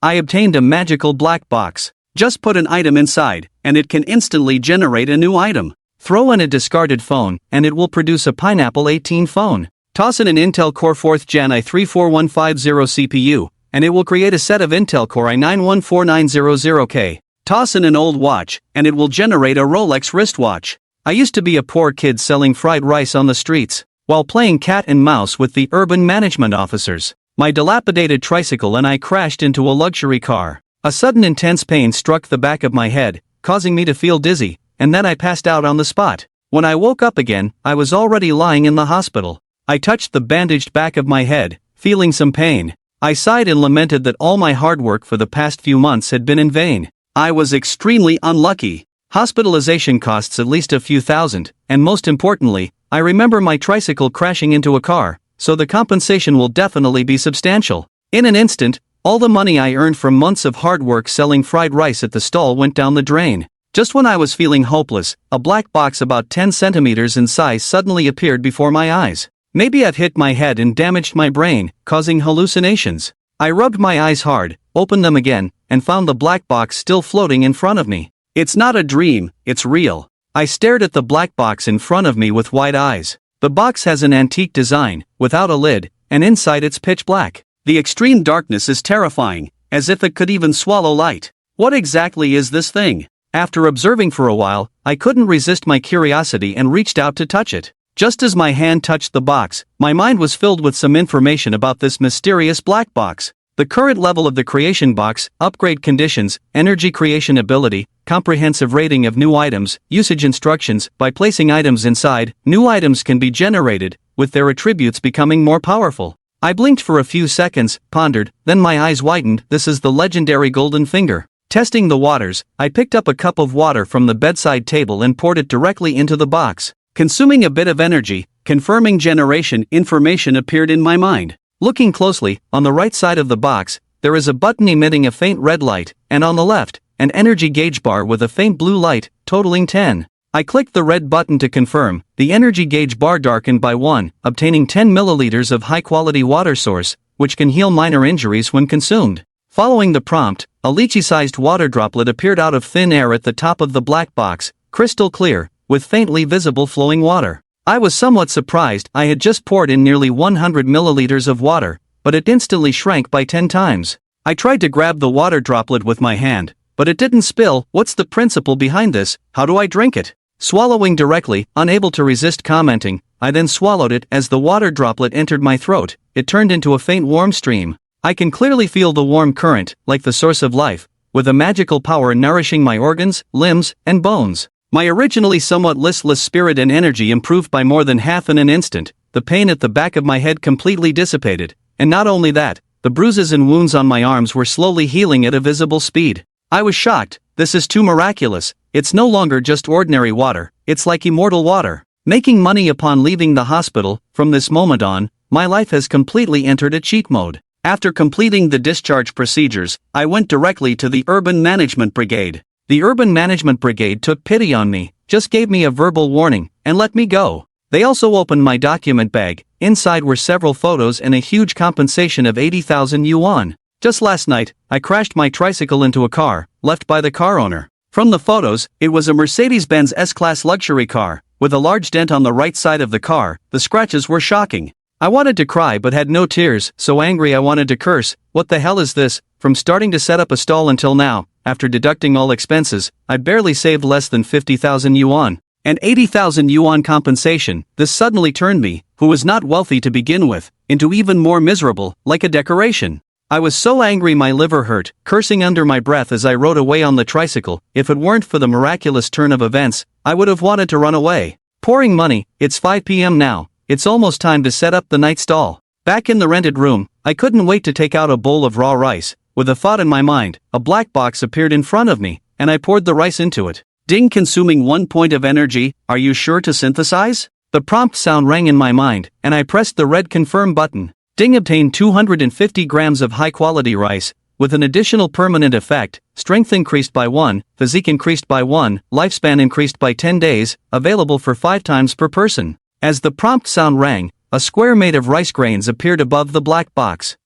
I obtained a magical black box. Just put an item inside, and it can instantly generate a new item. Throw in a discarded phone, and it will produce a Pineapple 18 phone. Toss in an Intel Core 4th Gen i3-4150 CPU, and it will create a set of Intel Core i9-14900K. Toss in an old watch, and it will generate a Rolex wristwatch. I used to be a poor kid selling fried rice on the streets, while playing cat and mouse with the urban management officers. My dilapidated tricycle and I crashed into a luxury car. A sudden intense pain struck the back of my head, causing me to feel dizzy, and then I passed out on the spot. When I woke up again, I was already lying in the hospital. I touched the bandaged back of my head, feeling some pain. I sighed and lamented that all my hard work for the past few months had been in vain. I was extremely unlucky. Hospitalization costs at least a few thousand, and most importantly, I remember my tricycle crashing into a car, so the compensation will definitely be substantial. In an instant, all the money I earned from months of hard work selling fried rice at the stall went down the drain. Just when I was feeling hopeless, a black box about 10 centimeters in size suddenly appeared before my eyes. Maybe I'd hit my head and damaged my brain, causing hallucinations. I rubbed my eyes hard, opened them again, and found the black box still floating in front of me. It's not a dream, it's real. I stared at the black box in front of me with wide eyes. The box has an antique design, without a lid, and inside it's pitch black. The extreme darkness is terrifying, as if it could even swallow light. What exactly is this thing? After observing for a while, I couldn't resist my curiosity and reached out to touch it. Just as my hand touched the box, my mind was filled with some information about this mysterious black box. The current level of the creation box, upgrade conditions, energy creation ability, comprehensive rating of new items, usage instructions. By placing items inside, new items can be generated, with their attributes becoming more powerful. I blinked for a few seconds, pondered, then my eyes widened. This is the legendary golden finger. Testing the waters, I picked up a cup of water from the bedside table and poured it directly into the box. Consuming a bit of energy, confirming generation information appeared in my mind. Looking closely, on the right side of the box, there is a button emitting a faint red light, and on the left, an energy gauge bar with a faint blue light, totaling 10. I clicked the red button to confirm. The energy gauge bar darkened by 1, obtaining 10 milliliters of high-quality water source, which can heal minor injuries when consumed. Following the prompt, a lychee-sized water droplet appeared out of thin air at the top of the black box, crystal clear, with faintly visible flowing water. I was somewhat surprised. I had just poured in nearly 100 milliliters of water, but it instantly shrank by 10 times. I tried to grab the water droplet with my hand, but it didn't spill. What's the principle behind this? How do I drink it? Swallowing directly, unable to resist commenting, I then swallowed it. As the water droplet entered my throat, it turned into a faint warm stream. I can clearly feel the warm current, like the source of life, with a magical power nourishing my organs, limbs, and bones. My originally somewhat listless spirit and energy improved by more than half in an instant. The pain at the back of my head completely dissipated, and not only that, the bruises and wounds on my arms were slowly healing at a visible speed. I was shocked. This is too miraculous. It's no longer just ordinary water, it's like immortal water. Making money upon leaving the hospital, from this moment on, my life has completely entered a cheat mode. After completing the discharge procedures, I went directly to the Urban Management Brigade. The Urban Management Brigade took pity on me, just gave me a verbal warning, and let me go. They also opened my document bag. Inside were several photos and a huge compensation of 80,000 yuan. Just last night, I crashed my tricycle into a car, left by the car owner. From the photos, it was a Mercedes-Benz S-Class luxury car, with a large dent on the right side of the car. The scratches were shocking. I wanted to cry but had no tears, so angry I wanted to curse. What the hell is this? From starting to set up a stall until now, after deducting all expenses, I barely saved less than 50,000 yuan. And 80,000 yuan compensation. This suddenly turned me, who was not wealthy to begin with, into even more miserable, like a decoration. I was so angry my liver hurt, cursing under my breath as I rode away on the tricycle. If it weren't for the miraculous turn of events, I would have wanted to run away. Pouring money. It's 5 p.m. now. It's almost time to set up the night stall. Back in the rented room, I couldn't wait to take out a bowl of raw rice. With a thought in my mind, a black box appeared in front of me, and I poured the rice into it. Ding, consuming 1 point of energy. Are you sure to synthesize? The prompt sound rang in my mind, and I pressed the red confirm button. Ding, obtained 250 grams of high-quality rice, with an additional permanent effect. Strength increased by 1, physique increased by 1, lifespan increased by 10 days, available for 5 times per person. As the prompt sound rang, a square made of rice grains appeared above the black box.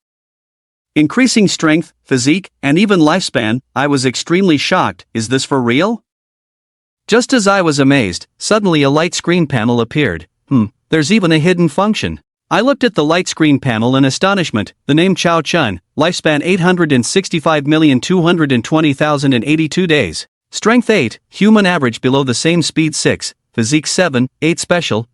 Increasing strength, physique, and even lifespan. I was extremely shocked. Is this for real? Just as I was amazed, suddenly a light screen panel appeared. There's even a hidden function. I looked at the light screen panel in astonishment. The name Chao Chun, lifespan 865,220,082 days. Strength 8, human average below the same speed 6, physique 7, 8 special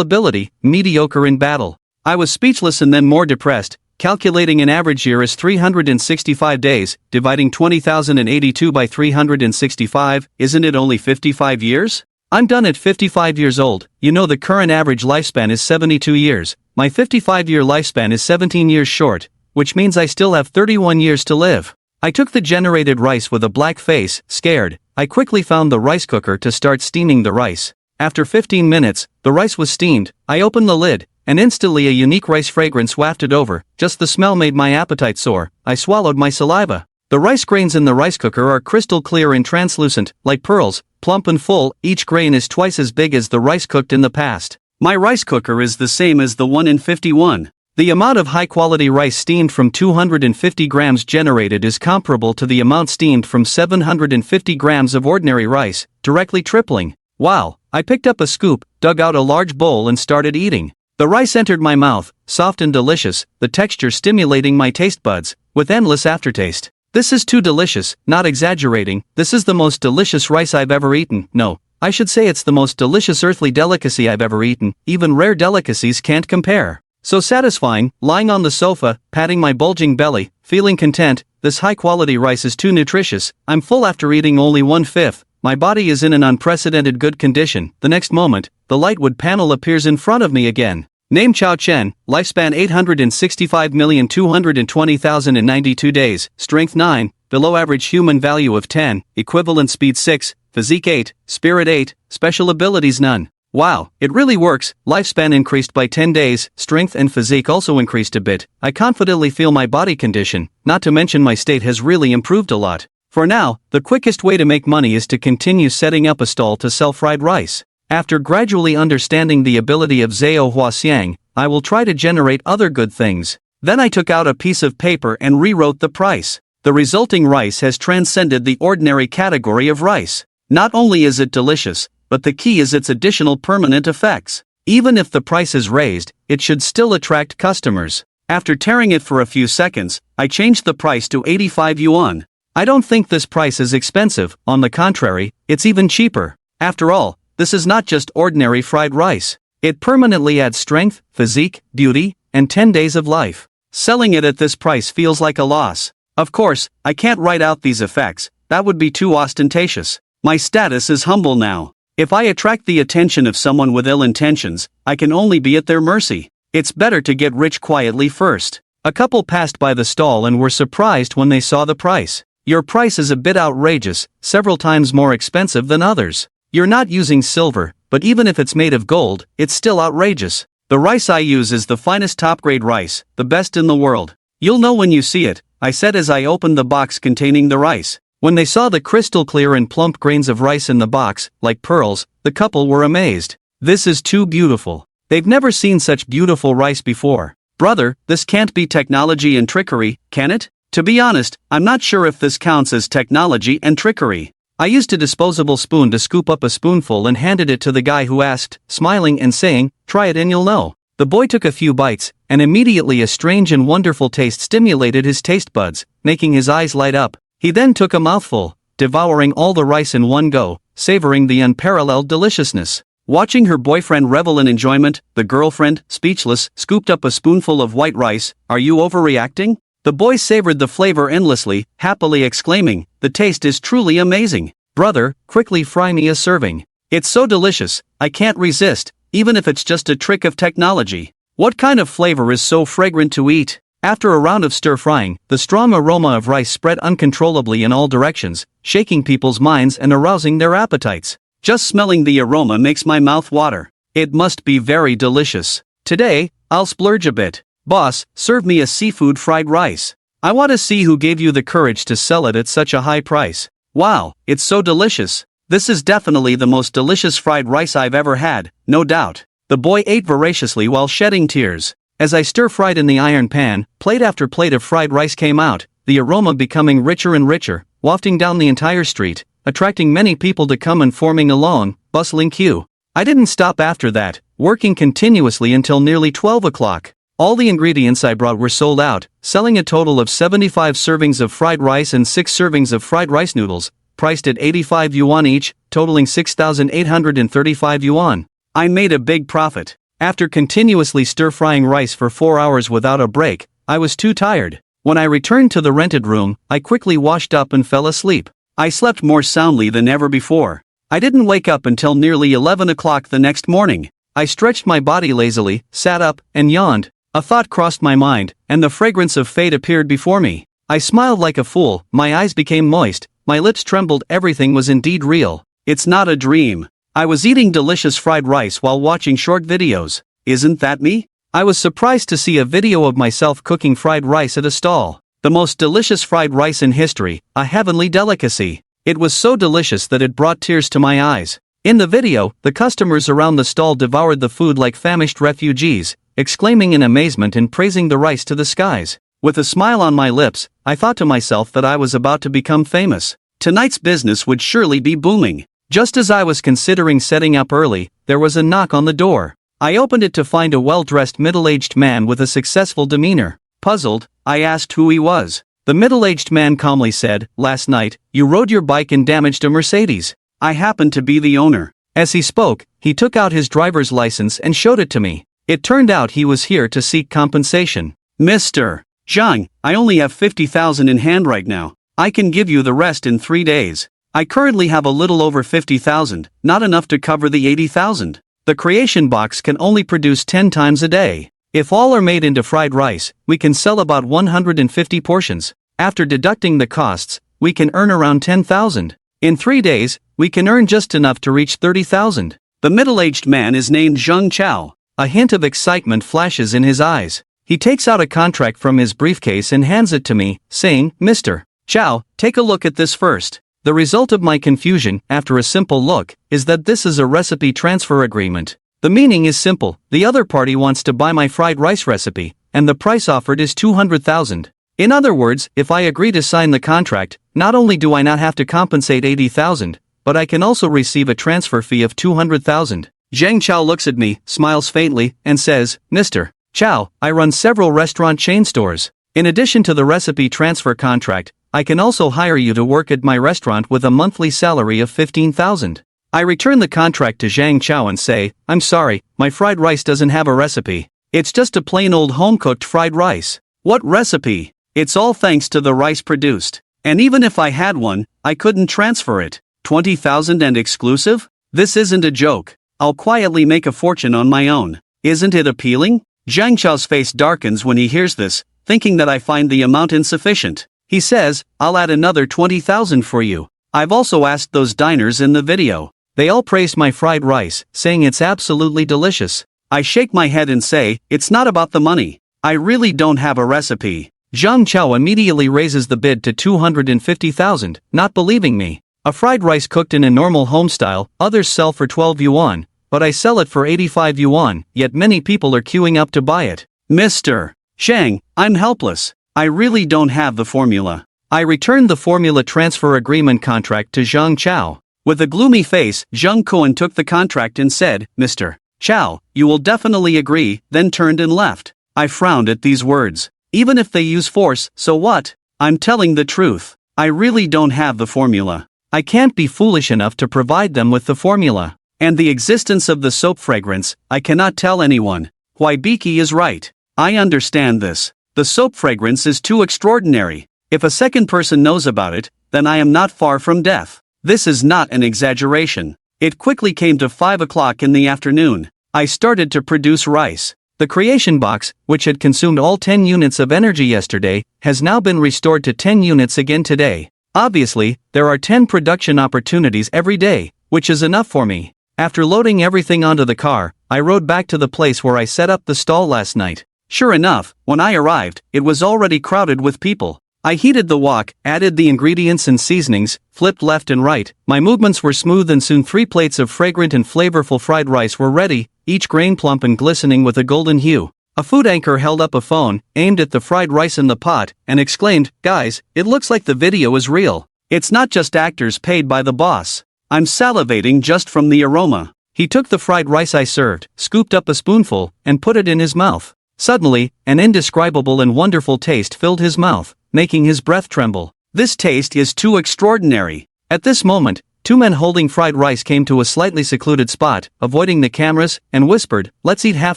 ability, mediocre in battle. I was speechless and then more depressed. Calculating an average year as 365 days, dividing 20,082 by 365, isn't it only 55 years? I'm done at 55 years old. You know the current average lifespan is 72 years. My 55-year lifespan is 17 years short, which means I still have 31 years to live. I took the generated rice with a black face, scared. I quickly found the rice cooker to start steaming the rice. After 15 minutes, the rice was steamed. I opened the lid, and instantly a unique rice fragrance wafted over. Just the smell made my appetite soar. I swallowed my saliva. The rice grains in the rice cooker are crystal clear and translucent, like pearls, plump and full. Each grain is twice as big as the rice cooked in the past. My rice cooker is the same as the one in 51. The amount of high-quality rice steamed from 250 grams generated is comparable to the amount steamed from 750 grams of ordinary rice, directly tripling. Wow! I picked up a scoop, dug out a large bowl and started eating. The rice entered my mouth, soft and delicious, the texture stimulating my taste buds, with endless aftertaste. This is too delicious, not exaggerating. This is the most delicious rice I've ever eaten. No, I should say it's the most delicious earthly delicacy I've ever eaten. Even rare delicacies can't compare. So satisfying, lying on the sofa, patting my bulging belly, feeling content. This high-quality rice is too nutritious. I'm full after eating only 1/5. My body is in an unprecedented good condition. The next moment, the lightwood panel appears in front of me again. Name Chao Chen, lifespan 865,220,092 days, strength 9, below average human value of 10, equivalent speed 6, physique 8, spirit 8, special abilities none. Wow, it really works. Lifespan increased by 10 days, strength and physique also increased a bit. I confidently feel my body condition, not to mention my state has really improved a lot. For now, the quickest way to make money is to continue setting up a stall to sell fried rice. After gradually understanding the ability of Zhao Huaxiang, I will try to generate other good things. Then I took out a piece of paper and rewrote the price. The resulting rice has transcended the ordinary category of rice. Not only is it delicious, but the key is its additional permanent effects. Even if the price is raised, it should still attract customers. After tearing it for a few seconds, I changed the price to 85 yuan. I don't think this price is expensive, on the contrary, it's even cheaper. After all, this is not just ordinary fried rice. It permanently adds strength, physique, beauty, and 10 days of life. Selling it at this price feels like a loss. Of course, I can't write out these effects, that would be too ostentatious. My status is humble now. If I attract the attention of someone with ill intentions, I can only be at their mercy. It's better to get rich quietly first. A couple passed by the stall and were surprised when they saw the price. Your price is a bit outrageous, several times more expensive than others. You're not using silver, but even if it's made of gold, it's still outrageous. The rice I use is the finest top-grade rice, the best in the world. You'll know when you see it, I said as I opened the box containing the rice. When they saw the crystal clear and plump grains of rice in the box, like pearls, the couple were amazed. This is too beautiful. They've never seen such beautiful rice before. Brother, this can't be technology and trickery, can it? To be honest, I'm not sure if this counts as technology and trickery. I used a disposable spoon to scoop up a spoonful and handed it to the guy who asked, smiling and saying, "Try it and you'll know." The boy took a few bites, and immediately a strange and wonderful taste stimulated his taste buds, making his eyes light up. He then took a mouthful, devouring all the rice in one go, savoring the unparalleled deliciousness. Watching her boyfriend revel in enjoyment, the girlfriend, speechless, scooped up a spoonful of white rice. "Are you overreacting?" The boy savored the flavor endlessly, happily exclaiming, "The taste is truly amazing. Brother, quickly fry me a serving. It's so delicious, I can't resist, even if it's just a trick of technology. What kind of flavor is so fragrant to eat?" After a round of stir-frying, the strong aroma of rice spread uncontrollably in all directions, shaking people's minds and arousing their appetites. Just smelling the aroma makes my mouth water. It must be very delicious. Today, I'll splurge a bit. Boss, serve me a seafood fried rice. I want to see who gave you the courage to sell it at such a high price. Wow, it's so delicious. This is definitely the most delicious fried rice I've ever had, no doubt. The boy ate voraciously while shedding tears. As I stir-fried in the iron pan, plate after plate of fried rice came out, the aroma becoming richer and richer, wafting down the entire street, attracting many people to come and forming a long, bustling queue. I didn't stop after that, working continuously until nearly 12 o'clock. All the ingredients I brought were sold out, selling a total of 75 servings of fried rice and 6 servings of fried rice noodles, priced at 85 yuan each, totaling 6,835 yuan. I made a big profit. After continuously stir-frying rice for 4 hours without a break, I was too tired. When I returned to the rented room, I quickly washed up and fell asleep. I slept more soundly than ever before. I didn't wake up until nearly 11 o'clock the next morning. I stretched my body lazily, sat up, and yawned. A thought crossed my mind, and the fragrance of fate appeared before me. I smiled like a fool, my eyes became moist, my lips trembled, everything was indeed real. It's not a dream. I was eating delicious fried rice while watching short videos. Isn't that me? I was surprised to see a video of myself cooking fried rice at a stall. The most delicious fried rice in history, a heavenly delicacy. It was so delicious that it brought tears to my eyes. In the video, the customers around the stall devoured the food like famished refugees, exclaiming in amazement and praising the rice to the skies. With a smile on my lips, I thought to myself that I was about to become famous. Tonight's business would surely be booming. Just as I was considering setting up early, there was a knock on the door. I opened it to find a well-dressed middle-aged man with a successful demeanor. Puzzled, I asked who he was. The middle-aged man calmly said, "Last night, you rode your bike and damaged a Mercedes. I happen to be the owner." As he spoke, he took out his driver's license and showed it to me. It turned out he was here to seek compensation. "Mr. Zhang, I only have 50,000 in hand right now. I can give you the rest in 3 days. I currently have a little over 50,000, not enough to cover the 80,000. The creation box can only produce 10 times a day. If all are made into fried rice, we can sell about 150 portions. After deducting the costs, we can earn around 10,000. In 3 days, we can earn just enough to reach 30,000. The middle-aged man is named Zheng Chao. A hint of excitement flashes in his eyes. He takes out a contract from his briefcase and hands it to me, saying, "Mr. Chao, take a look at this first." The result of my confusion, after a simple look, is that this is a recipe transfer agreement. The meaning is simple: the other party wants to buy my fried rice recipe, and the price offered is 200,000. In other words, if I agree to sign the contract, not only do I not have to compensate 80,000, but I can also receive a transfer fee of 200,000. Zheng Chao looks at me, smiles faintly, and says, "Mr. Chao, I run several restaurant chain stores. In addition to the recipe transfer contract, I can also hire you to work at my restaurant with a monthly salary of 15,000. I return the contract to Zhang Chao and say, "I'm sorry, my fried rice doesn't have a recipe. It's just a plain old home-cooked fried rice." "What recipe? It's all thanks to the rice produced. And even if I had one, I couldn't transfer it. 20,000 and exclusive? This isn't a joke. I'll quietly make a fortune on my own. Isn't it appealing?" Zhang Chao's face darkens when he hears this, thinking that I find the amount insufficient. He says, "I'll add another 20,000 for you. I've also asked those diners in the video. They all praised my fried rice, saying it's absolutely delicious." I shake my head and say, "It's not about the money. I really don't have a recipe." Zhang Chao immediately raises the bid to 250,000, not believing me. A fried rice cooked in a normal home style, others sell for 12 yuan, but I sell it for 85 yuan, yet many people are queuing up to buy it. "Mr. Shang, I'm helpless. I really don't have the formula." I returned the formula transfer agreement contract to Zhang Chao. With a gloomy face, Zheng Cohen took the contract and said, "Mr. Chao, you will definitely agree," then turned and left. I frowned at these words. Even if they use force, so what? I'm telling the truth. I really don't have the formula. I can't be foolish enough to provide them with the formula. And the existence of the soap fragrance, I cannot tell anyone. Huibiki is right. I understand this. The soap fragrance is too extraordinary. If a second person knows about it, then I am not far from death. This is not an exaggeration. It quickly came to 5 o'clock in the afternoon. I started to produce rice. The creation box, which had consumed all 10 units of energy yesterday, has now been restored to 10 units again today. Obviously, there are 10 production opportunities every day, which is enough for me. After loading everything onto the car, I rode back to the place where I set up the stall last night. Sure enough, when I arrived, it was already crowded with people. I heated the wok, added the ingredients and seasonings, flipped left and right. My movements were smooth and soon 3 plates of fragrant and flavorful fried rice were ready, each grain plump and glistening with a golden hue. A food anchor held up a phone, aimed at the fried rice in the pot, and exclaimed, "Guys, it looks like the video is real. It's not just actors paid by the boss. I'm salivating just from the aroma." He took the fried rice I served, scooped up a spoonful, and put it in his mouth. Suddenly, an indescribable and wonderful taste filled his mouth, making his breath tremble. "This taste is too extraordinary." At this moment, two men holding fried rice came to a slightly secluded spot, avoiding the cameras, and whispered, "Let's eat half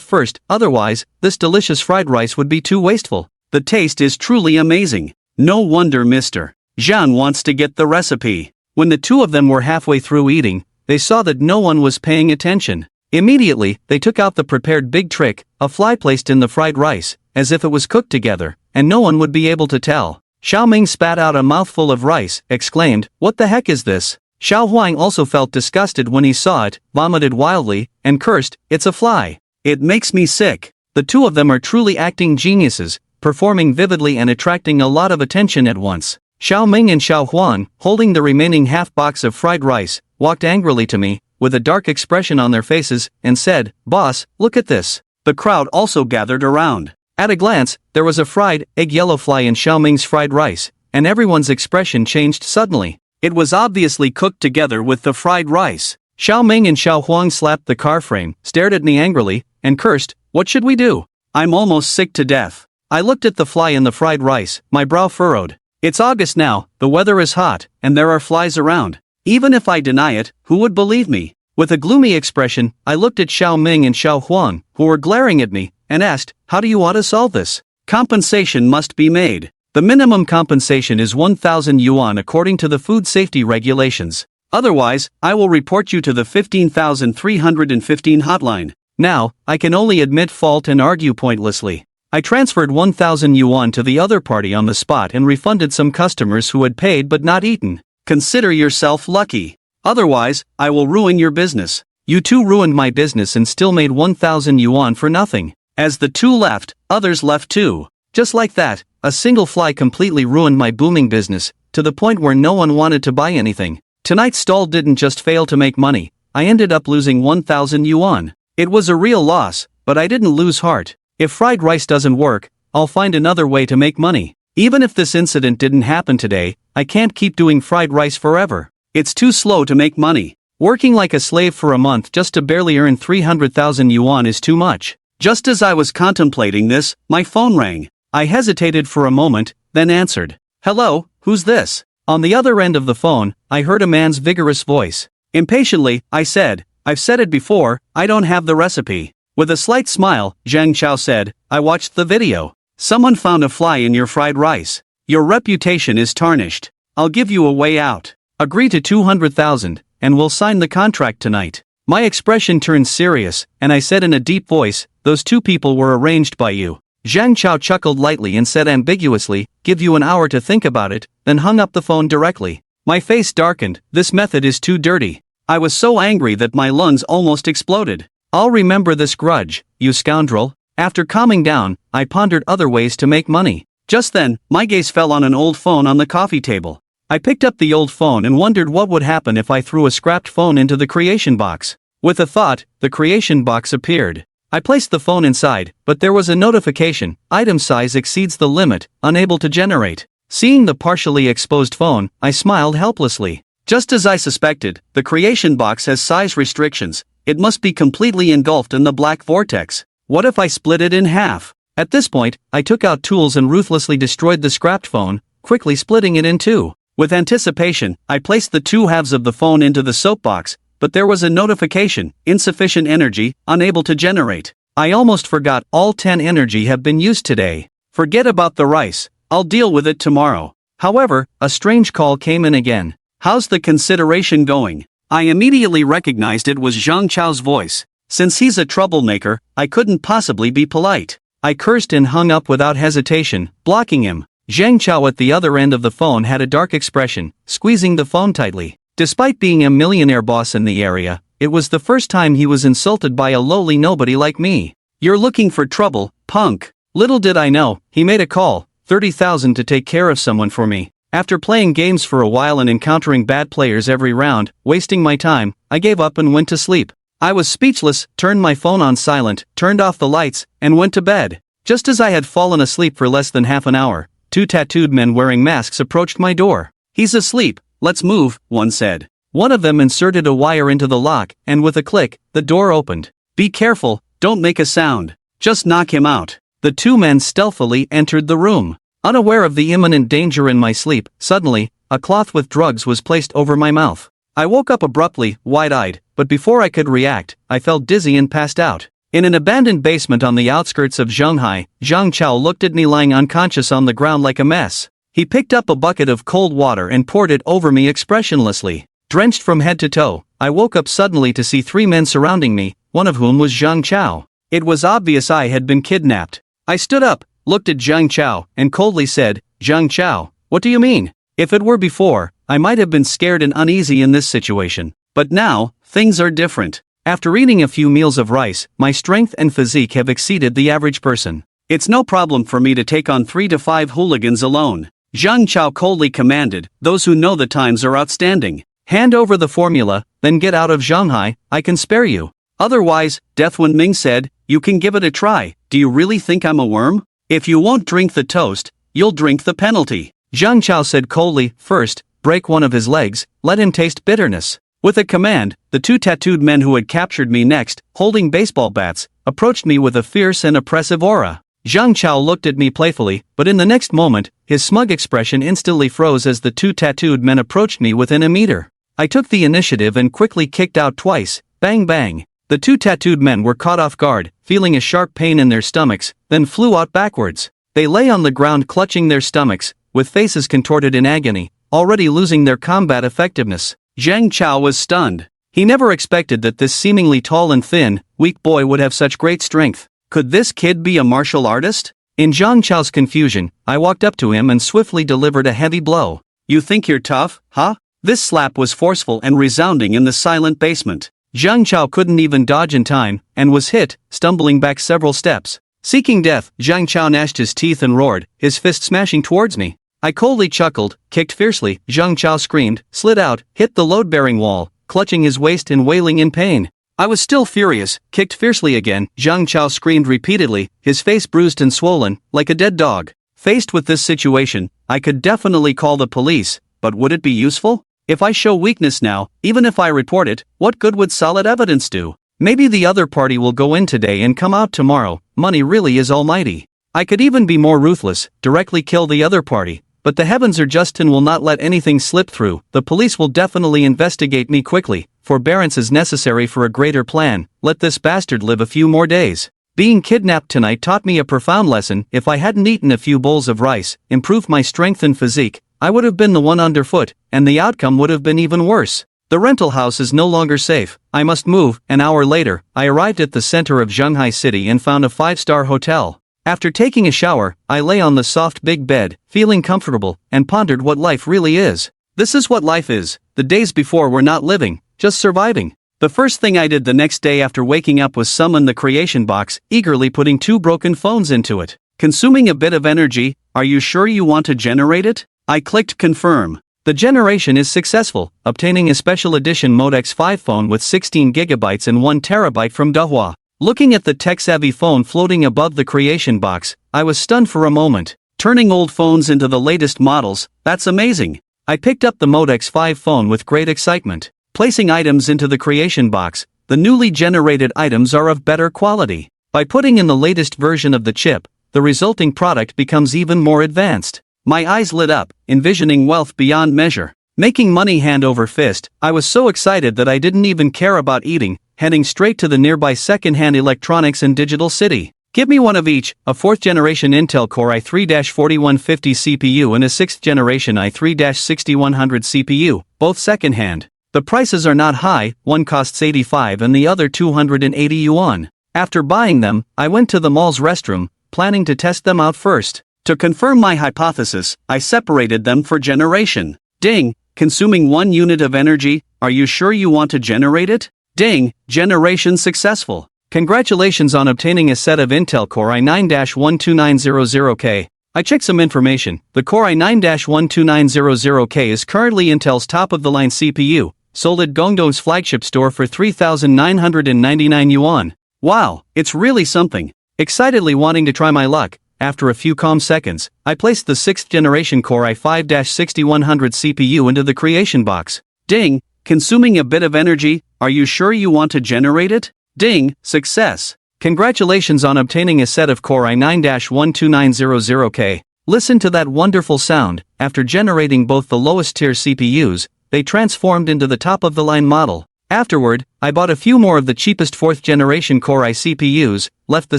first, otherwise, this delicious fried rice would be too wasteful. The taste is truly amazing. No wonder Mr. Zhang wants to get the recipe." When the two of them were halfway through eating, they saw that no one was paying attention. Immediately, they took out the prepared big trick, a fly placed in the fried rice, as if it was cooked together, and no one would be able to tell. Xiao Ming spat out a mouthful of rice, exclaimed, "What the heck is this?" Xiao Huang also felt disgusted when he saw it, vomited wildly, and cursed, "It's a fly. It makes me sick." The two of them are truly acting geniuses, performing vividly and attracting a lot of attention at once. Xiao Ming and Xiao Huan, holding the remaining half box of fried rice, walked angrily to me, with a dark expression on their faces, and said, "Boss, look at this." The crowd also gathered around. At a glance, there was a fried, egg yellow fly in Xiao Ming's fried rice, and everyone's expression changed suddenly. It was obviously cooked together with the fried rice. Xiao Ming and Xiao Huang slapped the car frame, stared at me angrily, and cursed, "What should we do? I'm almost sick to death." I looked at the fly in the fried rice, my brow furrowed. It's August now, the weather is hot, and there are flies around. Even if I deny it, who would believe me? With a gloomy expression, I looked at Xiao Ming and Xiao Huang, who were glaring at me, and asked, "How do you want to solve this?" "Compensation must be made. The minimum compensation is 1,000 yuan according to the food safety regulations. Otherwise, I will report you to the 15,315 hotline." Now, I can only admit fault and argue pointlessly. I transferred 1,000 yuan to the other party on the spot and refunded some customers who had paid but not eaten. Consider yourself lucky. Otherwise, I will ruin your business. You two ruined my business and still made 1,000 yuan for nothing. As the two left, others left too. Just like that, a single fly completely ruined my booming business, to the point where no one wanted to buy anything. Tonight's stall didn't just fail to make money, I ended up losing 1,000 yuan. It was a real loss, but I didn't lose heart. If fried rice doesn't work, I'll find another way to make money. Even if this incident didn't happen today, I can't keep doing fried rice forever. It's too slow to make money. Working like a slave for a month just to barely earn 300,000 yuan is too much. Just as I was contemplating this, my phone rang. I hesitated for a moment, then answered. "Hello, who's this?" On the other end of the phone, I heard a man's vigorous voice. Impatiently, I said, "I've said it before, I don't have the recipe." With a slight smile, Zhang Chao said, "I watched the video. Someone found a fly in your fried rice. Your reputation is tarnished. I'll give you a way out. Agree to 200,000, and we'll sign the contract tonight." My expression turned serious, and I said in a deep voice, "Those two people were arranged by you." Zhang Chao chuckled lightly and said ambiguously, "Give you an hour to think about it," then hung up the phone directly. My face darkened. This method is too dirty. I was so angry that my lungs almost exploded. "I'll remember this grudge, you scoundrel." After calming down, I pondered other ways to make money. Just then, my gaze fell on an old phone on the coffee table. I picked up the old phone and wondered what would happen if I threw a scrapped phone into the creation box. With a thought, the creation box appeared. I placed the phone inside, but there was a notification, "Item size exceeds the limit, unable to generate." Seeing the partially exposed phone, I smiled helplessly. Just as I suspected, the creation box has size restrictions. It must be completely engulfed in the black vortex. What if I split it in half? At this point, I took out tools and ruthlessly destroyed the scrapped phone, quickly splitting it in two. With anticipation, I placed the two halves of the phone into the soap box, but there was a notification, "Insufficient energy, unable to generate." I almost forgot all 10 energy have been used today. Forget about the rice, I'll deal with it tomorrow. However, a strange call came in again. "How's the consideration going?" I immediately recognized it was Zhang Chao's voice. Since he's a troublemaker, I couldn't possibly be polite. I cursed and hung up without hesitation, blocking him. Zhang Chao at the other end of the phone had a dark expression, squeezing the phone tightly. Despite being a millionaire boss in the area, it was the first time he was insulted by a lowly nobody like me. "You're looking for trouble, punk." Little did I know, he made a call, 30,000 to take care of someone for me. After playing games for a while and encountering bad players every round, wasting my time, I gave up and went to sleep. I was speechless, turned my phone on silent, turned off the lights, and went to bed. Just as I had fallen asleep for less than half an hour, 2 tattooed men wearing masks approached my door. "He's asleep, let's move," one said. One of them inserted a wire into the lock, and with a click, the door opened. "Be careful, don't make a sound. Just knock him out." The 2 men stealthily entered the room. Unaware of the imminent danger in my sleep, suddenly, a cloth with drugs was placed over my mouth. I woke up abruptly, wide-eyed, but before I could react, I felt dizzy and passed out. In an abandoned basement on the outskirts of Shanghai, Zhang Chao looked at me lying unconscious on the ground like a mess. He picked up a bucket of cold water and poured it over me expressionlessly. Drenched from head to toe, I woke up suddenly to see 3 men surrounding me, one of whom was Zhang Chao. It was obvious I had been kidnapped. I stood up, looked at Zhang Chao, and coldly said, "Zhang Chao, what do you mean?" If it were before, I might have been scared and uneasy in this situation. But now, things are different. After eating a few meals of rice, my strength and physique have exceeded the average person. It's no problem for me to take on 3 to 5 hooligans alone. Zhang Chao coldly commanded, "Those who know the times are outstanding. Hand over the formula, then get out of Shanghai, I can spare you. Otherwise," Death Wen Ming said, "you can give it a try. Do you really think I'm a worm? If you won't drink the toast, you'll drink the penalty." Zhang Chao said coldly, "First, break one of his legs, let him taste bitterness." With a command, the 2 tattooed men who had captured me next, holding baseball bats, approached me with a fierce and oppressive aura. Zhang Chao looked at me playfully, but in the next moment, his smug expression instantly froze as the 2 tattooed men approached me within a meter. I took the initiative and quickly kicked out twice, bang bang. The 2 tattooed men were caught off guard, feeling a sharp pain in their stomachs, then flew out backwards. They lay on the ground clutching their stomachs, with faces contorted in agony, already losing their combat effectiveness. Zhang Chao was stunned. He never expected that this seemingly tall and thin, weak boy would have such great strength. Could this kid be a martial artist? In Zhang Chao's confusion, I walked up to him and swiftly delivered a heavy blow. "You think you're tough, huh?" This slap was forceful and resounding in the silent basement. Zhang Chao couldn't even dodge in time, and was hit, stumbling back several steps. Seeking death, Zhang Chao gnashed his teeth and roared, his fist smashing towards me. I coldly chuckled, kicked fiercely, Zhang Chao screamed, slid out, hit the load-bearing wall, clutching his waist and wailing in pain. I was still furious, kicked fiercely again, Zhang Chao screamed repeatedly, his face bruised and swollen, like a dead dog. Faced with this situation, I could definitely call the police, but would it be useful? If I show weakness now, even if I report it, what good would solid evidence do? Maybe the other party will go in today and come out tomorrow. Money really is almighty. I could even be more ruthless, directly kill the other party. But the heavens are just and will not let anything slip through. The police will definitely investigate me quickly. Forbearance is necessary for a greater plan. Let this bastard live a few more days. Being kidnapped tonight taught me a profound lesson. If I hadn't eaten a few bowls of rice, improved my strength and physique, I would have been the one underfoot, and the outcome would have been even worse. The rental house is no longer safe. I must move. An hour later, I arrived at the center of Shanghai City and found a 5-star hotel. After taking a shower, I lay on the soft big bed, feeling comfortable, and pondered what life really is. This is what life is. The days before were not living, just surviving. The first thing I did the next day after waking up was summon the creation box, eagerly putting 2 broken phones into it. Consuming a bit of energy, are you sure you want to generate it? I clicked confirm. The generation is successful, obtaining a special edition Modex 5 phone with 16 GB and 1 TB from Dahua. Looking at the tech-savvy phone floating above the creation box, I was stunned for a moment. Turning old phones into the latest models, that's amazing. I picked up the Modex 5 phone with great excitement. Placing items into the creation box, the newly generated items are of better quality. By putting in the latest version of the chip, the resulting product becomes even more advanced. My eyes lit up, envisioning wealth beyond measure. Making money hand over fist, I was so excited that I didn't even care about eating, heading straight to the nearby second-hand electronics and digital city. Give me one of each, a 4th-generation Intel Core i3-4150 CPU and a 6th-generation i3-6100 CPU, both second-hand. The prices are not high, one costs 85 and the other 280 yuan. After buying them, I went to the mall's restroom, planning to test them out first. To confirm my hypothesis, I separated them for generation. Ding, consuming 1 unit of energy, are you sure you want to generate it? Ding, generation successful. Congratulations on obtaining a set of Intel Core i9-12900K. I checked some information. The Core i9-12900K is currently Intel's top-of-the-line CPU, sold at Gongdong's flagship store for 3,999 yuan. Wow, it's really something. Excitedly wanting to try my luck, after a few calm seconds, I placed the 6th generation Core i5-6100 CPU into the creation box. Ding, consuming a bit of energy, are you sure you want to generate it? Ding, success. Congratulations on obtaining a set of Core i9-12900K. Listen to that wonderful sound. After generating both the lowest tier CPUs, they transformed into the top-of-the-line model. Afterward, I bought a few more of the cheapest 4th generation Core i CPUs, left the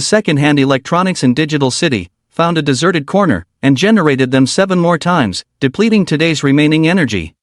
second-hand electronics and digital city, found a deserted corner, and generated them 7 more times, depleting today's remaining energy.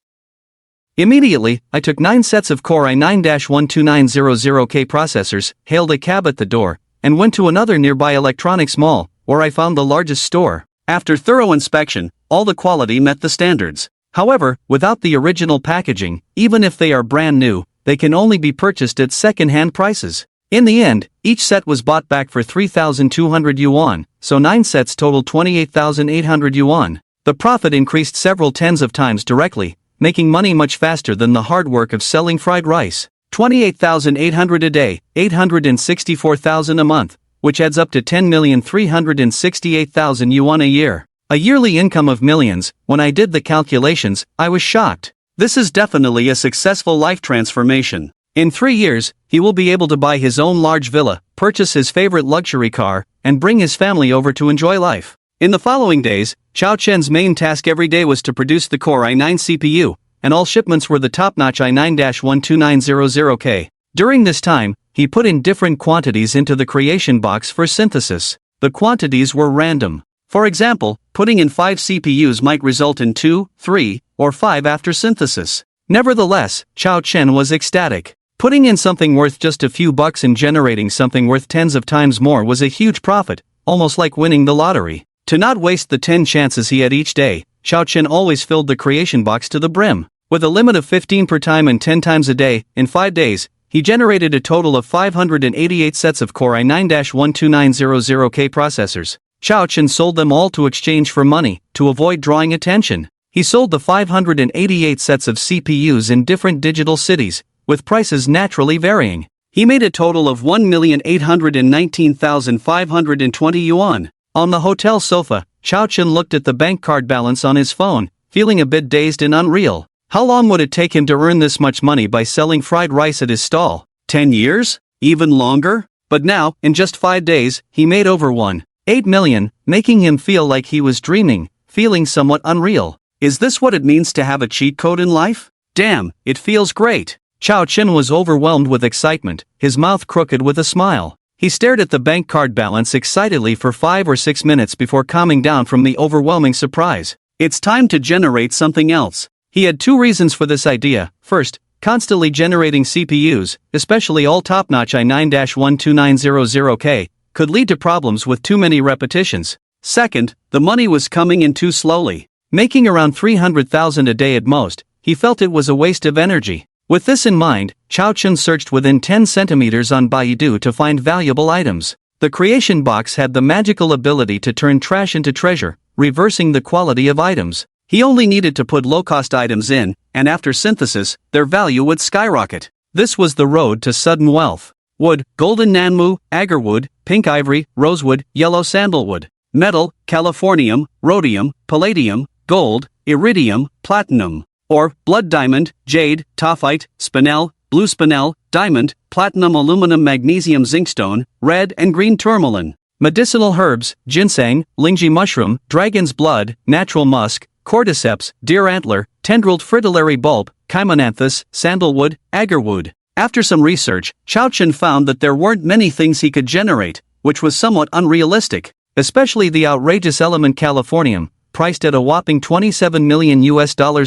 Immediately, I took 9 sets of Core i9-12900K processors, hailed a cab at the door, and went to another nearby electronics mall, where I found the largest store. After thorough inspection, all the quality met the standards. However, without the original packaging, even if they are brand new, they can only be purchased at second-hand prices. In the end, each set was bought back for 3,200 yuan, so 9 sets totaled 28,800 yuan. The profit increased several tens of times directly, making money much faster than the hard work of selling fried rice. 28,800 a day, 864,000 a month, which adds up to 10,368,000 yuan a year. A yearly income of millions. When I did the calculations, I was shocked. This is definitely a successful life transformation. In 3 years, he will be able to buy his own large villa, purchase his favorite luxury car, and bring his family over to enjoy life. In the following days, Xiao Chen's main task every day was to produce the Core i9 CPU, and all shipments were the top-notch i9-12900K. During this time, he put in different quantities into the creation box for synthesis. The quantities were random. For example, putting in 5 CPUs might result in 2, 3, or 5 after synthesis. Nevertheless, Xiao Chen was ecstatic. Putting in something worth just a few bucks and generating something worth tens of times more was a huge profit, almost like winning the lottery. To not waste the 10 chances he had each day, Xiao Chen always filled the creation box to the brim. With a limit of 15 per time and 10 times a day, in 5 days, he generated a total of 588 sets of Core i9-12900K processors. Xiao Chen sold them all to exchange for money, to avoid drawing attention. He sold the 588 sets of CPUs in different digital cities, with prices naturally varying. He made a total of 1,819,520 yuan. On the hotel sofa, Xiao Chen looked at the bank card balance on his phone, feeling a bit dazed and unreal. How long would it take him to earn this much money by selling fried rice at his stall? 10 years? Even longer? But now, in just 5 days, he made over 1.8 million, making him feel like he was dreaming, feeling somewhat unreal. Is this what it means to have a cheat code in life? Damn, it feels great. Xiao Chen was overwhelmed with excitement, his mouth crooked with a smile. He stared at the bank card balance excitedly for 5 or 6 minutes before calming down from the overwhelming surprise. It's time to generate something else. He had 2 reasons for this idea. First, constantly generating CPUs, especially all top-notch i9-12900K, could lead to problems with too many repetitions. Second, the money was coming in too slowly. Making around 300,000 a day at most, he felt it was a waste of energy. With this in mind, Xiao Chen searched within 10 centimeters on Baidu to find valuable items. The creation box had the magical ability to turn trash into treasure, reversing the quality of items. He only needed to put low-cost items in, and after synthesis, their value would skyrocket. This was the road to sudden wealth. Wood, golden nanmu, agarwood, pink ivory, rosewood, yellow sandalwood. Metal, californium, rhodium, palladium, gold, iridium, platinum. Or, blood diamond, jade, taphite, spinel, blue spinel, diamond, platinum aluminum magnesium zincstone, red and green tourmaline. Medicinal herbs, ginseng, lingji mushroom, dragon's blood, natural musk, cordyceps, deer antler, tendrilled fritillary bulb, chimonanthus, sandalwood, agarwood. After some research, Xiao Chen found that there weren't many things he could generate, which was somewhat unrealistic, especially the outrageous element californium, priced at a whopping $27 million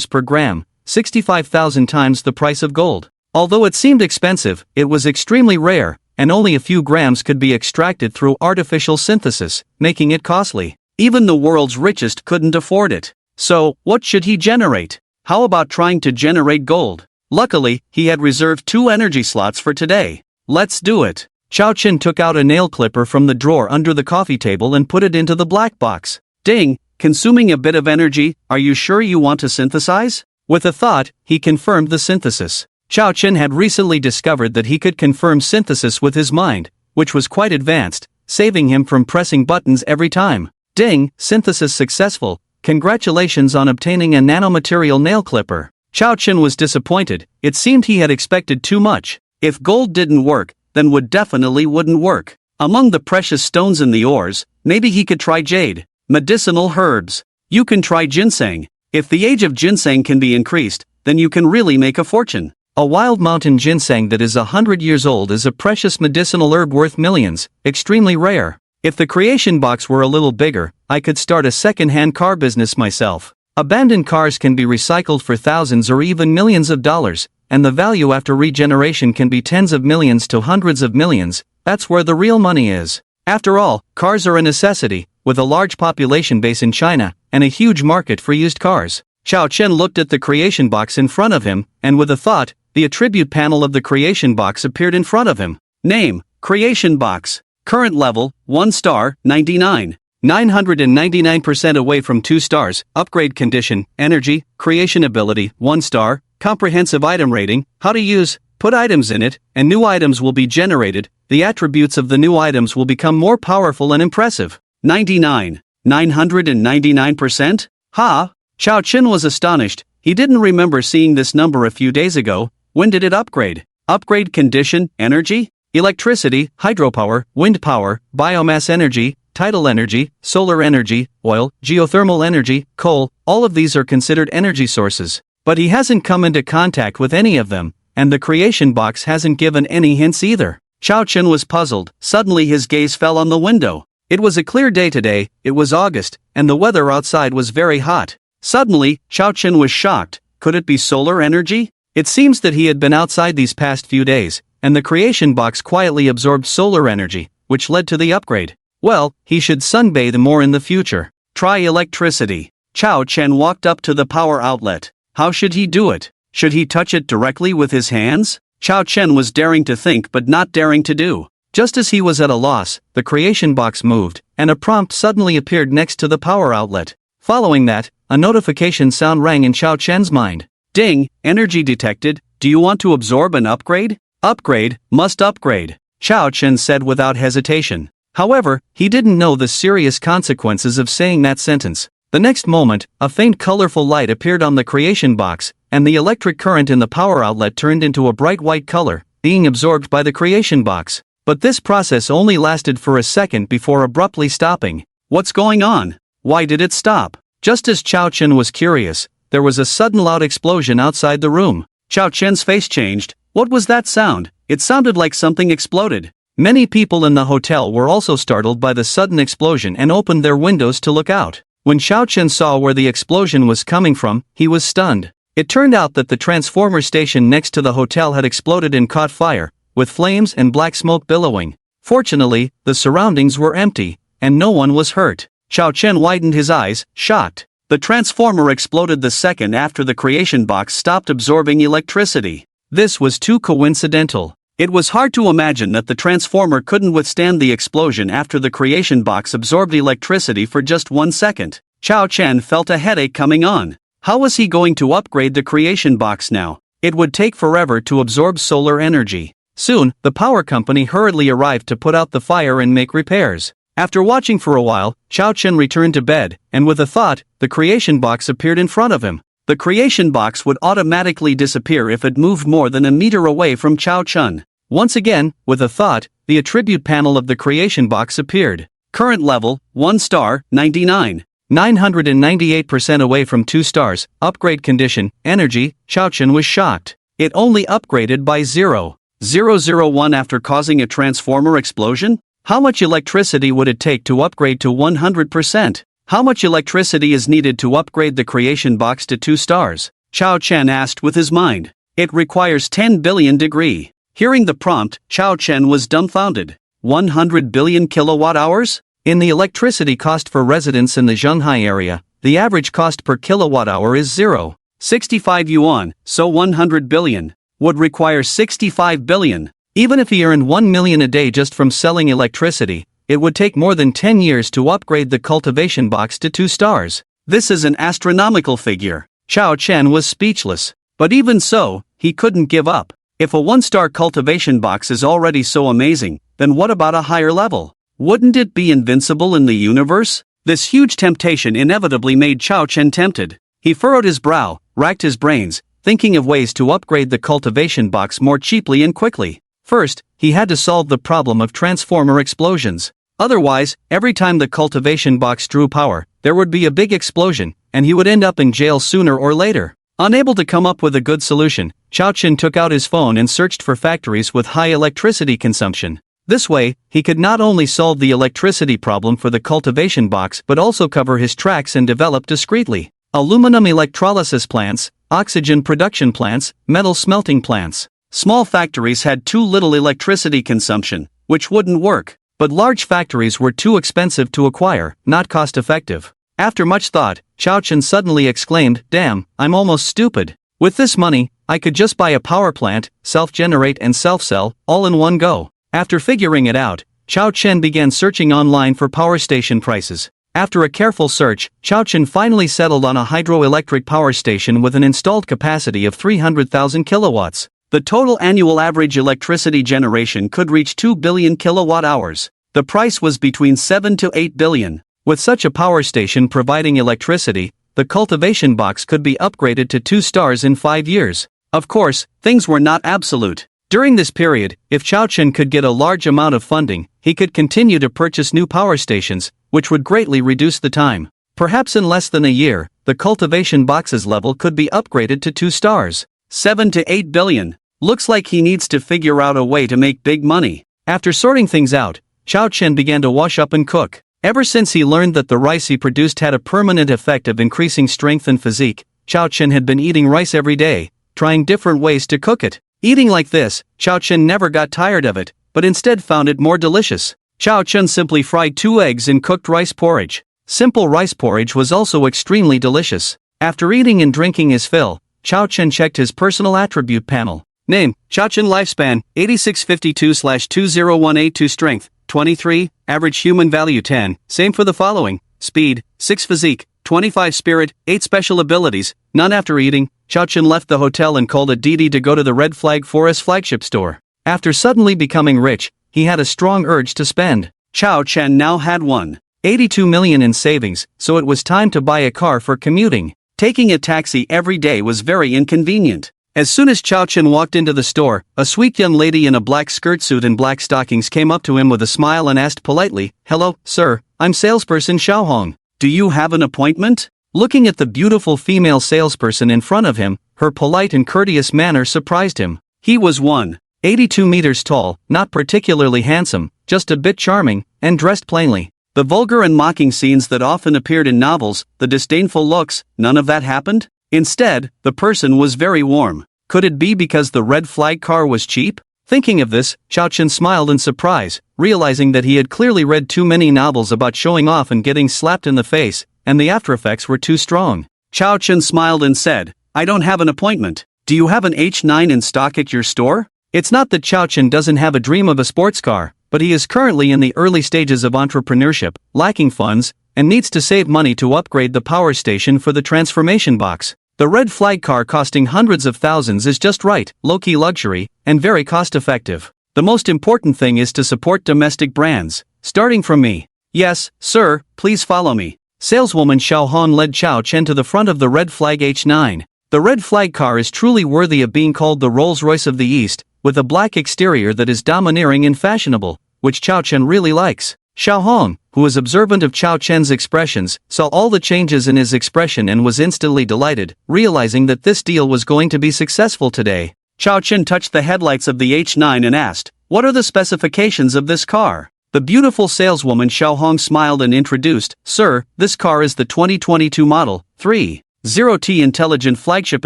per gram, 65,000 times the price of gold. Although it seemed expensive, it was extremely rare, and only a few grams could be extracted through artificial synthesis, making it costly. Even the world's richest couldn't afford it. So, what should he generate? How about trying to generate gold? Luckily, he had reserved 2 energy slots for today. Let's do it. Xiao Chen took out a nail clipper from the drawer under the coffee table and put it into the black box. Ding, consuming a bit of energy, are you sure you want to synthesize? With a thought, he confirmed the synthesis. Chao Chen had recently discovered that he could confirm synthesis with his mind, which was quite advanced, saving him from pressing buttons every time. Ding, synthesis successful. Congratulations on obtaining a nanomaterial nail clipper. Chao Chen was disappointed. It seemed he had expected too much. If gold didn't work, then wood definitely wouldn't work. Among the precious stones in the ores, maybe he could try jade. Medicinal herbs. You can try ginseng. If the age of ginseng can be increased, then you can really make a fortune. A wild mountain ginseng that is 100 years old is a precious medicinal herb worth millions, extremely rare. If the creation box were a little bigger, I could start a second-hand car business myself. Abandoned cars can be recycled for thousands or even millions of dollars, and the value after regeneration can be tens of millions to hundreds of millions. That's where the real money is. After all, cars are a necessity, with a large population base in China, and a huge market for used cars. Chao Chen looked at the creation box in front of him, and with a thought, the attribute panel of the creation box appeared in front of him. Name, creation box. Current level, 1 star, 99. 999% away from 2 stars. Upgrade condition, energy, creation ability, 1 star. Comprehensive item rating, how to use, put items in it, and new items will be generated. The attributes of the new items will become more powerful and impressive. 99. 999%? Ha! Chao Chen was astonished. He didn't remember seeing this number a few days ago. When did it upgrade? Upgrade condition, energy, electricity, hydropower, wind power, biomass energy, tidal energy, solar energy, oil, geothermal energy, coal, all of these are considered energy sources. But he hasn't come into contact with any of them, and the creation box hasn't given any hints either. Chao Chen was puzzled. Suddenly his gaze fell on the window. It was a clear day today, it was August, and the weather outside was very hot. Suddenly, Chao Chen was shocked. Could it be solar energy? It seems that he had been outside these past few days, and the creation box quietly absorbed solar energy, which led to the upgrade. Well, he should sunbathe more in the future. Try electricity. Chao Chen walked up to the power outlet. How should he do it? Should he touch it directly with his hands? Chao Chen was daring to think but not daring to do. Just as he was at a loss, the creation box moved, and a prompt suddenly appeared next to the power outlet. Following that, a notification sound rang in Chao Chen's mind. Ding, energy detected. Do you want to absorb an upgrade? Upgrade, must upgrade, Chao Chen said without hesitation. However, he didn't know the serious consequences of saying that sentence. The next moment, a faint colorful light appeared on the creation box, and the electric current in the power outlet turned into a bright white color, being absorbed by the creation box. But this process only lasted for a second before abruptly stopping. What's going on? Why did it stop? Just as Chao Chen was curious, there was a sudden loud explosion outside the room. Chao Chen's face changed. What was that sound? It sounded like something exploded. Many people in the hotel were also startled by the sudden explosion and opened their windows to look out. When Chao Chen saw where the explosion was coming from, he was stunned. It turned out that the transformer station next to the hotel had exploded and caught fire, with flames and black smoke billowing. Fortunately, the surroundings were empty, and no one was hurt. Chao Chen widened his eyes, shocked. The transformer exploded the second after the creation box stopped absorbing electricity. This was too coincidental. It was hard to imagine that the transformer couldn't withstand the explosion after the creation box absorbed electricity for just 1 second. Chao Chen felt a headache coming on. How was he going to upgrade the creation box now? It would take forever to absorb solar energy. Soon, the power company hurriedly arrived to put out the fire and make repairs. After watching for a while, Chao Chen returned to bed, and with a thought, the creation box appeared in front of him. The creation box would automatically disappear if it moved more than a meter away from Chao Chen. Once again, with a thought, the attribute panel of the creation box appeared. Current level, 1 star, 99. 998% away from 2 stars. Upgrade condition, energy. Chao Chen was shocked. It only upgraded by 0.001 after causing a transformer explosion? How much electricity would it take to upgrade to 100%? How much electricity is needed to upgrade the creation box to 2 stars? Chao Chen asked with his mind. It requires 10 billion degree. Hearing the prompt, Chao Chen was dumbfounded. 100 billion kilowatt hours? In the electricity cost for residents in the Shanghai area, the average cost per kilowatt hour is 0.65 yuan, so 100 billion would require 65 billion. Even if he earned 1 million a day just from selling electricity, it would take more than 10 years to upgrade the cultivation box to 2 stars. This is an astronomical figure. Chao Chen was speechless. But even so, he couldn't give up. If a 1-star cultivation box is already so amazing, then what about a higher level? Wouldn't it be invincible in the universe? This huge temptation inevitably made Chao Chen tempted. He furrowed his brow, racked his brains, thinking of ways to upgrade the cultivation box more cheaply and quickly. First, he had to solve the problem of transformer explosions. Otherwise, every time the cultivation box drew power, there would be a big explosion, and he would end up in jail sooner or later. Unable to come up with a good solution, Chao Chen took out his phone and searched for factories with high electricity consumption. This way, he could not only solve the electricity problem for the cultivation box but also cover his tracks and develop discreetly. Aluminum electrolysis plants, oxygen production plants, metal smelting plants. Small factories had too little electricity consumption, which wouldn't work. But large factories were too expensive to acquire, not cost-effective. After much thought, Chao Chen suddenly exclaimed, "Damn, I'm almost stupid. With this money, I could just buy a power plant, self-generate and self-sell, all in one go." After figuring it out, Chao Chen began searching online for power station prices. After a careful search, Chao Chen finally settled on a hydroelectric power station with an installed capacity of 300,000 kilowatts. The total annual average electricity generation could reach 2 billion kilowatt-hours. The price was between 7 to 8 billion. With such a power station providing electricity, the cultivation box could be upgraded to 2 stars in 5 years. Of course, things were not absolute. During this period, if Chao Chen could get a large amount of funding, he could continue to purchase new power stations, which would greatly reduce the time. Perhaps in less than a year, the cultivation box's level could be upgraded to 2 stars. 7 to 8 billion. Looks like he needs to figure out a way to make big money. After sorting things out, Chao Chen began to wash up and cook. Ever since he learned that the rice he produced had a permanent effect of increasing strength and physique, Chao Chen had been eating rice every day, trying different ways to cook it. Eating like this, Chao Chen never got tired of it, but instead found it more delicious. Chao Chen simply fried 2 eggs in cooked rice porridge. Simple rice porridge was also extremely delicious. After eating and drinking his fill, Chao Chen checked his personal attribute panel. Name, Chao Chen. Lifespan, 8652/20182. Strength, 23, average human value 10, same for the following. Speed, 6. Physique, 25. Spirit, 8. Special abilities, none. After eating, Chao Chen left the hotel and called a Didi to go to the Red Flag Forest flagship store. After suddenly becoming rich, he had a strong urge to spend. Chao Chen now had $182 million in savings, so it was time to buy a car for commuting. Taking a taxi every day was very inconvenient. As soon as Chao Chen walked into the store, a sweet young lady in a black skirt suit and black stockings came up to him with a smile and asked politely, "Hello, sir, I'm salesperson Xiao Hong. Do you have an appointment?" Looking at the beautiful female salesperson in front of him, her polite and courteous manner surprised him. He was 182 meters tall, not particularly handsome, just a bit charming, and dressed plainly. The vulgar and mocking scenes that often appeared in novels, the disdainful looks, none of that happened. Instead, the person was very warm. Could it be because the red flag car was cheap? Thinking of this, Chao Chen smiled in surprise, realizing that he had clearly read too many novels about showing off and getting slapped in the face, and the aftereffects were too strong. Chao Chen smiled and said, "I don't have an appointment. Do you have an H9 in stock at your store?" It's not that Chao Chen doesn't have a dream of a sports car, but he is currently in the early stages of entrepreneurship, lacking funds, and needs to save money to upgrade the power station for the transformation box. The red flag car costing hundreds of thousands is just right, low-key luxury, and very cost-effective. The most important thing is to support domestic brands, starting from me. Yes, sir, please follow me. Saleswoman Xiao Hong led Chao Chen to the front of the red flag H9. The red flag car is truly worthy of being called the Rolls-Royce of the East, with a black exterior that is domineering and fashionable, which Chao Chen really likes. Xiao Hong, who was observant of Chao Chen's expressions, saw all the changes in his expression and was instantly delighted, realizing that this deal was going to be successful today. Chao Chen touched the headlights of the H9 and asked, "What are the specifications of this car?" The beautiful saleswoman Xiao Hong smiled and introduced, "Sir, this car is the 2022 model 30T Intelligent Flagship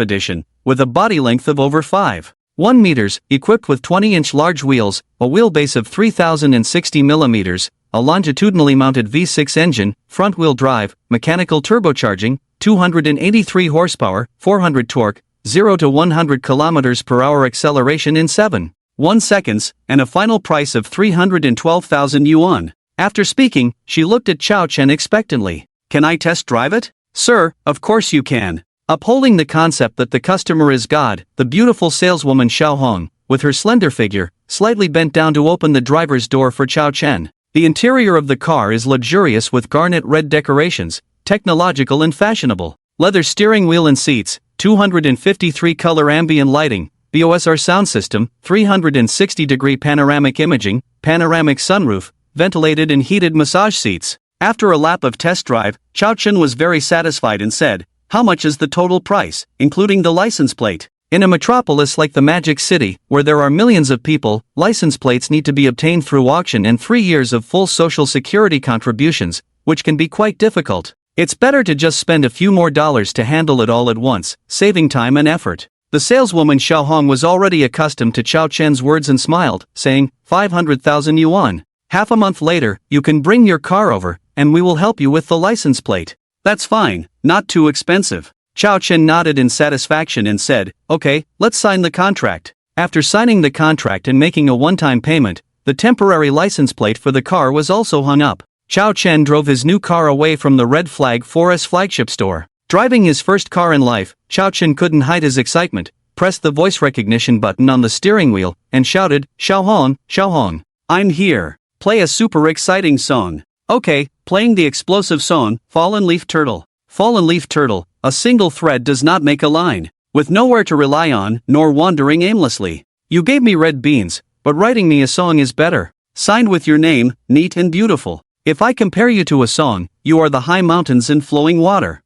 Edition, with a body length of over 5.1 meters, equipped with 20-inch large wheels, a wheelbase of 3,060 millimeters, a longitudinally mounted V6 engine, front-wheel drive, mechanical turbocharging, 283 horsepower, 400 torque, 0 to 100 km per hour acceleration in 7.1 seconds, and a final price of 312,000 yuan. After speaking, she looked at Chao Chen expectantly. "Can I test drive it?" "Sir, of course you can. Upholding the concept that the customer is God, the beautiful saleswoman Xiao Hong, with her slender figure, slightly bent down to open the driver's door for Chao Chen. The interior of the car is luxurious with garnet red decorations, technological and fashionable. Leather steering wheel and seats, 253 color ambient lighting, BOSR sound system, 360-degree panoramic imaging, panoramic sunroof, ventilated and heated massage seats. After a lap of test drive, Chao Chen was very satisfied and said, "How much is the total price, including the license plate?" In a metropolis like the Magic City, where there are millions of people, license plates need to be obtained through auction and 3 years of full social security contributions, which can be quite difficult. It's better to just spend a few more dollars to handle it all at once, saving time and effort. The saleswoman Xiao Hong was already accustomed to Chao Chen's words and smiled, saying, 500,000 yuan. Half a month later, you can bring your car over, and we will help you with the license plate. That's fine, not too expensive. Chao Chen nodded in satisfaction and said, "Okay, let's sign the contract." After signing the contract and making a one-time payment, the temporary license plate for the car was also hung up. Chao Chen drove his new car away from the Red Flag 4S flagship store. Driving his first car in life, Chao Chen couldn't hide his excitement, pressed the voice recognition button on the steering wheel, and shouted, Xiao Hong, I'm here. Play a super exciting song." Okay, playing the explosive song, Fallen Leaf Turtle. Fallen Leaf Turtle, a single thread does not make a line. With nowhere to rely on, nor wandering aimlessly. You gave me red beans, but writing me a song is better. Signed with your name, neat and beautiful. If I compare you to a song, you are the high mountains and flowing water.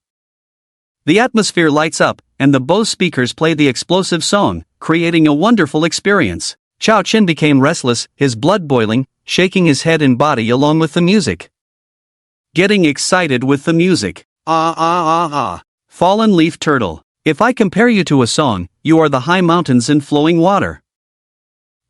The atmosphere lights up, and the Bose speakers play the explosive song, creating a wonderful experience. Chao Chen became restless, his blood boiling, shaking his head and body along with the music. Getting excited with the music. Fallen Leaf Turtle. If I compare you to a song, you are the high mountains and flowing water.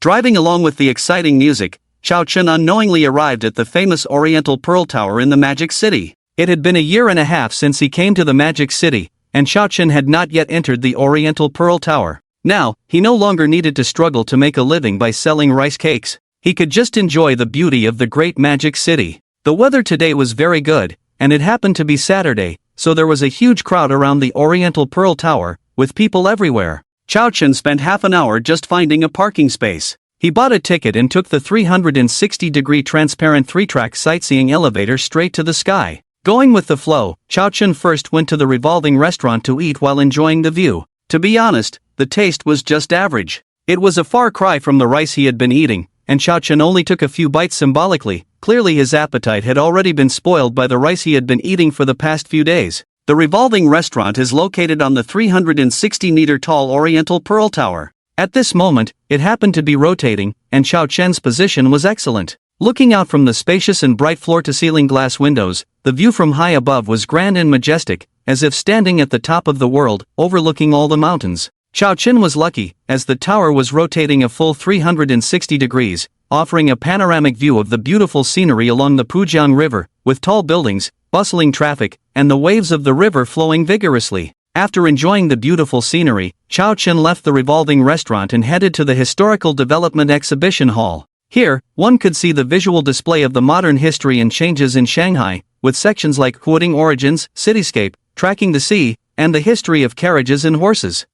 Driving along with the exciting music, Chao Chen unknowingly arrived at the famous Oriental Pearl Tower in the Magic City. It had been a year and a half since he came to the Magic City, and Chao Chen had not yet entered the Oriental Pearl Tower. Now, he no longer needed to struggle to make a living by selling rice cakes. He could just enjoy the beauty of the great Magic City. The weather today was very good, and it happened to be Saturday, so there was a huge crowd around the Oriental Pearl Tower, with people everywhere. Chao Chen spent half an hour just finding a parking space. He bought a ticket and took the 360-degree transparent 3-track sightseeing elevator straight to the sky. Going with the flow, Chao Chen first went to the revolving restaurant to eat while enjoying the view. To be honest, the taste was just average. It was a far cry from the rice he had been eating, and Chao Chen only took a few bites symbolically. Clearly his appetite had already been spoiled by the rice he had been eating for the past few days. The revolving restaurant is located on the 360-meter-tall Oriental Pearl Tower. At this moment, it happened to be rotating, and Chao Chen's position was excellent. Looking out from the spacious and bright floor-to-ceiling glass windows, the view from high above was grand and majestic, as if standing at the top of the world, overlooking all the mountains. Chao Chen was lucky, as the tower was rotating a full 360 degrees, offering a panoramic view of the beautiful scenery along the Pujiang River, with tall buildings, bustling traffic, and the waves of the river flowing vigorously. After enjoying the beautiful scenery, Chao Chen left the revolving restaurant and headed to the Historical Development Exhibition Hall. Here, one could see the visual display of the modern history and changes in Shanghai, with sections like Huading Origins, Cityscape, Tracking the Sea, and the history of carriages and horses.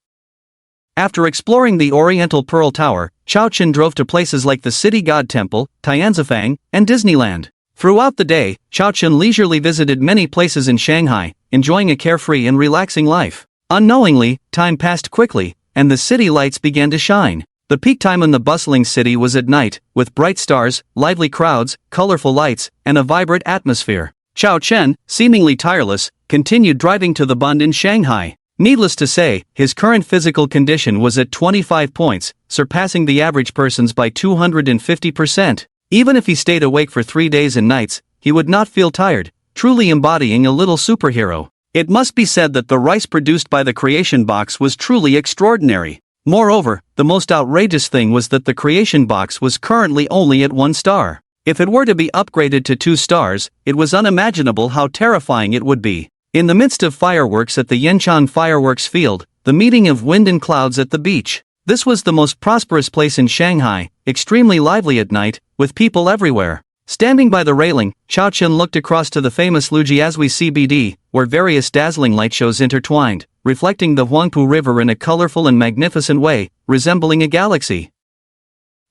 After exploring the Oriental Pearl Tower, Chao Chen drove to places like the City God Temple, Tianzifang, and Disneyland. Throughout the day, Chao Chen leisurely visited many places in Shanghai, enjoying a carefree and relaxing life. Unknowingly, time passed quickly, and the city lights began to shine. The peak time in the bustling city was at night, with bright stars, lively crowds, colorful lights, and a vibrant atmosphere. Chao Chen, seemingly tireless, continued driving to the Bund in Shanghai. Needless to say, his current physical condition was at 25 points, surpassing the average person's by 250%. Even if he stayed awake for 3 days and nights, he would not feel tired, truly embodying a little superhero. It must be said that the rice produced by the creation box was truly extraordinary. Moreover, the most outrageous thing was that the creation box was currently only at 1 star. If it were to be upgraded to 2 stars, it was unimaginable how terrifying it would be. In the midst of fireworks at the Yanchang fireworks field, the meeting of wind and clouds at the beach. This was the most prosperous place in Shanghai, extremely lively at night, with people everywhere. Standing by the railing, Chao Chen looked across to the famous Lujiazui CBD, where various dazzling light shows intertwined, reflecting the Huangpu River in a colorful and magnificent way, resembling a galaxy.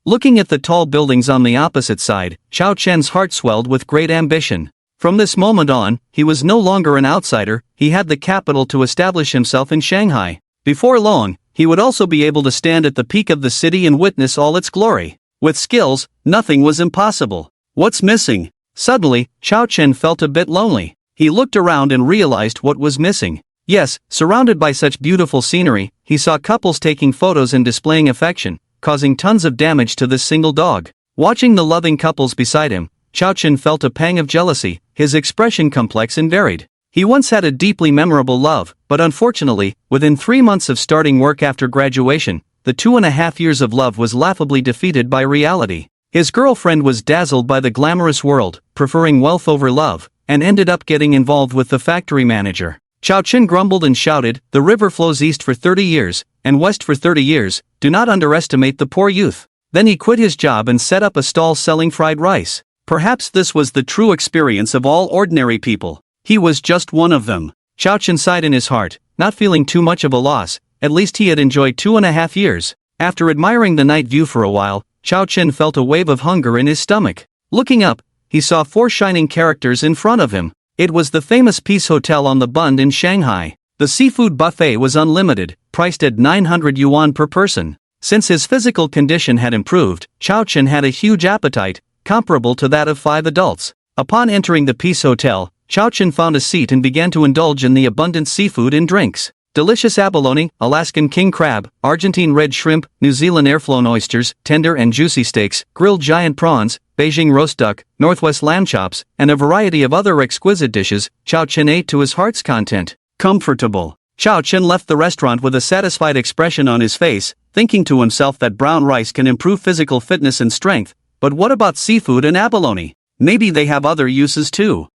Looking at the tall buildings on the opposite side, Chao Chen's heart swelled with great ambition. From this moment on, he was no longer an outsider, he had the capital to establish himself in Shanghai. Before long, he would also be able to stand at the peak of the city and witness all its glory. With skills, nothing was impossible. What's missing? Suddenly, Chao Chen felt a bit lonely. He looked around and realized what was missing. Yes, surrounded by such beautiful scenery, he saw couples taking photos and displaying affection, causing tons of damage to this single dog. Watching the loving couples beside him, Chao Chen felt a pang of jealousy, his expression complex and varied. He once had a deeply memorable love, but unfortunately, within 3 months of starting work after graduation, the 2.5 years of love was laughably defeated by reality. His girlfriend was dazzled by the glamorous world, preferring wealth over love, and ended up getting involved with the factory manager. Chao Chen grumbled and shouted, "The river flows east for 30 years, and west for 30 years, do not underestimate the poor youth." Then he quit his job and set up a stall selling fried rice. Perhaps this was the true experience of all ordinary people. He was just one of them. Chao Chen sighed in his heart, not feeling too much of a loss, at least he had enjoyed 2.5 years. After admiring the night view for a while, Chao Chen felt a wave of hunger in his stomach. Looking up, he saw 4 shining characters in front of him. It was the famous Peace Hotel on the Bund in Shanghai. The seafood buffet was unlimited, priced at 900 yuan per person. Since his physical condition had improved, Chao Chen had a huge appetite, comparable to that of 5 adults. Upon entering the Peace Hotel, Chao Chen found a seat and began to indulge in the abundant seafood and drinks. Delicious abalone, Alaskan king crab, Argentine red shrimp, New Zealand airflown oysters, tender and juicy steaks, grilled giant prawns, Beijing roast duck, Northwest lamb chops, and a variety of other exquisite dishes. Chao Chen ate to his heart's content. Comfortable. Chao Chen left the restaurant with a satisfied expression on his face, thinking to himself that brown rice can improve physical fitness and strength, but what about seafood and abalone? Maybe they have other uses too.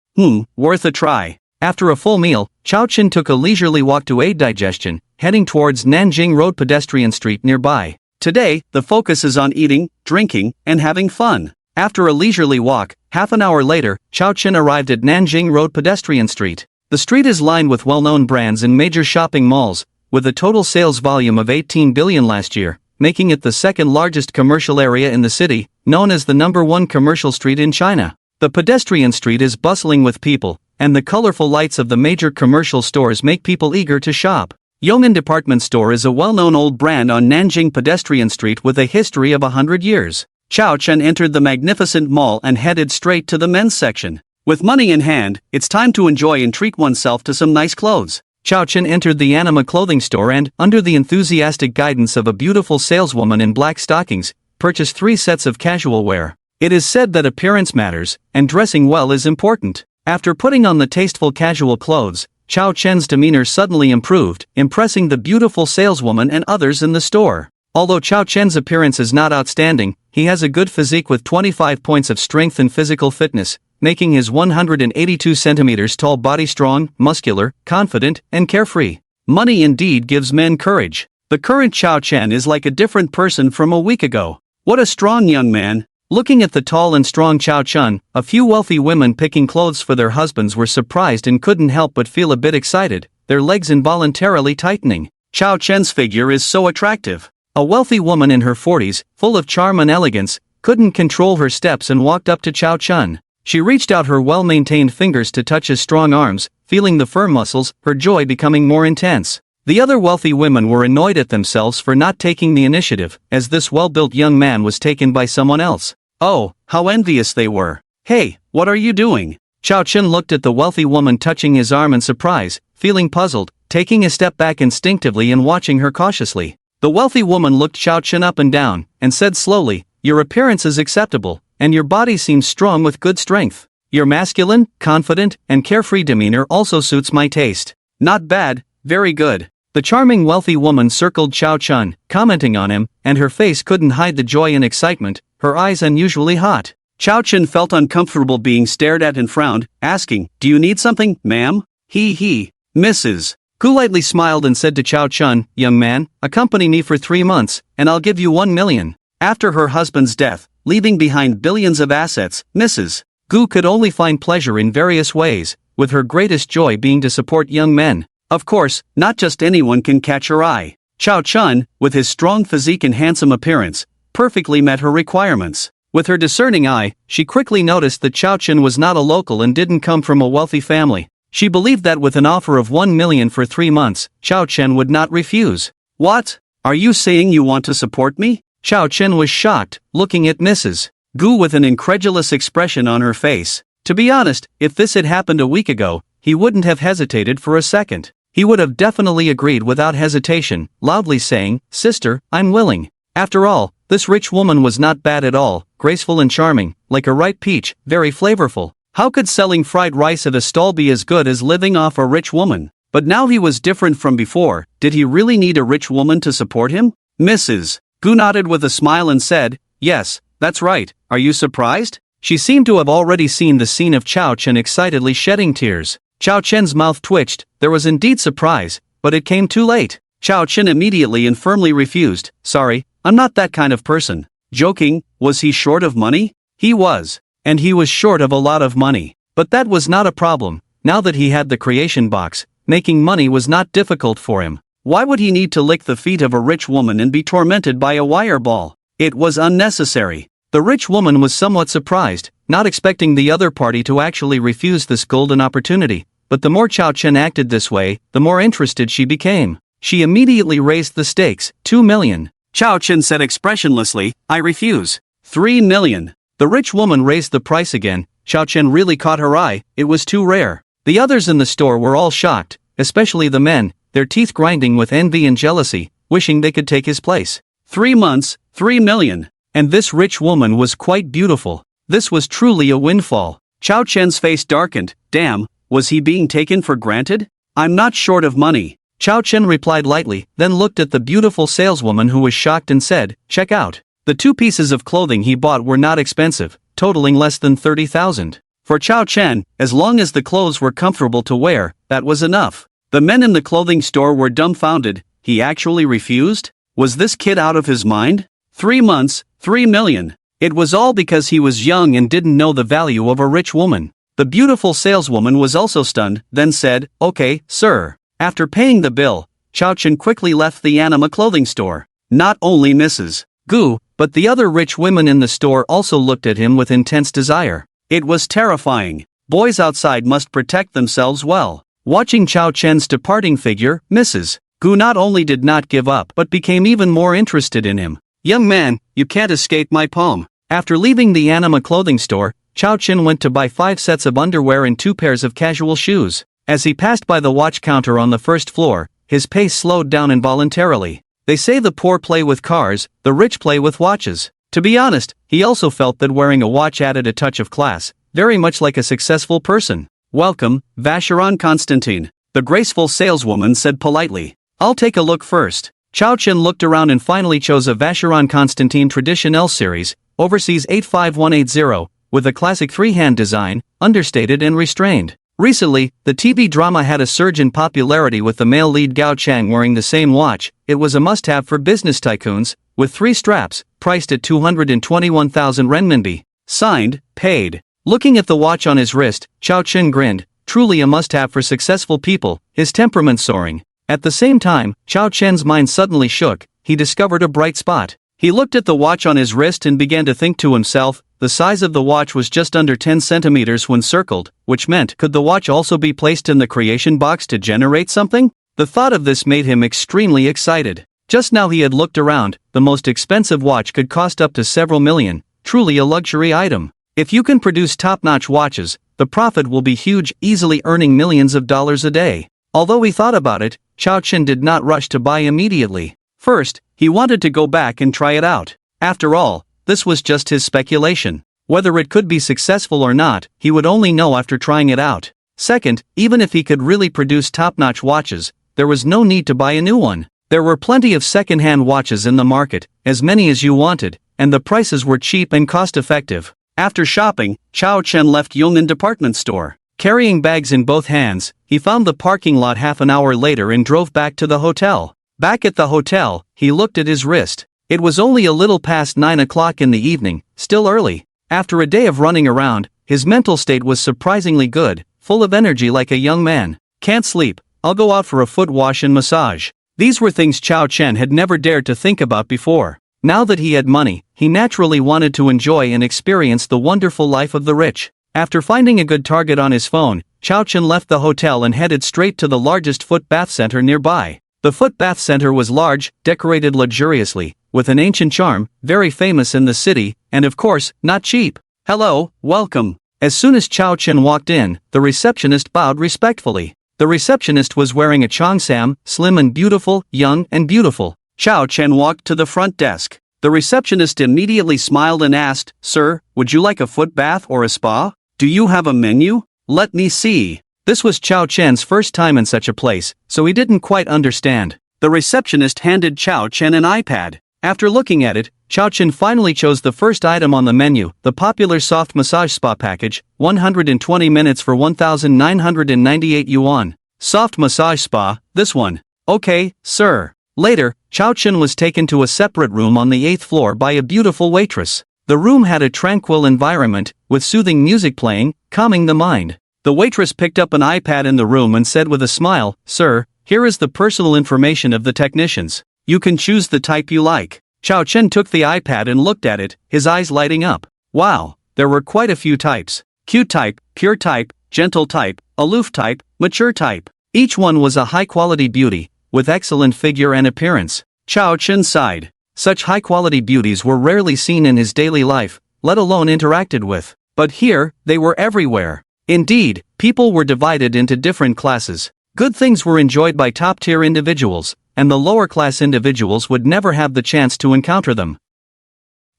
Worth a try. After a full meal, Chao Chen took a leisurely walk to aid digestion, heading towards Nanjing Road pedestrian street nearby. Today, the focus is on eating, drinking, and having fun. After a leisurely walk, half an hour later, Chao Chen arrived at Nanjing Road pedestrian street. The street is lined with well-known brands and major shopping malls, with a total sales volume of 18 billion last year, making it the second largest commercial area in the city, known as the #1 commercial street in China. The pedestrian street is bustling with people, and the colorful lights of the major commercial stores make people eager to shop. Yong'an Department Store is a well-known old brand on Nanjing pedestrian street with a history of 100 years. Chao Chen entered the magnificent mall and headed straight to the men's section. With money in hand, it's time to enjoy and treat oneself to some nice clothes. Chao Chen entered the Anima clothing store and, under the enthusiastic guidance of a beautiful saleswoman in black stockings, purchased 3 sets of casual wear. It is said that appearance matters, and dressing well is important. After putting on the tasteful casual clothes, Chao Chen's demeanor suddenly improved, impressing the beautiful saleswoman and others in the store. Although Chao Chen's appearance is not outstanding, he has a good physique with 25 points of strength and physical fitness, making his 182 centimeters tall body strong, muscular, confident, and carefree. Money indeed gives men courage. The current Chao Chen is like a different person from a week ago. What a strong young man. Looking at the tall and strong Chao Chen, a few wealthy women picking clothes for their husbands were surprised and couldn't help but feel a bit excited, their legs involuntarily tightening. Chao Chen's figure is so attractive. A wealthy woman in her 40s, full of charm and elegance, couldn't control her steps and walked up to Chao Chen. She reached out her well-maintained fingers to touch his strong arms, feeling the firm muscles, her joy becoming more intense. The other wealthy women were annoyed at themselves for not taking the initiative, as this well-built young man was taken by someone else. Oh, how envious they were. Hey, what are you doing? Chao Chen looked at the wealthy woman touching his arm in surprise, feeling puzzled, taking a step back instinctively and watching her cautiously. The wealthy woman looked Chao Chen up and down, and said slowly, "Your appearance is acceptable, and your body seems strong with good strength. Your masculine, confident, and carefree demeanor also suits my taste. Not bad, very good." The charming wealthy woman circled Chao Chen, commenting on him, and her face couldn't hide the joy and excitement, her eyes unusually hot. Chao Chen felt uncomfortable being stared at and frowned, asking, "Do you need something, ma'am?" Mrs. Gu lightly smiled and said to Chao Chen, "Young man, accompany me for 3 months, and I'll give you 1 million. After her husband's death, leaving behind billions of assets, Mrs. Gu could only find pleasure in various ways, with her greatest joy being to support young men. Of course, not just anyone can catch her eye. Chao Chun, with his strong physique and handsome appearance, perfectly met her requirements. With her discerning eye, she quickly noticed that Chao Chun was not a local and didn't come from a wealthy family. She believed that with an offer of 1 million for 3 months, Chao Chun would not refuse. What? Are you saying you want to support me? Chao Chun was shocked, looking at Mrs. Gu with an incredulous expression on her face. To be honest, if this had happened a week ago, he wouldn't have hesitated for a second. He would have definitely agreed without hesitation, loudly saying, "Sister, I'm willing." After all, this rich woman was not bad at all, graceful and charming, like a ripe peach, very flavorful. How could selling fried rice at a stall be as good as living off a rich woman? But now he was different from before. Did he really need a rich woman to support him? Mrs. Gu nodded with a smile and said, "Yes, that's right. Are you surprised?" She seemed to have already seen the scene of Chao Chen excitedly shedding tears. Chao Chen's mouth twitched. There was indeed surprise, but it came too late. Chao Chen immediately and firmly refused. "Sorry, I'm not that kind of person." Joking, was he short of money? He was. And he was short of a lot of money. But that was not a problem. Now that he had the creation box, making money was not difficult for him. Why would he need to lick the feet of a rich woman and be tormented by a wire ball? It was unnecessary. The rich woman was somewhat surprised, not expecting the other party to actually refuse this golden opportunity. But the more Chao Chen acted this way, the more interested she became. She immediately raised the stakes, 2 million. Chao Chen said expressionlessly, "I refuse." 3 million. The rich woman raised the price again. Chao Chen really caught her eye, it was too rare. The others in the store were all shocked, especially the men, their teeth grinding with envy and jealousy, wishing they could take his place. 3 months, 3 million. And this rich woman was quite beautiful. This was truly a windfall. Chao Chen's face darkened. Damn, was he being taken for granted? "I'm not short of money." Chao Chen replied lightly, then looked at the beautiful saleswoman who was shocked and said, "Check out." The 2 pieces of clothing he bought were not expensive, totaling less than 30,000. For Chao Chen, as long as the clothes were comfortable to wear, that was enough. The men in the clothing store were dumbfounded. He actually refused? Was this kid out of his mind? 3 months, 3 million. It was all because he was young and didn't know the value of a rich woman. The beautiful saleswoman was also stunned, then said, "Okay, sir." After paying the bill, Chao Chen quickly left the anima clothing store. Not only Mrs. Gu, but the other rich women in the store also looked at him with intense desire. It was terrifying. Boys outside must protect themselves well. Watching Chao Chen's departing figure, Mrs. Gu not only did not give up but became even more interested in him. "Young man, you can't escape my palm." After leaving the anima clothing store, Chao Chen went to buy 5 sets of underwear and 2 pairs of casual shoes. As he passed by the watch counter on the first floor, his pace slowed down involuntarily. They say the poor play with cars, the rich play with watches. To be honest, he also felt that wearing a watch added a touch of class, very much like a successful person. "Welcome, Vacheron Constantine," the graceful saleswoman said politely. "I'll take a look first." Chao Chen looked around and finally chose a Vacheron Constantine Tradition L series, Overseas 85180, with a classic 3-hand design, understated and restrained. Recently, the TV drama had a surge in popularity with the male lead Gao Chang wearing the same watch. It was a must-have for business tycoons, with 3 straps, priced at 221,000 renminbi. Signed, paid. Looking at the watch on his wrist, Chao Chen grinned. Truly a must-have for successful people, his temperament soaring. At the same time, Chao Chen's mind suddenly shook. He discovered a bright spot. He looked at the watch on his wrist and began to think to himself. The size of the watch was just under 10 centimeters when circled, which meant, could the watch also be placed in the creation box to generate something? The thought of this made him extremely excited. Just now he had looked around. The most expensive watch could cost up to several million, truly a luxury item. If you can produce top-notch watches, the profit will be huge, easily earning millions of dollars a day. Although he thought about it, Chao Chen did not rush to buy immediately. First, he wanted to go back and try it out. After all, this was just his speculation. Whether it could be successful or not, he would only know after trying it out. Second, even if he could really produce top-notch watches, there was no need to buy a new one. There were plenty of second-hand watches in the market, as many as you wanted, and the prices were cheap and cost-effective. After shopping, Chao Chen left Yong'an department store. Carrying bags in both hands, he found the parking lot half an hour later and drove back to the hotel. Back at the hotel, he looked at his wrist. It was only a little past 9 o'clock in the evening, still early. After a day of running around, his mental state was surprisingly good, full of energy like a young man. "Can't sleep, I'll go out for a foot wash and massage. These were things Chao Chen had never dared to think about before. Now that he had money, he naturally wanted to enjoy and experience the wonderful life of the rich. After finding a good target on his phone, Chao Chen left the hotel and headed straight to the largest foot bath center nearby. The foot bath center was large, decorated luxuriously, with an ancient charm, very famous in the city, and of course, not cheap. Hello, welcome. As soon as Chao Chen walked in, the receptionist bowed respectfully. The receptionist was wearing a cheongsam, slim and beautiful, young and beautiful. Chao Chen walked to the front desk. The receptionist immediately smiled and asked, "Sir, would you like a foot bath or a spa? Do you have a menu? Let me see." This was Chao Chen's first time in such a place, so he didn't quite understand. The receptionist handed Chao Chen an iPad. After looking at it, Chao Chen finally chose the first item on the menu, the popular soft massage spa package, 120 minutes for 1,998 yuan. Soft massage spa, this one. Okay, sir. Later, Chao Chen was taken to a separate room on the 8th floor by a beautiful waitress. The room had a tranquil environment, with soothing music playing, calming the mind. The waitress picked up an iPad in the room and said with a smile, "Sir, here is the personal information of the technicians. You can choose the type you like." Chao Chen took the iPad and looked at it, his eyes lighting up. Wow, there were quite a few types. Cute type, pure type, gentle type, aloof type, mature type. Each one was a high-quality beauty, with excellent figure and appearance. Chao Chen sighed. Such high-quality beauties were rarely seen in his daily life, let alone interacted with. But here, they were everywhere. Indeed, people were divided into different classes. Good things were enjoyed by top-tier individuals, and the lower-class individuals would never have the chance to encounter them.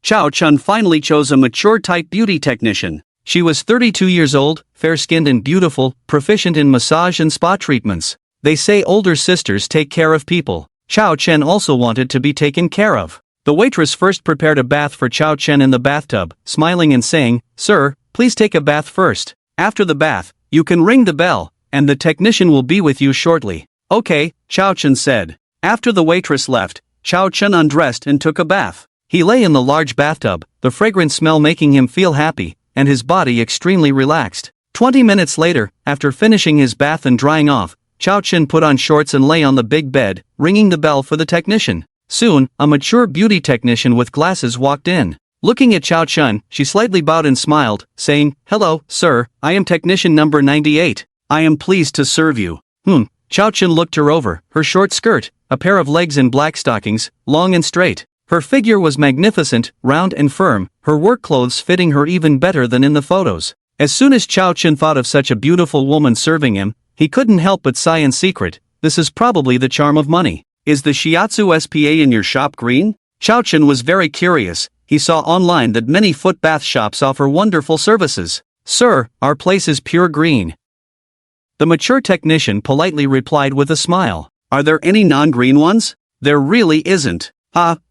Chao Chen finally chose a mature-type beauty technician. She was 32 years old, fair-skinned and beautiful, proficient in massage and spa treatments. They say older sisters take care of people. Chao Chen also wanted to be taken care of. The waitress first prepared a bath for Chao Chen in the bathtub, smiling and saying, "Sir, please take a bath first. After the bath, you can ring the bell, and the technician will be with you shortly." "Okay," Chao Chen said. After the waitress left, Chao Chen undressed and took a bath. He lay in the large bathtub, the fragrant smell making him feel happy, and his body extremely relaxed. 20 minutes later, after finishing his bath and drying off, Chao Chen put on shorts and lay on the big bed, ringing the bell for the technician. Soon, a mature beauty technician with glasses walked in. Looking at Chao Chen, she slightly bowed and smiled, saying, "Hello, sir, I am technician number 98. I am pleased to serve you." Chao Chen looked her over, her short skirt, a pair of legs in black stockings, long and straight. Her figure was magnificent, round and firm, her work clothes fitting her even better than in the photos. As soon as Chao Chen thought of such a beautiful woman serving him, he couldn't help but sigh in secret. This is probably the charm of money. "Is the shiatsu SPA in your shop green?" Chao Chen was very curious. He saw online that many foot bath shops offer wonderful services. "Sir, our place is pure green." The mature technician politely replied with a smile. "Are there any non-green ones?" "There really isn't."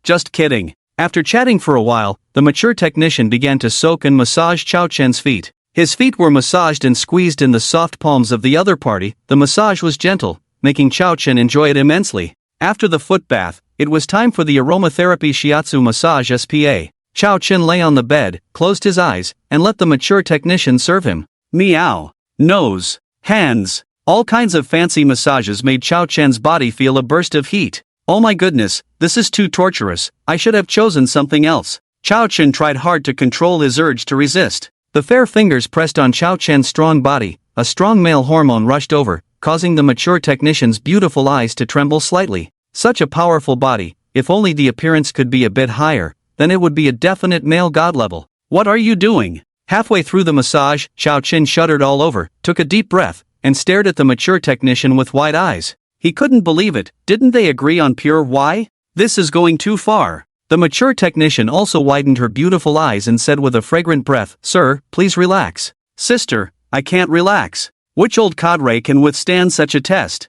Just kidding." After chatting for a while, the mature technician began to soak and massage Chao Chen's feet. His feet were massaged and squeezed in the soft palms of the other party. The massage was gentle, making Chao Chen enjoy it immensely. After the foot bath, it was time for the aromatherapy shiatsu massage SPA. Chao Chen lay on the bed, closed his eyes, and let the mature technician serve him. Meow. Nose. Hands. All kinds of fancy massages made Chao Chen's body feel a burst of heat. "Oh my goodness, this is too torturous, I should have chosen something else." Chao Chen tried hard to control his urge to resist. The fair fingers pressed on Chao Chen's strong body, a strong male hormone rushed over, causing the mature technician's beautiful eyes to tremble slightly. Such a powerful body, if only the appearance could be a bit higher, then it would be a definite male god level. "What are you doing?" Halfway through the massage, Chao Chen shuddered all over, took a deep breath, and stared at the mature technician with wide eyes. He couldn't believe it. Didn't they agree on pure Y? This is going too far. The mature technician also widened her beautiful eyes and said with a fragrant breath, "Sir, please relax." "Sister, I can't relax. Which old cadre can withstand such a test?"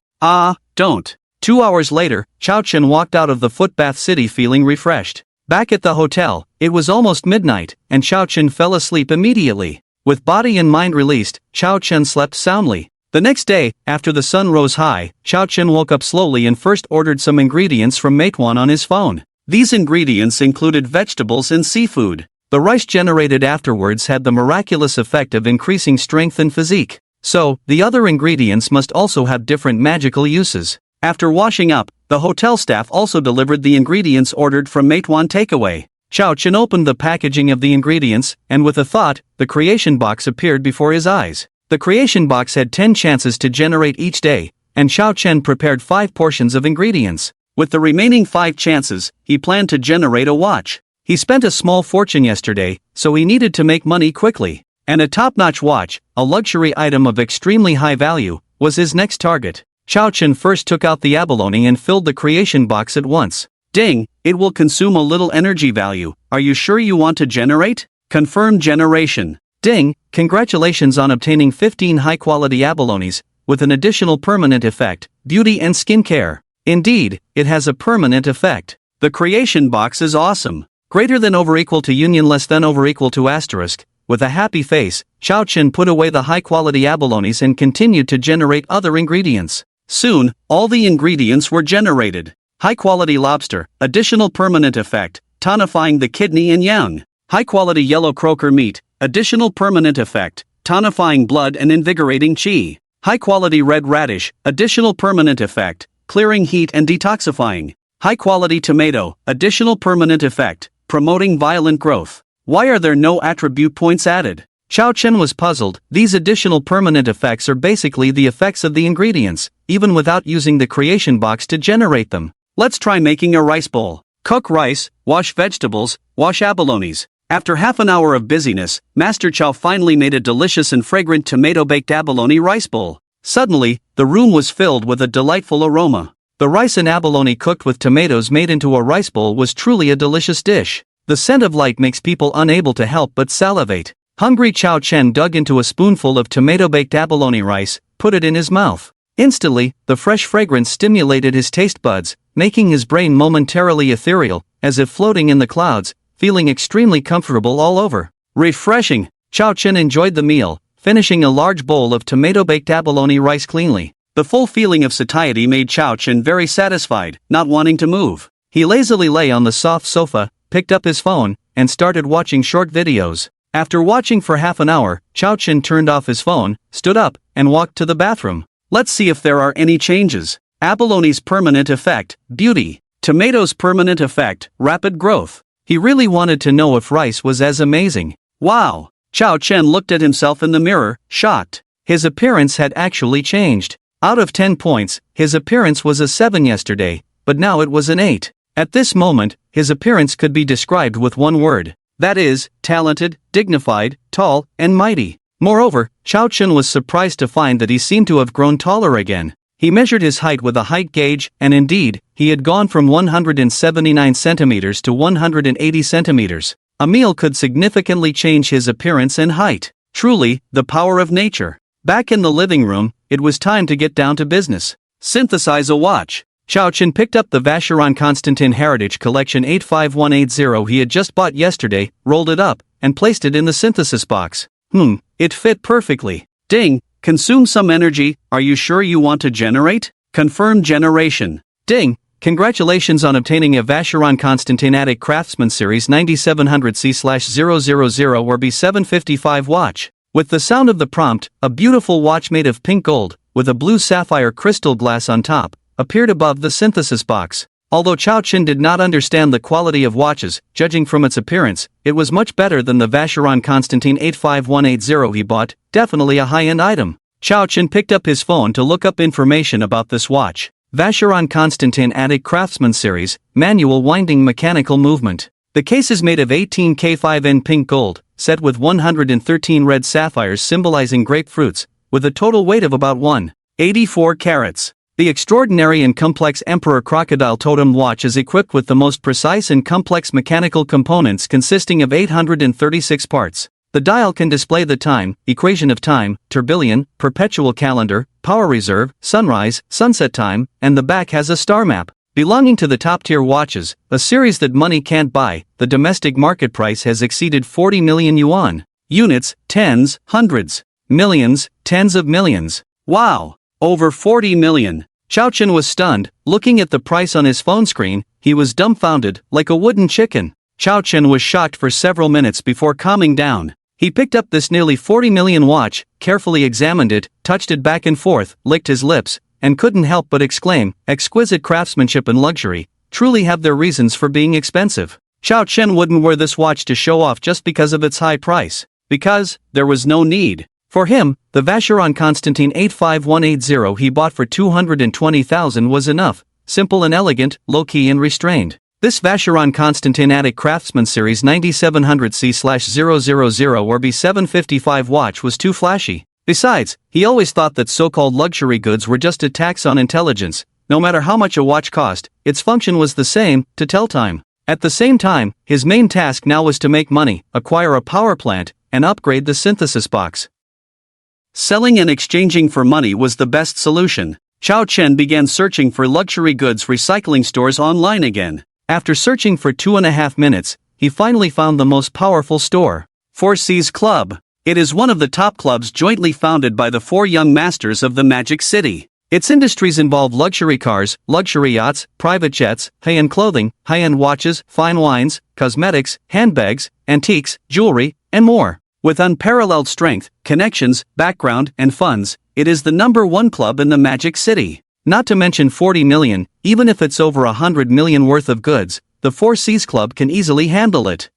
Don't." 2 hours later, Chao Chen walked out of the footbath city feeling refreshed. Back at the hotel, it was almost midnight, and Chao Chen fell asleep immediately. With body and mind released, Chao Chen slept soundly. The next day, after the sun rose high, Chao Chen woke up slowly and first ordered some ingredients from Meituan on his phone. These ingredients included vegetables and seafood. The rice generated afterwards had the miraculous effect of increasing strength and physique. So, the other ingredients must also have different magical uses. After washing up, the hotel staff also delivered the ingredients ordered from Meituan Takeaway. Chao Chen opened the packaging of the ingredients, and with a thought, the creation box appeared before his eyes. The creation box had 10 chances to generate each day, and Chao Chen prepared 5 portions of ingredients. With the remaining 5 chances, he planned to generate a watch. He spent a small fortune yesterday, so he needed to make money quickly. And a top-notch watch, a luxury item of extremely high value, was his next target. Chao Chen first took out the abalone and filled the creation box at once. Ding, it will consume a little energy value. Are you sure you want to generate? Confirm generation. Ding, congratulations on obtaining 15 high-quality abalones, with an additional permanent effect, beauty and skincare. Indeed, it has a permanent effect. The creation box is awesome. Greater than over equal to union less than over equal to asterisk. With a happy face, Chao Chen put away the high-quality abalones and continued to generate other ingredients. Soon, all the ingredients were generated. High-quality lobster, additional permanent effect, tonifying the kidney and yang. High-quality yellow croaker meat, additional permanent effect, tonifying blood and invigorating qi. High-quality red radish, additional permanent effect, clearing heat and detoxifying. High-quality tomato, additional permanent effect, promoting violent growth. Why are there no attribute points added? Chao Chen was puzzled. These additional permanent effects are basically the effects of the ingredients, even without using the creation box to generate them. Let's try making a rice bowl. Cook rice, wash vegetables, wash abalones. After half an hour of busyness, Master Chao finally made a delicious and fragrant tomato-baked abalone rice bowl. Suddenly, the room was filled with a delightful aroma. The rice and abalone cooked with tomatoes made into a rice bowl was truly a delicious dish. The scent of light makes people unable to help but salivate. Hungry Chao Chen dug into a spoonful of tomato-baked abalone rice, put it in his mouth. Instantly, the fresh fragrance stimulated his taste buds, making his brain momentarily ethereal, as if floating in the clouds, feeling extremely comfortable all over. Refreshing! Chao Chen enjoyed the meal, finishing a large bowl of tomato-baked abalone rice cleanly. The full feeling of satiety made Chao Chen very satisfied, not wanting to move. He lazily lay on the soft sofa, picked up his phone, and started watching short videos. After watching for half an hour, Chao Chen turned off his phone, stood up, and walked to the bathroom. Let's see if there are any changes. Abalone's permanent effect, beauty. Tomatoes' permanent effect, rapid growth. He really wanted to know if rice was as amazing. Wow! Chao Chen looked at himself in the mirror, shocked. His appearance had actually changed. Out of 10 points, his appearance was a 7 yesterday, but now it was an 8. At this moment, his appearance could be described with one word. That is, talented, dignified, tall, and mighty. Moreover, Chao Chen was surprised to find that he seemed to have grown taller again. He measured his height with a height gauge, and indeed, he had gone from 179 centimeters to 180 centimeters. A meal could significantly change his appearance and height. Truly, the power of nature. Back in the living room, it was time to get down to business. Synthesize a watch. Chao Chen picked up the Vacheron Constantin Heritage Collection 85180 he had just bought yesterday, rolled it up, and placed it in the synthesis box. It fit perfectly. Ding, consume some energy. Are you sure you want to generate? Confirm generation. Ding, congratulations on obtaining a Vacheron Constantin Attic Craftsman Series 9700C/000 or B755 watch. With the sound of the prompt, a beautiful watch made of pink gold, with a blue sapphire crystal glass on top, appeared above the synthesis box. Although Chao Chen did not understand the quality of watches, judging from its appearance, it was much better than the Vacheron Constantin 85180 he bought, definitely a high-end item. Chao Chen picked up his phone to look up information about this watch. Vacheron Constantin Attic Craftsman Series, manual winding mechanical movement. The case is made of 18K5N pink gold, set with 113 red sapphires symbolizing grapefruits, with a total weight of about 184 carats. The extraordinary and complex Emperor Crocodile Totem watch is equipped with the most precise and complex mechanical components consisting of 836 parts. The dial can display the time, equation of time, tourbillon, perpetual calendar, power reserve, sunrise, sunset time, and the back has a star map. Belonging to the top-tier watches, a series that money can't buy, the domestic market price has exceeded 40 million yuan. Units, tens, hundreds, millions, tens of millions. Wow! Over 40 million. Chao Chen was stunned. Looking at the price on his phone screen, he was dumbfounded, like a wooden chicken. Chao Chen was shocked for several minutes before calming down. He picked up this nearly 40 million watch, carefully examined it, touched it back and forth, licked his lips, and couldn't help but exclaim, exquisite craftsmanship and luxury, truly have their reasons for being expensive. Chao Chen wouldn't wear this watch to show off just because of its high price. Because, there was no need. For him, the Vacheron Constantin 85180 he bought for 220,000 was enough, simple and elegant, low-key and restrained. This Vacheron Constantin Attic Craftsman Series 9700C/000 or B755 watch was too flashy. Besides, he always thought that so-called luxury goods were just a tax on intelligence. No matter how much a watch cost, its function was the same, to tell time. At the same time, his main task now was to make money, acquire a power plant, and upgrade the synthesis box. Selling and exchanging for money was the best solution. Chao Chen began searching for luxury goods recycling stores online again. After searching for 2.5 minutes, he finally found the most powerful store. 4 C's Club. It is one of the top clubs jointly founded by the 4 young masters of the Magic City. Its industries involve luxury cars, luxury yachts, private jets, high-end clothing, high-end watches, fine wines, cosmetics, handbags, antiques, jewelry, and more. With unparalleled strength, connections, background, and funds, it is the #1 club in the Magic City. Not to mention 40 million, even if it's over 100 million worth of goods, the 4 C's Club can easily handle it.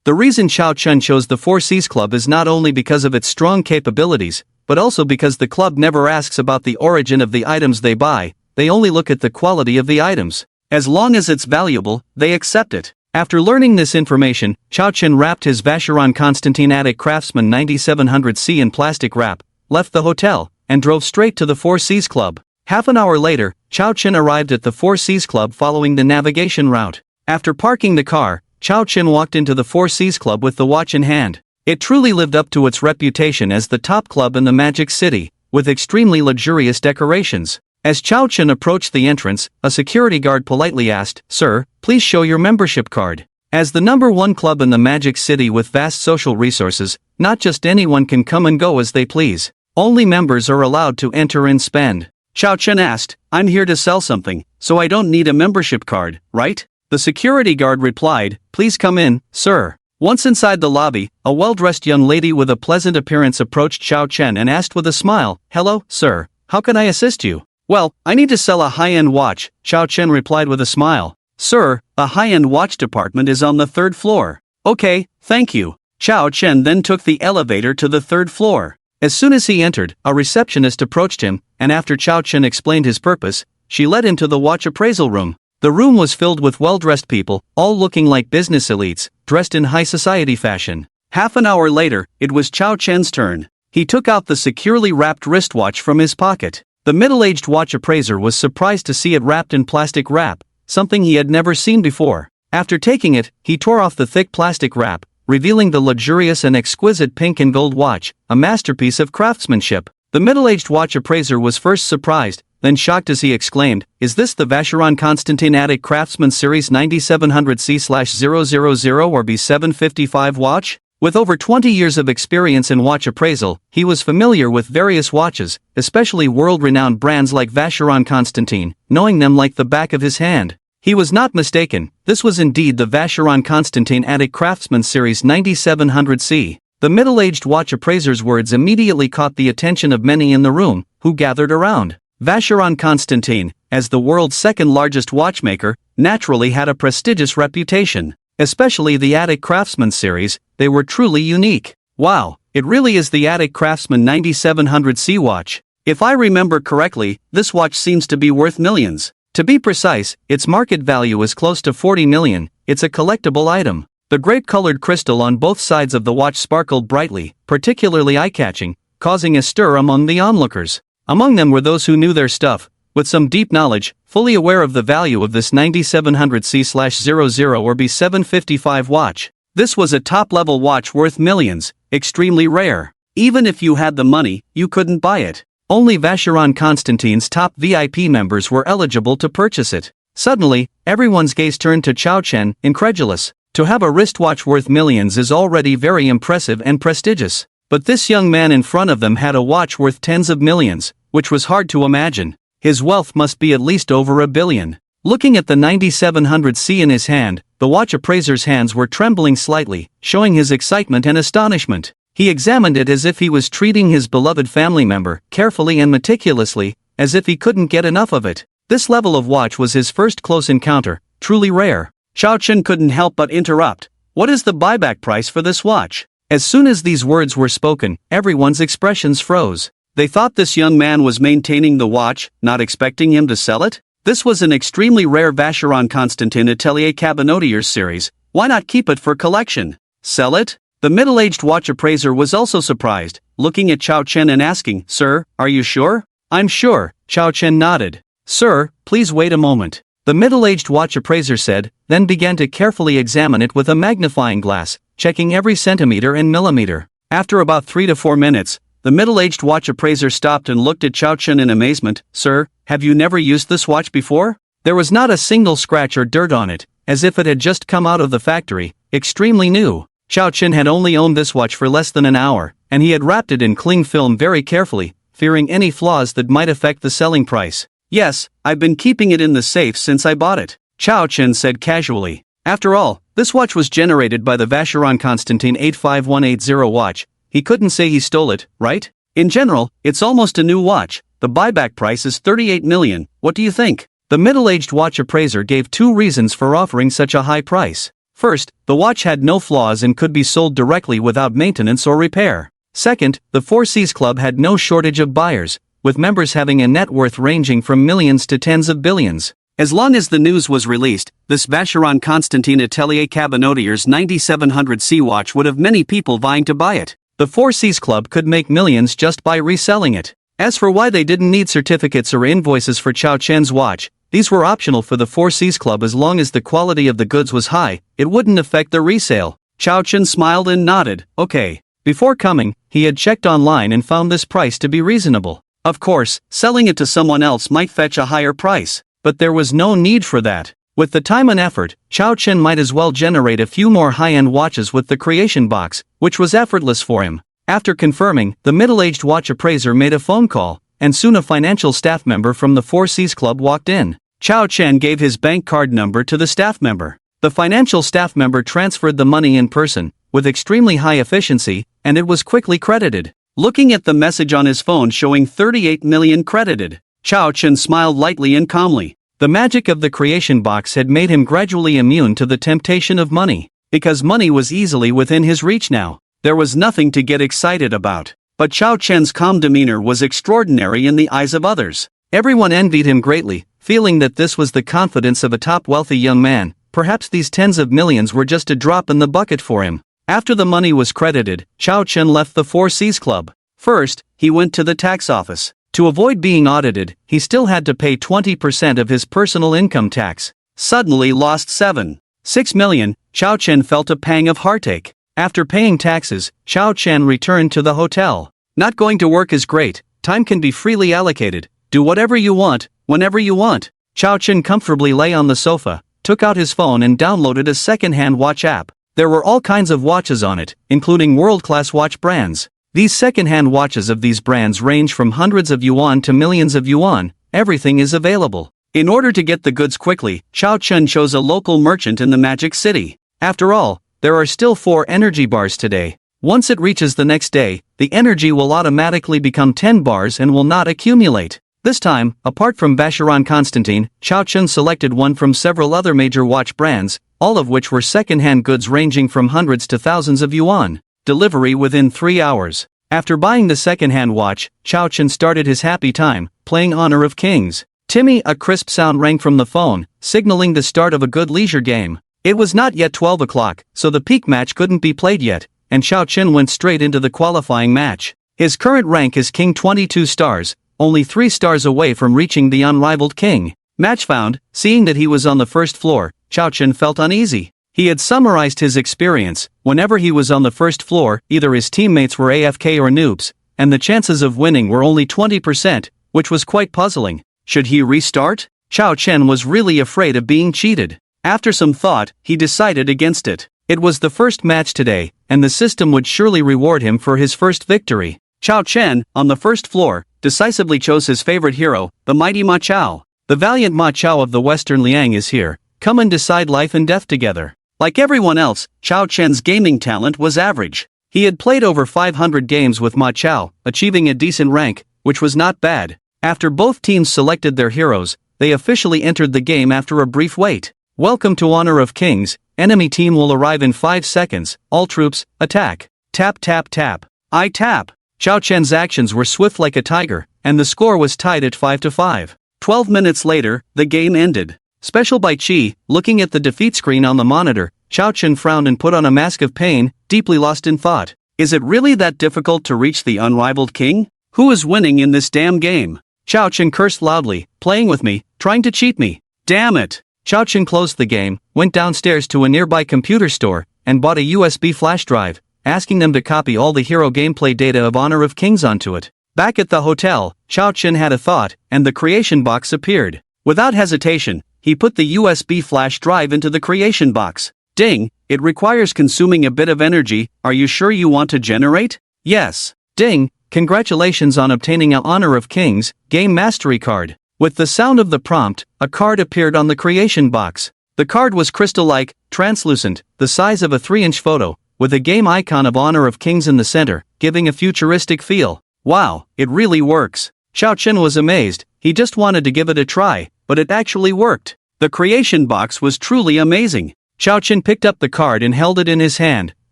The reason Chao Chen chose the 4 C's Club is not only because of its strong capabilities, but also because the club never asks about the origin of the items they buy, they only look at the quality of the items. As long as it's valuable, they accept it. After learning this information, Chao Chen wrapped his Vacheron Constantin Attic Craftsman 9700C in plastic wrap, left the hotel, and drove straight to the 4 C's Club. Half an hour later, Chao Chen arrived at the 4 C's Club following the navigation route. After parking the car, Chao Chen walked into the 4 C's Club with the watch in hand. It truly lived up to its reputation as the top club in the Magic City, with extremely luxurious decorations. As Chao Chen approached the entrance, a security guard politely asked, "Sir, please show your membership card." As the #1 club in the Magic City with vast social resources, not just anyone can come and go as they please. Only members are allowed to enter and spend. Chao Chen asked, "I'm here to sell something, so I don't need a membership card, right?" The security guard replied, "Please come in, sir." Once inside the lobby, a well-dressed young lady with a pleasant appearance approached Chao Chen and asked with a smile, "Hello, sir, how can I assist you?" "Well, I need to sell a high-end watch," Chao Chen replied with a smile. "Sir, a high-end watch department is on the 3rd floor." "Okay, thank you." Chao Chen then took the elevator to the 3rd floor. As soon as he entered, a receptionist approached him, and after Chao Chen explained his purpose, she led him to the watch appraisal room. The room was filled with well-dressed people, all looking like business elites, dressed in high society fashion. Half an hour later, it was Chao Chen's turn. He took out the securely wrapped wristwatch from his pocket. The middle-aged watch appraiser was surprised to see it wrapped in plastic wrap, something he had never seen before. After taking it, he tore off the thick plastic wrap, revealing the luxurious and exquisite pink and gold watch, a masterpiece of craftsmanship. The middle-aged watch appraiser was first surprised, then shocked as he exclaimed, "Is this the Vacheron Constantin Attic Craftsman Series 9700C/000 or B755 watch?" With over 20 years of experience in watch appraisal, he was familiar with various watches, especially world-renowned brands like Vacheron Constantin, knowing them like the back of his hand. He was not mistaken, this was indeed the Vacheron Constantin Attic Craftsman Series 9700C. The middle-aged watch appraiser's words immediately caught the attention of many in the room, who gathered around. Vacheron Constantin, as the world's second-largest watchmaker, naturally had a prestigious reputation. Especially the Attic Craftsman series, they were truly unique. Wow, it really is the Attic Craftsman 9700C watch. If I remember correctly, this watch seems to be worth millions. To be precise, its market value is close to 40 million, it's a collectible item. The grape-colored crystal on both sides of the watch sparkled brightly, particularly eye-catching, causing a stir among the onlookers. Among them were those who knew their stuff, with some deep knowledge, fully aware of the value of this 9700C/00 or B755 watch. This was a top-level watch worth millions, extremely rare. Even if you had the money, you couldn't buy it. Only Vacheron Constantin's top VIP members were eligible to purchase it. Suddenly, everyone's gaze turned to Chao Chen, incredulous. To have a wristwatch worth millions is already very impressive and prestigious. But this young man in front of them had a watch worth tens of millions, which was hard to imagine. His wealth must be at least over $1 billion. Looking at the 9700C in his hand, The watch appraiser's hands were trembling slightly, showing his excitement and astonishment. He examined it as if he was treating his beloved family member, carefully and meticulously, as if he couldn't get enough of it. This level of watch was his first close encounter, truly rare. Xiao Chen couldn't help but interrupt. "What is the buyback price for this watch?" As soon as these words were spoken, everyone's expressions froze. They thought this young man was maintaining the watch, not expecting him to sell it? This was an extremely rare Vacheron Constantin Atelier Cabinotiers series. Why not keep it for collection? Sell it? The middle-aged watch appraiser was also surprised, looking at Xiao Chen and asking, "Sir, are you sure?" "I'm sure," Xiao Chen nodded. "Sir, please wait a moment," the middle-aged watch appraiser said, then began to carefully examine it with a magnifying glass, checking every centimeter and millimeter. After about 3 to 4 minutes, the middle-aged watch appraiser stopped and looked at Xiao Chen in amazement. "Sir, have you never used this watch before?" There was not a single scratch or dirt on it, as if it had just come out of the factory, extremely new. Xiao Chen had only owned this watch for less than an hour, and he had wrapped it in cling film very carefully, fearing any flaws that might affect the selling price. "Yes, I've been keeping it in the safe since I bought it," Xiao Chen said casually. After all, this watch was generated by the Vacheron Constantin 85180 watch. He couldn't say he stole it, right? In general, it's almost a new watch. The buyback price is 38 million. What do you think? The middle-aged watch appraiser gave 2 reasons for offering such a high price. First, the watch had no flaws and could be sold directly without maintenance or repair. Second, the 4 Cs Club had no shortage of buyers, with members having a net worth ranging from millions to tens of billions. As long as the news was released, this Vacheron Constantin Atelier Cabinotiers 9700C watch would have many people vying to buy it. The 4 Cs Club could make millions just by reselling it. As for why they didn't need certificates or invoices for Xiao Chen's watch, these were optional for the 4 Cs Club as long as the quality of the goods was high, it wouldn't affect the resale. Xiao Chen smiled and nodded, okay. Before coming, he had checked online and found this price to be reasonable. Of course, selling it to someone else might fetch a higher price, but there was no need for that. With the time and effort, Xiao Chen might as well generate a few more high-end watches with the creation box, which was effortless for him. After confirming, the middle-aged watch appraiser made a phone call, and soon a financial staff member from the 4 Cs Club walked in. Xiao Chen gave his bank card number to the staff member. The financial staff member transferred the money in person, with extremely high efficiency, and it was quickly credited. Looking at the message on his phone showing 38 million credited, Xiao Chen smiled lightly and calmly. The magic of the creation box had made him gradually immune to the temptation of money, because money was easily within his reach now. There was nothing to get excited about. But Xiao Chen's calm demeanor was extraordinary in the eyes of others. Everyone envied him greatly, feeling that this was the confidence of a top wealthy young man. Perhaps these tens of millions were just a drop in the bucket for him. After the money was credited, Xiao Chen left the 4 Cs Club. First, he went to the tax office. To avoid being audited, he still had to pay 20% of his personal income tax. Suddenly lost 7.6 million, Xiao Chen felt a pang of heartache. After paying taxes, Xiao Chen returned to the hotel. Not going to work is great, time can be freely allocated. Do whatever you want, whenever you want. Xiao Chen comfortably lay on the sofa, took out his phone and downloaded a second-hand watch app. There were all kinds of watches on it, including world-class watch brands. These second-hand watches of these brands range from hundreds of yuan to millions of yuan. Everything is available. In order to get the goods quickly, Xiao Chen chose a local merchant in the Magic City. After all, there are still 4 energy bars today. Once it reaches the next day, the energy will automatically become 10 bars and will not accumulate. This time, apart from Vacheron Constantin, Xiao Chen selected one from several other major watch brands, all of which were second-hand goods ranging from hundreds to thousands of yuan. Delivery within 3 hours. After buying the second-hand watch, Xiao Chen started his happy time, playing Honor of Kings. Timmy, a crisp sound rang from the phone, signaling the start of a good leisure game. It was not yet 12 o'clock, so the peak match couldn't be played yet, and Xiao Chen went straight into the qualifying match. His current rank is King 22 stars, only 3 stars away from reaching the unrivaled King. Match found. Seeing that he was on the first floor, Xiao Chen felt uneasy. He had summarized his experience. Whenever he was on the first floor, either his teammates were AFK or noobs, and the chances of winning were only 20%, which was quite puzzling. Should he restart? Xiao Chen was really afraid of being cheated. After some thought, he decided against it. It was the first match today, and the system would surely reward him for his first victory. Xiao Chen, on the first floor, decisively chose his favorite hero, the mighty Ma Chao. The valiant Ma Chao of the Western Liang is here. come and decide life and death together. Like everyone else, Chao Chen's gaming talent was average. He had played over 500 games with Ma Chao, achieving a decent rank, which was not bad. After both teams selected their heroes, they officially entered the game after a brief wait. Welcome to Honor of Kings, enemy team will arrive in 5 seconds, all troops, attack. Tap tap tap. I tap. Chao Chen's actions were swift like a tiger, and the score was tied at 5-5. 12 minutes later, the game ended. Special by Chi, looking at the defeat screen on the monitor, Chao Chen frowned and put on a mask of pain, deeply lost in thought. Is it really that difficult to reach the unrivaled king? Who is winning in this damn game? Chao Chen cursed loudly, playing with me, trying to cheat me. Damn it! Chao Chen closed the game, went downstairs to a nearby computer store, and bought a USB flash drive, asking them to copy all the hero gameplay data of Honor of Kings onto it. Back at the hotel, Chao Chen had a thought, and the creation box appeared. Without hesitation, he put the USB flash drive into the creation box. Ding, it requires consuming a bit of energy, are you sure you want to generate? Yes. Ding, congratulations on obtaining an Honor of Kings Game Mastery card. With the sound of the prompt, a card appeared on the creation box. The card was crystal-like, translucent, the size of a 3-inch photo, with a game icon of Honor of Kings in the center, giving a futuristic feel. Wow, it really works. Chao Chen was amazed, he just wanted to give it a try, but it actually worked. The creation box was truly amazing. Chao Chen picked up the card and held it in his hand,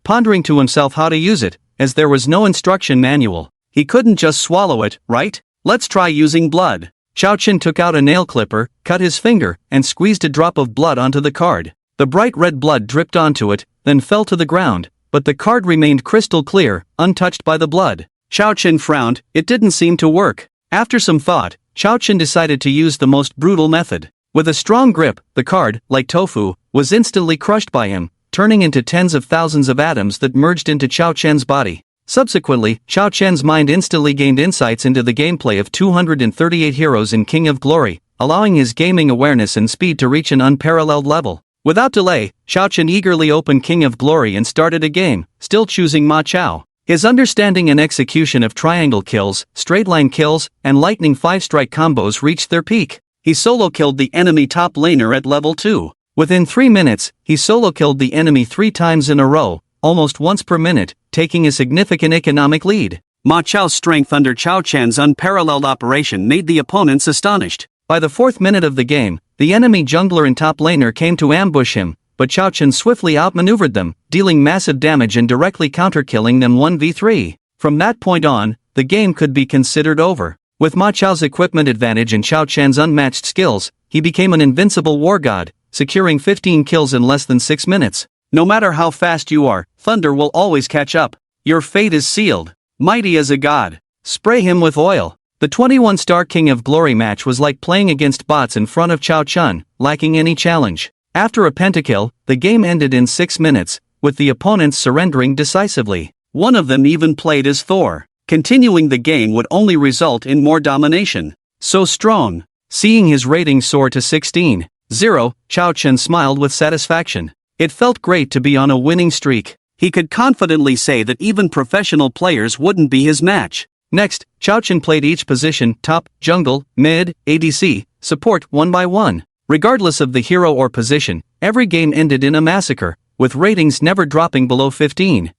pondering to himself how to use it, as there was no instruction manual. He couldn't just swallow it, right? Let's try using blood. Chao Chen took out a nail clipper, cut his finger, and squeezed a drop of blood onto the card. The bright red blood dripped onto it, then fell to the ground, but the card remained crystal clear, untouched by the blood. Chao Chen frowned, it didn't seem to work. After some thought, Chao Chen decided to use the most brutal method. With a strong grip, the card, like tofu, was instantly crushed by him, turning into tens of thousands of atoms that merged into Chao Chen's body. Subsequently, Chao Chen's mind instantly gained insights into the gameplay of 238 heroes in King of Glory, allowing his gaming awareness and speed to reach an unparalleled level. Without delay, Chao Chen eagerly opened King of Glory and started a game, still choosing Ma Chao. His understanding and execution of triangle kills, straight line kills, and lightning 5-strike combos reached their peak. He solo killed the enemy top laner at level 2. Within 3 minutes, he solo killed the enemy 3 times in a row, almost once per minute, taking a significant economic lead. Ma Chao's strength under Chao Chen's unparalleled operation made the opponents astonished. By the 4th minute of the game, the enemy jungler and top laner came to ambush him, but Chao Chen swiftly outmaneuvered them, dealing massive damage and directly counter-killing them 1v3. From that point on, the game could be considered over. With Ma Chao's equipment advantage and Chao Chen's unmatched skills, he became an invincible war god, securing 15 kills in less than 6 minutes. No matter how fast you are, thunder will always catch up. Your fate is sealed. Mighty as a god. Spray him with oil. The 21-star King of Glory match was like playing against bots in front of Chao Chen, lacking any challenge. After a pentakill, the game ended in 6 minutes, with the opponents surrendering decisively. One of them even played as Thor. Continuing the game would only result in more domination. So strong. Seeing his rating soar to 16-0, Chao Chen smiled with satisfaction. It felt great to be on a winning streak. He could confidently say that even professional players wouldn't be his match. Next, Chao Chen played each position, top, jungle, mid, ADC, support one by one. Regardless of the hero or position, every game ended in a massacre, with ratings never dropping below 15.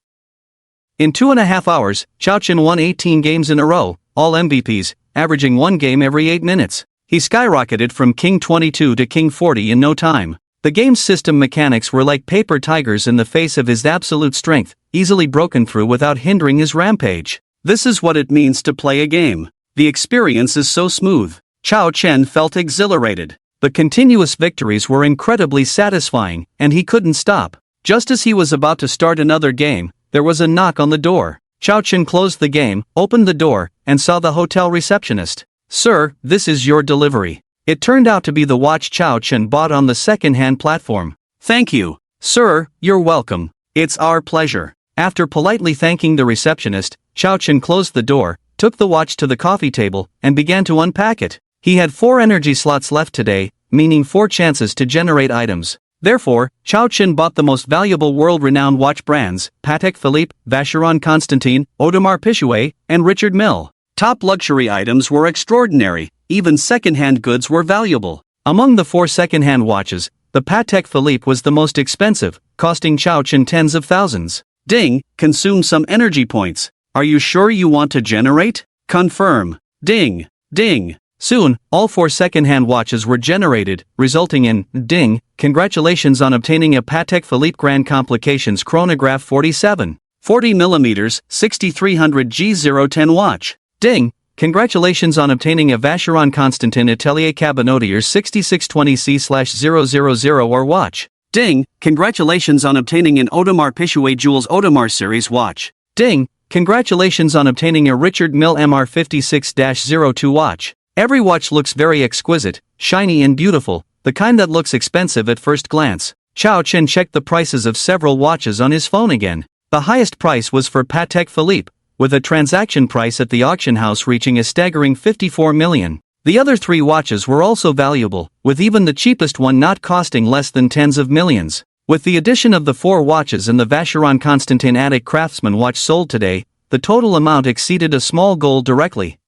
In 2.5 hours, Chao Chen won 18 games in a row, all MVPs, averaging 1 game every 8 minutes. He skyrocketed from King 22 to King 40 in no time. The game's system mechanics were like paper tigers in the face of his absolute strength, easily broken through without hindering his rampage. This is what it means to play a game. The experience is so smooth. Chao Chen felt exhilarated. The continuous victories were incredibly satisfying, and he couldn't stop. Just as he was about to start another game, there was a knock on the door. Chao Chen closed the game, opened the door, and saw the hotel receptionist. "Sir, this is your delivery." It turned out to be the watch Chao Chen bought on the second-hand platform. "Thank you. Sir, you're welcome. It's our pleasure." After politely thanking the receptionist, Chao Chen closed the door, took the watch to the coffee table, and began to unpack it. He had 4 energy slots left today, meaning 4 chances to generate items. Therefore, Chao Chen bought the most valuable world-renowned watch brands, Patek Philippe, Vacheron Constantin, Audemars Piguet, and Richard Mille. Top luxury items were extraordinary, even second-hand goods were valuable. Among the 4 second-hand watches, The Patek Philippe was the most expensive, costing Chao Chen tens of thousands. Ding, consume some energy points. Are you sure you want to generate? Confirm. Ding, ding. Soon, all 4 second-hand watches were generated, resulting in, ding, congratulations on obtaining a Patek Philippe Grand Complications Chronograph 47. 40mm, 6300 G010 watch. Ding, congratulations on obtaining a Vacheron Constantin Atelier Cabinotier 6620C/000 or watch. Ding, congratulations on obtaining an Audemars Piguet Jules Audemars series watch. Ding, congratulations on obtaining a Richard Mille MR56-02 watch. Every watch looks very exquisite, shiny and beautiful, the kind that looks expensive at first glance. Chao Chen checked the prices of several watches on his phone again. The highest price was for Patek Philippe, with a transaction price at the auction house reaching a staggering 54 million. The other 3 watches were also valuable, with even the cheapest one not costing less than tens of millions. With the addition of the 4 watches and the Vacheron Constantin Attic Craftsman watch sold today, the total amount exceeded a small goal directly.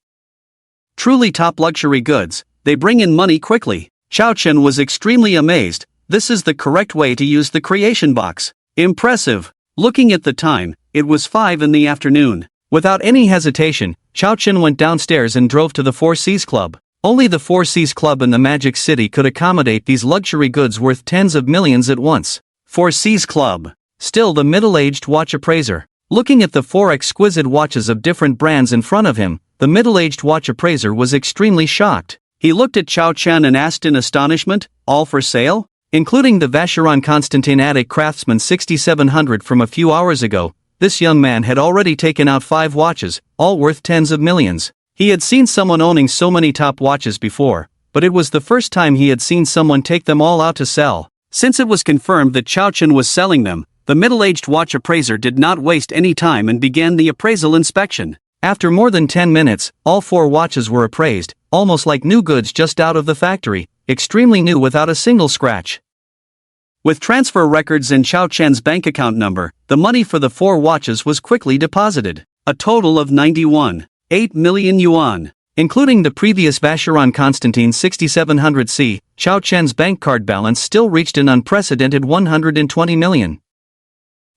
Truly top luxury goods, they bring in money quickly. Chao Chen was extremely amazed. This is the correct way to use the creation box. Impressive. Looking at the time, it was 5 in the afternoon. Without any hesitation, Chao Chen went downstairs and drove to the Four Seas Club. Only the Four Seas Club in the Magic City could accommodate these luxury goods worth tens of millions at once. Four Seas Club. Still the middle-aged watch appraiser. Looking at the 4 exquisite watches of different brands in front of him, the middle-aged watch appraiser was extremely shocked. He looked at Chao Chen and asked in astonishment, all for sale? Including the Vacheron Constantin Attic Craftsman 6700 from a few hours ago, this young man had already taken out 5 watches, all worth tens of millions. He had seen someone owning so many top watches before, but it was the first time he had seen someone take them all out to sell. Since it was confirmed that Chao Chen was selling them, the middle-aged watch appraiser did not waste any time and began the appraisal inspection. After more than 10 minutes, all 4 watches were appraised, almost like new goods just out of the factory, extremely new without a single scratch. With transfer records and Chao Chen's bank account number, the money for the 4 watches was quickly deposited. A total of 91.8 million yuan. Including the previous Vacheron Constantin 6700C, Chao Chen's bank card balance still reached an unprecedented 120 million.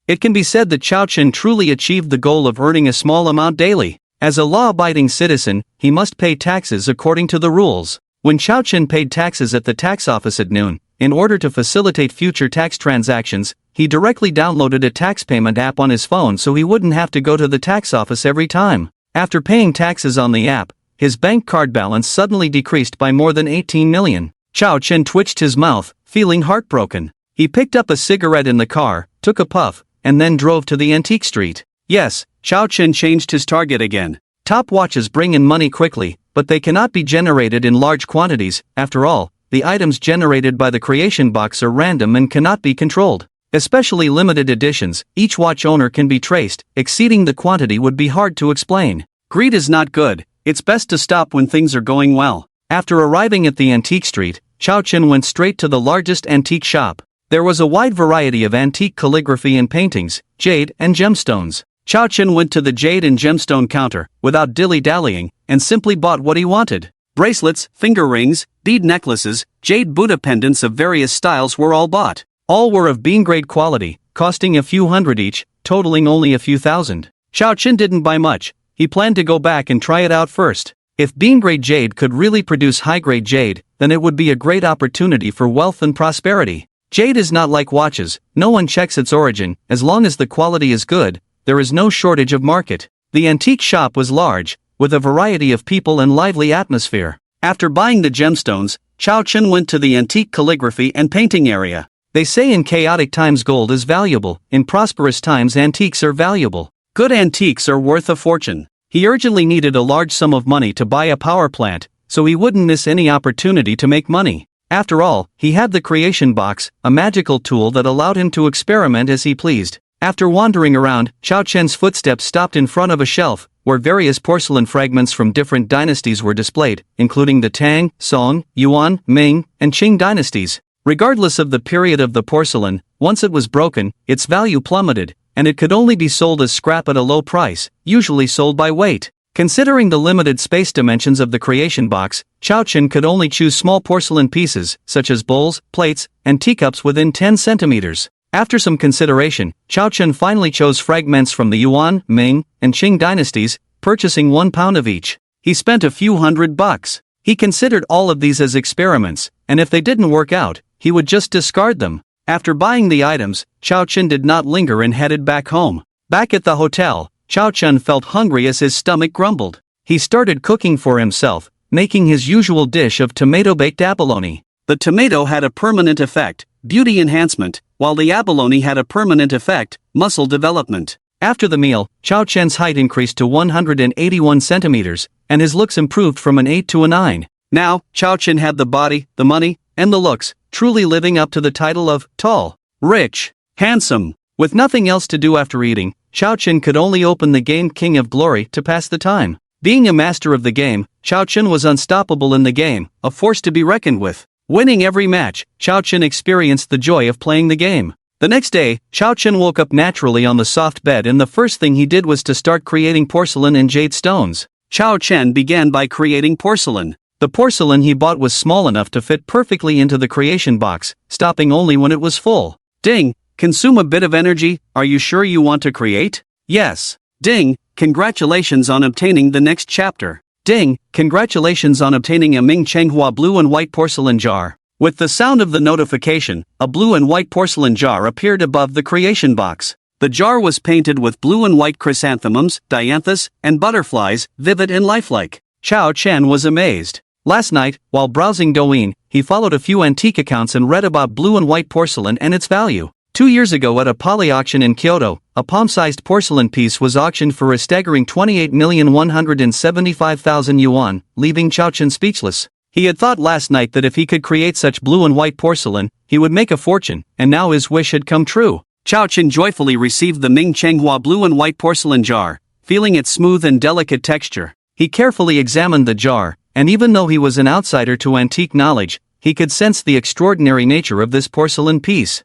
It can be said that Chao Chen truly achieved the goal of earning a small amount daily. As a law-abiding citizen, he must pay taxes according to the rules. When Chao Chen paid taxes at the tax office at noon, in order to facilitate future tax transactions, he directly downloaded a tax payment app on his phone so he wouldn't have to go to the tax office every time. After paying taxes on the app, his bank card balance suddenly decreased by more than 18 million. Chao Chen twitched his mouth, feeling heartbroken. He picked up a cigarette in the car, took a puff, and then drove to the antique street. Yes, Chao Chen changed his target again. Top watches bring in money quickly, but they cannot be generated in large quantities. After all, the items generated by the creation box are random and cannot be controlled. Especially limited editions, each watch owner can be traced, exceeding the quantity would be hard to explain. Greed is not good, it's best to stop when things are going well. After arriving at the antique street, Chao Chen went straight to the largest antique shop. There was a wide variety of antique calligraphy and paintings, jade and gemstones. Chao Chen went to the jade and gemstone counter, without dilly-dallying, and simply bought what he wanted. Bracelets, finger rings, bead necklaces, jade Buddha pendants of various styles were all bought. All were of bean-grade quality, costing a few hundred each, totaling only a few thousand. Chao Chen didn't buy much. He planned to go back and try it out first. If bean-grade jade could really produce high-grade jade, then it would be a great opportunity for wealth and prosperity. Jade is not like watches, no one checks its origin. As long as the quality is good, there is no shortage of market. The antique shop was large, with a variety of people and lively atmosphere. After buying the gemstones, Chao Chen went to the antique calligraphy and painting area. They say in chaotic times gold is valuable, in prosperous times antiques are valuable. Good antiques are worth a fortune. He urgently needed a large sum of money to buy a power plant, so he wouldn't miss any opportunity to make money. After all, he had the creation box, a magical tool that allowed him to experiment as he pleased. After wandering around, Chao Chen's footsteps stopped in front of a shelf, where various porcelain fragments from different dynasties were displayed, including the Tang, Song, Yuan, Ming, and Qing dynasties. Regardless of the period of the porcelain, once it was broken, its value plummeted, and it could only be sold as scrap at a low price, usually sold by weight. Considering the limited space dimensions of the creation box, Chao Chen could only choose small porcelain pieces, such as bowls, plates, and teacups within 10 centimeters. After some consideration, Chao Chen finally chose fragments from the Yuan, Ming, and Qing dynasties, purchasing 1 pound of each. He spent a few $100. He considered all of these as experiments, and if they didn't work out, he would just discard them. After buying the items, Chao Chen did not linger and headed back home. Back at the hotel, Chao Chen felt hungry as his stomach grumbled. He started cooking for himself, making his usual dish of tomato-baked abalone. The tomato had a permanent effect, beauty enhancement, while the abalone had a permanent effect, muscle development. After the meal, Chao Chen's height increased to 181 centimeters, and his looks improved from an 8 to a 9. Now, Chao Chen had the body, the money, and the looks, truly living up to the title of tall, rich, handsome. With nothing else to do after eating, Chao Chen could only open the game King of Glory to pass the time. Being a master of the game, Chao Chen was unstoppable in the game, a force to be reckoned with. Winning every match, Chao Chen experienced the joy of playing the game. The next day, Chao Chen woke up naturally on the soft bed, and the first thing he did was to start creating porcelain and jade stones. Chao Chen began by creating porcelain. The porcelain he bought was small enough to fit perfectly into the creation box, stopping only when it was full. Ding! Consume a bit of energy. Are you sure you want to create? Yes. Ding! Congratulations on obtaining the next chapter. Ding! Congratulations on obtaining a Ming Chenghua blue and white porcelain jar. With the sound of the notification, a blue and white porcelain jar appeared above the creation box. The jar was painted with blue and white chrysanthemums, dianthus, and butterflies, vivid and lifelike. Chao Chen was amazed. Last night, while browsing Douyin, he followed a few antique accounts and read about blue and white porcelain and its value. 2 years ago at a poly auction in Kyoto, a palm-sized porcelain piece was auctioned for a staggering 28,175,000 yuan, leaving Chao Chen speechless. He had thought last night that if he could create such blue and white porcelain, he would make a fortune, and now his wish had come true. Chao Chen joyfully received the Ming Chenghua blue and white porcelain jar, feeling its smooth and delicate texture. He carefully examined the jar, and even though he was an outsider to antique knowledge, he could sense the extraordinary nature of this porcelain piece.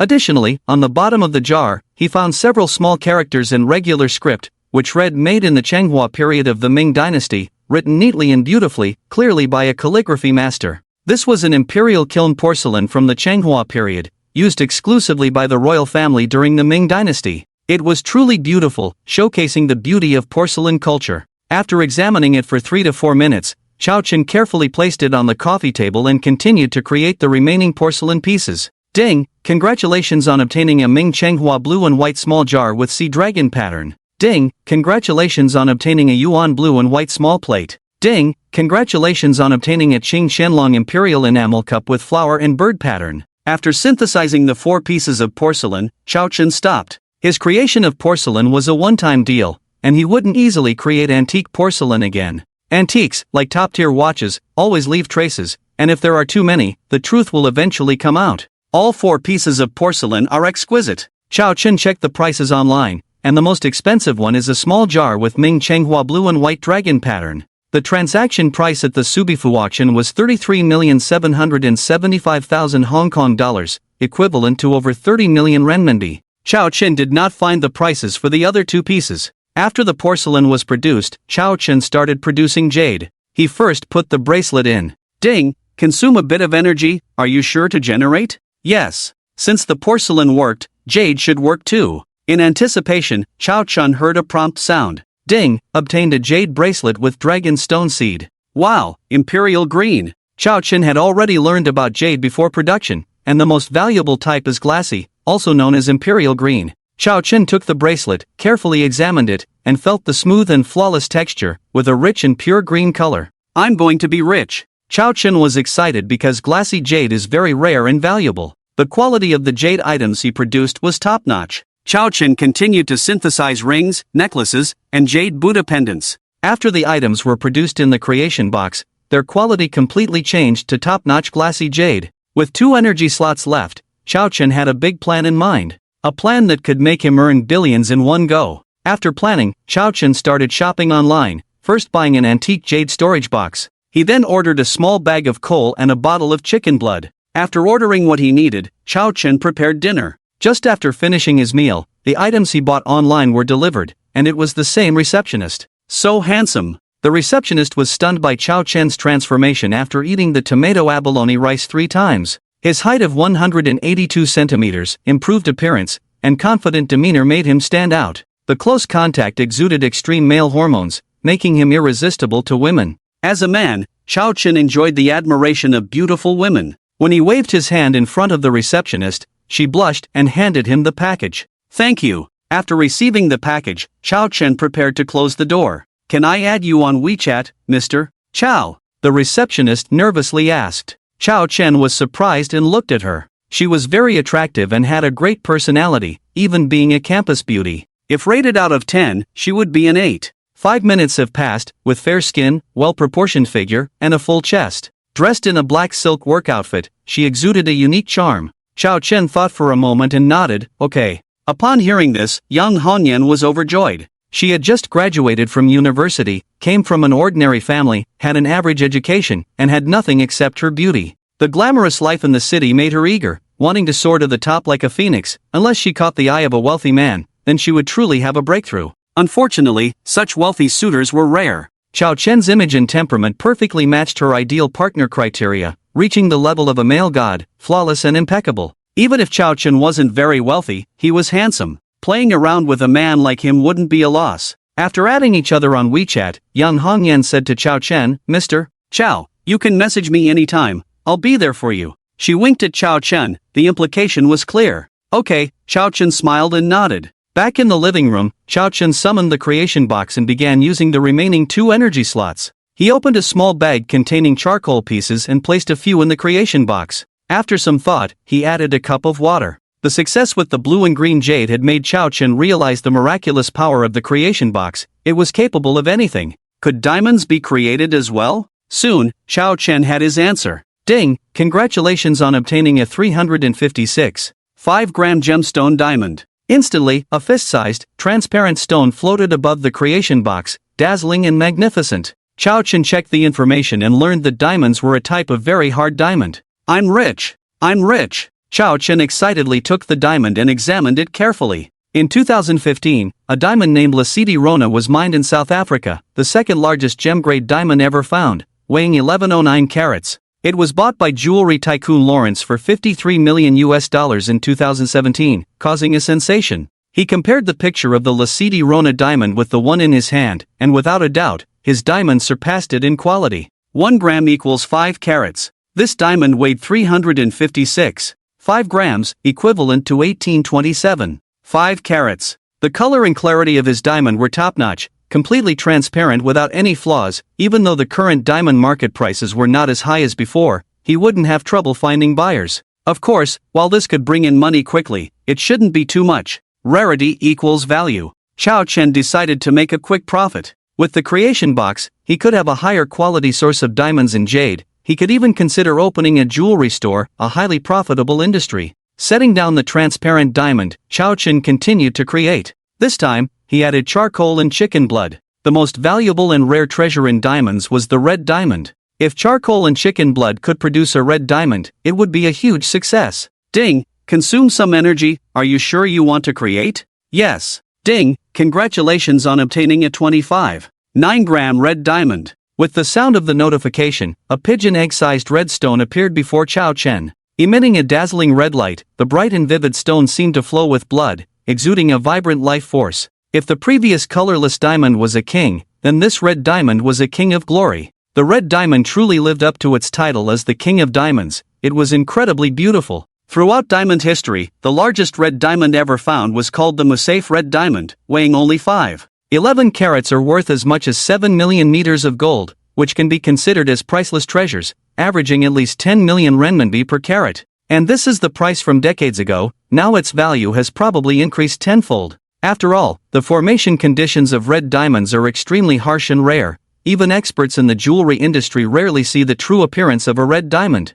Additionally, on the bottom of the jar, he found several small characters in regular script, which read "Made in the Chenghua period of the Ming dynasty," written neatly and beautifully, clearly by a calligraphy master. This was an imperial kiln porcelain from the Chenghua period, used exclusively by the royal family during the Ming dynasty. It was truly beautiful, showcasing the beauty of porcelain culture. After examining it for 3 to 4 minutes, Chao Chen carefully placed it on the coffee table and continued to create the remaining porcelain pieces. Ding! Congratulations on obtaining a Ming Chenghua blue and white small jar with sea dragon pattern. Ding! Congratulations on obtaining a Yuan blue and white small plate. Ding! Congratulations on obtaining a Qing Shenlong imperial enamel cup with flower and bird pattern. After synthesizing the 4 pieces of porcelain, Chao Chen stopped. His creation of porcelain was a one-time deal, and he wouldn't easily create antique porcelain again. Antiques, like top-tier watches, always leave traces, and if there are too many, the truth will eventually come out. All 4 pieces of porcelain are exquisite. Chao Chen checked the prices online, and the most expensive one is a small jar with Ming Chenghua blue and white dragon pattern. The transaction price at the Subifu auction was 33,775,000 Hong Kong dollars, equivalent to over 30 million renminbi. Chao Chen did not find the prices for the other 2 pieces. After the porcelain was produced, Chao Chen started producing jade. He first put the bracelet in. Ding! Consume a bit of energy. Are you sure to generate? Yes. Since the porcelain worked, jade should work too. In anticipation, Chao Chen heard a prompt sound. Ding! Obtained a jade bracelet with dragon stone seed. Wow! Imperial green. Chao Chen had already learned about jade before production, and the most valuable type is glassy, also known as imperial green. Chao Chen took the bracelet, carefully examined it, and felt the smooth and flawless texture, with a rich and pure green color. I'm going to be rich. Chao Chen was excited because glassy jade is very rare and valuable. The quality of the jade items he produced was top-notch. Chao Chen continued to synthesize rings, necklaces, and jade Buddha pendants. After the items were produced in the creation box, their quality completely changed to top-notch glassy jade. With 2 energy slots left, Chao Chen had a big plan in mind. A plan that could make him earn billions in one go. After planning, Chao Chen started shopping online, first buying an antique jade storage box. He then ordered a small bag of coal and a bottle of chicken blood. After ordering what he needed, Chao Chen prepared dinner. Just after finishing his meal, the items he bought online were delivered, and it was the same receptionist. So handsome. The receptionist was stunned by Chao Chen's transformation after eating the tomato abalone rice 3 times. His height of 182 centimeters, improved appearance, and confident demeanor made him stand out. The close contact exuded extreme male hormones, making him irresistible to women. As a man, Chao Chen enjoyed the admiration of beautiful women. When he waved his hand in front of the receptionist, she blushed and handed him the package. "Thank you." After receiving the package, Chao Chen prepared to close the door. "Can I add you on WeChat, Mr. Chao?" the receptionist nervously asked. Chao Chen was surprised and looked at her. She was very attractive and had a great personality, even being a campus beauty. If rated out of 10, she would be an 8. 5 minutes have passed, with fair skin, well-proportioned figure, and a full chest. Dressed in a black silk work outfit, she exuded a unique charm. Chao Chen thought for a moment and nodded, "Okay." Upon hearing this, young Hanyan was overjoyed. She had just graduated from university, came from an ordinary family, had an average education, and had nothing except her beauty. The glamorous life in the city made her eager, wanting to soar to the top like a phoenix. Unless she caught the eye of a wealthy man, then she would truly have a breakthrough. Unfortunately, such wealthy suitors were rare. Chao Chen's image and temperament perfectly matched her ideal partner criteria, reaching the level of a male god, flawless and impeccable. Even if Chao Chen wasn't very wealthy, he was handsome. Playing around with a man like him wouldn't be a loss. After adding each other on WeChat, Yang Hongyan said to Chao Chen, "Mr. Chao, you can message me anytime, I'll be there for you." She winked at Chao Chen, the implication was clear. "Okay," Chao Chen smiled and nodded. Back in the living room, Chao Chen summoned the creation box and began using the remaining 2 energy slots. He opened a small bag containing charcoal pieces and placed a few in the creation box. After some thought, he added a cup of water. The success with the blue and green jade had made Chao Chen realize the miraculous power of the creation box. It was capable of anything. Could diamonds be created as well? Soon, Chao Chen had his answer. Ding! Congratulations on obtaining a 356. 5-gram gemstone diamond. Instantly, a fist-sized, transparent stone floated above the creation box, dazzling and magnificent. Chao Chen checked the information and learned that diamonds were a type of very hard diamond. "I'm rich! I'm rich!" Chao Chen excitedly took the diamond and examined it carefully. In 2015, a diamond named Lasidi Rona was mined in South Africa, the second largest gem-grade diamond ever found, weighing 1109 carats. It was bought by jewelry tycoon Lawrence for $53 million in 2017, causing a sensation. He compared the picture of the Lasidi Rona diamond with the one in his hand, and without a doubt, his diamond surpassed it in quality. 1 gram equals 5 carats. This diamond weighed 356. 5 grams, equivalent to 1827. 5 carats. The color and clarity of his diamond were top-notch, completely transparent without any flaws. Even though the current diamond market prices were not as high as before, he wouldn't have trouble finding buyers. Of course, while this could bring in money quickly, it shouldn't be too much. Rarity equals value. Chao Chen decided to make a quick profit. With the creation box, he could have a higher quality source of diamonds and jade. He could even consider opening a jewelry store, a highly profitable industry. Setting down the transparent diamond, Chao Chen continued to create. This time, he added charcoal and chicken blood. The most valuable and rare treasure in diamonds was the red diamond. If charcoal and chicken blood could produce a red diamond, it would be a huge success. Ding! Consume some energy. Are you sure you want to create? Yes. Ding! Congratulations on obtaining a 25. 9-gram red diamond. With the sound of the notification, a pigeon egg-sized red stone appeared before Chao Chen. Emitting a dazzling red light, the bright and vivid stone seemed to flow with blood, exuding a vibrant life force. If the previous colorless diamond was a king, then this red diamond was a king of glory. The red diamond truly lived up to its title as the king of diamonds. It was incredibly beautiful. Throughout diamond history, the largest red diamond ever found was called the Musaif red diamond, weighing only 5.11 carats or worth as much as 7 million meters of gold, which can be considered as priceless treasures, averaging at least 10 million renminbi per carat. And this is the price from decades ago. Now its value has probably increased tenfold. After all, the formation conditions of red diamonds are extremely harsh and rare. Even experts in the jewelry industry rarely see the true appearance of a red diamond.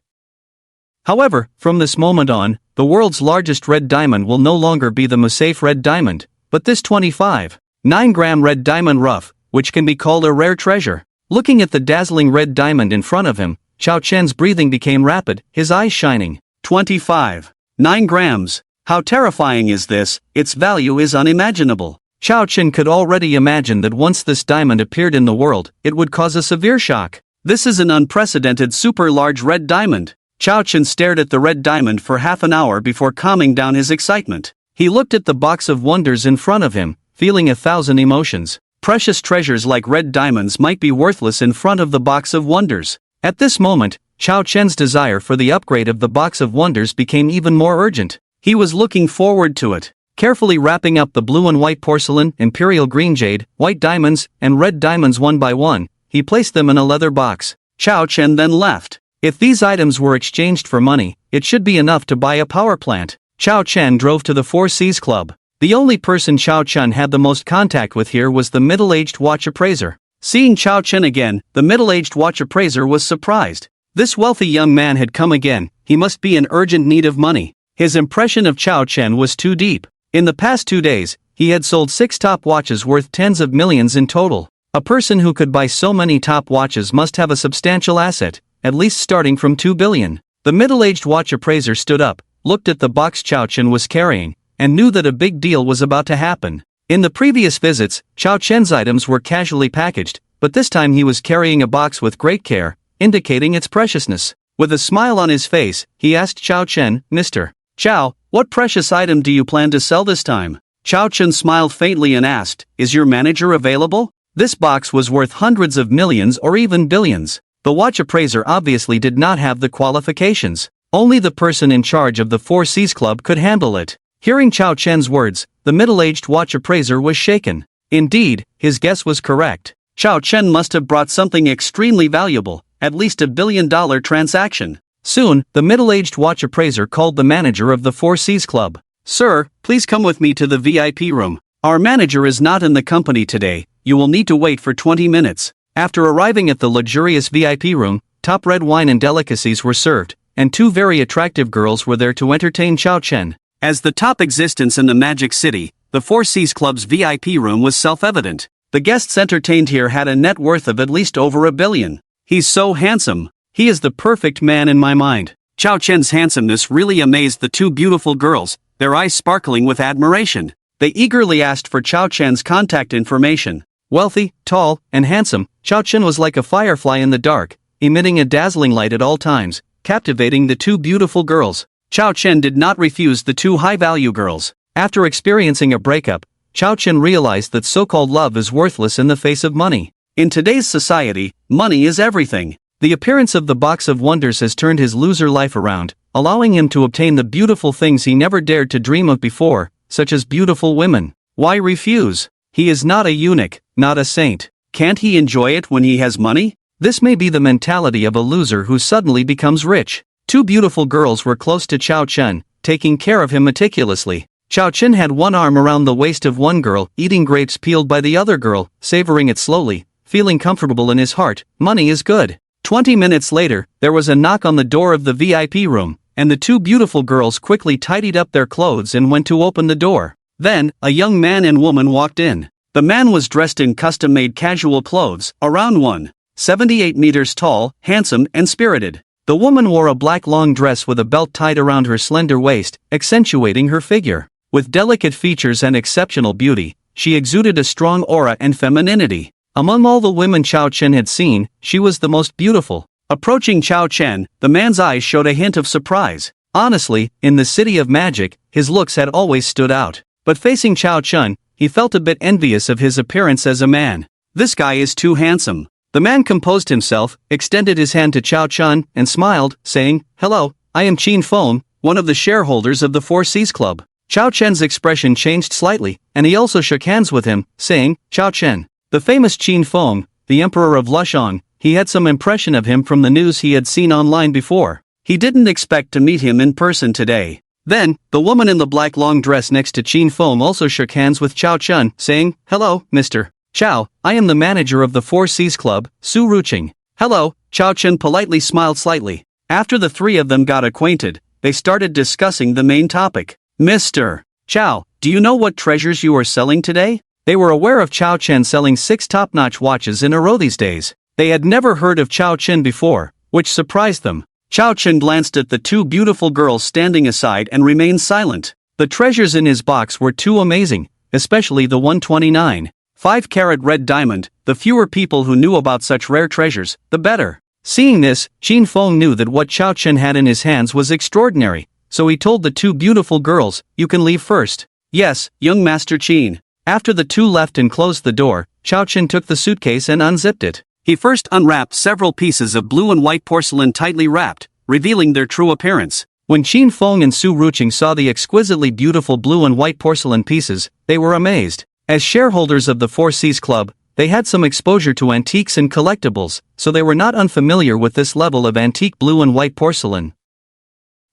However, from this moment on, the world's largest red diamond will no longer be the Musaif red diamond, but this 25.9-gram red diamond rough, which can be called a rare treasure. Looking at the dazzling red diamond in front of him, Chao Chen's breathing became rapid, his eyes shining. 25.9 grams. How terrifying is this? Its value is unimaginable. Chao Chen could already imagine that once this diamond appeared in the world, it would cause a severe shock. This is an unprecedented super large red diamond. Chao Chen stared at the red diamond for half an hour before calming down his excitement. He looked at the box of wonders in front of him, feeling 1,000 emotions. Precious treasures like red diamonds might be worthless in front of the box of wonders. At this moment, Chao Chen's desire for the upgrade of the box of wonders became even more urgent. He was looking forward to it. Carefully wrapping up the blue and white porcelain, imperial green jade, white diamonds, and red diamonds one by one, he placed them in a leather box. Chao Chen then left. If these items were exchanged for money, it should be enough to buy a power plant. Chao Chen drove to the Four Seas Club. The only person Chao Chen had the most contact with here was the middle-aged watch appraiser. Seeing Chao Chen again, the middle-aged watch appraiser was surprised. This wealthy young man had come again. He must be in urgent need of money. His impression of Chao Chen was too deep. In the past 2 days, he had sold 6 top watches worth tens of millions in total. A person who could buy so many top watches must have a substantial asset, at least starting from 2 billion. The middle-aged watch appraiser stood up, looked at the box Chao Chen was carrying, and knew that a big deal was about to happen. In the previous visits, Chao Chen's items were casually packaged, but this time he was carrying a box with great care, indicating its preciousness. With a smile on his face, he asked Chao Chen, "Mr. Chao, what precious item do you plan to sell this time?" Chao Chen smiled faintly and asked, "Is your manager available?" This box was worth hundreds of millions or even billions. The watch appraiser obviously did not have the qualifications. Only the person in charge of the Four Seas Club could handle it. Hearing Chao Chen's words, the middle-aged watch appraiser was shaken. Indeed, his guess was correct. Chao Chen must have brought something extremely valuable, at least $1 billion transaction. Soon, the middle-aged watch appraiser called the manager of the Four Seas Club. "Sir, please come with me to the VIP room. Our manager is not in the company today. You will need to wait for 20 minutes. After arriving at the luxurious VIP room, top red wine and delicacies were served, and 2 very attractive girls were there to entertain Chao Chen. As the top existence in the Magic City, the Four Seas Club's VIP room was self-evident. The guests entertained here had a net worth of at least over $1 billion. "He's so handsome. He is the perfect man in my mind." Chao Chen's handsomeness really amazed the 2 beautiful girls, their eyes sparkling with admiration. They eagerly asked for Chao Chen's contact information. Wealthy, tall, and handsome, Chao Chen was like a firefly in the dark, emitting a dazzling light at all times, captivating the 2 beautiful girls. Chao Chen did not refuse the 2 high-value girls. After experiencing a breakup, Chao Chen realized that so-called love is worthless in the face of money. In today's society, money is everything. The appearance of the box of wonders has turned his loser life around, allowing him to obtain the beautiful things he never dared to dream of before, such as beautiful women. Why refuse? He is not a eunuch, not a saint. Can't he enjoy it when he has money? This may be the mentality of a loser who suddenly becomes rich. 2 beautiful girls were close to Chao Chen, taking care of him meticulously. Chao Chen had one arm around the waist of one girl, eating grapes peeled by the other girl, savoring it slowly, feeling comfortable in his heart. Money is good. 20 minutes later, there was a knock on the door of the VIP room, and the 2 beautiful girls quickly tidied up their clothes and went to open the door. Then, a young man and woman walked in. The man was dressed in custom-made casual clothes, around 1.78 meters tall, handsome, and spirited. The woman wore a black long dress with a belt tied around her slender waist, accentuating her figure. With delicate features and exceptional beauty, she exuded a strong aura and femininity. Among all the women Chao Chen had seen, she was the most beautiful. Approaching Chao Chen, the man's eyes showed a hint of surprise. Honestly, in the city of magic, his looks had always stood out. But facing Chao Chen, he felt a bit envious of his appearance as a man. "This guy is too handsome." The man composed himself, extended his hand to Chao Chen, and smiled, saying, "Hello, I am Qin Feng, one of the shareholders of the Four Seas Club." Chao Chen's expression changed slightly, and he also shook hands with him, saying, "Chao Chen." The famous Qin Feng, the emperor of Lushong, he had some impression of him from the news he had seen online before. He didn't expect to meet him in person today. Then, the woman in the black long dress next to Qin Feng also shook hands with Chao Chen, saying, "Hello, Mr. Chao, I am the manager of the Four Seas Club, Su Ruqing." "Hello," Chao Chen politely smiled slightly. After the 3 of them got acquainted, they started discussing the main topic. "Mr. Chao, do you know what treasures you are selling today?" They were aware of Chao Chen selling 6 top-notch watches in a row these days. They had never heard of Chao Chen before, which surprised them. Chao Chen glanced at the 2 beautiful girls standing aside and remained silent. The treasures in his box were too amazing, especially the 129. 5-carat red diamond. The fewer people who knew about such rare treasures, the better. Seeing this, Qin Feng knew that what Chao Chen had in his hands was extraordinary, so he told the two beautiful girls, "You can leave first." "Yes, young Master Qin." After the two left and closed the door, Chao Chen took the suitcase and unzipped it. He first unwrapped several pieces of blue and white porcelain tightly wrapped, revealing their true appearance. When Qin Feng and Su Ruqing saw the exquisitely beautiful blue and white porcelain pieces, they were amazed. As shareholders of the Four Seas Club, they had some exposure to antiques and collectibles, so they were not unfamiliar with this level of antique blue and white porcelain.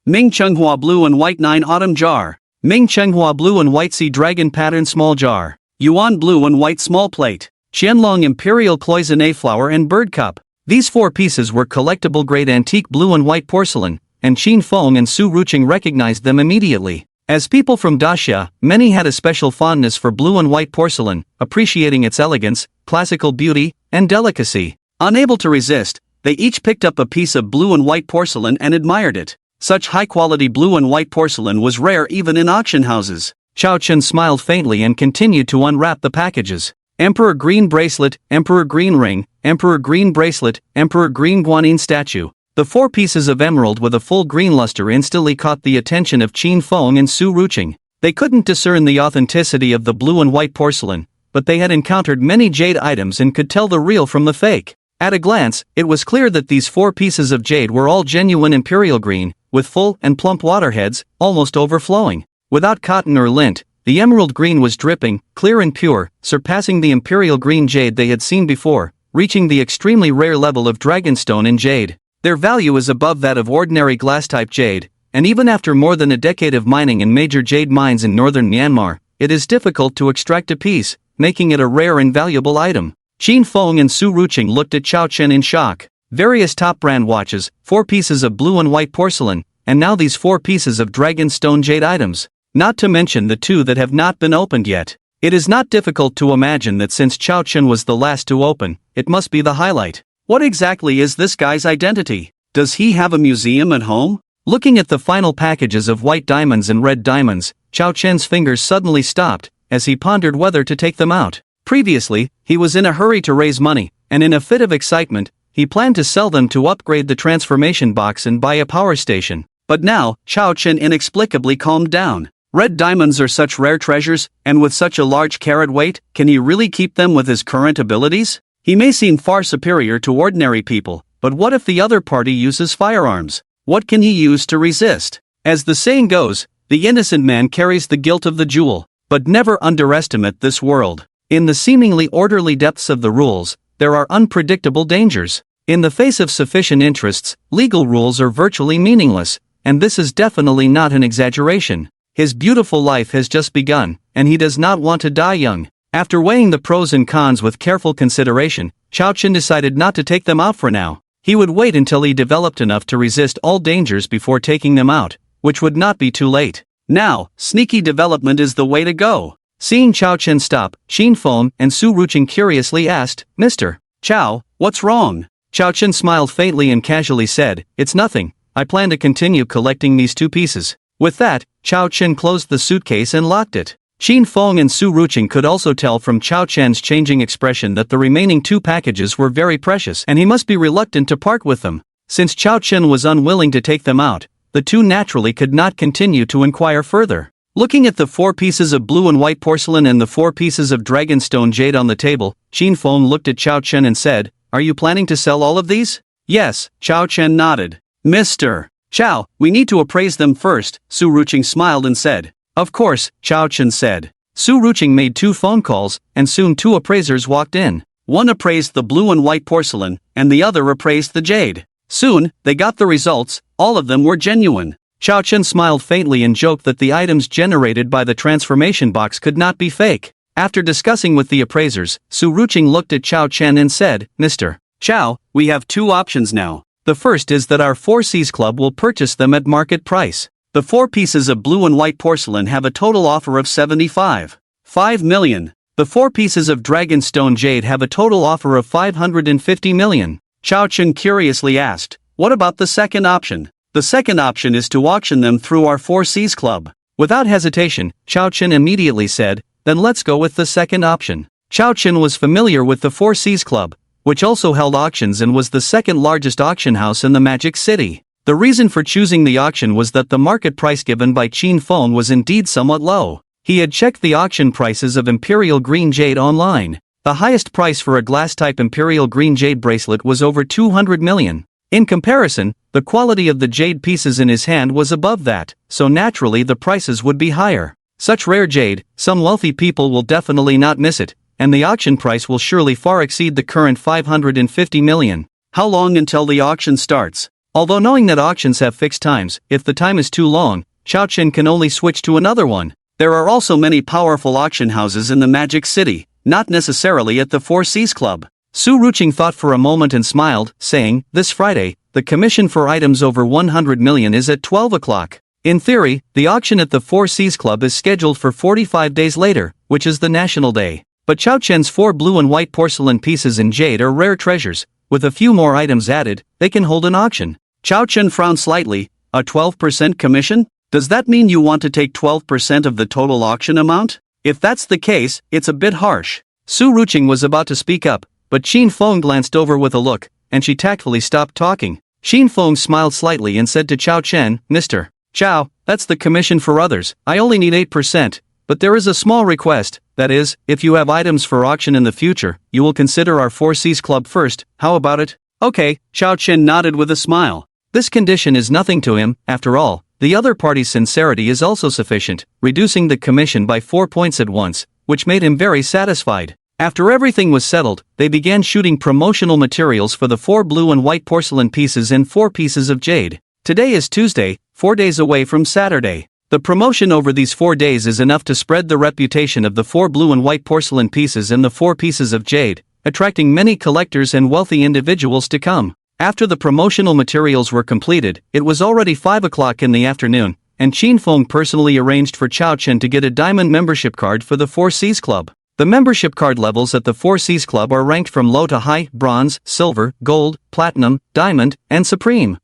Ming Chenghua Blue and White 9 Autumn Jar. Ming Chenghua Blue and White Sea Dragon Pattern Small Jar. Yuan Blue and White Small Plate. Qianlong Imperial Cloisonné Flower and Bird Cup. These four pieces were collectible-grade antique blue and white porcelain, and Qin Feng and Su Ruqing recognized them immediately. As people from Daxia, many had a special fondness for blue and white porcelain, appreciating its elegance, classical beauty, and delicacy. Unable to resist, they each picked up a piece of blue and white porcelain and admired it. Such high-quality blue and white porcelain was rare even in auction houses. Chao Chen smiled faintly and continued to unwrap the packages. Emperor Green Bracelet, Emperor Green Ring, Emperor Green Bracelet, Emperor Green Guanyin Statue. The four pieces of emerald with a full green luster instantly caught the attention of Qin Feng and Su Ruqing. They couldn't discern the authenticity of the blue and white porcelain, but they had encountered many jade items and could tell the real from the fake. At a glance, it was clear that these four pieces of jade were all genuine imperial green, with full and plump waterheads, almost overflowing. Without cotton or lint, the emerald green was dripping, clear and pure, surpassing the imperial green jade they had seen before, reaching the extremely rare level of dragonstone in jade. Their value is above that of ordinary glass-type jade, and even after more than a decade of mining in major jade mines in northern Myanmar, it is difficult to extract a piece, making it a rare and valuable item. Qin Feng and Su Ruqing looked at Chao Chen in shock. Various top-brand watches, four pieces of blue and white porcelain, and now these four pieces of dragonstone jade items. Not to mention the two that have not been opened yet. It is not difficult to imagine that since Chao Chen was the last to open, it must be the highlight. What exactly is this guy's identity? Does he have a museum at home? Looking at the final packages of white diamonds and red diamonds, Chao Chen's fingers suddenly stopped, as he pondered whether to take them out. Previously, he was in a hurry to raise money, and in a fit of excitement, he planned to sell them to upgrade the transformation box and buy a power station. But now, Chao Chen inexplicably calmed down. Red diamonds are such rare treasures, and with such a large carat weight, can he really keep them with his current abilities? He may seem far superior to ordinary people, but what if the other party uses firearms? What can he use to resist? As the saying goes, the innocent man carries the guilt of the jewel. But never underestimate this world. In the seemingly orderly depths of the rules, there are unpredictable dangers. In the face of sufficient interests, legal rules are virtually meaningless, and this is definitely not an exaggeration. His beautiful life has just begun, and he does not want to die young. After weighing the pros and cons with careful consideration, Chao Chen decided not to take them out for now. He would wait until he developed enough to resist all dangers before taking them out, which would not be too late. Now, sneaky development is the way to go. Seeing Chao Chen stop, Qin Feng and Su Ruqing curiously asked, "Mr. Chao, what's wrong?" Chao Chen smiled faintly and casually said, "It's nothing, I plan to continue collecting these two pieces." With that, Chao Chen closed the suitcase and locked it. Qin Feng and Su Ruqing could also tell from Chao Chen's changing expression that the remaining two packages were very precious and he must be reluctant to part with them. Since Chao Chen was unwilling to take them out, the two naturally could not continue to inquire further. Looking at the four pieces of blue and white porcelain and the four pieces of dragonstone jade on the table, Qin Feng looked at Chao Chen and said, "Are you planning to sell all of these?" "Yes," Chao Chen nodded. "Mr. Chao, we need to appraise them first," Su Ruqing smiled and said. "Of course," Chao Chen said. Su Ruqing made 2 phone calls, and soon 2 appraisers walked in. One appraised the blue and white porcelain, and the other appraised the jade. Soon, they got the results, all of them were genuine. Chao Chen smiled faintly and joked that the items generated by the transformation box could not be fake. After discussing with the appraisers, Su Ruqing looked at Chao Chen and said, "Mr. Chao, we have 2 options now. The first is that our Four Seas Club will purchase them at market price. The 4 pieces of blue and white porcelain have a total offer of 75.5 million. The 4 pieces of dragonstone jade have a total offer of 550 million. Chao Chen curiously asked, "What about the second option?" "The second option is to auction them through our Four Seas Club." Without hesitation, Chao Chen immediately said, Then let's go with the second option. Chao Chen was familiar with the Four Seas Club, which also held auctions and was the second largest auction house in the Magic City. The reason for choosing the auction was that the market price given by Qin Feng was indeed somewhat low. He had checked the auction prices of Imperial Green Jade online. The highest price for a glass-type Imperial Green Jade bracelet was over 200 million. In comparison, the quality of the jade pieces in his hand was above that, so naturally the prices would be higher. Such rare jade, some wealthy people will definitely not miss it, and the auction price will surely far exceed the current 550 million. How long until the auction starts? Although knowing that auctions have fixed times, if the time is too long, Chao Chen can only switch to another one. There are also many powerful auction houses in the Magic City, not necessarily at the Four Seas Club. Su Ruqing thought for a moment and smiled, saying, "This Friday, the commission for items over 100 million is at 12 o'clock. In theory, the auction at the Four Seas Club is scheduled for 45 days later, which is the National Day. But Chao Chen's 4 blue and white porcelain pieces in jade are rare treasures. With a few more items added, they can hold an auction." Chao Chen frowned slightly. "A 12% commission? Does that mean you want to take 12% of the total auction amount? If that's the case, it's a bit harsh." Su Ruqing was about to speak up, but Qin Feng glanced over with a look, and she tactfully stopped talking. Qin Feng smiled slightly and said to Chao Chen, "Mr. Chao, that's the commission for others. I only need 8%, but there is a small request. That is, if you have items for auction in the future, you will consider our Four Seas Club first. How about it?" "Okay," Chao Chen nodded with a smile. This condition is nothing to him, after all. The other party's sincerity is also sufficient, reducing the commission by 4 points at once, which made him very satisfied. After everything was settled, they began shooting promotional materials for the 4 blue and white porcelain pieces and 4 pieces of jade. Today is Tuesday, 4 days away from Saturday. The promotion over these 4 days is enough to spread the reputation of the 4 blue and white porcelain pieces and the 4 pieces of jade, attracting many collectors and wealthy individuals to come. After the promotional materials were completed, it was already 5 o'clock in the afternoon, and Qin Feng personally arranged for Chao Chen to get a diamond membership card for the Four Seas Club. The membership card levels at the Four Seas Club are ranked from low to high, bronze, silver, gold, platinum, diamond, and supreme.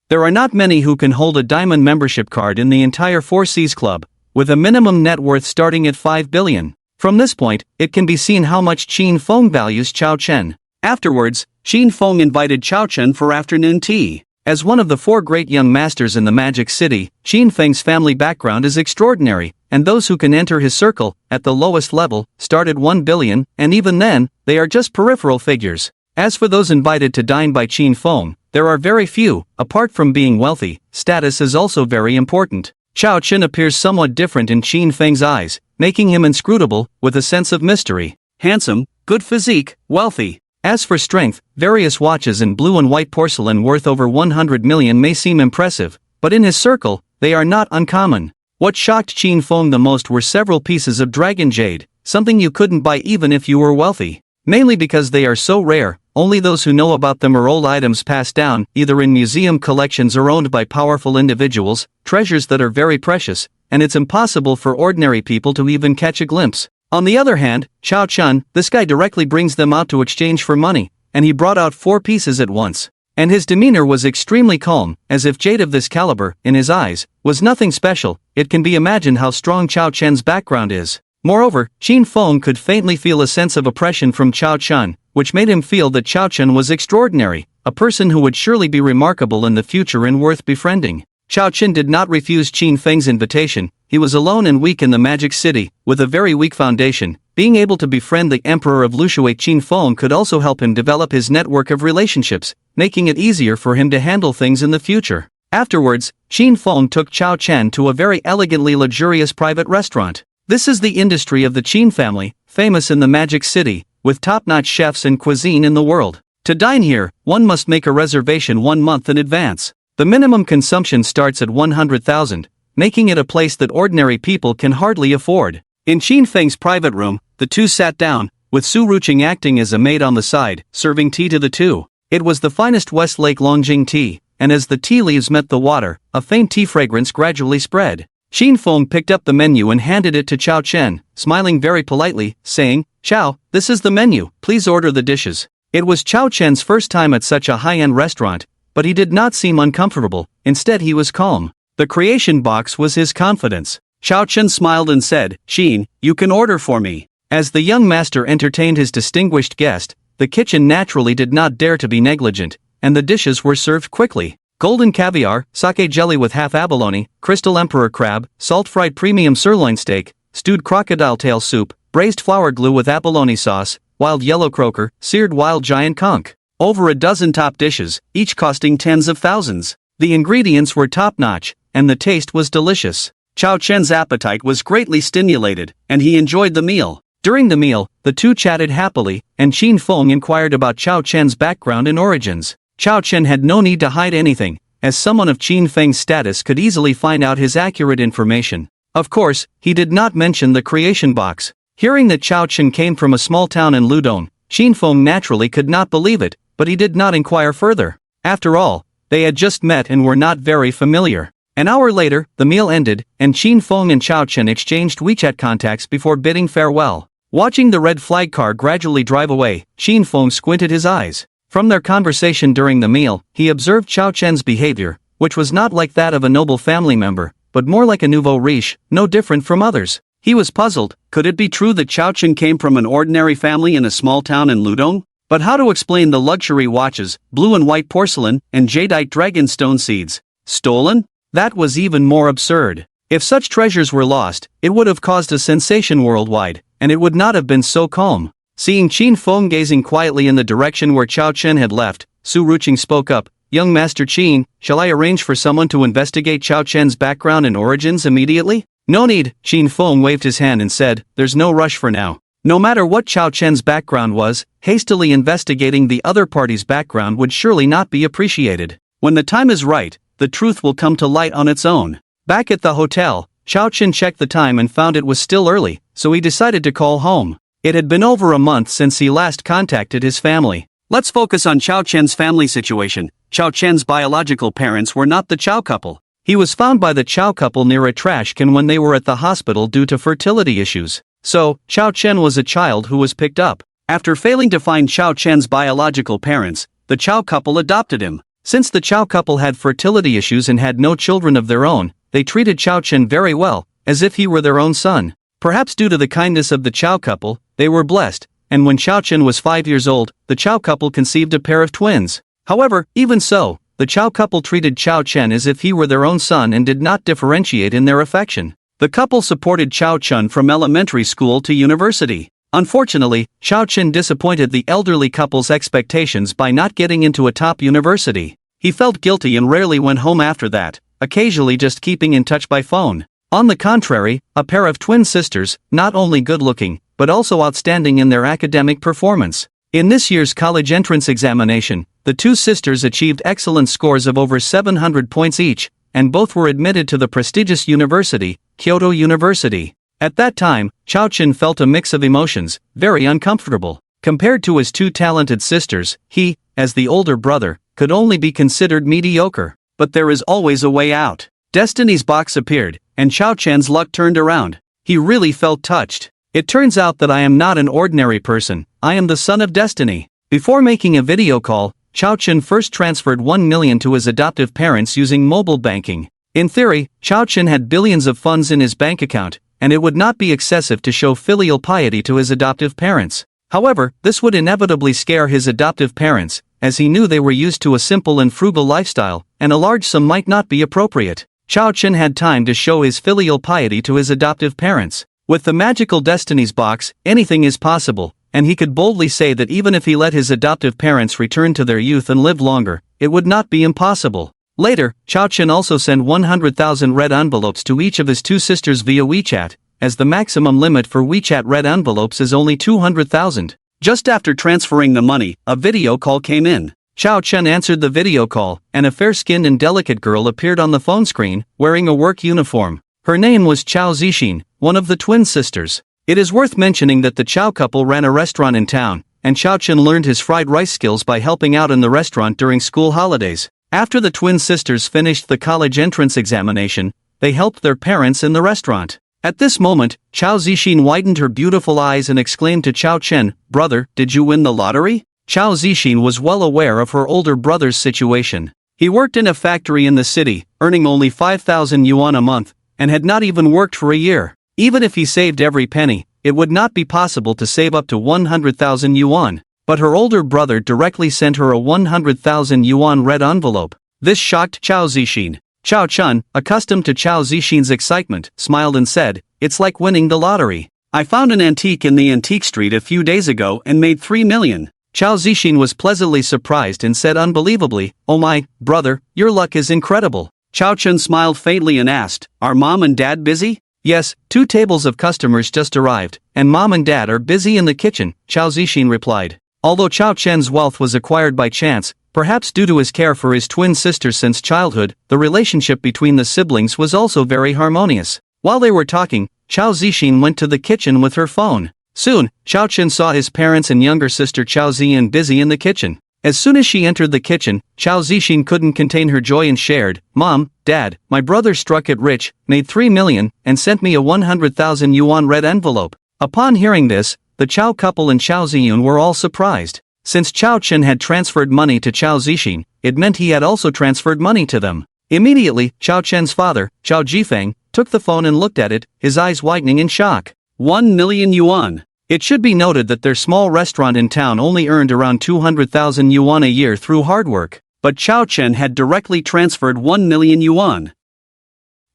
There are not many who can hold a diamond membership card in the entire Four Seas Club, with a minimum net worth starting at 5 billion. From this point, it can be seen how much Qin Feng values Chao Chen. Afterwards, Qin Feng invited Chao Chen for afternoon tea. As one of the 4 great young masters in the Magic City, Qin Feng's family background is extraordinary, and those who can enter his circle, at the lowest level, start at 1 billion, and even then, they are just peripheral figures. As for those invited to dine by Qin Feng, there are very few. Apart from being wealthy, status is also very important. Chao Chen appears somewhat different in Qin Feng's eyes, making him inscrutable, with a sense of mystery. Handsome, good physique, wealthy. As for strength, various watches in blue and white porcelain worth over 100 million may seem impressive, but in his circle, they are not uncommon. What shocked Qin Feng the most were several pieces of dragon jade, something you couldn't buy even if you were wealthy. Mainly because they are so rare, only those who know about them are old items passed down, either in museum collections or owned by powerful individuals, treasures that are very precious, and it's impossible for ordinary people to even catch a glimpse. On the other hand, Chao Chen, this guy directly brings them out to exchange for money, and he brought out 4 pieces at once. And his demeanor was extremely calm, as if jade of this caliber, in his eyes, was nothing special. It can be imagined how strong Chao Chen's background is. Moreover, Qin Feng could faintly feel a sense of oppression from Chao Chen, which made him feel that Chao Chen was extraordinary, a person who would surely be remarkable in the future and worth befriending. Chao Chen did not refuse Qin Feng's invitation. He was alone and weak in the Magic City, with a very weak foundation. Being able to befriend the Emperor of Lushui Qin Feng could also help him develop his network of relationships, making it easier for him to handle things in the future. Afterwards, Qin Feng took Chao Chen to a very elegantly luxurious private restaurant. This is the industry of the Qin family, famous in the Magic City, with top-notch chefs and cuisine in the world. To dine here, one must make a reservation 1 month in advance. The minimum consumption starts at 100,000, making it a place that ordinary people can hardly afford. In Qin Feng's private room, the two sat down, with Su Ruqing acting as a maid on the side, serving tea to the two. It was the finest Westlake Longjing tea, and as the tea leaves met the water, a faint tea fragrance gradually spread. Qin Feng picked up the menu and handed it to Chao Chen, smiling very politely, saying, "Chao, this is the menu, please order the dishes." It was Chao Chen's first time at such a high-end restaurant, but he did not seem uncomfortable. Instead he was calm. The creation box was his confidence. Chao Chen smiled and said, "Xin, you can order for me." As the young master entertained his distinguished guest, the kitchen naturally did not dare to be negligent, and the dishes were served quickly. Golden caviar, sake jelly with half abalone, crystal emperor crab, salt-fried premium sirloin steak, stewed crocodile tail soup, braised flour glue with abalone sauce, wild yellow croaker, seared wild giant conch. Over a dozen top dishes, each costing tens of thousands. The ingredients were top-notch, and the taste was delicious. Chao Chen's appetite was greatly stimulated, and he enjoyed the meal. During the meal, the two chatted happily, and Qin Feng inquired about Chao Chen's background and origins. Chao Chen had no need to hide anything, as someone of Qin Feng's status could easily find out his accurate information. Of course, he did not mention the creation box. Hearing that Chao Chen came from a small town in Ludong, Qin Feng naturally could not believe it, but he did not inquire further. After all, they had just met and were not very familiar. An hour later, the meal ended, and Qin Feng and Chao Chen exchanged WeChat contacts before bidding farewell. Watching the red flag car gradually drive away, Qin Feng squinted his eyes. From their conversation during the meal, he observed Chao Chen's behavior, which was not like that of a noble family member, but more like a nouveau riche, no different from others. He was puzzled. Could it be true that Chao Chen came from an ordinary family in a small town in Ludong? But how to explain the luxury watches, blue and white porcelain, and jadeite dragonstone seeds? Stolen? That was even more absurd. If such treasures were lost, it would have caused a sensation worldwide, and it would not have been so calm. Seeing Qin Feng gazing quietly in the direction where Chao Chen had left, Su Ruqing spoke up, "Young Master Qin, shall I arrange for someone to investigate Chao Chen's background and origins immediately?" "No need," Qin Feng waved his hand and said, "there's no rush for now." No matter what Chao Chen's background was, hastily investigating the other party's background would surely not be appreciated. When the time is right, the truth will come to light on its own. Back at the hotel, Chao Chen checked the time and found it was still early, so he decided to call home. It had been over a month since he last contacted his family. Let's focus on Chao Chen's family situation. Chao Chen's biological parents were not the Chao couple. He was found by the Chao couple near a trash can when they were at the hospital due to fertility issues. So, Chao Chen was a child who was picked up. After failing to find Chao Chen's biological parents, the Chao couple adopted him. Since the Chao couple had fertility issues and had no children of their own, they treated Chao Chen very well, as if he were their own son. Perhaps due to the kindness of the Chao couple, they were blessed, and when Chao Chen was 5 years old, the Chao couple conceived a pair of twins. However, even so, the Chao couple treated Chao Chen as if he were their own son and did not differentiate in their affection. The couple supported Chao Chen from elementary school to university. Unfortunately, Chao Chen disappointed the elderly couple's expectations by not getting into a top university. He felt guilty and rarely went home after that, occasionally just keeping in touch by phone. On the contrary, a pair of twin sisters, not only good-looking, but also outstanding in their academic performance. In this year's college entrance examination, the two sisters achieved excellent scores of over 700 points each, and both were admitted to the prestigious university, Kyoto University. At that time, Chao Chen felt a mix of emotions, very uncomfortable. Compared to his two talented sisters, he, as the older brother, could only be considered mediocre. But there is always a way out. Destiny's box appeared, and Chao Chen's luck turned around. He really felt touched. "It turns out that I am not an ordinary person, I am the son of destiny." Before making a video call, Chao Chen first transferred 1 million to his adoptive parents using mobile banking. In theory, Chao Chen had billions of funds in his bank account, and it would not be excessive to show filial piety to his adoptive parents. However, this would inevitably scare his adoptive parents, as he knew they were used to a simple and frugal lifestyle, and a large sum might not be appropriate. Chao Chen had time to show his filial piety to his adoptive parents. With the magical Destiny's box, anything is possible, and he could boldly say that even if he let his adoptive parents return to their youth and live longer, it would not be impossible. Later, Chao Chen also sent 100,000 red envelopes to each of his two sisters via WeChat, as the maximum limit for WeChat red envelopes is only 200,000. Just after transferring the money, a video call came in. Chao Chen answered the video call, and a fair-skinned and delicate girl appeared on the phone screen, wearing a work uniform. Her name was Chao Zixin, one of the twin sisters. It is worth mentioning that the Chao couple ran a restaurant in town, and Chao Chen learned his fried rice skills by helping out in the restaurant during school holidays. After the twin sisters finished the college entrance examination, they helped their parents in the restaurant. At this moment, Chao Zixin widened her beautiful eyes and exclaimed to Chao Chen, "Brother, did you win the lottery?" Chao Zixin was well aware of her older brother's situation. He worked in a factory in the city, earning only 5,000 yuan a month, and had not even worked for a year. Even if he saved every penny, it would not be possible to save up to 100,000 yuan. But her older brother directly sent her a 100,000 yuan red envelope. This shocked Chao Zixin. Chao Chun, accustomed to Chao Zixin's excitement, smiled and said, "It's like winning the lottery. I found an antique in the antique street a few days ago and made 3 million. Chao Zixin was pleasantly surprised and said unbelievably, "Oh my, brother, your luck is incredible." Chao Chun smiled faintly and asked, "Are mom and dad busy?" "Yes, 2 tables of customers just arrived, and mom and dad are busy in the kitchen," Chao Zixin replied. Although Chao Chen's wealth was acquired by chance, perhaps due to his care for his twin sisters since childhood, the relationship between the siblings was also very harmonious. While they were talking, Chao Zixin went to the kitchen with her phone. Soon, Chao Chen saw his parents and younger sister Chao Ziyan busy in the kitchen. As soon as she entered the kitchen, Chao Zixin couldn't contain her joy and shared, "Mom, Dad, my brother struck it rich, made 3 million, and sent me a 100,000 yuan red envelope." Upon hearing this, the Chao couple and Chao Ziyun were all surprised. Since Chao Chen had transferred money to Chao Zixin, it meant he had also transferred money to them. Immediately, Chao Chen's father, Chao Jifeng, took the phone and looked at it, his eyes widening in shock. 1 million yuan. It should be noted that their small restaurant in town only earned around 200,000 yuan a year through hard work, but Chao Chen had directly transferred 1 million yuan.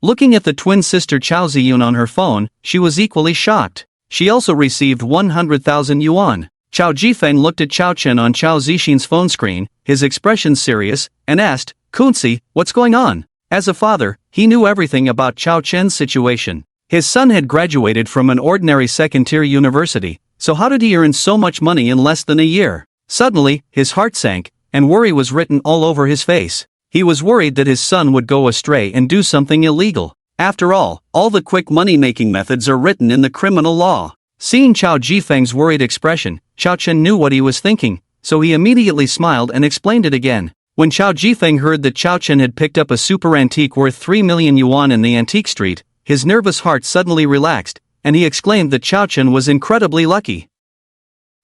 Looking at the twin sister Chao Ziyun on her phone, she was equally shocked. She also received 100,000 yuan. Chao Jifeng looked at Chao Chen on Chao Zixin's phone screen, his expression serious, and asked, "Kunzi, what's going on?" As a father, he knew everything about Chao Chen's situation. His son had graduated from an ordinary second-tier university, so how did he earn so much money in less than a year? Suddenly, his heart sank, and worry was written all over his face. He was worried that his son would go astray and do something illegal. After all the quick money-making methods are written in the criminal law. Seeing Chao Jifeng's worried expression, Chao Chen knew what he was thinking, so he immediately smiled and explained it again. When Chao Jifeng heard that Chao Chen had picked up a super antique worth 3 million yuan in the antique street, his nervous heart suddenly relaxed, and he exclaimed that Chao Chen was incredibly lucky.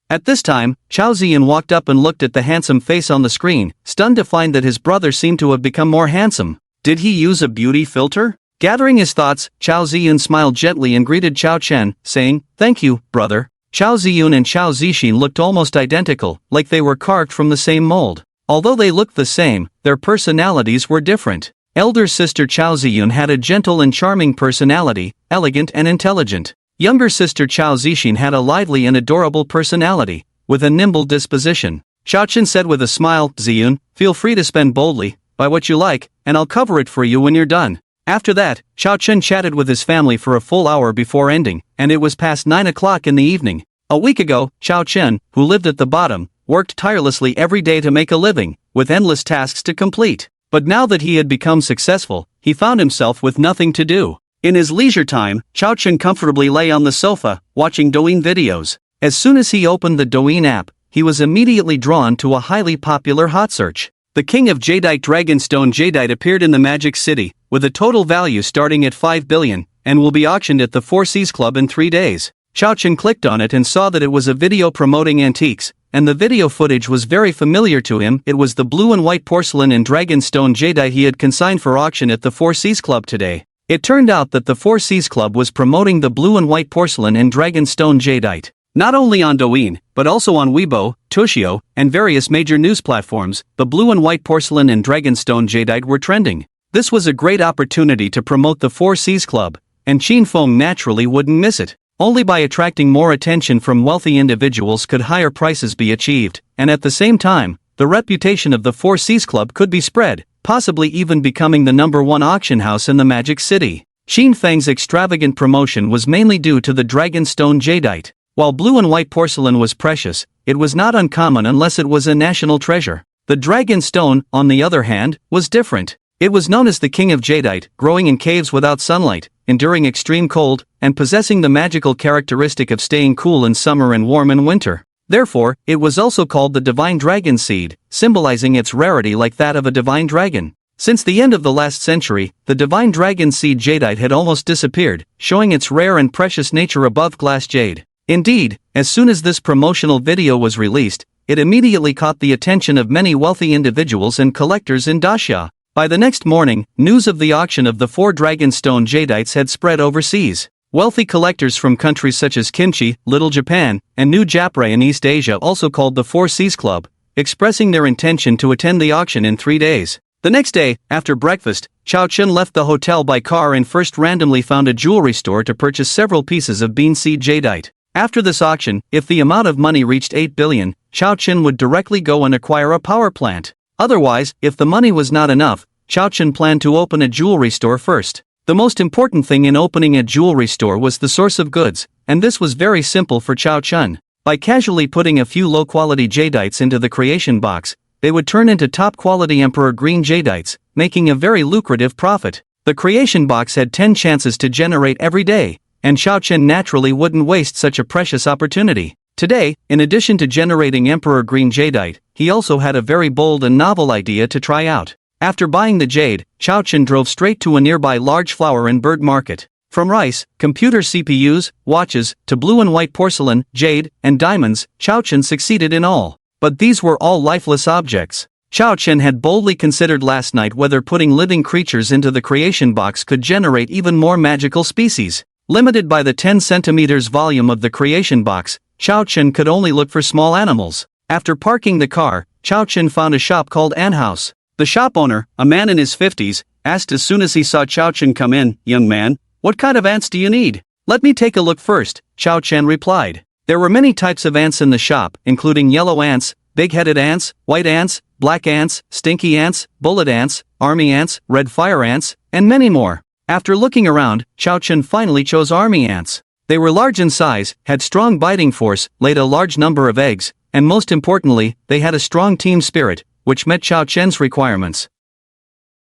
At this time, Chao Ziyan walked up and looked at the handsome face on the screen, stunned to find that his brother seemed to have become more handsome. Did he use a beauty filter? Gathering his thoughts, Chao Ziyun smiled gently and greeted Chao Chen, saying, "Thank you, brother." Chao Ziyun and Chao Zixin looked almost identical, like they were carved from the same mold. Although they looked the same, their personalities were different. Elder sister Chao Ziyun had a gentle and charming personality, elegant and intelligent. Younger sister Chao Zixin had a lively and adorable personality, with a nimble disposition. Chao Chen said with a smile, "Ziyun, feel free to spend boldly, buy what you like, and I'll cover it for you when you're done." After that, Chao Chen chatted with his family for a full hour before ending, and it was past 9 o'clock in the evening. A week ago, Chao Chen, who lived at the bottom, worked tirelessly every day to make a living, with endless tasks to complete. But now that he had become successful, he found himself with nothing to do. In his leisure time, Chao Chen comfortably lay on the sofa, watching Douyin videos. As soon as he opened the Douyin app, he was immediately drawn to a highly popular hot search. The king of Jadeite Dragonstone Jadeite appeared in the Magic City, with a total value starting at 5 billion, and will be auctioned at the Four Seas Club in 3 days. Chao Chen clicked on it and saw that it was a video promoting antiques, and the video footage was very familiar to him. It was the blue and white porcelain in Dragonstone Jadeite he had consigned for auction at the Four Seas Club today. It turned out that the Four Seas Club was promoting the blue and white porcelain in Dragonstone Jadeite. Not only on Douyin, but also on Weibo, Toshio, and various major news platforms, the blue and white porcelain and Dragonstone Jadeite were trending. This was a great opportunity to promote the Four Seas Club, and Qin Feng naturally wouldn't miss it. Only by attracting more attention from wealthy individuals could higher prices be achieved, and at the same time, the reputation of the Four Seas Club could be spread, possibly even becoming the #1 auction house in the Magic City. Qin Feng's extravagant promotion was mainly due to the Dragonstone Jadeite. While blue and white porcelain was precious, it was not uncommon unless it was a national treasure. The Dragonstone, on the other hand, was different. It was known as the king of Jadeite, growing in caves without sunlight, enduring extreme cold, and possessing the magical characteristic of staying cool in summer and warm in winter. Therefore, it was also called the divine dragon seed, symbolizing its rarity like that of a divine dragon. Since the end of the last century, the divine dragon seed jadeite had almost disappeared, showing its rare and precious nature above glass jade. Indeed, as soon as this promotional video was released, it immediately caught the attention of many wealthy individuals and collectors in Daxia. By the next morning, news of the auction of the 4 Dragonstone Jadites had spread overseas. Wealthy collectors from countries such as Kimchi, Little Japan, and New Japre in East Asia also called the Four Seas Club, expressing their intention to attend the auction in 3 days. The next day, after breakfast, Chao Chen left the hotel by car and first randomly found a jewelry store to purchase several pieces of bean seed jadeite. After this auction, if the amount of money reached 8 billion, Chao Chen would directly go and acquire a power plant. Otherwise, if the money was not enough, Chao Chen planned to open a jewelry store first. The most important thing in opening a jewelry store was the source of goods, and this was very simple for Chao Chen. By casually putting a few low-quality jadites into the creation box, they would turn into top-quality Emperor Green jadites, making a very lucrative profit. The creation box had 10 chances to generate every day, and Chao Chen naturally wouldn't waste such a precious opportunity. Today, in addition to generating Emperor Green jadeite, he also had a very bold and novel idea to try out. After buying the jade, Chao Chen drove straight to a nearby large flower and bird market. From rice, computer CPUs, watches, to blue and white porcelain, jade, and diamonds, Chao Chen succeeded in all. But these were all lifeless objects. Chao Chen had boldly considered last night whether putting living creatures into the creation box could generate even more magical species. Limited by the 10 centimeters volume of the creation box, Chao Chen could only look for small animals. After parking the car, Chao Chen found a shop called Ant House. The shop owner, a man in his 50s, asked as soon as he saw Chao Chen come in, "Young man, what kind of ants do you need?" "Let me take a look first," Chao Chen replied. There were many types of ants in the shop, including yellow ants, big-headed ants, white ants, black ants, stinky ants, bullet ants, army ants, red fire ants, and many more. After looking around, Chao Chen finally chose army ants. They were large in size, had strong biting force, laid a large number of eggs, and most importantly, they had a strong team spirit, which met Chao Chen's requirements.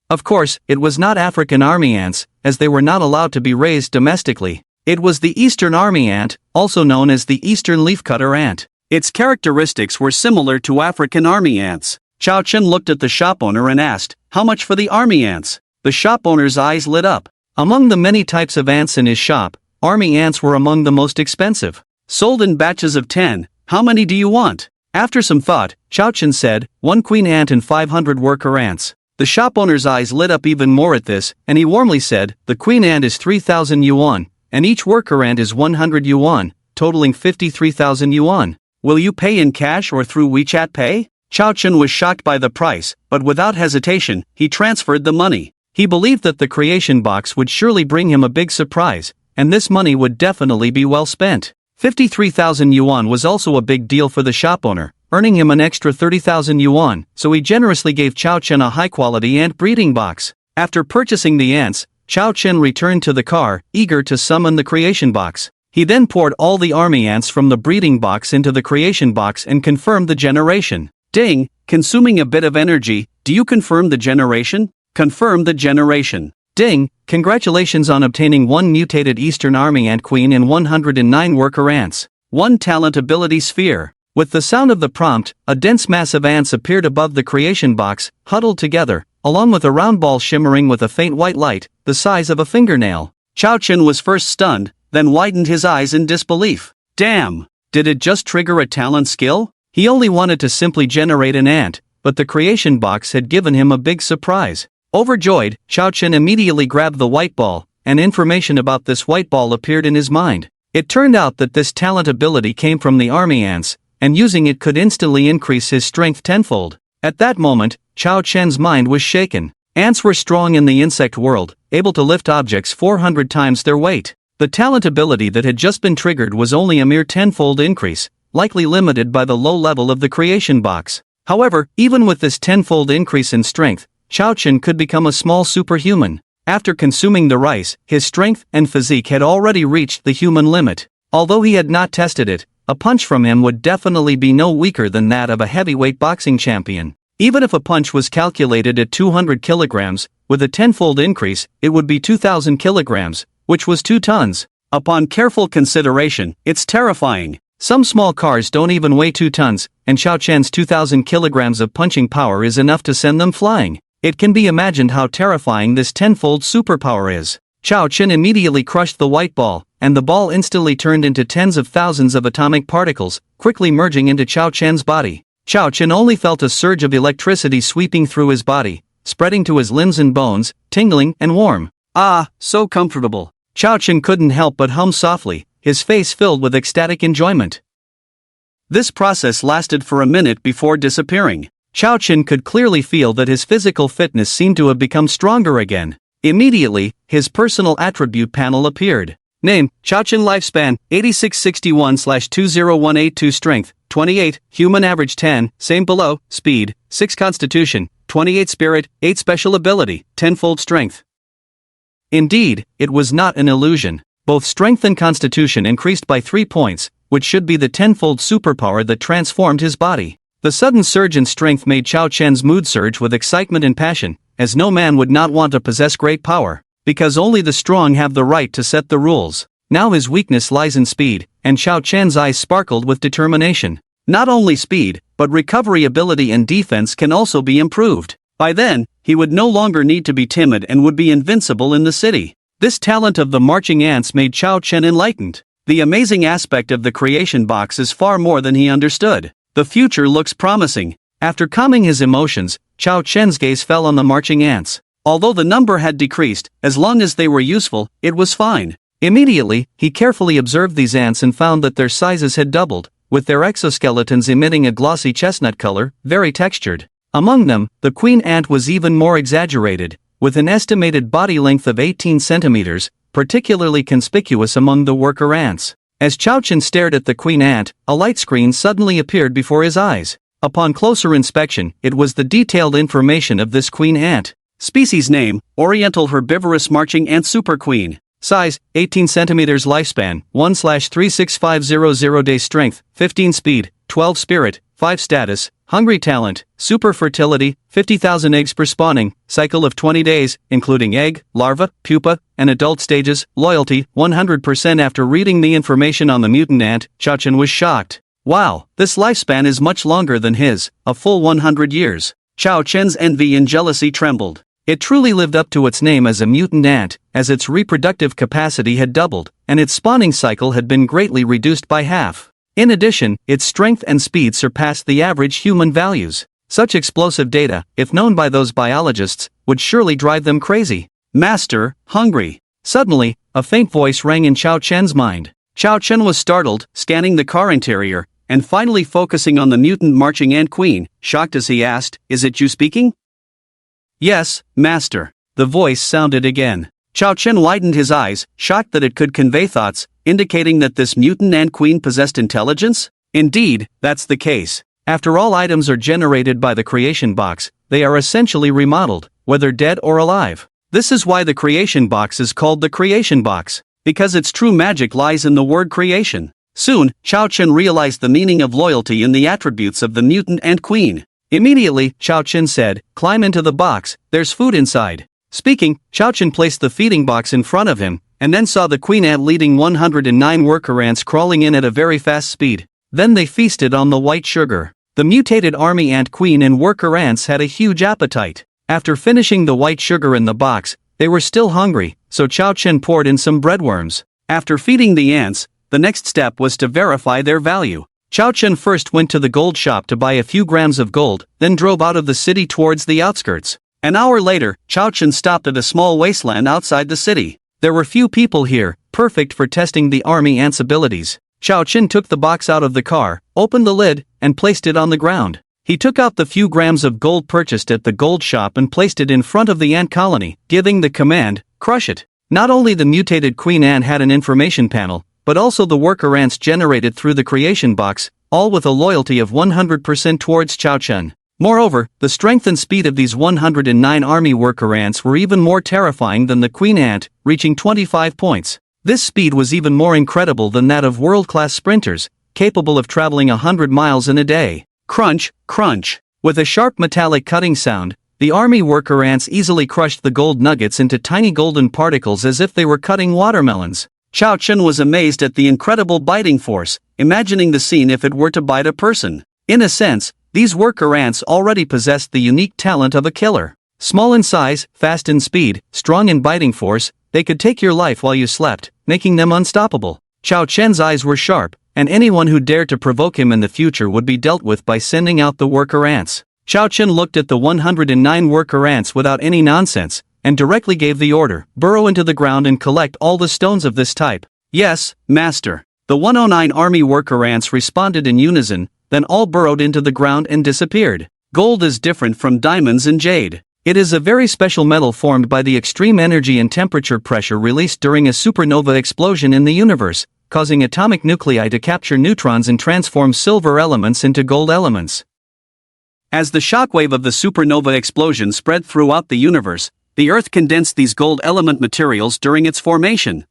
Of course, it was not African army ants, as they were not allowed to be raised domestically. It was the Eastern army ant, also known as the Eastern leafcutter ant. Its characteristics were similar to African army ants. Chao Chen looked at the shop owner and asked, "How much for the army ants?" The shop owner's eyes lit up. Among the many types of ants in his shop, army ants were among the most expensive. "Sold in batches of 10, how many do you want?" After some thought, Chao Chen said, "1 queen ant and 500 worker ants." The shop owner's eyes lit up even more at this, and he warmly said, "The queen ant is 3,000 yuan, and each worker ant is 100 yuan, totaling 53,000 yuan. Will you pay in cash or through WeChat Pay?" Chao Chen was shocked by the price, but without hesitation, he transferred the money. He believed that the creation box would surely bring him a big surprise, and this money would definitely be well spent. 53,000 yuan was also a big deal for the shop owner, earning him an extra 30,000 yuan, so he generously gave Chao Chen a high-quality ant breeding box. After purchasing the ants, Chao Chen returned to the car, eager to summon the creation box. He then poured all the army ants from the breeding box into the creation box and confirmed the generation. Ding, consuming a bit of energy, do you confirm the generation? Confirm the generation. Ding, congratulations on obtaining 1 mutated Eastern Army Ant Queen and 109 worker ants. 1 talent ability sphere. With the sound of the prompt, a dense mass of ants appeared above the creation box, huddled together, along with a round ball shimmering with a faint white light, the size of a fingernail. Chao Chen was first stunned, then widened his eyes in disbelief. Damn! Did it just trigger a talent skill? He only wanted to simply generate an ant, but the creation box had given him a big surprise. Overjoyed, Chao Chen immediately grabbed the white ball, and information about this white ball appeared in his mind. It turned out that this talent ability came from the army ants, and using it could instantly increase his strength tenfold. At that moment, Chao Chen's mind was shaken. Ants were strong in the insect world, able to lift objects 400 times their weight. The talent ability that had just been triggered was only a mere tenfold increase, likely limited by the low level of the creation box. However, even with this tenfold increase in strength, Chao Chen could become a small superhuman. After consuming the rice, his strength and physique had already reached the human limit. Although he had not tested it, a punch from him would definitely be no weaker than that of a heavyweight boxing champion. Even if a punch was calculated at 200 kilograms, with a tenfold increase, it would be 2,000 kilograms, which was 2 tons. Upon careful consideration, it's terrifying. Some small cars don't even weigh 2 tons, and Chao Chen's 2,000 kilograms of punching power is enough to send them flying. It can be imagined how terrifying this tenfold superpower is. Chao Chen immediately crushed the white ball, and the ball instantly turned into tens of thousands of atomic particles, quickly merging into Chao Chen's body. Chao Chen only felt a surge of electricity sweeping through his body, spreading to his limbs and bones, tingling and warm. Ah, so comfortable. Chao Chen couldn't help but hum softly, his face filled with ecstatic enjoyment. This process lasted for a minute before disappearing. Chao Chen could clearly feel that his physical fitness seemed to have become stronger again. Immediately, his personal attribute panel appeared. Name, Chao Chen. Lifespan, 8661/20182. Strength, 28, human average 10, same below. Speed, 6 constitution, 28 spirit, 8 special ability, 10-fold strength. Indeed, it was not an illusion. Both strength and constitution increased by 3 points, which should be the 10-fold superpower that transformed his body. The sudden surge in strength made Chao Chen's mood surge with excitement and passion, as no man would not want to possess great power, because only the strong have the right to set the rules. Now his weakness lies in speed, and Chao Chen's eyes sparkled with determination. Not only speed, but recovery ability and defense can also be improved. By then, he would no longer need to be timid and would be invincible in the city. This talent of the marching ants made Chao Chen enlightened. The amazing aspect of the creation box is far more than he understood. The future looks promising. After calming his emotions, Chao Chen's gaze fell on the marching ants. Although the number had decreased, as long as they were useful, it was fine. Immediately, he carefully observed these ants and found that their sizes had doubled, with their exoskeletons emitting a glossy chestnut color, very textured. Among them, the queen ant was even more exaggerated, with an estimated body length of 18 centimeters, particularly conspicuous among the worker ants. As Chao Chen stared at the queen ant, a light screen suddenly appeared before his eyes. Upon closer inspection, it was the detailed information of this queen ant. Species name, Oriental herbivorous marching ant super queen. Size, 18 centimeters. Lifespan, 1/36500. Day strength, 15 speed, 12 spirit, 5 status, hungry talent, super fertility, 50,000 eggs per spawning, cycle of 20 days, including egg, larva, pupa, and adult stages, loyalty, 100%. After reading the information on the mutant ant, Chao Chen was shocked. Wow, this lifespan is much longer than his, a full 100 years. Chao Chen's envy and jealousy trembled. It truly lived up to its name as a mutant ant, as its reproductive capacity had doubled, and its spawning cycle had been greatly reduced by half. In addition, its strength and speed surpassed the average human values. Such explosive data, if known by those biologists, would surely drive them crazy. Master, hungry. Suddenly, a faint voice rang in Chao Chen's mind. Chao Chen was startled, scanning the car interior, and finally focusing on the mutant marching ant queen, shocked as he asked, "Is it you speaking?" "Yes, master." The voice sounded again. Chao Chen widened his eyes, shocked that it could convey thoughts, indicating that this mutant ant queen possessed intelligence? Indeed, that's the case. After all items are generated by the creation box, they are essentially remodeled, whether dead or alive. This is why the creation box is called the creation box, because its true magic lies in the word creation. Soon, Chao Chen realized the meaning of loyalty in the attributes of the mutant ant queen. Immediately, Chao Chen said, "Climb into the box, there's food inside." Speaking, Chao Chen placed the feeding box in front of him, and then saw the queen ant leading 109 worker ants crawling in at a very fast speed. Then they feasted on the white sugar. The mutated army ant queen and worker ants had a huge appetite. After finishing the white sugar in the box, they were still hungry, so Chao Chen poured in some breadworms. After feeding the ants, the next step was to verify their value. Chao Chen first went to the gold shop to buy a few grams of gold, then drove out of the city towards the outskirts. An hour later, Chao Chen stopped at a small wasteland outside the city. There were few people here, perfect for testing the army ants' abilities. Chao Chen took the box out of the car, opened the lid, and placed it on the ground. He took out the few grams of gold purchased at the gold shop and placed it in front of the ant colony, giving the command, "Crush it." Not only the mutated queen ant had an information panel, but also the worker ants generated through the creation box, all with a loyalty of 100% towards Chao Chen. Moreover, the strength and speed of these 109 army worker ants were even more terrifying than the queen ant, reaching 25 points. This speed was even more incredible than that of world-class sprinters, capable of traveling 100 miles in a day. Crunch, crunch. With a sharp metallic cutting sound, the army worker ants easily crushed the gold nuggets into tiny golden particles as if they were cutting watermelons. Chao Chen was amazed at the incredible biting force, imagining the scene if it were to bite a person. In a sense, these worker ants already possessed the unique talent of a killer. Small in size, fast in speed, strong in biting force, they could take your life while you slept, making them unstoppable. Chao Chen's eyes were sharp, and anyone who dared to provoke him in the future would be dealt with by sending out the worker ants. Chao Chen looked at the 109 worker ants without any nonsense, and directly gave the order, burrow into the ground and collect all the stones of this type. Yes, master. The 109 army worker ants responded in unison, then all burrowed into the ground and disappeared. Gold is different from diamonds and jade. It is a very special metal formed by the extreme energy and temperature pressure released during a supernova explosion in the universe, causing atomic nuclei to capture neutrons and transform silver elements into gold elements. As the shockwave of the supernova explosion spread throughout the universe, the Earth condensed these gold element materials during its formation.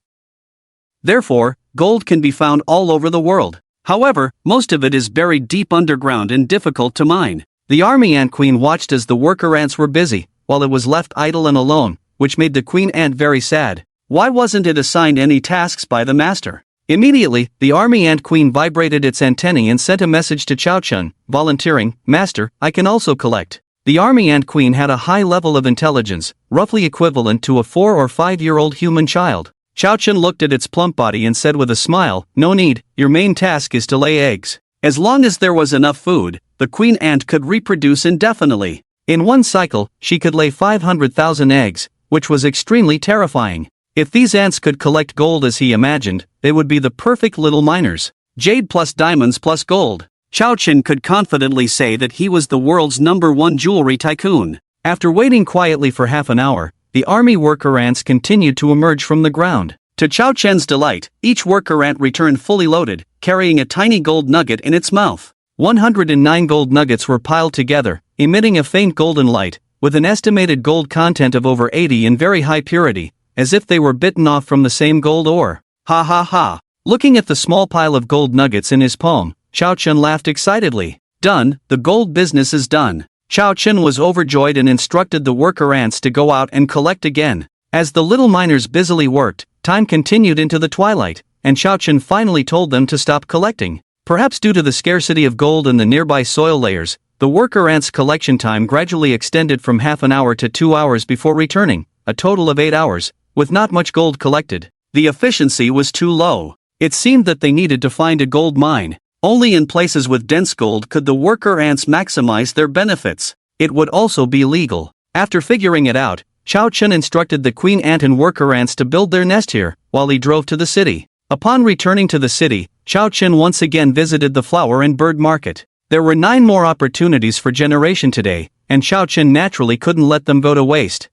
Therefore, gold can be found all over the world. However, most of it is buried deep underground and difficult to mine. The army ant queen watched as the worker ants were busy, while it was left idle and alone, which made the queen ant very sad. Why wasn't it assigned any tasks by the master? Immediately, the army ant queen vibrated its antennae and sent a message to Chao Chen, volunteering, "Master, I can also collect." The army ant queen had a high level of intelligence, roughly equivalent to a 4 or 5-year-old human child. Chao Chen looked at its plump body and said with a smile, "No need, your main task is to lay eggs." As long as there was enough food, the queen ant could reproduce indefinitely. In one cycle, she could lay 500,000 eggs, which was extremely terrifying. If these ants could collect gold as he imagined, they would be the perfect little miners. Jade plus diamonds plus gold. Chao Chen could confidently say that he was the world's #1 jewelry tycoon. After waiting quietly for half an hour, the army worker ants continued to emerge from the ground. To Chao Chen's delight, each worker ant returned fully loaded, carrying a tiny gold nugget in its mouth. 109 gold nuggets were piled together, emitting a faint golden light, with an estimated gold content of over 80 in very high purity, as if they were bitten off from the same gold ore. Ha ha ha. Looking at the small pile of gold nuggets in his palm, Chao Chen laughed excitedly. Done, the gold business is done. Chao Chen was overjoyed and instructed the worker ants to go out and collect again. As the little miners busily worked, time continued into the twilight, and Chao Chen finally told them to stop collecting. Perhaps due to the scarcity of gold in the nearby soil layers, the worker ants' collection time gradually extended from half an hour to 2 hours before returning, a total of 8 hours, with not much gold collected. The efficiency was too low. It seemed that they needed to find a gold mine. Only in places with dense gold could the worker ants maximize their benefits. It would also be legal. After figuring it out, Chao Chen instructed the queen ant and worker ants to build their nest here, while he drove to the city. Upon returning to the city, Chao Chen once again visited the flower and bird market. There were 9 more opportunities for generation today, and Chao Chen naturally couldn't let them go to waste.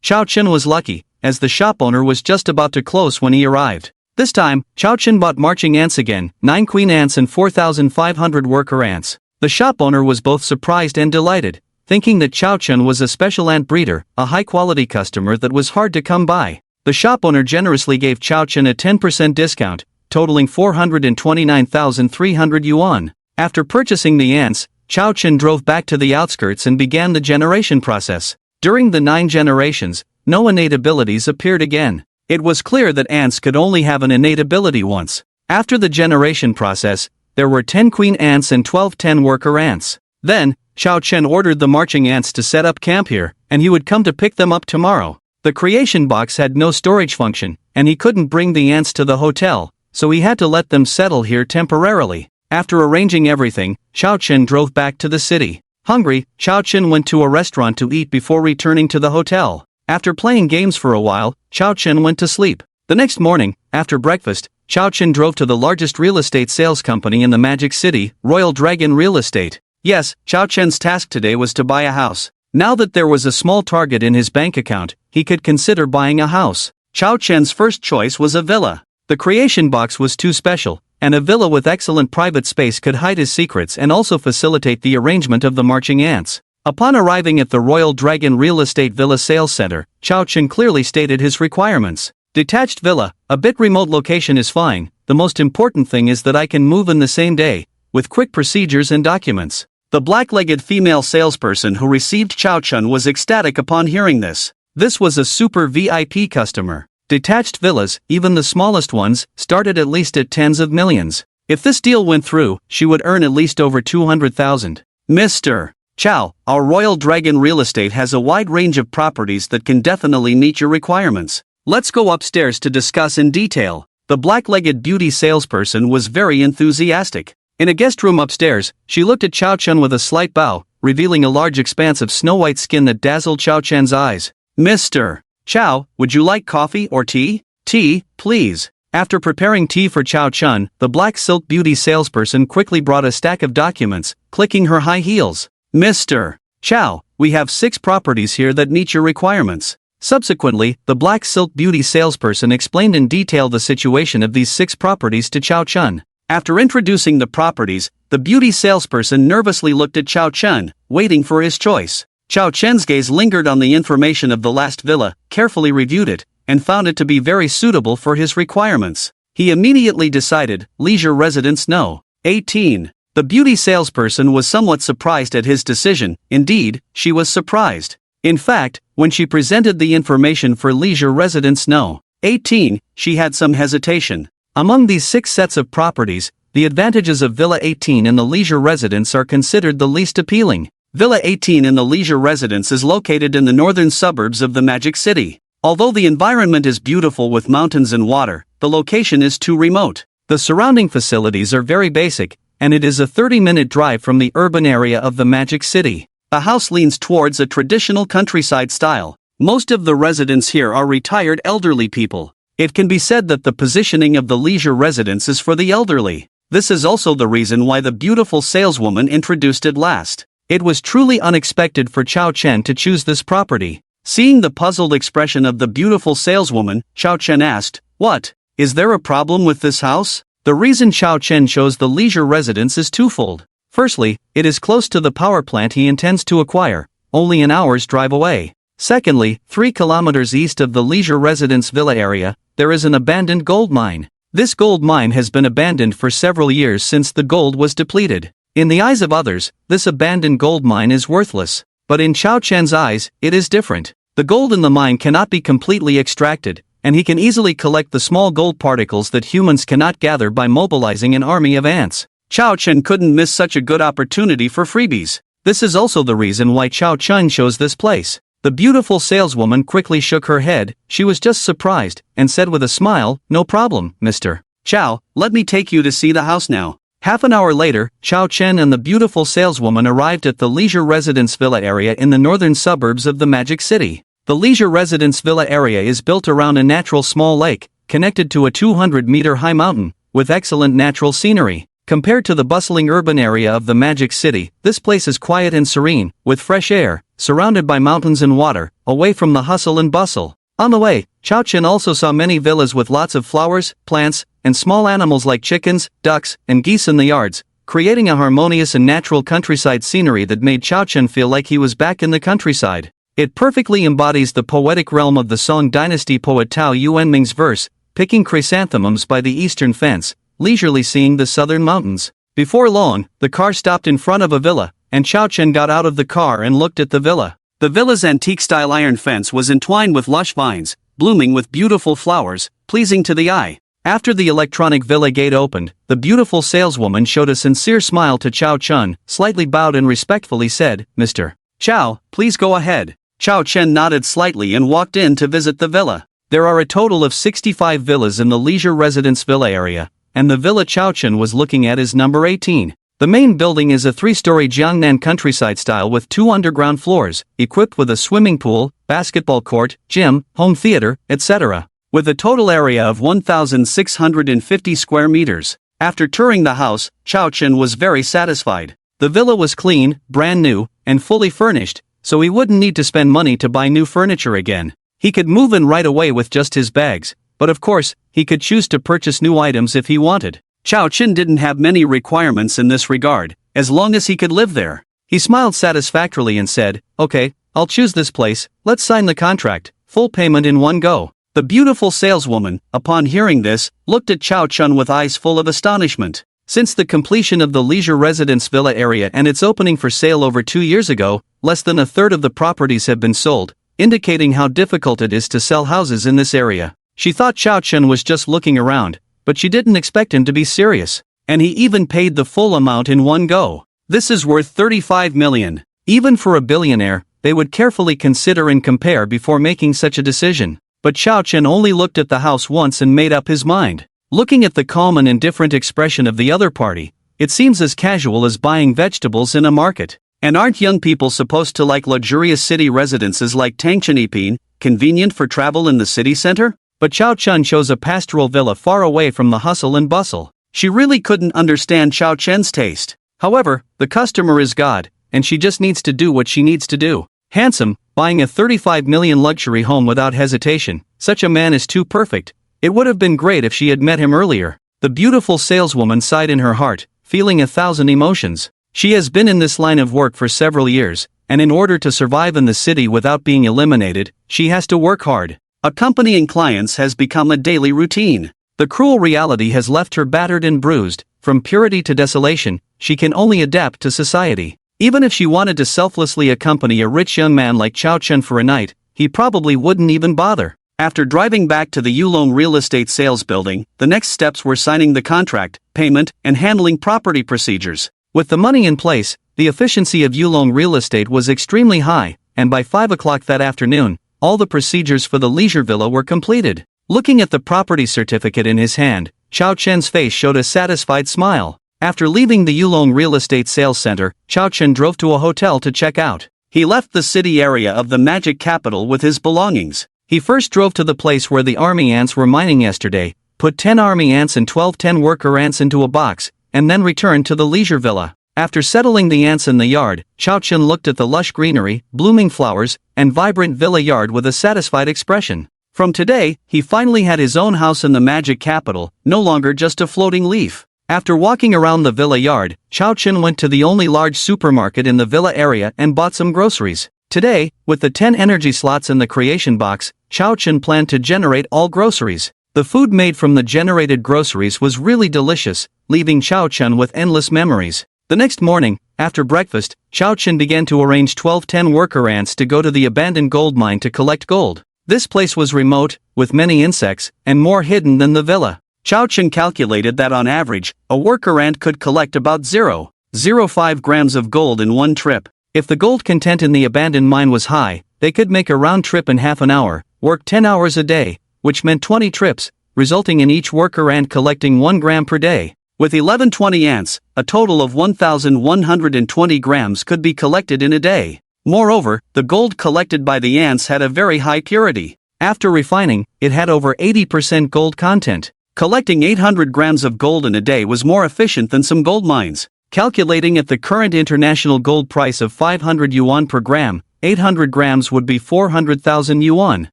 Chao Chen was lucky, as the shop owner was just about to close when he arrived. This time, Chao Chen bought marching ants again, 9 queen ants and 4,500 worker ants. The shop owner was both surprised and delighted, thinking that Chao Chen was a special ant breeder, a high-quality customer that was hard to come by. The shop owner generously gave Chao Chen a 10% discount, totaling 429,300 yuan. After purchasing the ants, Chao Chen drove back to the outskirts and began the generation process. During the 9 generations, no innate abilities appeared again. It was clear that ants could only have an innate ability once. After the generation process, there were 10 queen ants and 12 10 worker ants. Then, Chao Chen ordered the marching ants to set up camp here, and he would come to pick them up tomorrow. The creation box had no storage function, and he couldn't bring the ants to the hotel, so he had to let them settle here temporarily. After arranging everything, Chao Chen drove back to the city. Hungry, Chao Chen went to a restaurant to eat before returning to the hotel. After playing games for a while, Chao Chen went to sleep. The next morning, after breakfast, Chao Chen drove to the largest real estate sales company in the Magic City, Royal Dragon Real Estate. Yes, Chao Chen's task today was to buy a house. Now that there was a small target in his bank account, he could consider buying a house. Chao Chen's first choice was a villa. The creation box was too special, and a villa with excellent private space could hide his secrets and also facilitate the arrangement of the marching ants. Upon arriving at the Royal Dragon Real Estate Villa Sales Center, Chao Chen clearly stated his requirements. Detached villa, a bit remote location is fine, the most important thing is that I can move in the same day, with quick procedures and documents. The black-legged female salesperson who received Chao Chen was ecstatic upon hearing this. This was a super VIP customer. Detached villas, even the smallest ones, started at least at tens of millions. If this deal went through, she would earn at least over 200,000. Mr. Chao, our Royal Dragon Real Estate has a wide range of properties that can definitely meet your requirements. Let's go upstairs to discuss in detail. The black-legged beauty salesperson was very enthusiastic. In a guest room upstairs, she looked at Chao Chen with a slight bow, revealing a large expanse of snow-white skin that dazzled Chao Chen's eyes. Mr. Chao, would you like coffee or tea? Tea, please. After preparing tea for Chao Chen, the black silk beauty salesperson quickly brought a stack of documents, clicking her high heels. Mr. Chao, we have 6 properties here that meet your requirements. Subsequently, the black silk beauty salesperson explained in detail the situation of these 6 properties to Chao Chen. After introducing the properties, the beauty salesperson nervously looked at Chao Chen, waiting for his choice. Chao Chen's gaze lingered on the information of the last villa, carefully reviewed it, and found it to be very suitable for his requirements. He immediately decided, leisure residence no. 18. The beauty salesperson was somewhat surprised at his decision. Indeed, she was surprised. In fact, when she presented the information for leisure residence no. 18, she had some hesitation. Among these 6 sets of properties, the advantages of Villa 18 in the leisure residence are considered the least appealing. Villa 18 in the leisure residence is located in the northern suburbs of the Magic City. Although the environment is beautiful with mountains and water, the location is too remote. The surrounding facilities are very basic, and it is a 30-minute drive from the urban area of the Magic City. The house leans towards a traditional countryside style. Most of the residents here are retired elderly people. It can be said that the positioning of the leisure residence is for the elderly. This is also the reason why the beautiful saleswoman introduced it last. It was truly unexpected for Chao Chen to choose this property. Seeing the puzzled expression of the beautiful saleswoman, Chao Chen asked, "What? Is there a problem with this house?" The reason Chao Chen chose the leisure residence is twofold. Firstly, it is close to the power plant he intends to acquire, only an hour's drive away. Secondly, 3 kilometers east of the leisure residence villa area, there is an abandoned gold mine. This gold mine has been abandoned for several years since the gold was depleted. In the eyes of others, this abandoned gold mine is worthless. But in Chao Chen's eyes, it is different. The gold in the mine cannot be completely extracted, and he can easily collect the small gold particles that humans cannot gather by mobilizing an army of ants. Chao Chen couldn't miss such a good opportunity for freebies. This is also the reason why Chao Chen chose this place. The beautiful saleswoman quickly shook her head. She was just surprised, and said with a smile, "No problem, Mr. Chao, let me take you to see the house now." Half an hour later, Chao Chen and the beautiful saleswoman arrived at the leisure residence villa area in the northern suburbs of the Magic City. The leisure residence villa area is built around a natural small lake, connected to a 200-meter-high mountain, with excellent natural scenery. Compared to the bustling urban area of the Magic City, this place is quiet and serene, with fresh air, surrounded by mountains and water, away from the hustle and bustle. On the way, Chao Chen also saw many villas with lots of flowers, plants, and small animals like chickens, ducks, and geese in the yards, creating a harmonious and natural countryside scenery that made Chao Chen feel like he was back in the countryside. It perfectly embodies the poetic realm of the Song Dynasty poet Tao Yuanming's verse, picking chrysanthemums by the eastern fence, leisurely seeing the southern mountains. Before long, the car stopped in front of a villa, and Chao Chen got out of the car and looked at the villa. The villa's antique-style iron fence was entwined with lush vines, blooming with beautiful flowers, pleasing to the eye. After the electronic villa gate opened, the beautiful saleswoman showed a sincere smile to Chao Chen, slightly bowed and respectfully said, "Mr. Chao, please go ahead." Chao Chen nodded slightly and walked in to visit the villa. There are a total of 65 villas in the leisure residence villa area, and the villa Chao Chen was looking at is number 18. The main building is a 3-story Jiangnan countryside style with 2 underground floors, equipped with a swimming pool, basketball court, gym, home theater, etc. With a total area of 1,650 square meters. After touring the house, Chao Chen was very satisfied. The villa was clean, brand new, and fully furnished, so he wouldn't need to spend money to buy new furniture again. He could move in right away with just his bags, but of course, he could choose to purchase new items if he wanted. Chao Chen didn't have many requirements in this regard, as long as he could live there. He smiled satisfactorily and said, "Okay, I'll choose this place, let's sign the contract, full payment in one go." The beautiful saleswoman, upon hearing this, looked at Chao Chen with eyes full of astonishment. Since the completion of the leisure residence villa area and its opening for sale over 2 years ago, less than a third of the properties have been sold, indicating how difficult it is to sell houses in this area. She thought Chao Chen was just looking around, but she didn't expect him to be serious. And he even paid the full amount in one go. This is worth 35 million. Even for a billionaire, they would carefully consider and compare before making such a decision. But Chao Chen only looked at the house once and made up his mind. Looking at the calm and indifferent expression of the other party, it seems as casual as buying vegetables in a market. And aren't young people supposed to like luxurious city residences like Tangchenipin, convenient for travel in the city center? But Chao Chun chose a pastoral villa far away from the hustle and bustle. She really couldn't understand Chao Chen's taste. However, the customer is God, and she just needs to do what she needs to do. Handsome, buying a 35 million luxury home without hesitation, such a man is too perfect. It would have been great if she had met him earlier. The beautiful saleswoman sighed in her heart, feeling 1,000 emotions. She has been in this line of work for several years, and in order to survive in the city without being eliminated, she has to work hard. Accompanying clients has become a daily routine. The cruel reality has left her battered and bruised. From purity to desolation, she can only adapt to society. Even if she wanted to selflessly accompany a rich young man like Chao Chun for a night, he probably wouldn't even bother. After driving back to the Yulong real estate sales building, the next steps were signing the contract, payment, and handling property procedures. With the money in place, the efficiency of Yulong real estate was extremely high, and by 5 o'clock that afternoon, all the procedures for the leisure villa were completed. Looking at the property certificate in his hand, Chao Chen's face showed a satisfied smile. After leaving the Yulong real estate sales center, Chao Chen drove to a hotel to check out. He left the city area of the magic capital with his belongings. He first drove to the place where the army ants were mining yesterday, put 10 army ants and 12 10-worker ants into a box, and then returned to the leisure villa. After settling the ants in the yard, Chao Chen looked at the lush greenery, blooming flowers, and vibrant villa yard with a satisfied expression. From today, he finally had his own house in the magic capital, no longer just a floating leaf. After walking around the villa yard, Chao Chen went to the only large supermarket in the villa area and bought some groceries. Today, with the 10 energy slots in the creation box, Chao Chen planned to generate all groceries. The food made from the generated groceries was really delicious, leaving Chao Chen with endless memories. The next morning, after breakfast, Chao Chen began to arrange 12 10-worker ants to go to the abandoned gold mine to collect gold. This place was remote, with many insects, and more hidden than the villa. Chao Chen calculated that on average, a worker ant could collect about 0.05 grams of gold in one trip. If the gold content in the abandoned mine was high, they could make a round trip in half an hour, work 10 hours a day, which meant 20 trips, resulting in each worker ant collecting 1 gram per day. With 1120 ants, a total of 1,120 grams could be collected in a day. Moreover, the gold collected by the ants had a very high purity. After refining, it had over 80% gold content. Collecting 800 grams of gold in a day was more efficient than some gold mines. Calculating at the current international gold price of 500 yuan per gram, 800 grams would be 400,000 yuan,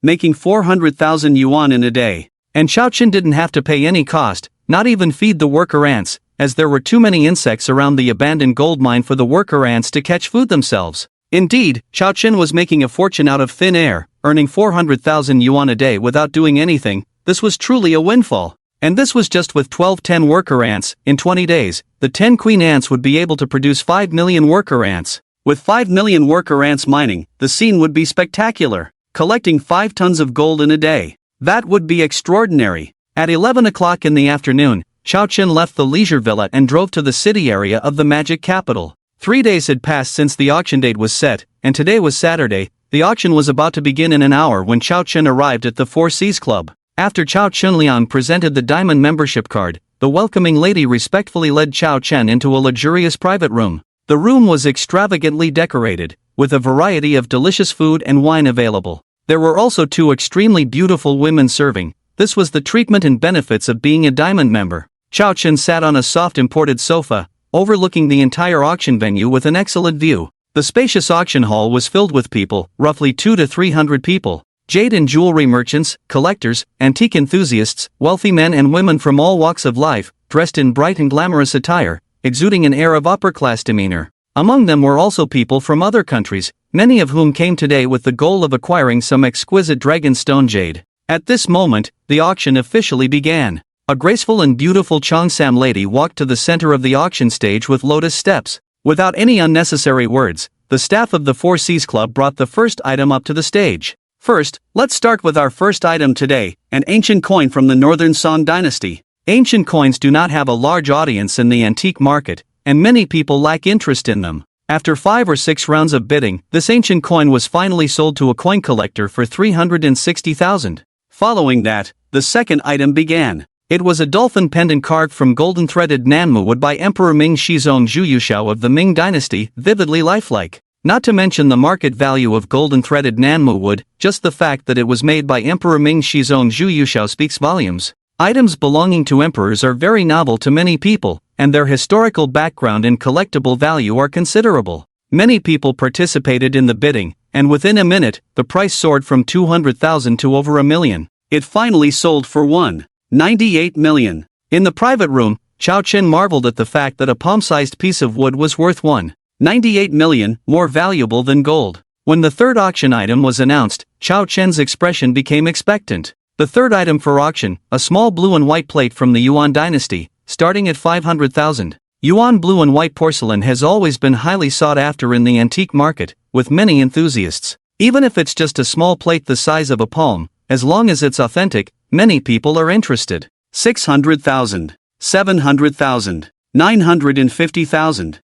making 400,000 yuan in a day. And Chao Chen didn't have to pay any cost, not even feed the worker ants, as there were too many insects around the abandoned gold mine for the worker ants to catch food themselves. Indeed, Chao Chen was making a fortune out of thin air, earning 400,000 yuan a day without doing anything. This was truly a windfall. And this was just with 12 10-worker ants. In 20 days, the 10 queen ants would be able to produce 5 million worker ants. With 5 million worker ants mining, the scene would be spectacular. Collecting 5 tons of gold in a day. That would be extraordinary. At 11 o'clock in the afternoon, Chao Chen left the leisure villa and drove to the city area of the magic capital. 3 days had passed since the auction date was set, and today was Saturday. The auction was about to begin in an hour when Chao Chen arrived at the Four Seas Club. After Chao Chunliang presented the diamond membership card, the welcoming lady respectfully led Chao Chen into a luxurious private room. The room was extravagantly decorated, with a variety of delicious food and wine available. There were also 2 extremely beautiful women serving. This was the treatment and benefits of being a diamond member. Chao Chen sat on a soft imported sofa, overlooking the entire auction venue with an excellent view. The spacious auction hall was filled with people, roughly 200 to 300 people. Jade and jewelry merchants, collectors, antique enthusiasts, wealthy men and women from all walks of life, dressed in bright and glamorous attire, exuding an air of upper-class demeanor. Among them were also people from other countries, many of whom came today with the goal of acquiring some exquisite dragonstone jade. At this moment, the auction officially began. A graceful and beautiful Cheongsam lady walked to the center of the auction stage with lotus steps. Without any unnecessary words, the staff of the Four Seas Club brought the first item up to the stage. First, let's start with our first item today, an ancient coin from the Northern Song dynasty. Ancient coins do not have a large audience in the antique market, and many people lack interest in them. After 5 or 6 rounds of bidding, this ancient coin was finally sold to a coin collector for 360,000. Following that, the second item began. It was a dolphin pendant carved from golden-threaded Nanmu wood by Emperor Ming Shizong Zhuyushao of the Ming dynasty, vividly lifelike. Not to mention the market value of golden-threaded Nanmu wood, just the fact that it was made by Emperor Ming Shizong Zhuyushao speaks volumes. Items belonging to emperors are very novel to many people, and their historical background and collectible value are considerable. Many people participated in the bidding, and within a minute, the price soared from 200,000 to over $1 million. It finally sold for $1.98 million. In the private room, Chao Chen marveled at the fact that a palm-sized piece of wood was worth $1.98 million, more valuable than gold. When the third auction item was announced, Chao Chen's expression became expectant. The third item for auction, a small blue and white plate from the Yuan dynasty, starting at 500,000. Yuan blue and white porcelain has always been highly sought after in the antique market, with many enthusiasts. Even if it's just a small plate the size of a palm, as long as it's authentic, many people are interested. 600,000, 700,000, 950,000,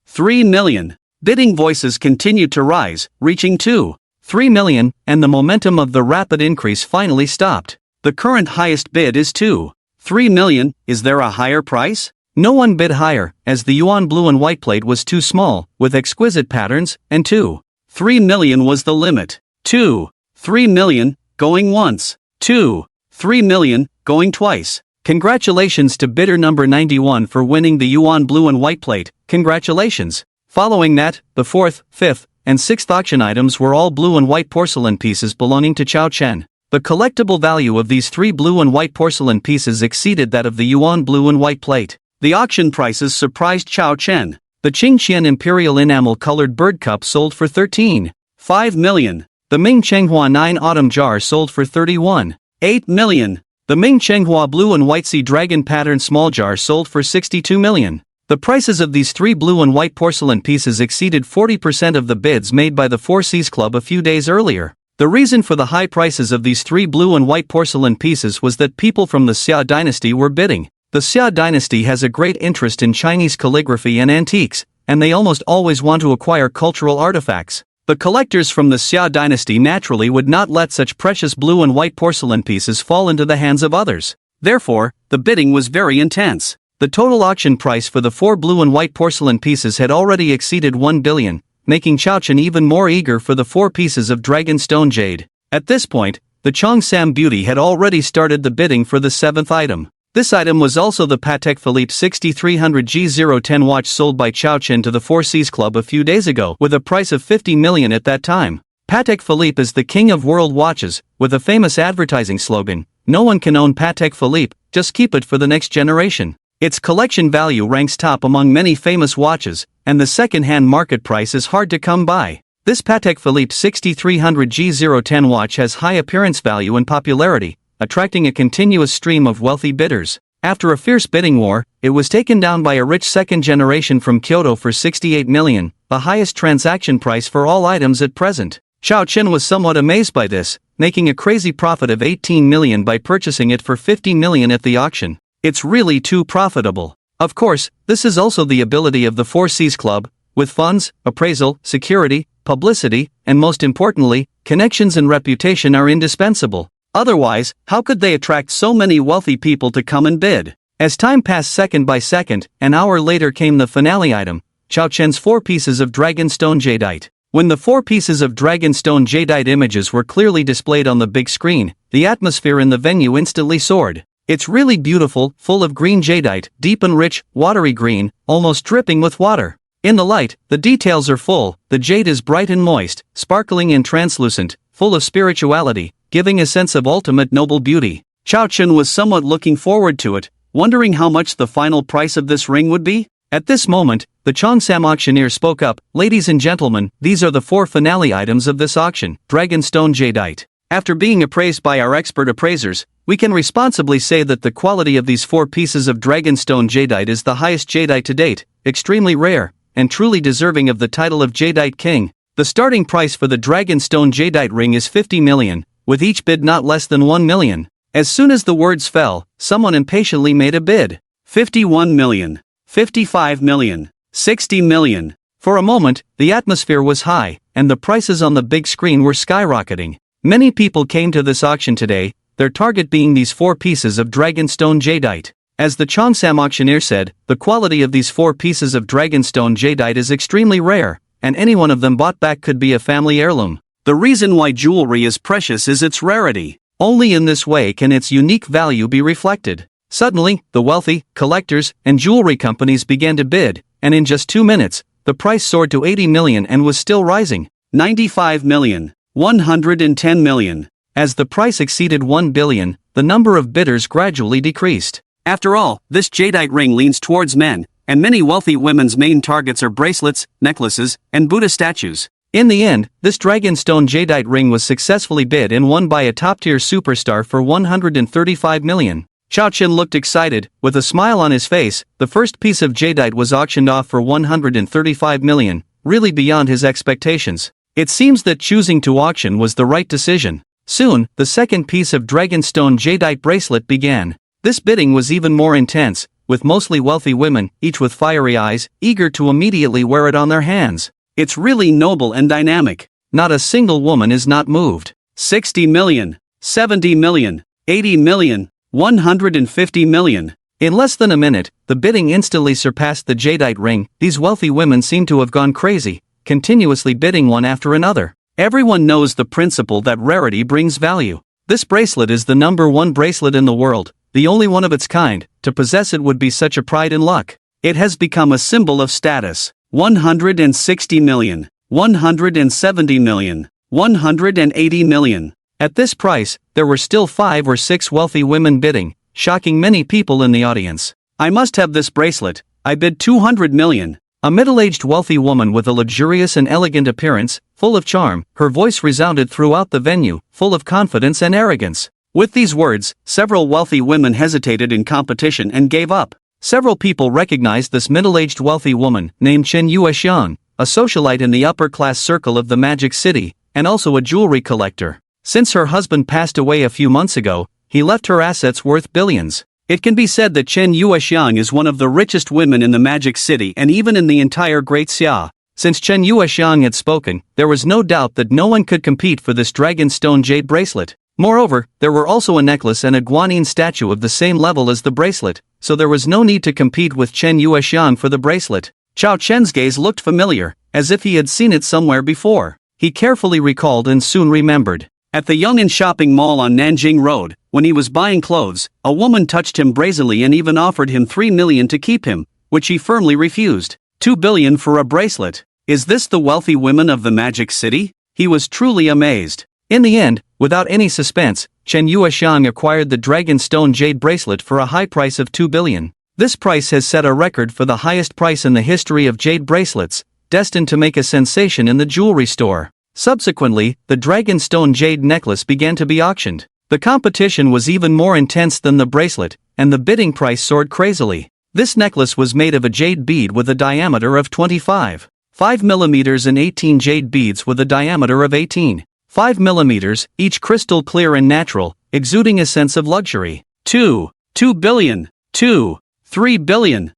3 million. Bidding voices continued to rise, reaching 3 million, and the momentum of the rapid increase finally stopped. The current highest bid is 3 million. Is there a higher price? No one bid higher, as the Yuan blue and white plate was too small, with exquisite patterns, and 3 million was the limit. 3 million, going once. 3 million, going twice. Congratulations to bidder number 91 for winning the Yuan blue and white plate. Congratulations. Following that, the fourth, fifth, and sixth auction items were all blue and white porcelain pieces belonging to Chao Chen. The collectible value of these three blue and white porcelain pieces exceeded that of the Yuan blue and white plate. The auction prices surprised Chao Chen. The Qingqian Imperial enamel-colored bird cup sold for 13.5 million. The Ming Chenghua 9 autumn jar sold for 31.8 million. The Ming Chenghua blue and white sea dragon pattern small jar sold for 62 million. The prices of these three blue and white porcelain pieces exceeded 40% of the bids made by the Four Seas Club a few days earlier. The reason for the high prices of these three blue and white porcelain pieces was that people from the Xia dynasty were bidding. The Xia dynasty has a great interest in Chinese calligraphy and antiques, and they almost always want to acquire cultural artifacts. The collectors from the Xia dynasty naturally would not let such precious blue and white porcelain pieces fall into the hands of others. Therefore, the bidding was very intense. The total auction price for the four blue and white porcelain pieces had already exceeded 1 billion, making Chao Chen even more eager for the four pieces of dragon stone jade. At this point, the Cheongsam Beauty had already started the bidding for the seventh item. This item was also the Patek Philippe 6300 G010 watch sold by Chao Chen to the Four Seas Club a few days ago with a price of 50 million at that time. Patek Philippe is the king of world watches, with a famous advertising slogan, "No one can own Patek Philippe, just keep it for the next generation." Its collection value ranks top among many famous watches, and the second-hand market price is hard to come by. This Patek Philippe 6300 G010 watch has high appearance value and popularity, attracting a continuous stream of wealthy bidders. After a fierce bidding war, it was taken down by a rich second generation from Kyoto for 68 million, the highest transaction price for all items at present. Chao Chen was somewhat amazed by this, making a crazy profit of 18 million by purchasing it for 50 million at the auction. It's really too profitable. Of course, this is also the ability of the Four Seas Club, with funds, appraisal, security, publicity, and most importantly, connections and reputation are indispensable. Otherwise, how could they attract so many wealthy people to come and bid? As time passed second by second, an hour later came the finale item, Chao Chen's 4 pieces of dragonstone jadeite. When the 4 pieces of dragonstone jadeite images were clearly displayed on the big screen, the atmosphere in the venue instantly soared. It's really beautiful, full of green jadeite, deep and rich, watery green, almost dripping with water. In the light, the details are full, the jade is bright and moist, sparkling and translucent, full of spirituality, giving a sense of ultimate noble beauty. Chao Chen was somewhat looking forward to it, wondering how much the final price of this ring would be. At this moment, the Cheongsam auctioneer spoke up, "Ladies and gentlemen, these are the 4 finale items of this auction, dragonstone jadeite. After being appraised by our expert appraisers, we can responsibly say that the quality of these 4 pieces of dragonstone jadeite is the highest jadeite to date, extremely rare, and truly deserving of the title of Jadeite King. The starting price for the dragonstone jadeite ring is 50 million, with each bid not less than 1 million. As soon as the words fell, someone impatiently made a bid. 51 million, 55 million, 60 million. For a moment, the atmosphere was high, and the prices on the big screen were skyrocketing. Many people came to this auction today, their target being these 4 pieces of dragonstone jadeite. As the Cheongsam auctioneer said, the quality of these 4 pieces of dragonstone jadeite is extremely rare, and any one of them bought back could be a family heirloom. The reason why jewelry is precious is its rarity. Only in this way can its unique value be reflected. Suddenly, the wealthy, collectors, and jewelry companies began to bid, and in just 2 minutes, the price soared to 80 million and was still rising. 95 million. 110 million. As the price exceeded 1 billion, the number of bidders gradually decreased. After all, this jadeite ring leans towards men, and many wealthy women's main targets are bracelets, necklaces, and Buddha statues. In the end, this dragonstone jadeite ring was successfully bid and won by a top-tier superstar for 135 million. Chao Chen looked excited, with a smile on his face. The first piece of jadeite was auctioned off for 135 million, really beyond his expectations. It seems that choosing to auction was the right decision. Soon, the second piece of dragonstone jadeite bracelet began. This bidding was even more intense, with mostly wealthy women, each with fiery eyes, eager to immediately wear it on their hands. It's really noble and dynamic. Not a single woman is not moved. 60 million, 70 million, 80 million, 150 million. In less than a minute, the bidding instantly surpassed the jadeite ring. These wealthy women seem to have gone crazy, continuously bidding one after another. Everyone knows the principle that rarity brings value. This bracelet is the #1 bracelet in the world, the only one of its kind. To possess it would be such a pride and luck. It has become a symbol of status. 160 million, 170 million, 180 million. At this price, there were still 5 or 6 wealthy women bidding, shocking many people in the audience. I must have this bracelet. I bid 200 million. A middle-aged wealthy woman with a luxurious and elegant appearance, full of charm, her voice resounded throughout the venue, full of confidence and arrogance. With these words, several wealthy women hesitated in competition and gave up. Several people recognized this middle-aged wealthy woman, named Chen Yuexiang, a socialite in the upper-class circle of the Magic City, and also a jewelry collector. Since her husband passed away a few months ago, he left her assets worth billions. It can be said that Chen Yuexiang is one of the richest women in the Magic City and even in the entire Great Xia. Since Chen Yuexiang had spoken, there was no doubt that no one could compete for this dragonstone jade bracelet. Moreover, there were also a necklace and a guanyin statue of the same level as the bracelet, so there was no need to compete with Chen Yuexiang for the bracelet. Chao Chen's gaze looked familiar, as if he had seen it somewhere before. He carefully recalled and soon remembered. At the Yong'an shopping mall on Nanjing Road, when he was buying clothes, a woman touched him brazenly and even offered him 3 million to keep him, which he firmly refused. 2 billion for a bracelet. Is this the wealthy women of the Magic City? He was truly amazed. In the end, without any suspense, Chen Yuexiang acquired the dragonstone jade bracelet for a high price of 2 billion. This price has set a record for the highest price in the history of jade bracelets, destined to make a sensation in the jewelry store. Subsequently, the dragonstone jade necklace began to be auctioned. The competition was even more intense than the bracelet, and the bidding price soared crazily. This necklace was made of a jade bead with a diameter of 25.5 mm and 18 jade beads with a diameter of 18.5 mm, each crystal clear and natural, exuding a sense of luxury. 2 billion, 3 billion,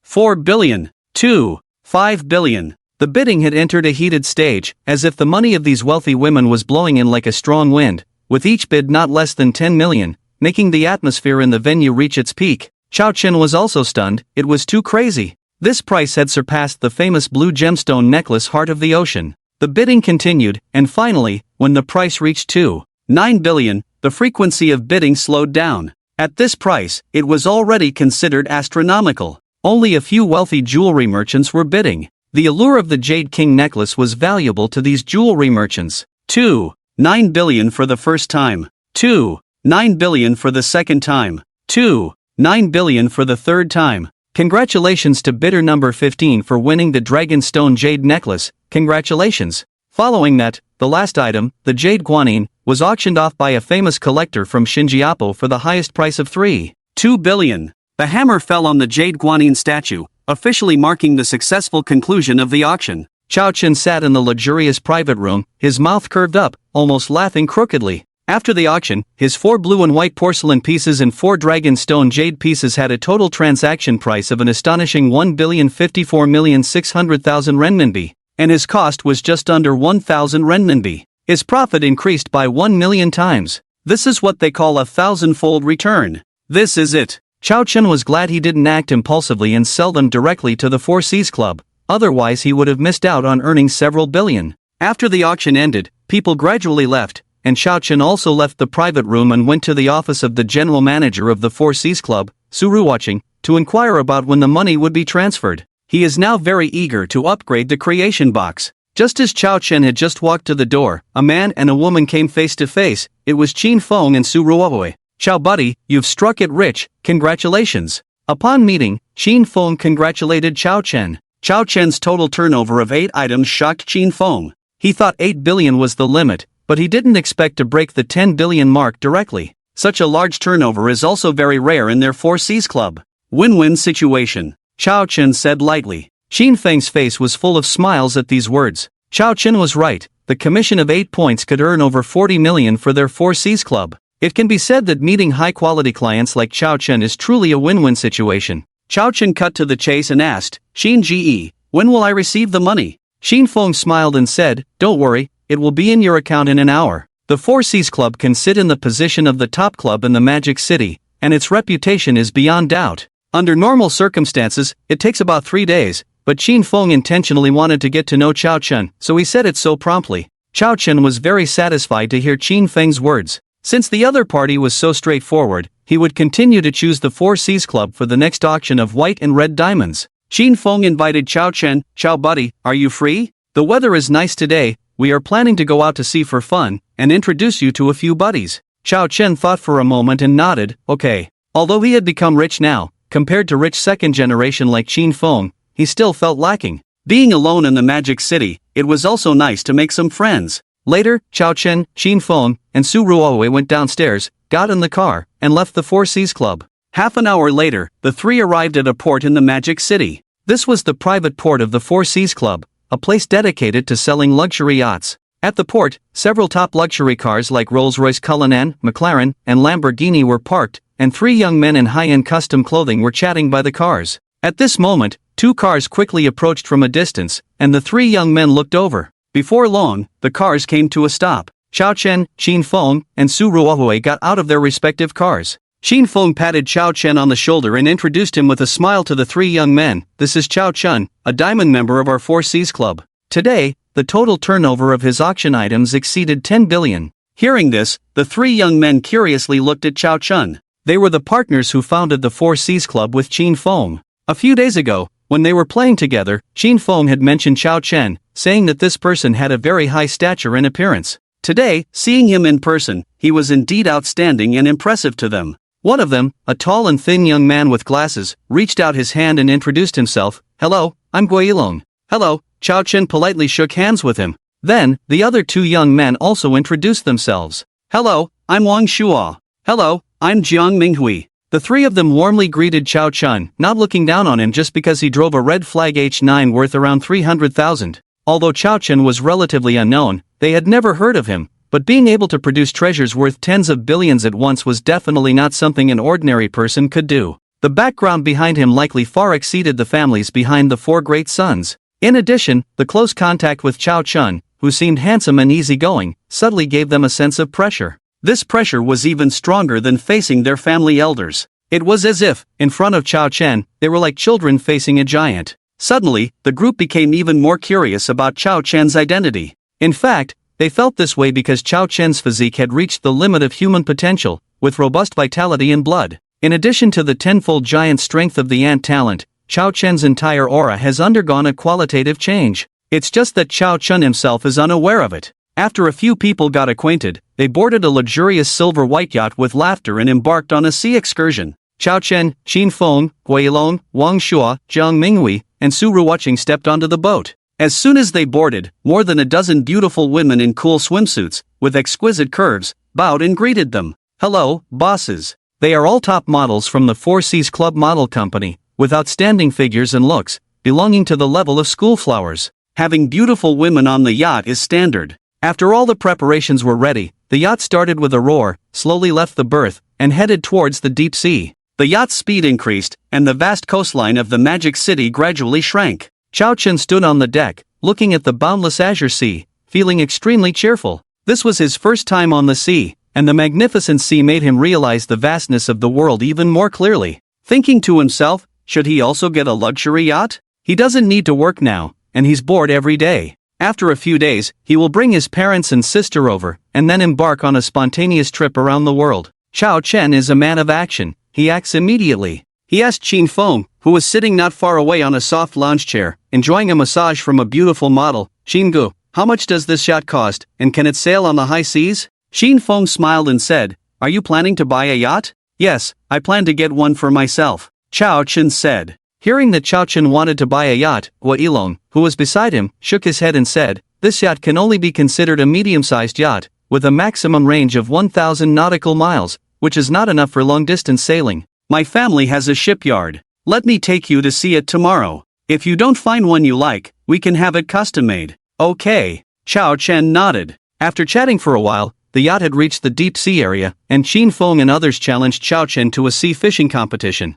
4 billion, 5 billion. The bidding had entered a heated stage, as if the money of these wealthy women was blowing in like a strong wind, with each bid not less than 10 million, making the atmosphere in the venue reach its peak. Chao Chen was also stunned. It was too crazy. This price had surpassed the famous blue gemstone necklace Heart of the Ocean. The bidding continued, and finally, when the price reached 2.9 billion, the frequency of bidding slowed down. At this price, it was already considered astronomical. Only a few wealthy jewelry merchants were bidding. The allure of the Jade King necklace was valuable to these jewelry merchants. 2.9 billion for the first time. 2.9 billion for the second time. 2.9 billion for the third time. Congratulations to bidder number 15 for winning the Dragonstone Jade necklace. Congratulations. Following that, the last item, the Jade Guanyin, was auctioned off by a famous collector from Xinjiapo for the highest price of 3.2 billion. The hammer fell on the Jade Guanyin statue, officially marking the successful conclusion of the auction. Chao Chen sat in the luxurious private room, his mouth curved up, almost laughing crookedly. After the auction, his 4 blue and white porcelain pieces and 4 dragonstone jade pieces had a total transaction price of an astonishing 1,054,600,000 renminbi, and his cost was just under 1,000 renminbi. His profit increased by 1 million times. This is what they call a thousandfold return. This is it. Chao Chen was glad he didn't act impulsively and sell them directly to the Four Seas Club, otherwise he would have missed out on earning several billion. After the auction ended, people gradually left, and Chao Chen also left the private room and went to the office of the general manager of the Four Seas Club, Watching, to inquire about when the money would be transferred. He is now very eager to upgrade the creation box. Just as Chao Chen had just walked to the door, a man and a woman came face to face. It was Qin Feng and Su Ruohui. "Chao buddy, you've struck it rich, congratulations." Upon meeting, Qin Feng congratulated Chao Chen. Chao Chen's total turnover of 8 items shocked Qin Feng. He thought 8 billion was the limit, but he didn't expect to break the 10 billion mark directly. Such a large turnover is also very rare in their Four Seas Club. Win-win situation, Chao Chen said lightly. Qin Feng's face was full of smiles at these words. Chao Chen was right, the commission of 8 points could earn over 40 million for their Four Seas Club. It can be said that meeting high-quality clients like Chao Chen is truly a win-win situation. Chao Chen cut to the chase and asked, "Xin Ji, when will I receive the money?" Qin Feng smiled and said, "Don't worry, it will be in your account in an hour." The Four Seas Club can sit in the position of the top club in the Magic City, and its reputation is beyond doubt. Under normal circumstances, it takes about 3 days, but Qin Feng intentionally wanted to get to know Chao Chen, so he said it so promptly. Chao Chen was very satisfied to hear Qin Feng's words. Since the other party was so straightforward, he would continue to choose the Four Seas Club for the next auction of white and red diamonds. Qin Feng invited Chao Chen. "Chao buddy, are you free? The weather is nice today, we are planning to go out to sea for fun, and introduce you to a few buddies." Chao Chen thought for a moment and nodded, okay. Although he had become rich now, compared to rich second generation like Qin Feng, he still felt lacking. Being alone in the Magic City, it was also nice to make some friends. Later, Chao Chen, Qin Feng, and Su Ruohui went downstairs, got in the car, and left the Four Seas Club. Half an hour later, the three arrived at a port in the Magic City. This was the private port of the Four Seas Club, a place dedicated to selling luxury yachts. At the port, several top luxury cars like Rolls-Royce Cullinan, McLaren, and Lamborghini were parked, and 3 young men in high-end custom clothing were chatting by the cars. At this moment, 2 cars quickly approached from a distance, and the 3 young men looked over. Before long, the cars came to a stop. Chao Chen, Qin Feng, and Su Ruohui got out of their respective cars. Qin Feng patted Chao Chen on the shoulder and introduced him with a smile to the 3 young men. "This is Chao Chen, a diamond member of our Four Seas Club. Today, the total turnover of his auction items exceeded 10 billion. Hearing this, the 3 young men curiously looked at Chao Chen. They were the partners who founded the Four Seas Club with Qin Feng. A few days ago, when they were playing together, Qin Feng had mentioned Chao Chen, saying that this person had a very high stature and appearance. Today, seeing him in person, he was indeed outstanding and impressive to them. One of them, a tall and thin young man with glasses, reached out his hand and introduced himself. "Hello, I'm Guilong." "Hello." Chao Chen politely shook hands with him. Then, the other 2 young men also introduced themselves. "Hello, I'm Wang Shuo." "Hello, I'm Jiang Minghui." The 3 of them warmly greeted Chao Chen, not looking down on him just because he drove a red flag H9 worth around 300,000. Although Chao Chen was relatively unknown, they had never heard of him, but being able to produce treasures worth tens of billions at once was definitely not something an ordinary person could do. The background behind him likely far exceeded the families behind the 4 great sons. In addition, the close contact with Chao Chen, who seemed handsome and easygoing, subtly gave them a sense of pressure. This pressure was even stronger than facing their family elders. It was as if, in front of Chao Chen, they were like children facing a giant. Suddenly, the group became even more curious about Chao Chen's identity. In fact, they felt this way because Chao Chen's physique had reached the limit of human potential, with robust vitality and blood. In addition to the tenfold giant strength of the ant talent, Chao Chen's entire aura has undergone a qualitative change. It's just that Chao Chen himself is unaware of it. After a few people got acquainted, they boarded a luxurious silver-white yacht with laughter and embarked on a sea excursion. Chao Chen, Qin Feng, Guilong, Wang Shuo, Jiang Minghui, and Su Ruohui stepped onto the boat. As soon as they boarded, more than a dozen beautiful women in cool swimsuits, with exquisite curves, bowed and greeted them. "Hello, bosses." They are all top models from the Four Seas Club Model Company, with outstanding figures and looks, belonging to the level of schoolflowers. Having beautiful women on the yacht is standard. After all the preparations were ready, the yacht started with a roar, slowly left the berth, and headed towards the deep sea. The yacht's speed increased, and the vast coastline of the Magic City gradually shrank. Chao Chen stood on the deck, looking at the boundless azure sea, feeling extremely cheerful. This was his first time on the sea, and the magnificent sea made him realize the vastness of the world even more clearly. Thinking to himself, should he also get a luxury yacht? He doesn't need to work now, and he's bored every day. After a few days, he will bring his parents and sister over, and then embark on a spontaneous trip around the world. Chao Chen is a man of action. He acts immediately. He asked Qin Feng, who was sitting not far away on a soft lounge chair, enjoying a massage from a beautiful model, Xingu, how much does this yacht cost, and can it sail on the high seas? Qin Feng smiled and said, are you planning to buy a yacht? Yes, I plan to get one for myself, Chao Chen said. Hearing that Chao Chen wanted to buy a yacht, Hua Yilong, who was beside him, shook his head and said, this yacht can only be considered a medium-sized yacht, with a maximum range of 1,000 nautical miles, which is not enough for long-distance sailing. My family has a shipyard. Let me take you to see it tomorrow. If you don't find one you like, we can have it custom-made. Okay. Chao Chen nodded. After chatting for a while, the yacht had reached the deep sea area, and Qin Feng and others challenged Chao Chen to a sea fishing competition.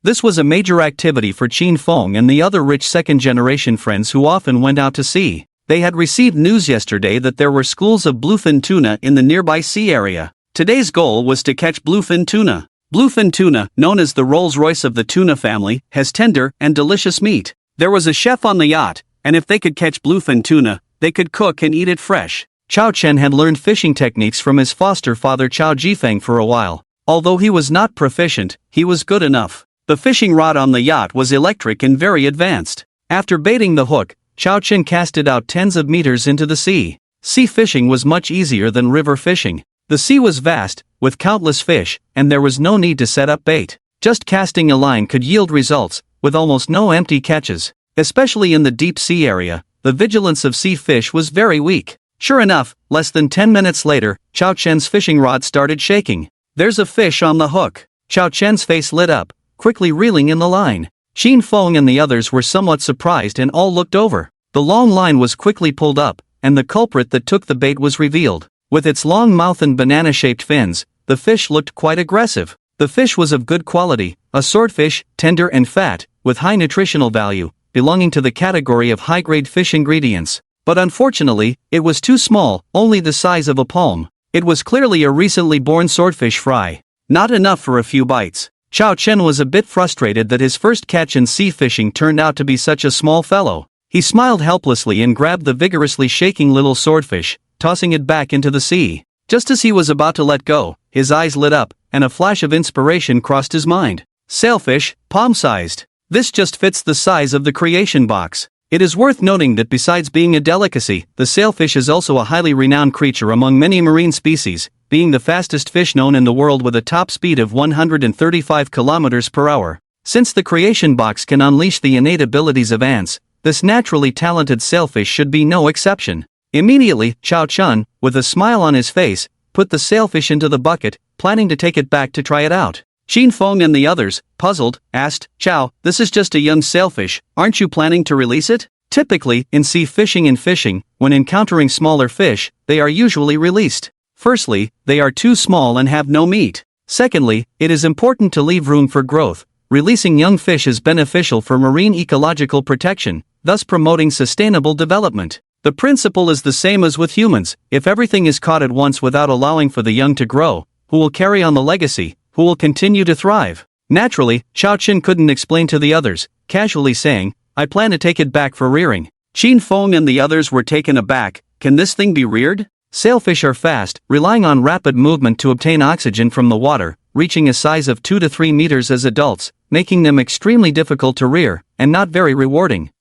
This was a major activity for Qin Feng and the other rich second-generation friends who often went out to sea. They had received news yesterday that there were schools of bluefin tuna in the nearby sea area. Today's goal was to catch bluefin tuna. Bluefin tuna, known as the Rolls-Royce of the tuna family, has tender and delicious meat. There was a chef on the yacht, and if they could catch bluefin tuna, they could cook and eat it fresh. Chao Chen had learned fishing techniques from his foster father Chao Jifeng for a while. Although he was not proficient, he was good enough. The fishing rod on the yacht was electric and very advanced. After baiting the hook, Chao Chen cast it out tens of meters into the sea. Sea fishing was much easier than river fishing. The sea was vast, with countless fish, and there was no need to set up bait. Just casting a line could yield results, with almost no empty catches. Especially in the deep sea area, the vigilance of sea fish was very weak. Sure enough, less than 10 minutes later, Chao Chen's fishing rod started shaking. There's a fish on the hook. Chao Chen's face lit up, quickly reeling in the line. Qin Feng and the others were somewhat surprised and all looked over. The long line was quickly pulled up, and the culprit that took the bait was revealed. With its long mouth and banana-shaped fins, the fish looked quite aggressive. The fish was of good quality, a swordfish, tender and fat, with high nutritional value, belonging to the category of high-grade fish ingredients. But unfortunately, it was too small, only the size of a palm. It was clearly a recently born swordfish fry. Not enough for a few bites. Chao Chen was a bit frustrated that his first catch in sea fishing turned out to be such a small fellow. He smiled helplessly and grabbed the vigorously shaking little swordfish, tossing it back into the sea. Just as he was about to let go, his eyes lit up, and a flash of inspiration crossed his mind. Sailfish, palm-sized. This just fits the size of the creation box. It is worth noting that besides being a delicacy, the sailfish is also a highly renowned creature among many marine species, being the fastest fish known in the world with a top speed of 135 km per hour. Since the creation box can unleash the innate abilities of ants, this naturally talented sailfish should be no exception. Immediately, Chao Chen, with a smile on his face, put the sailfish into the bucket, planning to take it back to try it out. Qin Feng and the others, puzzled, asked, Chao, this is just a young sailfish, aren't you planning to release it? Typically, in sea fishing and fishing, when encountering smaller fish, they are usually released. Firstly, they are too small and have no meat. Secondly, it is important to leave room for growth. Releasing young fish is beneficial for marine ecological protection, thus promoting sustainable development. The principle is the same as with humans. If everything is caught at once without allowing for the young to grow, who will carry on the legacy, who will continue to thrive? Naturally, Chao Chen couldn't explain to the others, casually saying, I plan to take it back for rearing. Qin Feng and the others were taken aback. Can this thing be reared? Sailfish are fast, relying on rapid movement to obtain oxygen from the water, reaching a size of 2 to 3 meters as adults, making them extremely difficult to rear, and not very rewarding.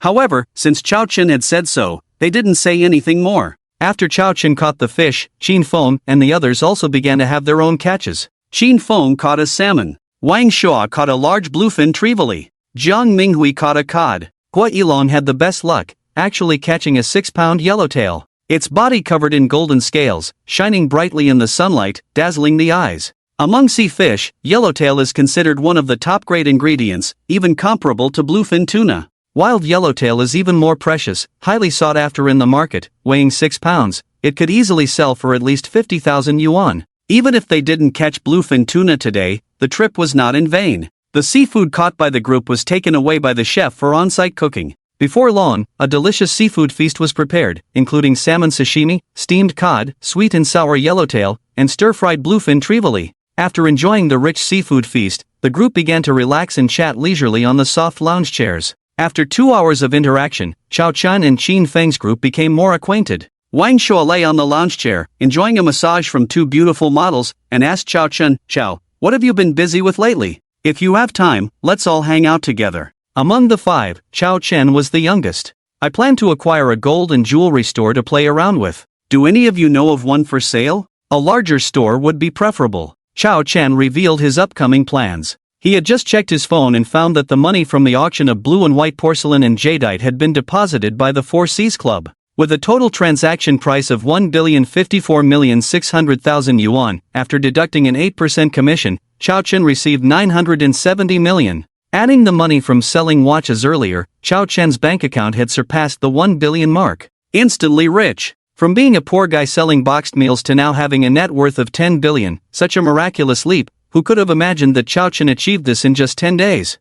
However, since Chao Chen had said so, they didn't say anything more. After Chao Chen caught the fish, Qin Feng and the others also began to have their own catches. Qin Feng caught a salmon. Wang Shua caught a large bluefin trevally. Jiang Minghui caught a cod. Hua Yilong had the best luck, actually catching a 6-pound yellowtail. Its body covered in golden scales, shining brightly in the sunlight, dazzling the eyes. Among sea fish, yellowtail is considered one of the top-grade ingredients, even comparable to bluefin tuna. Wild yellowtail is even more precious, highly sought after in the market, weighing 6 pounds. It could easily sell for at least 50,000 yuan. Even if they didn't catch bluefin tuna today, the trip was not in vain. The seafood caught by the group was taken away by the chef for on-site cooking. Before long, a delicious seafood feast was prepared, including salmon sashimi, steamed cod, sweet and sour yellowtail, and stir-fried bluefin trevally. After enjoying the rich seafood feast, the group began to relax and chat leisurely on the soft lounge chairs. After 2 hours of interaction, Chao Chun and Qin Feng's group became more acquainted. Wang Shuo lay on the lounge chair, enjoying a massage from 2 beautiful models, and asked Chao Chun, "Chao, what have you been busy with lately? If you have time, let's all hang out together." Among the 5, Chao Chen was the youngest. "I plan to acquire a gold and jewelry store to play around with. Do any of you know of one for sale? A larger store would be preferable." Chao Chen revealed his upcoming plans. He had just checked his phone and found that the money from the auction of blue and white porcelain and jadeite had been deposited by the Four Seas Club. With a total transaction price of 1,054,600,000 yuan, after deducting an 8% commission, Chao Chen received 970 million. Adding the money from selling watches earlier, Chao Chen's bank account had surpassed the 1 billion mark. Instantly rich. From being a poor guy selling boxed meals to now having a net worth of 10 billion, such a miraculous leap, who could have imagined that Chao Chen achieved this in just 10 days?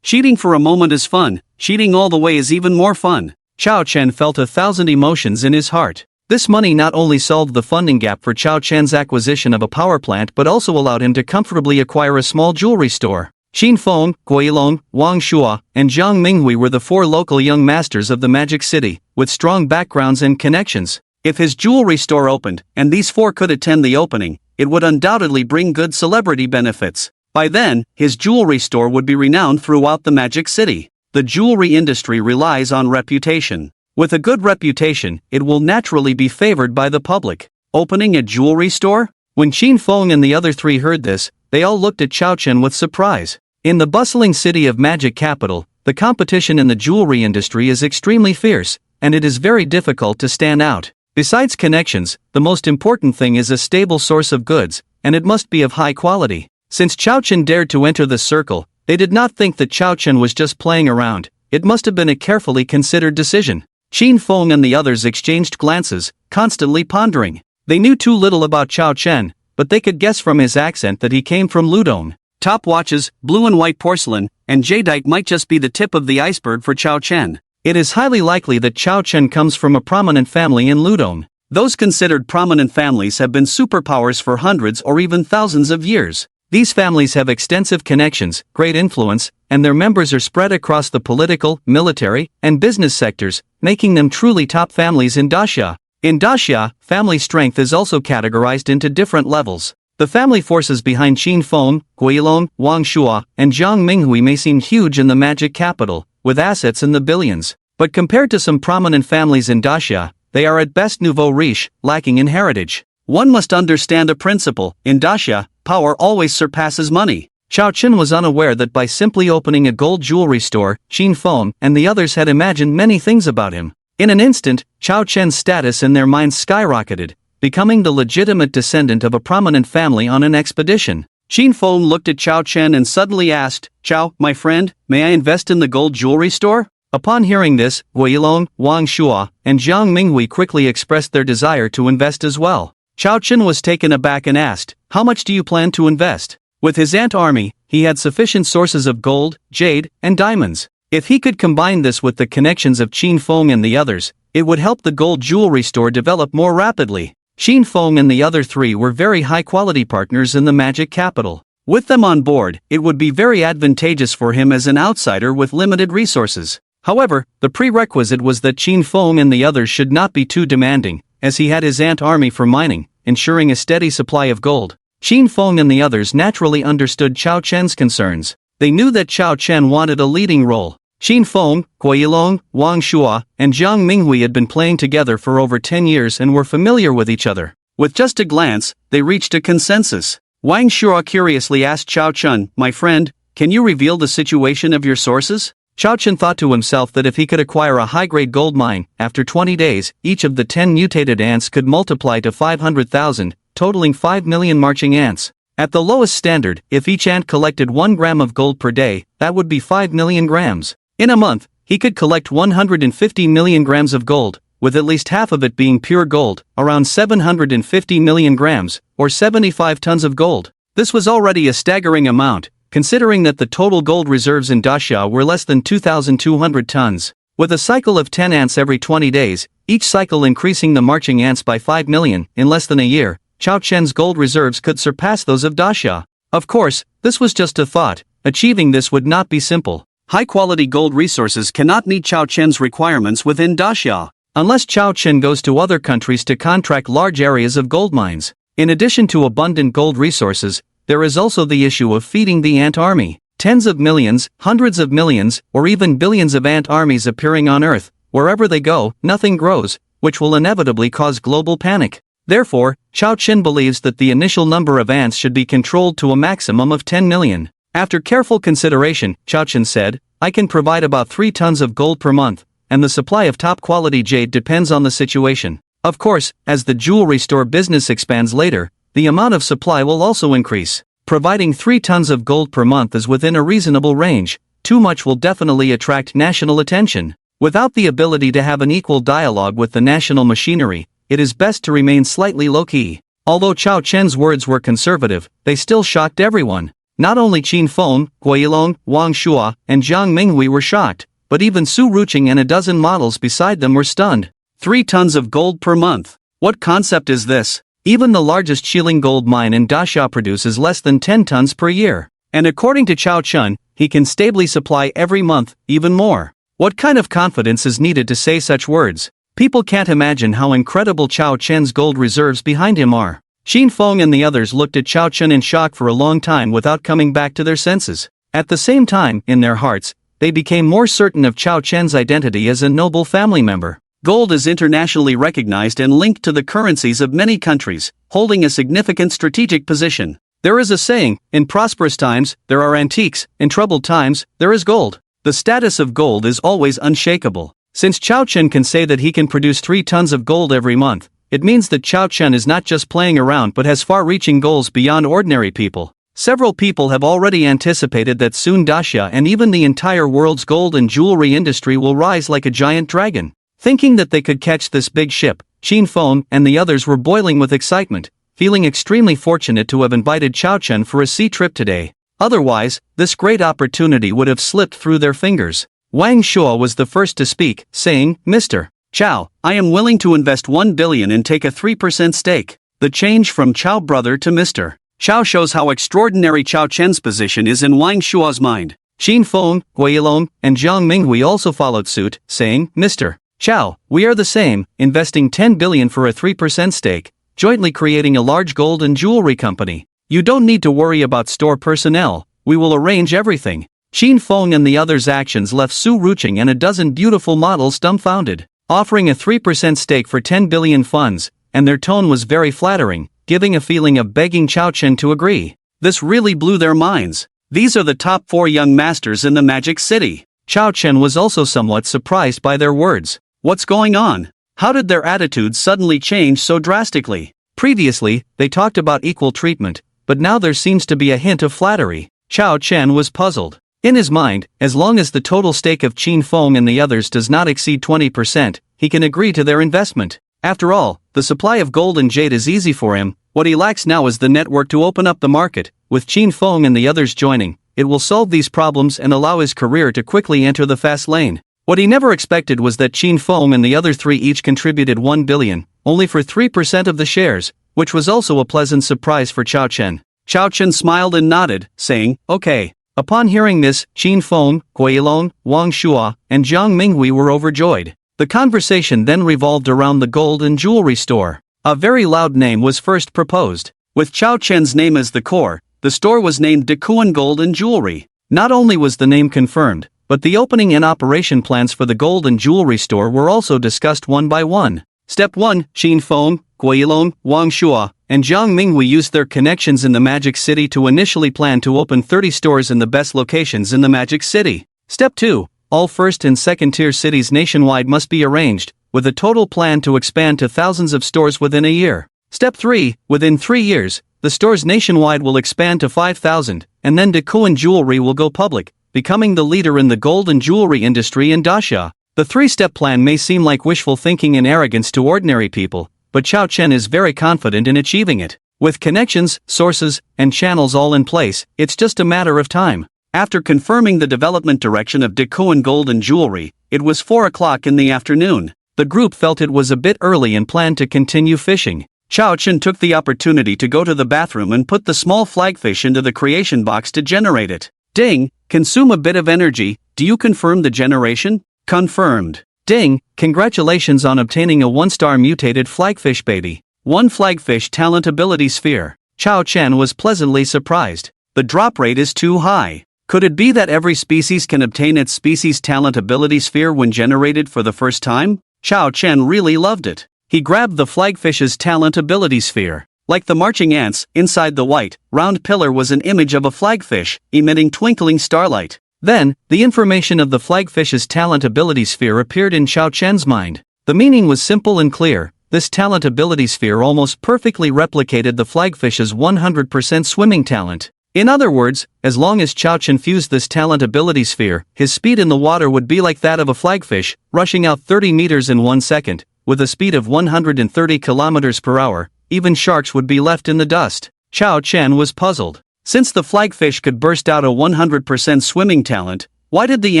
Cheating for a moment is fun, cheating all the way is even more fun. Chao Chen felt 1,000 emotions in his heart. This money not only solved the funding gap for Chao Chen's acquisition of a power plant but also allowed him to comfortably acquire a small jewelry store. Qin Feng, Guilong, Wang Shuo, and Zhang Minghui were the 4 local young masters of the Magic City, with strong backgrounds and connections. If his jewelry store opened, and these 4 could attend the opening, it would undoubtedly bring good celebrity benefits. By then, his jewelry store would be renowned throughout the Magic City. The jewelry industry relies on reputation. With a good reputation, it will naturally be favored by the public. Opening a jewelry store? When Qin Feng and the other 3 heard this, they all looked at Chao Chen with surprise. In the bustling city of Magic Capital, the competition in the jewelry industry is extremely fierce, and it is very difficult to stand out. Besides connections, the most important thing is a stable source of goods, and it must be of high quality. Since Chao Chen dared to enter the circle, they did not think that Chao Chen was just playing around. It must have been a carefully considered decision. Qin Feng and the others exchanged glances, constantly pondering. They knew too little about Chao Chen, but they could guess from his accent that he came from Ludong. Top watches, blue and white porcelain, and jadeite might just be the tip of the iceberg for Chao Chen. It is highly likely that Chao Chen comes from a prominent family in Ludong. Those considered prominent families have been superpowers for hundreds or even thousands of years. These families have extensive connections, great influence, and their members are spread across the political, military, and business sectors, making them truly top families in Daxia. In Daxia, family strength is also categorized into different levels. The family forces behind Qin Feng, Guilong, Wang Shuo, and Zhang Minghui may seem huge in the Magic Capital, with assets in the billions. But compared to some prominent families in Daxia, they are at best nouveau riche, lacking in heritage. One must understand a principle: in Daxia, power always surpasses money. Chao Chen was unaware that by simply opening a gold jewelry store, Qin Feng and the others had imagined many things about him. In an instant, Chao Chen's status in their minds skyrocketed, becoming the legitimate descendant of a prominent family on an expedition. Qin Feng looked at Chao Chen and suddenly asked, "Chao, my friend, may I invest in the gold jewelry store?" Upon hearing this, Guilong, Wang Shuo, and Zhang Minghui quickly expressed their desire to invest as well. Chao Chen was taken aback and asked, "How much do you plan to invest?" With his ant army, he had sufficient sources of gold, jade, and diamonds. If he could combine this with the connections of Qin Feng and the others, it would help the gold jewelry store develop more rapidly. Qin Feng and the other 3 were very high-quality partners in the Magic Capital. With them on board, it would be very advantageous for him as an outsider with limited resources. However, the prerequisite was that Qin Feng and the others should not be too demanding, as he had his ant army for mining, ensuring a steady supply of gold. Qin Feng and the others naturally understood Chao Chen's concerns. They knew that Chao Chen wanted a leading role. Qin Feng, Guilong, Wang Shuo, and Zhang Minghui had been playing together for over 10 years and were familiar with each other. With just a glance, they reached a consensus. Wang Shuo curiously asked Chao Chen, "My friend, can you reveal the situation of your sources?" Chao Chen thought to himself that if he could acquire a high-grade gold mine, after 20 days, each of the 10 mutated ants could multiply to 500,000, totaling 5 million marching ants. At the lowest standard, if each ant collected 1 gram of gold per day, that would be 5 million grams. In a month, he could collect 150 million grams of gold, with at least half of it being pure gold, around 750 million grams, or 75 tons of gold. This was already a staggering amount, considering that the total gold reserves in Daxia were less than 2,200 tons. With a cycle of 10 ants every 20 days, each cycle increasing the marching ants by 5 million, in less than a year, Chao Chen's gold reserves could surpass those of Daxia. Of course, this was just a thought. Achieving this would not be simple. High-quality gold resources cannot meet Chao Chen's requirements within Daxia, unless Chao Chen goes to other countries to contract large areas of gold mines. In addition to abundant gold resources, there is also the issue of feeding the ant army. Tens of millions, hundreds of millions, or even billions of ant armies appearing on Earth. Wherever they go, nothing grows, which will inevitably cause global panic. Therefore, Chao Chen believes that the initial number of ants should be controlled to a maximum of 10 million. After careful consideration, Chao Chen said, I can provide about 3 tons of gold per month, and the supply of top-quality jade depends on the situation. Of course, as the jewelry store business expands later, the amount of supply will also increase. Providing 3 tons of gold per month is within a reasonable range. Too much will definitely attract national attention. Without the ability to have an equal dialogue with the national machinery, it is best to remain slightly low-key. Although Chao Chen's words were conservative, they still shocked everyone. Not only Qin Feng, Guilong, Wang Shua, and Jiang Minghui were shocked, but even Su Ruqing and a dozen models beside them were stunned. 3 tons of gold per month. What concept is this? Even the largest Qiling gold mine in Daxia produces less than 10 tons per year. And according to Chao Chen, he can stably supply every month, even more. What kind of confidence is needed to say such words? People can't imagine how incredible Chao Chen's gold reserves behind him are. Qin Feng and the others looked at Chao Chen in shock for a long time without coming back to their senses. At the same time, in their hearts, they became more certain of Chao Chen's identity as a noble family member. Gold is internationally recognized and linked to the currencies of many countries, holding a significant strategic position. There is a saying, in prosperous times, there are antiques, in troubled times, there is gold. The status of gold is always unshakable. Since Chao Chen can say that he can produce 3 tons of gold every month, it means that Chao Chen is not just playing around but has far-reaching goals beyond ordinary people. Several people have already anticipated that soon Daxia and even the entire world's gold and jewelry industry will rise like a giant dragon. Thinking that they could catch this big ship, Qin Feng and the others were boiling with excitement, feeling extremely fortunate to have invited Chao Chen for a sea trip today. Otherwise, this great opportunity would have slipped through their fingers. Wang Shua was the first to speak, saying, Mr. Chao, I am willing to invest 1 billion and take a 3% stake. The change from Chao brother to Mr. Chao shows how extraordinary Chao Chen's position is in Wang Shua's mind. Qin Feng, Guilong, and Jiang Minghui also followed suit, saying, Mr. Chao, we are the same, investing 10 billion for a 3% stake, jointly creating a large gold and jewelry company. You don't need to worry about store personnel, we will arrange everything. Qin Feng and the others' actions left Su Ruqing and a dozen beautiful models dumbfounded. Offering a 3% stake for 10 billion funds, and their tone was very flattering, giving a feeling of begging Chao Chen to agree. This really blew their minds. These are the top 4 young masters in the Magic City. Chao Chen was also somewhat surprised by their words. What's going on? How did their attitudes suddenly change so drastically? Previously, they talked about equal treatment, but now there seems to be a hint of flattery. Chao Chen was puzzled. In his mind, as long as the total stake of Qin Feng and the others does not exceed 20%, he can agree to their investment. After all, the supply of gold and jade is easy for him. What he lacks now is the network to open up the market. With Qin Feng and the others joining, it will solve these problems and allow his career to quickly enter the fast lane. What he never expected was that Qin Feng and the other 3 each contributed 1 billion, only for 3% of the shares, which was also a pleasant surprise for Chao Chen. Chao Chen smiled and nodded, saying, okay. Upon hearing this, Qin Feng, Guilong, Wang Shua, and Jiang Minghui were overjoyed. The conversation then revolved around the gold and jewelry store. A very loud name was first proposed. With Chao Chen's name as the core, the store was named Dekuan Gold and Jewelry. Not only was the name confirmed, but the opening and operation plans for the gold and jewelry store were also discussed one by one. Step 1, Qin Feng, Guilong, Wang Shua, and Jiang Minghui used their connections in the Magic City to initially plan to open 30 stores in the best locations in the Magic City. Step 2, all first and second tier cities nationwide must be arranged, with a total plan to expand to thousands of stores within a year. Step 3, within 3 years, the stores nationwide will expand to 5,000, and then Dekuan Jewelry will go public, becoming the leader in the gold and jewelry industry in Daxia. The 3-step plan may seem like wishful thinking and arrogance to ordinary people, but Chao Chen is very confident in achieving it. With connections, sources, and channels all in place, it's just a matter of time. After confirming the development direction of Decoen Golden Jewelry, it was 4 o'clock in the afternoon. The group felt it was a bit early and planned to continue fishing. Chao Chen took the opportunity to go to the bathroom and put the small flagfish into the creation box to generate it. Ding, consume a bit of energy. Do you confirm the generation? Confirmed. Ding, congratulations on obtaining a 1-star mutated flagfish baby. 1 flagfish talent ability sphere. Chao Chen was pleasantly surprised. The drop rate is too high. Could it be that every species can obtain its species talent ability sphere when generated for the first time? Chao Chen really loved it. He grabbed the flagfish's talent ability sphere. Like the marching ants, inside the white, round pillar was an image of a flagfish, emitting twinkling starlight. Then, the information of the flagfish's talent ability sphere appeared in Chao Chen's mind. The meaning was simple and clear. This talent ability sphere almost perfectly replicated the flagfish's 100% swimming talent. In other words, as long as Chao Chen fused this talent ability sphere, his speed in the water would be like that of a flagfish, rushing out 30 meters in 1 second, with a speed of 130 kilometers per hour. Even sharks would be left in the dust. Chao Chen was puzzled. Since the flagfish could burst out a 100% swimming talent, why did the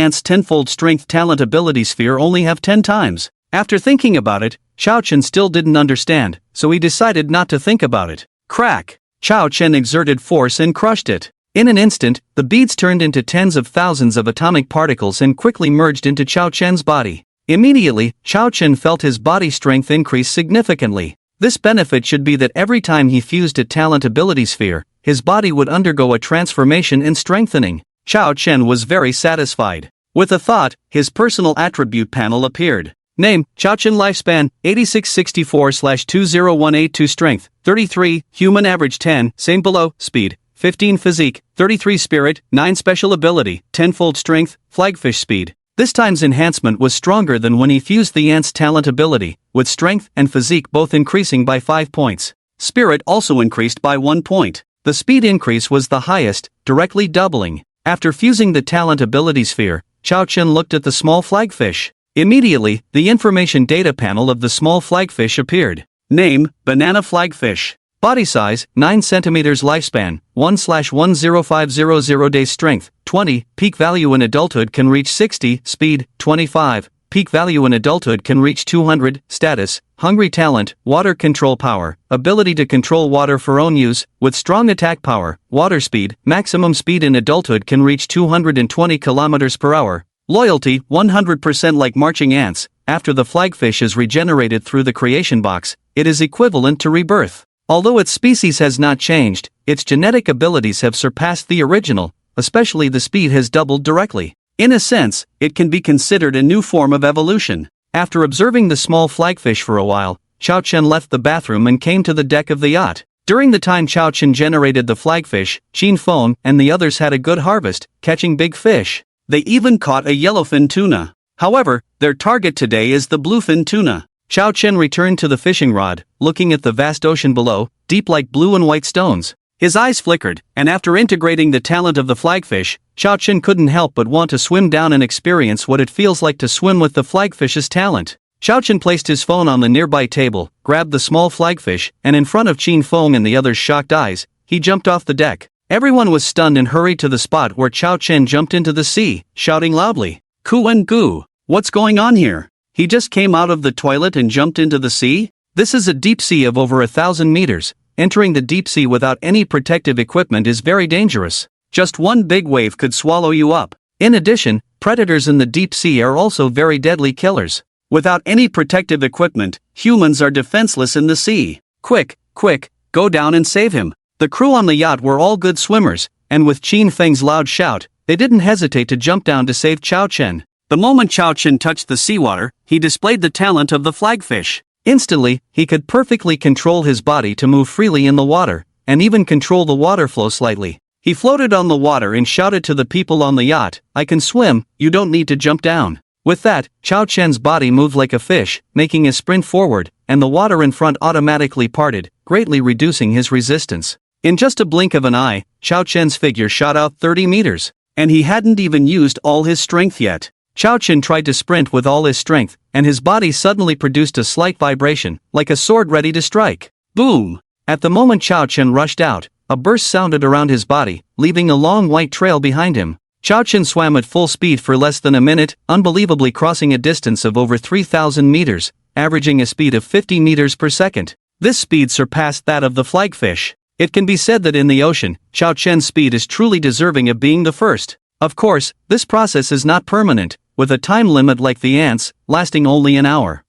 ant's tenfold strength talent ability sphere only have 10 times? After thinking about it, Chao Chen still didn't understand, so he decided not to think about it. Crack! Chao Chen exerted force and crushed it. In an instant, the beads turned into tens of thousands of atomic particles and quickly merged into Chao Chen's body. Immediately, Chao Chen felt his body strength increase significantly. This benefit should be that every time he fused a talent ability sphere, his body would undergo a transformation and strengthening. Chao Chen was very satisfied. With a thought, his personal attribute panel appeared. Name, Chao Chen. Lifespan, 8664/20182. Strength, 33, human average 10, same below. Speed, 15. Physique, 33. Spirit, 9. Special ability, tenfold strength, flagfish speed. This time's enhancement was stronger than when he fused the ant's talent ability, with strength and physique both increasing by 5 points. Spirit also increased by 1 point. The speed increase was the highest, directly doubling. After fusing the talent ability sphere, Chao Chen looked at the small flagfish. Immediately, the information data panel of the small flagfish appeared. Name, banana flagfish. Body size, 9 centimeters. Lifespan, 1/10500. Days. Strength, 20. Peak value in adulthood can reach 60. Speed, 25. Peak value in adulthood can reach 200. Status, hungry talent, water control power, ability to control water for own use, with strong attack power, water speed, maximum speed in adulthood can reach 220 kilometers per hour. Loyalty, 100%. Like marching ants, after the flagfish is regenerated through the creation box, it is equivalent to rebirth. Although its species has not changed, its genetic abilities have surpassed the original, especially the speed has doubled directly. In a sense, it can be considered a new form of evolution. After observing the small flagfish for a while, Chao Chen left the bathroom and came to the deck of the yacht. During the time Chao Chen generated the flagfish, Qin Feng and the others had a good harvest, catching big fish. They even caught a yellowfin tuna. However, their target today is the bluefin tuna. Chao Chen returned to the fishing rod, looking at the vast ocean below, deep like blue and white stones. His eyes flickered, and after integrating the talent of the flagfish, Chao Chen couldn't help but want to swim down and experience what it feels like to swim with the flagfish's talent. Chao Chen placed his phone on the nearby table, grabbed the small flagfish, and in front of Qin Feng and the others' shocked eyes, he jumped off the deck. Everyone was stunned and hurried to the spot where Chao Chen jumped into the sea, shouting loudly, "Ku and Gu! What's going on here? He just came out of the toilet and jumped into the sea? This is a deep sea of over 1,000 meters. Entering the deep sea without any protective equipment is very dangerous. Just one big wave could swallow you up. In addition, predators in the deep sea are also very deadly killers. Without any protective equipment, humans are defenseless in the sea. Quick, quick, go down and save him." The crew on the yacht were all good swimmers, and with Qin Feng's loud shout, they didn't hesitate to jump down to save Chao Chen. The moment Chao Chen touched the seawater, he displayed the talent of the flagfish. Instantly, he could perfectly control his body to move freely in the water, and even control the water flow slightly. He floated on the water and shouted to the people on the yacht, "I can swim, you don't need to jump down." With that, Chao Chen's body moved like a fish, making a sprint forward, and the water in front automatically parted, greatly reducing his resistance. In just a blink of an eye, Chao Chen's figure shot out 30 meters, and he hadn't even used all his strength yet. Chao Chen tried to sprint with all his strength, and his body suddenly produced a slight vibration, like a sword ready to strike. Boom! At the moment Chao Chen rushed out, a burst sounded around his body, leaving a long white trail behind him. Chao Chen swam at full speed for less than a minute, unbelievably crossing a distance of over 3,000 meters, averaging a speed of 50 meters per second. This speed surpassed that of the flagfish. It can be said that in the ocean, Chao Chen's speed is truly deserving of being the first. Of course, this process is not permanent, with a time limit like the ants, lasting only an hour.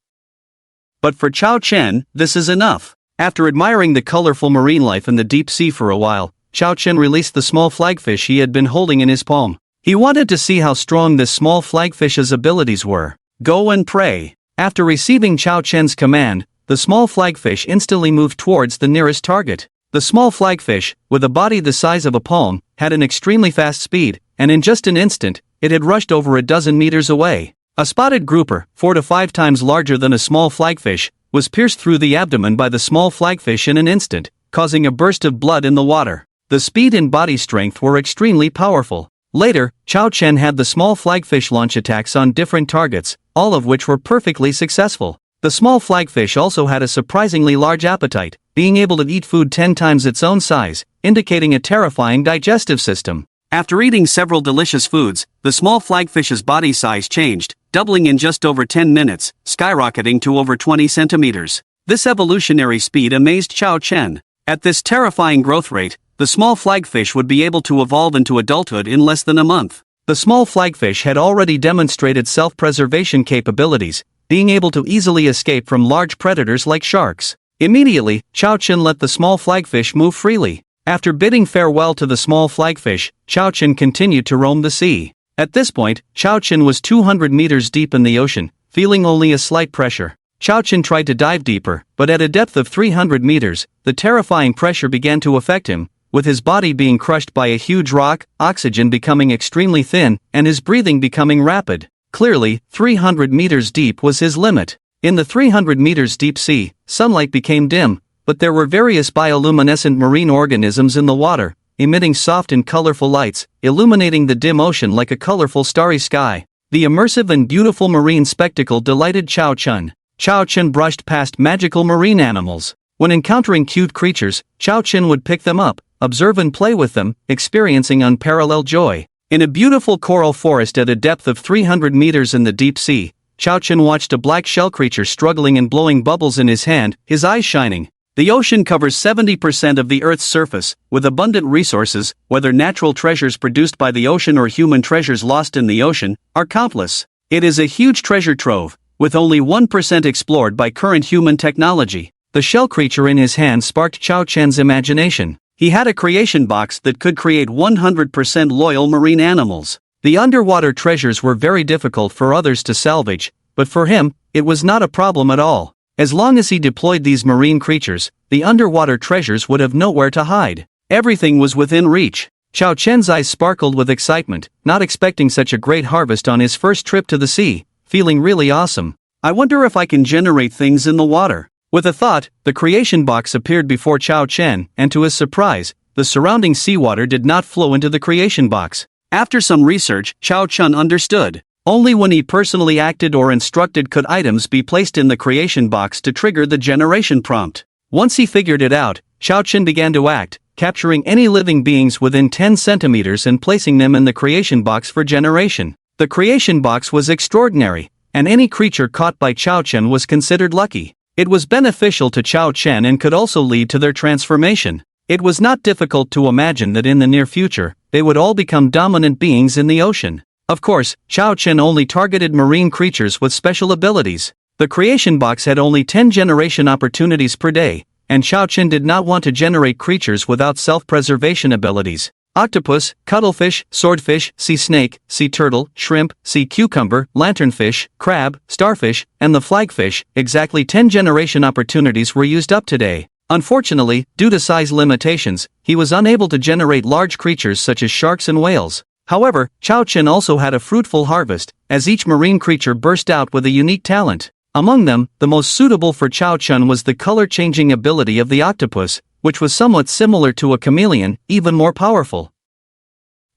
But for Chao Chen, this is enough. After admiring the colorful marine life in the deep sea for a while, Chao Chen released the small flagfish he had been holding in his palm. He wanted to see how strong this small flagfish's abilities were. Go and pray. After receiving Chao Chen's command, the small flagfish instantly moved towards the nearest target. The small flagfish, with a body the size of a palm, had an extremely fast speed, and in just an instant, it had rushed over a dozen meters away. A spotted grouper, 4 to 5 times larger than a small flagfish, was pierced through the abdomen by the small flagfish in an instant, causing a burst of blood in the water. The speed and body strength were extremely powerful. Later, Chao Chen had the small flagfish launch attacks on different targets, all of which were perfectly successful. The small flagfish also had a surprisingly large appetite, being able to eat food 10 times its own size, indicating a terrifying digestive system. After eating several delicious foods, the small flagfish's body size changed, doubling in just over 10 minutes, skyrocketing to over 20 centimeters. This evolutionary speed amazed Chao Chen. At this terrifying growth rate, the small flagfish would be able to evolve into adulthood in less than a month. The small flagfish had already demonstrated self-preservation capabilities, being able to easily escape from large predators like sharks. Immediately, Chao Chen let the small flagfish move freely. After bidding farewell to the small flagfish, Chao Chen continued to roam the sea. At this point, Chao Chen was 200 meters deep in the ocean, feeling only a slight pressure. Chao Chen tried to dive deeper, but at a depth of 300 meters, the terrifying pressure began to affect him, with his body being crushed by a huge rock, oxygen becoming extremely thin, and his breathing becoming rapid. Clearly, 300 meters deep was his limit. In the 300 meters deep sea, sunlight became dim, but there were various bioluminescent marine organisms in the water, emitting soft and colorful lights, illuminating the dim ocean like a colorful starry sky. The immersive and beautiful marine spectacle delighted Chao Chen. Chao Chen brushed past magical marine animals. When encountering cute creatures, Chao Chen would pick them up, observe and play with them, experiencing unparalleled joy. In a beautiful coral forest at a depth of 300 meters in the deep sea, Chao Chen watched a black shell creature struggling and blowing bubbles in his hand, his eyes shining. The ocean covers 70% of the Earth's surface, with abundant resources, whether natural treasures produced by the ocean or human treasures lost in the ocean, are countless. It is a huge treasure trove, with only 1% explored by current human technology. The shell creature in his hand sparked Chao Chen's imagination. He had a creation box that could create 100% loyal marine animals. The underwater treasures were very difficult for others to salvage, but for him, it was not a problem at all. As long as he deployed these marine creatures, the underwater treasures would have nowhere to hide. Everything was within reach. Chao Chen's eyes sparkled with excitement, not expecting such a great harvest on his first trip to the sea, feeling really awesome. I wonder if I can generate things in the water. With a thought, the creation box appeared before Chao Chen, and to his surprise, the surrounding seawater did not flow into the creation box. After some research, Chao Chen understood. Only when he personally acted or instructed could items be placed in the creation box to trigger the generation prompt. Once he figured it out, Chao Chen began to act, capturing any living beings within 10 centimeters and placing them in the creation box for generation. The creation box was extraordinary, and any creature caught by Chao Chen was considered lucky. It was beneficial to Chao Chen and could also lead to their transformation. It was not difficult to imagine that in the near future, they would all become dominant beings in the ocean. Of course, Chao Chen only targeted marine creatures with special abilities. The creation box had only 10 generation opportunities per day, and Chao Chen did not want to generate creatures without self-preservation abilities. Octopus, cuttlefish, swordfish, sea snake, sea turtle, shrimp, sea cucumber, lanternfish, crab, starfish, and the flagfish, exactly 10 generation opportunities were used up today. Unfortunately, due to size limitations, he was unable to generate large creatures such as sharks and whales. However, Chao Chen also had a fruitful harvest, as each marine creature burst out with a unique talent. Among them, the most suitable for Chao Chen was the color-changing ability of the octopus, which was somewhat similar to a chameleon, even more powerful.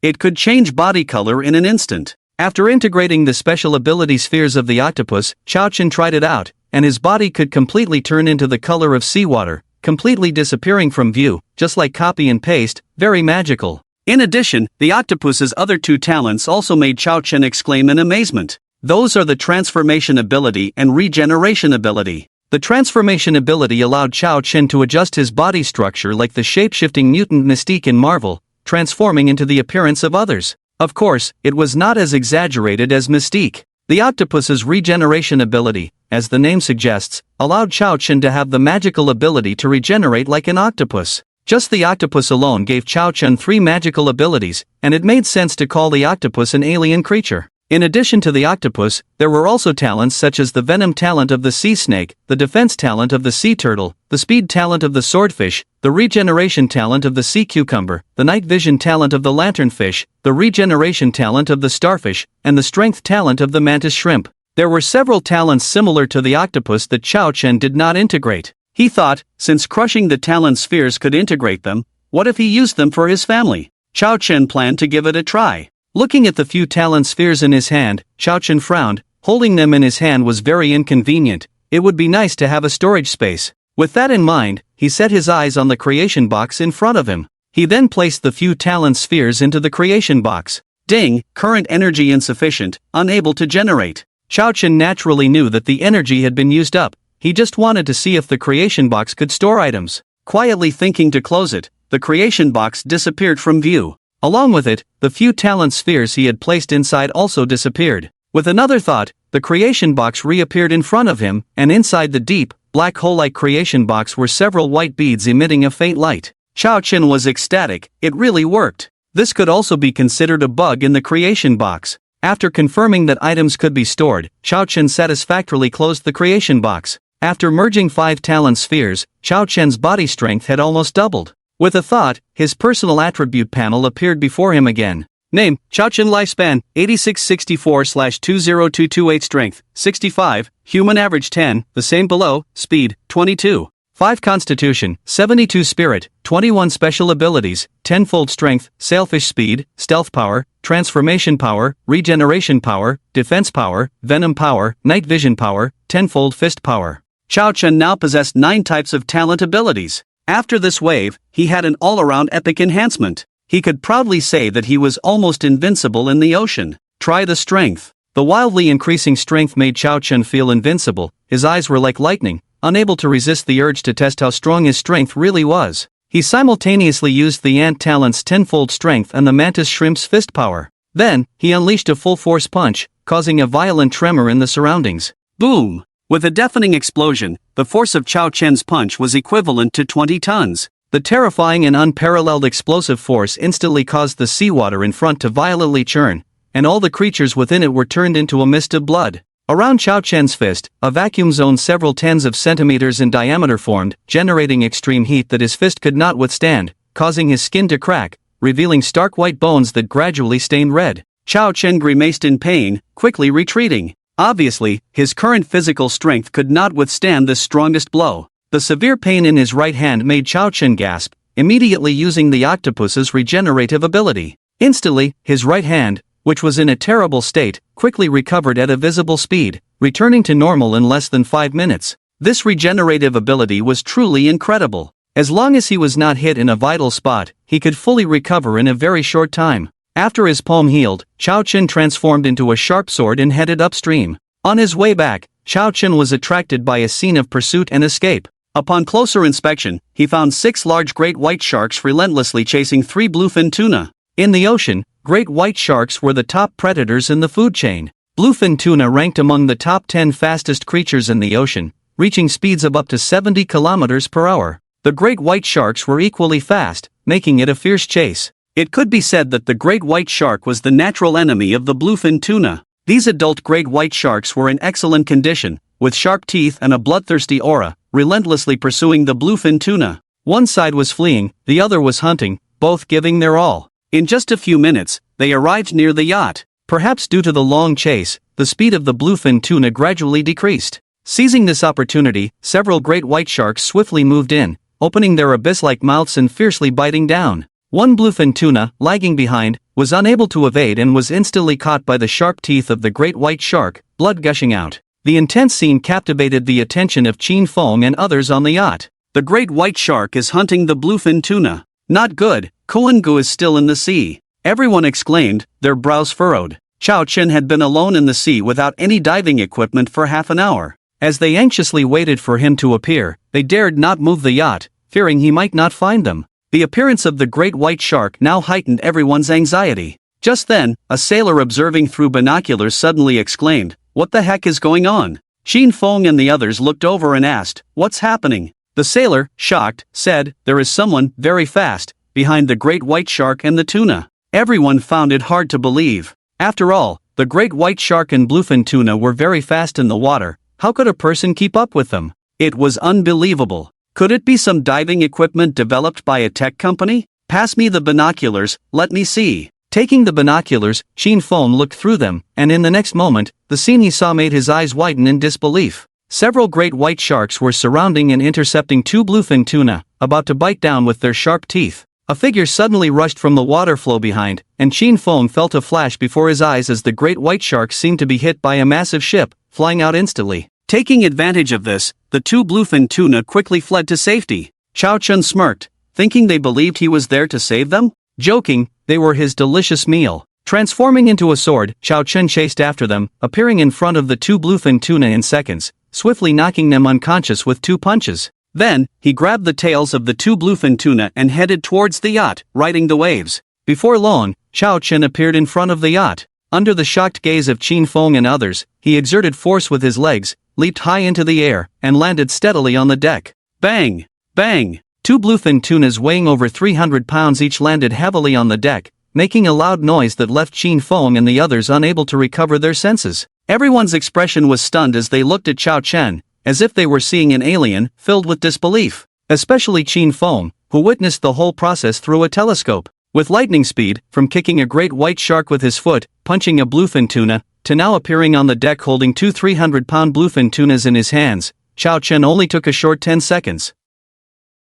It could change body color in an instant. After integrating the special ability spheres of the octopus, Chao Chen tried it out, and his body could completely turn into the color of seawater, completely disappearing from view, just like copy and paste, very magical. In addition, the octopus's other two talents also made Chao Chen exclaim in amazement. Those are the transformation ability and regeneration ability. The transformation ability allowed Chao Chen to adjust his body structure like the shape-shifting mutant Mystique in Marvel, transforming into the appearance of others. Of course, it was not as exaggerated as Mystique. The octopus's regeneration ability, as the name suggests, allowed Chao Chen to have the magical ability to regenerate like an octopus. Just the octopus alone gave Chao Chen 3 magical abilities, and it made sense to call the octopus an alien creature. In addition to the octopus, there were also talents such as the venom talent of the sea snake, the defense talent of the sea turtle, the speed talent of the swordfish, the regeneration talent of the sea cucumber, the night vision talent of the lanternfish, the regeneration talent of the starfish, and the strength talent of the mantis shrimp. There were several talents similar to the octopus that Chao Chen did not integrate. He thought, since crushing the talent spheres could integrate them, what if he used them for his family? Chao Chen planned to give it a try. Looking at the few talent spheres in his hand, Chao Chen frowned. Holding them in his hand was very inconvenient. It would be nice to have a storage space. With that in mind, he set his eyes on the creation box in front of him. He then placed the few talent spheres into the creation box. Ding, current energy insufficient, unable to generate. Chao Chen naturally knew that the energy had been used up. He just wanted to see if the creation box could store items. Quietly thinking to close it, the creation box disappeared from view. Along with it, the few talent spheres he had placed inside also disappeared. With another thought, the creation box reappeared in front of him, and inside the deep, black hole-like creation box were several white beads emitting a faint light. Chao Chen was ecstatic. It really worked. This could also be considered a bug in the creation box. After confirming that items could be stored, Chao Chen satisfactorily closed the creation box. After merging 5 talent spheres, Chao Chen's body strength had almost doubled. With a thought, his personal attribute panel appeared before him again. Name, Chao Chen. Lifespan, 8664/20228. Strength, 65, human average 10, the same below. Speed, 22. 5 Constitution, 72 Spirit, 21 Special Abilities, 10-fold Strength, Sailfish Speed, Stealth Power, Transformation Power, Regeneration Power, Defense Power, Venom Power, Night Vision Power, 10-fold Fist Power. Chao Chen now possessed 9 types of talent abilities. After this wave, he had an all-around epic enhancement. He could proudly say that he was almost invincible in the ocean. Try the strength. The wildly increasing strength made Chao Chen feel invincible. His eyes were like lightning, unable to resist the urge to test how strong his strength really was. He simultaneously used the ant talent's 10-fold strength and the mantis shrimp's fist power. Then, he unleashed a full-force punch, causing a violent tremor in the surroundings. Boom! With a deafening explosion, the force of Chao Chen's punch was equivalent to 20 tons. The terrifying and unparalleled explosive force instantly caused the seawater in front to violently churn, and all the creatures within it were turned into a mist of blood. Around Chao Chen's fist, a vacuum zone several tens of centimeters in diameter formed, generating extreme heat that his fist could not withstand, causing his skin to crack, revealing stark white bones that gradually stained red. Chao Chen grimaced in pain, quickly retreating. Obviously, his current physical strength could not withstand this strongest blow. The severe pain in his right hand made Chao Chen gasp, immediately using the octopus's regenerative ability. Instantly, his right hand, which was in a terrible state, quickly recovered at a visible speed, returning to normal in less than 5 minutes. This regenerative ability was truly incredible. As long as he was not hit in a vital spot, he could fully recover in a very short time. After his palm healed, Chao Chen transformed into a sharp sword and headed upstream. On his way back, Chao Chen was attracted by a scene of pursuit and escape. Upon closer inspection, he found 6 large great white sharks relentlessly chasing 3 bluefin tuna. In the ocean, great white sharks were the top predators in the food chain. Bluefin tuna ranked among the top 10 fastest creatures in the ocean, reaching speeds of up to 70 kilometers per hour. The great white sharks were equally fast, making it a fierce chase. It could be said that the great white shark was the natural enemy of the bluefin tuna. These adult great white sharks were in excellent condition, with sharp teeth and a bloodthirsty aura, relentlessly pursuing the bluefin tuna. One side was fleeing, the other was hunting, both giving their all. In just a few minutes, they arrived near the yacht. Perhaps due to the long chase, the speed of the bluefin tuna gradually decreased. Seizing this opportunity, several great white sharks swiftly moved in, opening their abyss-like mouths and fiercely biting down. One bluefin tuna, lagging behind, was unable to evade and was instantly caught by the sharp teeth of the great white shark, blood gushing out. The intense scene captivated the attention of Qin Feng and others on the yacht. The great white shark is hunting the bluefin tuna. Not good, Koen-gu is still in the sea. Everyone exclaimed, their brows furrowed. Chao Chen had been alone in the sea without any diving equipment for half an hour. As they anxiously waited for him to appear, they dared not move the yacht, fearing he might not find them. The appearance of the great white shark now heightened everyone's anxiety. Just then, a sailor observing through binoculars suddenly exclaimed, "What the heck is going on?" Xin Feng and the others looked over and asked, "What's happening?" The sailor, shocked, said, "There is someone, very fast, behind the great white shark and the tuna." Everyone found it hard to believe. After all, the great white shark and bluefin tuna were very fast in the water. How could a person keep up with them? It was unbelievable. Could it be some diving equipment developed by a tech company? "Pass me the binoculars, let me see." Taking the binoculars, Xin Feng looked through them, and in the next moment, the scene he saw made his eyes widen in disbelief. Several great white sharks were surrounding and intercepting two bluefin tuna, about to bite down with their sharp teeth. A figure suddenly rushed from the water flow behind, and Xin Feng felt a flash before his eyes as the great white shark seemed to be hit by a massive ship, flying out instantly. Taking advantage of this, the two bluefin tuna quickly fled to safety. Chao Chen smirked, thinking they believed he was there to save them? Joking, they were his delicious meal. Transforming into a sword, Chao Chen chased after them, appearing in front of the two bluefin tuna in seconds, swiftly knocking them unconscious with two punches. Then, he grabbed the tails of the two bluefin tuna and headed towards the yacht, riding the waves. Before long, Chao Chen appeared in front of the yacht. Under the shocked gaze of Xin Feng and others, he exerted force with his legs, leaped high into the air, and landed steadily on the deck. Bang! Bang! Two bluefin tunas weighing over 300 pounds each landed heavily on the deck, making a loud noise that left Xin Feng and the others unable to recover their senses. Everyone's expression was stunned as they looked at Chao Chen, as if they were seeing an alien, filled with disbelief. Especially Xin Feng, who witnessed the whole process through a telescope. With lightning speed, from kicking a great white shark with his foot, punching a bluefin tuna, to now appearing on the deck holding two 300-pound bluefin tunas in his hands, Chao Chen only took a short 10 seconds.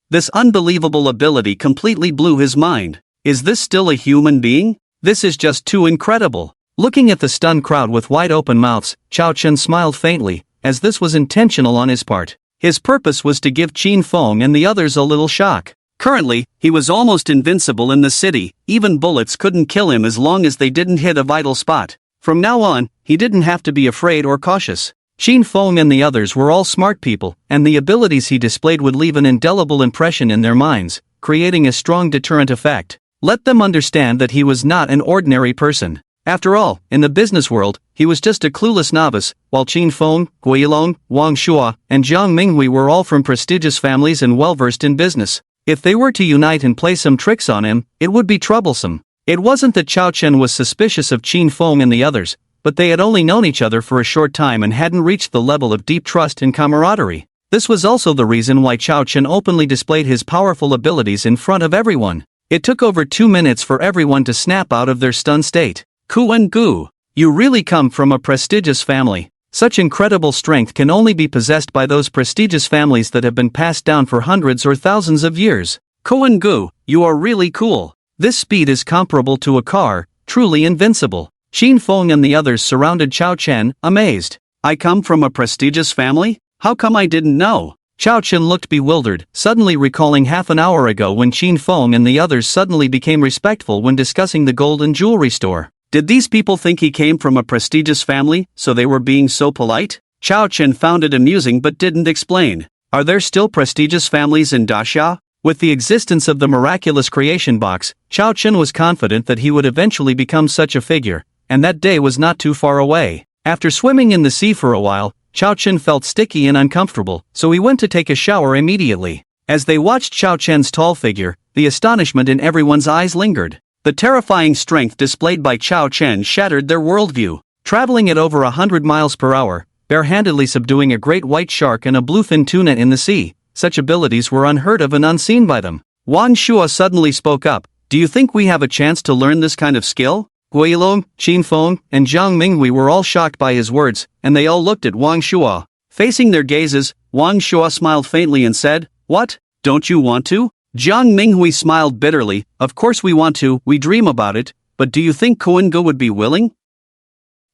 This unbelievable ability completely blew his mind. Is this still a human being? This is just too incredible. Looking at the stunned crowd with wide open mouths, Chao Chen smiled faintly, as this was intentional on his part. His purpose was to give Xin Feng and the others a little shock. Currently, he was almost invincible in the city, even bullets couldn't kill him as long as they didn't hit a vital spot. From now on, he didn't have to be afraid or cautious. Xin Feng and the others were all smart people, and the abilities he displayed would leave an indelible impression in their minds, creating a strong deterrent effect. Let them understand that he was not an ordinary person. After all, in the business world, he was just a clueless novice, while Xin Feng, Guilong, Wang Shua, and Jiang Minghui were all from prestigious families and well-versed in business. If they were to unite and play some tricks on him, it would be troublesome. It wasn't that Chao Chen was suspicious of Xin Feng and the others, but they had only known each other for a short time and hadn't reached the level of deep trust and camaraderie. This was also the reason why Chao Chen openly displayed his powerful abilities in front of everyone. It took over 2 minutes for everyone to snap out of their stunned state. Koen-gu, you really come from a prestigious family. Such incredible strength can only be possessed by those prestigious families that have been passed down for hundreds or thousands of years. Koen-gu, you are really cool. This speed is comparable to a car, truly invincible. Xin Feng and the others surrounded Chao Chen, amazed. I come from a prestigious family? How come I didn't know? Chao Chen looked bewildered, suddenly recalling half an hour ago when Xin Feng and the others suddenly became respectful when discussing the gold and jewelry store. Did these people think he came from a prestigious family, so they were being so polite? Chao Chen found it amusing but didn't explain. Are there still prestigious families in Daxia? With the existence of the Miraculous creation box, Chao Chen was confident that he would eventually become such a figure, and that day was not too far away. After swimming in the sea for a while, Chao Chen felt sticky and uncomfortable, so he went to take a shower immediately. As they watched Chao Chen's tall figure, the astonishment in everyone's eyes lingered. The terrifying strength displayed by Chao Chen shattered their worldview. Traveling at over 100 miles per hour, barehandedly subduing a great white shark and a bluefin tuna in the sea, such abilities were unheard of and unseen by them. Wang Shua suddenly spoke up. Do you think we have a chance to learn this kind of skill? Guilong, Xin Feng, and Jiang Minghui were all shocked by his words, and they all looked at Wang Shua. Facing their gazes, Wang Shua smiled faintly and said, "What? Don't you want to?" Jiang Minghui smiled bitterly. Of course we want to, we dream about it, but do you think Koen-gu would be willing?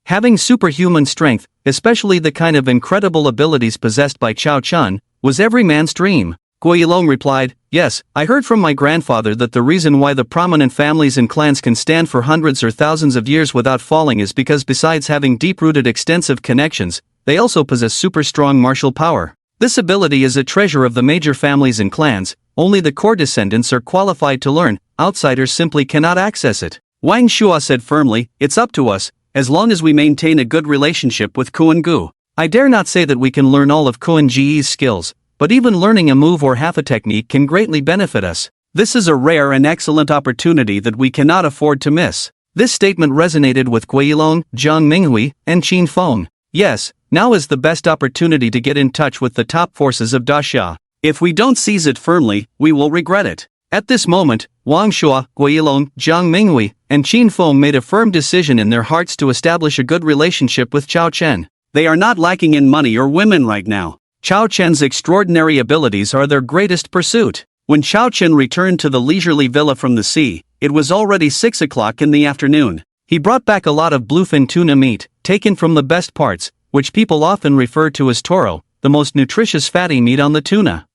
Having superhuman strength, especially the kind of incredible abilities possessed by Chao Chen, was every man's dream. Guilong replied, "Yes, I heard from my grandfather that the reason why the prominent families and clans can stand for hundreds or thousands of years without falling is because besides having deep-rooted extensive connections, they also possess super strong martial power. This ability is a treasure of the major families and clans, only the core descendants are qualified to learn, outsiders simply cannot access it." Wang Shua said firmly, "It's up to us, as long as we maintain a good relationship with Kuan Gu. I dare not say that we can learn all of Kuan Ji's skills, but even learning a move or half a technique can greatly benefit us. This is a rare and excellent opportunity that we cannot afford to miss." This statement resonated with Guilong, Zhang Minghui, and Qin Feng. Yes, now is the best opportunity to get in touch with the top forces of Daxia. If we don't seize it firmly, we will regret it. At this moment, Wang Shua, Guilong, Zhang Minghui, and Qin Feng made a firm decision in their hearts to establish a good relationship with Chao Chen. They are not lacking in money or women right now. Chao Chen's extraordinary abilities are their greatest pursuit. When Chao Chen returned to the leisurely villa from the sea, it was already 6 o'clock in the afternoon. He brought back a lot of bluefin tuna meat, taken from the best parts, which people often refer to as toro, the most nutritious fatty meat on the tuna.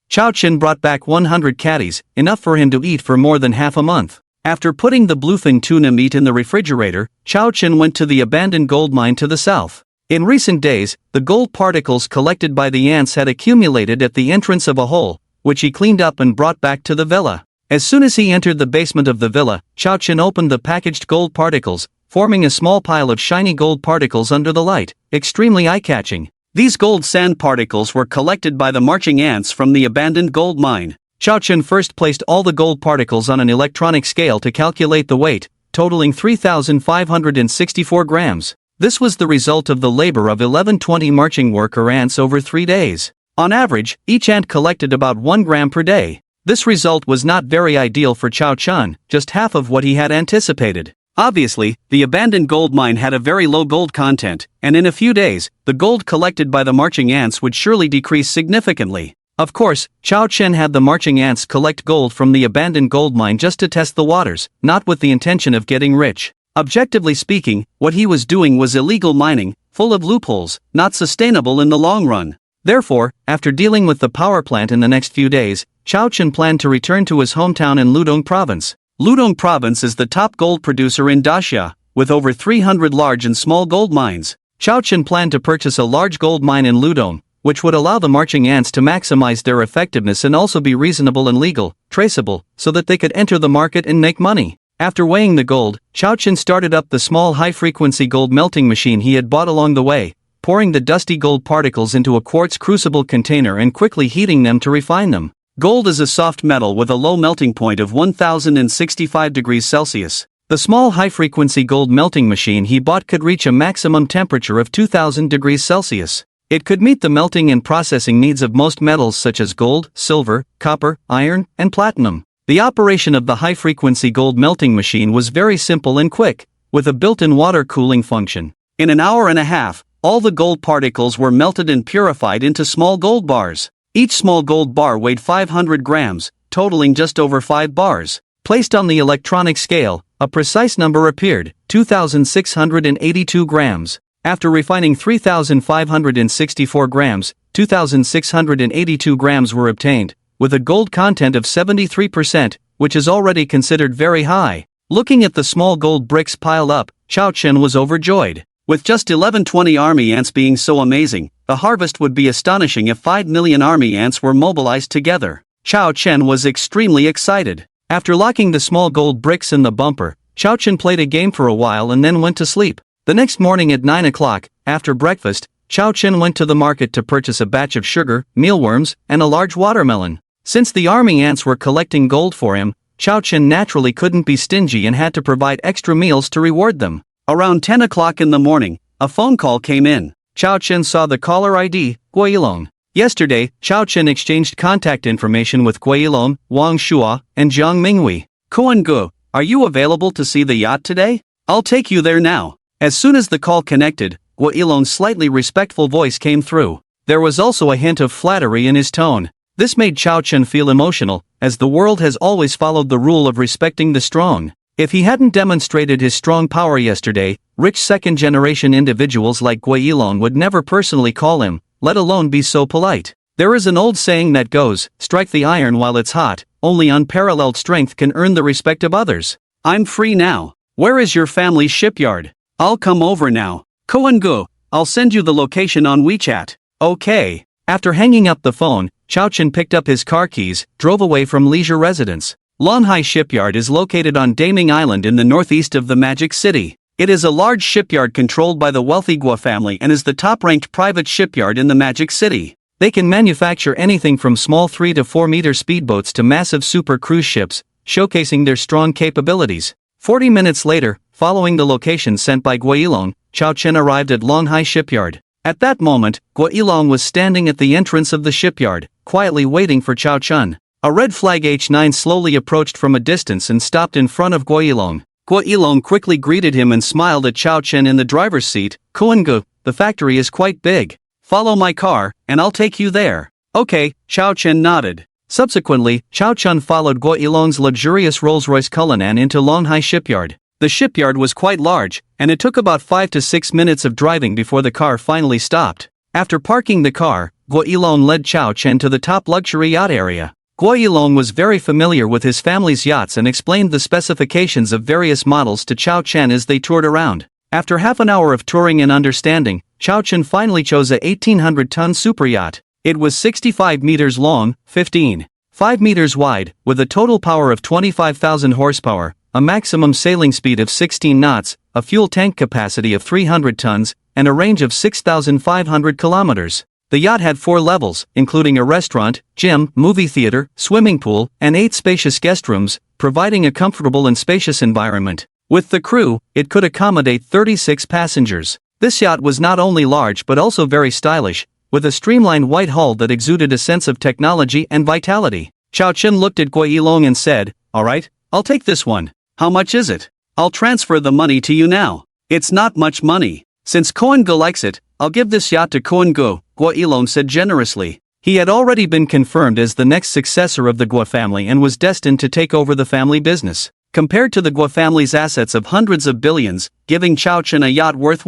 Chao Chen brought back 100 catties, enough for him to eat for more than half a month. After putting the bluefin tuna meat in the refrigerator, Chao Chen went to the abandoned gold mine to the south. In recent days, the gold particles collected by the ants had accumulated at the entrance of a hole, which he cleaned up and brought back to the villa. As soon as he entered the basement of the villa, Chao Chen opened the packaged gold particles, forming a small pile of shiny gold particles under the light, extremely eye-catching. These gold sand particles were collected by the marching ants from the abandoned gold mine. Chao Chen first placed all the gold particles on an electronic scale to calculate the weight, totaling 3,564 grams. This was the result of the labor of 1120 marching worker ants over 3 days. On average, each ant collected about 1 gram per day. This result was not very ideal for Chao Chen, just half of what he had anticipated. Obviously, the abandoned gold mine had a very low gold content, and in a few days, the gold collected by the marching ants would surely decrease significantly. Of course, Chao Chen had the marching ants collect gold from the abandoned gold mine just to test the waters, not with the intention of getting rich. Objectively speaking, what he was doing was illegal mining, full of loopholes, not sustainable in the long run. Therefore, after dealing with the power plant in the next few days, Chao Chen planned to return to his hometown in Ludong Province. Ludong Province is the top gold producer in Daxia, with over 300 large and small gold mines. Chao Chen planned to purchase a large gold mine in Ludong, which would allow the marching ants to maximize their effectiveness and also be reasonable and legal, traceable, so that they could enter the market and make money. After weighing the gold, Chao Chen started up the small high-frequency gold melting machine he had bought along the way, pouring the dusty gold particles into a quartz crucible container and quickly heating them to refine them. Gold is a soft metal with a low melting point of 1065 degrees Celsius. The small high-frequency gold melting machine he bought could reach a maximum temperature of 2000 degrees Celsius. It could meet the melting and processing needs of most metals such as gold, silver, copper, iron, and platinum. The operation of the high-frequency gold melting machine was very simple and quick, with a built-in water cooling function. In an hour and a half, all the gold particles were melted and purified into small gold bars. Each small gold bar weighed 500 grams, totaling just over 5 bars. Placed on the electronic scale, a precise number appeared, 2,682 grams. After refining 3,564 grams, 2,682 grams were obtained, with a gold content of 73%, which is already considered very high. Looking at the small gold bricks piled up, Chao Chen was overjoyed. With just 1120 army ants being so amazing, the harvest would be astonishing if 5 million army ants were mobilized together. Chao Chen was extremely excited. After locking the small gold bricks in the bumper, Chao Chen played a game for a while and then went to sleep. The next morning at 9 o'clock, after breakfast, Chao Chen went to the market to purchase a batch of sugar, mealworms, and a large watermelon. Since the army ants were collecting gold for him, Chao Chen naturally couldn't be stingy and had to provide extra meals to reward them. Around 10 o'clock in the morning, a phone call came in. Chao Chen saw the caller ID, Guilong. Yesterday, Chao Chen exchanged contact information with Guilong, Wang Shua, and Zhang Minghui. Kuan Gu, are you available to see the yacht today? I'll take you there now. As soon as the call connected, Guilong's slightly respectful voice came through. There was also a hint of flattery in his tone. This made Chao Chen feel emotional, as the world has always followed the rule of respecting the strong. If he hadn't demonstrated his strong power yesterday, rich second-generation individuals like Guilong would never personally call him, let alone be so polite. There is an old saying that goes, strike the iron while it's hot, only unparalleled strength can earn the respect of others. I'm free now. Where is your family's shipyard? I'll come over now. Koen-gu, I'll send you the location on WeChat. Okay. After hanging up the phone, Chao Chen picked up his car keys, drove away from leisure residence. Longhai Shipyard is located on Daming Island in the northeast of the Magic City. It is a large shipyard controlled by the wealthy Guo family and is the top-ranked private shipyard in the Magic City. They can manufacture anything from small 3 to 4 meter speedboats to massive super cruise ships, showcasing their strong capabilities. 40 minutes later, following the location sent by Guo Yilong, Chao Chen arrived at Longhai Shipyard. At that moment, Guo Yilong was standing at the entrance of the shipyard, quietly waiting for Chao Chen. A red flag H9 slowly approached from a distance and stopped in front of Guo Yilong. Guo Yilong quickly greeted him and smiled at Chao Chen in the driver's seat. Koen-gu, the factory is quite big. Follow my car, and I'll take you there. Okay, Chao Chen nodded. Subsequently, Chao Chen followed Guo Yilong's luxurious Rolls-Royce Cullinan into Longhai Shipyard. The shipyard was quite large, and it took about 5 to 6 minutes of driving before the car finally stopped. After parking the car, Guo Yilong led Chao Chen to the top luxury yacht area. Guo Yilong was very familiar with his family's yachts and explained the specifications of various models to Chao Chen as they toured around. After half an hour of touring and understanding, Chao Chen finally chose a 1,800-ton super yacht. It was 65 meters long, 15.5 meters wide, with a total power of 25,000 horsepower, a maximum sailing speed of 16 knots, a fuel tank capacity of 300 tons, and a range of 6,500 kilometers. The yacht had 4 levels, including a restaurant, gym, movie theater, swimming pool, and 8 spacious guest rooms, providing a comfortable and spacious environment. With the crew, it could accommodate 36 passengers. This yacht was not only large but also very stylish, with a streamlined white hull that exuded a sense of technology and vitality. Chao Chen looked at Guo Yilong and said, "Alright, I'll take this one. How much is it? I'll transfer the money to you now." "It's not much money. Since Koen-gu likes it, I'll give this yacht to Koen-gu," Guo Yilong said generously. He had already been confirmed as the next successor of the Guo family and was destined to take over the family business. Compared to the Guo family's assets of hundreds of billions, giving Chao Chen a yacht worth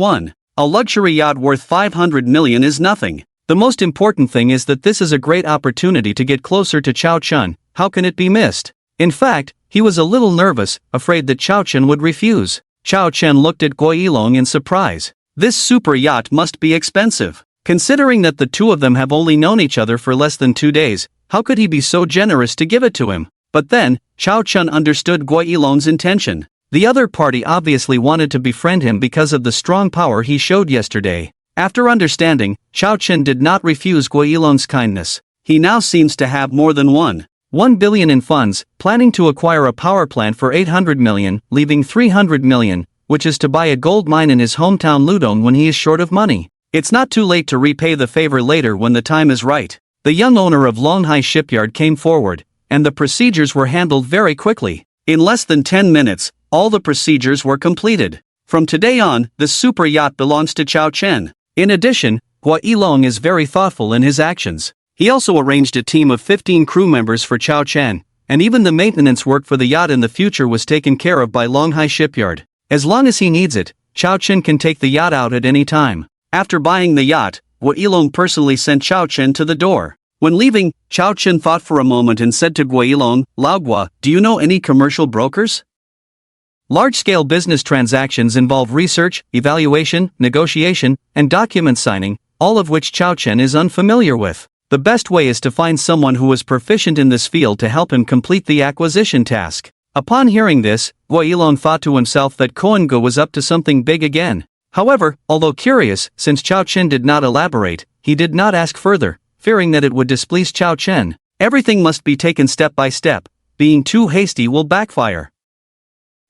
a luxury yacht worth 500 million is nothing. The most important thing is that this is a great opportunity to get closer to Chao Chen. How can it be missed? In fact, he was a little nervous, afraid that Chao Chen would refuse. Chao Chen looked at Guo Yilong in surprise. This super yacht must be expensive. Considering that the two of them have only known each other for less than 2 days, how could he be so generous to give it to him? But then, Chao Chen understood Guo Yilong's intention. The other party obviously wanted to befriend him because of the strong power he showed yesterday. After understanding, Chao Chen did not refuse Guo Yilong's kindness. He now seems to have more than 1 billion in funds, planning to acquire a power plant for 800 million, leaving 300 million, which is to buy a gold mine in his hometown Ludong when he is short of money. It's not too late to repay the favor later when the time is right. The young owner of Longhai Shipyard came forward, and the procedures were handled very quickly. In less than 10 minutes, all the procedures were completed. From today on, the super yacht belongs to Chao Chen. In addition, Guo Yilong is very thoughtful in his actions. He also arranged a team of 15 crew members for Chao Chen, and even the maintenance work for the yacht in the future was taken care of by Longhai Shipyard. As long as he needs it, Chao Chen can take the yacht out at any time. After buying the yacht, Guo Yilong personally sent Chao Chen to the door. When leaving, Chao Chen thought for a moment and said to Guo Yilong, "Lao Guo, do you know any commercial brokers?" Large-scale business transactions involve research, evaluation, negotiation, and document signing, all of which Chao Chen is unfamiliar with. The best way is to find someone who is proficient in this field to help him complete the acquisition task. Upon hearing this, Guo Yilong thought to himself that Koen-gu was up to something big again. However, although curious, since Chao Chen did not elaborate, he did not ask further, fearing that it would displease Chao Chen. Everything must be taken step by step. Being too hasty will backfire.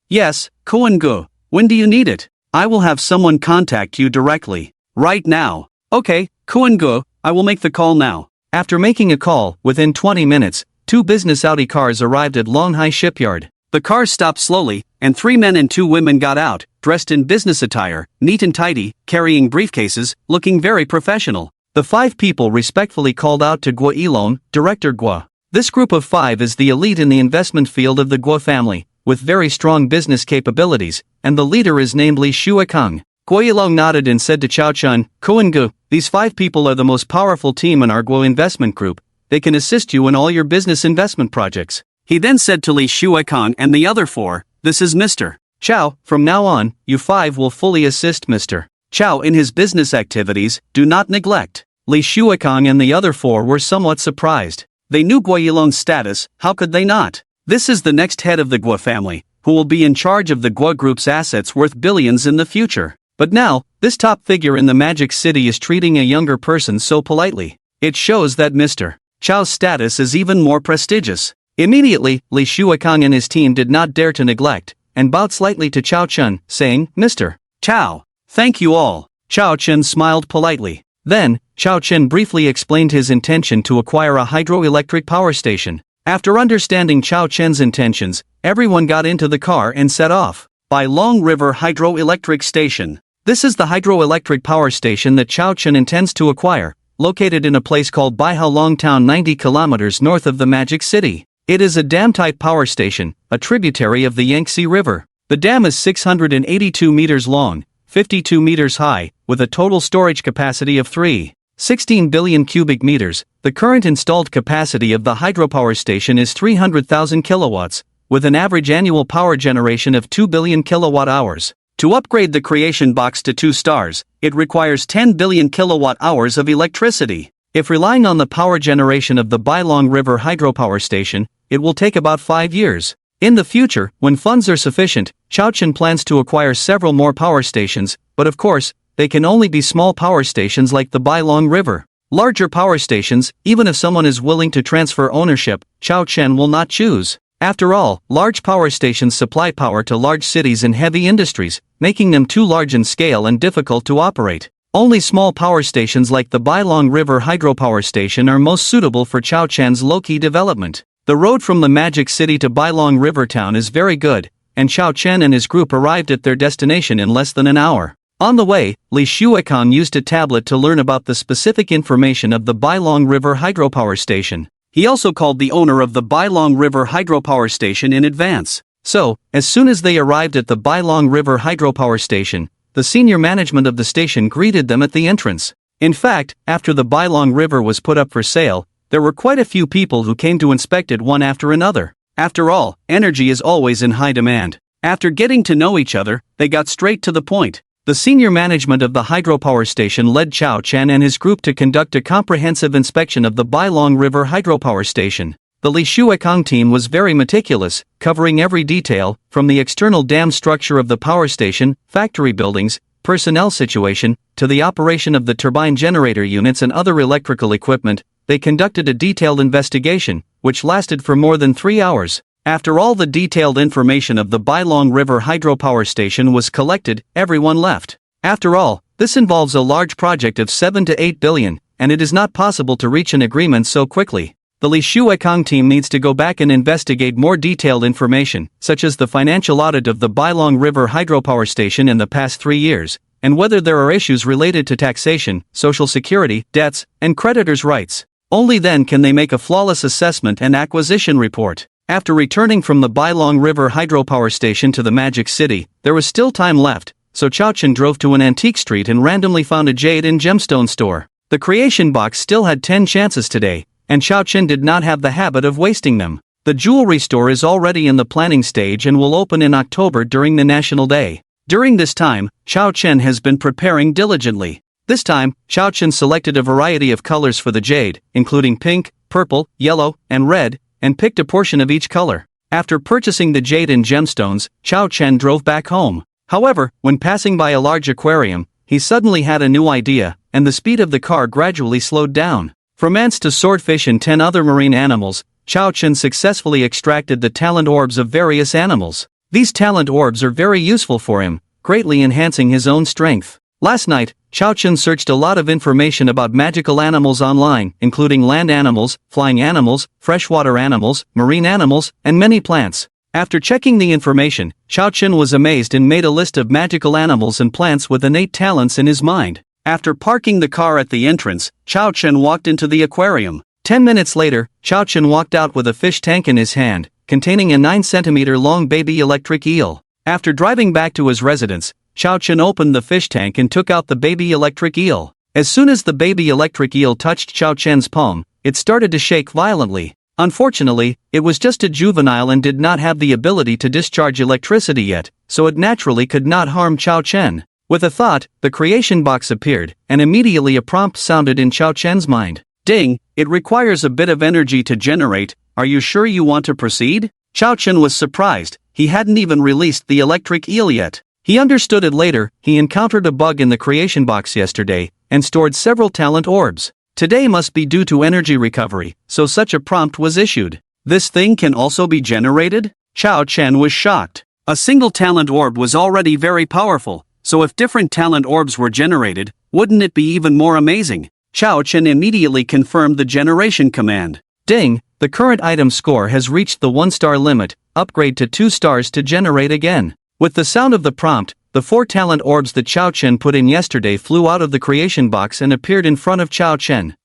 "Yes, Koen-gu, when do you need it? I will have someone contact you directly. Right now." "Okay, Koen-gu, I will make the call now." After making a call, within 20 minutes, 2 business Audi cars arrived at Longhai Shipyard. The cars stopped slowly, and 3 men and 2 women got out, dressed in business attire, neat and tidy, carrying briefcases, looking very professional. The 5 people respectfully called out to Guo Yilong, "Director Guo." This group of 5 is the elite in the investment field of the Guo family, with very strong business capabilities, and the leader is named Li Shuekeng. Guo Yilong nodded and said to Chao Chen, "Koen-gu, These 5 people are the most powerful team in our Guo investment group. They can assist you in all your business investment projects. He then said to Li Shuekang and the other 4, this is Mr. Chow, from now on, you 5 will fully assist Mr. Chow in his business activities, do not neglect. Li Shuekang and the other 4 were somewhat surprised. They knew Guo Yilong's status, how could they not? This is the next head of the Guo family, who will be in charge of the Guo Group's assets worth billions in the future. But now, this top figure in the Magic City is treating a younger person so politely. It shows that Mr. Chow's status is even more prestigious. Immediately, Li Shuekang and his team did not dare to neglect, and bowed slightly to Chao Chen, saying, Mr. Chow, thank you all. Chao Chen smiled politely. Then, Chao Chen briefly explained his intention to acquire a hydroelectric power station. After understanding Chao Chen's intentions, everyone got into the car and set off. By Long River Hydroelectric Station. This is the hydroelectric power station that Chao Chen intends to acquire, located in a place called Baihaolong Town 90 kilometers north of the Magic City. It is a dam-type power station, a tributary of the Yangtze River. The dam is 682 meters long, 52 meters high, with a total storage capacity of 3.16 billion cubic meters. The current installed capacity of the hydropower station is 300,000 kilowatts, with an average annual power generation of 2 billion kilowatt hours. To upgrade the creation box to 2 stars, it requires 10 billion kilowatt hours of electricity. If relying on the power generation of the Bailong River hydropower station, it will take about 5 years. In the future, when funds are sufficient, Chao Chen plans to acquire several more power stations, but of course, they can only be small power stations like the Bailong River. Larger power stations, even if someone is willing to transfer ownership, Chao Chen will not choose. After all, large power stations supply power to large cities and heavy industries, making them too large in scale and difficult to operate. Only small power stations like the Bailong River hydropower station are most suitable for Chao Chen's low-key development. The road from the Magic City to Bailong River Town is very good, and Chao Chen and his group arrived at their destination in less than an hour. On the way, Li Shuekang used a tablet to learn about the specific information of the Bailong River hydropower station. He also called the owner of the Bailong River hydropower station in advance. So, as soon as they arrived at the Bailong River hydropower station, the senior management of the station greeted them at the entrance. In fact, after the Bailong River was put up for sale, there were quite a few people who came to inspect it one after another. After all, energy is always in high demand. After getting to know each other, they got straight to the point. The senior management of the hydropower station led Chao Chen and his group to conduct a comprehensive inspection of the Bailong River hydropower station. The Li Shuekang team was very meticulous, covering every detail, from the external dam structure of the power station, factory buildings, personnel situation, to the operation of the turbine generator units and other electrical equipment. They conducted a detailed investigation, which lasted for more than 3 hours. After all the detailed information of the Bailong River hydropower station was collected, everyone left. After all, this involves a large project of 7 to 8 billion, and it is not possible to reach an agreement so quickly. The Li Shuekang team needs to go back and investigate more detailed information, such as the financial audit of the Bailong River hydropower station in the past 3 years, and whether there are issues related to taxation, social security, debts, and creditors' rights. Only then can they make a flawless assessment and acquisition report. After returning from the Bailong River hydropower station to the Magic City, there was still time left, so Chao Chen drove to an antique street and randomly found a jade and gemstone store. The creation box still had 10 chances today, and Chao Chen did not have the habit of wasting them. The jewelry store is already in the planning stage and will open in October during the National Day. During this time, Chao Chen has been preparing diligently. This time, Chao Chen selected a variety of colors for the jade, including pink, purple, yellow, and red, and picked a portion of each color. After purchasing the jade and gemstones, Chao Chen drove back home. However, when passing by a large aquarium, he suddenly had a new idea, and the speed of the car gradually slowed down. From ants to swordfish and 10 other marine animals, Chao Chen successfully extracted the talent orbs of various animals. These talent orbs are very useful for him, greatly enhancing his own strength. Last night, Chao Chen searched a lot of information about magical animals online, including land animals, flying animals, freshwater animals, marine animals, and many plants. After checking the information, Chao Chen was amazed and made a list of magical animals and plants with innate talents in his mind. After parking the car at the entrance, Chao Chen walked into the aquarium. 10 minutes later, Chao Chen walked out with a fish tank in his hand, containing a 9-centimeter long baby electric eel. After driving back to his residence, Chao Chen opened the fish tank and took out the baby electric eel. As soon as the baby electric eel touched Chao Chen's palm, it started to shake violently. Unfortunately, it was just a juvenile and did not have the ability to discharge electricity yet, so it naturally could not harm Chao Chen. With a thought, the creation box appeared, and immediately a prompt sounded in Chao Chen's mind. Ding, it requires a bit of energy to generate, are you sure you want to proceed? Chao Chen was surprised, he hadn't even released the electric eel yet. He understood it later, he encountered a bug in the creation box yesterday, and stored several talent orbs. Today must be due to energy recovery, so such a prompt was issued. This thing can also be generated? Chao Chen was shocked. A single talent orb was already very powerful, so if different talent orbs were generated, wouldn't it be even more amazing? Chao Chen immediately confirmed the generation command. Ding, the current item score has reached the 1-star limit, upgrade to 2 stars to generate again. With the sound of the prompt, the 4 talent orbs that Chao Chen put in yesterday flew out of the creation box and appeared in front of Chao Chen.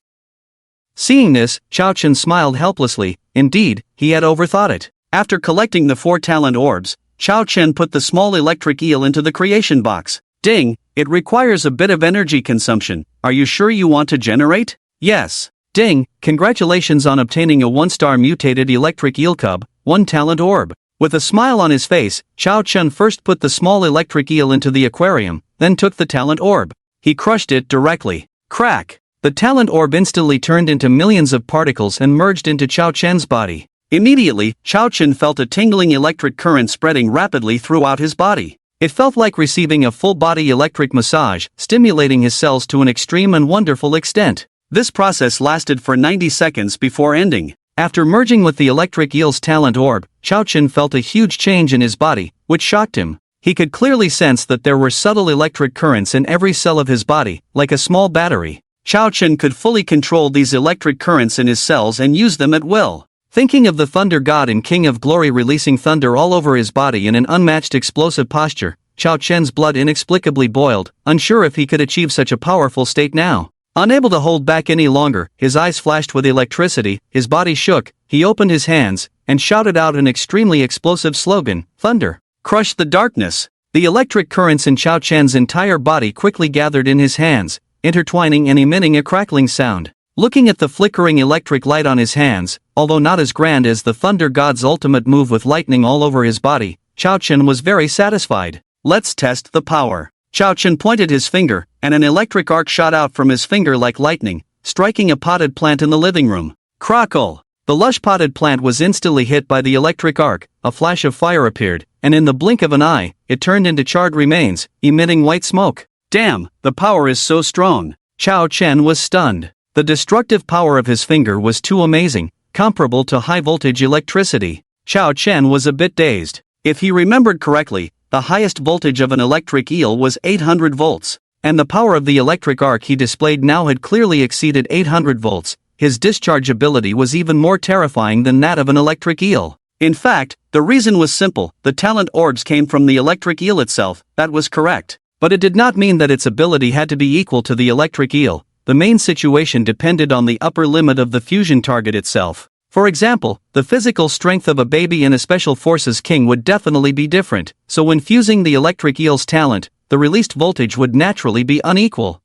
Seeing this, Chao Chen smiled helplessly. Indeed, he had overthought it. After collecting the 4 talent orbs, Chao Chen put the small electric eel into the creation box. Ding, it requires a bit of energy consumption, are you sure you want to generate? Yes. Ding, congratulations on obtaining a 1-star mutated electric eel cub, 1 talent orb. With a smile on his face, Chao Chen first put the small electric eel into the aquarium, then took the talent orb. He crushed it directly. Crack! The talent orb instantly turned into millions of particles and merged into Chao Chen's body. Immediately, Chao Chen felt a tingling electric current spreading rapidly throughout his body. It felt like receiving a full-body electric massage, stimulating his cells to an extreme and wonderful extent. This process lasted for 90 seconds before ending. After merging with the electric eel's talent orb, Chao Chen felt a huge change in his body, which shocked him. He could clearly sense that there were subtle electric currents in every cell of his body, like a small battery. Chao Chen could fully control these electric currents in his cells and use them at will. Thinking of the thunder god and king of glory releasing thunder all over his body in an unmatched explosive posture, Chao Chen's blood inexplicably boiled, unsure if he could achieve such a powerful state now. Unable to hold back any longer, his eyes flashed with electricity, his body shook, he opened his hands, and shouted out an extremely explosive slogan, Thunder! Crush the darkness! The electric currents in Chao Chen's entire body quickly gathered in his hands, intertwining and emitting a crackling sound. Looking at the flickering electric light on his hands, although not as grand as the thunder god's ultimate move with lightning all over his body, Chao Chen was very satisfied. Let's test the power. Chao Chen pointed his finger, and an electric arc shot out from his finger like lightning, striking a potted plant in the living room. Crackle! The lush potted plant was instantly hit by the electric arc, a flash of fire appeared, and in the blink of an eye, it turned into charred remains, emitting white smoke. Damn, the power is so strong! Chao Chen was stunned. The destructive power of his finger was too amazing, comparable to high-voltage electricity. Chao Chen was a bit dazed. If he remembered correctly, the highest voltage of an electric eel was 800 volts, and the power of the electric arc he displayed now had clearly exceeded 800 volts. His discharge ability was even more terrifying than that of an electric eel. In fact, the reason was simple, the talent orbs came from the electric eel itself, that was correct. But it did not mean that its ability had to be equal to the electric eel. The main situation depended on the upper limit of the fusion target itself. For example, the physical strength of a baby and a special forces king would definitely be different, so when fusing the electric eel's talent, the released voltage would naturally be unequal.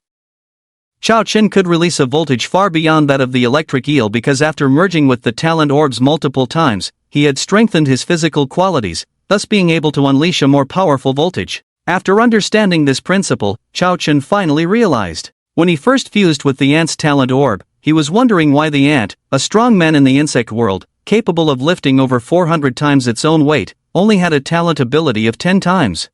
Chao Chen could release a voltage far beyond that of the electric eel because after merging with the talent orbs multiple times, he had strengthened his physical qualities, thus being able to unleash a more powerful voltage. After understanding this principle, Chao Chen finally realized. When he first fused with the ant's talent orb, he was wondering why the ant, a strong man in the insect world, capable of lifting over 400 times its own weight, only had a talent ability of 10 times.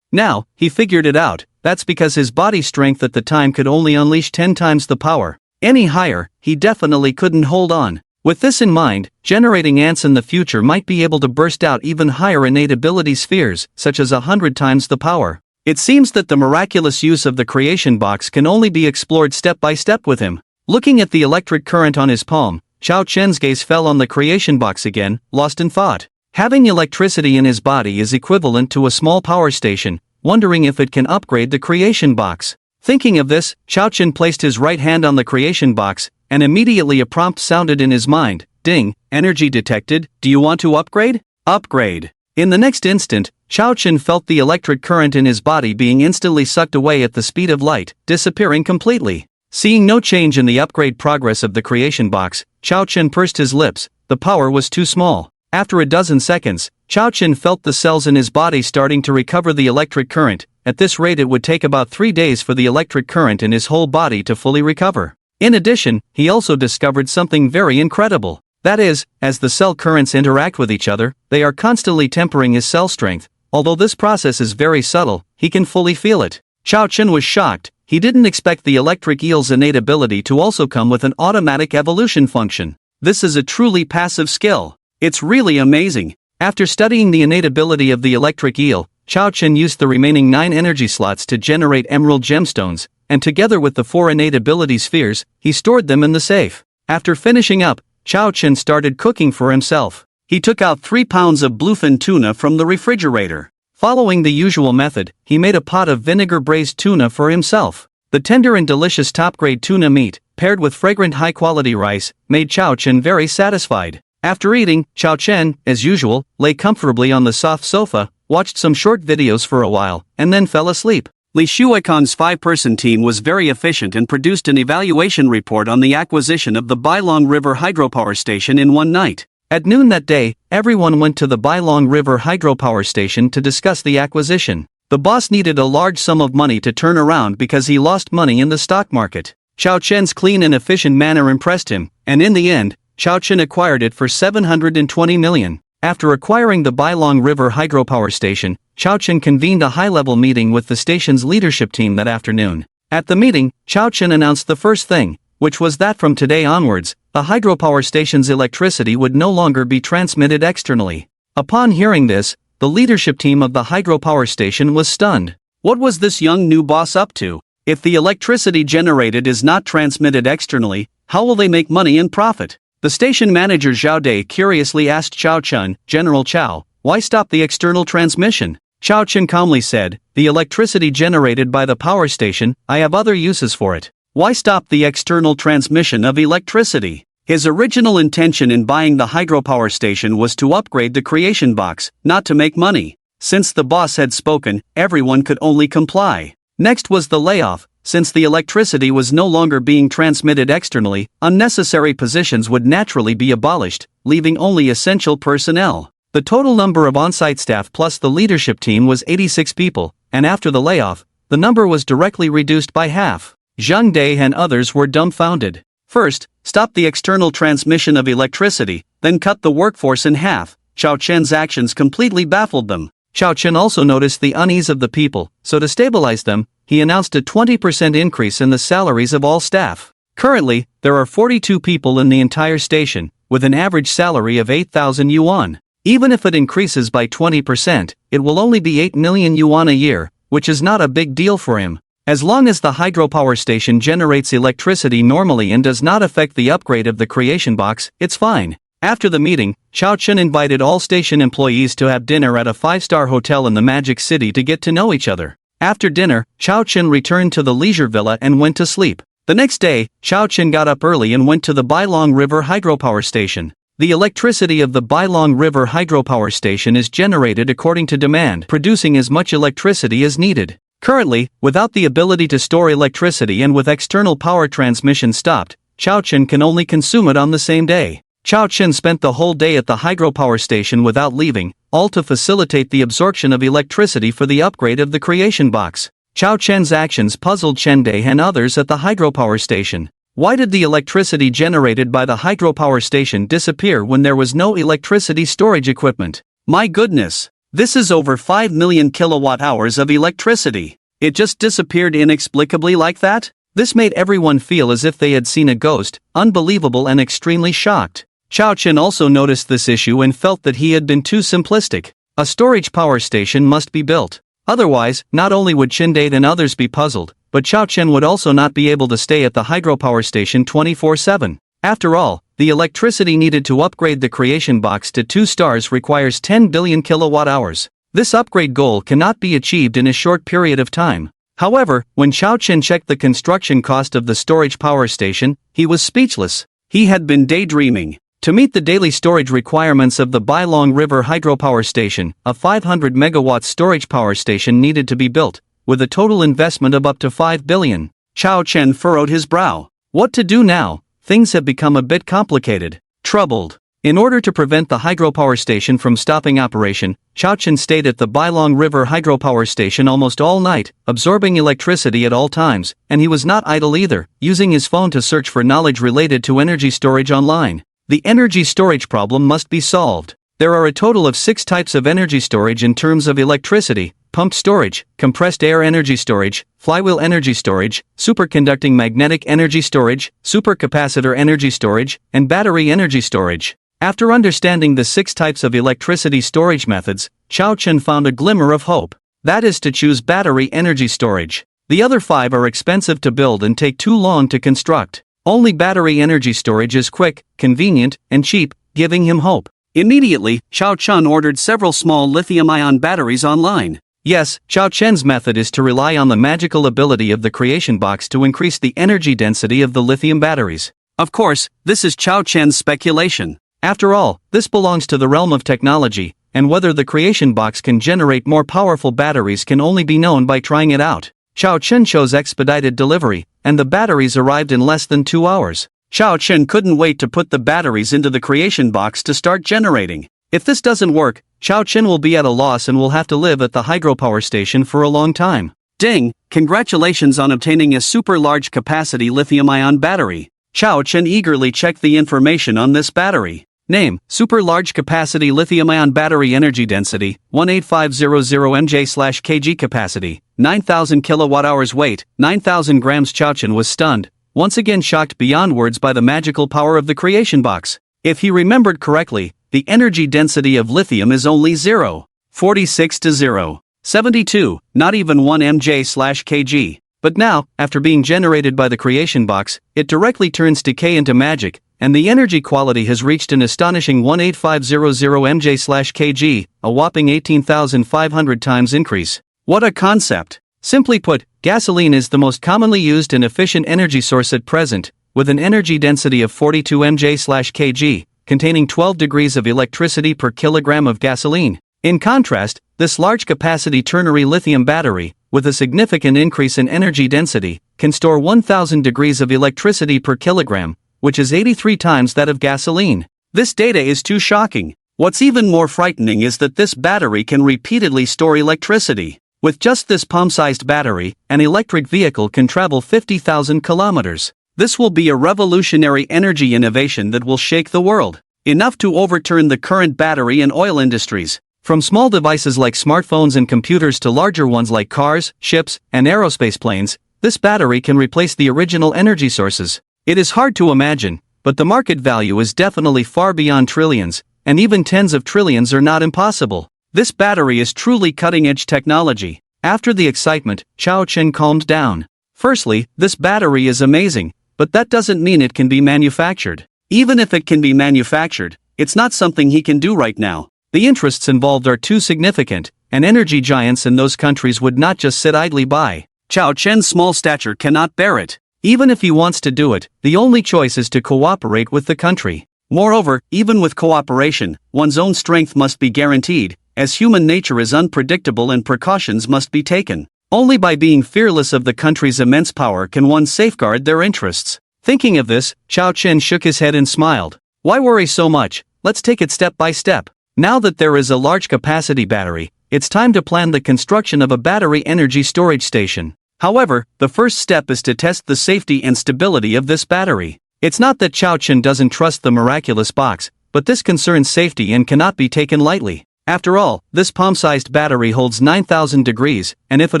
Now, he figured it out, that's because his body strength at the time could only unleash 10 times the power. Any higher, he definitely couldn't hold on. With this in mind, generating ants in the future might be able to burst out even higher innate ability spheres, such as 100 times the power. It seems that the miraculous use of the creation box can only be explored step by step with him. Looking at the electric current on his palm, Chao Chen's gaze fell on the creation box again, lost in thought. Having electricity in his body is equivalent to a small power station, wondering if it can upgrade the creation box. Thinking of this, Chao Chen placed his right hand on the creation box, and immediately a prompt sounded in his mind. Ding, energy detected, do you want to upgrade? Upgrade. In the next instant, Chao Chen felt the electric current in his body being instantly sucked away at the speed of light, disappearing completely. Seeing no change in the upgrade progress of the creation box, Chao Chen pursed his lips. The power was too small. After a dozen seconds, Chao Chen felt the cells in his body starting to recover the electric current. At this rate, it would take about 3 days for the electric current in his whole body to fully recover. In addition, he also discovered something very incredible. That is, as the cell currents interact with each other, they are constantly tempering his cell strength. Although this process is very subtle, he can fully feel it. Chao Chen was shocked. He didn't expect the electric eel's innate ability to also come with an automatic evolution function. This is a truly passive skill. It's really amazing. After studying the innate ability of the electric eel, Chao Chen used the remaining 9 energy slots to generate emerald gemstones, and together with the 4 innate ability spheres, he stored them in the safe. After finishing up, Chao Chen started cooking for himself. He took out 3 pounds of bluefin tuna from the refrigerator. Following the usual method, he made a pot of vinegar-braised tuna for himself. The tender and delicious top-grade tuna meat, paired with fragrant high-quality rice, made Chao Chen very satisfied. After eating, Chao Chen, as usual, lay comfortably on the soft sofa, watched some short videos for a while, and then fell asleep. Li Shuikon's 5-person team was very efficient and produced an evaluation report on the acquisition of the Bailong River hydropower station in one night. At noon that day, everyone went to the Bailong River hydropower station to discuss the acquisition. The boss needed a large sum of money to turn around because he lost money in the stock market. Chao Chen's clean and efficient manner impressed him, and in the end, Chao Chen acquired it for 720 million. After acquiring the Bailong River hydropower station, Chao Chen convened a high-level meeting with the station's leadership team that afternoon. At the meeting, Chao Chen announced the first thing, which was that from today onwards, the hydropower station's electricity would no longer be transmitted externally. Upon hearing this, the leadership team of the hydropower station was stunned. What was this young new boss up to? If the electricity generated is not transmitted externally, how will they make money and profit? The station manager Zhao Dai curiously asked Chao Chen, General Chao, why stop the external transmission? Chao Chen calmly said, the electricity generated by the power station, I have other uses for it. Why stop the external transmission of electricity? His original intention in buying the hydropower station was to upgrade the creation box, not to make money. Since the boss had spoken, everyone could only comply. Next was the layoff. Since the electricity was no longer being transmitted externally, unnecessary positions would naturally be abolished, leaving only essential personnel. The total number of on-site staff plus the leadership team was 86 people, and after the layoff, the number was directly reduced by half. Zhang Dai and others were dumbfounded. First, stop the external transmission of electricity, then cut the workforce in half. Chao Chen's actions completely baffled them. Chao Chen also noticed the unease of the people, so to stabilize them, he announced a 20% increase in the salaries of all staff. Currently, there are 42 people in the entire station, with an average salary of 8,000 yuan. Even if it increases by 20%, it will only be 8 million yuan a year, which is not a big deal for him. As long as the hydropower station generates electricity normally and does not affect the upgrade of the creation box, it's fine. After the meeting, Chao Chen invited all station employees to have dinner at a 5-star hotel in the Magic City to get to know each other. After dinner, Chao Chen returned to the leisure villa and went to sleep. The next day, Chao Chen got up early and went to the Bailong River hydropower station. The electricity of the Bailong River hydropower station is generated according to demand, producing as much electricity as needed. Currently, without the ability to store electricity and with external power transmission stopped, Chao Chen can only consume it on the same day. Chao Chen spent the whole day at the hydropower station without leaving, all to facilitate the absorption of electricity for the upgrade of the creation box. Chao Chen's actions puzzled Chen Dai and others at the hydropower station. Why did the electricity generated by the hydropower station disappear when there was no electricity storage equipment? My goodness! This is over 5 million kilowatt-hours of electricity. It just disappeared inexplicably like that? This made everyone feel as if they had seen a ghost, unbelievable and extremely shocked. Chao Chen also noticed this issue and felt that he had been too simplistic. A storage power station must be built. Otherwise, not only would Chen Dai and others be puzzled, but Chao Chen would also not be able to stay at the hydropower station 24/7. After all, the electricity needed to upgrade the creation box to 2 stars requires 10 billion kilowatt-hours. This upgrade goal cannot be achieved in a short period of time. However, when Chao Chen checked the construction cost of the storage power station, he was speechless. He had been daydreaming. To meet the daily storage requirements of the Bailong River hydropower station, a 500 megawatt storage power station needed to be built, with a total investment of up to 5 billion. Chao Chen furrowed his brow. What to do now? Things have become a bit complicated. Troubled. In order to prevent the hydropower station from stopping operation, Chao Chen stayed at the Bailong River hydropower station almost all night, absorbing electricity at all times, and he was not idle either, using his phone to search for knowledge related to energy storage online. The energy storage problem must be solved. There are a total of 6 types of energy storage in terms of electricity: pumped storage, compressed air energy storage, flywheel energy storage, superconducting magnetic energy storage, supercapacitor energy storage, and battery energy storage. After understanding the 6 types of electricity storage methods, Chao Chen found a glimmer of hope. That is to choose battery energy storage. The other 5 are expensive to build and take too long to construct. Only battery energy storage is quick, convenient, and cheap, giving him hope. Immediately, Chao Chen ordered several small lithium-ion batteries online. Yes, Chao Chen's method is to rely on the magical ability of the creation box to increase the energy density of the lithium batteries. Of course, this is Chao Chen's speculation. After all, this belongs to the realm of technology, and whether the creation box can generate more powerful batteries can only be known by trying it out. Chao Chen chose expedited delivery, and the batteries arrived in less than 2 hours. Chao Chen couldn't wait to put the batteries into the creation box to start generating. If this doesn't work, Chao Chen will be at a loss and will have to live at the hydropower station for a long time. Ding! Congratulations on obtaining a super large capacity lithium-ion battery. Chao Chen eagerly checked the information on this battery. Name: Super Large Capacity Lithium-Ion Battery. Energy Density: 18500 mJ/kg. Capacity: 9,000 kWh. Weight: 9,000 grams. Chao Chen was stunned, once again shocked beyond words by the magical power of the creation box. If he remembered correctly, the energy density of lithium is only 0.46 to 0.72, not even 1 mJ/kg. But now, after being generated by the creation box, it directly turns decay into magic, and the energy quality has reached an astonishing 18500 mJ/kg, a whopping 18,500 times increase. What a concept! Simply put, gasoline is the most commonly used and efficient energy source at present, with an energy density of 42 mJ/kg, containing 12 degrees of electricity per kilogram of gasoline. In contrast, this large-capacity ternary lithium battery, with a significant increase in energy density, can store 1,000 degrees of electricity per kilogram, which is 83 times that of gasoline. This data is too shocking. What's even more frightening is that this battery can repeatedly store electricity. With just this palm-sized battery, an electric vehicle can travel 50,000 kilometers. This will be a revolutionary energy innovation that will shake the world. Enough to overturn the current battery and oil industries. From small devices like smartphones and computers to larger ones like cars, ships, and aerospace planes, this battery can replace the original energy sources. It is hard to imagine, but the market value is definitely far beyond trillions, and even tens of trillions are not impossible. This battery is truly cutting-edge technology. After the excitement, Chao Chen calmed down. Firstly, this battery is amazing, but that doesn't mean it can be manufactured. Even if it can be manufactured, it's not something he can do right now. The interests involved are too significant, and energy giants in those countries would not just sit idly by. Chao Chen's small stature cannot bear it. Even if he wants to do it, the only choice is to cooperate with the country. Moreover, even with cooperation, one's own strength must be guaranteed, as human nature is unpredictable and precautions must be taken. Only by being fearless of the country's immense power can one safeguard their interests. Thinking of this, Chao Chen shook his head and smiled. Why worry so much? Let's take it step by step. Now that there is a large capacity battery, it's time to plan the construction of a battery energy storage station. However, the first step is to test the safety and stability of this battery. It's not that Chao Chen doesn't trust the Miraculous box, but this concerns safety and cannot be taken lightly. After all, this palm-sized battery holds 9,000 degrees, and if it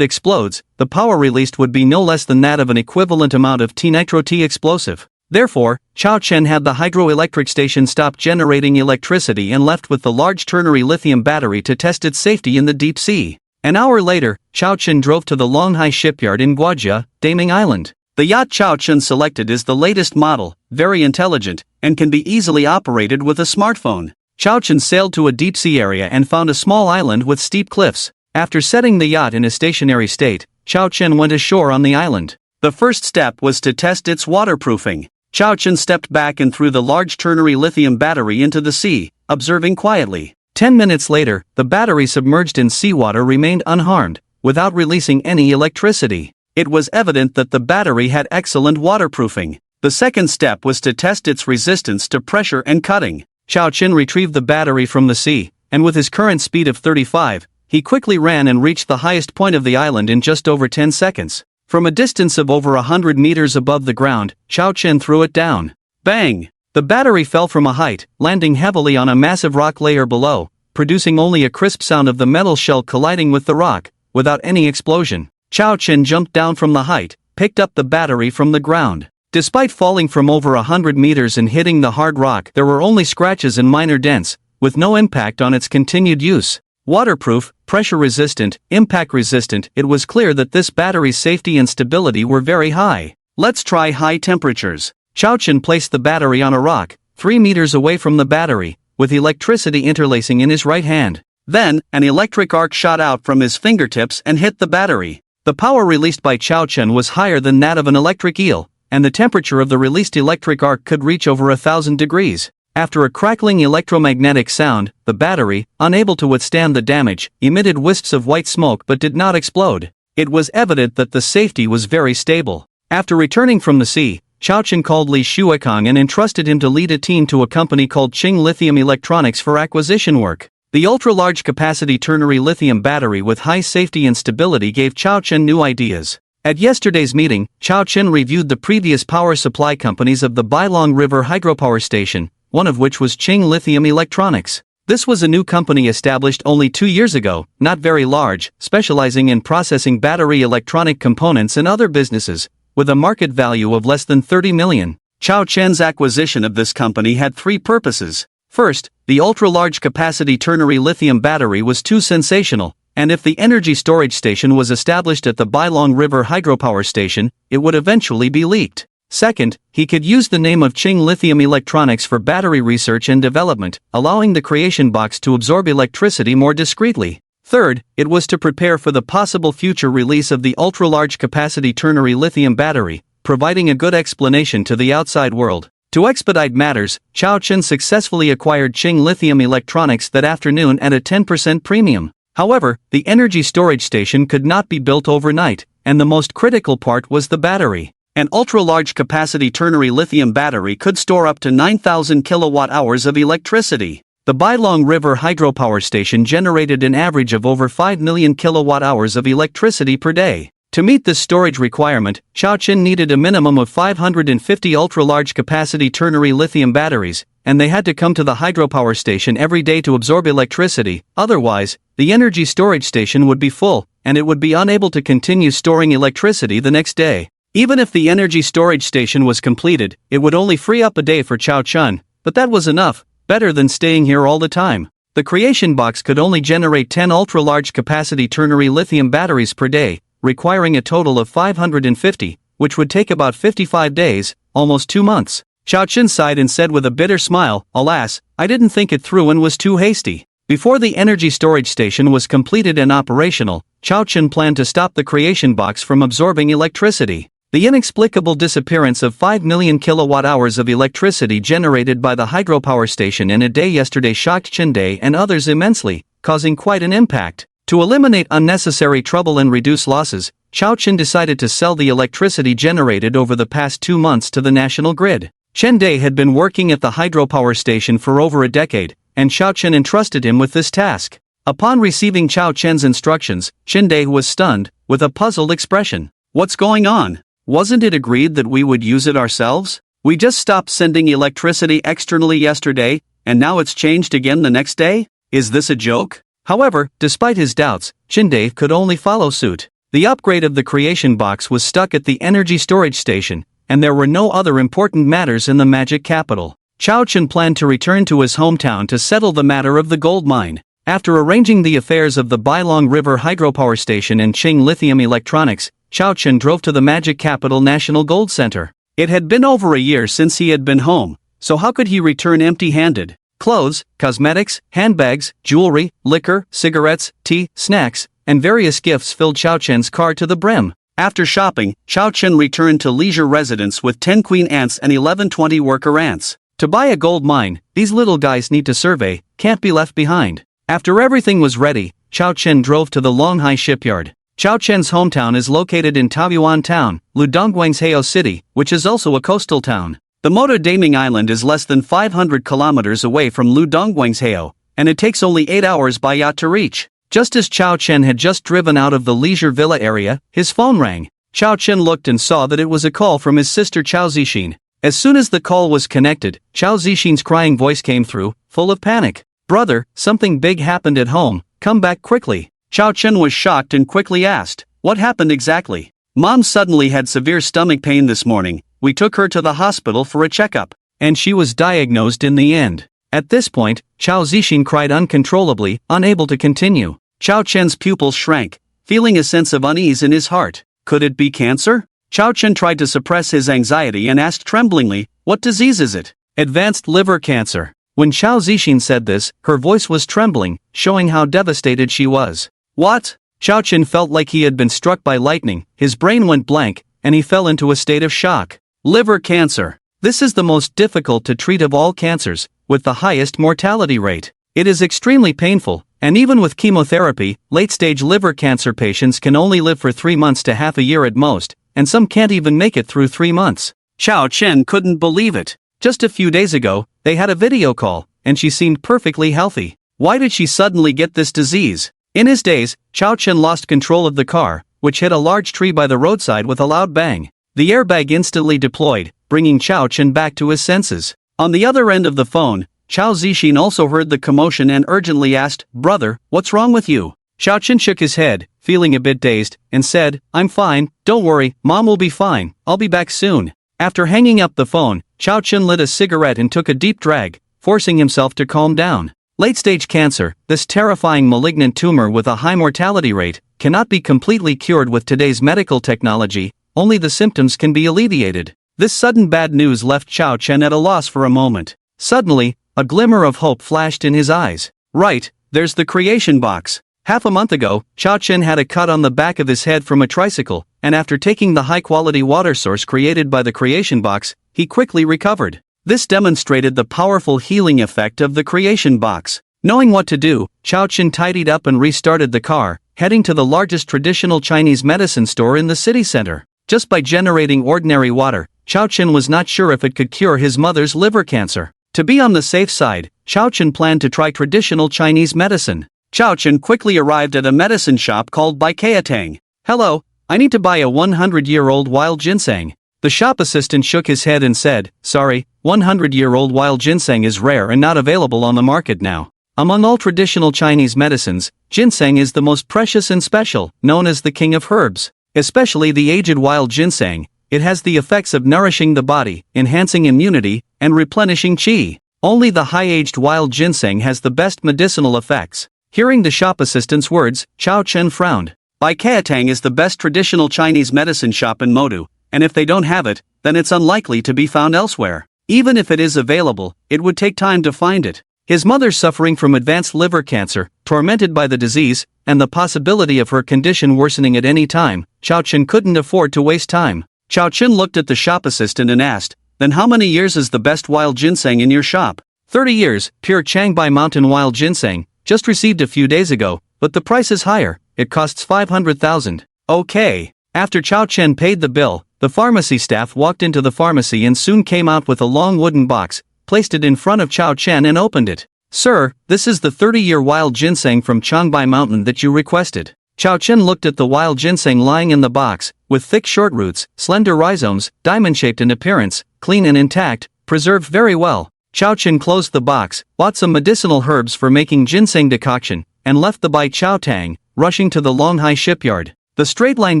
explodes, the power released would be no less than that of an equivalent amount of T-nitro-T explosive. Therefore, Chao Chen had the hydroelectric station stop generating electricity and left with the large ternary lithium battery to test its safety in the deep sea. An hour later, Chao Chen drove to the Longhai shipyard in Guajia, Daming Island. The yacht Chao Chen selected is the latest model, very intelligent, and can be easily operated with a smartphone. Chao Chen sailed to a deep-sea area and found a small island with steep cliffs. After setting the yacht in a stationary state, Chao Chen went ashore on the island. The first step was to test its waterproofing. Chao Chen stepped back and threw the large ternary lithium battery into the sea, observing quietly. 10 minutes later, the battery submerged in seawater remained unharmed, without releasing any electricity. It was evident that the battery had excellent waterproofing. The second step was to test its resistance to pressure and cutting. Chao Chen retrieved the battery from the sea, and with his current speed of 35, he quickly ran and reached the highest point of the island in just over 10 seconds. From a distance of over 100 meters above the ground, Chao Chen threw it down. Bang! The battery fell from a height, landing heavily on a massive rock layer below, producing only a crisp sound of the metal shell colliding with the rock, without any explosion. Chao Chen jumped down from the height, picked up the battery from the ground. Despite falling from over 100 meters and hitting the hard rock, there were only scratches and minor dents, with no impact on its continued use. Waterproof, pressure-resistant, impact-resistant, it was clear that this battery's safety and stability were very high. Let's try high temperatures. Chao Chen placed the battery on a rock, 3 meters away from the battery, with electricity interlacing in his right hand. Then, an electric arc shot out from his fingertips and hit the battery. The power released by Chao Chen was higher than that of an electric eel, and the temperature of the released electric arc could reach over 1,000 degrees. After a crackling electromagnetic sound, the battery, unable to withstand the damage, emitted wisps of white smoke but did not explode. It was evident that the safety was very stable. After returning from the sea, Chao Chen called Li Shuekong and entrusted him to lead a team to a company called Qing Lithium Electronics for acquisition work. The ultra-large capacity ternary lithium battery with high safety and stability gave Chao Chen new ideas. At yesterday's meeting, Chao Chen reviewed the previous power supply companies of the Bailong River Hydropower Station, one of which was Qing Lithium Electronics. This was a new company established only 2 years ago, not very large, specializing in processing battery electronic components and other businesses, with a market value of less than 30 million. Chao Chen's acquisition of this company had 3 purposes. First, the ultra-large capacity ternary lithium battery was too sensational, and if the energy storage station was established at the Bailong River Hydropower Station, it would eventually be leaked. Second, he could use the name of Qing Lithium Electronics for battery research and development, allowing the creation box to absorb electricity more discreetly. Third, it was to prepare for the possible future release of the ultra-large capacity ternary lithium battery, providing a good explanation to the outside world. To expedite matters, Chao Chen successfully acquired Qing Lithium Electronics that afternoon at a 10% premium. However, the energy storage station could not be built overnight, and the most critical part was the battery. An ultra-large capacity ternary lithium battery could store up to 9,000 kilowatt-hours of electricity. The Bailong River Hydropower Station generated an average of over 5 million kilowatt-hours of electricity per day. To meet this storage requirement, Chao Chen needed a minimum of 550 ultra-large capacity ternary lithium batteries, and they had to come to the hydropower station every day to absorb electricity. Otherwise, the energy storage station would be full, and it would be unable to continue storing electricity the next day. Even if the energy storage station was completed, it would only free up a day for Chao Chen, but that was enough, better than staying here all the time. The creation box could only generate 10 ultra-large capacity ternary lithium batteries per day, requiring a total of 550, which would take about 55 days, almost 2 months. Chao Chen sighed and said with a bitter smile, "Alas, I didn't think it through and was too hasty." Before the energy storage station was completed and operational, Chao Chen planned to stop the creation box from absorbing electricity. The inexplicable disappearance of 5 million kilowatt-hours of electricity generated by the hydropower station in a day yesterday shocked Chinde and others immensely, causing quite an impact. To eliminate unnecessary trouble and reduce losses, Chao Chen decided to sell the electricity generated over the past 2 months to the national grid. Chinde had been working at the hydropower station for over a decade, and Chao Chen entrusted him with this task. Upon receiving Chao Chen's instructions, Chinde was stunned, with a puzzled expression. "What's going on? Wasn't it agreed that we would use it ourselves? We just stopped sending electricity externally yesterday, and now it's changed again the next day? Is this a joke?" However, despite his doubts, Chinde could only follow suit. The upgrade of the creation box was stuck at the energy storage station, and there were no other important matters in the magic capital. Chao Chen planned to return to his hometown to settle the matter of the gold mine. After arranging the affairs of the Bailong River Hydropower Station and Qing Lithium Electronics, Chao Chen drove to the Magic Capital National Gold Center. It had been over a year since he had been home, so how could he return empty-handed? Clothes, cosmetics, handbags, jewelry, liquor, cigarettes, tea, snacks, and various gifts filled Chao Chen's car to the brim. After shopping, Chao Chen returned to leisure residence with 10 queen ants and 1120 worker ants. To buy a gold mine, these little guys need to survey, can't be left behind. After everything was ready, Chao Chen drove to the Longhai shipyard. Chao Chen's hometown is located in Taoyuan Town, Ludongguang's Heo City, which is also a coastal town. The Moto Daming Island is less than 500 kilometers away from Ludongguang's Heo, and it takes only 8 hours by yacht to reach. Just as Chao Chen had just driven out of the leisure villa area, his phone rang. Chao Chen looked and saw that it was a call from his sister Chao Zixin. As soon as the call was connected, Chao Zixin's crying voice came through, full of panic. "Brother, something big happened at home, come back quickly." Chao Chen was shocked and quickly asked, "What happened exactly?" "Mom suddenly had severe stomach pain this morning, we took her to the hospital for a checkup, and she was diagnosed in the end." At this point, Chao Zixin cried uncontrollably, unable to continue. Chao Chen's pupils shrank, feeling a sense of unease in his heart. Could it be cancer? Chao Chen tried to suppress his anxiety and asked tremblingly, "What disease is it?" "Advanced liver cancer." When Chao Zixin said this, her voice was trembling, showing how devastated she was. "What?" Chao Chen felt like he had been struck by lightning, his brain went blank, and he fell into a state of shock. Liver cancer. This is the most difficult to treat of all cancers, with the highest mortality rate. It is extremely painful, and even with chemotherapy, late-stage liver cancer patients can only live for 3 months to half a year at most, and some can't even make it through 3 months. Chao Chen couldn't believe it. Just a few days ago, they had a video call, and she seemed perfectly healthy. Why did she suddenly get this disease? In his daze, Chao Chen lost control of the car, which hit a large tree by the roadside with a loud bang. The airbag instantly deployed, bringing Chao Chen back to his senses. On the other end of the phone, Chao Zixin also heard the commotion and urgently asked, "Brother, what's wrong with you?" Chao Chen shook his head, feeling a bit dazed, and said, "I'm fine, don't worry, Mom will be fine, I'll be back soon." After hanging up the phone, Chao Chen lit a cigarette and took a deep drag, forcing himself to calm down. Late-stage cancer, this terrifying malignant tumor with a high mortality rate, cannot be completely cured with today's medical technology, only the symptoms can be alleviated. This sudden bad news left Chao Chen at a loss for a moment. Suddenly, a glimmer of hope flashed in his eyes. Right, there's the creation box. Half a month ago, Chao Chen had a cut on the back of his head from a tricycle, and after taking the high-quality water source created by the creation box, he quickly recovered. This demonstrated the powerful healing effect of the creation box. Knowing what to do, Chao Chen tidied up and restarted the car, heading to the largest traditional Chinese medicine store in the city center. Just by generating ordinary water, Chao Chen was not sure if it could cure his mother's liver cancer. To be on the safe side, Chao Chen planned to try traditional Chinese medicine. Chao Chen quickly arrived at a medicine shop called Kidnapping. "Hello, I need to buy a 100-year-old wild ginseng." The shop assistant shook his head and said, "Sorry, 100-year-old wild ginseng is rare and not available on the market now. Among all traditional Chinese medicines, ginseng is the most precious and special, known as the king of herbs. Especially the aged wild ginseng, it has the effects of nourishing the body, enhancing immunity, and replenishing qi. Only the high-aged wild ginseng has the best medicinal effects." Hearing the shop assistant's words, Chao Chen frowned. Kidnapping is the best traditional Chinese medicine shop in Modu, and if they don't have it, then it's unlikely to be found elsewhere. Even if it is available, it would take time to find it. His mother suffering from advanced liver cancer, tormented by the disease, and the possibility of her condition worsening at any time, Chao Chen couldn't afford to waste time. Chao Chen looked at the shop assistant and asked, "Then how many years is the best wild ginseng in your shop?" 30 years, pure Changbai Mountain wild ginseng, just received a few days ago, but the price is higher, it costs 500,000. Okay. After Chao Chen paid the bill, the pharmacy staff walked into the pharmacy and soon came out with a long wooden box, placed it in front of Chao Chen and opened it. "Sir, this is the 30-year wild ginseng from Changbai Mountain that you requested." Chao Chen looked at the wild ginseng lying in the box, with thick short roots, slender rhizomes, diamond-shaped in appearance, clean and intact, preserved very well. Chao Chen closed the box, bought some medicinal herbs for making ginseng decoction, and left the Bai Chao Tang, rushing to the Longhai shipyard. The straight-line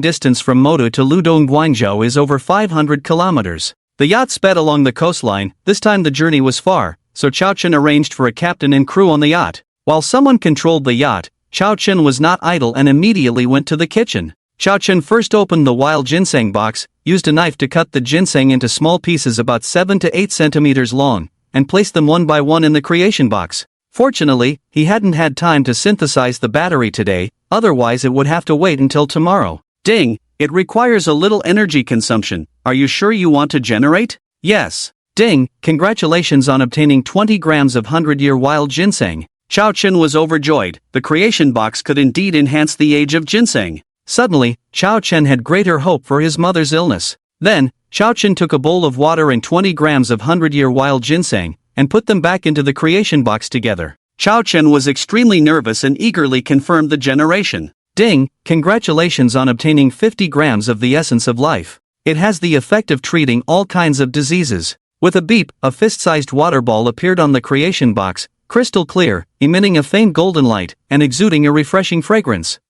distance from Modu to Ludong Guangzhou is over 500 kilometers. The yacht sped along the coastline. This time the journey was far, so Chao Chen arranged for a captain and crew on the yacht. While someone controlled the yacht, Chao Chen was not idle and immediately went to the kitchen. Chao Chen first opened the wild ginseng box, used a knife to cut the ginseng into small pieces about 7 to 8 centimeters long, and placed them one by one in the creation box. Fortunately, he hadn't had time to synthesize the battery today, otherwise it would have to wait until tomorrow. Ding! It requires a little energy consumption. Are you sure you want to generate? Yes. Ding, congratulations on obtaining 20 grams of 100-year wild ginseng. Chao Chen was overjoyed. The creation box could indeed enhance the age of ginseng. Suddenly, Chao Chen had greater hope for his mother's illness. Then, Chao Chen took a bowl of water and 20 grams of 100-year wild ginseng, and put them back into the creation box together. Chao Chen was extremely nervous and eagerly confirmed the generation. Ding, congratulations on obtaining 50 grams of the essence of life. It has the effect of treating all kinds of diseases. With a beep, a fist-sized water ball appeared on the creation box, crystal clear, emitting a faint golden light, and exuding a refreshing fragrance.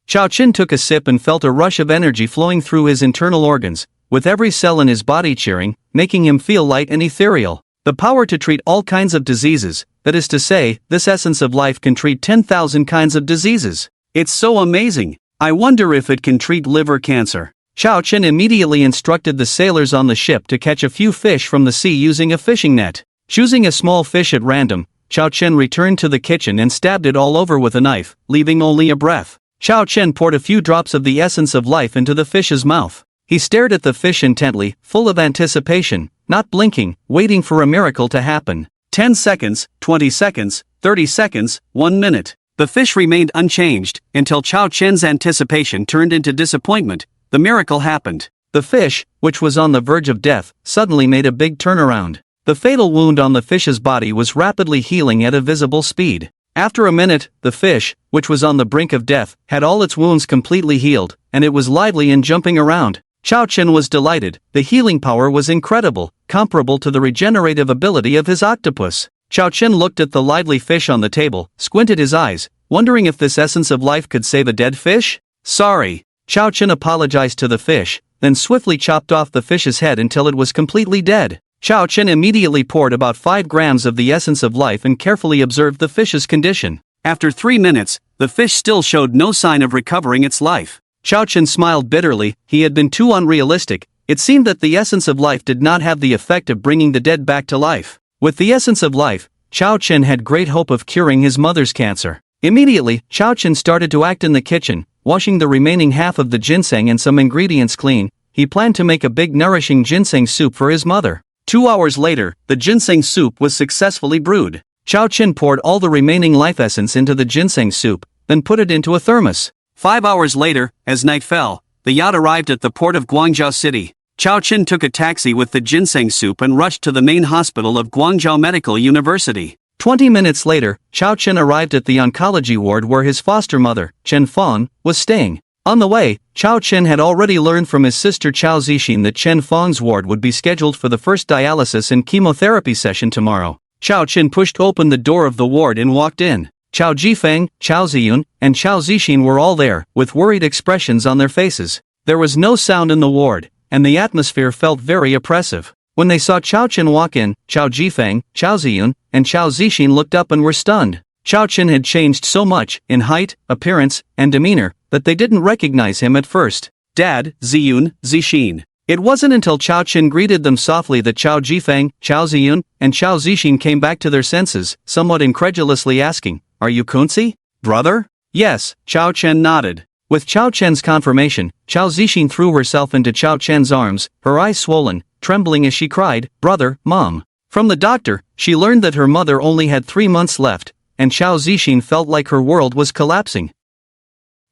Chao Chen took a sip and felt a rush of energy flowing through his internal organs, with every cell in his body cheering, making him feel light and ethereal. The power to treat all kinds of diseases, that is to say, this essence of life can treat 10,000 kinds of diseases. It's so amazing. I wonder if it can treat liver cancer. Chao Chen immediately instructed the sailors on the ship to catch a few fish from the sea using a fishing net. Choosing a small fish at random, Chao Chen returned to the kitchen and stabbed it all over with a knife, leaving only a breath. Chao Chen poured a few drops of the essence of life into the fish's mouth. He stared at the fish intently, full of anticipation, not blinking, waiting for a miracle to happen. 10 seconds, 20 seconds, 30 seconds, 1 minute. The fish remained unchanged, until Chao Chen's anticipation turned into disappointment. The miracle happened. The fish, which was on the verge of death, suddenly made a big turnaround. The fatal wound on the fish's body was rapidly healing at a visible speed. After a minute, the fish, which was on the brink of death, had all its wounds completely healed, and it was lively and jumping around. Chao Chen was delighted. The healing power was incredible, comparable to the regenerative ability of his octopus. Chao Chen looked at the lively fish on the table, squinted his eyes, wondering if this essence of life could save a dead fish. Sorry. Chao Chen apologized to the fish, then swiftly chopped off the fish's head until it was completely dead. Chao Chen immediately poured about 5 grams of the essence of life and carefully observed the fish's condition. After 3 minutes, the fish still showed no sign of recovering its life. Chao Chen smiled bitterly. He had been too unrealistic. It seemed that the essence of life did not have the effect of bringing the dead back to life. With the essence of life, Chao Chen had great hope of curing his mother's cancer. Immediately, Chao Chen started to act in the kitchen, washing the remaining half of the ginseng and some ingredients clean. He planned to make a big nourishing ginseng soup for his mother. 2 hours later, the ginseng soup was successfully brewed. Chao Chen poured all the remaining life essence into the ginseng soup, then put it into a thermos. 5 hours later, as night fell, the yacht arrived at the port of Guangzhou City. Chao Chen took a taxi with the ginseng soup and rushed to the main hospital of Guangzhou Medical University. 20 minutes later, Chao Chen arrived at the oncology ward where his foster mother, Chen Fong, was staying. On the way, Chao Chen had already learned from his sister Chao Zixin that Chen Fong's ward would be scheduled for the first dialysis and chemotherapy session tomorrow. Chao Chen pushed open the door of the ward and walked in. Chao Jifeng, Chao Ziyun, and Chao Zixin were all there, with worried expressions on their faces. There was no sound in the ward, and the atmosphere felt very oppressive. When they saw Chao Chen walk in, Chao Jifeng, Chao Ziyun, and Chao Zixin looked up and were stunned. Chao Chen had changed so much, in height, appearance, and demeanor, that they didn't recognize him at first. Dad, Ziyun, Zixin. It wasn't until Chao Chen greeted them softly that Chao Jifeng, Chao Ziyun, and Chao Zixin came back to their senses, somewhat incredulously asking, "Are you Kunzi? Brother?" "Yes," Chao Chen nodded. With Chao Chen's confirmation, Chao Zixin threw herself into Chao Chen's arms, her eyes swollen, trembling as she cried, "Brother, Mom." From the doctor, she learned that her mother only had 3 months left, and Chao Zixin felt like her world was collapsing.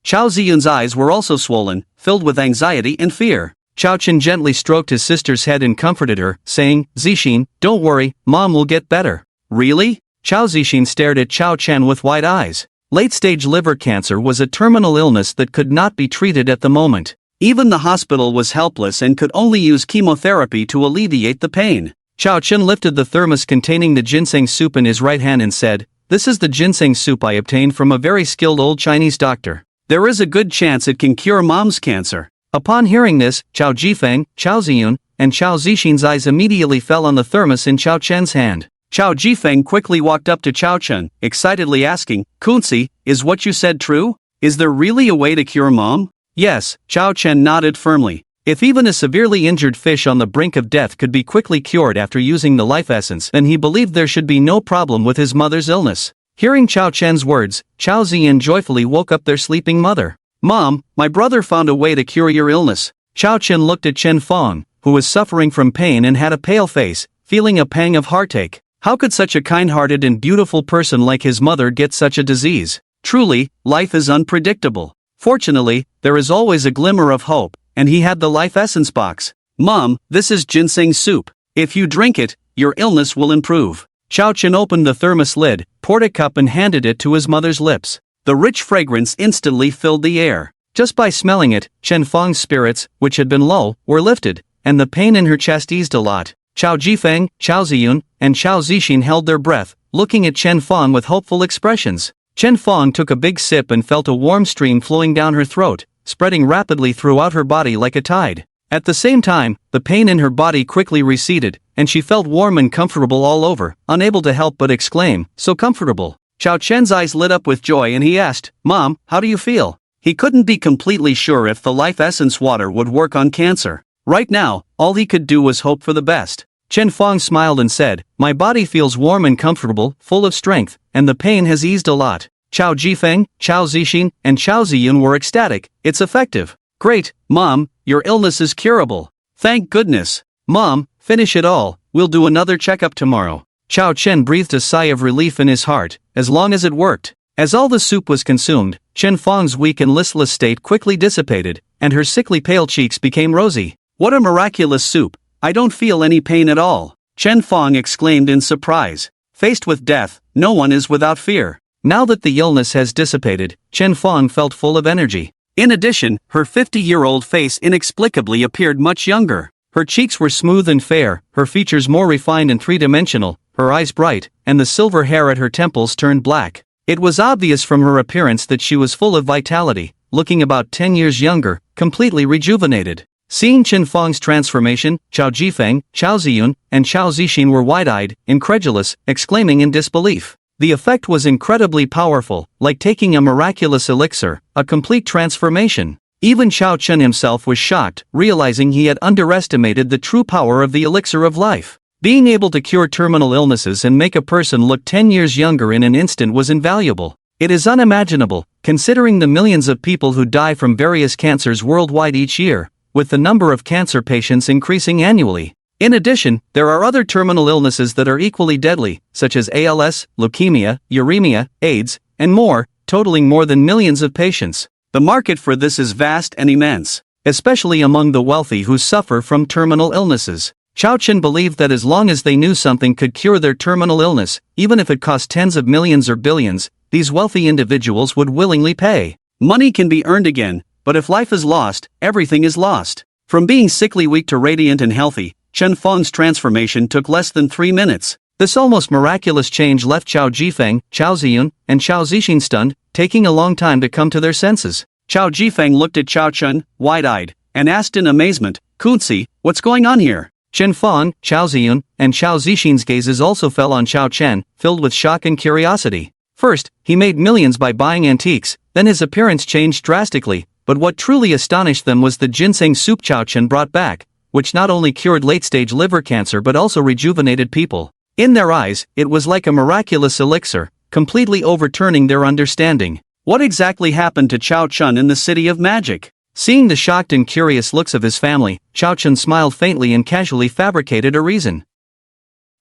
Chao Ziyun's eyes were also swollen, filled with anxiety and fear. Chao Chen gently stroked his sister's head and comforted her, saying, "Zixin, don't worry, Mom will get better." "Really?" Chao Zixin stared at Chao Chen with wide eyes. Late-stage liver cancer was a terminal illness that could not be treated at the moment. Even the hospital was helpless and could only use chemotherapy to alleviate the pain. Chao Chen lifted the thermos containing the ginseng soup in his right hand and said, "This is the ginseng soup I obtained from a very skilled old Chinese doctor. There is a good chance it can cure Mom's cancer." Upon hearing this, Chao Jifeng, Chao Ziyun, and Chao Zixin's eyes immediately fell on the thermos in Chao Chen's hand. Chao Jifeng quickly walked up to Chao Chen, excitedly asking, "Kunzi, is what you said true? Is there really a way to cure Mom?" "Yes," Chao Chen nodded firmly. If even a severely injured fish on the brink of death could be quickly cured after using the life essence, then he believed there should be no problem with his mother's illness. Hearing Chao Chen's words, Chao Ziyun joyfully woke up their sleeping mother. "Mom, my brother found a way to cure your illness." Chao Chen looked at Chen Fong, who was suffering from pain and had a pale face, feeling a pang of heartache. How could such a kind-hearted and beautiful person like his mother get such a disease? Truly, life is unpredictable. Fortunately, there is always a glimmer of hope, and he had the life essence box. "Mom, this is ginseng soup. If you drink it, your illness will improve." Chao Chen opened the thermos lid, poured a cup and handed it to his mother's lips. The rich fragrance instantly filled the air. Just by smelling it, Chen Fong's spirits, which had been low, were lifted, and the pain in her chest eased a lot. Chao Jifeng, Chao Ziyun, and Chao Zixin held their breath, looking at Chen Fong with hopeful expressions. Chen Fong took a big sip and felt a warm stream flowing down her throat, spreading rapidly throughout her body like a tide. At the same time, the pain in her body quickly receded, and she felt warm and comfortable all over, unable to help but exclaim, "So comfortable." Chao Chen's eyes lit up with joy and he asked, "Mom, how do you feel?" He couldn't be completely sure if the life essence water would work on cancer. Right now, all he could do was hope for the best. Chen Fong smiled and said, "My body feels warm and comfortable, full of strength, and the pain has eased a lot." Chao Jifeng, Chao Zixin, and Chao Ziyun were ecstatic. "It's effective." "Great, Mom, your illness is curable." "Thank goodness." "Mom, finish it all, we'll do another checkup tomorrow." Chao Chen breathed a sigh of relief in his heart, as long as it worked. As all the soup was consumed, Chen Fong's weak and listless state quickly dissipated, and her sickly pale cheeks became rosy. "What a miraculous soup! I don't feel any pain at all," Chen Fong exclaimed in surprise. Faced with death, no one is without fear. Now that the illness has dissipated, Chen Fong felt full of energy. In addition, her 50-year-old face inexplicably appeared much younger. Her cheeks were smooth and fair, her features more refined and three-dimensional, her eyes bright, and the silver hair at her temples turned black. It was obvious from her appearance that she was full of vitality, looking about 10 years younger, completely rejuvenated. Seeing Chen Fong's transformation, Chao Jifeng, Chao Ziyun, and Chao Zixin were wide-eyed, incredulous, exclaiming in disbelief. The effect was incredibly powerful, like taking a miraculous elixir, a complete transformation. Even Chao Chen himself was shocked, realizing he had underestimated the true power of the elixir of life. Being able to cure terminal illnesses and make a person look 10 years younger in an instant was invaluable. It is unimaginable, considering the millions of people who die from various cancers worldwide each year, with the number of cancer patients increasing annually. In addition, there are other terminal illnesses that are equally deadly, such as ALS, leukemia, uremia, AIDS, and more, totaling more than millions of patients. The market for this is vast and immense, especially among the wealthy who suffer from terminal illnesses. Chao Chen believed that as long as they knew something could cure their terminal illness, even if it cost tens of millions or billions, these wealthy individuals would willingly pay. Money can be earned again, but if life is lost, everything is lost. From being sickly weak to radiant and healthy, Chen Fong's transformation took less than 3 minutes. This almost miraculous change left Chao Jifeng, Chao Ziyun, and Chao Zixin stunned, taking a long time to come to their senses. Chao Jifeng looked at Chao Chen, wide-eyed, and asked in amazement, "Kunzi, what's going on here?" Chen Fong, Chao Ziyun, and Chao Zixin's gazes also fell on Chao Chen, filled with shock and curiosity. First, he made millions by buying antiques, then his appearance changed drastically, but what truly astonished them was the ginseng soup Chao Chen brought back, which not only cured late-stage liver cancer but also rejuvenated people. In their eyes, it was like a miraculous elixir, completely overturning their understanding. What exactly happened to Chao Chen in the City of Magic? Seeing the shocked and curious looks of his family, Chao Chen smiled faintly and casually fabricated a reason.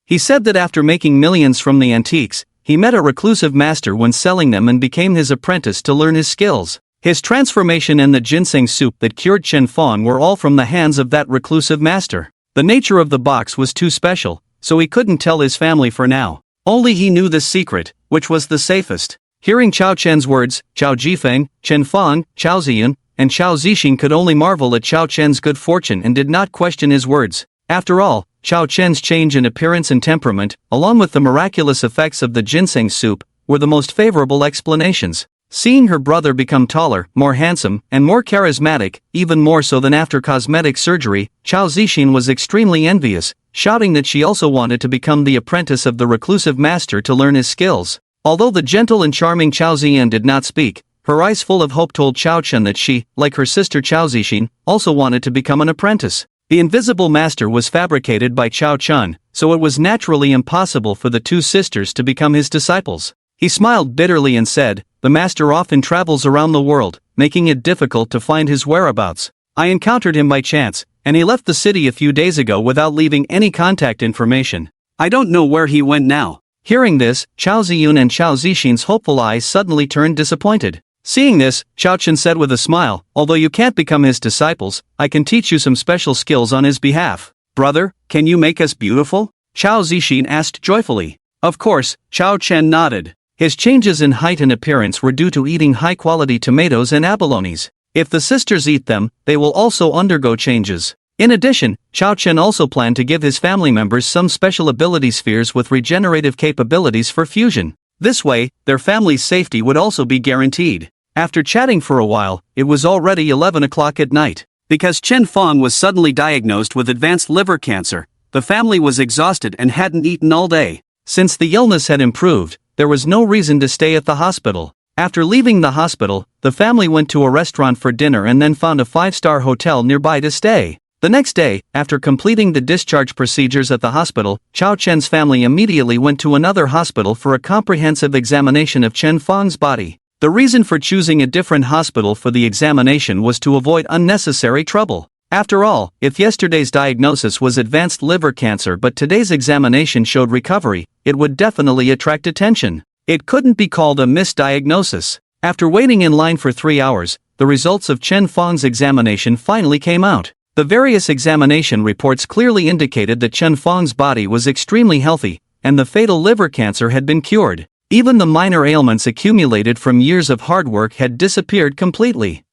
He said that after making millions from the antiques, he met a reclusive master when selling them and became his apprentice to learn his skills. His transformation and the ginseng soup that cured Chen Fong were all from the hands of that reclusive master. The nature of the box was too special, so he couldn't tell his family for now. Only he knew this secret, which was the safest. Hearing Chao Chen's words, Chao Jifeng, Chen Fong, Chao Ziyun, and Chao Zixin could only marvel at Chao Chen's good fortune and did not question his words. After all, Chao Chen's change in appearance and temperament, along with the miraculous effects of the ginseng soup, were the most favorable explanations. Seeing her brother become taller, more handsome, and more charismatic, even more so than after cosmetic surgery, Chao Zixin was extremely envious, shouting that she also wanted to become the apprentice of the reclusive master to learn his skills. Although the gentle and charming Chao Ziyan did not speak, her eyes full of hope told Chao Chen that she, like her sister Chao Zixin, also wanted to become an apprentice. The invisible master was fabricated by Chao Chen, so it was naturally impossible for the two sisters to become his disciples. He smiled bitterly and said, the master often travels around the world, making it difficult to find his whereabouts. I encountered him by chance, and he left the city a few days ago without leaving any contact information. I don't know where he went now." Hearing this, Chao Ziyun and Chao Zixin's hopeful eyes suddenly turned disappointed. Seeing this, Chao Chen said with a smile, "Although you can't become his disciples, I can teach you some special skills on his behalf." "Brother, can you make us beautiful?" Chao Zixin asked joyfully. Of course, Chao Chen nodded. His changes in height and appearance were due to eating high-quality tomatoes and abalones. If the sisters eat them, they will also undergo changes. In addition, Chao Chen also planned to give his family members some special ability spheres with regenerative capabilities for fusion. This way, their family's safety would also be guaranteed. After chatting for a while, it was already 11 o'clock at night. Because Chen Fong was suddenly diagnosed with advanced liver cancer, the family was exhausted and hadn't eaten all day. Since the illness had improved, there was no reason to stay at the hospital. After leaving the hospital, the family went to a restaurant for dinner and then found a 5-star hotel nearby to stay. The next day, after completing the discharge procedures at the hospital, Chao Chen's family immediately went to another hospital for a comprehensive examination of Chen Fong's body. The reason for choosing a different hospital for the examination was to avoid unnecessary trouble. After all, if yesterday's diagnosis was advanced liver cancer but today's examination showed recovery, it would definitely attract attention. It couldn't be called a misdiagnosis. After waiting in line for 3 hours, the results of Chen Fong's examination finally came out. The various examination reports clearly indicated that Chen Fong's body was extremely healthy, and the fatal liver cancer had been cured. Even the minor ailments accumulated from years of hard work had disappeared completely.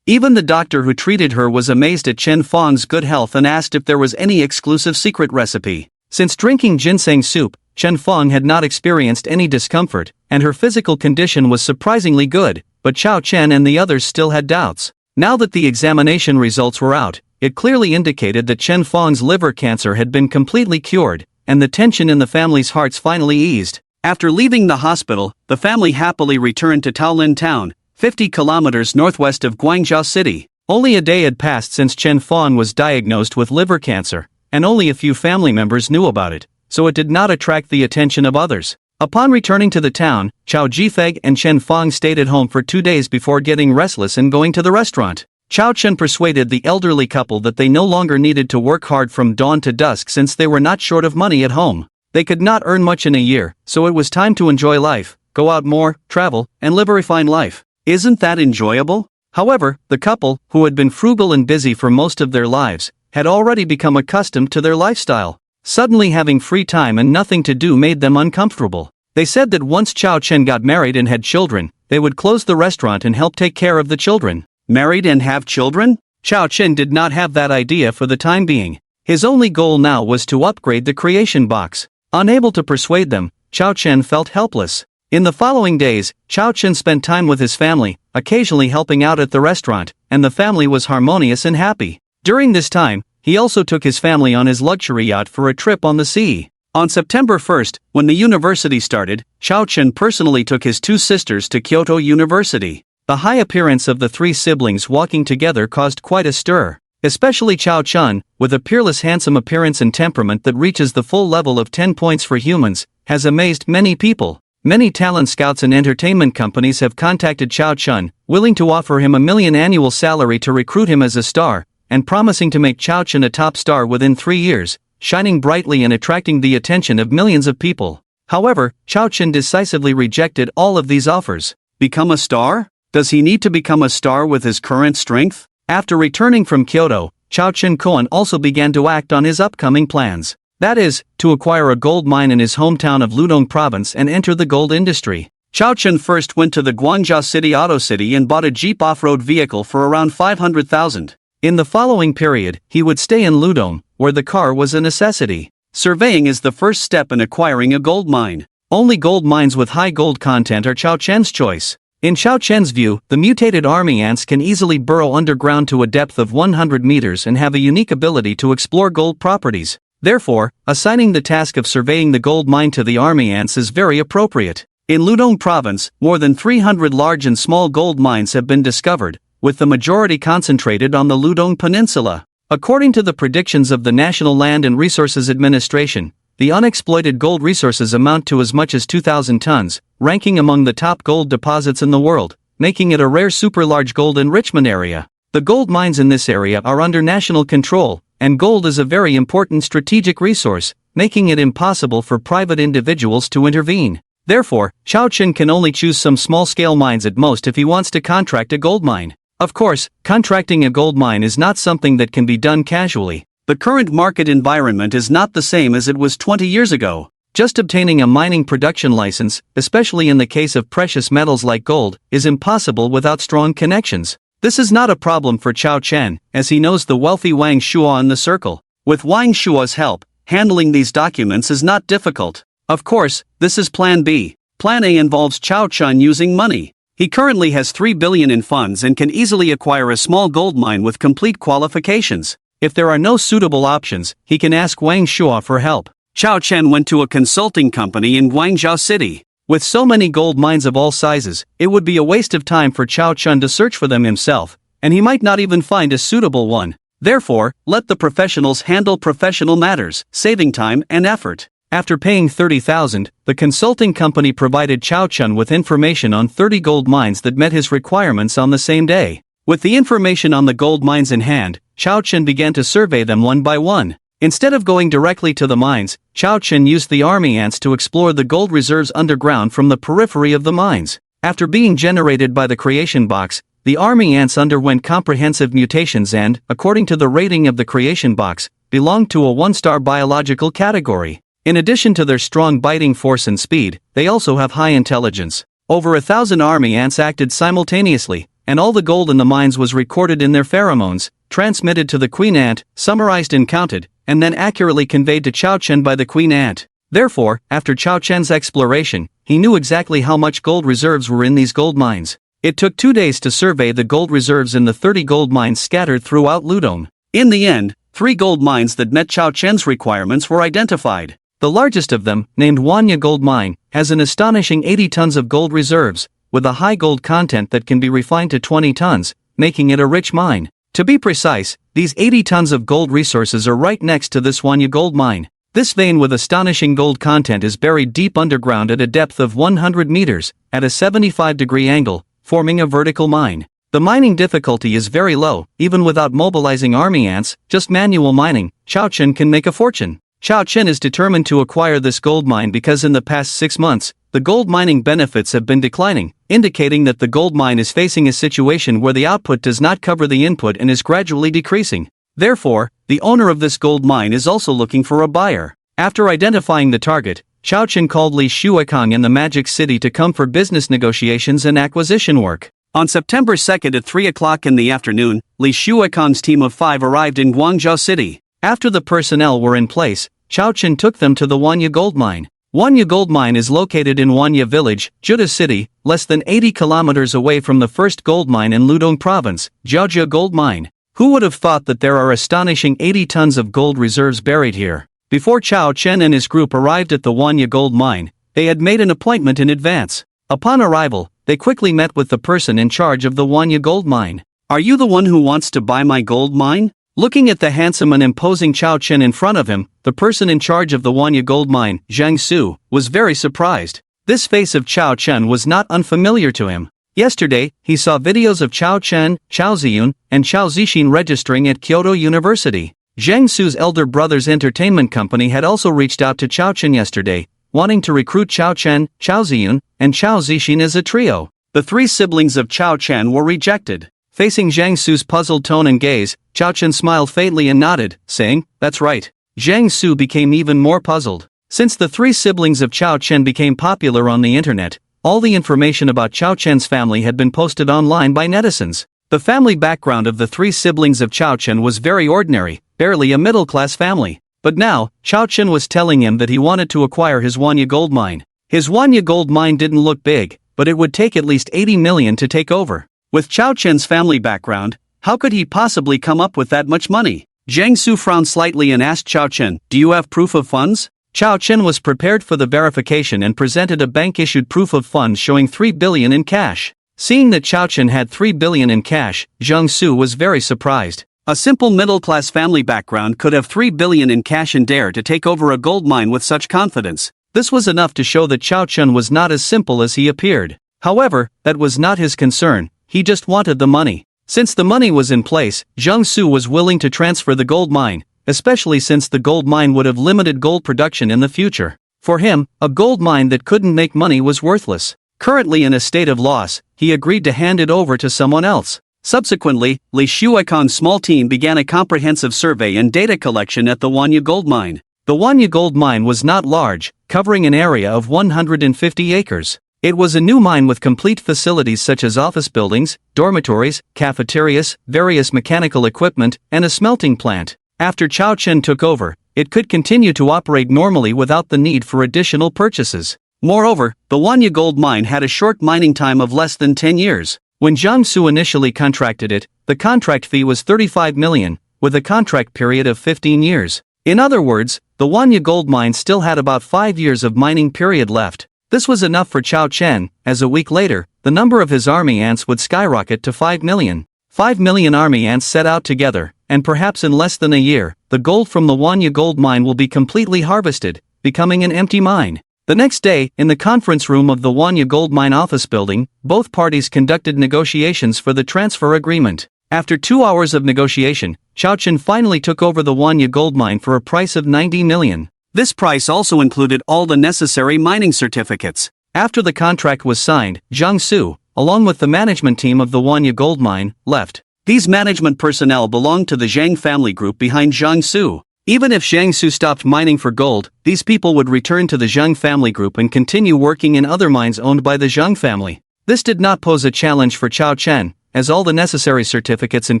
Even the doctor who treated her was amazed at Chen Fong's good health and asked if there was any exclusive secret recipe. Since drinking ginseng soup, Chen Fong had not experienced any discomfort, and her physical condition was surprisingly good, but Chao Chen and the others still had doubts. Now that the examination results were out, it clearly indicated that Chen Fong's liver cancer had been completely cured, and the tension in the family's hearts finally eased. After leaving the hospital, the family happily returned to Taolin Town, 50 kilometers northwest of Guangzhou City. Only a day had passed since Chen Fong was diagnosed with liver cancer, and only a few family members knew about it, so it did not attract the attention of others. Upon returning to the town, Chao Jifeng and Chen Fong stayed at home for 2 days before getting restless and going to the restaurant. Chao Chen persuaded the elderly couple that they no longer needed to work hard from dawn to dusk since they were not short of money at home. They could not earn much in a year, so it was time to enjoy life, go out more, travel, and live a refined life. Isn't that enjoyable? However, the couple, who had been frugal and busy for most of their lives, had already become accustomed to their lifestyle. Suddenly having free time and nothing to do made them uncomfortable. They said that once Chao Chen got married and had children, they would close the restaurant and help take care of the children. Married and have children? Chao Chen did not have that idea for the time being. His only goal now was to upgrade the creation box. Unable to persuade them, Chao Chen felt helpless. In the following days, Chao Chen spent time with his family, occasionally helping out at the restaurant, and the family was harmonious and happy. During this time, he also took his family on his luxury yacht for a trip on the sea. On September 1st, when the university started, Chao Chen personally took his 2 sisters to Kyoto University. The high appearance of the 3 siblings walking together caused quite a stir. Especially Chao Chen, with a peerless handsome appearance and temperament that reaches the full level of 10 points for humans, has amazed many people. Many talent scouts and entertainment companies have contacted Chao Chen, willing to offer him $1 million annual salary to recruit him as a star, and promising to make Chao Chen a top star within 3 years, shining brightly and attracting the attention of millions of people. However, Chao Chen decisively rejected all of these offers. Become a star? Does he need to become a star with his current strength? After returning from Kyoto, Chao Chen Koan also began to act on his upcoming plans. That is, to acquire a gold mine in his hometown of Ludong province and enter the gold industry. Chao Chen first went to the Guangzhou City Auto City and bought a Jeep off-road vehicle for around 500,000. In the following period, he would stay in Ludong, where the car was a necessity. Surveying is the first step in acquiring a gold mine. Only gold mines with high gold content are Chao Chen's choice. In Chao Chen's view, the mutated army ants can easily burrow underground to a depth of 100 meters and have a unique ability to explore gold properties. Therefore, assigning the task of surveying the gold mine to the army ants is very appropriate. In Ludong province, more than 300 large and small gold mines have been discovered, with the majority concentrated on the Ludong Peninsula. According to the predictions of the National Land and Resources Administration, the unexploited gold resources amount to as much as 2,000 tons, ranking among the top gold deposits in the world, making it a rare super-large gold enrichment area. The gold mines in this area are under national control, and gold is a very important strategic resource, making it impossible for private individuals to intervene. Therefore, Chao Chen can only choose some small-scale mines at most if he wants to contract a gold mine. Of course, contracting a gold mine is not something that can be done casually. The current market environment is not the same as it was 20 years ago. Just obtaining a mining production license, especially in the case of precious metals like gold, is impossible without strong connections. This is not a problem for Chao Chen, as he knows the wealthy Wang Shuo in the circle. With Wang Shuo's help, handling these documents is not difficult. Of course, this is Plan B. Plan A involves Chao Chen using money. He currently has 3 billion in funds and can easily acquire a small gold mine with complete qualifications. If there are no suitable options, he can ask Wang Shuo for help. Chao Chen went to a consulting company in Guangzhou City. With so many gold mines of all sizes, it would be a waste of time for Chao Chen to search for them himself, and he might not even find a suitable one. Therefore, let the professionals handle professional matters, saving time and effort. After paying 30,000, the consulting company provided Chao Chen with information on 30 gold mines that met his requirements on the same day. With the information on the gold mines in hand, Chao Chen began to survey them one by one. Instead of going directly to the mines, Chao Chen used the army ants to explore the gold reserves underground from the periphery of the mines. After being generated by the creation box, the army ants underwent comprehensive mutations and, according to the rating of the creation box, belonged to a 1-star biological category. In addition to their strong biting force and speed, they also have high intelligence. Over 1,000 army ants acted simultaneously, and all the gold in the mines was recorded in their pheromones, transmitted to the queen ant, summarized and counted, and then accurately conveyed to Chao Chen by the queen ant. Therefore, after Chao Chen's exploration, he knew exactly how much gold reserves were in these gold mines. It took 2 days to survey the gold reserves in the 30 gold mines scattered throughout Ludong. In the end, 3 gold mines that met Chao Chen's requirements were identified. The largest of them, named Wanya Gold Mine, has an astonishing 80 tons of gold reserves, with a high gold content that can be refined to 20 tons, making it a rich mine. To be precise, these 80 tons of gold resources are right next to this Wanya Gold Mine. This vein with astonishing gold content is buried deep underground at a depth of 100 meters, at a 75-degree angle, forming a vertical mine. The mining difficulty is very low, even without mobilizing army ants, just manual mining. Chao Chen can make a fortune. Chao Chen is determined to acquire this gold mine because in the past 6 months, the gold mining benefits have been declining, indicating that the gold mine is facing a situation where the output does not cover the input and is gradually decreasing. Therefore, the owner of this gold mine is also looking for a buyer. After identifying the target, Chao Chen called Li Shuekang in the Magic City to come for business negotiations and acquisition work. On September 2nd at 3 o'clock in the afternoon, Li Shuekang's team of 5 arrived in Guangzhou City. After the personnel were in place, Chao Chen took them to the Wanya Gold Mine. Wanya Gold Mine is located in Wanya Village, Juda City, less than 80 kilometers away from the first gold mine in Ludong Province, Jiaojia Gold Mine. Who would have thought that there are astonishing 80 tons of gold reserves buried here? Before Chao Chen and his group arrived at the Wanya Gold Mine, they had made an appointment in advance. Upon arrival, they quickly met with the person in charge of the Wanya Gold Mine. "Are you the one who wants to buy my gold mine?" Looking at the handsome and imposing Chao Chen in front of him, the person in charge of the Wanya Gold Mine, Zhang Su, was very surprised. This face of Chao Chen was not unfamiliar to him. Yesterday, he saw videos of Chao Chen, Chao Ziyun, and Chao Zixin registering at Kyoto University. Zhang Su's elder brother's entertainment company had also reached out to Chao Chen yesterday, wanting to recruit Chao Chen, Chao Ziyun, and Chao Zixin as a trio. The 3 siblings of Chao Chen were rejected. Facing Zhang Su's puzzled tone and gaze, Chao Chen smiled faintly and nodded, saying, "That's right." Zhang Su became even more puzzled. Since the 3 siblings of Chao Chen became popular on the internet, all the information about Chao Chen's family had been posted online by netizens. The family background of the 3 siblings of Chao Chen was very ordinary, barely a middle-class family. But now, Chao Chen was telling him that he wanted to acquire his Wanya Gold Mine. His Wanya Gold Mine didn't look big, but it would take at least 80 million to take over. With Chao Chen's family background, how could he possibly come up with that much money? Zhang Su frowned slightly and asked Chao Chen, "Do you have proof of funds?" Chao Chen was prepared for the verification and presented a bank-issued proof of funds showing 3 billion in cash. Seeing that Chao Chen had 3 billion in cash, Zhang Su was very surprised. A simple middle-class family background could have 3 billion in cash and dare to take over a gold mine with such confidence. This was enough to show that Chao Chun was not as simple as he appeared. However, that was not his concern, he just wanted the money. Since the money was in place, Zhang Su was willing to transfer the gold mine, especially since the gold mine would have limited gold production in the future. For him, a gold mine that couldn't make money was worthless. Currently in a state of loss, he agreed to hand it over to someone else. Subsequently, Li Shuaikan's small team began a comprehensive survey and data collection at the Wanya gold mine. The Wanya gold mine was not large, covering an area of 150 acres. It was a new mine with complete facilities such as office buildings, dormitories, cafeterias, various mechanical equipment, and a smelting plant. After Chao Chun took over, it could continue to operate normally without the need for additional purchases. Moreover, the Wanya gold mine had a short mining time of less than 10 years. When Zhang Su initially contracted it, the contract fee was 35 million, with a contract period of 15 years. In other words, the Wanya gold mine still had about 5 years of mining period left. This was enough for Chao Chun, as a week later, the number of his army ants would skyrocket to 5 million. 5 million army ants set out together, and perhaps in less than a year, the gold from the Wanya gold mine will be completely harvested, becoming an empty mine. The next day, in the conference room of the Wanya gold mine office building, both parties conducted negotiations for the transfer agreement. After 2 hours of negotiation, Chao Chun finally took over the Wanya gold mine for a price of 90 million. This price also included all the necessary mining certificates. After the contract was signed, Zhang Su, along with the management team of the Wanya gold mine, left. These management personnel belonged to the Zhang family group behind Zhang Su. Even if Zhang Su stopped mining for gold, these people would return to the Zhang family group and continue working in other mines owned by the Zhang family. This did not pose a challenge for Chao Chun, as all the necessary certificates and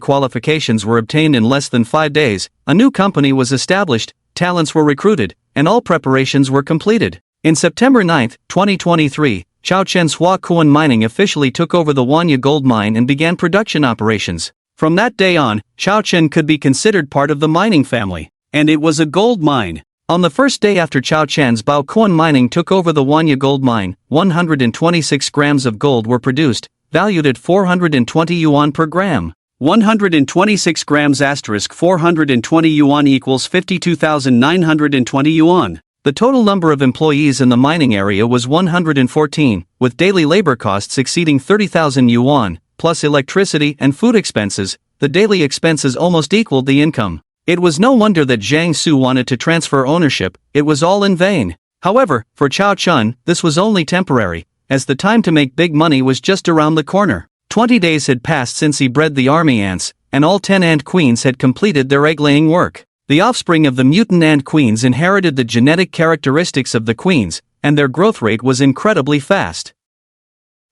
qualifications were obtained in less than 5 days. A new company was established, talents were recruited, and all preparations were completed. In September 9, 2023, Chao Chun's Hua Kuan Mining officially took over the Wanya gold mine and began production operations. From that day on, Chao Chun could be considered part of the mining family. And it was a gold mine. On the first day after Chao Chun's Bao Kuan Mining took over the Wanya gold mine, 126 grams of gold were produced, valued at 420 yuan per gram. 126 grams * 420 yuan equals 52,920 yuan. The total number of employees in the mining area was 114, with daily labor costs exceeding 30,000 yuan, plus electricity and food expenses. The daily expenses almost equaled the income. It was no wonder that Zhang Su wanted to transfer ownership, it was all in vain. However, for Chao Chun, this was only temporary, as the time to make big money was just around the corner. 20 days had passed since he bred the army ants, and all 10 ant queens had completed their egg-laying work. The offspring of the mutant ant queens inherited the genetic characteristics of the queens, and their growth rate was incredibly fast.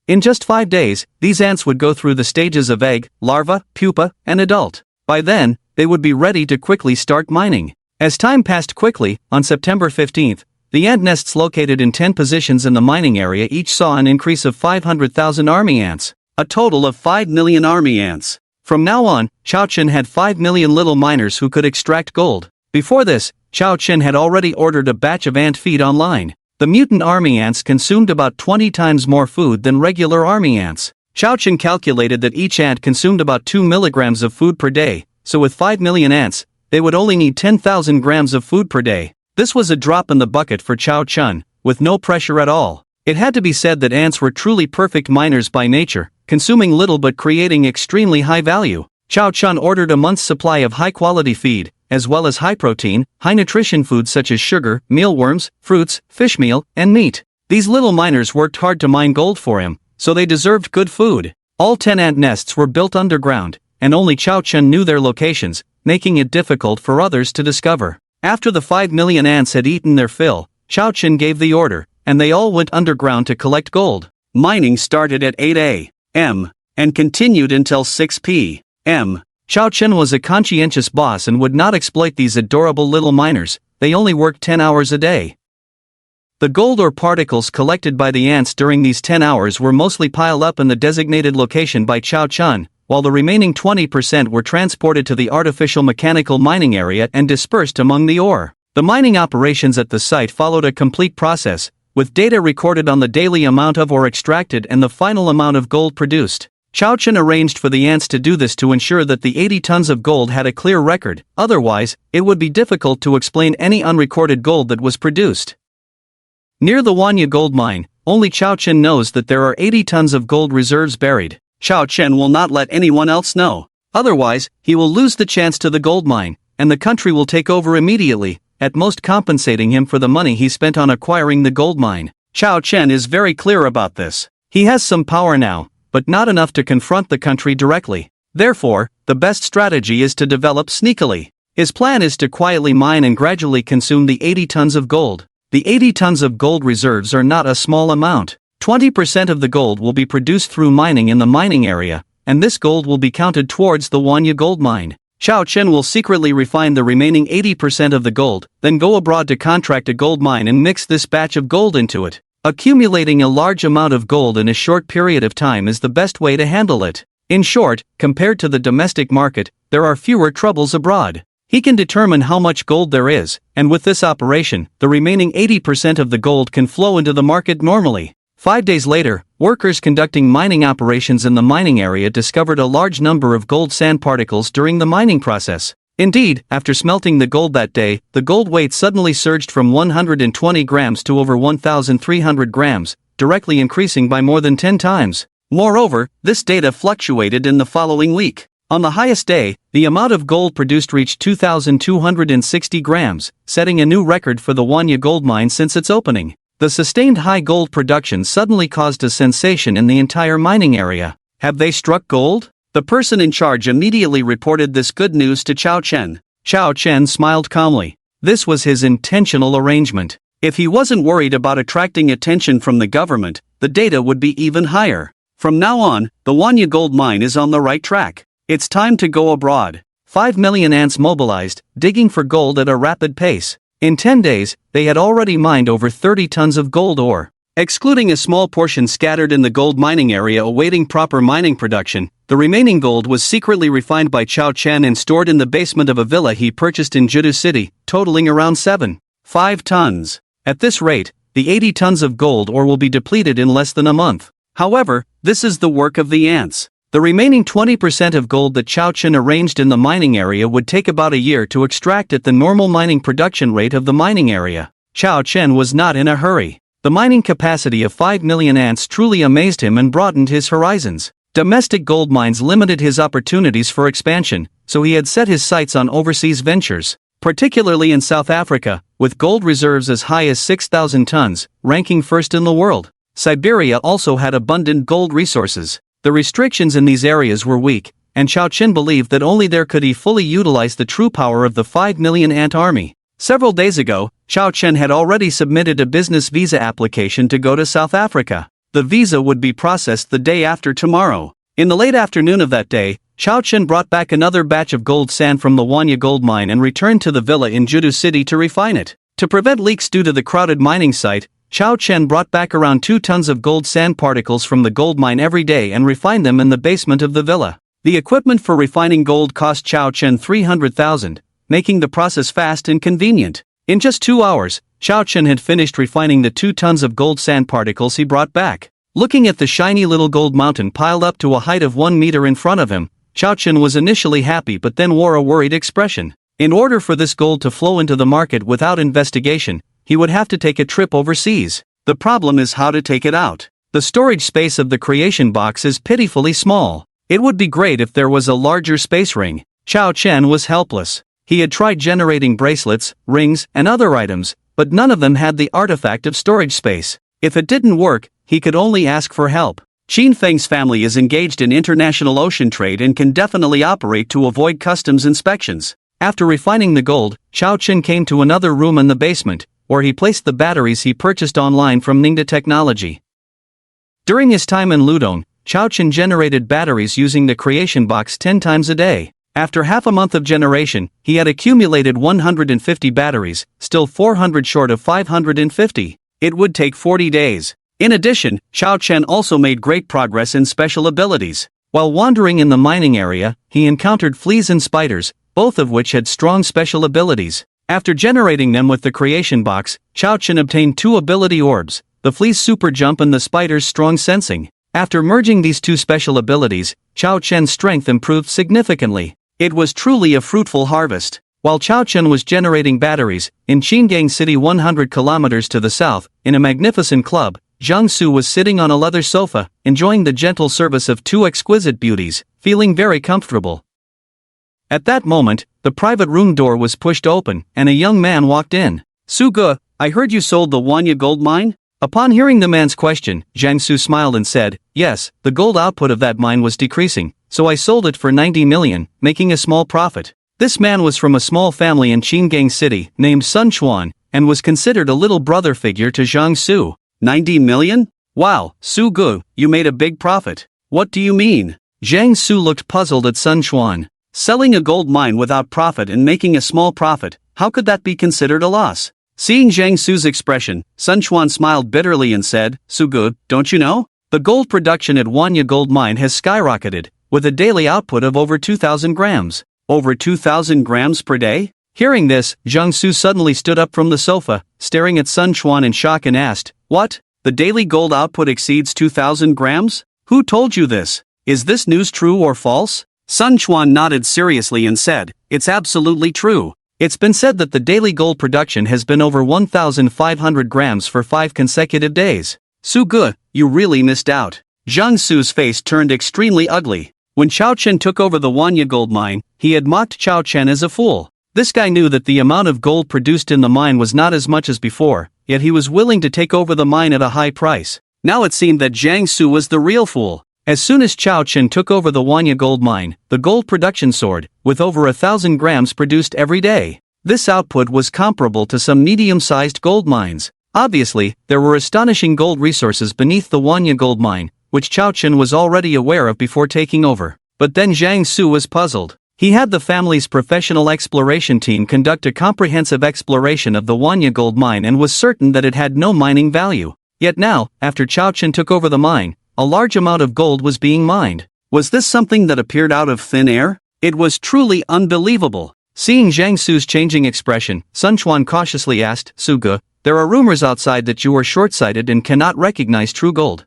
In just 5 days, these ants would go through the stages of egg, larva, pupa, and adult. By then, they would be ready to quickly start mining. As time passed quickly, on September 15, the ant nests located in 10 positions in the mining area each saw an increase of 500,000 army ants, a total of 5 million army ants. From now on, Chao Chun had 5 million little miners who could extract gold. Before this, Chao Chun had already ordered a batch of ant feed online. The mutant army ants consumed about 20 times more food than regular army ants. Chao Chun calculated that each ant consumed about 2 milligrams of food per day, so with 5 million ants, they would only need 10,000 grams of food per day. This was a drop in the bucket for Chao Chun, with no pressure at all. It had to be said that ants were truly perfect miners by nature, consuming little but creating extremely high value. Chao Chun ordered a month's supply of high-quality feed, as well as high-protein, high-nutrition foods such as sugar, mealworms, fruits, fish meal, and meat. These little miners worked hard to mine gold for him, so they deserved good food. All 10 ant nests were built underground, and only Chao Chun knew their locations, making it difficult for others to discover. After the 5 million ants had eaten their fill, Chao Chun gave the order, and they all went underground to collect gold. Mining started at 8 a.m. and continued until 6 p.m. Chao Chun was a conscientious boss and would not exploit these adorable little miners. They only worked 10 hours a day. The gold or particles collected by the ants during these 10 hours were mostly piled up in the designated location by Chao Chun, while the remaining 20% were transported to the artificial mechanical mining area and dispersed among the ore. The mining operations at the site followed a complete process, with data recorded on the daily amount of ore extracted and the final amount of gold produced. Chao Chen arranged for the ants to do this to ensure that the 80 tons of gold had a clear record, otherwise, it would be difficult to explain any unrecorded gold that was produced. Near the Wanya gold mine, only Chao Chen knows that there are 80 tons of gold reserves buried. Chao Chen will not let anyone else know. Otherwise, he will lose the chance to the gold mine, and the country will take over immediately, at most compensating him for the money he spent on acquiring the gold mine. Chao Chen is very clear about this. He has some power now, but not enough to confront the country directly. Therefore, the best strategy is to develop sneakily. His plan is to quietly mine and gradually consume the 80 tons of gold. The 80 tons of gold reserves are not a small amount. 20% of the gold will be produced through mining in the mining area, and this gold will be counted towards the Wanya gold mine. Chao Chen will secretly refine the remaining 80% of the gold, then go abroad to contract a gold mine and mix this batch of gold into it. Accumulating a large amount of gold in a short period of time is the best way to handle it. In short, compared to the domestic market, there are fewer troubles abroad. He can determine how much gold there is, and with this operation, the remaining 80% of the gold can flow into the market normally. 5 days later, workers conducting mining operations in the mining area discovered a large number of gold sand particles during the mining process. Indeed, after smelting the gold that day, the gold weight suddenly surged from 120 grams to over 1,300 grams, directly increasing by more than 10 times. Moreover, this data fluctuated in the following week. On the highest day, the amount of gold produced reached 2,260 grams, setting a new record for the Wanya gold mine since its opening. The sustained high gold production suddenly caused a sensation in the entire mining area. Have they struck gold? The person in charge immediately reported this good news to Chao Chen. Chao Chen smiled calmly. This was his intentional arrangement. If he wasn't worried about attracting attention from the government, the data would be even higher. From now on, the Wanya gold mine is on the right track. It's time to go abroad. 5 million ants mobilized, digging for gold at a rapid pace. In 10 days, they had already mined over 30 tons of gold ore. Excluding a small portion scattered in the gold mining area awaiting proper mining production, the remaining gold was secretly refined by Chao Chen and stored in the basement of a villa he purchased in Jidu City, totaling around 7.5 tons. At this rate, the 80 tons of gold ore will be depleted in less than a month. However, this is the work of the ants. The remaining 20% of gold that Chao Chen arranged in the mining area would take about a year to extract at the normal mining production rate of the mining area. Chao Chen was not in a hurry. The mining capacity of 5 million ants truly amazed him and broadened his horizons. Domestic gold mines limited his opportunities for expansion, so he had set his sights on overseas ventures, particularly in South Africa, with gold reserves as high as 6,000 tons, ranking first in the world. Siberia also had abundant gold resources. The restrictions in these areas were weak, and Chao Chen believed that only there could he fully utilize the true power of the 5 million ant army. Several days ago, Chao Chen had already submitted a business visa application to go to South Africa. The visa would be processed the day after tomorrow. In the late afternoon of that day, Chao Chen brought back another batch of gold sand from the Wanya gold mine and returned to the villa in Jidu City to refine it. To prevent leaks due to the crowded mining site, Chao Chen brought back around 2 tons of gold sand particles from the gold mine every day and refined them in the basement of the villa. The equipment for refining gold cost Chao Chen 300,000, making the process fast and convenient. In just 2 hours, Chao Chen had finished refining the 2 tons of gold sand particles he brought back. Looking at the shiny little gold mountain piled up to a height of 1 meter in front of him, Chao Chen was initially happy but then wore a worried expression. In order for this gold to flow into the market without investigation, he would have to take a trip overseas. The problem is how to take it out. The storage space of the creation box is pitifully small. It would be great if there was a larger space ring. Chao Chen was helpless. He had tried generating bracelets, rings, and other items, but none of them had the artifact of storage space. If it didn't work, he could only ask for help. Qin Feng's family is engaged in international ocean trade and can definitely operate to avoid customs inspections. After refining the gold, Chao Chen came to another room in the basement, where he placed the batteries he purchased online from Ningda Technology. During his time in Ludong, Chao Chen generated batteries using the creation box 10 times a day. After half a month of generation, he had accumulated 150 batteries, still 400 short of 550. It would take 40 days. In addition, Chao Chen also made great progress in special abilities. While wandering in the mining area, he encountered fleas and spiders, both of which had strong special abilities. After generating them with the creation box, Chao Chen obtained 2 ability orbs, the flea's super jump and the spider's strong sensing. After merging these two special abilities, Chao Chen's strength improved significantly. It was truly a fruitful harvest. While Chao Chen was generating batteries, in Qingang City 100 kilometers to the south, in a magnificent club, Jiang Su was sitting on a leather sofa, enjoying the gentle service of two exquisite beauties, feeling very comfortable. At that moment, the private room door was pushed open, and a young man walked in. "Su Ge, I heard you sold the Wanya gold mine?" Upon hearing the man's question, Jiang Su smiled and said, "Yes, the gold output of that mine was decreasing, so I sold it for 90 million, making a small profit." This man was from a small family in Qingang City, named Sun Chuan, and was considered a little brother figure to Jiang Su. 90 million? Wow, Su Ge, you made a big profit. What do you mean? Jiang Su looked puzzled at Sun Chuan. Selling a gold mine without profit and making a small profit, how could that be considered a loss? Seeing Jiang Su's expression, Sun Chuan smiled bitterly and said, "Su Ge, don't you know? The gold production at Wanya Gold Mine has skyrocketed, with a daily output of over 2,000 grams. Over 2,000 grams per day?" Hearing this, Jiang Su suddenly stood up from the sofa, staring at Sun Chuan in shock and asked, "What? The daily gold output exceeds 2,000 grams? Who told you this? Is this news true or false?" Sun Chuan nodded seriously and said, "It's absolutely true. It's been said that the daily gold production has been over 1,500 grams for 5 consecutive days. Su Ge, you really missed out." Jiang Su's face turned extremely ugly. When Chao Chen took over the Wanya gold mine, he had mocked Chao Chen as a fool. This guy knew that the amount of gold produced in the mine was not as much as before, yet he was willing to take over the mine at a high price. Now it seemed that Jiang Su was the real fool. As soon as Chao Chen took over the Wanya gold mine, the gold production soared, with over 1,000 grams produced every day. This output was comparable to some medium-sized gold mines. Obviously, there were astonishing gold resources beneath the Wanya gold mine, which Chao Chen was already aware of before taking over. But then Jiang Su was puzzled. He had the family's professional exploration team conduct a comprehensive exploration of the Wanya gold mine and was certain that it had no mining value. Yet now, after Chao Chen took over the mine, a large amount of gold was being mined. Was this something that appeared out of thin air? It was truly unbelievable. Seeing Jiang Su's changing expression, Sun Chuan cautiously asked, "Su Ge, there are rumors outside that you are short-sighted and cannot recognize true gold.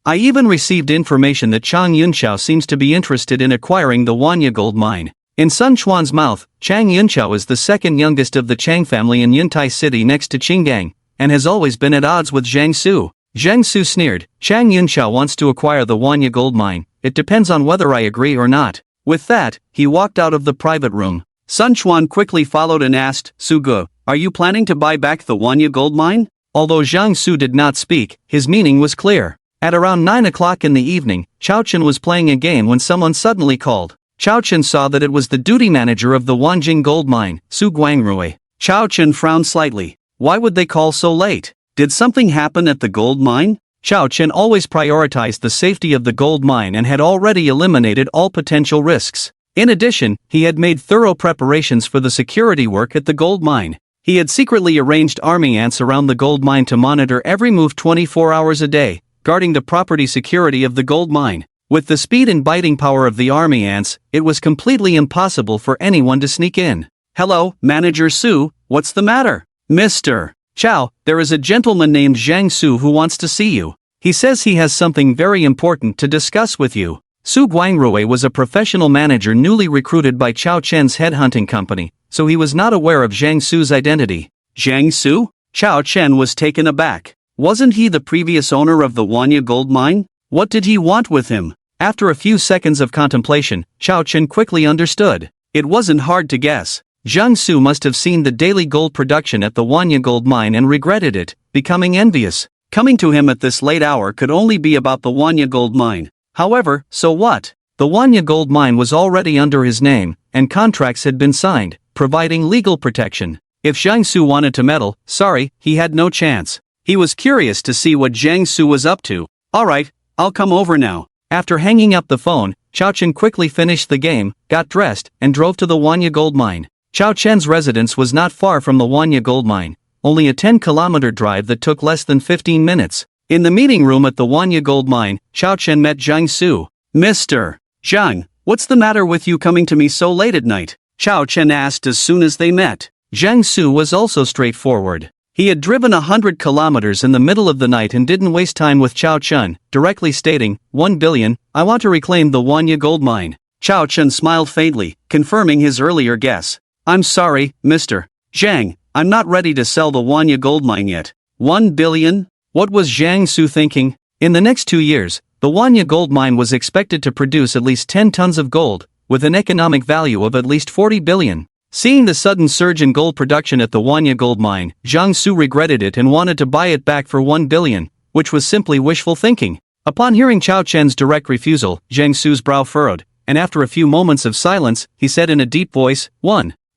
I even received information that Chang Yunqiao seems to be interested in acquiring the Wanya gold mine." In Sun Chuan's mouth, Chang Yunqiao is the second youngest of the Chang family in Yuntai City next to Qingang, and has always been at odds with Jiang Su. Jiang Su sneered, "Chang Yunqiao wants to acquire the Wanya gold mine, it depends on whether I agree or not." With that, he walked out of the private room. Sun Chuan quickly followed and asked, "Su Ge, are you planning to buy back the Wanya gold mine?" Although Jiang Su did not speak, his meaning was clear. At around 9 o'clock in the evening, Chao Chen was playing a game when someone suddenly called. Chao Chen saw that it was the duty manager of the Wanjing gold mine, Su Guangrui. Chao Chen frowned slightly. Why would they call so late? Did something happen at the gold mine? Chao Chen always prioritized the safety of the gold mine and had already eliminated all potential risks. In addition, he had made thorough preparations for the security work at the gold mine. He had secretly arranged army ants around the gold mine to monitor every move 24 hours a day, guarding the property security of the gold mine. With the speed and biting power of the army ants, it was completely impossible for anyone to sneak in. "Hello, Manager Su, what's the matter?" "Mr. Chao, there is a gentleman named Jiang Su who wants to see you. He says he has something very important to discuss with you." Su Guangrui was a professional manager newly recruited by Chao Chen's headhunting company, so he was not aware of Jiang Su's identity. Jiang Su? Chao Chen was taken aback. Wasn't he the previous owner of the Wanya gold mine? What did he want with him? After a few seconds of contemplation, Chao Chen quickly understood. It wasn't hard to guess. Jiang Su must have seen the daily gold production at the Wanya gold mine and regretted it, becoming envious. Coming to him at this late hour could only be about the Wanya gold mine. However, so what? The Wanya gold mine was already under his name, and contracts had been signed, providing legal protection. If Jiang Su wanted to meddle, sorry, he had no chance. He was curious to see what Jiang Su was up to. "Alright, I'll come over now." After hanging up the phone, Chao Chen quickly finished the game, got dressed, and drove to the Wanya gold mine. Chao Chen's residence was not far from the Wanya gold mine, only a 10-kilometer drive that took less than 15 minutes. In the meeting room at the Wanya gold mine, Chao Chen met Jiang Su. "Mr. Jiang, what's the matter with you coming to me so late at night?" Chao Chen asked as soon as they met. Jiang Su was also straightforward. He had driven 100 kilometers in the middle of the night and didn't waste time with Chao Chun, directly stating, 1 billion, I want to reclaim the Wanya gold mine. Chao Chun smiled faintly, confirming his earlier guess. I'm sorry, Mr. Zhang, I'm not ready to sell the Wanya gold mine yet. 1 billion? What was Zhang Su thinking? In the next 2 years, the Wanya gold mine was expected to produce at least 10 tons of gold, with an economic value of at least 40 billion. Seeing the sudden surge in gold production at the Wanya gold mine, Zhang Su regretted it and wanted to buy it back for 1 billion, which was simply wishful thinking. Upon hearing Chao Chen's direct refusal, Zhang Su's brow furrowed, and after a few moments of silence, he said in a deep voice,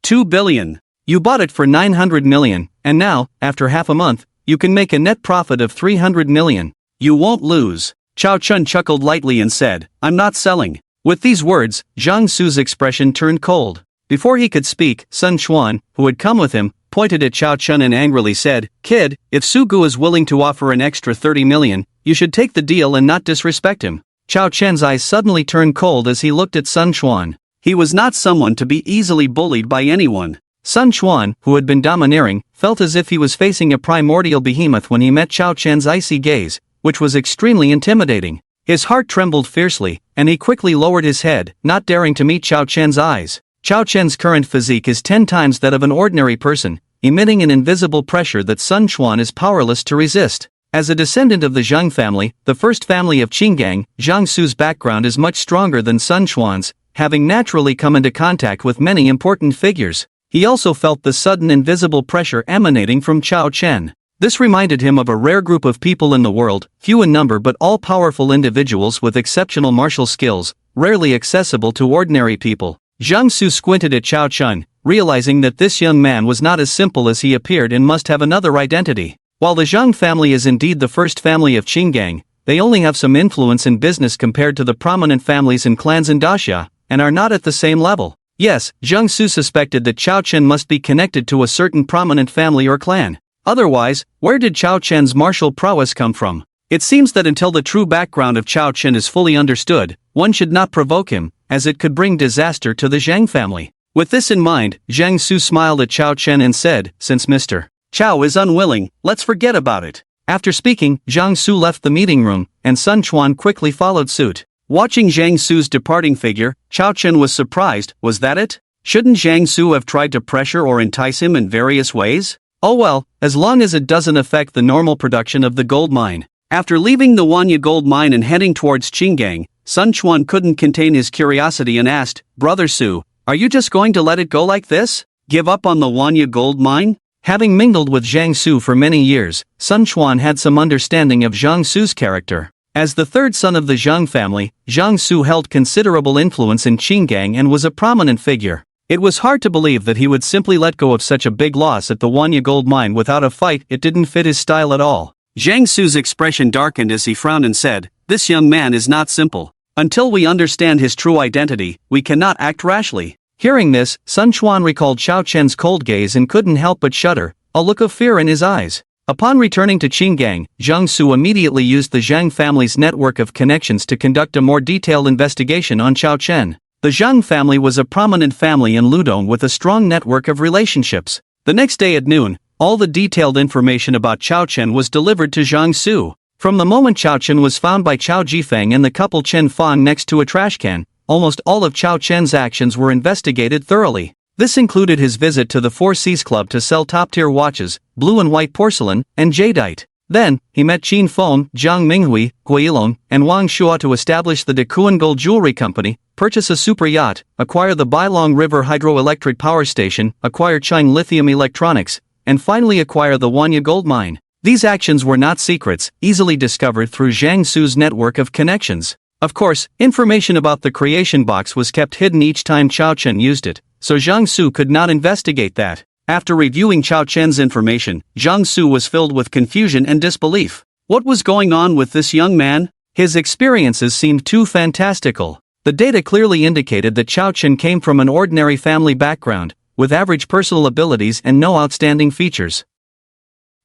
2 billion. You bought it for 900 million, and now, after half a month, you can make a net profit of 300 million. You won't lose. Chao Chun chuckled lightly and said, I'm not selling. With these words, Zhang Su's expression turned cold. Before he could speak, Sun Chuan, who had come with him, pointed at Chao Chun and angrily said, Kid, if Su Gu is willing to offer an extra 30 million, you should take the deal and not disrespect him. Chao Chen's eyes suddenly turned cold as he looked at Sun Chuan. He was not someone to be easily bullied by anyone. Sun Chuan, who had been domineering, felt as if he was facing a primordial behemoth when he met Chao Chen's icy gaze, which was extremely intimidating. His heart trembled fiercely, and he quickly lowered his head, not daring to meet Chao Chen's eyes. Chao Chen's current physique is 10 times that of an ordinary person, emitting an invisible pressure that Sun Chuan is powerless to resist. As a descendant of the Zhang family, the first family of Qinggang, Zhang Su's background is much stronger than Sun Chuan's, having naturally come into contact with many important figures. He also felt the sudden invisible pressure emanating from Chao Chen. This reminded him of a rare group of people in the world, few in number but all-powerful individuals with exceptional martial skills, rarely accessible to ordinary people. Zhang Su squinted at Chao Chun, realizing that this young man was not as simple as he appeared and must have another identity. While the Zhang family is indeed the first family of Qinggang, they only have some influence in business compared to the prominent families and clans in Daxia, and are not at the same level. Yes, Zhang Su suspected that Chao Chen must be connected to a certain prominent family or clan. Otherwise, where did Chao Chen's martial prowess come from? It seems that until the true background of Chao Chen is fully understood, one should not provoke him, as it could bring disaster to the Zhang family. With this in mind, Zhang Su smiled at Chao Chen and said, since Mr. Chao is unwilling, let's forget about it. After speaking, Zhang Su left the meeting room, and Sun Chuan quickly followed suit. Watching Zhang Su's departing figure, Chao Chen was surprised. Was that it? Shouldn't Zhang Su have tried to pressure or entice him in various ways? Oh well, as long as it doesn't affect the normal production of the gold mine. After leaving the Wanya gold mine and heading towards Qinggang, Sun Chuan couldn't contain his curiosity and asked, Brother Su, are you just going to let it go like this? Give up on the Wanya gold mine? Having mingled with Zhang Su for many years, Sun Chuan had some understanding of Zhang Su's character. As the third son of the Zhang family, Zhang Su held considerable influence in Qinggang and was a prominent figure. It was hard to believe that he would simply let go of such a big loss at the Wanya gold mine without a fight. It didn't fit his style at all. Zhang Su's expression darkened as he frowned and said, This young man is not simple. Until we understand his true identity, we cannot act rashly. Hearing this, Sun Chuan recalled Chao Chen's cold gaze and couldn't help but shudder, a look of fear in his eyes. Upon returning to Qinggang, Zhang Su immediately used the Zhang family's network of connections to conduct a more detailed investigation on Chao Chen. The Zhang family was a prominent family in Ludong with a strong network of relationships. The next day at noon, all the detailed information about Chao Chen was delivered to Zhang Su. From the moment Chao Chen was found by Chao Jifeng and the couple Chen Fang next to a trash can, almost all of Chao Chen's actions were investigated thoroughly. This included his visit to the Four Seas Club to sell top-tier watches, blue and white porcelain, and jadeite. Then, he met Qin Feng, Zhang Minghui, Guilong, and Wang Shua to establish the Dekuan Gold Jewelry Company, purchase a super yacht, acquire the Bailong River Hydroelectric Power Station, acquire China Lithium Electronics, and finally acquire the Wanya Gold Mine. These actions were not secrets, easily discovered through Zhang Su's network of connections. Of course, information about the creation box was kept hidden each time Chao Chen used it, so Zhang Su could not investigate that. After reviewing Chao Chen's information, Zhang Su was filled with confusion and disbelief. What was going on with this young man? His experiences seemed too fantastical. The data clearly indicated that Chao Chen came from an ordinary family background, with average personal abilities and no outstanding features.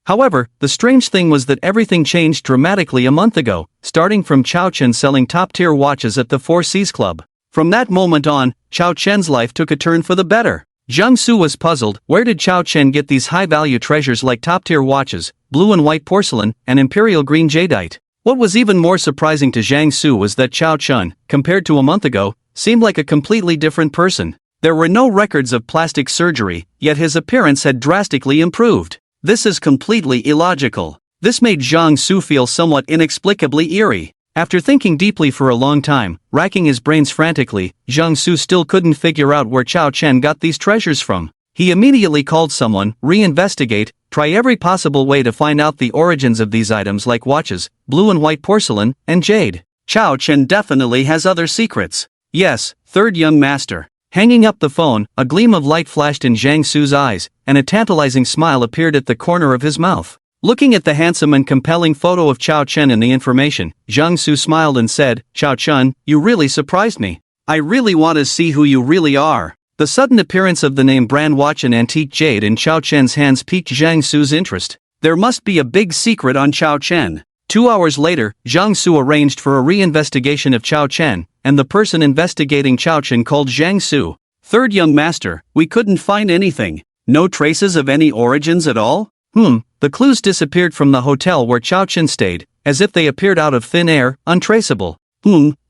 However, the strange thing was that everything changed dramatically a month ago, starting from Chao Chen selling top-tier watches at the Four Seas Club. From that moment on, Chao Chen's life took a turn for the better. Jiang Su was puzzled. Where did Chao Chen get these high-value treasures like top-tier watches, blue and white porcelain, and imperial green jadeite? What was even more surprising to Jiang Su was that Chao Chen, compared to a month ago, seemed like a completely different person. There were no records of plastic surgery, yet his appearance had drastically improved. This is completely illogical. This made Jiang Su feel somewhat inexplicably eerie. After thinking deeply for a long time, racking his brains frantically, Jiang Su still couldn't figure out where Chao Chen got these treasures from. He immediately called someone, reinvestigate, try every possible way to find out the origins of these items like watches, blue and white porcelain, and jade. Chao Chen definitely has other secrets. Yes, third young master. Hanging up the phone, a gleam of light flashed in Jiang Su's eyes, and a tantalizing smile appeared at the corner of his mouth. Looking at the handsome and compelling photo of Chao Chen in the information, Jiang Su smiled and said, Chao Chen, you really surprised me. I really want to see who you really are. The sudden appearance of the name brand watch and antique jade in Chao Chen's hands piqued Jiang Su's interest. There must be a big secret on Chao Chen. 2 hours later, Jiang Su arranged for a reinvestigation of Chao Chen, and the person investigating Chao Chen called Jiang Su. Third young master, we couldn't find anything. No traces of any origins at all? The clues disappeared from the hotel where Chao Chen stayed, as if they appeared out of thin air, untraceable.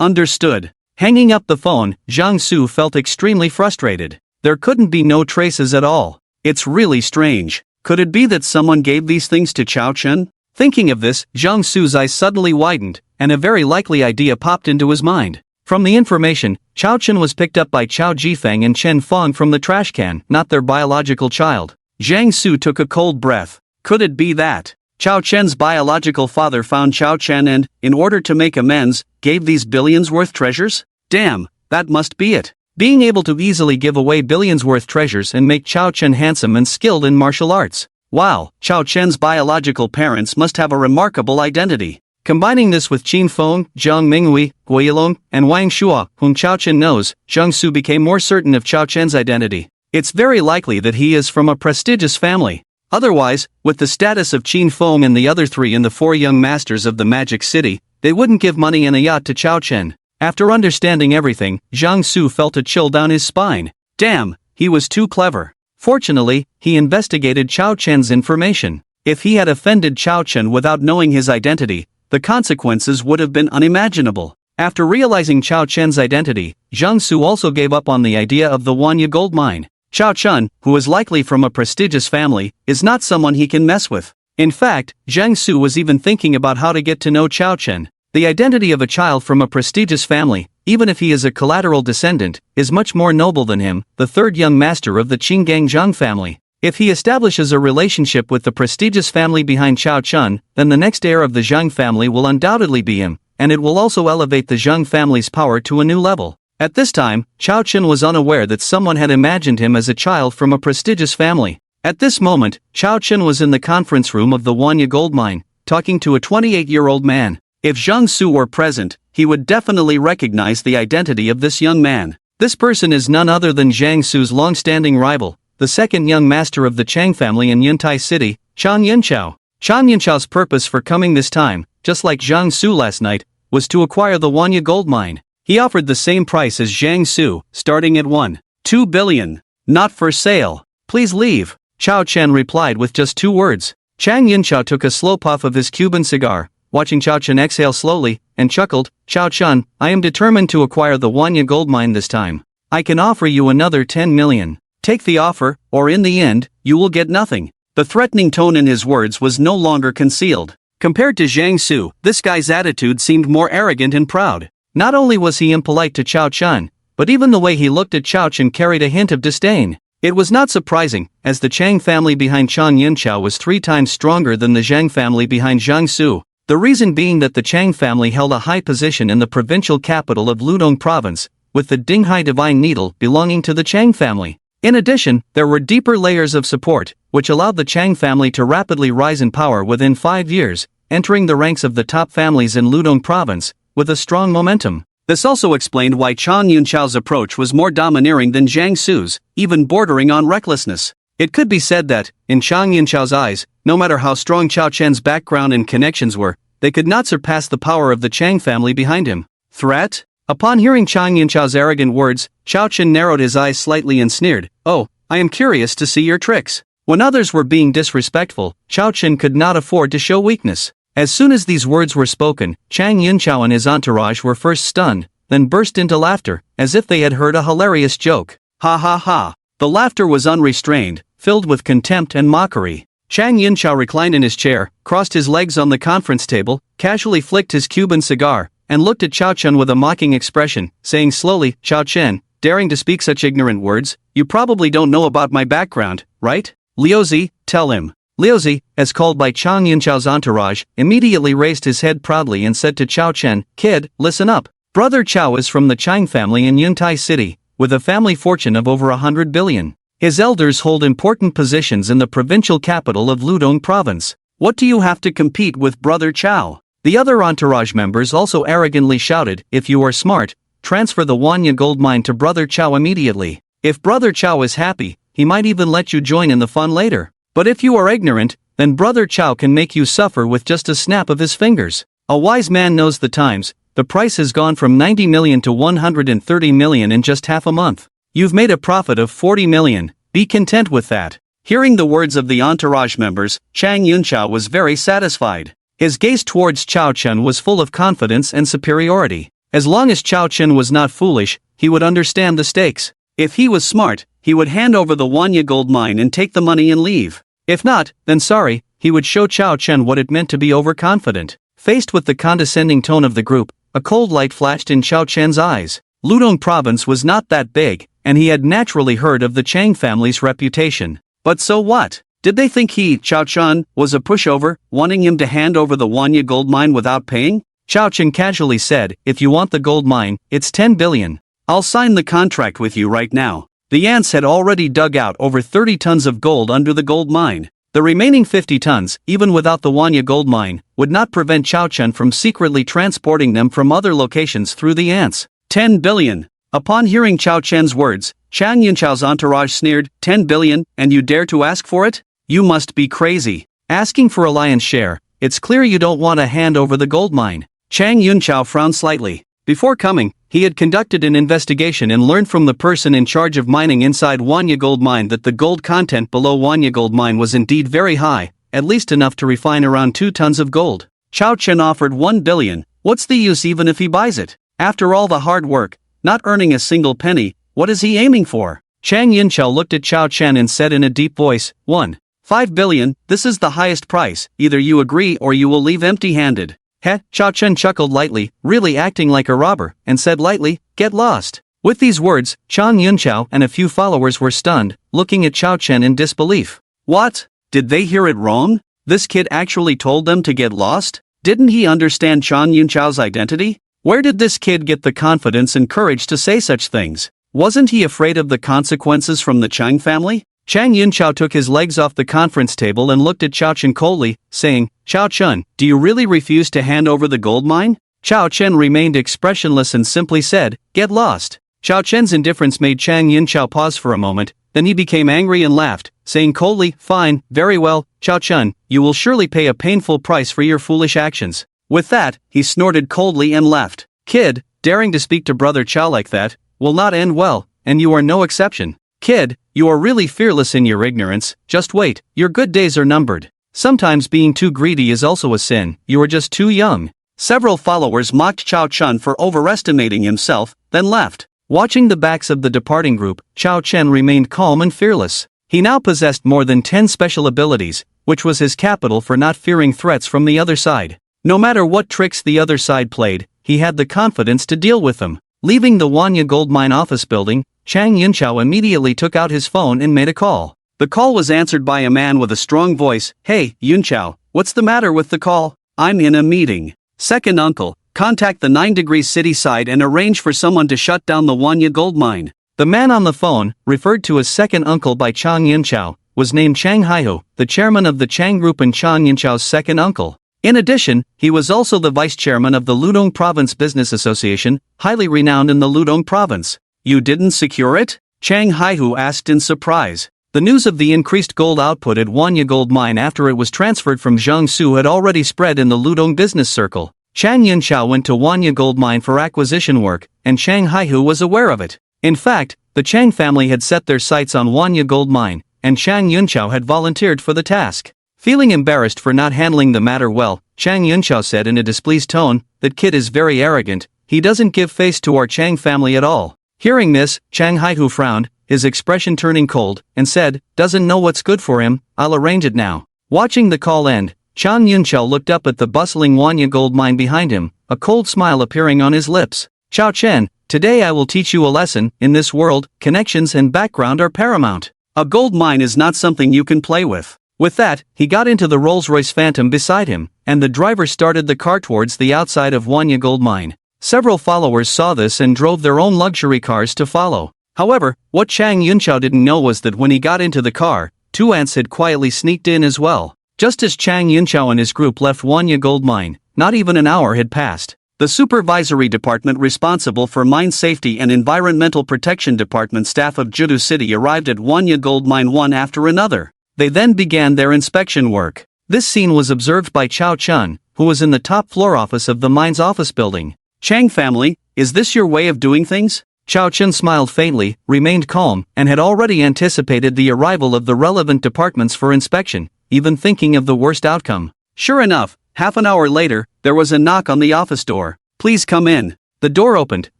Understood. Hanging up the phone, Jiang Su felt extremely frustrated. There couldn't be no traces at all. It's really strange. Could it be that someone gave these things to Chao Chen? Thinking of this, Jiang Su's eyes suddenly widened, and a very likely idea popped into his mind. From the information, Chao Chen was picked up by Chao Jifeng and Chen Fong from the trash can, not their biological child. Jiang Su took a cold breath. Could it be that Chao Chen's biological father found Chao Chen and, in order to make amends, gave these billions worth treasures? Damn, that must be it. Being able to easily give away billions worth treasures and make Chao Chen handsome and skilled in martial arts. Wow, Chao Chen's biological parents must have a remarkable identity. Combining this with Qin Feng, Zhang Minghui, Guilong, and Wang Shua, whom Chao Chen knows, Jiang Su became more certain of Chao Chen's identity. It's very likely that he is from a prestigious family. Otherwise, with the status of Qin Feng and the other three in the four young masters of the Magic City, they wouldn't give money and a yacht to Chao Chen. After understanding everything, Jiang Su felt a chill down his spine. Damn, he was too clever. Fortunately, he investigated Chao Chen's information. If he had offended Chao Chen without knowing his identity, the consequences would have been unimaginable. After realizing Chao Chen's identity, Jiang Su also gave up on the idea of the Wanya gold mine. Chao Chen, who is likely from a prestigious family, is not someone he can mess with. In fact, Jiang Su was even thinking about how to get to know Chao Chen. The identity of a child from a prestigious family, even if he is a collateral descendant, is much more noble than him, the third young master of the Qinggang Zhang family. If he establishes a relationship with the prestigious family behind Chao Chen, then the next heir of the Zhang family will undoubtedly be him, and it will also elevate the Zhang family's power to a new level. At this time, Chao Chen was unaware that someone had imagined him as a child from a prestigious family. At this moment, Chao Chen was in the conference room of the Wanya gold mine, talking to a 28-year-old man. If Jiang Su were present, he would definitely recognize the identity of this young man. This person is none other than Jiang Su's long-standing rival, the second young master of the Chang family in Yuntai City, Chan Yunchao. Chan Yunchao's purpose for coming this time, just like Jiang Su last night, was to acquire the Wanya gold mine. He offered the same price as Jiang Su, starting at 1.2 billion. Not for sale. Please leave. Chao Chen replied with just 2 words. Chang Yunchao took a slow puff of his Cuban cigar, watching Chao Chen exhale slowly, and chuckled, Chao Chen, I am determined to acquire the Wanya gold mine this time. I can offer you another 10 million. Take the offer, or in the end, you will get nothing. The threatening tone in his words was no longer concealed. Compared to Jiang Su, this guy's attitude seemed more arrogant and proud. Not only was he impolite to Chao Chen, but even the way he looked at Chao Chen carried a hint of disdain. It was not surprising, as the Chang family behind Chan Yunchao was 3 times stronger than the Zhang family behind Jiang Su. The reason being that the Chang family held a high position in the provincial capital of Ludong province, with the Dinghai divine needle belonging to the Chang family. In addition, there were deeper layers of support, which allowed the Chang family to rapidly rise in power within 5 years, entering the ranks of the top families in Ludong province, with a strong momentum. This also explained why Chan Yunchao's approach was more domineering than Jiang Su's, even bordering on recklessness. It could be said that, in Chang Yunchao's eyes, no matter how strong Chao Chen's background and connections were, they could not surpass the power of the Chang family behind him. Threat? Upon hearing Chang Yunchao's arrogant words, Chao Chen narrowed his eyes slightly and sneered, Oh, I am curious to see your tricks. When others were being disrespectful, Chao Chen could not afford to show weakness. As soon as these words were spoken, Chang Yunchao and his entourage were first stunned, then burst into laughter, as if they had heard a hilarious joke. Ha ha ha. The laughter was unrestrained, filled with contempt and mockery. Chang Yunchao reclined in his chair, crossed his legs on the conference table, casually flicked his Cuban cigar, and looked at Chao Chen with a mocking expression, saying slowly, Chao Chen, daring to speak such ignorant words, you probably don't know about my background, right? Liuzi, tell him. Liuzi, as called by Chang Yunchao's entourage, immediately raised his head proudly and said to Chao Chen, kid, listen up. Brother Chao is from the Chang family in Yuntai City, with a family fortune of over 100 billion. His elders hold important positions in the provincial capital of Ludong province. What do you have to compete with Brother Chao? The other entourage members also arrogantly shouted, if you are smart, transfer the Wanya gold mine to Brother Chao immediately. If Brother Chao is happy, he might even let you join in the fun later. But if you are ignorant, then Brother Chao can make you suffer with just a snap of his fingers. A wise man knows the times. The price has gone from 90 million to 130 million in just half a month. You've made a profit of 40 million, be content with that. Hearing the words of the entourage members, Chang Yunchao was very satisfied. His gaze towards Chao Chen was full of confidence and superiority. As long as Chao Chen was not foolish, he would understand the stakes. If he was smart, he would hand over the Wanya gold mine and take the money and leave. If not, then sorry, he would show Chao Chen what it meant to be overconfident. Faced with the condescending tone of the group, a cold light flashed in Chao Chen's eyes. Ludong province was not that big, and he had naturally heard of the Chang family's reputation. But so what? Did they think he, Chao Chen, was a pushover, wanting him to hand over the Wanya gold mine without paying? Chao Chen casually said, if you want the gold mine, it's 10 billion. I'll sign the contract with you right now. The ants had already dug out over 30 tons of gold under the gold mine. The remaining 50 tons, even without the Wanya gold mine, would not prevent Chao Chen from secretly transporting them from other locations through the ants. 10 billion. Upon hearing Chao Chen's words, Chang Yunchao's entourage sneered, 10 billion, and you dare to ask for it? You must be crazy. Asking for a lion's share, it's clear you don't want to hand over the gold mine. Chang Yunchao frowned slightly. Before coming, he had conducted an investigation and learned from the person in charge of mining inside Wanya gold mine that the gold content below Wanya gold mine was indeed very high, at least enough to refine around 2 tons of gold. Chao Chen offered 1 billion, what's the use even if he buys it? After all the hard work, not earning a single penny, what is he aiming for? Chang Yunchao looked at Chao Chen and said in a deep voice, 5 billion, this is the highest price, either you agree or you will leave empty-handed. Heh, Chao Chen chuckled lightly, really acting like a robber, and said lightly, get lost. With these words, Chang Yunchao and a few followers were stunned, looking at Chao Chen in disbelief. What? Did they hear it wrong? This kid actually told them to get lost? Didn't he understand Chang Yunchao's identity? Where did this kid get the confidence and courage to say such things? Wasn't he afraid of the consequences from the Chang family? Chang Yunchao took his legs off the conference table and looked at Chao Chen coldly, saying, Chao Chen, do you really refuse to hand over the gold mine? Chao Chen remained expressionless and simply said, get lost. Chao Chen's indifference made Chang Yunchao pause for a moment, then he became angry and laughed, saying coldly, fine, very well, Chao Chen, you will surely pay a painful price for your foolish actions. With that, he snorted coldly and left. Kid, daring to speak to Brother Chao like that, will not end well, and you are no exception. Kid, you are really fearless in your ignorance, just wait, your good days are numbered. Sometimes being too greedy is also a sin, you are just too young. Several followers mocked Chao Chen for overestimating himself, then left. Watching the backs of the departing group, Chao Chen remained calm and fearless. He now possessed more than 10 special abilities, which was his capital for not fearing threats from the other side. No matter what tricks the other side played, he had the confidence to deal with them. Leaving the Wanya gold mine office building, Chang Yunchao immediately took out his phone and made a call. The call was answered by a man with a strong voice. Hey, Yunchao, what's the matter with the call? I'm in a meeting. Second uncle, contact the 9 Degrees City side and arrange for someone to shut down the Wanya gold mine. The man on the phone, referred to as second uncle by Chang Yunchao, was named Chang Haihu, the chairman of the Chang Group and Chang Yunchao's second uncle. In addition, he was also the vice chairman of the Ludong Province Business Association, highly renowned in the Ludong Province. You didn't secure it? Chang Haihu asked in surprise. The news of the increased gold output at Wanya gold mine after it was transferred from Jiangsu had already spread in the Ludong business circle. Chang Yunchao went to Wanya gold mine for acquisition work, and Chang Haihu was aware of it. In fact, the Chang family had set their sights on Wanya gold mine, and Chang Yunqiao had volunteered for the task. Feeling embarrassed for not handling the matter well, Chang Yunqiao said in a displeased tone, "That kid is very arrogant, he doesn't give face to our Chang family at all." Hearing this, Chang Haihu frowned, his expression turning cold, and said, "Doesn't know what's good for him, I'll arrange it now." Watching the call end, Chang Yunqiao looked up at the bustling Wanya gold mine behind him, a cold smile appearing on his lips. "Chao Chen, today I will teach you a lesson. In this world, connections and background are paramount. A gold mine is not something you can play with." With that, he got into the Rolls-Royce Phantom beside him, and the driver started the car towards the outside of Wanya gold mine. Several followers saw this and drove their own luxury cars to follow. However, what Chang Yunqiao didn't know was that when he got into the car, two ants had quietly sneaked in as well. Just as Chang Yunqiao and his group left Wanya gold mine, not even an hour had passed. The supervisory department responsible for mine safety and environmental protection department staff of Judu City arrived at Wanya gold mine one after another. They then began their inspection work. This scene was observed by Chao Chun, who was in the top floor office of the mine's office building. "Chang family, is this your way of doing things?" Chao Chun smiled faintly, remained calm, and had already anticipated the arrival of the relevant departments for inspection, even thinking of the worst outcome. Sure enough, half an hour later, there was a knock on the office door. "Please come in." The door opened,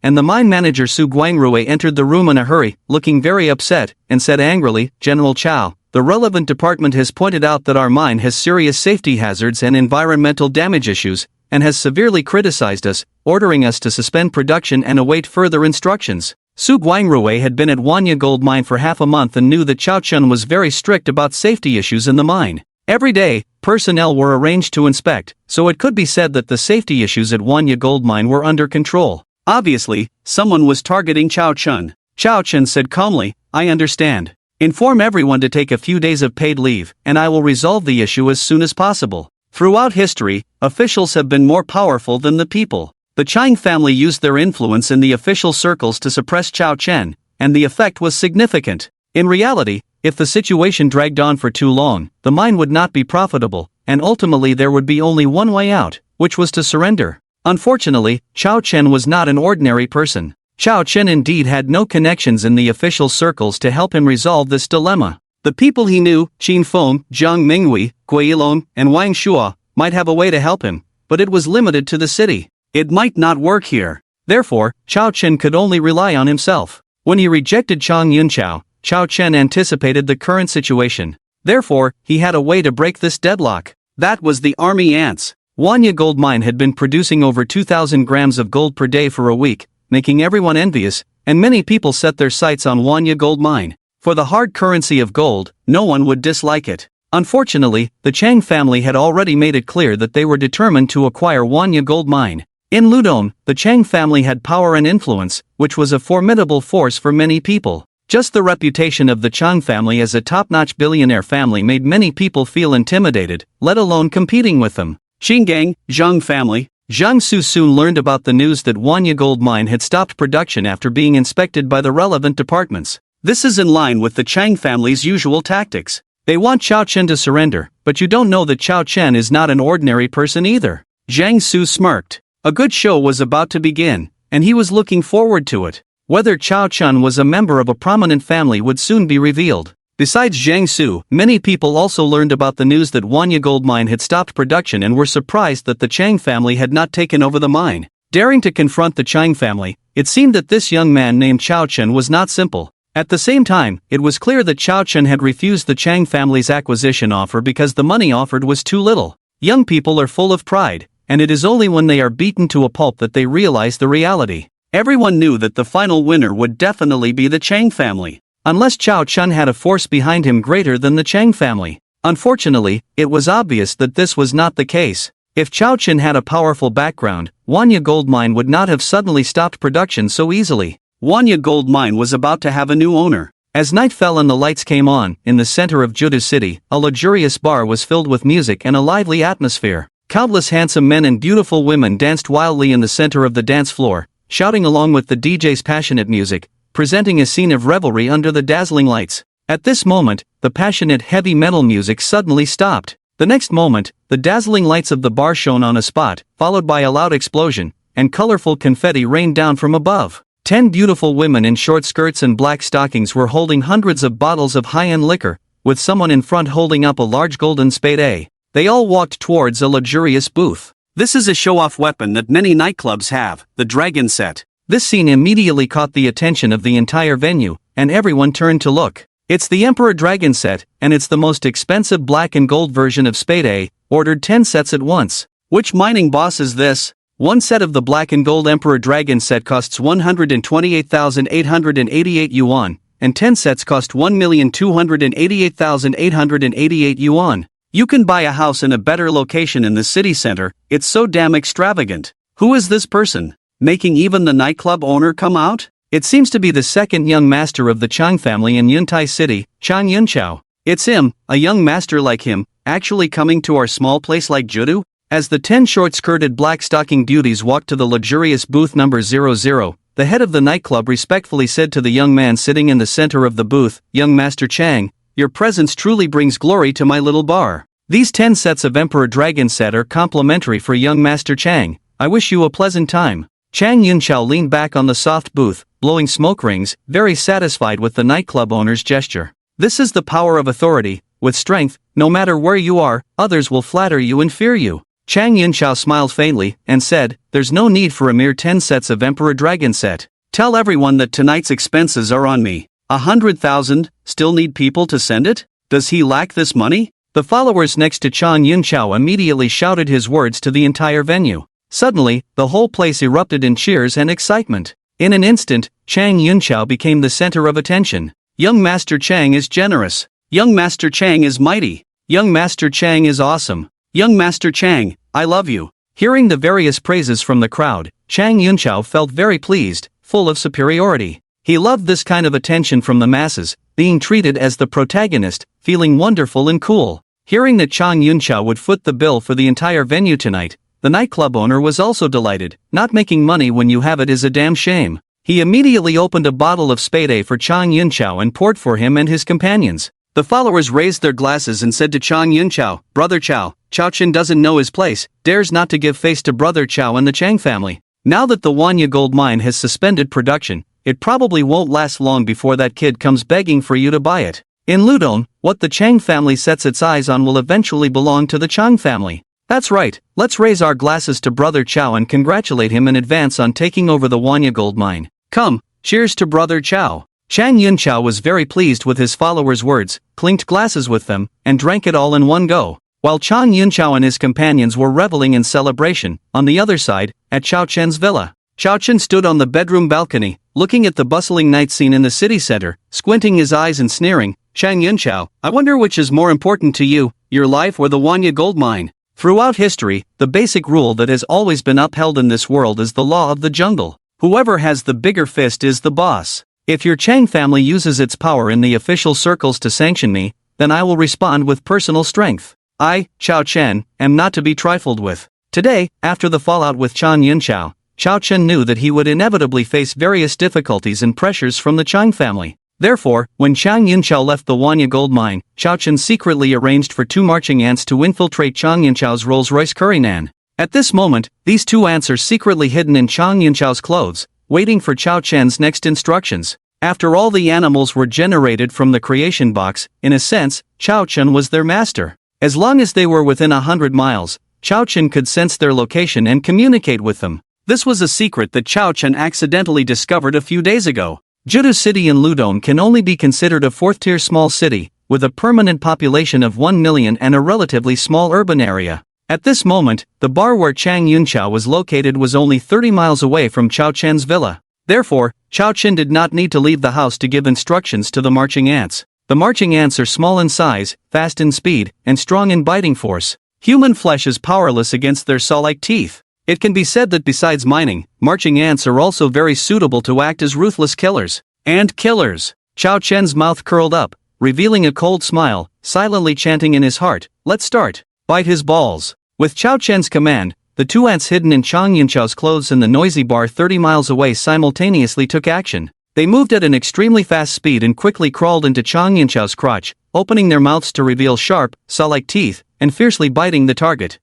and the mine manager Su Guangrui entered the room in a hurry, looking very upset, and said angrily, "General Chao, the relevant department has pointed out that our mine has serious safety hazards and environmental damage issues, and has severely criticized us, ordering us to suspend production and await further instructions." Su Guangrui had been at Wanya gold mine for half a month and knew that Chao Chun was very strict about safety issues in the mine. Every day, personnel were arranged to inspect, so it could be said that the safety issues at Wanya gold mine were under control. Obviously, someone was targeting Chao Chun. Chao Chun said calmly, "I understand. Inform everyone to take a few days of paid leave, and I will resolve the issue as soon as possible." Throughout history, officials have been more powerful than the people. The Chang family used their influence in the official circles to suppress Chao Chen, and the effect was significant. In reality, if the situation dragged on for too long, the mine would not be profitable, and ultimately there would be only one way out, which was to surrender. Unfortunately, Chao Chen was not an ordinary person. Chao Chen indeed had no connections in the official circles to help him resolve this dilemma. The people he knew, Qin Feng, Zhang Minghui, Gui Yilong, and Wang Shua, might have a way to help him, but it was limited to the city. It might not work here. Therefore, Chao Chen could only rely on himself. When he rejected Chang Yunqiao, Chao Chen anticipated the current situation. Therefore, he had a way to break this deadlock. That was the army ants. Wanya gold mine had been producing over 2,000 grams of gold per day for a week, making everyone envious, and many people set their sights on Wanya gold mine. For the hard currency of gold, no one would dislike it. Unfortunately, the Chang family had already made it clear that they were determined to acquire Wanya gold mine. In Ludong, the Chang family had power and influence, which was a formidable force for many people. Just the reputation of the Chang family as a top-notch billionaire family made many people feel intimidated, let alone competing with them. Xingang, Zhang family. Zhang Su soon learned about the news that Wanya gold mine had stopped production after being inspected by the relevant departments. This is in line with the Chang family's usual tactics. They want Chao Chen to surrender, but you don't know that Chao Chen is not an ordinary person either. Zhang Su smirked. A good show was about to begin, and he was looking forward to it. Whether Chao Chen was a member of a prominent family would soon be revealed. Besides Zhang Su, many people also learned about the news that Wanya gold mine had stopped production and were surprised that the Chang family had not taken over the mine. Daring to confront the Chang family, it seemed that this young man named Chao Chen was not simple. At the same time, it was clear that Chao Chen had refused the Chang family's acquisition offer because the money offered was too little. Young people are full of pride, and it is only when they are beaten to a pulp that they realize the reality. Everyone knew that the final winner would definitely be the Chang family, unless Chao Chen had a force behind him greater than the Chang family. Unfortunately, it was obvious that this was not the case. If Chao Chen had a powerful background, Wanya gold mine would not have suddenly stopped production so easily. Wanya gold mine was about to have a new owner. As night fell and the lights came on, in the center of Judu City, a luxurious bar was filled with music and a lively atmosphere. Countless handsome men and beautiful women danced wildly in the center of the dance floor, shouting along with the DJ's passionate music, presenting a scene of revelry under the dazzling lights. At this moment, the passionate heavy metal music suddenly stopped. The next moment, the dazzling lights of the bar shone on a spot, followed by a loud explosion, and colorful confetti rained down from above. 10 beautiful women in short skirts and black stockings were holding hundreds of bottles of high-end liquor, with someone in front holding up a large golden spade. They all walked towards a luxurious booth. This is a show-off weapon that many nightclubs have, the dragon set. This scene immediately caught the attention of the entire venue, and everyone turned to look. It's the Emperor Dragon set, and it's the most expensive black and gold version of Spade. Ordered 10 sets at once. Which mining boss is this? One set of the black and gold Emperor Dragon set costs 128,888 yuan, and 10 sets cost 1,288,888 yuan. You can buy a house in a better location in the city center. It's so damn extravagant. Who is this person, making even the nightclub owner come out? It seems to be the second young master of the Chang family in Yuntai City, Chang Yunchao. It's him, a young master like him, actually coming to our small place like Judu? As the 10 short-skirted black-stocking beauties walked to the luxurious booth number 00, the head of the nightclub respectfully said to the young man sitting in the center of the booth, "Young Master Chang, your presence truly brings glory to my little bar. These 10 sets of Emperor Dragon set are complimentary for young Master Chang. I wish you a pleasant time." Chang Yunchao leaned back on the soft booth, blowing smoke rings, very satisfied with the nightclub owner's gesture. This is the power of authority. With strength, no matter where you are, others will flatter you and fear you. Chang Yunchao smiled faintly, and said, "There's no need for a mere 10 sets of Emperor Dragon set. Tell everyone that tonight's expenses are on me. 100,000, still need people to send it? Does he lack this money?" The followers next to Chang Yunchao immediately shouted his words to the entire venue. Suddenly, the whole place erupted in cheers and excitement. In an instant, Chang Yunchao became the center of attention. Young Master Chang is generous. Young Master Chang is mighty. Young Master Chang is awesome. Young Master Chang, I love you. Hearing the various praises from the crowd, Chang Yunchao felt very pleased, full of superiority. He loved this kind of attention from the masses, being treated as the protagonist, feeling wonderful and cool. Hearing that Chang Yunchao would foot the bill for the entire venue tonight, the nightclub owner was also delighted. Not making money when you have it is a damn shame. He immediately opened a bottle of Spade for Chang Yunchao and poured for him and his companions. The followers raised their glasses and said to Chang Yunchao, "Brother Chao, Chao Chen doesn't know his place, dares not to give face to Brother Chao and the Chang family. Now that the Wanya gold mine has suspended production, it probably won't last long before that kid comes begging for you to buy it. In Ludon, what the Chang family sets its eyes on will eventually belong to the Chang family. That's right, let's raise our glasses to Brother Chao and congratulate him in advance on taking over the Wanya gold mine. Come, cheers to Brother Chao." Chang Yunchao was very pleased with his followers' words, clinked glasses with them, and drank it all in one go. While Chang Yunchao and his companions were reveling in celebration, on the other side, at Chao Chen's villa, Chao Chen stood on the bedroom balcony, looking at the bustling night scene in the city center, squinting his eyes and sneering. "Chang Yunchao, I wonder which is more important to you, your life or the Wanya gold mine?" Throughout history, the basic rule that has always been upheld in this world is the law of the jungle. Whoever has the bigger fist is the boss. If your Chang family uses its power in the official circles to sanction me, then I will respond with personal strength. I, Chao Chen, am not to be trifled with. Today, after the fallout with Chang Yunchao, Chao Chen knew that he would inevitably face various difficulties and pressures from the Chang family. Therefore, when Chang Yunchao left the Wanya gold mine, Chao Chen secretly arranged for 2 marching ants to infiltrate Chang Yunchao's Rolls-Royce Currynan. At this moment, these 2 ants are secretly hidden in Chang Yunchao's clothes, waiting for Chao Chen's next instructions. After all the animals were generated from the creation box, in a sense, Chao Chen was their master. As long as they were within 100 miles, Chao Chen could sense their location and communicate with them. This was a secret that Chao Chen accidentally discovered a few days ago. Judu City in Ludon can only be considered a 4th-tier small city, with a permanent population of 1 million and a relatively small urban area. At this moment, the bar where Chang Yunchao was located was only 30 miles away from Chao Chen's villa. Therefore, Chao Chen did not need to leave the house to give instructions to the marching ants. The marching ants are small in size, fast in speed, and strong in biting force. Human flesh is powerless against their saw-like teeth. It can be said that besides mining, marching ants are also very suitable to act as ruthless killers. Ant killers! Chao Chen's mouth curled up, revealing a cold smile, silently chanting in his heart, "Let's start." Bite his balls. With Chao Chen's command, the 2 ants hidden in Chang Yunchao's clothes in the noisy bar 30 miles away simultaneously took action. They moved at an extremely fast speed and quickly crawled into Chang Yunchao's crotch, opening their mouths to reveal sharp, saw-like teeth, and fiercely biting the target.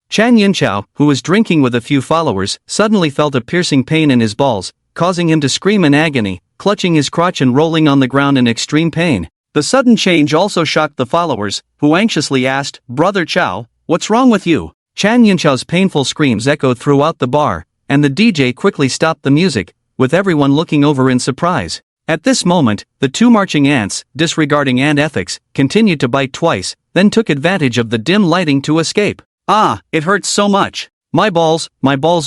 Chang Yunchao, who was drinking with a few followers, suddenly felt a piercing pain in his balls, causing him to scream in agony, clutching his crotch and rolling on the ground in extreme pain. The sudden change also shocked the followers, who anxiously asked, "Brother Chow, what's wrong with you?" Chang Yunchao's painful screams echoed throughout the bar, and the DJ quickly stopped the music, with everyone looking over in surprise. At this moment, the two marching ants, disregarding ant ethics, continued to bite twice, then took advantage of the dim lighting to escape. "Ah, it hurts so much. My balls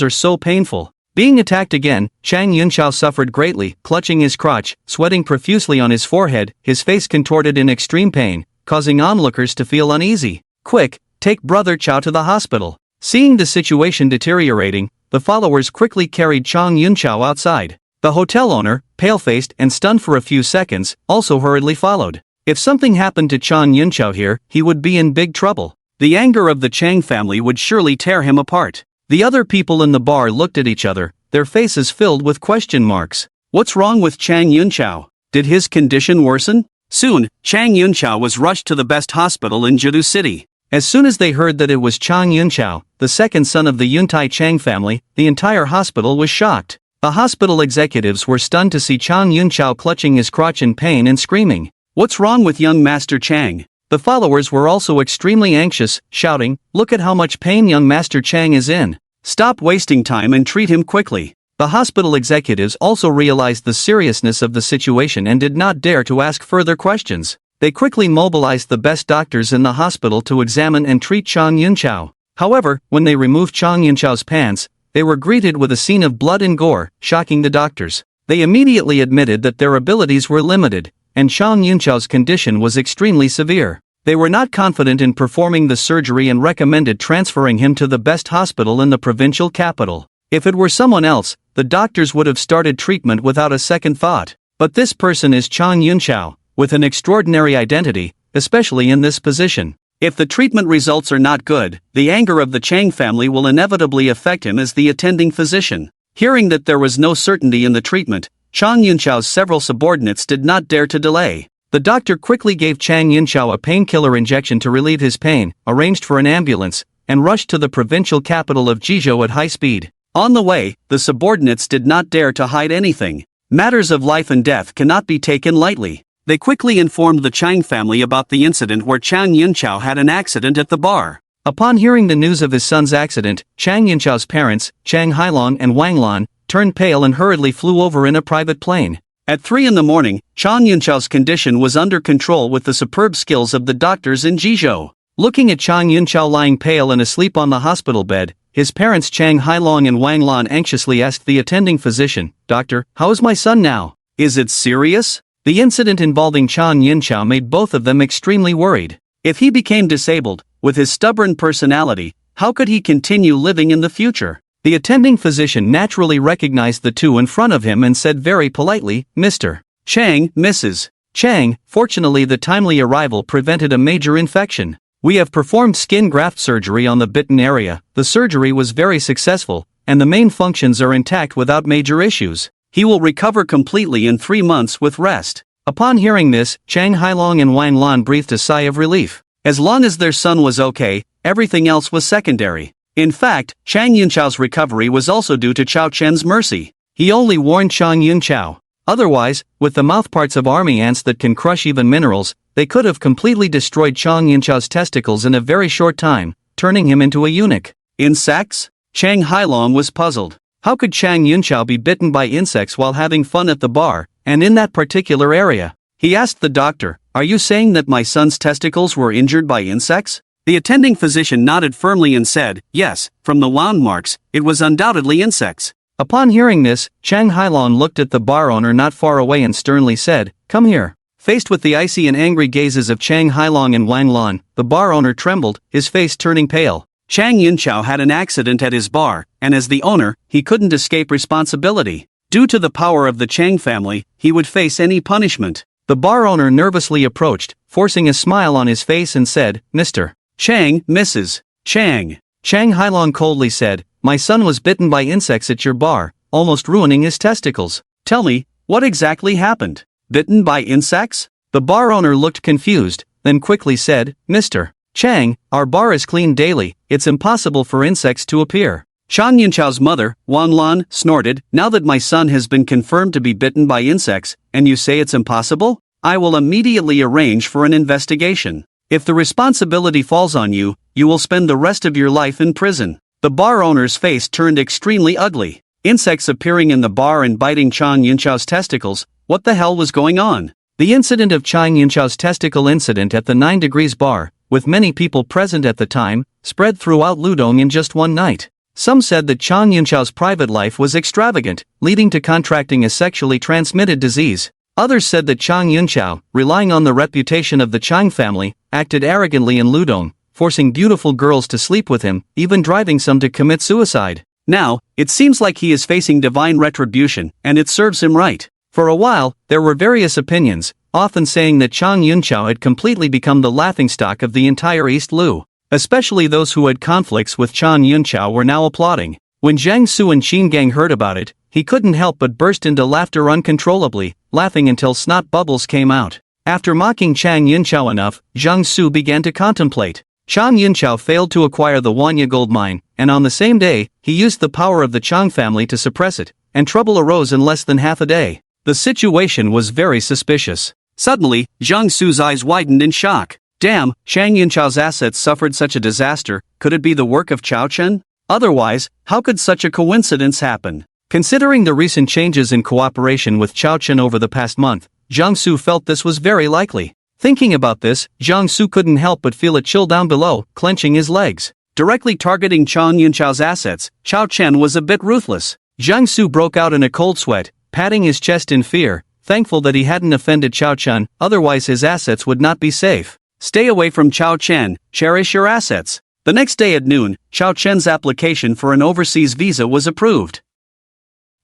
are so painful." Being attacked again, Chang Yunchao suffered greatly, clutching his crotch, sweating profusely on his forehead, his face contorted in extreme pain, causing onlookers to feel uneasy. "Quick, take Brother Chow to the hospital." Seeing the situation deteriorating, the followers quickly carried Chang Yunchao outside. The hotel owner, pale-faced and stunned for a few seconds, also hurriedly followed. If something happened to Chang Yunchao here, he would be in big trouble. The anger of the Chang family would surely tear him apart. The other people in the bar looked at each other, their faces filled with question marks. What's wrong with Chang Yunchao? Did his condition worsen? Soon, Chang Yunchao was rushed to the best hospital in Jidu City. As soon as they heard that it was Chang Yunchao, the second son of the Yuntai Chang family, the entire hospital was shocked. The hospital executives were stunned to see Chang Yunchao clutching his crotch in pain and screaming, "What's wrong with young Master Chang?" The followers were also extremely anxious, shouting, "Look at how much pain young Master Chang is in. Stop wasting time and treat him quickly." The hospital executives also realized the seriousness of the situation and did not dare to ask further questions. They quickly mobilized the best doctors in the hospital to examine and treat Chang Yunchao. However, when they removed Chang Yunchao's pants, they were greeted with a scene of blood and gore, shocking the doctors. They immediately admitted that their abilities were limited, and Chang Yunchao's condition was extremely severe. They were not confident in performing the surgery and recommended transferring him to the best hospital in the provincial capital. If it were someone else, the doctors would have started treatment without a second thought. But this person is Chang Yunchao, with an extraordinary identity, especially in this position. If the treatment results are not good, the anger of the Chang family will inevitably affect him as the attending physician. Hearing that there was no certainty in the treatment, Chang Yunchao's several subordinates did not dare to delay. The doctor quickly gave Chang Yunchao a painkiller injection to relieve his pain, arranged for an ambulance, and rushed to the provincial capital of Jizhou at high speed. On the way, the subordinates did not dare to hide anything. Matters of life and death cannot be taken lightly. They quickly informed the Chang family about the incident where Chang Yunchao had an accident at the bar. Upon hearing the news of his son's accident, Chang Yunchao's parents, Chang Hailong and Wang Lan, turned pale and hurriedly flew over in a private plane. At 3 in the morning, Chang Yunchao's condition was under control with the superb skills of the doctors in Jizhou. Looking at Chang Yunchao lying pale and asleep on the hospital bed, his parents Chang Hailong and Wang Lan anxiously asked the attending physician, "Doctor, how is my son now? Is it serious?" The incident involving Chang Yunchao made both of them extremely worried. If he became disabled, with his stubborn personality, how could he continue living in the future? The attending physician naturally recognized the two in front of him and said very politely, "Mr. Chang, Mrs. Chang, fortunately the timely arrival prevented a major infection. We have performed skin graft surgery on the bitten area. The surgery was very successful, and the main functions are intact without major issues. He will recover completely in 3 months with rest." Upon hearing this, Chang Hailong and Wang Lan breathed a sigh of relief. As long as their son was okay, everything else was secondary. In fact, Chang Yunchao's recovery was also due to Chao Chen's mercy. He only warned Chang Yunchao. Otherwise, with the mouthparts of army ants that can crush even minerals, they could have completely destroyed Chang Yunchao's testicles in a very short time, turning him into a eunuch. Insects? Chang Hailong was puzzled. How could Chang Yunchao be bitten by insects while having fun at the bar, and in that particular area? He asked the doctor, "Are you saying that my son's testicles were injured by insects?" The attending physician nodded firmly and said, "Yes, from the wound marks, it was undoubtedly insects." Upon hearing this, Chang Hailong looked at the bar owner not far away and sternly said, "Come here." Faced with the icy and angry gazes of Chang Hailong and Wang Lan, the bar owner trembled, his face turning pale. Chang Yunchao had an accident at his bar, and as the owner, he couldn't escape responsibility. Due to the power of the Chang family, he would face any punishment. The bar owner nervously approached, forcing a smile on his face and said, "Mr. Chang, Mrs. Chang." Chang Hailong coldly said, "My son was bitten by insects at your bar, almost ruining his testicles. Tell me, what exactly happened? Bitten by insects?" The bar owner looked confused, then quickly said, "Mr. Chang, our bar is cleaned daily, it's impossible for insects to appear." Chang Yunchao's mother, Wan Lan, snorted, "Now that my son has been confirmed to be bitten by insects, and you say it's impossible? I will immediately arrange for an investigation. If the responsibility falls on you, you will spend the rest of your life in prison." The bar owner's face turned extremely ugly. Insects appearing in the bar and biting Chang Yunchao's testicles, what the hell was going on? The incident of Chang Yunchao's testicle incident at the 9 Degrees bar, with many people present at the time, spread throughout Ludong in just one night. Some said that Chang Yunchao's private life was extravagant, leading to contracting a sexually transmitted disease. Others said that Chang Yunchao, relying on the reputation of the Chang family, acted arrogantly in Ludong, forcing beautiful girls to sleep with him, even driving some to commit suicide. Now, it seems like he is facing divine retribution, and it serves him right. For a while, there were various opinions, often saying that Chang Yunchao had completely become the laughingstock of the entire East Lu. Especially those who had conflicts with Chang Yunchao were now applauding. When Jiang Su and Qin Gang heard about it, he couldn't help but burst into laughter uncontrollably, laughing until snot bubbles came out. After mocking Chang Yunchao enough, Jiang Su began to contemplate. Chang Yunchao failed to acquire the Wanya gold mine, and on the same day, he used the power of the Chang family to suppress it, and trouble arose in less than half a day. The situation was very suspicious. Suddenly, Jiang Su's eyes widened in shock. Damn, Chang Yunchao's assets suffered such a disaster, could it be the work of Chao Chen? Otherwise, how could such a coincidence happen? Considering the recent changes in cooperation with Chao Chen over the past month, Jiang Su felt this was very likely. Thinking about this, Jiang Su couldn't help but feel a chill down below, clenching his legs. Directly targeting Chang Yunchao's assets, Chao Chen was a bit ruthless. Jiang Su broke out in a cold sweat, patting his chest in fear, thankful that he hadn't offended Chao Chen, otherwise his assets would not be safe. Stay away from Chao Chen, cherish your assets. The next day at noon, Chao Chen's application for an overseas visa was approved.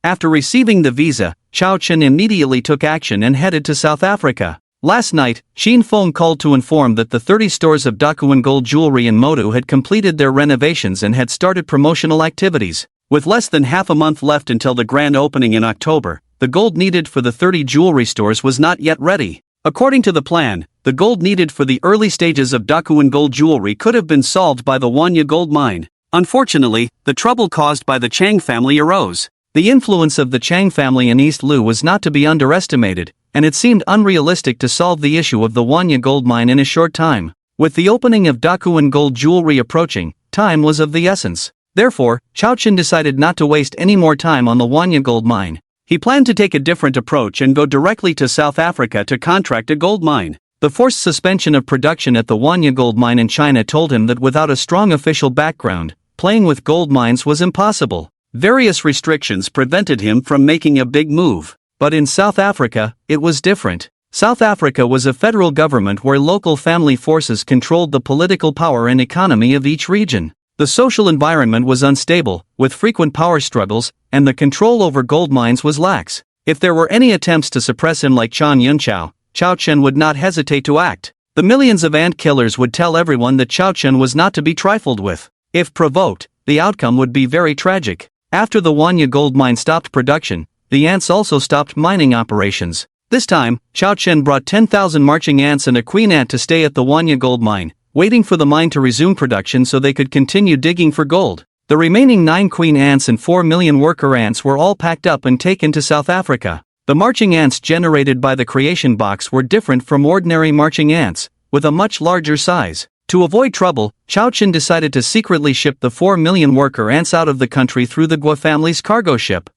After receiving the visa, Chao Chen immediately took action and headed to South Africa. Last night, Xin Feng called to inform that the 30 stores of Dakuan Gold Jewelry in Modu had completed their renovations and had started promotional activities. With less than half a month left until the grand opening in October, the gold needed for the 30 jewelry stores was not yet ready. According to the plan, the gold needed for the early stages of Dakuan Gold Jewelry could have been solved by the Wanya gold mine. Unfortunately, the trouble caused by the Chang family arose. The influence of the Chang family in East Lu was not to be underestimated, and it seemed unrealistic to solve the issue of the Wanya gold mine in a short time. With the opening of Dakuan Gold Jewelry approaching, time was of the essence. Therefore, Chao Chen decided not to waste any more time on the Wanya gold mine. He planned to take a different approach and go directly to South Africa to contract a gold mine. The forced suspension of production at the Wanya gold mine in China told him that without a strong official background, playing with gold mines was impossible. Various restrictions prevented him from making a big move. But in South Africa, it was different. South Africa was a federal government where local family forces controlled the political power and economy of each region. The social environment was unstable, with frequent power struggles, and the control over gold mines was lax. If there were any attempts to suppress him like Chang Yunchao, Chao Chen would not hesitate to act. The millions of ant killers would tell everyone that Chao Chen was not to be trifled with. If provoked, the outcome would be very tragic. After the Wanya gold mine stopped production, the ants also stopped mining operations. This time, Chao Chen brought 10,000 marching ants and a queen ant to stay at the Wanya gold mine, waiting for the mine to resume production so they could continue digging for gold. The remaining 9 queen ants and 4 million worker ants were all packed up and taken to South Africa. The marching ants generated by the creation box were different from ordinary marching ants, with a much larger size. To avoid trouble, Chao Chen decided to secretly ship the 4 million worker ants out of the country through the Guo family's cargo ship.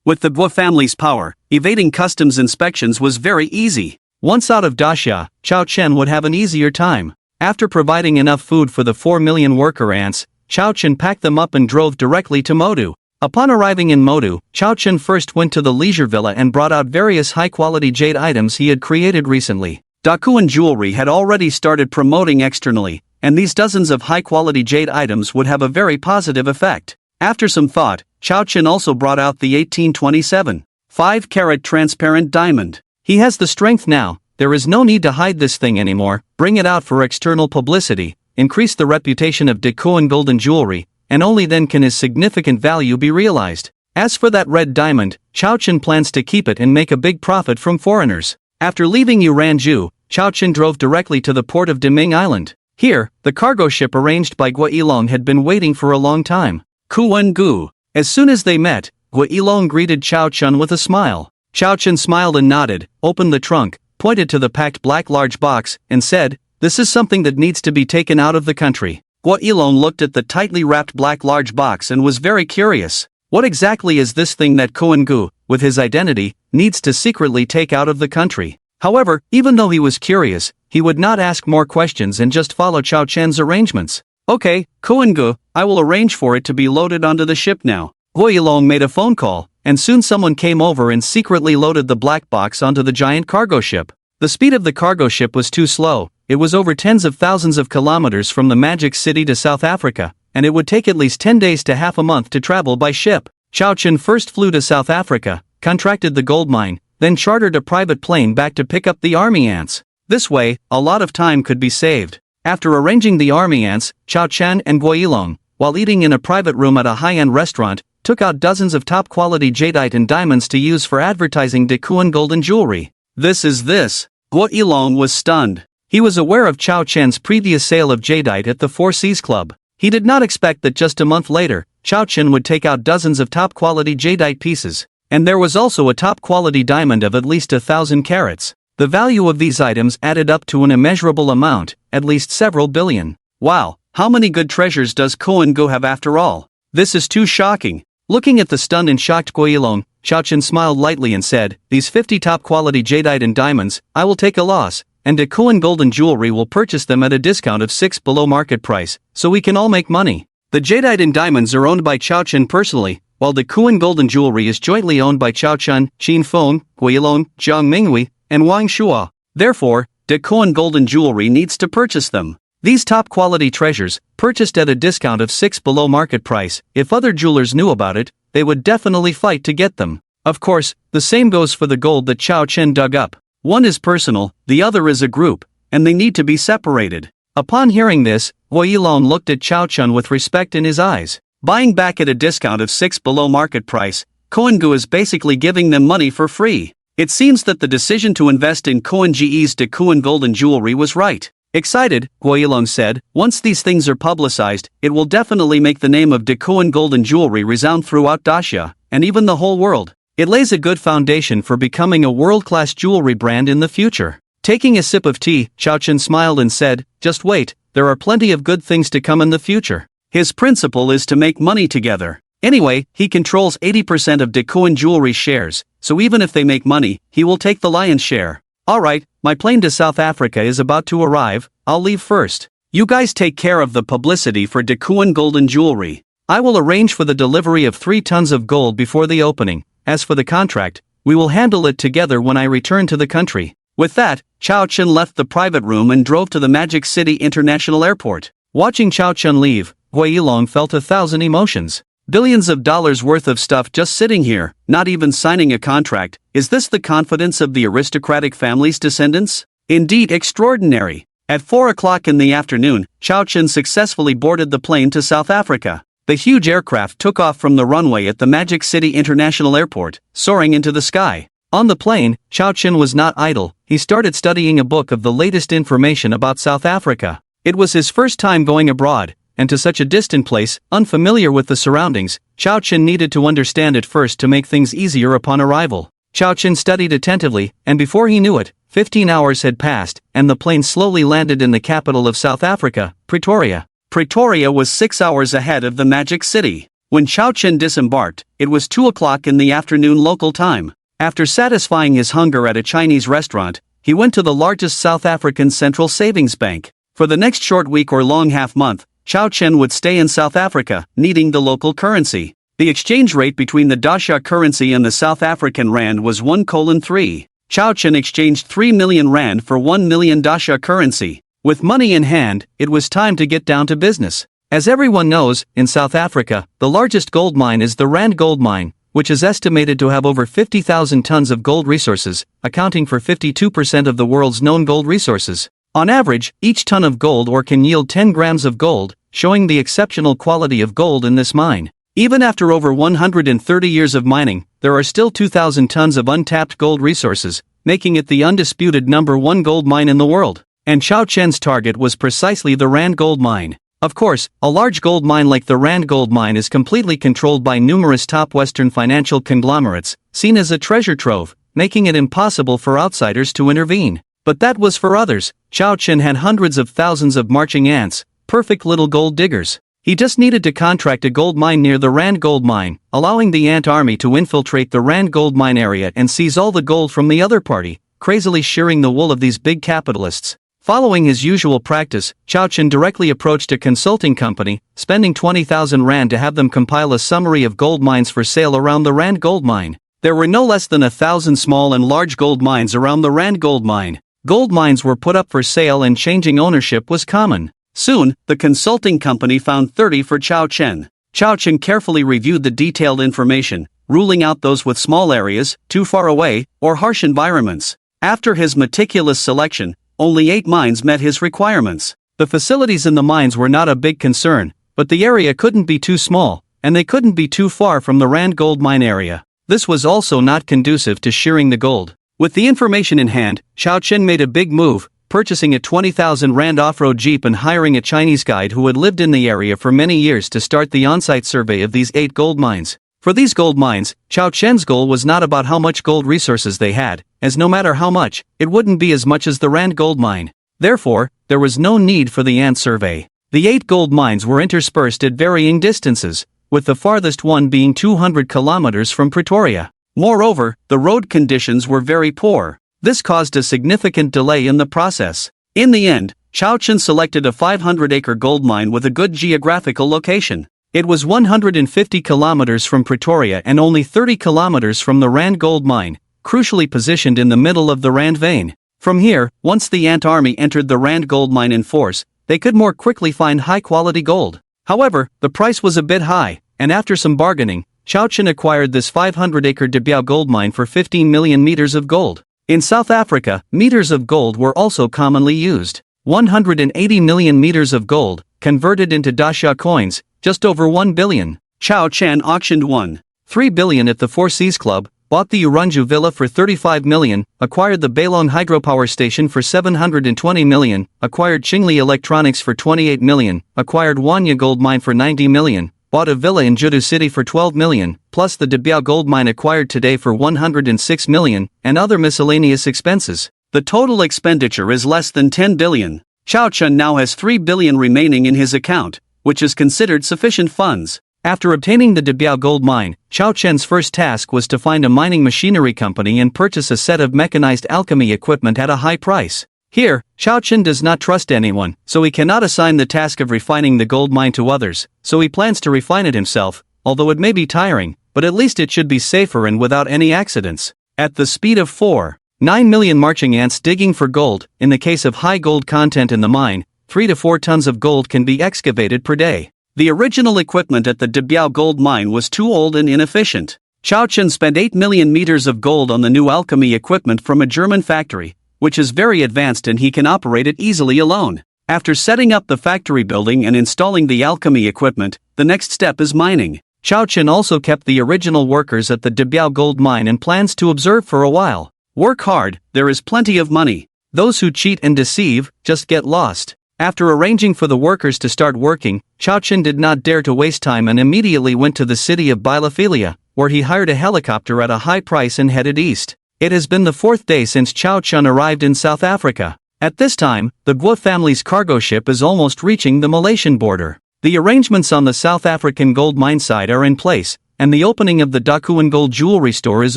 With the Guo family's power, evading customs inspections was very easy. Once out of Daxia, Chao Chen would have an easier time. After providing enough food for the 4 million worker ants, Chao Chen packed them up and drove directly to Modu. Upon arriving in Modu, Chao Chen first went to the leisure villa and brought out various high-quality jade items he had created recently. Dakuan Jewelry had already started promoting externally, and these dozens of high-quality jade items would have a very positive effect. After some thought, Chao Chen also brought out the 1827 5-carat transparent diamond. He has the strength now. There is no need to hide this thing anymore, bring it out for external publicity, increase the reputation of Dakuan golden jewelry, and only then can his significant value be realized. As for that red diamond, Chao Chen plans to keep it and make a big profit from foreigners. After leaving Yuranju, Chao Chen drove directly to the port of Deming Island. Here, the cargo ship arranged by Guo Yilong had been waiting for a long time. Gu. As soon as they met, Guo Yilong greeted Chao Chun with a smile. Chao Chun smiled and nodded, opened the trunk, pointed to the packed black large box, and said, "This is something that needs to be taken out of the country." Guo Yilong looked at the tightly wrapped black large box and was very curious. What exactly is this thing that Gu, with his identity, needs to secretly take out of the country? However, even though he was curious, he would not ask more questions and just follow Chao Chen's arrangements. "Okay, Gu, I will arrange for it to be loaded onto the ship now." Guo Yilong made a phone call, and soon someone came over and secretly loaded the black box onto the giant cargo ship. The speed of the cargo ship was too slow. It was over tens of thousands of kilometers from the Magic City to South Africa, and it would take at least 10 days to half a month to travel by ship. Chao Chun first flew to South Africa, contracted the gold mine, then chartered a private plane back to pick up the army ants. This way, a lot of time could be saved. After arranging the army ants, Chao Chun and Guo Yilong, while eating in a private room at a high-end restaurant, took out dozens of top-quality jadeite and diamonds to use for advertising Dakuan golden jewelry. This. Guo Yilong was stunned. He was aware of Chao Chen's previous sale of jadeite at the Four Seas Club. He did not expect that just a month later, Chao Chen would take out dozens of top-quality jadeite pieces, and there was also a top-quality diamond of at least 1,000 carats. The value of these items added up to an immeasurable amount, at least several billion. Wow, how many good treasures does Gu have after all? This is too shocking. Looking at the stunned and shocked Guo Yilong, Chao Chen smiled lightly and said, "These 50 top-quality jadeite and diamonds, I will take a loss, and Dakuan golden jewelry will purchase them at a discount of 6 below market price, so we can all make money." The jadeite and diamonds are owned by Chao Chen personally, while Dakuan golden jewelry is jointly owned by Chao Chun, Qin Feng, Guo Yilong, Jiang Minghui, and Wang Shua. Therefore, Dakuan golden jewelry needs to purchase them. These top-quality treasures, purchased at a discount of 6 below market price, if other jewelers knew about it, they would definitely fight to get them. Of course, the same goes for the gold that Chao Chen dug up. One is personal, the other is a group, and they need to be separated. Upon hearing this, Guo Yilong looked at Chao Chun with respect in his eyes. Buying back at a discount of 6 below market price, Gu is basically giving them money for free. It seems that the decision to invest in Ge's Dakuan golden jewelry was right. Excited, Guo Yilong said, "Once these things are publicized, it will definitely make the name of Dakuan golden jewelry resound throughout Daxia, and even the whole world. It lays a good foundation for becoming a world-class jewelry brand in the future." Taking a sip of tea, Chao Chen smiled and said, "Just wait, there are plenty of good things to come in the future." His principle is to make money together. Anyway, he controls 80% of Dakuan jewelry shares, so even if they make money, he will take the lion's share. "Alright, my plane to South Africa is about to arrive, I'll leave first. You guys take care of the publicity for Dakuan golden jewelry. I will arrange for the delivery of 3 tons of gold before the opening. As for the contract, we will handle it together when I return to the country." With that, Chao Chen left the private room and drove to the Magic City International Airport. Watching Chao Chen leave, Guo Yilong felt 1,000 emotions. Billions of dollars worth of stuff just sitting here, not even signing a contract. Is this the confidence of the aristocratic family's descendants? Indeed extraordinary. At 4 o'clock in the afternoon, Chao Chen successfully boarded the plane to South Africa. The huge aircraft took off from the runway at the Magic City International Airport, soaring into the sky. On the plane, Chao Chen was not idle. He started studying a book of the latest information about South Africa. It was his first time going abroad, and to such a distant place, unfamiliar with the surroundings, Chao Chen needed to understand it first to make things easier upon arrival. Chao Chen studied attentively, and before he knew it, 15 hours had passed, and the plane slowly landed in the capital of South Africa, Pretoria. Pretoria was 6 hours ahead of the Magic City. When Chao Chen disembarked, it was 2 o'clock in the afternoon local time. After satisfying his hunger at a Chinese restaurant, he went to the largest South African central savings bank. For the next short week or long half-month, Chao Chen would stay in South Africa, needing the local currency. The exchange rate between the Daxia currency and the South African rand was 1:3. Chao Chen exchanged 3 million rand for 1 million Daxia currency. With money in hand, it was time to get down to business. As everyone knows, in South Africa, the largest gold mine is the Rand Gold Mine, which is estimated to have over 50,000 tons of gold resources, accounting for 52% of the world's known gold resources. On average, each ton of gold ore can yield 10 grams of gold, showing the exceptional quality of gold in this mine. Even after over 130 years of mining, there are still 2,000 tons of untapped gold resources, making it the undisputed #1 gold mine in the world. And Chao Chen's target was precisely the Rand Gold Mine. Of course, a large gold mine like the Rand Gold Mine is completely controlled by numerous top Western financial conglomerates, seen as a treasure trove, making it impossible for outsiders to intervene. But that was for others. Chao Chen had hundreds of thousands of marching ants, perfect little gold diggers. He just needed to contract a gold mine near the Rand Gold Mine, allowing the ant army to infiltrate the Rand Gold Mine area and seize all the gold from the other party, crazily shearing the wool of these big capitalists. Following his usual practice, Chao Chen directly approached a consulting company, spending 20,000 Rand to have them compile a summary of gold mines for sale around the Rand Gold Mine. There were no less than 1,000 small and large gold mines around the Rand Gold Mine. Gold mines were put up for sale and changing ownership was common. Soon, the consulting company found 30 for Chao Chen. Chao Chen carefully reviewed the detailed information, ruling out those with small areas, too far away, or harsh environments. After his meticulous selection, only 8 mines met his requirements. The facilities in the mines were not a big concern, but the area couldn't be too small, and they couldn't be too far from the Rand Gold Mine area. This was also not conducive to shearing the gold. With the information in hand, Chao Chen made a big move, purchasing a 20,000 Rand off-road jeep and hiring a Chinese guide who had lived in the area for many years to start the on-site survey of these 8 gold mines. For these gold mines, Chao Chen's goal was not about how much gold resources they had, as no matter how much, it wouldn't be as much as the Rand Gold Mine. Therefore, there was no need for the ant survey. The 8 gold mines were interspersed at varying distances, with the farthest one being 200 kilometers from Pretoria. Moreover, the road conditions were very poor. This caused a significant delay in the process. In the end, Chao Chen selected a 500-acre gold mine with a good geographical location. It was 150 kilometers from Pretoria and only 30 kilometers from the Rand Gold Mine, crucially positioned in the middle of the Rand vein. From here, once the ant army entered the Rand Gold Mine in force, they could more quickly find high-quality gold. However, the price was a bit high, and after some bargaining, Chao Chen acquired this 500-acre Debiao gold mine for 15 million meters of gold. In South Africa, meters of gold were also commonly used. 180 million meters of gold, converted into Dasha coins, just over 1 billion. Chao Chen auctioned 1.3 billion at the Four Seas Club, bought the Urunju Villa for 35 million, acquired the Bailong Hydropower Station for 720 million, acquired Qingli Electronics for 28 million, acquired Wanya Gold Mine for 90 million, bought a villa in Judu City for 12 million, plus the Debiao Gold Mine acquired today for 106 million, and other miscellaneous expenses. The total expenditure is less than 10 billion. Chao Chen now has 3 billion remaining in his account, which is considered sufficient funds. After obtaining the Debiao Gold Mine, Chao Chen's first task was to find a mining machinery company and purchase a set of mechanized alchemy equipment at a high price. Here, Chao Chen does not trust anyone, so he cannot assign the task of refining the gold mine to others, so he plans to refine it himself, although it may be tiring, but at least it should be safer and without any accidents. At the speed of 4.9 million marching ants digging for gold, in the case of high gold content in the mine, 3 to 4 tons of gold can be excavated per day. The original equipment at the Debiao Gold Mine was too old and inefficient. Chao Chen spent 8 million meters of gold on the new alchemy equipment from a German factory, which is very advanced and he can operate it easily alone. After setting up the factory building and installing the alchemy equipment, the next step is mining. Chao Chen also kept the original workers at the Debiao Gold Mine and plans to observe for a while. Work hard, there is plenty of money. Those who cheat and deceive, just get lost. After arranging for the workers to start working, Chao Chen did not dare to waste time and immediately went to the city of Bielefeld, where he hired a helicopter at a high price and headed east. It has been the 4th day since Chao Chen arrived in South Africa. At this time, the Guo family's cargo ship is almost reaching the Malaysian border. The arrangements on the South African gold mine side are in place, and the opening of the Dakuan Gold jewelry store is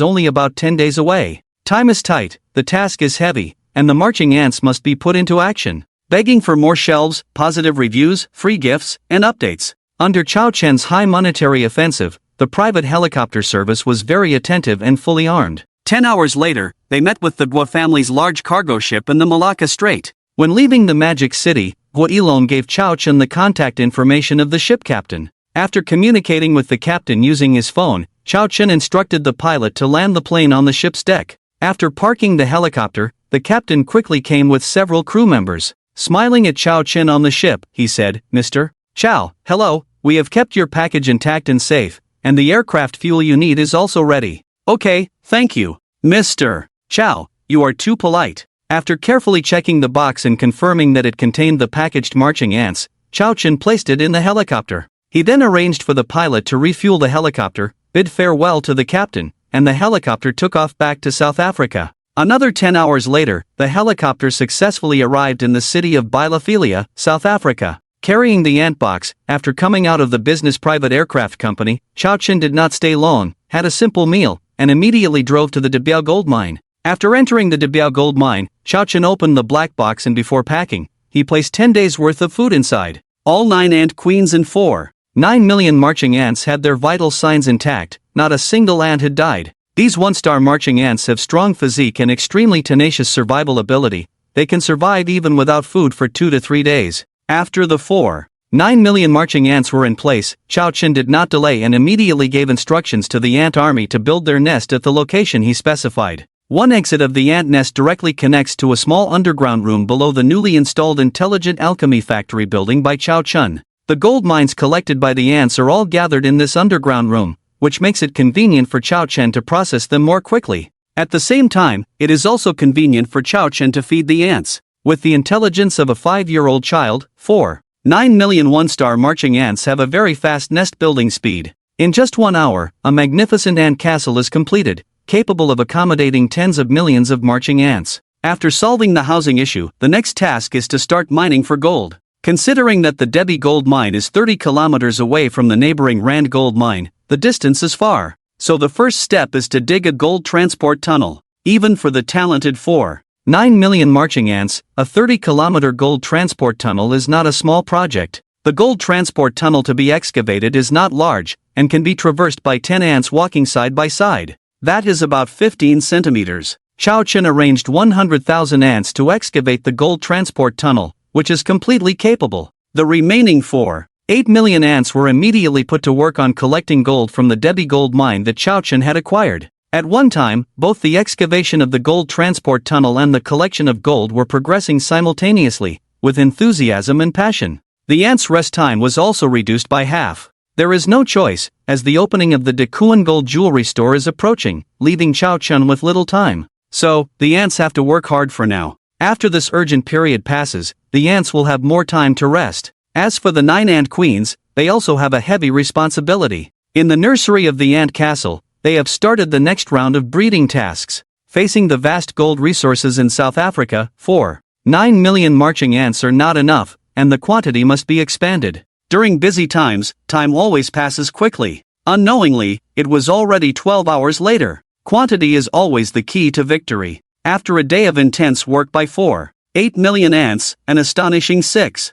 only about 10 days away. Time is tight, the task is heavy, and the marching ants must be put into action, begging for more shelves, positive reviews, free gifts, and updates. Under Chao Chen's high monetary offensive, the private helicopter service was very attentive and fully armed. 10 hours later, they met with the Guo family's large cargo ship in the Malacca Strait. When leaving the Magic City, Guo Ilong gave Chao Chen the contact information of the ship captain. After communicating with the captain using his phone, Chao Chen instructed the pilot to land the plane on the ship's deck. After parking the helicopter, the captain quickly came with several crew members. Smiling at Chao Chen on the ship, he said, "Mr. Chao, hello, we have kept your package intact and safe, and the aircraft fuel you need is also ready." "Okay, thank you, Mr. Chao, you are too polite." After carefully checking the box and confirming that it contained the packaged marching ants, Chao Chen placed it in the helicopter. He then arranged for the pilot to refuel the helicopter, bid farewell to the captain, and the helicopter took off back to South Africa. Another 10 hours later, the helicopter successfully arrived in the city of Bielefeld, South Africa. Carrying the ant box, after coming out of the business private aircraft company, Chao Chen did not stay long, had a simple meal, and immediately drove to the Debiao gold mine. After entering the Debiao gold mine, Chao Chen opened the black box and before packing, he placed 10 days worth of food inside. All 9 ant queens and 4.9 million marching ants had their vital signs intact, not a single ant had died. These one-star marching ants have strong physique and extremely tenacious survival ability. They can survive even without food for 2 to 3 days. After the 4.9 million marching ants were in place, Chao Chen did not delay and immediately gave instructions to the ant army to build their nest at the location he specified. One exit of the ant nest directly connects to a small underground room below the newly installed Intelligent Alchemy Factory building by Chao Chen. The gold mines collected by the ants are all gathered in this underground room, which makes it convenient for Chao Chen to process them more quickly. At the same time, it is also convenient for Chao Chen to feed the ants. With the intelligence of a 5-year-old child, 4.9 million one-star marching ants have a very fast nest-building speed. In just 1 hour, a magnificent ant castle is completed, capable of accommodating tens of millions of marching ants. After solving the housing issue, the next task is to start mining for gold. Considering that the Debi gold mine is 30 kilometers away from the neighboring Rand gold mine, the distance is far. So the first step is to dig a gold transport tunnel. Even for the talented 4.9 million marching ants, a 30-kilometer gold transport tunnel is not a small project. The gold transport tunnel to be excavated is not large, and can be traversed by 10 ants walking side by side. That is about 15 centimeters. Chao Chen arranged 100,000 ants to excavate the gold transport tunnel, which is completely capable. The remaining 4.8 million ants were immediately put to work on collecting gold from the Debi gold mine that Chao Chen had acquired. At one time, both the excavation of the gold transport tunnel and the collection of gold were progressing simultaneously, with enthusiasm and passion. The ants' rest time was also reduced by half. There is no choice, as the opening of the Dakuan Gold Jewelry Store is approaching, leaving Chao Chen with little time. So, the ants have to work hard for now. After this urgent period passes, the ants will have more time to rest. As for the 9 ant queens, they also have a heavy responsibility. In the nursery of the ant castle, they have started the next round of breeding tasks. Facing the vast gold resources in South Africa, 4.9 million marching ants are not enough, and the quantity must be expanded. During busy times, time always passes quickly. Unknowingly, it was already 12 hours later. Quantity is always the key to victory. After a day of intense work by 4.8 million ants, an astonishing 6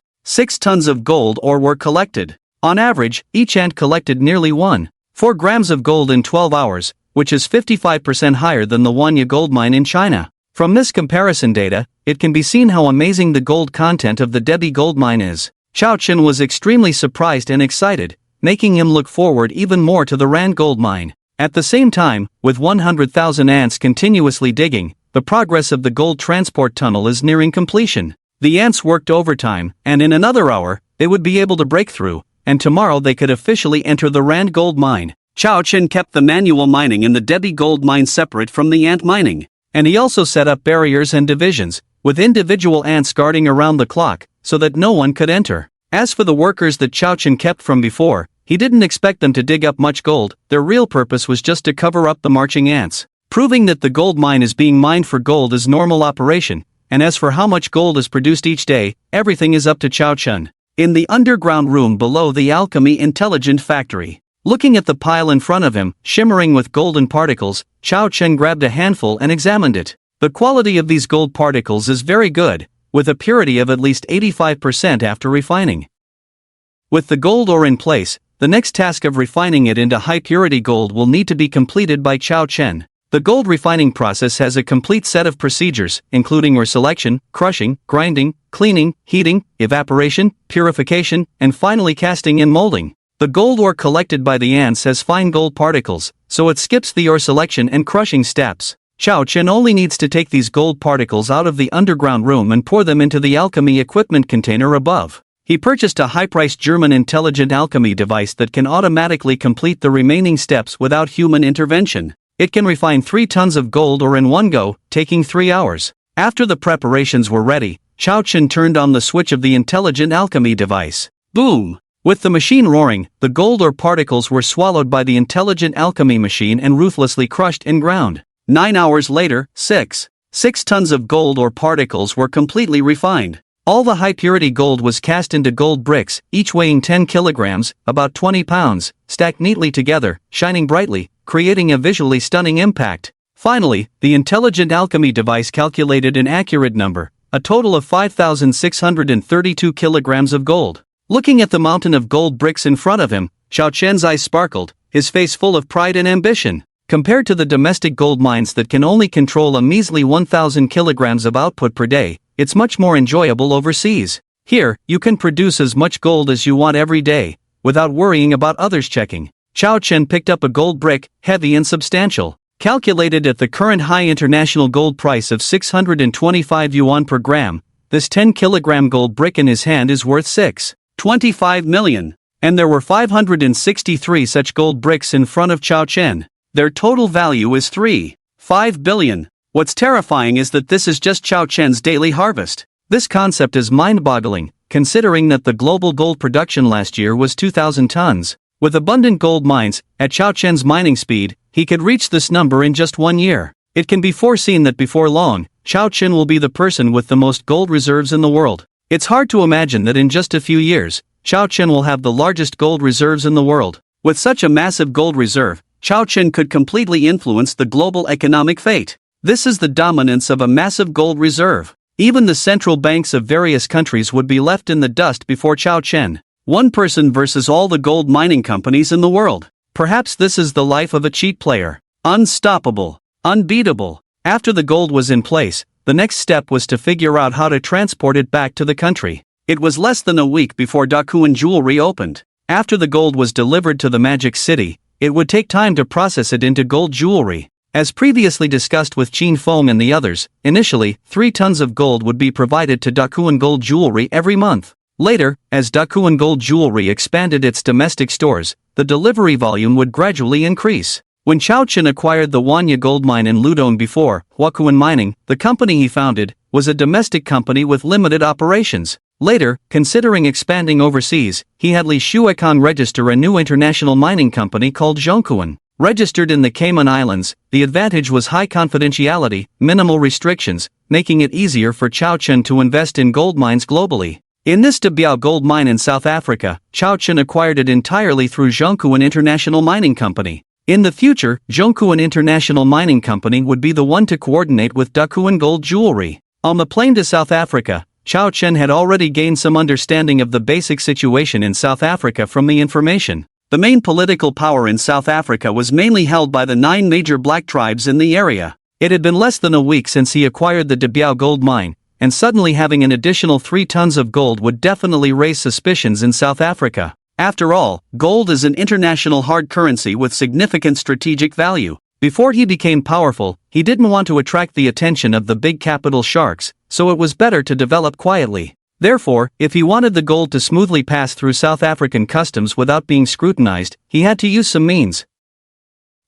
tons of gold ore were collected. On average, each ant collected nearly 1.4 grams of gold in 12 hours, which is 55% higher than the Wanya gold mine in China. From this comparison data, it can be seen how amazing the gold content of the Debi gold mine is. Chao Chen was extremely surprised and excited, making him look forward even more to the Rand gold mine. At the same time, with 100,000 ants continuously digging, the progress of the gold transport tunnel is nearing completion. The ants worked overtime, and in another hour, they would be able to break through, and tomorrow they could officially enter the Rand gold mine. Chao Chen kept the manual mining in the Debi gold mine separate from the ant mining, and he also set up barriers and divisions, with individual ants guarding around the clock, so that no one could enter. As for the workers that Chao Chen kept from before, he didn't expect them to dig up much gold. Their real purpose was just to cover up the marching ants. Proving that the gold mine is being mined for gold is normal operation, and as for how much gold is produced each day, everything is up to Chao Chen. In the underground room below the Alchemy Intelligent Factory, looking at the pile in front of him, shimmering with golden particles, Chao Chen grabbed a handful and examined it. The quality of these gold particles is very good, with a purity of at least 85% after refining. With the gold ore in place, the next task of refining it into high-purity gold will need to be completed by Chao Chen. The gold refining process has a complete set of procedures, including ore selection, crushing, grinding, cleaning, heating, evaporation, purification, and finally casting and molding. The gold ore collected by the ants has fine gold particles, so it skips the ore selection and crushing steps. Chao Chen only needs to take these gold particles out of the underground room and pour them into the alchemy equipment container above. He purchased a high-priced German intelligent alchemy device that can automatically complete the remaining steps without human intervention. It can refine 3 tons of gold ore in one go, taking 3 hours. After the preparations were ready, Chao Chen turned on the switch of the intelligent alchemy device. Boom! With the machine roaring, the gold ore particles were swallowed by the intelligent alchemy machine and ruthlessly crushed and ground. 9 hours later, 6 tons of gold ore particles were completely refined. All the high-purity gold was cast into gold bricks, each weighing 10 kilograms, about 20 pounds, stacked neatly together, shining brightly, creating a visually stunning impact. Finally, the intelligent alchemy device calculated an accurate number, a total of 5,632 kilograms of gold. Looking at the mountain of gold bricks in front of him, Xiao Chen's eyes sparkled, his face full of pride and ambition. Compared to the domestic gold mines that can only control a measly 1,000 kilograms of output per day, it's much more enjoyable overseas. Here, you can produce as much gold as you want every day, without worrying about others checking. Xiao Chen picked up a gold brick, heavy and substantial. Calculated at the current high international gold price of 625 yuan per gram, this 10-kilogram gold brick in his hand is worth 6.25 million. And there were 563 such gold bricks in front of Xiao Chen. Their total value is 3.5 billion. What's terrifying is that this is just Xiao Chen's daily harvest. This concept is mind-boggling, considering that the global gold production last year was 2,000 tons. With abundant gold mines, at Xiao Chen's mining speed, he could reach this number in just 1 year. It can be foreseen that before long, Xiao Chen will be the person with the most gold reserves in the world. It's hard to imagine that in just a few years, Xiao Chen will have the largest gold reserves in the world. With such a massive gold reserve, Xiao Chen could completely influence the global economic fate. This is the dominance of a massive gold reserve. Even the central banks of various countries would be left in the dust before Xiao Chen. One person versus all the gold mining companies in the world. Perhaps this is the life of a cheat player. Unstoppable. Unbeatable. After the gold was in place, the next step was to figure out how to transport it back to the country. It was less than a week before Dakuan Jewelry opened. After the gold was delivered to the Magic City, it would take time to process it into gold jewelry. As previously discussed with Qin Feng and the others, initially, 3 tons of gold would be provided to Dakuan Gold Jewelry every month. Later, as Dakuan Gold Jewelry expanded its domestic stores, the delivery volume would gradually increase. When Xiao Chen acquired the Wanya gold mine in Ludong before, Huakuan Mining, the company he founded, was a domestic company with limited operations. Later, considering expanding overseas, he had Li Shuekan register a new international mining company called Zhongkuan. Registered in the Cayman Islands, the advantage was high confidentiality, minimal restrictions, making it easier for Xiao Chen to invest in gold mines globally. In this Dabiao gold mine in South Africa, Xiao Chen acquired it entirely through Zhongkuan International Mining Company. In the future, Zhongkuan International Mining Company would be the one to coordinate with Dakuan Gold Jewelry. On the plane to South Africa, Xiao Chen had already gained some understanding of the basic situation in South Africa from the information. The main political power in South Africa was mainly held by the 9 major black tribes in the area. It had been less than a week since he acquired the Dabiao gold mine, and suddenly having an additional 3 tons of gold would definitely raise suspicions in South Africa. After all, gold is an international hard currency with significant strategic value. Before he became powerful, he didn't want to attract the attention of the big capital sharks, so it was better to develop quietly. Therefore, if he wanted the gold to smoothly pass through South African customs without being scrutinized, he had to use some means.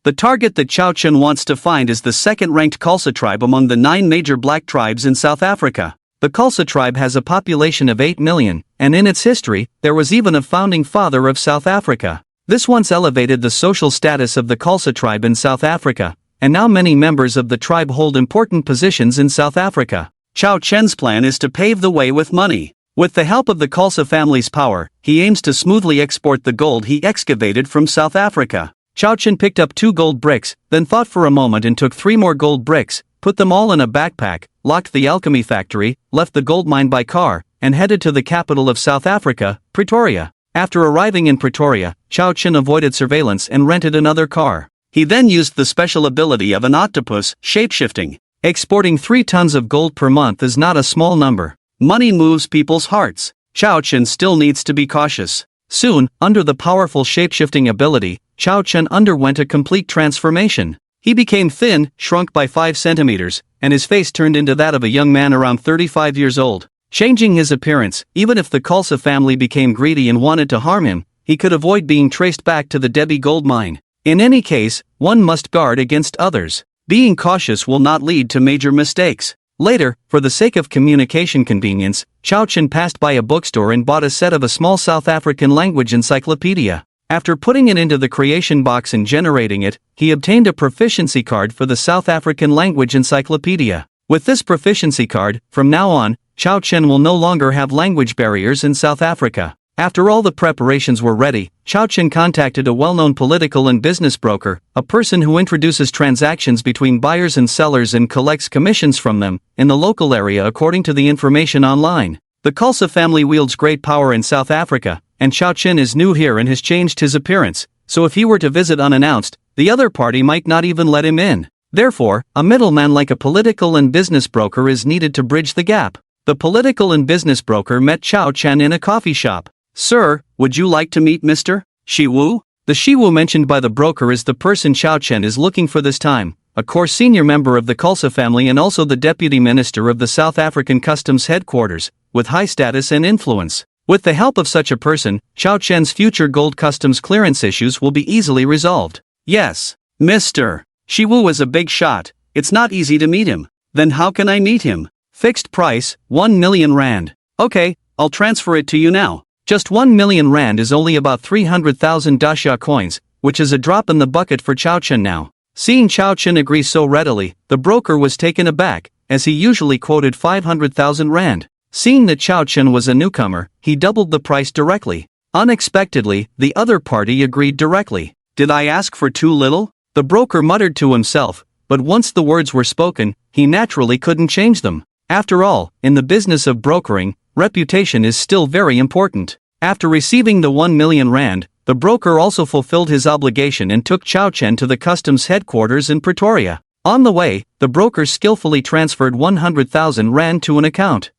The target that Xiao Chen wants to find is the second-ranked Khalsa tribe among the 9 major black tribes in South Africa. The Khalsa tribe has a population of 8 million, and in its history, there was even a founding father of South Africa. This once elevated the social status of the Khalsa tribe in South Africa, and now many members of the tribe hold important positions in South Africa. Xiao Chen's plan is to pave the way with money. With the help of the Khalsa family's power, he aims to smoothly export the gold he excavated from South Africa. Xiao Chen picked up 2 gold bricks, then thought for a moment and took 3 more gold bricks, put them all in a backpack, locked the alchemy factory, left the gold mine by car, and headed to the capital of South Africa, Pretoria. After arriving in Pretoria, Xiao Chen avoided surveillance and rented another car. He then used the special ability of an octopus, shapeshifting. Exporting 3 tons of gold per month is not a small number. Money moves people's hearts. Xiao Chen still needs to be cautious. Soon, under the powerful shapeshifting ability, Xiao Chen underwent a complete transformation. He became thin, shrunk by 5 centimeters, and his face turned into that of a young man around 35 years old. Changing his appearance, even if the Khalsa family became greedy and wanted to harm him, he could avoid being traced back to the Debi gold mine. In any case, one must guard against others. Being cautious will not lead to major mistakes. Later, for the sake of communication convenience, Chao Chen passed by a bookstore and bought a set of a small South African language encyclopedia. After putting it into the creation box and generating it, he obtained a proficiency card for the South African language encyclopedia. With this proficiency card, from now on, Chao Chen will no longer have language barriers in South Africa. After all the preparations were ready, Chao Chen contacted a well-known political and business broker, a person who introduces transactions between buyers and sellers and collects commissions from them, in the local area according to the information online. The Kulsa family wields great power in South Africa, and Chao Chen is new here and has changed his appearance, so if he were to visit unannounced, the other party might not even let him in. Therefore, a middleman like a political and business broker is needed to bridge the gap. The political and business broker met Chao Chen in a coffee shop. "Sir, would you like to meet Mr. Shiwu?" The Shiwu mentioned by the broker is the person Chao Chen is looking for this time, a core senior member of the Kulsa family and also the deputy minister of the South African Customs headquarters, with high status and influence. With the help of such a person, Chao Chen's future gold customs clearance issues will be easily resolved. "Yes, Mr. Shiwu is a big shot, it's not easy to meet him." "Then how can I meet him?" "Fixed price, 1 million rand. "Okay, I'll transfer it to you now." Just 1 million rand is only about 300,000 dasha coins, which is a drop in the bucket for Chao Chen now. Seeing Chao Chen agree so readily, the broker was taken aback, as he usually quoted 500,000 rand. Seeing that Chao Chen was a newcomer, he doubled the price directly. Unexpectedly, the other party agreed directly. "Did I ask for too little?" The broker muttered to himself, but once the words were spoken, he naturally couldn't change them. After all, in the business of brokering, reputation is still very important. After receiving the 1 million rand, the broker also fulfilled his obligation and took Chao Chen to the customs headquarters in Pretoria. On the way, the broker skillfully transferred 100,000 rand to an account.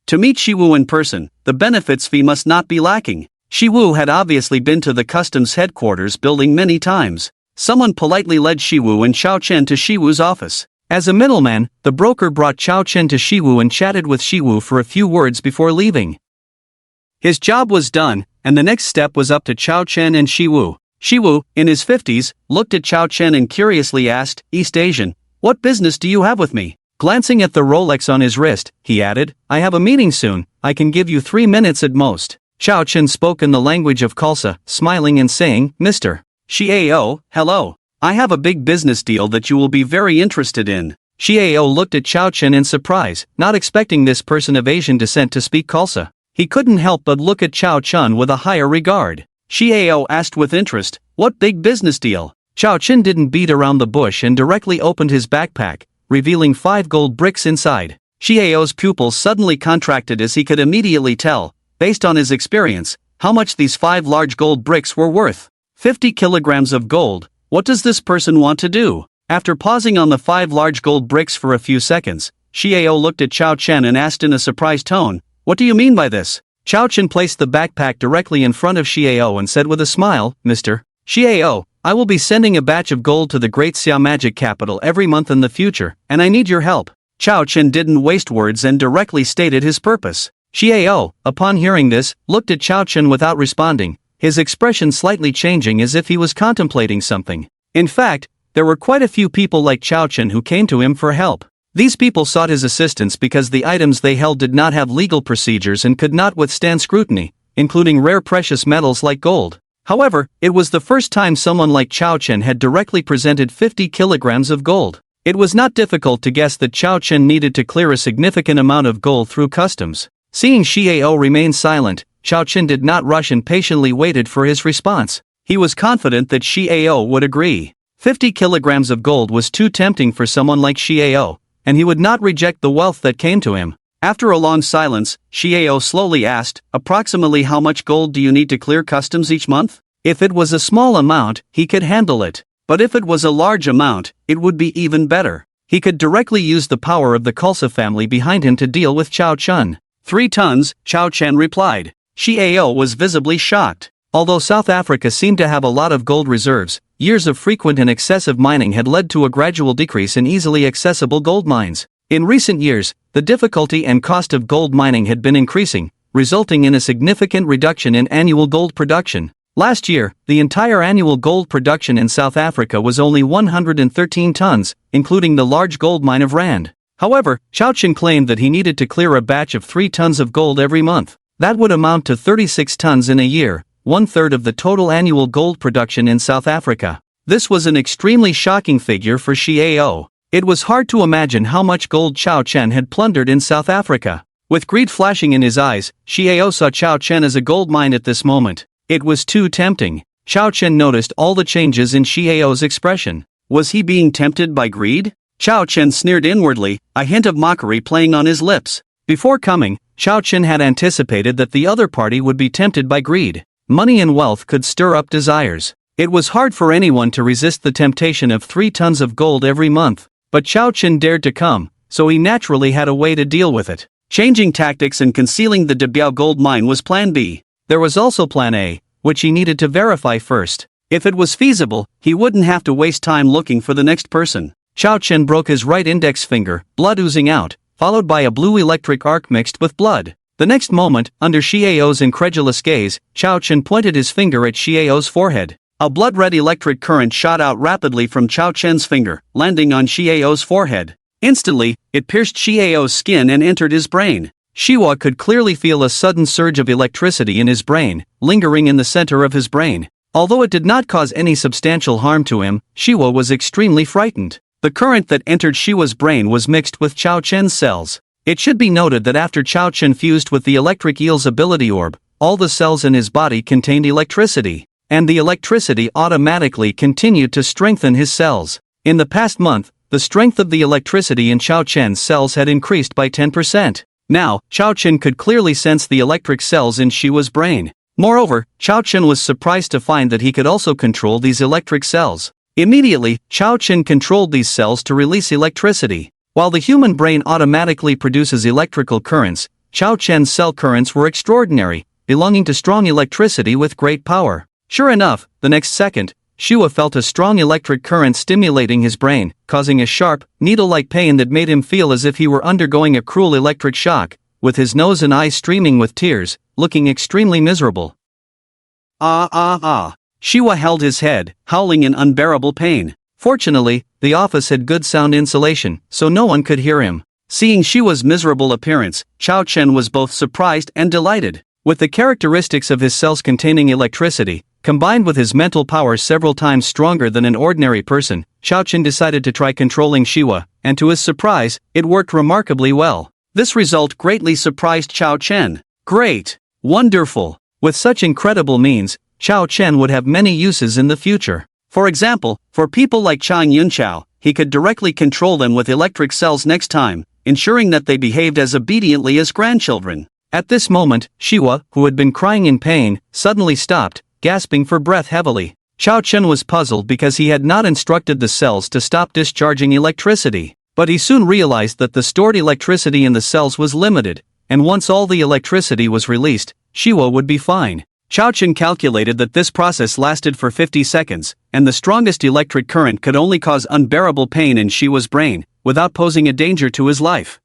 To meet Shiwu in person, the benefits fee must not be lacking. Shiwu had obviously been to the customs headquarters building many times. Someone politely led Shiwu and Chao Chen to Shiwu's office. As a middleman, the broker brought Chao Chen to Shiwu and chatted with Shiwu for a few words before leaving. His job was done, and the next step was up to Chao Chen and Shiwu. Shiwu, in his 50s, looked at Chao Chen and curiously asked, "East Asian, what business do you have with me?" Glancing at the Rolex on his wrist, he added, "I have a meeting soon, I can give you 3 minutes at most." Chao Chen spoke in the language of Kulsa, smiling and saying, "Mr. Xiao, hello. I have a big business deal that you will be very interested in." Xiao looked at Chao Chen in surprise, not expecting this person of Asian descent to speak Kulsa. He couldn't help but look at Chao Chen with a higher regard. Xiao asked with interest, "What big business deal?" Chao Chen didn't beat around the bush and directly opened his backpack, revealing 5 gold bricks inside. Xiao's pupils suddenly contracted as he could immediately tell, based on his experience, how much these 5 large gold bricks were worth. 50 kilograms of gold. What does this person want to do? After pausing on the 5 large gold bricks for a few seconds, Xiao looked at Chao Chen and asked in a surprised tone, "What do you mean by this?" Chao Chen placed the backpack directly in front of Xiao and said with a smile, "Mr. Xiao, I will be sending a batch of gold to the Great Xia Magic Capital every month in the future, and I need your help." Chao Chen didn't waste words and directly stated his purpose. Xiao, upon hearing this, looked at Chao Chen without responding, his expression slightly changing as if he was contemplating something. In fact, there were quite a few people like Chao Chen who came to him for help. These people sought his assistance because the items they held did not have legal procedures and could not withstand scrutiny, including rare precious metals like gold. However, it was the first time someone like Chao Chen had directly presented 50 kilograms of gold. It was not difficult to guess that Chao Chen needed to clear a significant amount of gold through customs. Seeing Xiao remain silent, Chao Chen did not rush and patiently waited for his response. He was confident that Xiao would agree. 50 kilograms of gold was too tempting for someone like Xiao, and he would not reject the wealth that came to him. After a long silence, Xiao slowly asked, "Approximately how much gold do you need to clear customs each month?" If it was a small amount, he could handle it. But if it was a large amount, it would be even better. He could directly use the power of the Kulsa family behind him to deal with Chao Chen. 3 tons, Chao Chen replied. Xiao was visibly shocked. Although South Africa seemed to have a lot of gold reserves, years of frequent and excessive mining had led to a gradual decrease in easily accessible gold mines. In recent years, the difficulty and cost of gold mining had been increasing, resulting in a significant reduction in annual gold production. Last year, the entire annual gold production in South Africa was only 113 tons, including the large gold mine of Rand. However, Xiao Chen claimed that he needed to clear a batch of 3 tons of gold every month. That would amount to 36 tons in a year, 1/3 of the total annual gold production in South Africa. This was an extremely shocking figure for Xiao. It was hard to imagine how much gold Xiao Chen had plundered in South Africa. With greed flashing in his eyes, Xiao saw Xiao Chen as a gold mine at this moment. It was too tempting. Xiao Chen noticed all the changes in Xiao's expression. Was he being tempted by greed? Xiao Chen sneered inwardly, a hint of mockery playing on his lips. Before coming, Xiao Chen had anticipated that the other party would be tempted by greed. Money and wealth could stir up desires. It was hard for anyone to resist the temptation of 3 tons of gold every month, but Xiao Chen dared to come, so he naturally had a way to deal with it. Changing tactics and concealing the Debiao gold mine was Plan B. There was also Plan A, which he needed to verify first. If it was feasible, he wouldn't have to waste time looking for the next person. Xiao Chen broke his right index finger, blood oozing out, followed by a blue electric arc mixed with blood. The next moment, under Xiao's incredulous gaze, Xiao Chen pointed his finger at Xiao's forehead. A blood-red electric current shot out rapidly from Xiao Chen's finger, landing on Xiao's forehead. Instantly, it pierced Xiao's skin and entered his brain. Xiwa could clearly feel a sudden surge of electricity in his brain, lingering in the center of his brain. Although it did not cause any substantial harm to him, Xiwa was extremely frightened. The current that entered Xiwa's brain was mixed with Xiao Chen's cells. It should be noted that after Xiao Chen fused with the electric eel's ability orb, all the cells in his body contained electricity, and the electricity automatically continued to strengthen his cells. In the past month, the strength of the electricity in Xiao Chen's cells had increased by 10%. Now, Xiao Chen could clearly sense the electric cells in Xiwa's brain. Moreover, Xiao Chen was surprised to find that he could also control these electric cells. Immediately, Xiao Chen controlled these cells to release electricity. While the human brain automatically produces electrical currents, Xiao Chen's cell currents were extraordinary, belonging to strong electricity with great power. Sure enough, the next second, Xiwa felt a strong electric current stimulating his brain, causing a sharp, needle-like pain that made him feel as if he were undergoing a cruel electric shock, with his nose and eyes streaming with tears, looking extremely miserable. Xiwa held his head, howling in unbearable pain. Fortunately, the office had good sound insulation, so no one could hear him. Seeing Xiwa's miserable appearance, Xiao Chen was both surprised and delighted. With the characteristics of his cells containing electricity, combined with his mental power several times stronger than an ordinary person, Xiao Chen decided to try controlling Xiwa, and to his surprise, it worked remarkably well. This result greatly surprised Xiao Chen. Great! Wonderful! With such incredible means, Xiao Chen would have many uses in the future. For example, for people like Chang Yunqiao, he could directly control them with electric cells next time, ensuring that they behaved as obediently as grandchildren. At this moment, Xiwa, who had been crying in pain, suddenly stopped, gasping for breath heavily. Xiao Chen was puzzled because he had not instructed the cells to stop discharging electricity. But he soon realized that the stored electricity in the cells was limited, and once all the electricity was released, Xiwa would be fine. Xiao Chen calculated that this process lasted for 50 seconds, and the strongest electric current could only cause unbearable pain in Xiwa's brain, without posing a danger to his life.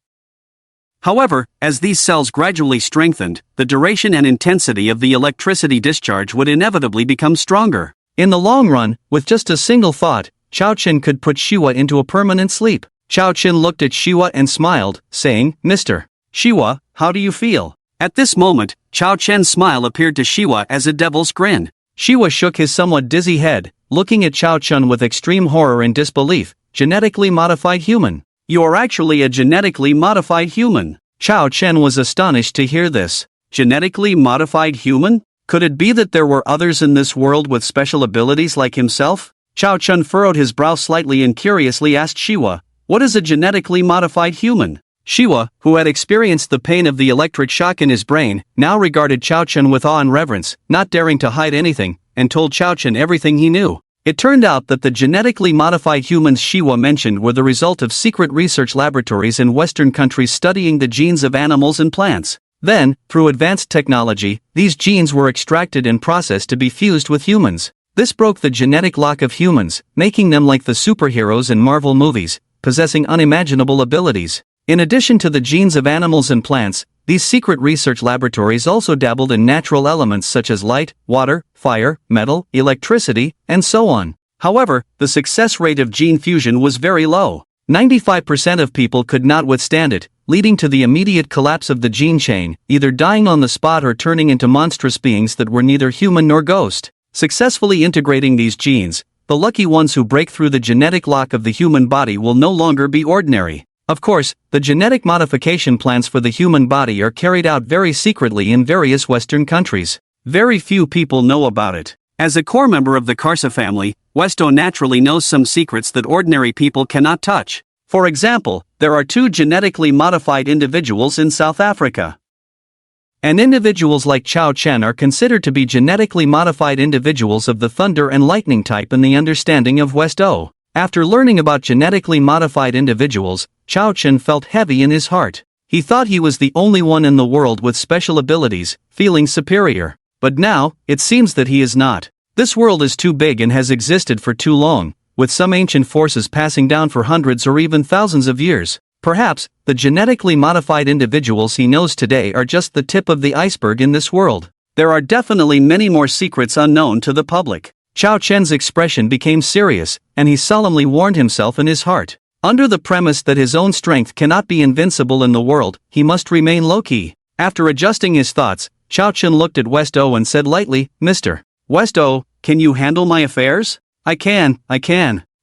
However, as these cells gradually strengthened, the duration and intensity of the electricity discharge would inevitably become stronger. In the long run, with just a single thought, Xiao Chen could put Xiwa into a permanent sleep. Xiao Chen looked at Xiwa and smiled, saying, "Mr. Xiwa, how do you feel?" At this moment, Xiao Chen's smile appeared to Xiwa as a devil's grin. Xiwa shook his somewhat dizzy head, looking at Xiao Chen with extreme horror and disbelief. Genetically modified human. You are actually a genetically modified human. Xiao Chen was astonished to hear this. Genetically modified human? Could it be that there were others in this world with special abilities like himself? Xiao Chen furrowed his brow slightly and curiously asked Xiwa, "What is a genetically modified human?" Xiwa, who had experienced the pain of the electric shock in his brain, now regarded Xiao Chen with awe and reverence, not daring to hide anything, and told Xiao Chen everything he knew. It turned out that the genetically modified humans Xiwa mentioned were the result of secret research laboratories in Western countries studying the genes of animals and plants. Then, through advanced technology, these genes were extracted and processed to be fused with humans. This broke the genetic lock of humans, making them like the superheroes in Marvel movies, possessing unimaginable abilities. In addition to the genes of animals and plants, these secret research laboratories also dabbled in natural elements such as light, water, fire, metal, electricity, and so on. However, the success rate of gene fusion was very low. 95% of people could not withstand it, leading to the immediate collapse of the gene chain, either dying on the spot or turning into monstrous beings that were neither human nor ghost. Successfully integrating these genes, the lucky ones who break through the genetic lock of the human body will no longer be ordinary. Of course, the genetic modification plans for the human body are carried out very secretly in various Western countries. Very few people know about it. As a core member of the Karsa family, Westo naturally knows some secrets that ordinary people cannot touch. For example, there are 2 genetically modified individuals in South Africa. And individuals like Chao Chen are considered to be genetically modified individuals of the thunder and lightning type in the understanding of Westo. After learning about genetically modified individuals, Chao Chen felt heavy in his heart. He thought he was the only one in the world with special abilities, feeling superior. But now, it seems that he is not. This world is too big and has existed for too long, with some ancient forces passing down for hundreds or even thousands of years. Perhaps, the genetically modified individuals he knows today are just the tip of the iceberg in this world. There are definitely many more secrets unknown to the public. Chao Chen's expression became serious, and he solemnly warned himself in his heart. Under the premise that his own strength cannot be invincible in the world, he must remain low-key. After adjusting his thoughts, Chao Chen looked at Westo and said lightly, "Mr. Westo, can you handle my affairs?" I can.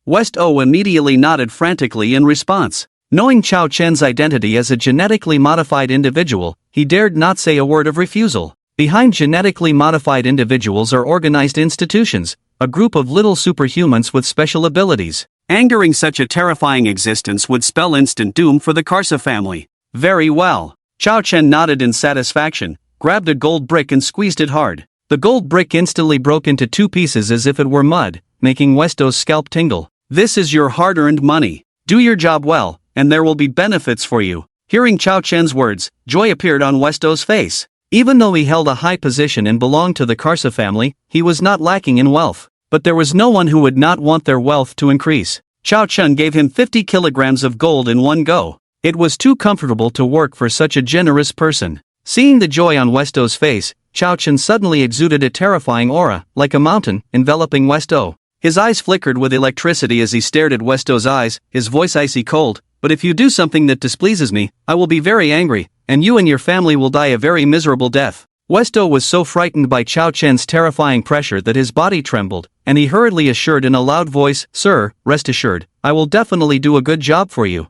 Westo immediately nodded frantically in response. Knowing Chao Chen's identity as a genetically modified individual, he dared not say a word of refusal. Behind genetically modified individuals are organized institutions, a group of little superhumans with special abilities. Angering such a terrifying existence would spell instant doom for the Karsa family. Very well. Chao Chen nodded in satisfaction, grabbed a gold brick and squeezed it hard. The gold brick instantly broke into 2 pieces as if it were mud, making Westo's scalp tingle. This is your hard-earned money. Do your job well, and there will be benefits for you. Hearing Chao Chen's words, joy appeared on Westo's face. Even though he held a high position and belonged to the Karsa family, he was not lacking in wealth. But there was no one who would not want their wealth to increase. Chao Chen gave him 50 kilograms of gold in one go. It was too comfortable to work for such a generous person. Seeing the joy on Westo's face, Chao Chen suddenly exuded a terrifying aura, like a mountain, enveloping Westo. His eyes flickered with electricity as he stared at Westo's eyes, his voice icy cold. "But if you do something that displeases me, I will be very angry, and you and your family will die a very miserable death." Westo was so frightened by Chao Chen's terrifying pressure that his body trembled, and he hurriedly assured in a loud voice, "Sir, rest assured, I will definitely do a good job for you."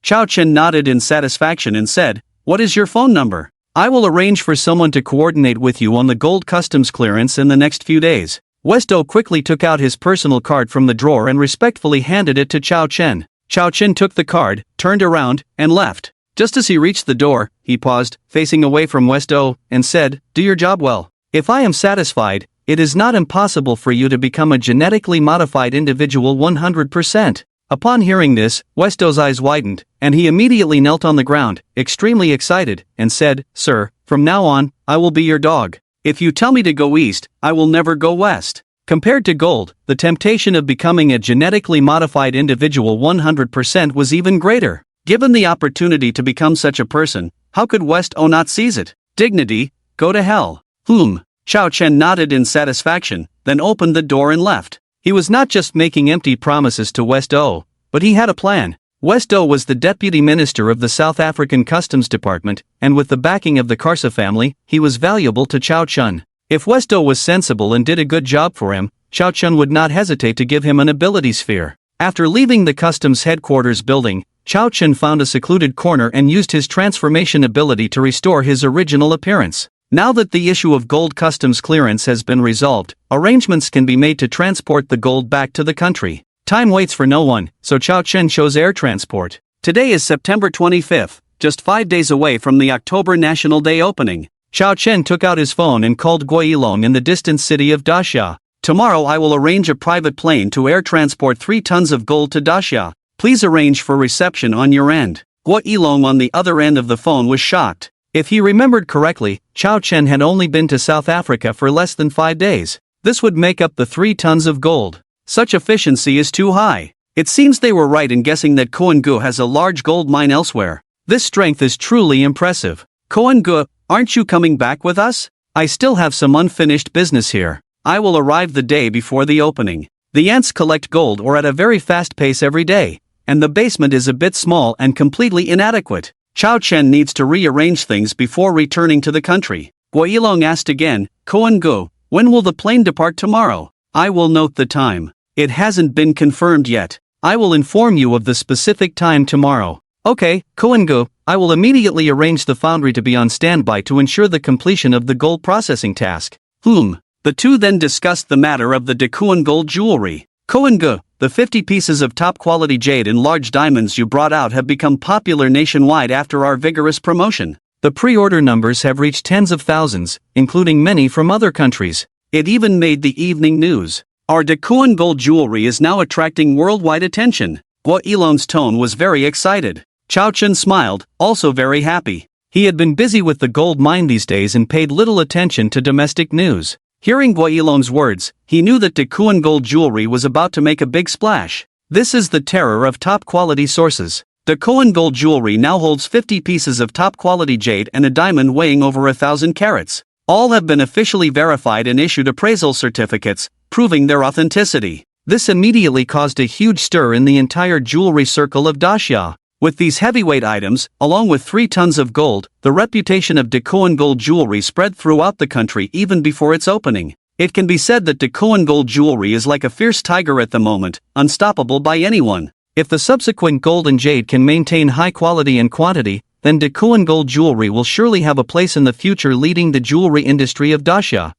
Chao Chen nodded in satisfaction and said, "What is your phone number? I will arrange for someone to coordinate with you on the gold customs clearance in the next few days." Westo quickly took out his personal card from the drawer and respectfully handed it to Chao Chen. Chao Chen took the card, turned around, and left. Just as he reached the door, he paused, facing away from Westo, and said, "Do your job well. If I am satisfied, it is not impossible for you to become a genetically modified individual 100%. Upon hearing this, Westo's eyes widened, and he immediately knelt on the ground, extremely excited, and said, "Sir, from now on, I will be your dog. If you tell me to go east, I will never go west." Compared to gold, the temptation of becoming a genetically modified individual 100% was even greater. Given the opportunity to become such a person, how could Westo not seize it? Dignity? Go to hell. Chao Chen nodded in satisfaction, then opened the door and left. He was not just making empty promises to Westo, but he had a plan. Westo was the deputy minister of the South African Customs Department, and with the backing of the Karsa family, he was valuable to Chao Chen. If Westo was sensible and did a good job for him, Chao Chen would not hesitate to give him an ability sphere. After leaving the customs headquarters building, Chao Chen found a secluded corner and used his transformation ability to restore his original appearance. Now that the issue of gold customs clearance has been resolved, arrangements can be made to transport the gold back to the country. Time waits for no one, so Chao Chen chose air transport. Today is September 25th, just 5 days away from the October National Day opening. Chao Chen took out his phone and called Guilong in the distant city of Daxia. "Tomorrow I will arrange a private plane to air transport 3 tons of gold to Daxia. Please arrange for reception on your end." Guilong on the other end of the phone was shocked. If he remembered correctly, Chao Chen had only been to South Africa for less than 5 days. This would make up the 3 tons of gold. Such efficiency is too high. It seems they were right in guessing that Koengu has a large gold mine elsewhere. This strength is truly impressive. "Koengu, aren't you coming back with us? I still have some unfinished business here. I will arrive the day before the opening." The ants collect gold ore at a very fast pace every day, and the basement is a bit small and completely inadequate. Chao Chen needs to rearrange things before returning to the country. Guo Yilong asked again, Koen Go, when will the plane depart tomorrow? I will note the time. It hasn't been confirmed yet. I will inform you of the specific time tomorrow. Okay, Koen Go, I will immediately arrange the foundry to be on standby to ensure the completion of the gold processing task. The two then discussed the matter of the Dakuan gold jewelry. Koen Go, the 50 pieces of top-quality jade and large diamonds you brought out have become popular nationwide after our vigorous promotion. The pre-order numbers have reached tens of thousands, including many from other countries. It even made the evening news. Our Dakuan gold jewelry is now attracting worldwide attention. Guo Yilong's tone was very excited. Chao Chen smiled, also very happy. He had been busy with the gold mine these days and paid little attention to domestic news. Hearing Guo Yilong's words, he knew that Dakuan gold jewelry was about to make a big splash. This is the terror of top-quality sources. Dakuan gold jewelry now holds 50 pieces of top-quality jade and a diamond weighing over 1,000 carats. All have been officially verified and issued appraisal certificates, proving their authenticity. This immediately caused a huge stir in the entire jewelry circle of Daxia. With these heavyweight items, along with 3 tons of gold, the reputation of Dakuan gold jewelry spread throughout the country even before its opening. It can be said that Dakuan gold jewelry is like a fierce tiger at the moment, unstoppable by anyone. If the subsequent gold and jade can maintain high quality and quantity, then Dakuan gold jewelry will surely have a place in the future leading the jewelry industry of Daxia.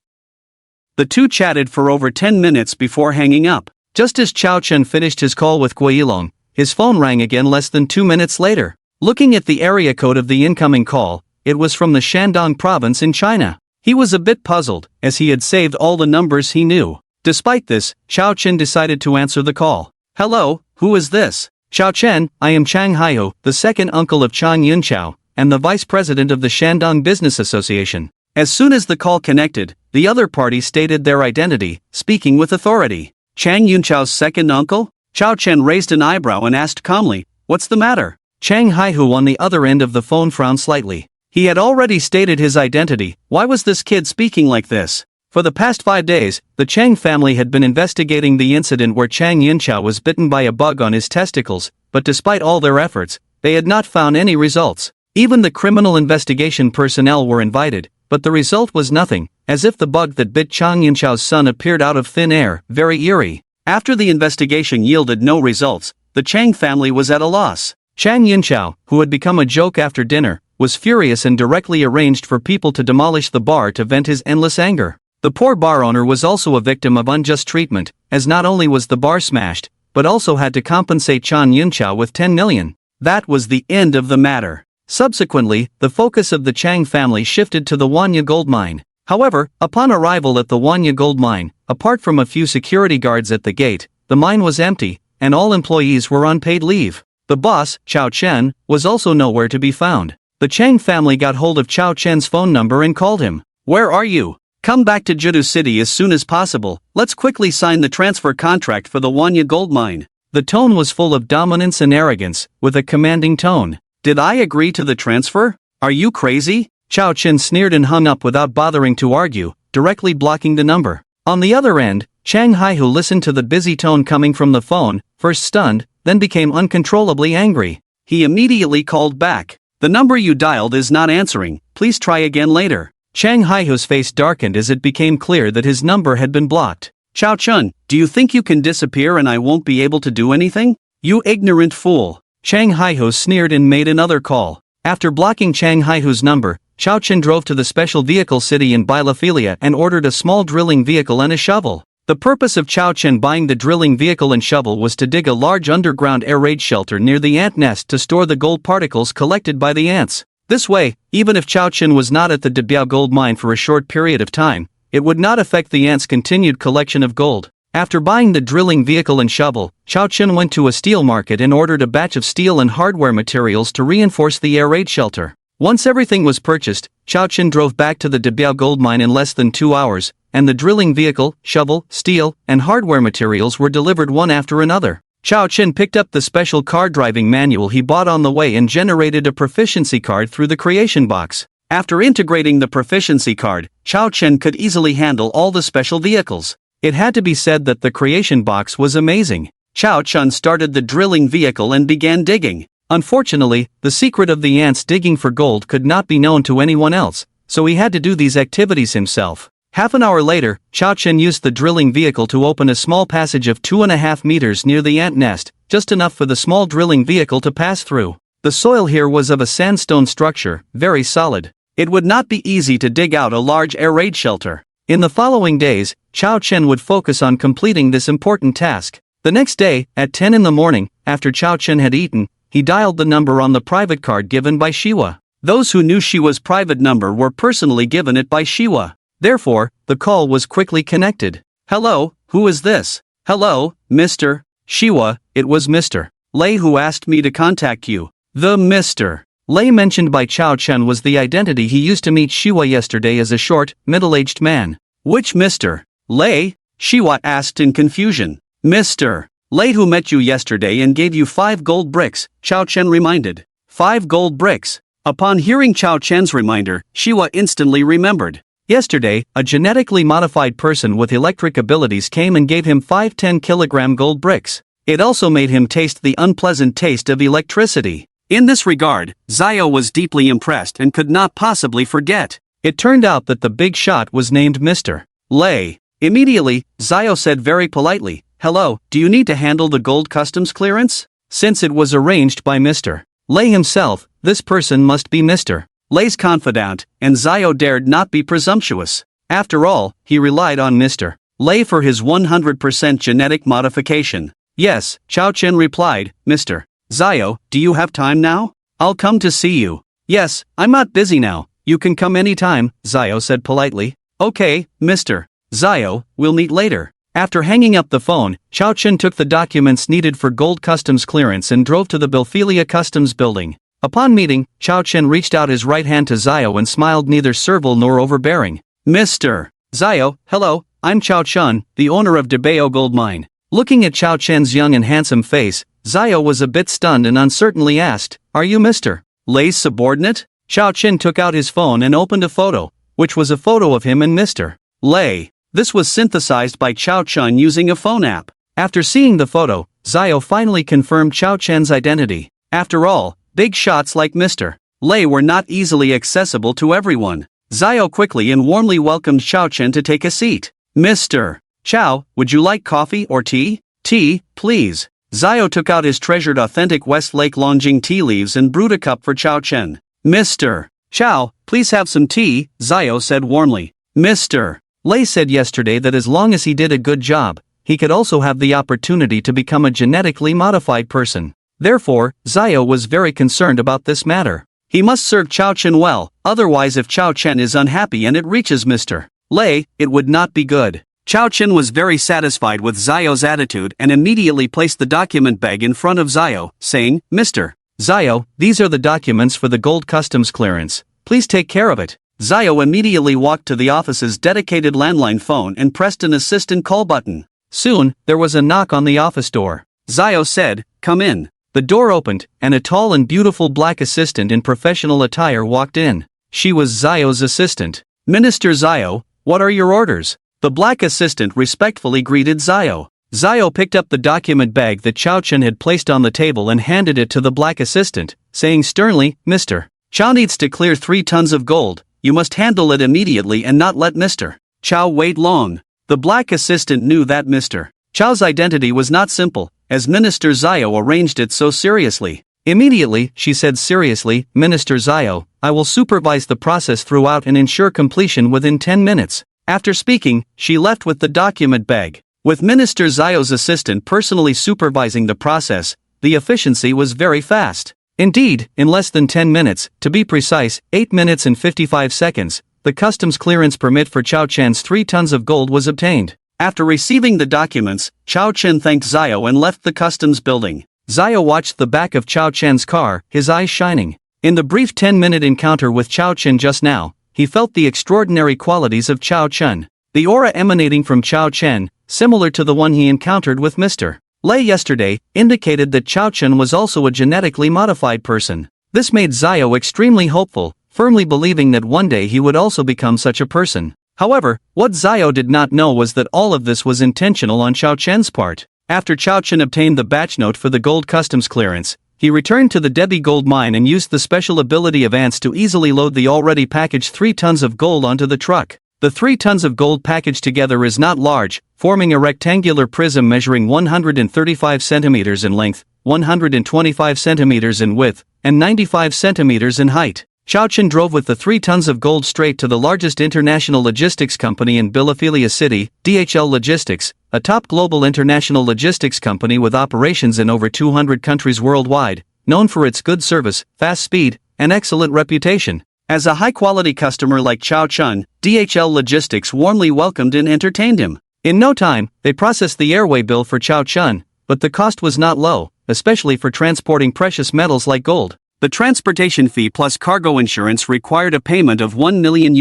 The two chatted for over 10 minutes before hanging up. Just as Chao Chen finished his call with Guo Yilong, his phone rang again less than 2 minutes later. Looking at the area code of the incoming call, it was from the Shandong province in China. He was a bit puzzled, as he had saved all the numbers he knew. Despite this, Chao Chen decided to answer the call. Hello, who is this? Chao Chen, I am Chang Haihu, the second uncle of Chang Yunqiao, and the vice president of the Shandong Business Association. As soon as the call connected, the other party stated their identity, speaking with authority. Chang Yunqiao's second uncle? Chao Chen raised an eyebrow and asked calmly, what's the matter? Chang Haihu on the other end of the phone frowned slightly. He had already stated his identity. Why was this kid speaking like this? For the past 5 days, the Chang family had been investigating the incident where Chang Yunqiao was bitten by a bug on his testicles, but despite all their efforts, they had not found any results. Even the criminal investigation personnel were invited, but the result was nothing, as if the bug that bit Chang Yunqiao's son appeared out of thin air, very eerie. After the investigation yielded no results, the Chang family was at a loss. Chang Yunqiao, who had become a joke after dinner, was furious and directly arranged for people to demolish the bar to vent his endless anger. The poor bar owner was also a victim of unjust treatment, as not only was the bar smashed, but also had to compensate Chang Yunqiao with 10 million. That was the end of the matter. Subsequently, the focus of the Chang family shifted to the Wanya gold mine. However, upon arrival at the Wanya gold mine, apart from a few security guards at the gate, the mine was empty, and all employees were on paid leave. The boss, Chao Chen, was also nowhere to be found. The Chang family got hold of Chao Chen's phone number and called him. Where are you? Come back to Jidu City as soon as possible. Let's quickly sign the transfer contract for the Wanya gold mine. The tone was full of dominance and arrogance, with a commanding tone. Did I agree to the transfer? Are you crazy? Chao Chen sneered and hung up without bothering to argue, directly blocking the number. On the other end, Chang Haihu listened to the busy tone coming from the phone, first stunned, then became uncontrollably angry. He immediately called back. The number you dialed is not answering, please try again later. Chang Haihu's face darkened as it became clear that his number had been blocked. Chao Chen, do you think you can disappear and I won't be able to do anything? You ignorant fool. Chang Haihu sneered and made another call. After blocking Chang Haihu's number, Chao Chen drove to the special vehicle city in Bielophilia and ordered a small drilling vehicle and a shovel. The purpose of Chao Chen buying the drilling vehicle and shovel was to dig a large underground air raid shelter near the ant nest to store the gold particles collected by the ants. This way, even if Chao Chen was not at the Debiao gold mine for a short period of time, it would not affect the ants' continued collection of gold. After buying the drilling vehicle and shovel, Chao Chen went to a steel market and ordered a batch of steel and hardware materials to reinforce the air raid shelter. Once everything was purchased, Chao Chen drove back to the Debiao gold mine in less than 2 hours, and the drilling vehicle, shovel, steel, and hardware materials were delivered one after another. Chao Chen picked up the special car driving manual he bought on the way and generated a proficiency card through the creation box. After integrating the proficiency card, Chao Chen could easily handle all the special vehicles. It had to be said that the creation box was amazing. Chao Chun started the drilling vehicle and began digging. Unfortunately, the secret of the ants digging for gold could not be known to anyone else, so he had to do these activities himself. Half an hour later, Chao Chun used the drilling vehicle to open a small passage of 2.5 meters near the ant nest, just enough for the small drilling vehicle to pass through. The soil here was of a sandstone structure, very solid. It would not be easy to dig out a large air raid shelter. In the following days, Chao Chun would focus on completing this important task. The next day, at 10 in the morning, after Chao Chun had eaten, he dialed the number on the private card given by Shiwa. Those who knew Shiwa's private number were personally given it by Shiwa. Therefore, the call was quickly connected. Hello, who is this? Hello, Mr. Shiwa, it was Mr. Lei who asked me to contact you. The Mr. Lei mentioned by Chao Chun was the identity he used to meet Shiwa yesterday as a short, middle-aged man. Which Mr. Lei? Shiwa asked in confusion. Mr. Lei who met you yesterday and gave you 5 gold bricks, Chao Chun reminded. 5 gold bricks. Upon hearing Chao Chun's reminder, Shiwa instantly remembered. Yesterday, a genetically modified person with electric abilities came and gave him 5 10-kilogram gold bricks. It also made him taste the unpleasant taste of electricity. In this regard, Zio was deeply impressed and could not possibly forget. It turned out that the big shot was named Mr. Lei. Immediately, Zio said very politely, "Hello, do you need to handle the gold customs clearance?" Since it was arranged by Mr. Lei himself, this person must be Mr. Lei's confidant, and Zio dared not be presumptuous. After all, he relied on Mr. Lei for his 100% genetic modification. Yes, Chao Chun replied. Mr. Zio, do you have time now? I'll come to see you. Yes, I'm not busy now, you can come anytime, Zio said politely. Okay, Mr. Zio, we'll meet later. After hanging up the phone, Chao Chun took the documents needed for gold customs clearance and drove to the Bilphelia Customs building. Upon meeting, Chao Chun reached out his right hand to Zio and smiled neither servile nor overbearing. Mr. Zio, hello, I'm Chao Chun, the owner of Debeo Gold Mine. Looking at Chao Chun's young and handsome face, Zio was a bit stunned and uncertainly asked, "Are you Mr. Lei's subordinate?" Chao Chun took out his phone and opened a photo, which was a photo of him and Mr. Lei. This was synthesized by Chao Chun using a phone app. After seeing the photo, Zio finally confirmed Chao Chun's identity. After all, big shots like Mr. Lei were not easily accessible to everyone. Zio quickly and warmly welcomed Chao Chun to take a seat. Mr. Chao, would you like coffee or tea? Tea, please. Zio took out his treasured authentic Westlake Longjing tea leaves and brewed a cup for Chao Chun. Mr. Chao, please have some tea, Zio said warmly. Mr. Lei said yesterday that as long as he did a good job, he could also have the opportunity to become a genetically modified person. Therefore, Zio was very concerned about this matter. He must serve Chao Chun well, otherwise if Chao Chun is unhappy and it reaches Mr. Lei, it would not be good. Chao Chun was very satisfied with Zio's attitude and immediately placed the document bag in front of Zio, saying, Mr. Zio, these are the documents for the gold customs clearance. Please take care of it. Zio immediately walked to the office's dedicated landline phone and pressed an assistant call button. Soon, there was a knock on the office door. Zio said, "Come in." The door opened, and a tall and beautiful black assistant in professional attire walked in. She was Zio's assistant. Minister Zio, what are your orders? The black assistant respectfully greeted Zio. Zio picked up the document bag that Chao Chun had placed on the table and handed it to the black assistant, saying sternly, Mr. Chao needs to clear 3 tons of gold. You must handle it immediately and not let Mr. Chao wait long. The black assistant knew that Mr. Chao's identity was not simple, as Minister Zio arranged it so seriously. Immediately, she said seriously, Minister Zio, I will supervise the process throughout and ensure completion within 10 minutes. After speaking, she left with the document bag. With Minister Zio's assistant personally supervising the process, the efficiency was very fast. Indeed, in less than 10 minutes, to be precise, 8 minutes and 55 seconds, the customs clearance permit for Chao Chun's 3 tons of gold was obtained. After receiving the documents, Chao Chun thanked Zio and left the customs building. Zio watched the back of Chao Chun's car, his eyes shining. In the brief 10-minute encounter with Chao Chun just now, he felt the extraordinary qualities of Chao Chun. The aura emanating from Chao Chun, similar to the one he encountered with Mr. Lei yesterday, indicated that Chao Chun was also a genetically modified person. This made Zio extremely hopeful, firmly believing that one day he would also become such a person. However, what Zio did not know was that all of this was intentional on Chao Chen's part. After Chao Chen obtained the batch note for the gold customs clearance, he returned to the Debi gold mine and used the special ability of ants to easily load the already packaged 3 tons of gold onto the truck. The 3 tons of gold packaged together is not large, forming a rectangular prism measuring 135 centimeters in length, 125 centimeters in width, and 95 centimeters in height. Chao Chen drove with the 3 tons of gold straight to the largest international logistics company in Bielefeld City, DHL Logistics, a top global international logistics company with operations in over 200 countries worldwide, known for its good service, fast speed, and excellent reputation. As a high-quality customer like Chao Chen, DHL Logistics warmly welcomed and entertained him. In no time, they processed the airway bill for Chao Chen, but the cost was not low, especially for transporting precious metals like gold. The transportation fee plus cargo insurance required a payment of $1 million.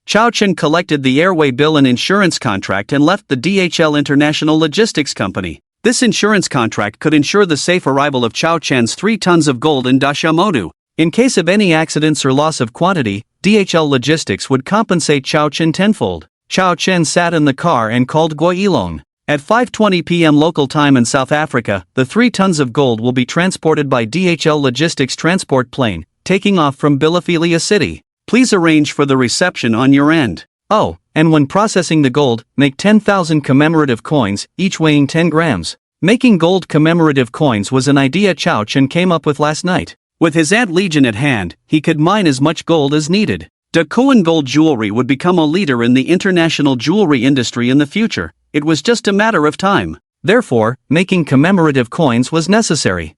Chao Chen collected the airway bill and insurance contract and left the DHL International Logistics Company. This insurance contract could ensure the safe arrival of Chao Chen's 3 tons of gold in Dashamodu. In case of any accidents or loss of quantity, DHL Logistics would compensate Chao Chen tenfold. Chao Chen sat in the car and called Guilong. At 5:20 p.m. local time in South Africa, the 3 tons of gold will be transported by DHL Logistics transport plane, taking off from Bielefeld City. Please arrange for the reception on your end. Oh, and when processing the gold, make 10,000 commemorative coins, each weighing 10 grams. Making gold commemorative coins was an idea Chao Chen came up with last night. With his ant legion at hand, he could mine as much gold as needed. De Koen Gold Jewelry would become a leader in the international jewelry industry in the future. It was just a matter of time. Therefore, making commemorative coins was necessary.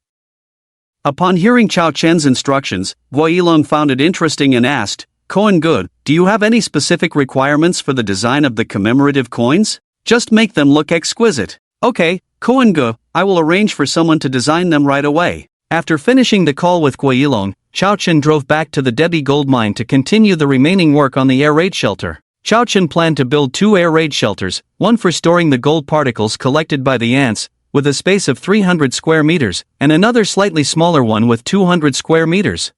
Upon hearing Chao Chen's instructions, Guilong found it interesting and asked, Koen Good, do you have any specific requirements for the design of the commemorative coins? Just make them look exquisite. Okay, Koen Good, I will arrange for someone to design them right away. After finishing the call with Guilong, Chao Chen drove back to the Debi gold mine to continue the remaining work on the air raid shelter. Chao Chen planned to build 2 air raid shelters, one for storing the gold particles collected by the ants, with a space of 300 square meters, and another slightly smaller one with 200 square meters.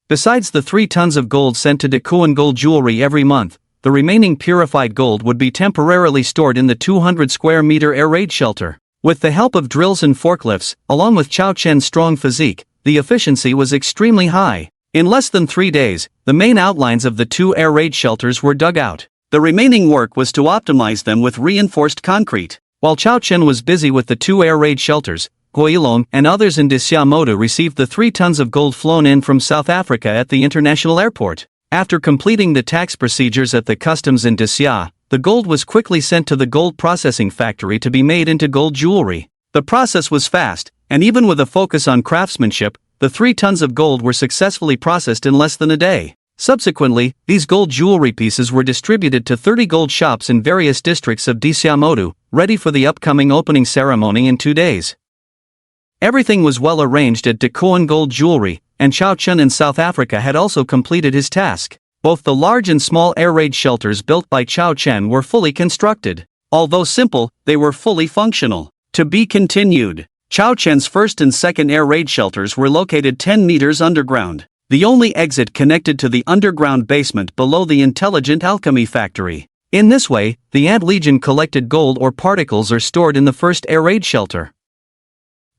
Besides the 3 tons of gold sent to De Koen Gold Jewelry every month, the remaining purified gold would be temporarily stored in the 200 square meter air raid shelter. With the help of drills and forklifts, along with Chao Chen's strong physique, the efficiency was extremely high. In less than 3 days, the main outlines of the 2 air raid shelters were dug out. The remaining work was to optimize them with reinforced concrete. While Chao Chen was busy with the 2 air raid shelters, Guilong and others in Dashamodu received the 3 tons of gold flown in from South Africa at the international airport. After completing the tax procedures at the customs in Dasha, the gold was quickly sent to the gold processing factory to be made into gold jewelry. The process was fast, and even with a focus on craftsmanship, the 3 tons of gold were successfully processed in less than a day. Subsequently, these gold jewelry pieces were distributed to 30 gold shops in various districts of Dashamodu, ready for the upcoming opening ceremony in 2 days. Everything was well arranged at De Koen Gold Jewelry, and Chao Chen in South Africa had also completed his task. Both the large and small air raid shelters built by Chao Chen were fully constructed. Although simple, they were fully functional. To be continued. Chao Chen's first and second air raid shelters were located 10 meters underground. The only exit connected to the underground basement below the intelligent alchemy factory. In this way, the ant legion collected gold or particles are stored in the first air raid shelter.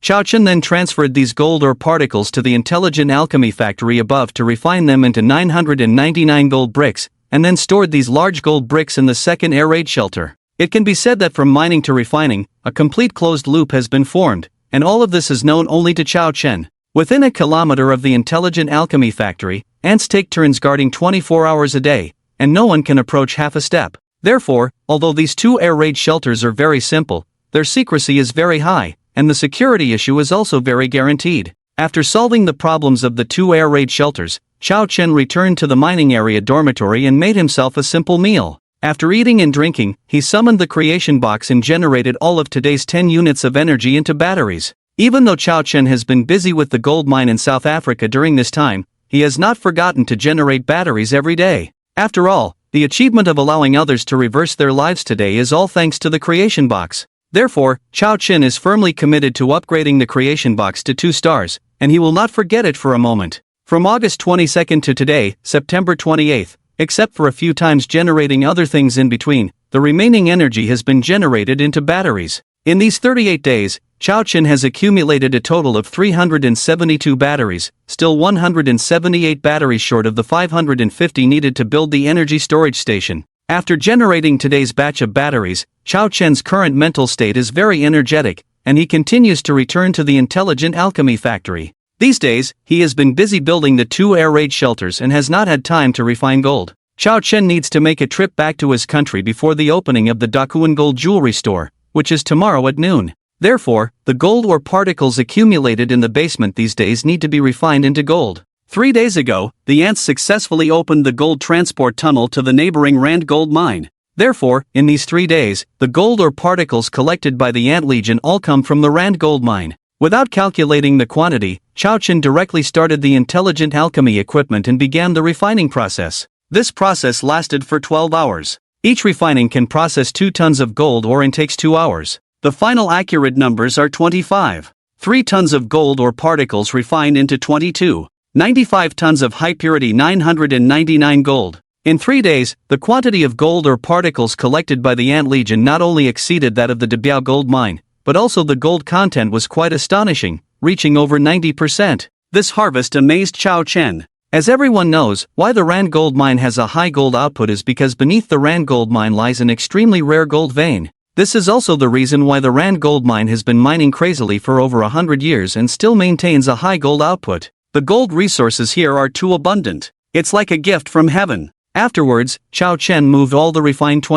Chao Chen then transferred these gold or particles to the intelligent alchemy factory above to refine them into 999 gold bricks, and then stored these large gold bricks in the second air raid shelter. It can be said that from mining to refining, a complete closed loop has been formed, and all of this is known only to Chao Chen. Within a kilometer of the intelligent alchemy factory, ants take turns guarding 24 hours a day, and no one can approach half a step. Therefore, although these 2 air raid shelters are very simple, their secrecy is very high, and the security issue is also very guaranteed. After solving the problems of the 2 air raid shelters, Chao Chen returned to the mining area dormitory and made himself a simple meal. After eating and drinking, he summoned the creation box and generated all of today's 10 units of energy into batteries. Even though Chao Chen has been busy with the gold mine in South Africa during this time, he has not forgotten to generate batteries every day. After all, the achievement of allowing others to reverse their lives today is all thanks to the creation box. Therefore, Chao Chen is firmly committed to upgrading the creation box to 2 stars, and he will not forget it for a moment. From August 22nd to today, September 28th, except for a few times generating other things in between. The remaining energy has been generated into batteries. In these 38 days, Chao Chen has accumulated a total of 372 batteries, still 178 batteries short of the 550 needed to build the energy storage station. After generating today's batch of batteries, Chao Chen's current mental state is very energetic, and he continues to return to the intelligent alchemy factory. These days, he has been busy building the 2 air raid shelters and has not had time to refine gold. Chao Chen needs to make a trip back to his country before the opening of the Dakuan Gold Jewelry Store, which is tomorrow at noon. Therefore, the gold or particles accumulated in the basement these days need to be refined into gold. 3 days ago, the ants successfully opened the gold transport tunnel to the neighboring Rand gold mine. Therefore, in these 3 days, the gold or particles collected by the ant legion all come from the Rand gold mine. Without calculating the quantity, Chao Chen directly started the intelligent alchemy equipment and began the refining process. This process lasted for 12 hours. Each refining can process 2 tons of gold ore and takes 2 hours. The final accurate numbers are 25. 3 tons of gold or particles refined into 22. 95 tons of high purity 999 gold. In 3 days, the quantity of gold or particles collected by the Ant Legion not only exceeded that of the Debiao gold mine, but also the gold content was quite astonishing, reaching over 90%. This harvest amazed Chao Chen. As everyone knows, why the Rand gold mine has a high gold output is because beneath the Rand gold mine lies an extremely rare gold vein. This is also the reason why the Rand gold mine has been mining crazily for over 100 years and still maintains a high gold output. The gold resources here are too abundant. It's like a gift from heaven. Afterwards, Chao Chen moved all the refined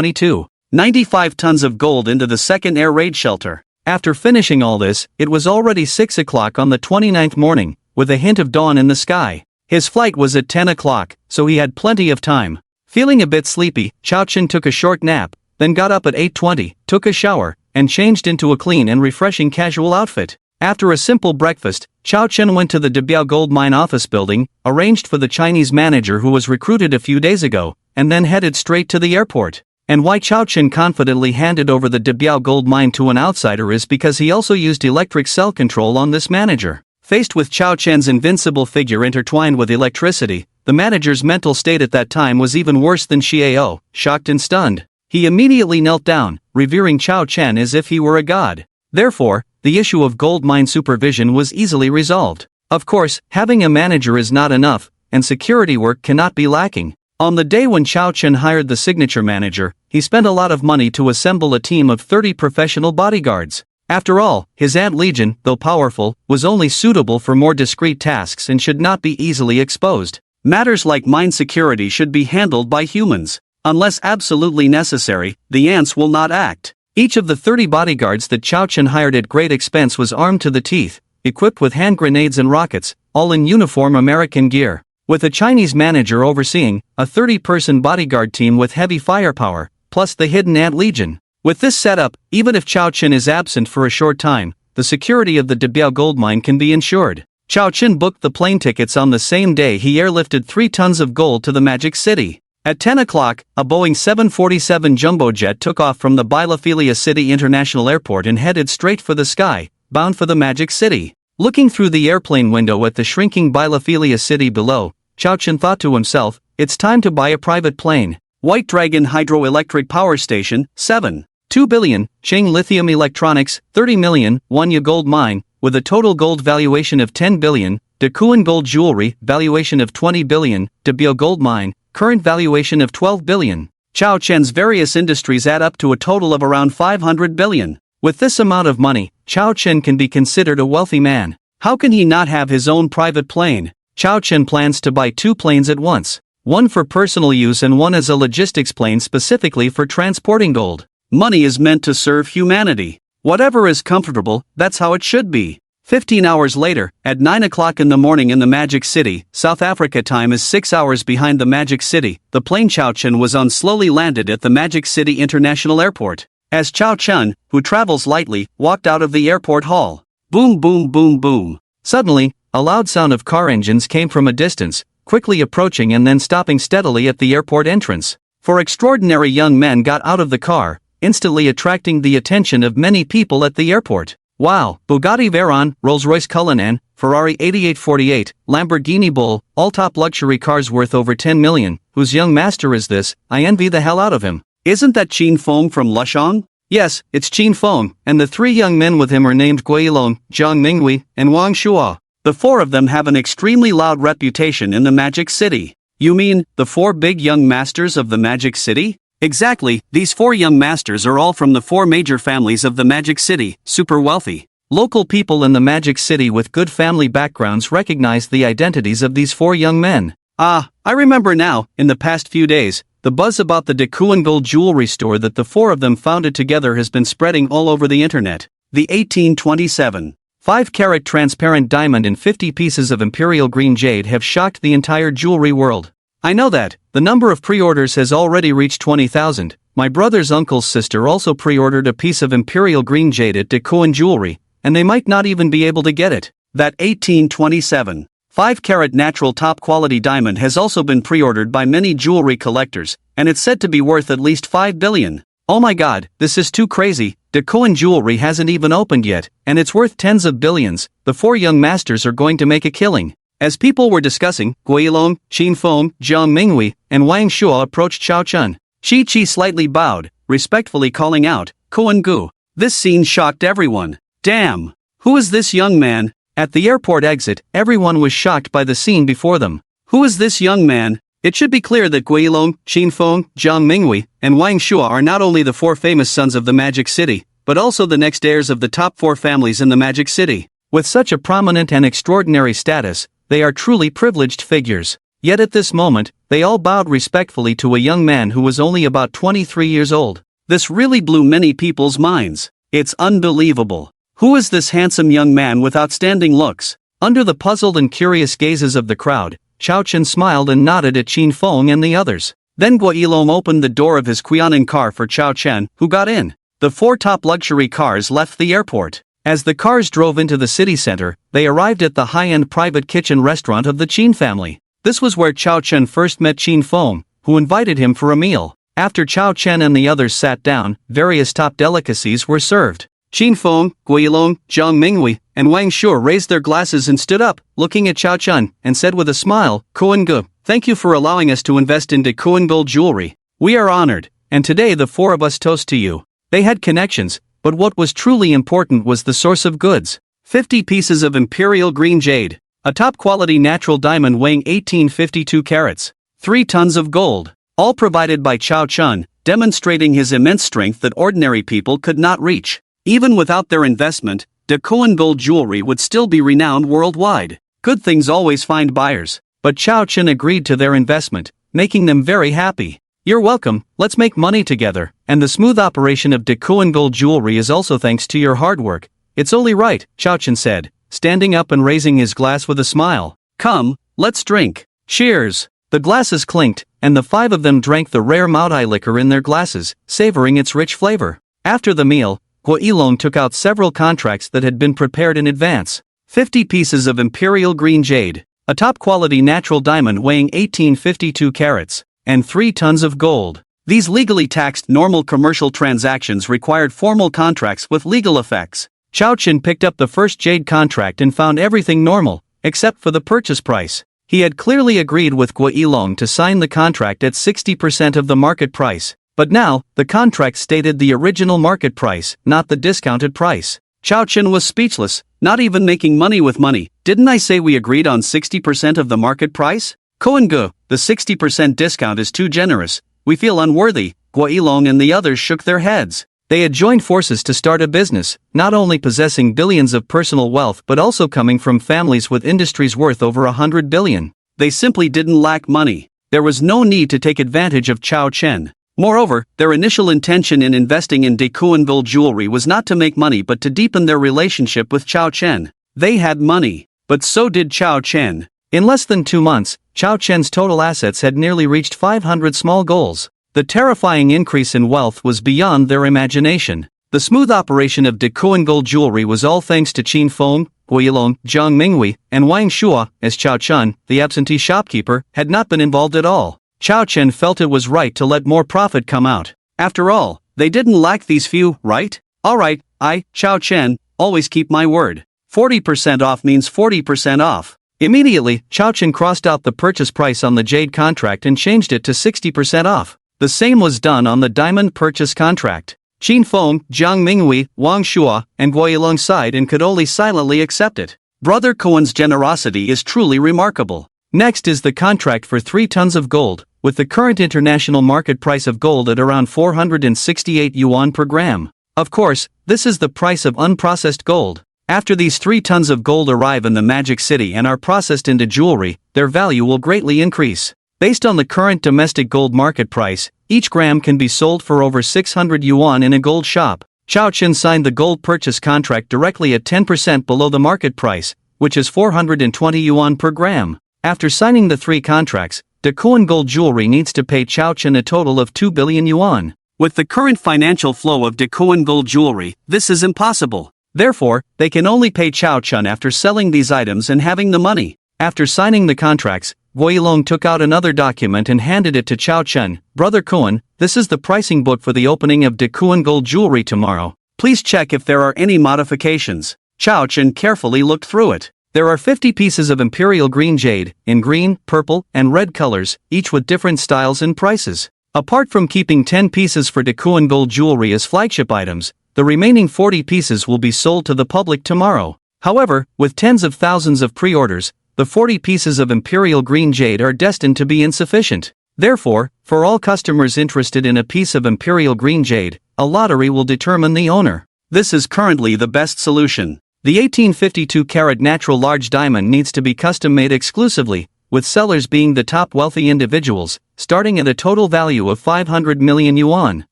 95 tons of gold into the second air raid shelter. After finishing all this, it was already 6 o'clock on the 29th morning, with a hint of dawn in the sky. His flight was at 10 o'clock, so he had plenty of time. Feeling a bit sleepy, Chao Chen took a short nap, then got up at 8:20, took a shower, and changed into a clean and refreshing casual outfit. After a simple breakfast, Chao Chen went to the Debiao gold mine office building, arranged for the Chinese manager who was recruited a few days ago, and then headed straight to the airport. And why Chao Chen confidently handed over the Debiao gold mine to an outsider is because he also used electric cell control on this manager. Faced with Chao Chen's invincible figure intertwined with electricity, the manager's mental state at that time was even worse than Xiao, shocked and stunned. He immediately knelt down, revering Chao Chen as if he were a god. Therefore, the issue of gold mine supervision was easily resolved. Of course, having a manager is not enough, and security work cannot be lacking. On the day when Chao Chen hired the signature manager, he spent a lot of money to assemble a team of 30 professional bodyguards. After all, his Ant Legion, though powerful, was only suitable for more discreet tasks and should not be easily exposed. Matters like mine security should be handled by humans. Unless absolutely necessary, the ants will not act. Each of the 30 bodyguards that Chao Chen hired at great expense was armed to the teeth, equipped with hand grenades and rockets, all in uniform American gear. With a Chinese manager overseeing, a 30-person bodyguard team with heavy firepower, plus the hidden Ant Legion. With this setup, even if Chao Chen is absent for a short time, the security of the Debiao gold mine can be ensured. Chao Chen booked the plane tickets on the same day he airlifted 3 tons of gold to the Magic City. At 10 o'clock, a Boeing 747 jumbo jet took off from the Bielefeld City International Airport and headed straight for the sky, bound for the Magic City. Looking through the airplane window at the shrinking Bielefeld City below, Chao Chen thought to himself, it's time to buy a private plane. White Dragon Hydroelectric Power Station, 7.2 billion, Cheng Lithium Electronics, 30 million, Wanya Gold Mine, with a total gold valuation of 10 billion, Dakuan Gold Jewelry, valuation of 20 billion, Debiao Gold Mine, current valuation of 12 billion. Chao Chen's various industries add up to a total of around 500 billion. With this amount of money, Chao Chen can be considered a wealthy man. How can he not have his own private plane? Chao Chen plans to buy 2 planes at once. One for personal use and one as a logistics plane specifically for transporting gold. Money is meant to serve humanity. Whatever is comfortable, that's how it should be. 15 hours later, at 9 o'clock in the morning in the Magic City, South Africa time is 6 hours behind the Magic City, the plane Chao Chen was on slowly landed at the Magic City International Airport. As Chao Chen, who travels lightly, walked out of the airport hall. Boom boom boom boom. Suddenly, a loud sound of car engines came from a distance, quickly approaching and then stopping steadily at the airport entrance. 4 extraordinary young men got out of the car, instantly attracting the attention of many people at the airport. Wow, Bugatti Veyron, Rolls-Royce Cullinan, Ferrari 8848, Lamborghini Bull, all top luxury cars worth over 10 million. Whose young master is this? I envy the hell out of him. Isn't that Qin Feng from Lushong? Yes, it's Qin Feng, and the 3 young men with him are named Guilong, Zhang Minghui, and Wang Shuo. The 4 of them have an extremely loud reputation in the Magic City. You mean, the 4 big young masters of the Magic City? Exactly, these 4 young masters are all from the 4 major families of the Magic City, super wealthy. Local people in the Magic City with good family backgrounds recognize the identities of these 4 young men. Ah, I remember now, in the past few days, the buzz about the Dakuan Gold jewelry store that the 4 of them founded together has been spreading all over the internet. The 1827 5-carat transparent diamond and 50 pieces of imperial green jade have shocked the entire jewelry world. I know that, the number of pre-orders has already reached 20,000. My brother's uncle's sister also pre-ordered a piece of imperial green jade at Dakuan Jewelry, and they might not even be able to get it. That 1827 5-carat natural top-quality diamond has also been pre-ordered by many jewelry collectors, and it's said to be worth at least 5 billion. Oh my god, this is too crazy. Dakuan Jewelry hasn't even opened yet, and it's worth tens of billions. The 4 young masters are going to make a killing. As people were discussing, Guilong, Qin Feng, Zhang Minghui, and Wang Shuo approached Chao Chun. Chi slightly bowed, respectfully calling out, Kuan Gu. This scene shocked everyone. Damn! Who is this young man? At the airport exit, everyone was shocked by the scene before them. Who is this young man? It should be clear that Guilong, Qin Feng, Zhang Minghui, and Wang Shuo are not only the 4 famous sons of the Magic City, but also the next heirs of the top 4 families in the Magic City. With such a prominent and extraordinary status, they are truly privileged figures. Yet at this moment, they all bowed respectfully to a young man who was only about 23 years old. This really blew many people's minds. It's unbelievable. Who is this handsome young man with outstanding looks? Under the puzzled and curious gazes of the crowd, Chao Chen smiled and nodded at Qin Feng and the others. Then Guilong opened the door of his Qianan car for Chao Chen, who got in. The 4 top luxury cars left the airport. As the cars drove into the city center, they arrived at the high-end private kitchen restaurant of the Qin family. This was where Chao Chen first met Qin Feng, who invited him for a meal. After Chao Chen and the others sat down, various top delicacies were served. Qin Feng, Guilong, Zhang Minghui, and Wang Shuo raised their glasses and stood up, looking at Chao Chen, and said with a smile, Kuan Gu, thank you for allowing us to invest in Dakuan Gold jewelry. We are honored, and today the 4 of us toast to you. They had connections, but what was truly important was the source of goods. 50 pieces of imperial green jade, a top-quality natural diamond weighing 1852 carats, 3 tons of gold, all provided by Chao Chun, demonstrating his immense strength that ordinary people could not reach. Even without their investment, Dakuan Gold jewelry would still be renowned worldwide. Good things always find buyers, but Chao Chun agreed to their investment, making them very happy. You're welcome, let's make money together, and the smooth operation of Dakuan Gold jewelry is also thanks to your hard work. It's only right, Chao Chen said, standing up and raising his glass with a smile. Come, let's drink. Cheers! The glasses clinked, and the 5 of them drank the rare Maodai liquor in their glasses, savoring its rich flavor. After the meal, Guilong took out several contracts that had been prepared in advance. 50 pieces of imperial green jade, a top-quality natural diamond weighing 1852 carats, and 3 tons of gold. These legally taxed normal commercial transactions required formal contracts with legal effects. Chao Chen picked up the first jade contract and found everything normal, except for the purchase price. He had clearly agreed with Guilong to sign the contract at 60% of the market price. But now, the contract stated the original market price, not the discounted price. Chao Chen was speechless, not even making money with money. Didn't I say we agreed on 60% of the market price? Kuan Gu, the 60% discount is too generous. We feel unworthy. Guilong and the others shook their heads. They had joined forces to start a business, not only possessing billions of personal wealth but also coming from families with industries worth over 100 billion. They simply didn't lack money. There was no need to take advantage of Chao Chen. Moreover, their initial intention in investing in Dakuan Gold jewelry was not to make money but to deepen their relationship with Chao Chen. They had money, but so did Chao Chen. In less than 2 months, Chao Chen's total assets had nearly reached 500 small goals. The terrifying increase in wealth was beyond their imagination. The smooth operation of Dakuan Gold jewelry was all thanks to Qin Feng, Guilong, Zhang Minghui, and Wang Shuo, as Chao Chun, the absentee shopkeeper, had not been involved at all. Chao Chen felt it was right to let more profit come out. After all, they didn't lack these few, right? Alright, I, Chao Chen, always keep my word. 40% off means 40% off. Immediately, Chao Chen crossed out the purchase price on the jade contract and changed it to 60% off. The same was done on the diamond purchase contract. Qin Feng, Jiang Minghui, Wang Shua, and Guo Yilong sighed and could only silently accept it. Brother Kuan's generosity is truly remarkable. Next is the contract for 3 tons of gold, with the current international market price of gold at around 468 yuan per gram. Of course, this is the price of unprocessed gold. After these 3 tons of gold arrive in the Magic City and are processed into jewelry, their value will greatly increase. Based on the current domestic gold market price, each gram can be sold for over 600 yuan in a gold shop. Chao Chen signed the gold purchase contract directly at 10% below the market price, which is 420 yuan per gram. After signing the 3 contracts, Dekuan Gold Jewelry needs to pay Chao Chen a total of 2 billion yuan. With the current financial flow of Dekuan Gold Jewelry, this is impossible. Therefore, they can only pay Chao Chen after selling these items and having the money. After signing the contracts, Guo Yilong took out another document and handed it to Chao Chen. Brother Kuan, this is the pricing book for the opening of Dekuan Gold Jewelry tomorrow. Please check if there are any modifications. Chao Chen carefully looked through it. There are 50 pieces of imperial green jade, in green, purple, and red colors, each with different styles and prices. Apart from keeping 10 pieces for Dekuan Gold Jewelry as flagship items, the remaining 40 pieces will be sold to the public tomorrow. However, with tens of thousands of pre-orders, the 40 pieces of imperial green jade are destined to be insufficient. Therefore, for all customers interested in a piece of imperial green jade, a lottery will determine the owner. This is currently the best solution. The 1852-carat natural large diamond needs to be custom-made exclusively, with sellers being the top wealthy individuals, starting at a total value of 500 million yuan.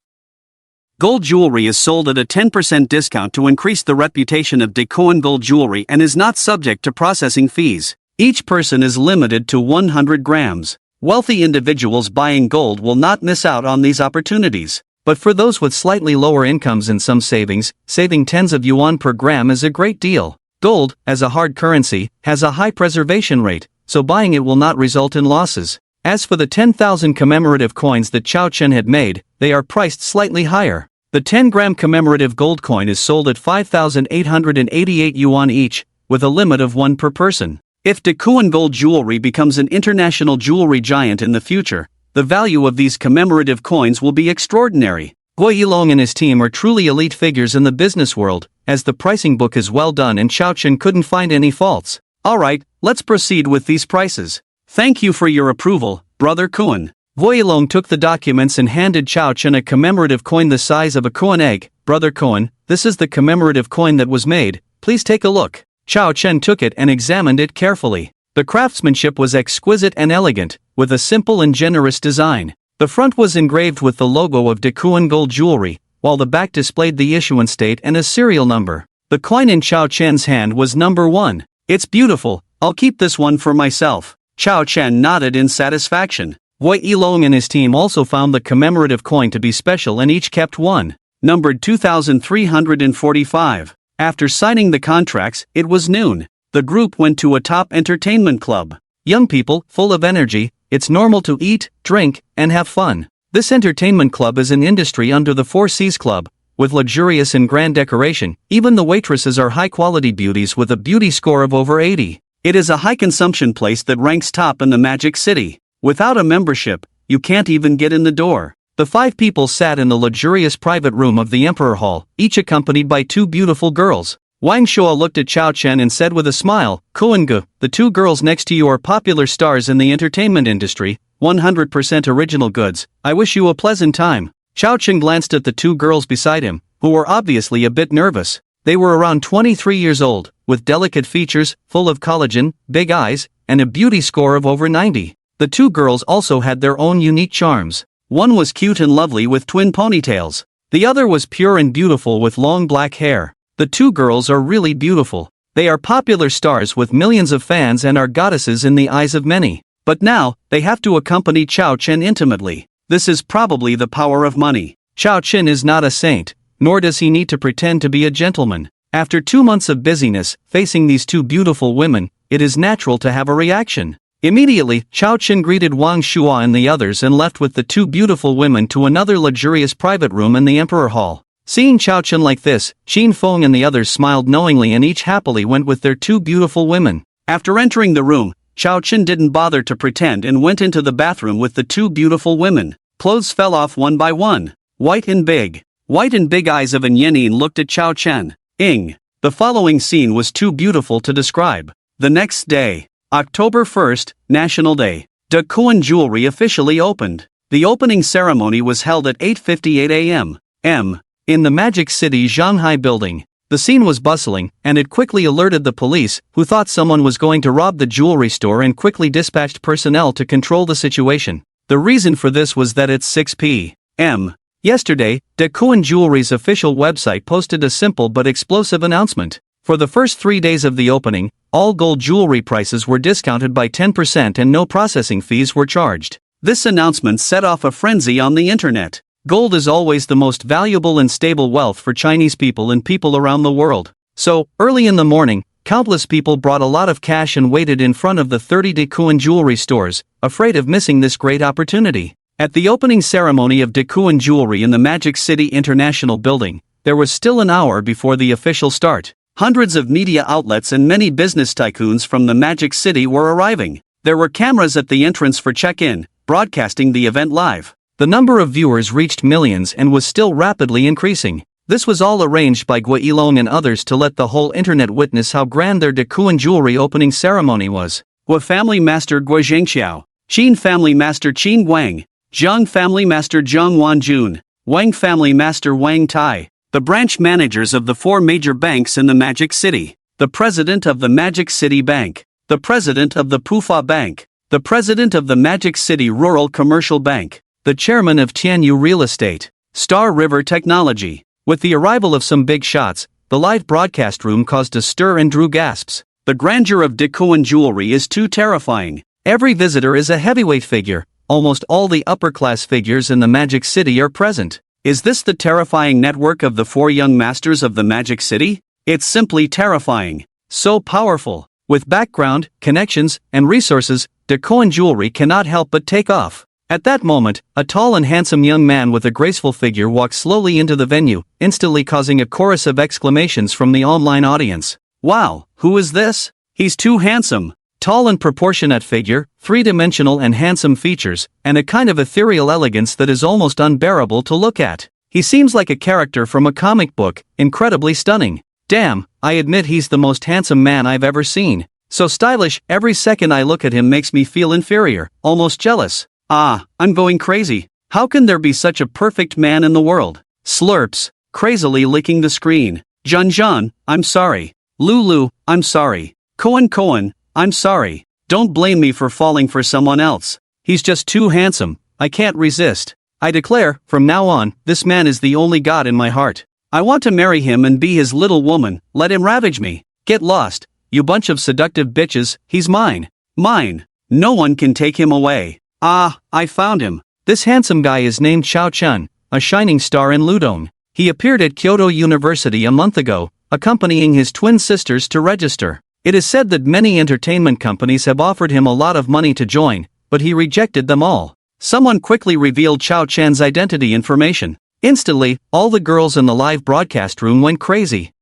Gold jewelry is sold at a 10% discount to increase the reputation of Dekuan Gold Jewelry and is not subject to processing fees. Each person is limited to 100 grams. Wealthy individuals buying gold will not miss out on these opportunities. But for those with slightly lower incomes and some savings, saving tens of yuan per gram is a great deal. Gold, as a hard currency, has a high preservation rate, so buying it will not result in losses. As for the 10,000 commemorative coins that Chao Chen had made, they are priced slightly higher. The 10-gram commemorative gold coin is sold at 5,888 yuan each, with a limit of 1 per person. If Dekuan Gold Jewelry becomes an international jewelry giant in the future, the value of these commemorative coins will be extraordinary. Guo Yilong and his team are truly elite figures in the business world, as the pricing book is well done and Chao Chen couldn't find any faults. Alright, let's proceed with these prices. Thank you for your approval, Brother Kuan. Guo Yilong took the documents and handed Chao Chen a commemorative coin the size of a Kuan egg. Brother Kuan, this is the commemorative coin that was made, please take a look. Chao Chen took it and examined it carefully. The craftsmanship was exquisite and elegant, with a simple and generous design. The front was engraved with the logo of Dekuan Gold Jewelry, while the back displayed the issuance date and a serial number. The coin in Chao Chen's hand was number 1. It's beautiful, I'll keep this one for myself. Chao Chen nodded in satisfaction. Guo Yilong and his team also found the commemorative coin to be special and each kept one, numbered 2345. After signing the contracts, it was noon. The group went to a top entertainment club. Young people, full of energy, it's normal to eat, drink, and have fun. This entertainment club is an industry under the Four Seas Club, with luxurious and grand decoration. Even the waitresses are high-quality beauties with a beauty score of over 80. It is a high-consumption place that ranks top in the Magic City. Without a membership, you can't even get in the door. The 5 people sat in the luxurious private room of the Emperor Hall, each accompanied by 2 beautiful girls. Wang Shua looked at Chao Chen and said with a smile, Kuan-gu, the 2 girls next to you are popular stars in the entertainment industry, 100% original goods. I wish you a pleasant time. Chao Chen glanced at the 2 girls beside him, who were obviously a bit nervous. They were around 23 years old, with delicate features, full of collagen, big eyes, and a beauty score of over 90. The 2 girls also had their own unique charms. One was cute and lovely with twin ponytails. The other was pure and beautiful with long black hair. The 2 girls are really beautiful. They are popular stars with millions of fans and are goddesses in the eyes of many. But now, they have to accompany Chao Chen intimately. This is probably the power of money. Chao Chen is not a saint, nor does he need to pretend to be a gentleman. After 2 months of busyness, facing these 2 beautiful women, it is natural to have a reaction. Immediately, Chao Chen greeted Wang Shua and the others and left with the 2 beautiful women to another luxurious private room in the Emperor Hall. Seeing Chao Chun like this, Qin Feng and the others smiled knowingly and each happily went with their two beautiful women. After entering the room, Chao Chun didn't bother to pretend and went into the bathroom with the two beautiful women. Clothes fell off one by one. White and big eyes of an Yenin looked at Chao Chun. The following scene was too beautiful to describe. The next day, October 1st, National Day, De Kuan Jewelry officially opened. The opening ceremony was held at 8:58 a.m. in the Magic City Shanghai building. The scene was bustling, and it quickly alerted the police, who thought someone was going to rob the jewelry store and quickly dispatched personnel to control the situation. The reason for this was that it's 6 p.m. Yesterday, De Kuan Jewelry's official website posted a simple but explosive announcement. For the first 3 days of the opening, all gold jewelry prices were discounted by 10% and no processing fees were charged. This announcement set off a frenzy on the internet. Gold is always the most valuable and stable wealth for Chinese people and people around the world. So, early in the morning, countless people brought a lot of cash and waited in front of the 30 De Kuan jewelry stores, afraid of missing this great opportunity. At the opening ceremony of De Kuan Jewelry in the Magic City International Building, there was still an hour before the official start. Hundreds of media outlets and many business tycoons from the Magic City were arriving. There were cameras at the entrance for check-in, broadcasting the event live. The number of viewers reached millions and was still rapidly increasing. This was all arranged by Gui Yilong and others to let the whole internet witness how grand their De Kuan Jewelry opening ceremony was. Gui Family Master Gui Zhengxiao, Qin Family Master Qin Wang, Zhang Family Master Zhang Wanjun, Wang Family Master Wang Tai, the branch managers of the 4 major banks in the Magic City, the president of the Magic City Bank, the president of the Pufa Bank, the president of the Magic City Rural Commercial Bank, the chairman of Tianyu Real Estate, Star River Technology. With the arrival of some big shots, the live broadcast room caused a stir and drew gasps. The grandeur of De Kuan Jewelry is too terrifying. Every visitor is a heavyweight figure. Almost all the upper-class figures in the Magic City are present. Is this the terrifying network of the 4 young masters of the Magic City? It's simply terrifying. So powerful. With background, connections, and resources, De Kuan Jewelry cannot help but take off. At that moment, a tall and handsome young man with a graceful figure walked slowly into the venue, instantly causing a chorus of exclamations from the online audience. Wow, who is this? He's too handsome. Tall and proportionate figure, three-dimensional and handsome features, and a kind of ethereal elegance that is almost unbearable to look at. He seems like a character from a comic book, incredibly stunning. Damn, I admit he's the most handsome man I've ever seen. So stylish, every second I look at him makes me feel inferior, almost jealous. I'm going crazy. How can there be such a perfect man in the world? Slurps, crazily licking the screen. Zhan, I'm sorry. Lulu, I'm sorry. Koan, I'm sorry. Don't blame me for falling for someone else. He's just too handsome. I can't resist. I declare, from now on, this man is the only god in my heart. I want to marry him and be his little woman. Let him ravage me. Get lost, you bunch of seductive bitches. He's mine. Mine. No one can take him away. I found him. This handsome guy is named Chao Chun, a shining star in Ludong. He appeared at Kyoto University a month ago, accompanying his twin sisters to register. It is said that many entertainment companies have offered him a lot of money to join, but he rejected them all. Someone quickly revealed Chao Chun's identity information. Instantly, all the girls in the live broadcast room went crazy.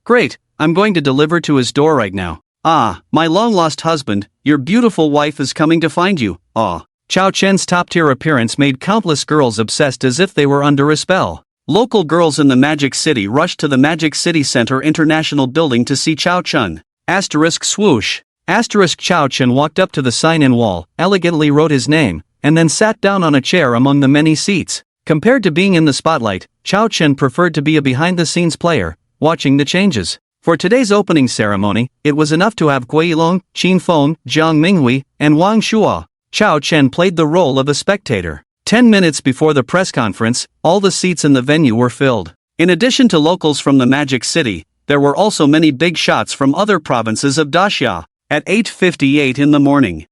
Great, I'm going to deliver to his door right now. My long-lost husband, your beautiful wife is coming to find you. Chao Chun's top-tier appearance made countless girls obsessed as if they were under a spell. Local girls in the Magic City rushed to the Magic City Center International Building to see Chao Chun. *swoosh. Chao Chun walked up to the sign-in wall, elegantly wrote his name, and then sat down on a chair among the many seats. Compared to being in the spotlight, Chao Chun preferred to be a behind-the-scenes player, watching the changes. For today's opening ceremony, it was enough to have Gui Yilong, Qin Feng, Jiang Minghui, and Wang Shuo. Chao Chun played the role of a spectator. 10 minutes before the press conference, all the seats in the venue were filled. In addition to locals from the Magic City, there were also many big shots from other provinces of Daxia. At 8:58 in the morning,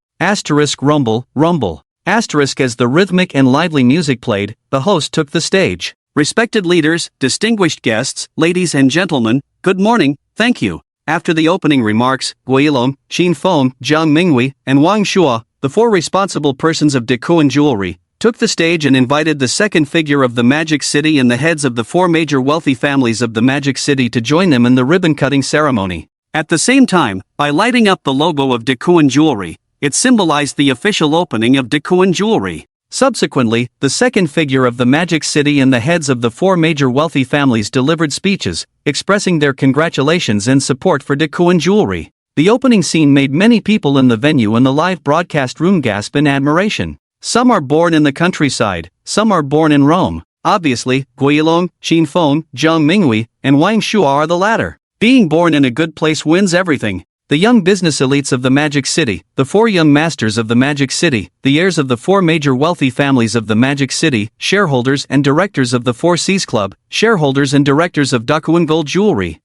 rumble. As the rhythmic and lively music played, the host took the stage. Respected leaders, distinguished guests, ladies and gentlemen, good morning, thank you. After the opening remarks, Gui Yilong, Qin Feng, Jiang Minghui, and Wang Shuo, the 4 responsible persons of De Kuan Jewelry, took the stage and invited the second figure of the Magic City and the heads of the 4 major wealthy families of the Magic City to join them in the ribbon-cutting ceremony. At the same time, by lighting up the logo of Dakuin Jewelry, it symbolized the official opening of Dakuin Jewelry. Subsequently, the second figure of the Magic City and the heads of the 4 major wealthy families delivered speeches, expressing their congratulations and support for Dakuin Jewelry. The opening scene made many people in the venue and the live broadcast room gasp in admiration. Some are born in the countryside, some are born in Rome. Obviously, Guilong, Xinfeng, Zhang Minghui, and Wang Shua are the latter. Being born in a good place wins everything. The young business elites of the Magic City, the 4 young masters of the Magic City, the heirs of the 4 major wealthy families of the Magic City, shareholders and directors of the 4 Seas Club, shareholders and directors of Dakuin Gold Jewelry.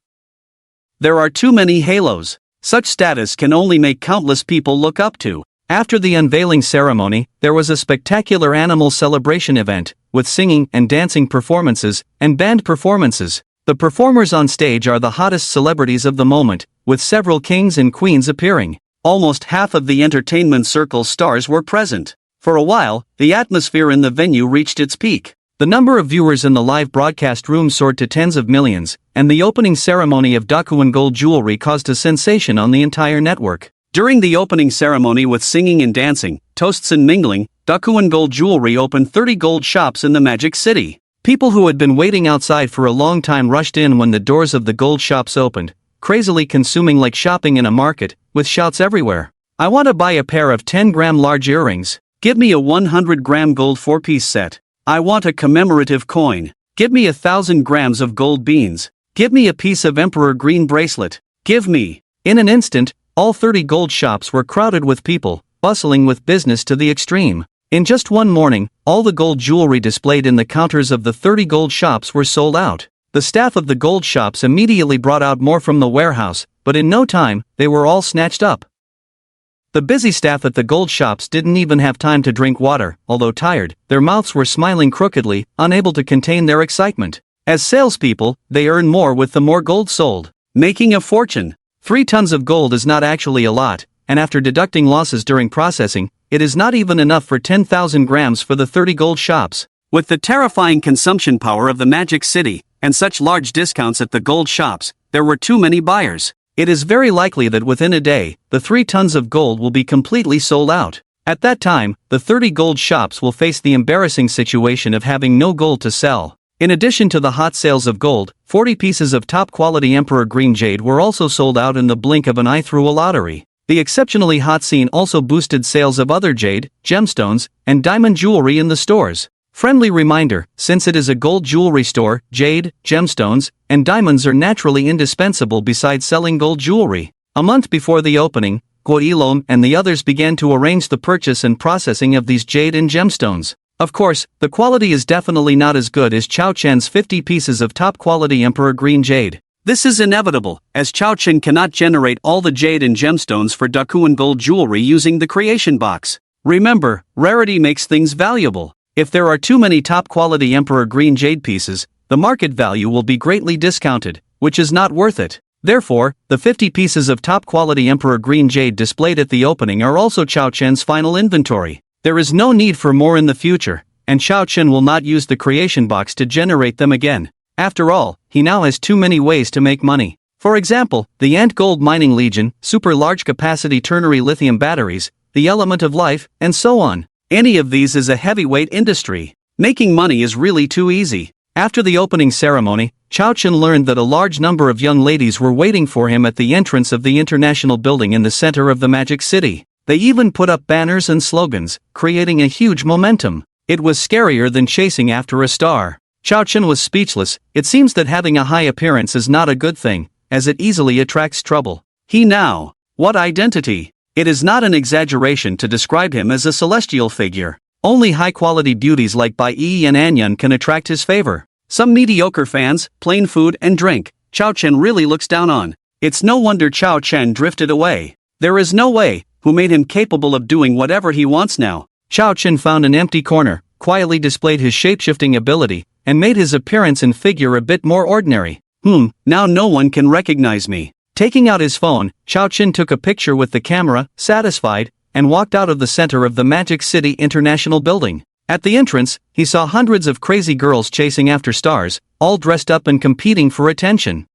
There are too many halos. Such status can only make countless people look up to. After the unveiling ceremony, there was a spectacular animal celebration event, with singing and dancing performances, and band performances. The performers on stage are the hottest celebrities of the moment, with several kings and queens appearing. Almost half of the entertainment circle's stars were present. For a while, the atmosphere in the venue reached its peak. The number of viewers in the live broadcast room soared to tens of millions, and the opening ceremony of Dakuin Gold Jewelry caused a sensation on the entire network. During the opening ceremony with singing and dancing, toasts and mingling, Dakuin Gold Jewelry opened 30 gold shops in the Magic City. People who had been waiting outside for a long time rushed in when the doors of the gold shops opened, crazily consuming like shopping in a market, with shouts everywhere. I want to buy a pair of 10-gram large earrings. Give me a 100-gram gold 4-piece set. I want a commemorative coin. Give me 1,000 grams of gold beans. Give me a piece of emperor green bracelet. Give me. In an instant, all 30 gold shops were crowded with people, bustling with business to the extreme. In just one morning, all the gold jewelry displayed in the counters of the 30 gold shops were sold out. The staff of the gold shops immediately brought out more from the warehouse, but in no time, they were all snatched up. The busy staff at the gold shops didn't even have time to drink water. Although tired, their mouths were smiling crookedly, unable to contain their excitement. As salespeople, they earn more with the more gold sold, making a fortune. 3 tons of gold is not actually a lot, and after deducting losses during processing, it is not even enough for 10,000 grams for the 30 gold shops. With the terrifying consumption power of the Magic City, and such large discounts at the gold shops, there were too many buyers. It is very likely that within a day, the 3 tons of gold will be completely sold out. At that time, the 30 gold shops will face the embarrassing situation of having no gold to sell. In addition to the hot sales of gold, 40 pieces of top-quality Emperor Green Jade were also sold out in the blink of an eye through a lottery. The exceptionally hot scene also boosted sales of other jade, gemstones, and diamond jewelry in the stores. Friendly reminder, since it is a gold jewelry store, jade, gemstones, and diamonds are naturally indispensable besides selling gold jewelry. A month before the opening, Guilong and the others began to arrange the purchase and processing of these jade and gemstones. Of course, the quality is definitely not as good as Chao Chen's 50 pieces of top-quality Emperor Green Jade. This is inevitable, as Chao Chen cannot generate all the jade and gemstones for Dakuin Gold Jewelry using the creation box. Remember, rarity makes things valuable. If there are too many top-quality Emperor Green Jade pieces, the market value will be greatly discounted, which is not worth it. Therefore, the 50 pieces of top-quality Emperor Green Jade displayed at the opening are also Chao Chen's final inventory. There is no need for more in the future, and Chao Chen will not use the creation box to generate them again. After all, he now has too many ways to make money. For example, the Ant Gold Mining Legion, super large capacity ternary lithium batteries, the element of life, and so on. Any of these is a heavyweight industry. Making money is really too easy. After the opening ceremony, Chao Chen learned that a large number of young ladies were waiting for him at the entrance of the International Building in the center of the Magic City. They even put up banners and slogans, creating a huge momentum. It was scarier than chasing after a star. Chao Chen was speechless. It seems that having a high appearance is not a good thing, as it easily attracts trouble. What identity? It is not an exaggeration to describe him as a celestial figure. Only high-quality beauties like Bai Yi and Anyun can attract his favor. Some mediocre fans, plain food and drink, Chao Chen really looks down on. It's no wonder Chao Chen drifted away. There is no way, who made him capable of doing whatever he wants now. Chao Chen found an empty corner, quietly displayed his shape-shifting ability, and made his appearance and figure a bit more ordinary. Now no one can recognize me. Taking out his phone, Chao Chen took a picture with the camera, satisfied, and walked out of the center of the Magic City International Building. At the entrance, he saw hundreds of crazy girls chasing after stars, all dressed up and competing for attention.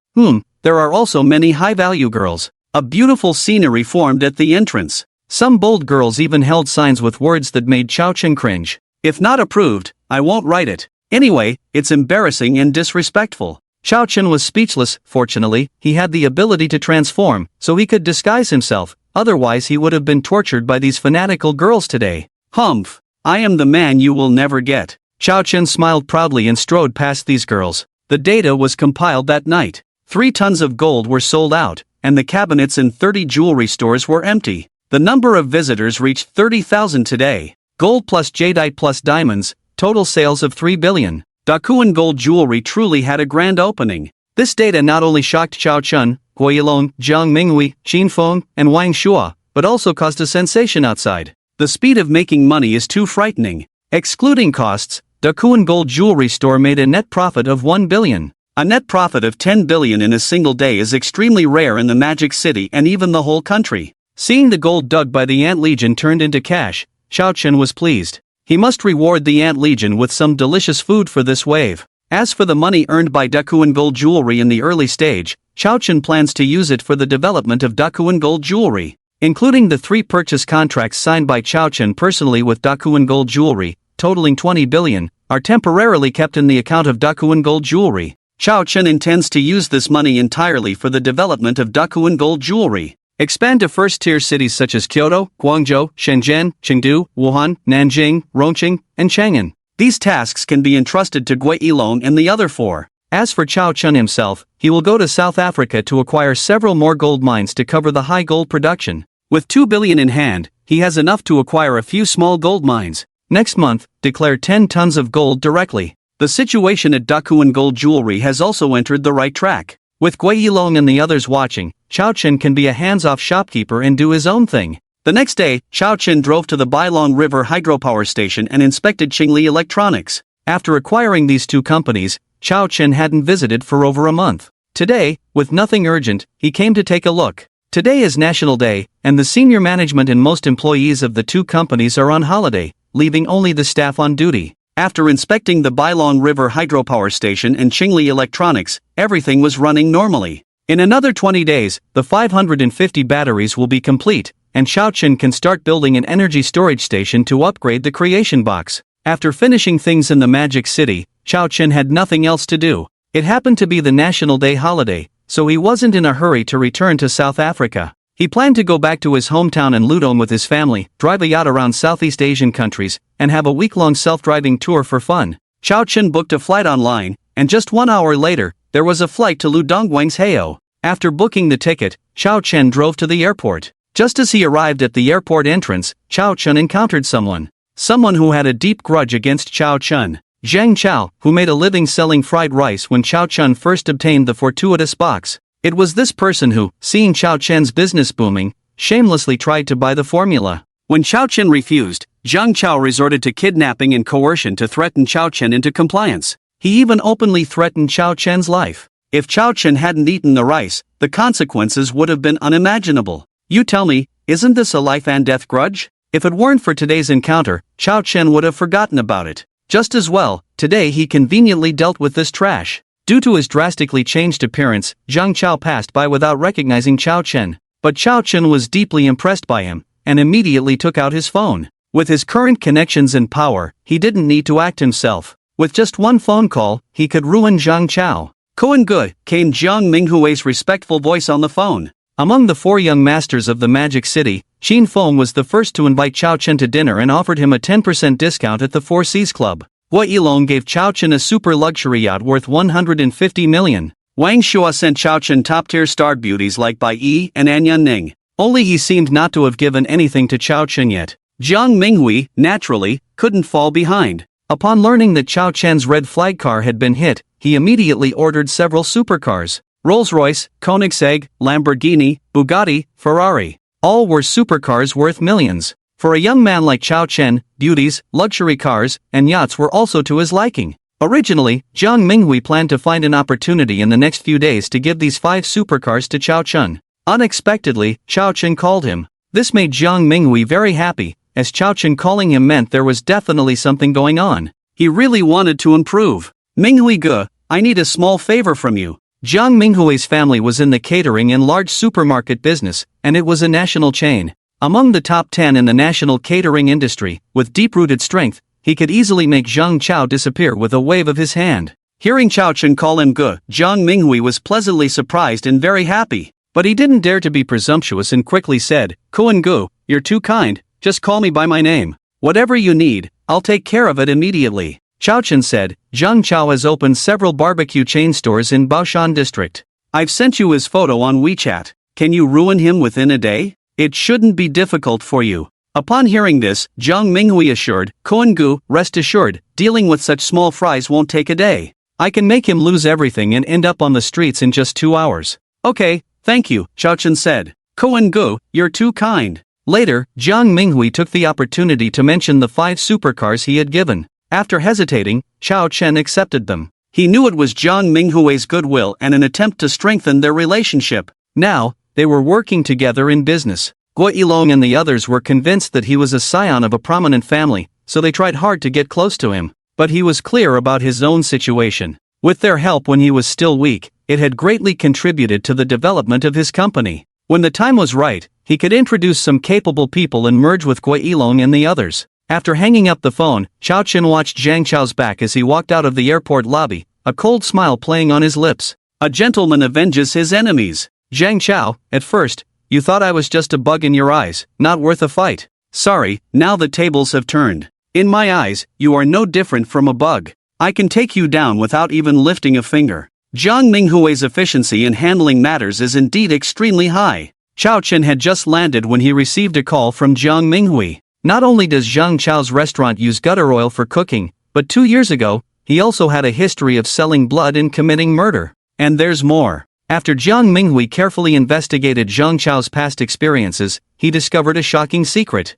There are also many high-value girls. A beautiful scenery formed at the entrance. Some bold girls even held signs with words that made Chao Chen cringe. If not approved, I won't write it. Anyway, it's embarrassing and disrespectful. Chao Chen was speechless. Fortunately, he had the ability to transform, so he could disguise himself, otherwise he would have been tortured by these fanatical girls today. Humph! I am the man you will never get. Chao Chen smiled proudly and strode past these girls. The data was compiled that night. 3 tons of gold were sold out, and the cabinets in 30 jewelry stores were empty. The number of visitors reached 30,000 today. Gold plus jadeite plus diamonds, total sales of 3 billion. Dakuan gold jewelry truly had a grand opening. This data not only shocked Chao Chen, Guo Yilong, Jiang Minghui, Qin Feng, and Wang Shua, but also caused a sensation outside. The speed of making money is too frightening. Excluding costs, Dakuan gold jewelry store made a net profit of 1 billion. A net profit of 10 billion in a single day is extremely rare in the Magic City and even the whole country. Seeing the gold dug by the Ant Legion turned into cash, Chao Chen was pleased. He must reward the Ant Legion with some delicious food for this wave. As for the money earned by Dakuan gold jewelry in the early stage, Chao Chen plans to use it for the development of Dakuan gold jewelry. Including the 3 purchase contracts signed by Chao Chen personally with Dakuan gold jewelry, totaling 20 billion, are temporarily kept in the account of Dakuan gold jewelry. Chao Chen intends to use this money entirely for the development of Dakuan gold jewelry. Expand to first-tier cities such as Kyoto, Guangzhou, Shenzhen, Chengdu, Wuhan, Nanjing, Rongqing, and Chang'an. These tasks can be entrusted to Guo Yilong and the other 4. As for Chao Chen himself, he will go to South Africa to acquire several more gold mines to cover the high gold production. With 2 billion in hand, he has enough to acquire a few small gold mines. Next month, declare 10 tons of gold directly. The situation at Dakuan gold jewelry has also entered the right track. With Guo Yilong and the others watching, Chao Chen can be a hands-off shopkeeper and do his own thing. The next day, Chao Chen drove to the Bailong River hydropower station and inspected Qingli Electronics. After acquiring these 2 companies, Chao Chen hadn't visited for over a month. Today, with nothing urgent, he came to take a look. Today is National Day, and the senior management and most employees of the 2 companies are on holiday, leaving only the staff on duty. After inspecting the Bailong River hydropower station and Qingli Electronics, everything was running normally. In another 20 days, the 550 batteries will be complete, and Chao Chen can start building an energy storage station to upgrade the creation box. After finishing things in the Magic City, Chao Chen had nothing else to do. It happened to be the National Day holiday, so he wasn't in a hurry to return to South Africa. He planned to go back to his hometown in Ludong with his family, drive a yacht around Southeast Asian countries, and have a week-long self-driving tour for fun. Chao Chen booked a flight online, and just 1 hour later, there was a flight to Ludongwang's Heo. After booking the ticket, Chao Chen drove to the airport. Just as he arrived at the airport entrance, Chao Chen encountered someone. Someone who had a deep grudge against Chao Chen. Zhang Chao, who made a living selling fried rice when Chao Chen first obtained the fortuitous box. It was this person who, seeing Chao Chen's business booming, shamelessly tried to buy the formula. When Chao Chen refused, Zhang Chao resorted to kidnapping and coercion to threaten Chao Chen into compliance. He even openly threatened Chao Chen's life. If Chao Chen hadn't eaten the rice, the consequences would have been unimaginable. You tell me, isn't this a life and death grudge? If it weren't for today's encounter, Chao Chen would have forgotten about it. Just as well, today he conveniently dealt with this trash. Due to his drastically changed appearance, Zhang Chao passed by without recognizing Chao Chen. But Chao Chen was deeply impressed by him, and immediately took out his phone. With his current connections and power, he didn't need to act himself. With just one phone call, he could ruin Zhang Chao. "Koen Good," came Jiang Minghui's respectful voice on the phone. Among the 4 young masters of the Magic City, Qin Feng was the first to invite Chao Chen to dinner and offered him a 10% discount at the Four Seas Club. Guo Yilong gave Chao Chen a super luxury yacht worth 150 million. Wang Shua sent Chao Chen top-tier star beauties like Bai Yi and Anya Ning. Only he seemed not to have given anything to Chao Chen yet. Jiang Minghui, naturally, couldn't fall behind. Upon learning that Chao Chen's red flag car had been hit, he immediately ordered several supercars. Rolls-Royce, Koenigsegg, Lamborghini, Bugatti, Ferrari. All were supercars worth millions. For a young man like Chao Chen, beauties, luxury cars, and yachts were also to his liking. Originally, Jiang Minghui planned to find an opportunity in the next few days to give these 5 supercars to Chao Chen. Unexpectedly, Chao Chen called him. This made Jiang Minghui very happy, as Chao Chen calling him meant there was definitely something going on. He really wanted to improve. Minghui Ge, I need a small favor from you. Jiang Minghui's family was in the catering and large supermarket business, and it was a national chain. Among the top 10 in the national catering industry, with deep-rooted strength, he could easily make Zhang Chao disappear with a wave of his hand. Hearing Chao Chen call him Ge, Jiang Minghui was pleasantly surprised and very happy. But he didn't dare to be presumptuous and quickly said, Kuan Gu, you're too kind, just call me by my name. Whatever you need, I'll take care of it immediately. Chao Chen said, Zhang Chao has opened several barbecue chain stores in Baoshan district. I've sent you his photo on WeChat. Can you ruin him within a day? It shouldn't be difficult for you. Upon hearing this, Jiang Minghui assured, Kuan Gu, rest assured, dealing with such small fries won't take a day. I can make him lose everything and end up on the streets in just 2 hours. Okay, thank you, Chao Chen said. Kuan Gu, you're too kind. Later, Jiang Minghui took the opportunity to mention the 5 supercars he had given. After hesitating, Chao Chen accepted them. He knew it was Jiang Minghui's goodwill and an attempt to strengthen their relationship. Now, they were working together in business. Guo Yilong and the others were convinced that he was a scion of a prominent family, so they tried hard to get close to him. But he was clear about his own situation. With their help when he was still weak, it had greatly contributed to the development of his company. When the time was right, he could introduce some capable people and merge with Guo Yilong and the others. After hanging up the phone, Chao Chen watched Zhang Chao's back as he walked out of the airport lobby, a cold smile playing on his lips. A gentleman avenges his enemies. Zhang Chao, at first, you thought I was just a bug in your eyes, not worth a fight. Sorry, now the tables have turned. In my eyes, you are no different from a bug. I can take you down without even lifting a finger. Jiang Minghui's efficiency in handling matters is indeed extremely high. Chao Chen had just landed when he received a call from Jiang Minghui. Not only does Zhang Chao's restaurant use gutter oil for cooking, but 2 years ago, he also had a history of selling blood and committing murder. And there's more. After Jiang Minghui carefully investigated Zhang Chao's past experiences, he discovered a shocking secret.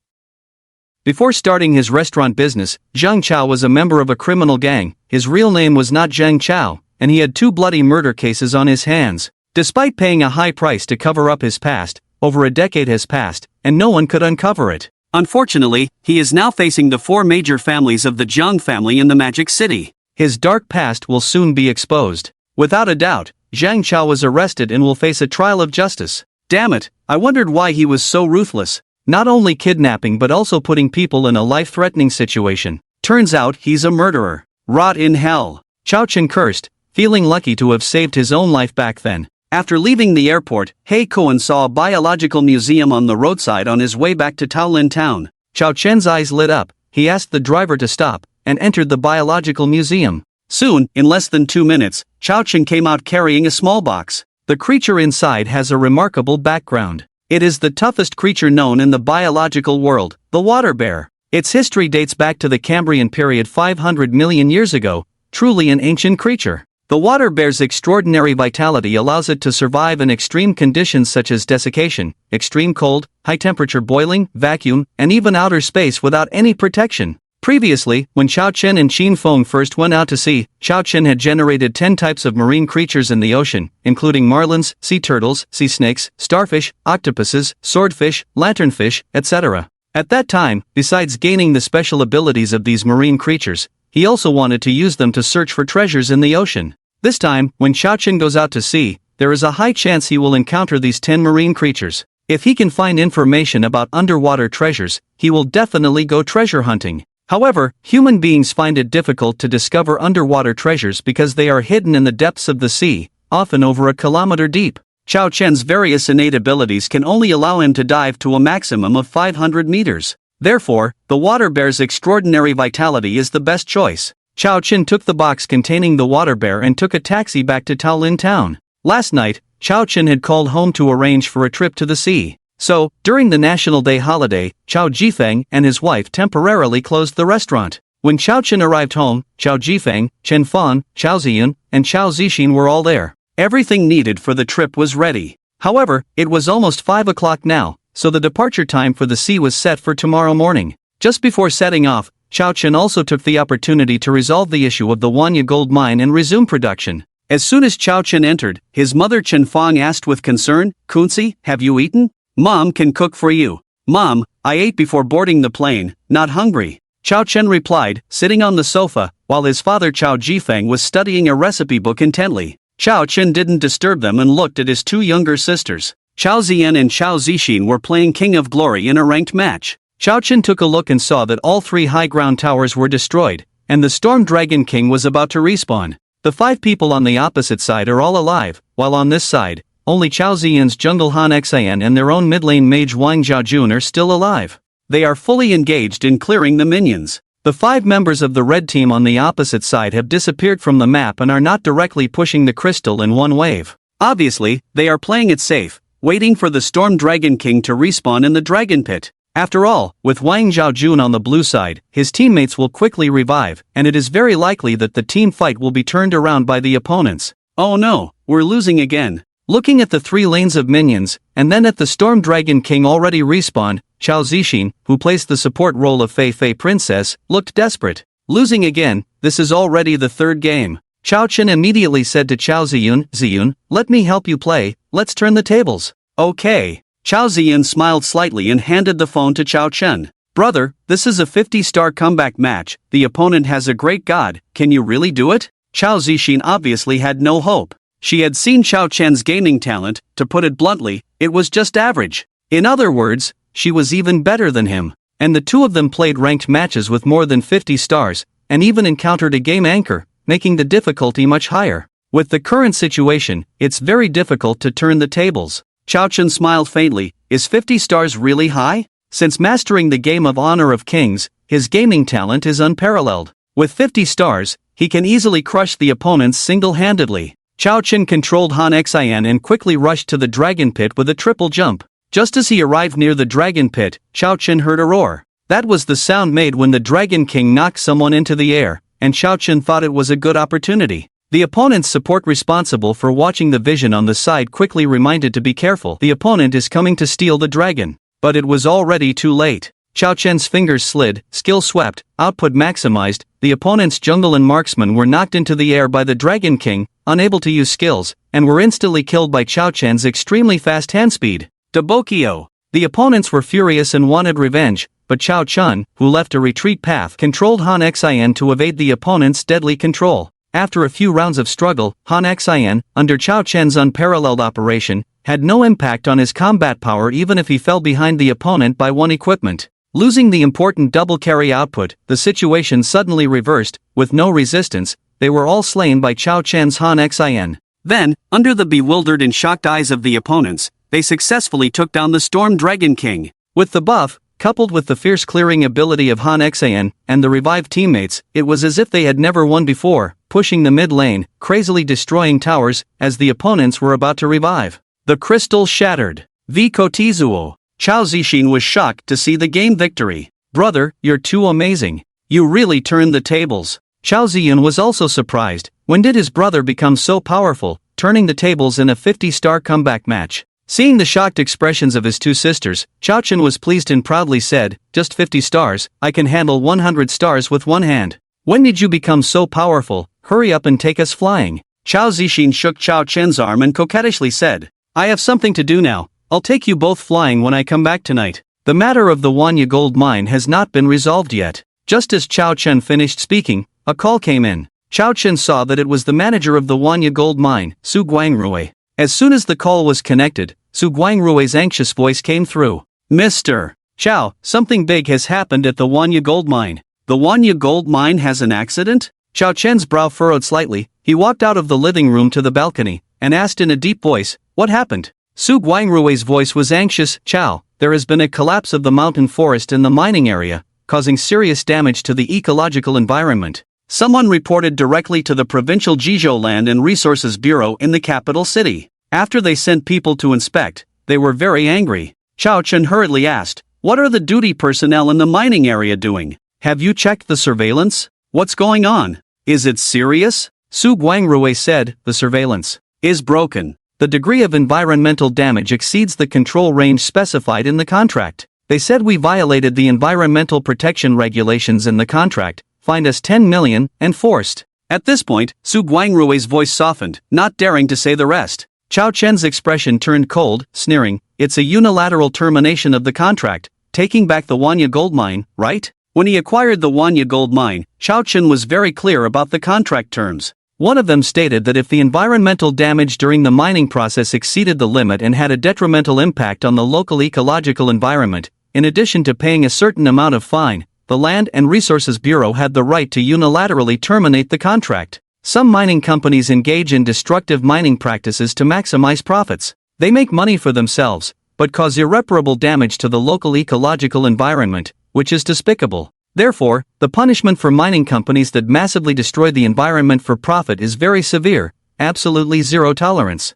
Before starting his restaurant business, Zhang Chao was a member of a criminal gang. His real name was not Zhang Chao, and he had 2 bloody murder cases on his hands. Despite paying a high price to cover up his past, over a decade has passed, and no one could uncover it. Unfortunately, he is now facing the 4 major families of the Jiang family in the Magic City. His dark past will soon be exposed. Without a doubt, Zhang Chao was arrested and will face a trial of justice. Damn it, I wondered why he was so ruthless. Not only kidnapping but also putting people in a life-threatening situation. Turns out he's a murderer. Rot in hell. Chao Chen cursed, feeling lucky to have saved his own life back then. After leaving the airport, He Kuan saw a biological museum on the roadside on his way back to Taolin town. Chao Chen's eyes lit up, he asked the driver to stop, and entered the biological museum. Soon, in less than 2 minutes, Chao Chen came out carrying a small box. The creature inside has a remarkable background. It is the toughest creature known in the biological world, the water bear. Its history dates back to the Cambrian period 500 million years ago, truly an ancient creature. The water bear's extraordinary vitality allows it to survive in extreme conditions such as desiccation, extreme cold, high-temperature boiling, vacuum, and even outer space without any protection. Previously, when Chao Chen and Qin Feng first went out to sea, Chao Chen had generated 10 types of marine creatures in the ocean, including marlins, sea turtles, sea snakes, starfish, octopuses, swordfish, lanternfish, etc. At that time, besides gaining the special abilities of these marine creatures, he also wanted to use them to search for treasures in the ocean. This time, when Chao Chen goes out to sea, there is a high chance he will encounter these 10 marine creatures. If he can find information about underwater treasures, he will definitely go treasure hunting. However, human beings find it difficult to discover underwater treasures because they are hidden in the depths of the sea, often over a kilometer deep. Chao Chen's various innate abilities can only allow him to dive to a maximum of 500 meters. Therefore, the water bear's extraordinary vitality is the best choice. Chao Chen took the box containing the water bear and took a taxi back to Taolin town. Last night, Chao Chen had called home to arrange for a trip to the sea. So, during the National Day holiday, Chao Jifeng and his wife temporarily closed the restaurant. When Chao Chen arrived home, Chao Jifeng, Chen Fan, Chao Ziyun, and Chao Zixin were all there. Everything needed for the trip was ready. However, it was almost 5 o'clock now, so the departure time for the sea was set for tomorrow morning. Just before setting off, Chao Chen also took the opportunity to resolve the issue of the Wanya gold mine and resume production. As soon as Chao Chen entered, his mother Chen Fang asked with concern, "Kunzi, have you eaten? Mom can cook for you." "Mom, I ate before boarding the plane, not hungry. Chao Chen replied, sitting on the sofa, while his father Chao Jifeng was studying a recipe book intently. Chao Chen didn't disturb them and looked at his two younger sisters. Chao Ziyan and Chao Zixin were playing King of Glory in a ranked match. Chao Chen took a look and saw that all three high ground towers were destroyed, and the Storm Dragon King was about to respawn. The 5 people on the opposite side are all alive, while on this side, only Chao Ziyan's jungle Han Xian and their own mid-lane mage Wang Jiaojun are still alive. They are fully engaged in clearing the minions. The 5 members of the red team on the opposite side have disappeared from the map and are not directly pushing the crystal in one wave. Obviously, they are playing it safe, waiting for the Storm Dragon King to respawn in the Dragon Pit. After all, with Wang Jiaojun on the blue side, his teammates will quickly revive, and it is very likely that the team fight will be turned around by the opponents. Oh no, we're losing again. Looking at the 3 lanes of minions, and then at the Storm Dragon King already respawned, Chao Zixin, who plays the support role of Fei Fei Princess, looked desperate. Losing again, this is already the 3rd game. Chao Chen immediately said to Chao Ziyun, "Ziyun, let me help you play, let's turn the tables." Okay. Chao Ziyun smiled slightly and handed the phone to Chao Chen. "Brother, this is a 50-star comeback match, the opponent has a great god, can you really do it?" Chao Zixin obviously had no hope. She had seen Chao Chen's gaming talent, to put it bluntly, it was just average. In other words, she was even better than him. And the two of them played ranked matches with more than 50 stars, and even encountered a game anchor, making the difficulty much higher. With the current situation, it's very difficult to turn the tables. Chao Chen smiled faintly, is 50 stars really high? Since mastering the game of Honor of Kings, his gaming talent is unparalleled. With 50 stars, he can easily crush the opponents single-handedly. Chao Chen controlled Han Xian and quickly rushed to the dragon pit with a triple jump. Just as he arrived near the dragon pit, Chao Chen heard a roar. That was the sound made when the Dragon King knocked someone into the air, and Chao Chen thought it was a good opportunity. The opponent's support responsible for watching the vision on the side quickly reminded to be careful. The opponent is coming to steal the dragon. But it was already too late. Chao Chen's fingers slid, skill swept, output maximized, the opponent's jungle and marksman were knocked into the air by the Dragon King, unable to use skills, and were instantly killed by Chao Chen's extremely fast hand speed. Dabokio. The opponents were furious and wanted revenge, but Chao Chen, who left a retreat path, controlled Han Xian to evade the opponent's deadly control. After a few rounds of struggle, Han Xian, under Chao Chen's unparalleled operation, had no impact on his combat power even if he fell behind the opponent by 1 equipment. Losing the important double carry output, the situation suddenly reversed. With no resistance, they were all slain by Chao Chen's Han Xian. Then, under the bewildered and shocked eyes of the opponents, they successfully took down the Storm Dragon King. With the buff, coupled with the fierce clearing ability of Han Xian and the revived teammates, it was as if they had never won before, pushing the mid lane, crazily destroying towers, as the opponents were about to revive. The crystal shattered. Kotizuo. Chao Zixin was shocked to see the game victory. Brother, you're too amazing. You really turned the tables. Chao Ziyun was also surprised. When did his brother become so powerful, turning the tables in a 50-star comeback match? Seeing the shocked expressions of his two sisters, Chao Chen was pleased and proudly said, "Just 50 stars, I can handle 100 stars with one hand. When did you become so powerful? Hurry up and take us flying." Chao Zixin shook Chao Chen's arm and coquettishly said, "I have something to do now. I'll take you both flying when I come back tonight." The matter of the Wanya gold mine has not been resolved yet. Just as Chao Chen finished speaking, a call came in. Chao Chen saw that it was the manager of the Wanya gold mine, Su Guangrui. As soon as the call was connected, Su Guangrui's anxious voice came through. "Mr. Chao, something big has happened at the Wanya gold mine." "The Wanya gold mine has an accident?" Chao Chen's brow furrowed slightly. He walked out of the living room to the balcony, and asked in a deep voice, "What happened?" Su Guangrui's voice was anxious. "Chao, there has been a collapse of the mountain forest in the mining area, causing serious damage to the ecological environment. Someone reported directly to the Provincial Jizhou Land and Resources Bureau in the capital city. After they sent people to inspect, they were very angry." Chao Chen hurriedly asked, "What are the duty personnel in the mining area doing? Have you checked the surveillance? What's going on? Is it serious?" Su Guangrui said, "The surveillance is broken. The degree of environmental damage exceeds the control range specified in the contract. They said we violated the environmental protection regulations in the contract, fined us 10 million, and forced." At this point, Su Guangrui's voice softened, not daring to say the rest. Chao Chen's expression turned cold, sneering, "It's a unilateral termination of the contract. taking back the Wanya gold mine, right? When he acquired the Wanya gold mine, Chao Chen was very clear about the contract terms. One of them stated that if the environmental damage during the mining process exceeded the limit and had a detrimental impact on the local ecological environment, in addition to paying a certain amount of fine, the Land and Resources Bureau had the right to unilaterally terminate the contract. Some mining companies engage in destructive mining practices to maximize profits. They make money for themselves, but cause irreparable damage to the local ecological environment, which is despicable. Therefore, the punishment for mining companies that massively destroy the environment for profit is very severe, absolutely zero tolerance.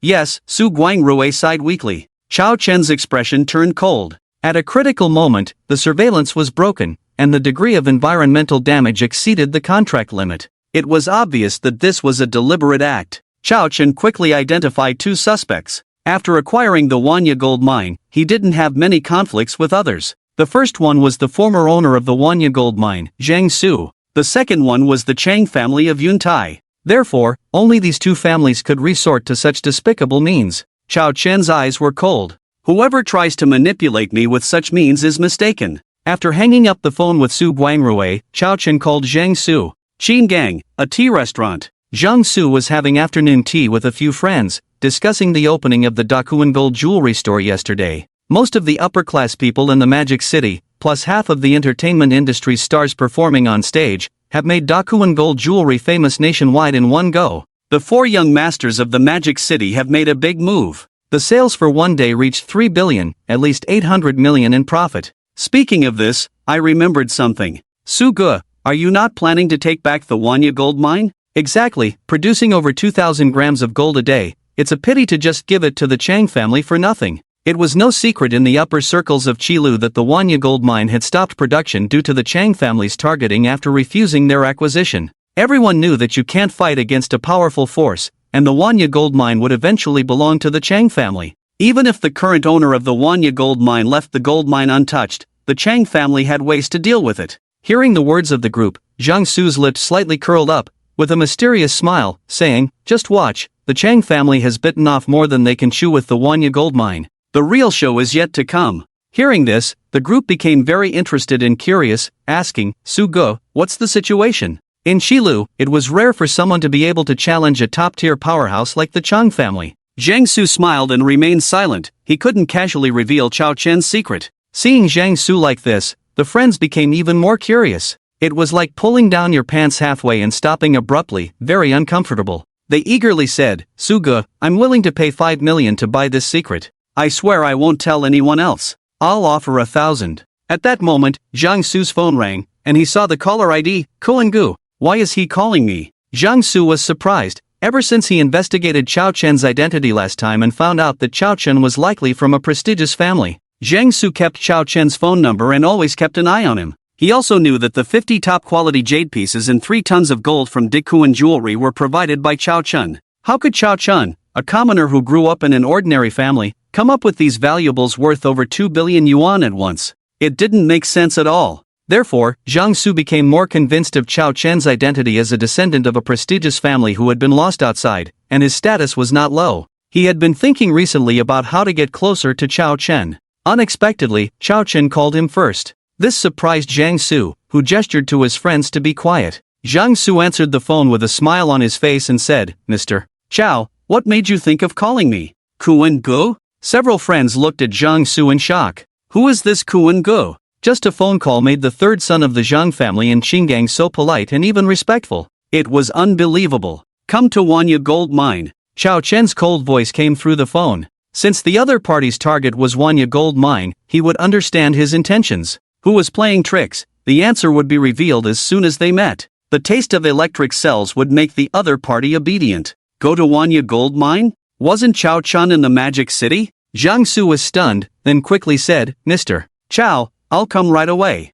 Yes, Su Guangrui sighed weakly. Chao Chen's expression turned cold. At a critical moment, the surveillance was broken, and the degree of environmental damage exceeded the contract limit. It was obvious that this was a deliberate act. Chao Chen quickly identified two suspects. After acquiring the Wanya gold mine, he didn't have many conflicts with others. The first one was the former owner of the Wanya gold mine, Zhang Su. The second one was the Chang family of Yuntai. Therefore, only these two families could resort to such despicable means. Chao Chen's eyes were cold. Whoever tries to manipulate me with such means is mistaken. After hanging up the phone with Su Guangrui, Chao Chen called Zhang Su. Qin Gang, a tea restaurant. Zhang Su was having afternoon tea with a few friends, discussing the opening of the Dakuan Gold jewelry store yesterday. Most of the upper-class people in the Magic City, plus half of the entertainment industry's stars performing on stage, have made Dakuan Gold jewelry famous nationwide in one go. The four young masters of the Magic City have made a big move. The sales for one day reached 3 billion, at least 800 million in profit. Speaking of this, I remembered something. Su Ge, are you not planning to take back the Wanya gold mine? Exactly, producing over 2,000 grams of gold a day. It's a pity to just give it to the Chang family for nothing. It was no secret in the upper circles of Qilu that the Wanya gold mine had stopped production due to the Chang family's targeting after refusing their acquisition. Everyone knew that you can't fight against a powerful force, and the Wanya gold mine would eventually belong to the Chang family. Even if the current owner of the Wanya gold mine left the gold mine untouched, the Chang family had ways to deal with it. Hearing the words of the group, Zhang Su's lips slightly curled up, with a mysterious smile, saying, "Just watch, the Chang family has bitten off more than they can chew with the Wanya gold mine. The real show is yet to come." Hearing this, the group became very interested and curious, asking, "Su Ge, what's the situation?" In Qilu, it was rare for someone to be able to challenge a top-tier powerhouse like the Chang family. Zhang Su smiled and remained silent. He couldn't casually reveal Chao Chen's secret. Seeing Zhang Su like this, the friends became even more curious. It was like pulling down your pants halfway and stopping abruptly, very uncomfortable. They eagerly said, "Su Ge, I'm willing to pay 5 million to buy this secret. I swear I won't tell anyone else. I'll offer 1,000. At that moment, Zhang Su's phone rang, and he saw the caller ID, Kuan-gu. Why is he calling me? Zhang Su was surprised. Ever since he investigated Chao Chen's identity last time and found out that Chao Chen was likely from a prestigious family, Zhang Su kept Chao Chen's phone number and always kept an eye on him. He also knew that the 50 top-quality jade pieces and 3 tons of gold from Dakuan jewelry were provided by Chao Chen. How could Chao Chen, a commoner who grew up in an ordinary family, come up with these valuables worth over 2 billion yuan at once? It didn't make sense at all. Therefore, Zhang Su became more convinced of Chao Chen's identity as a descendant of a prestigious family who had been lost outside, and his status was not low. He had been thinking recently about how to get closer to Chao Chen. Unexpectedly, Chao Chen called him first. This surprised Zhang Su, who gestured to his friends to be quiet. Zhang Su answered the phone with a smile on his face and said, "Mr. Chao, what made you think of calling me? Kuan-gu?" Several friends looked at Zhang Su in shock. Who is this Kuan-gu? Just a phone call made the third son of the Zhang family in Qingang so polite and even respectful. It was unbelievable. "Come to Wanya gold mine." Chao Chen's cold voice came through the phone. Since the other party's target was Wanya gold mine, he would understand his intentions. Who was playing tricks? The answer would be revealed as soon as they met. The taste of electric cells would make the other party obedient. Go to Wanya gold mine? Wasn't Chao Chen in the Magic City? Zhang Su was stunned, then quickly said, "Mr. Chao, I'll come right away."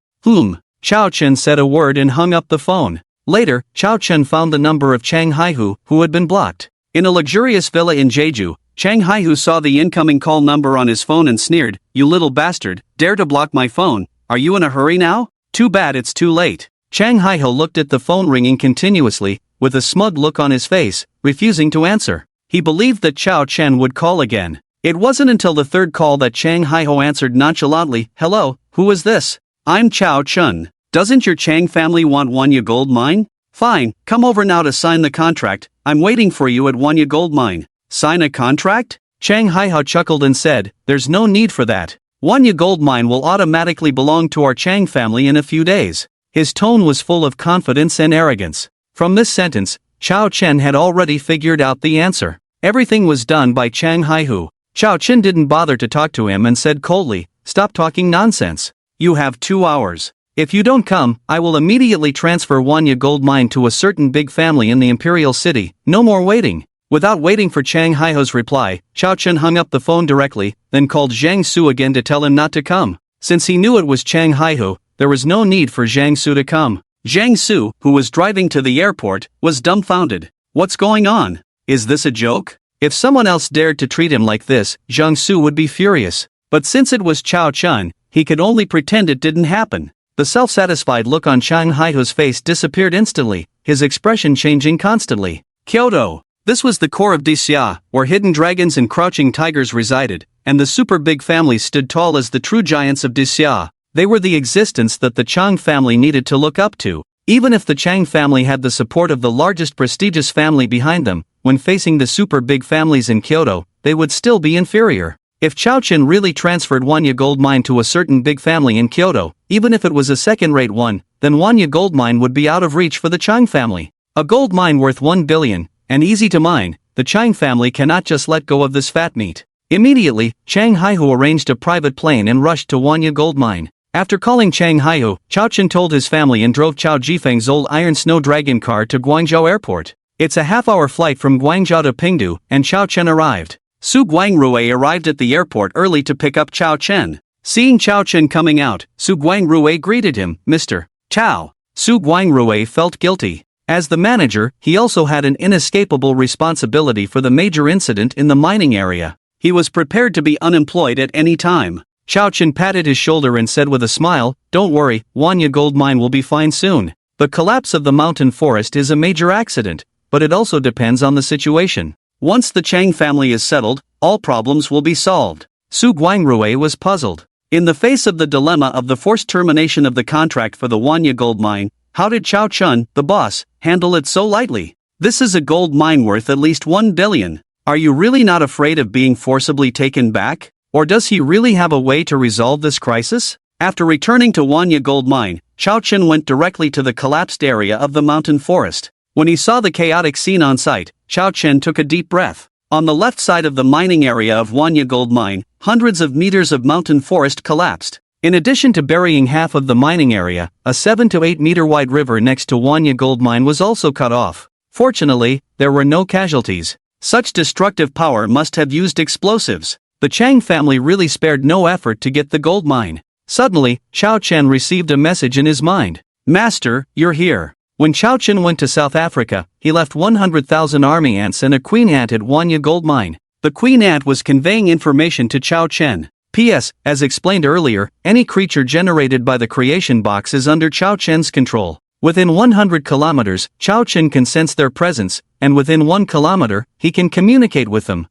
Chao Chen said a word and hung up the phone. Later, Chao Chen found the number of Chang Haihu, who had been blocked. In a luxurious villa in Jeju, Chang Haihu saw the incoming call number on his phone and sneered, "You little bastard, dare to block my phone? Are you in a hurry now? Too bad it's too late." Chang Haihu looked at the phone ringing continuously, with a smug look on his face, refusing to answer. He believed that Chao Chen would call again. It wasn't until the third call that Chang Hai-ho answered nonchalantly, "Hello, who is this? I'm Chao Chun. Doesn't your Chang family want Wanya Gold Mine? Fine, come over now to sign the contract. I'm waiting for you at Wanya Gold Mine." "Sign a contract?" Chang Hai-ho chuckled and said, "There's no need for that. Wanya Gold Mine will automatically belong to our Chang family in a few days." His tone was full of confidence and arrogance. From this sentence, Chao Chen had already figured out the answer. Everything was done by Chang Hai-ho. Chao Chen didn't bother to talk to him and said coldly, "Stop talking nonsense. You have 2 hours. If you don't come, I will immediately transfer Wanya Gold Mine to a certain big family in the Imperial City. No more waiting." Without waiting for Chang Hai-ho's reply, Chao Chen hung up the phone directly, then called Zhang Su again to tell him not to come. Since he knew it was Chang Hai-ho, there was no need for Zhang Su to come. Zhang Su, who was driving to the airport, was dumbfounded. What's going on? Is this a joke? If someone else dared to treat him like this, Zhang Su would be furious. But since it was Chao Chun, he could only pretend it didn't happen. The self-satisfied look on Chang Hai-ho's face disappeared instantly, his expression changing constantly. Kyoto. This was the core of Dixia, where hidden dragons and crouching tigers resided, and the super big families stood tall as the true giants of Dixia. They were the existence that the Chang family needed to look up to. Even if the Chang family had the support of the largest prestigious family behind them, when facing the super big families in Kyoto, they would still be inferior. If Chao Chen really transferred Wanya Gold Mine to a certain big family in Kyoto, even if it was a second-rate one, then Wanya Gold Mine would be out of reach for the Chang family. A gold mine worth 1 billion, and easy to mine, the Chang family cannot just let go of this fat meat. Immediately, Chang Hai-ho arranged a private plane and rushed to Wanya Gold Mine. After calling Chang Hai-ho, Chao Chen told his family and drove Chao Jifeng's old Iron Snow Dragon car to Guangzhou Airport. It's a half-hour flight from Guangzhou to Pingdu, and Chao Chen arrived. Su Guangrui arrived at the airport early to pick up Chao Chen. Seeing Chao Chen coming out, Su Guangrui greeted him, "Mr. Chao." Su Guangrui felt guilty. As the manager, he also had an inescapable responsibility for the major incident in the mining area. He was prepared to be unemployed at any time. Chao Chen patted his shoulder and said with a smile, "Don't worry, Wanya Gold Mine will be fine soon. The collapse of the mountain forest is a major accident, but it also depends on the situation. Once the Chang family is settled, all problems will be solved." Su Guangrui was puzzled. In the face of the dilemma of the forced termination of the contract for the Wanya Gold Mine, how did Chao Chun, the boss, handle it so lightly? This is a gold mine worth at least 1 billion. Are you really not afraid of being forcibly taken back? Or does he really have a way to resolve this crisis? After returning to Wanya Gold Mine, Chao Chun went directly to the collapsed area of the mountain forest. When he saw the chaotic scene on site, Chao Chen took a deep breath. On the left side of the mining area of Wanya Gold Mine, hundreds of meters of mountain forest collapsed. In addition to burying half of the mining area, a 7 to 8 meter wide river next to Wanya Gold Mine was also cut off. Fortunately, there were no casualties. Such destructive power must have used explosives. The Chang family really spared no effort to get the gold mine. Suddenly, Chao Chen received a message in his mind. "Master, you're here." When Chao Chen went to South Africa, he left 100,000 army ants and a queen ant at Wanya Gold Mine. The queen ant was conveying information to Chao Chen. P.S. As explained earlier, any creature generated by the creation box is under Chao Chen's control. Within 100 kilometers, Chao Chen can sense their presence, and within 1 kilometer, he can communicate with them.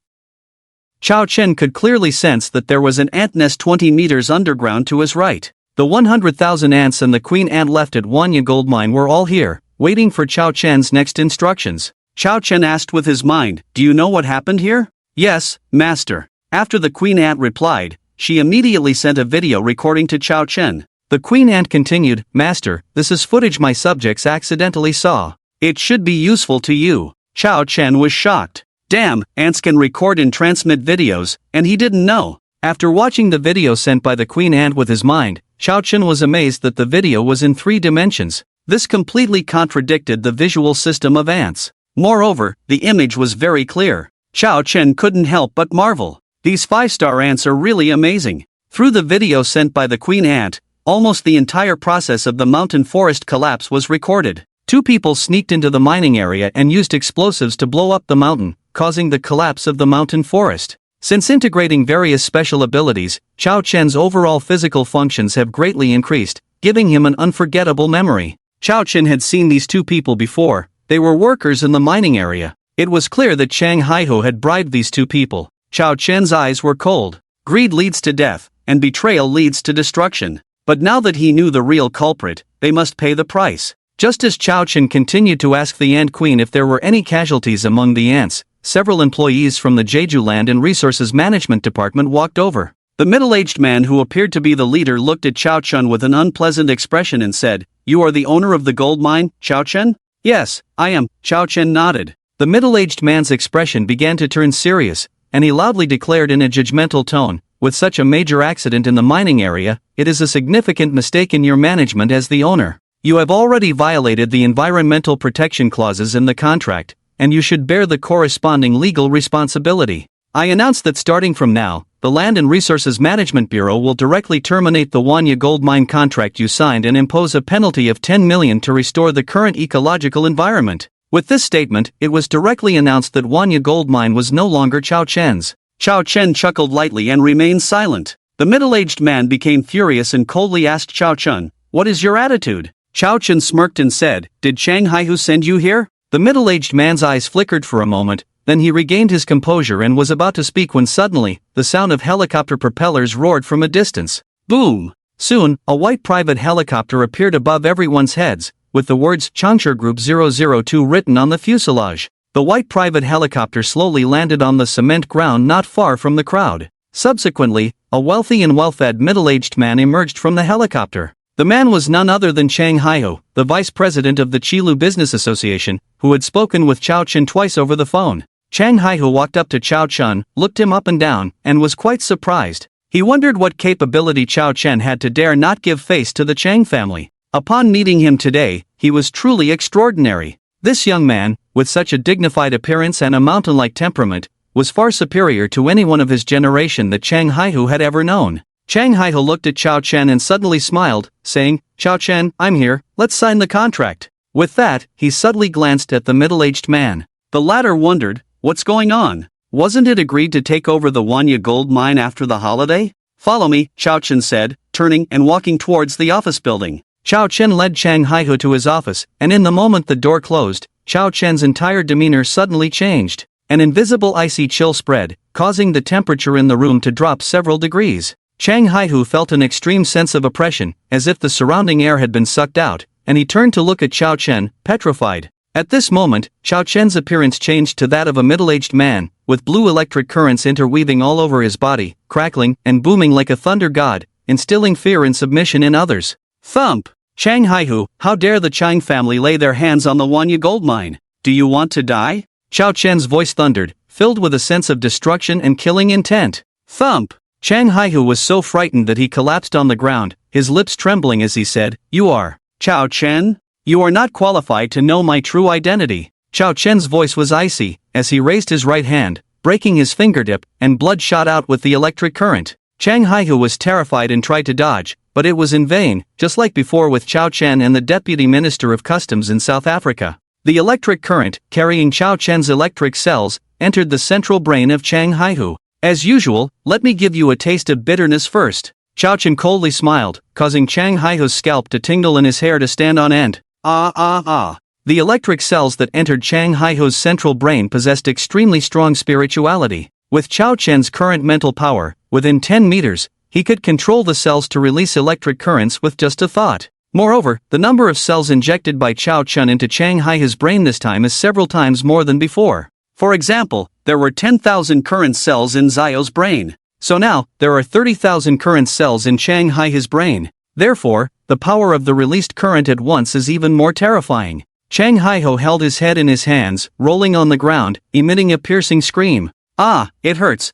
Chao Chen could clearly sense that there was an ant nest 20 meters underground to his right. The 100,000 ants and the queen ant left at Wanya Gold Mine were all here, waiting for Chao Chen's next instructions. Chao Chen asked with his mind, "Do you know what happened here?" "Yes, master." After the queen ant replied, she immediately sent a video recording to Chao Chen. The queen ant continued, "Master, this is footage my subjects accidentally saw. It should be useful to you." Chao Chen was shocked. Damn, ants can record and transmit videos, and he didn't know. After watching the video sent by the queen ant with his mind, Chao Chen was amazed that the video was in 3 dimensions. This completely contradicted the visual system of ants. Moreover, the image was very clear. Chao Chen couldn't help but marvel. These 5-star ants are really amazing. Through the video sent by the queen ant, almost the entire process of the mountain forest collapse was recorded. 2 people sneaked into the mining area and used explosives to blow up the mountain, causing the collapse of the mountain forest. Since integrating various special abilities, Chao Chen's overall physical functions have greatly increased, giving him an unforgettable memory. Chao Chen had seen these 2 people before. They were workers in the mining area. It was clear that Chang Hai-ho had bribed these 2 people. Chao Chen's eyes were cold. Greed leads to death, and betrayal leads to destruction. But now that he knew the real culprit, they must pay the price. Just as Chao Chen continued to ask the Ant Queen if there were any casualties among the ants, several employees from the Jeju Land and Resources Management Department walked over. The middle-aged man who appeared to be the leader looked at Chao Chen with an unpleasant expression and said, "You are the owner of the gold mine, Chao Chen?" "Yes, I am," Chao Chen nodded. The middle-aged man's expression began to turn serious, and he loudly declared in a judgmental tone, "With such a major accident in the mining area, it is a significant mistake in your management as the owner. You have already violated the environmental protection clauses in the contract, and you should bear the corresponding legal responsibility. I announce that starting from now, the Land and Resources Management Bureau will directly terminate the Wanya gold mine contract you signed and impose a penalty of 10 million to restore the current ecological environment." With this statement, it was directly announced that Wanya gold mine was no longer Chao Chen's. Chao Chen chuckled lightly and remained silent. The middle-aged man became furious and coldly asked Chao Chen, "What is your attitude?" Chao Chen smirked and said, "Did Chang Haihu send you here?" The middle-aged man's eyes flickered for a moment, then he regained his composure and was about to speak when suddenly, the sound of helicopter propellers roared from a distance. Boom! Soon, a white private helicopter appeared above everyone's heads, with the words Changsha Group 002 written on the fuselage. The white private helicopter slowly landed on the cement ground not far from the crowd. Subsequently, a wealthy and well-fed middle-aged man emerged from the helicopter. The man was none other than Chang Haihu, the vice president of the Qilu Business Association, who had spoken with Chao Chen twice over the phone. Chang Haihu walked up to Chao Chen, looked him up and down, and was quite surprised. He wondered what capability Chao Chen had to dare not give face to the Chang family. Upon meeting him today, he was truly extraordinary. This young man, with such a dignified appearance and a mountain-like temperament, was far superior to anyone of his generation that Chang Haihu had ever known. Chang Haihu looked at Chao Chen and suddenly smiled, saying, "Chao Chen, I'm here, let's sign the contract." With that, he subtly glanced at the middle-aged man. The latter wondered, what's going on? Wasn't it agreed to take over the Wanya gold mine after the holiday? "Follow me," Chao Chen said, turning and walking towards the office building. Chao Chen led Chang Haihu to his office, and in the moment the door closed, Chao Chen's entire demeanor suddenly changed. An invisible icy chill spread, causing the temperature in the room to drop several degrees. Chang Haihu felt an extreme sense of oppression, as if the surrounding air had been sucked out, and he turned to look at Chao Chen, petrified. At this moment, Chao Chen's appearance changed to that of a middle-aged man, with blue electric currents interweaving all over his body, crackling and booming like a thunder god, instilling fear and submission in others. Thump! Chang Haihu, how dare the Chang family lay their hands on the Wanya gold mine? Do you want to die? Chao Chen's voice thundered, filled with a sense of destruction and killing intent. Thump! Chang Haihu was so frightened that he collapsed on the ground, his lips trembling as he said, "You are Chao Chen? You are not qualified to know my true identity." Chao Chen's voice was icy, as he raised his right hand, breaking his fingertip, and blood shot out with the electric current. Chang Haihu was terrified and tried to dodge, but it was in vain, just like before with Chao Chen and the Deputy Minister of Customs in South Africa. The electric current, carrying Chao Chen's electric cells, entered the central brain of Chang Haihu. "As usual, let me give you a taste of bitterness first." Chao Chen coldly smiled, causing Chang Haihu's scalp to tingle and his hair to stand on end. The electric cells that entered Chang Haihu's central brain possessed extremely strong spirituality. With Chao Chen's current mental power, within 10 meters, he could control the cells to release electric currents with just a thought. Moreover, the number of cells injected by Chao Chen into Chang Haihu's brain this time is several times more than before. For example, there were 10,000 current cells in Zio's brain. So now, there are 30,000 current cells in Chang Haihu's brain. Therefore, the power of the released current at once is even more terrifying. Chang Haihu held his head in his hands, rolling on the ground, emitting a piercing scream. "Ah, it hurts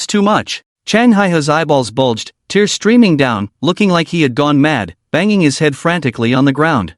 too much." Chang Haihu's eyeballs bulged, tears streaming down, looking like he had gone mad, banging his head frantically on the ground.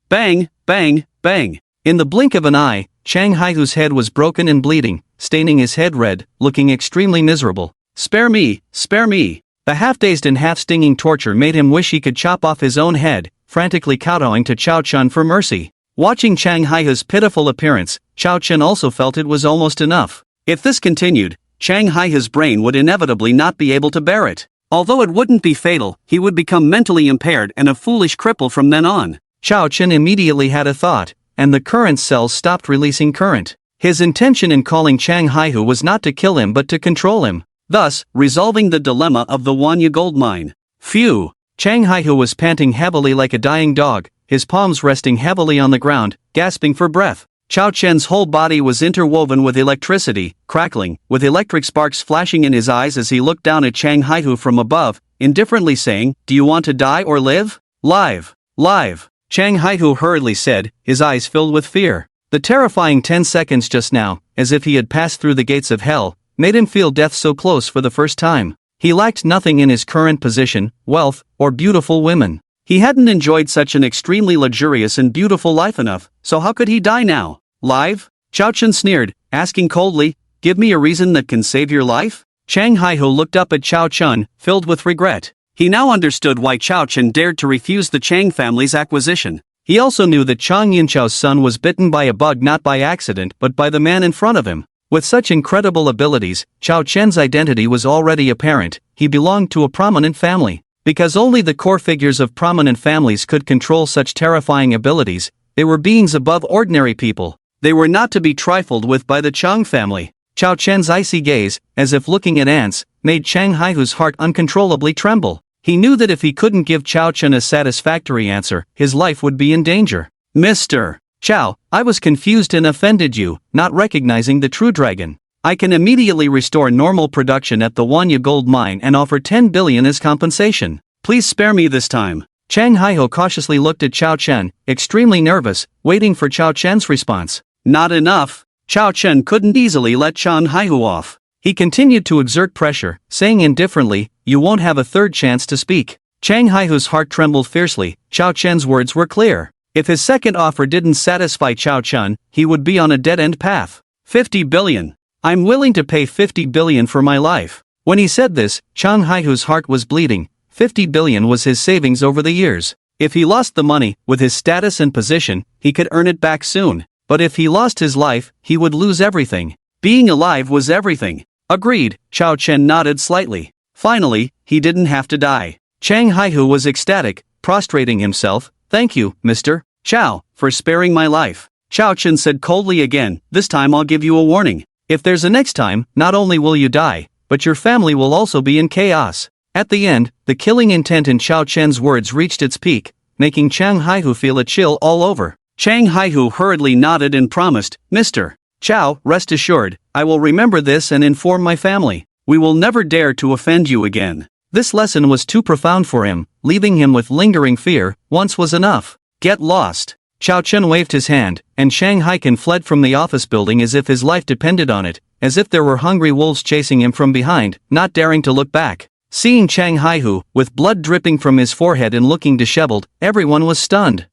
Bang, bang, bang. In the blink of an eye, Chang Haihu's head was broken and bleeding, staining his head red, looking extremely miserable. "Spare me, spare me." The half-dazed and half-stinging torture made him wish he could chop off his own head, frantically kowtowing to Chao Chen for mercy. Watching Chang Haihu's pitiful appearance, Chao Chen also felt it was almost enough. If this continued, Chang Haihu's brain would inevitably not be able to bear it. Although it wouldn't be fatal, he would become mentally impaired and a foolish cripple from then on. Chao Chen immediately had a thought, and the current cells stopped releasing current. His intention in calling Chang Haihu was not to kill him but to control him, thus resolving the dilemma of the Wanya gold mine. Phew! Chang Haihu was panting heavily like a dying dog, his palms resting heavily on the ground, gasping for breath. Chao Chen's whole body was interwoven with electricity, crackling, with electric sparks flashing in his eyes as he looked down at Chang Haihu from above, indifferently saying, "Do you want to die or live?" "Live. Live," Chang Haihu hurriedly said, his eyes filled with fear. The terrifying 10 seconds just now, as if he had passed through the gates of hell, made him feel death so close for the first time. He lacked nothing in his current position, wealth, or beautiful women. He hadn't enjoyed such an extremely luxurious and beautiful life enough, so how could he die now? Live? Chao Chen sneered, asking coldly, "Give me a reason that can save your life?" Chang Haihu looked up at Chao Chen, filled with regret. He now understood why Chao Chen dared to refuse the Chang family's acquisition. He also knew that Chang Yinchao's son was bitten by a bug not by accident but by the man in front of him. With such incredible abilities, Chao Chen's identity was already apparent. He belonged to a prominent family. Because only the core figures of prominent families could control such terrifying abilities, they were beings above ordinary people. They were not to be trifled with by the Chang family. Chao Chen's icy gaze, as if looking at ants, made Chang Haihu's heart uncontrollably tremble. He knew that if he couldn't give Chao Chen a satisfactory answer, his life would be in danger. "Mr. Chao, I was confused and offended you, not recognizing the true dragon. I can immediately restore normal production at the Wanya gold mine and offer 10 billion as compensation. Please spare me this time." Chang Haihu cautiously looked at Chao Chen, extremely nervous, waiting for Chao Chen's response. Not enough. Chao Chen couldn't easily let Chang Haihu off. He continued to exert pressure, saying indifferently, "You won't have a third chance to speak." Chang Haihu's heart trembled fiercely. Chao Chen's words were clear. If his second offer didn't satisfy Chao Chen, he would be on a dead-end path. 50 billion. "I'm willing to pay 50 billion for my life." When he said this, Chang Haihu's heart was bleeding. 50 billion was his savings over the years. If he lost the money, with his status and position, he could earn it back soon. But if he lost his life, he would lose everything. Being alive was everything. Agreed, Chao Chen nodded slightly. Finally, he didn't have to die. Chang Haihu was ecstatic, prostrating himself. "Thank you, Mr. Chao, for sparing my life." Chao Chen said coldly again, "This time I'll give you a warning. If there's a next time, not only will you die, but your family will also be in chaos." At the end, the killing intent in Chao Chen's words reached its peak, making Chang Haihu feel a chill all over. Chang Haihu hurriedly nodded and promised, "Mr. Chao, rest assured, I will remember this and inform my family. We will never dare to offend you again." This lesson was too profound for him, leaving him with lingering fear. Once was enough. Get lost. Chao Chen waved his hand, and Chang Haikin fled from the office building as if his life depended on it, as if there were hungry wolves chasing him from behind, not daring to look back. Seeing Chang Haihu, with blood dripping from his forehead and looking disheveled, everyone was stunned.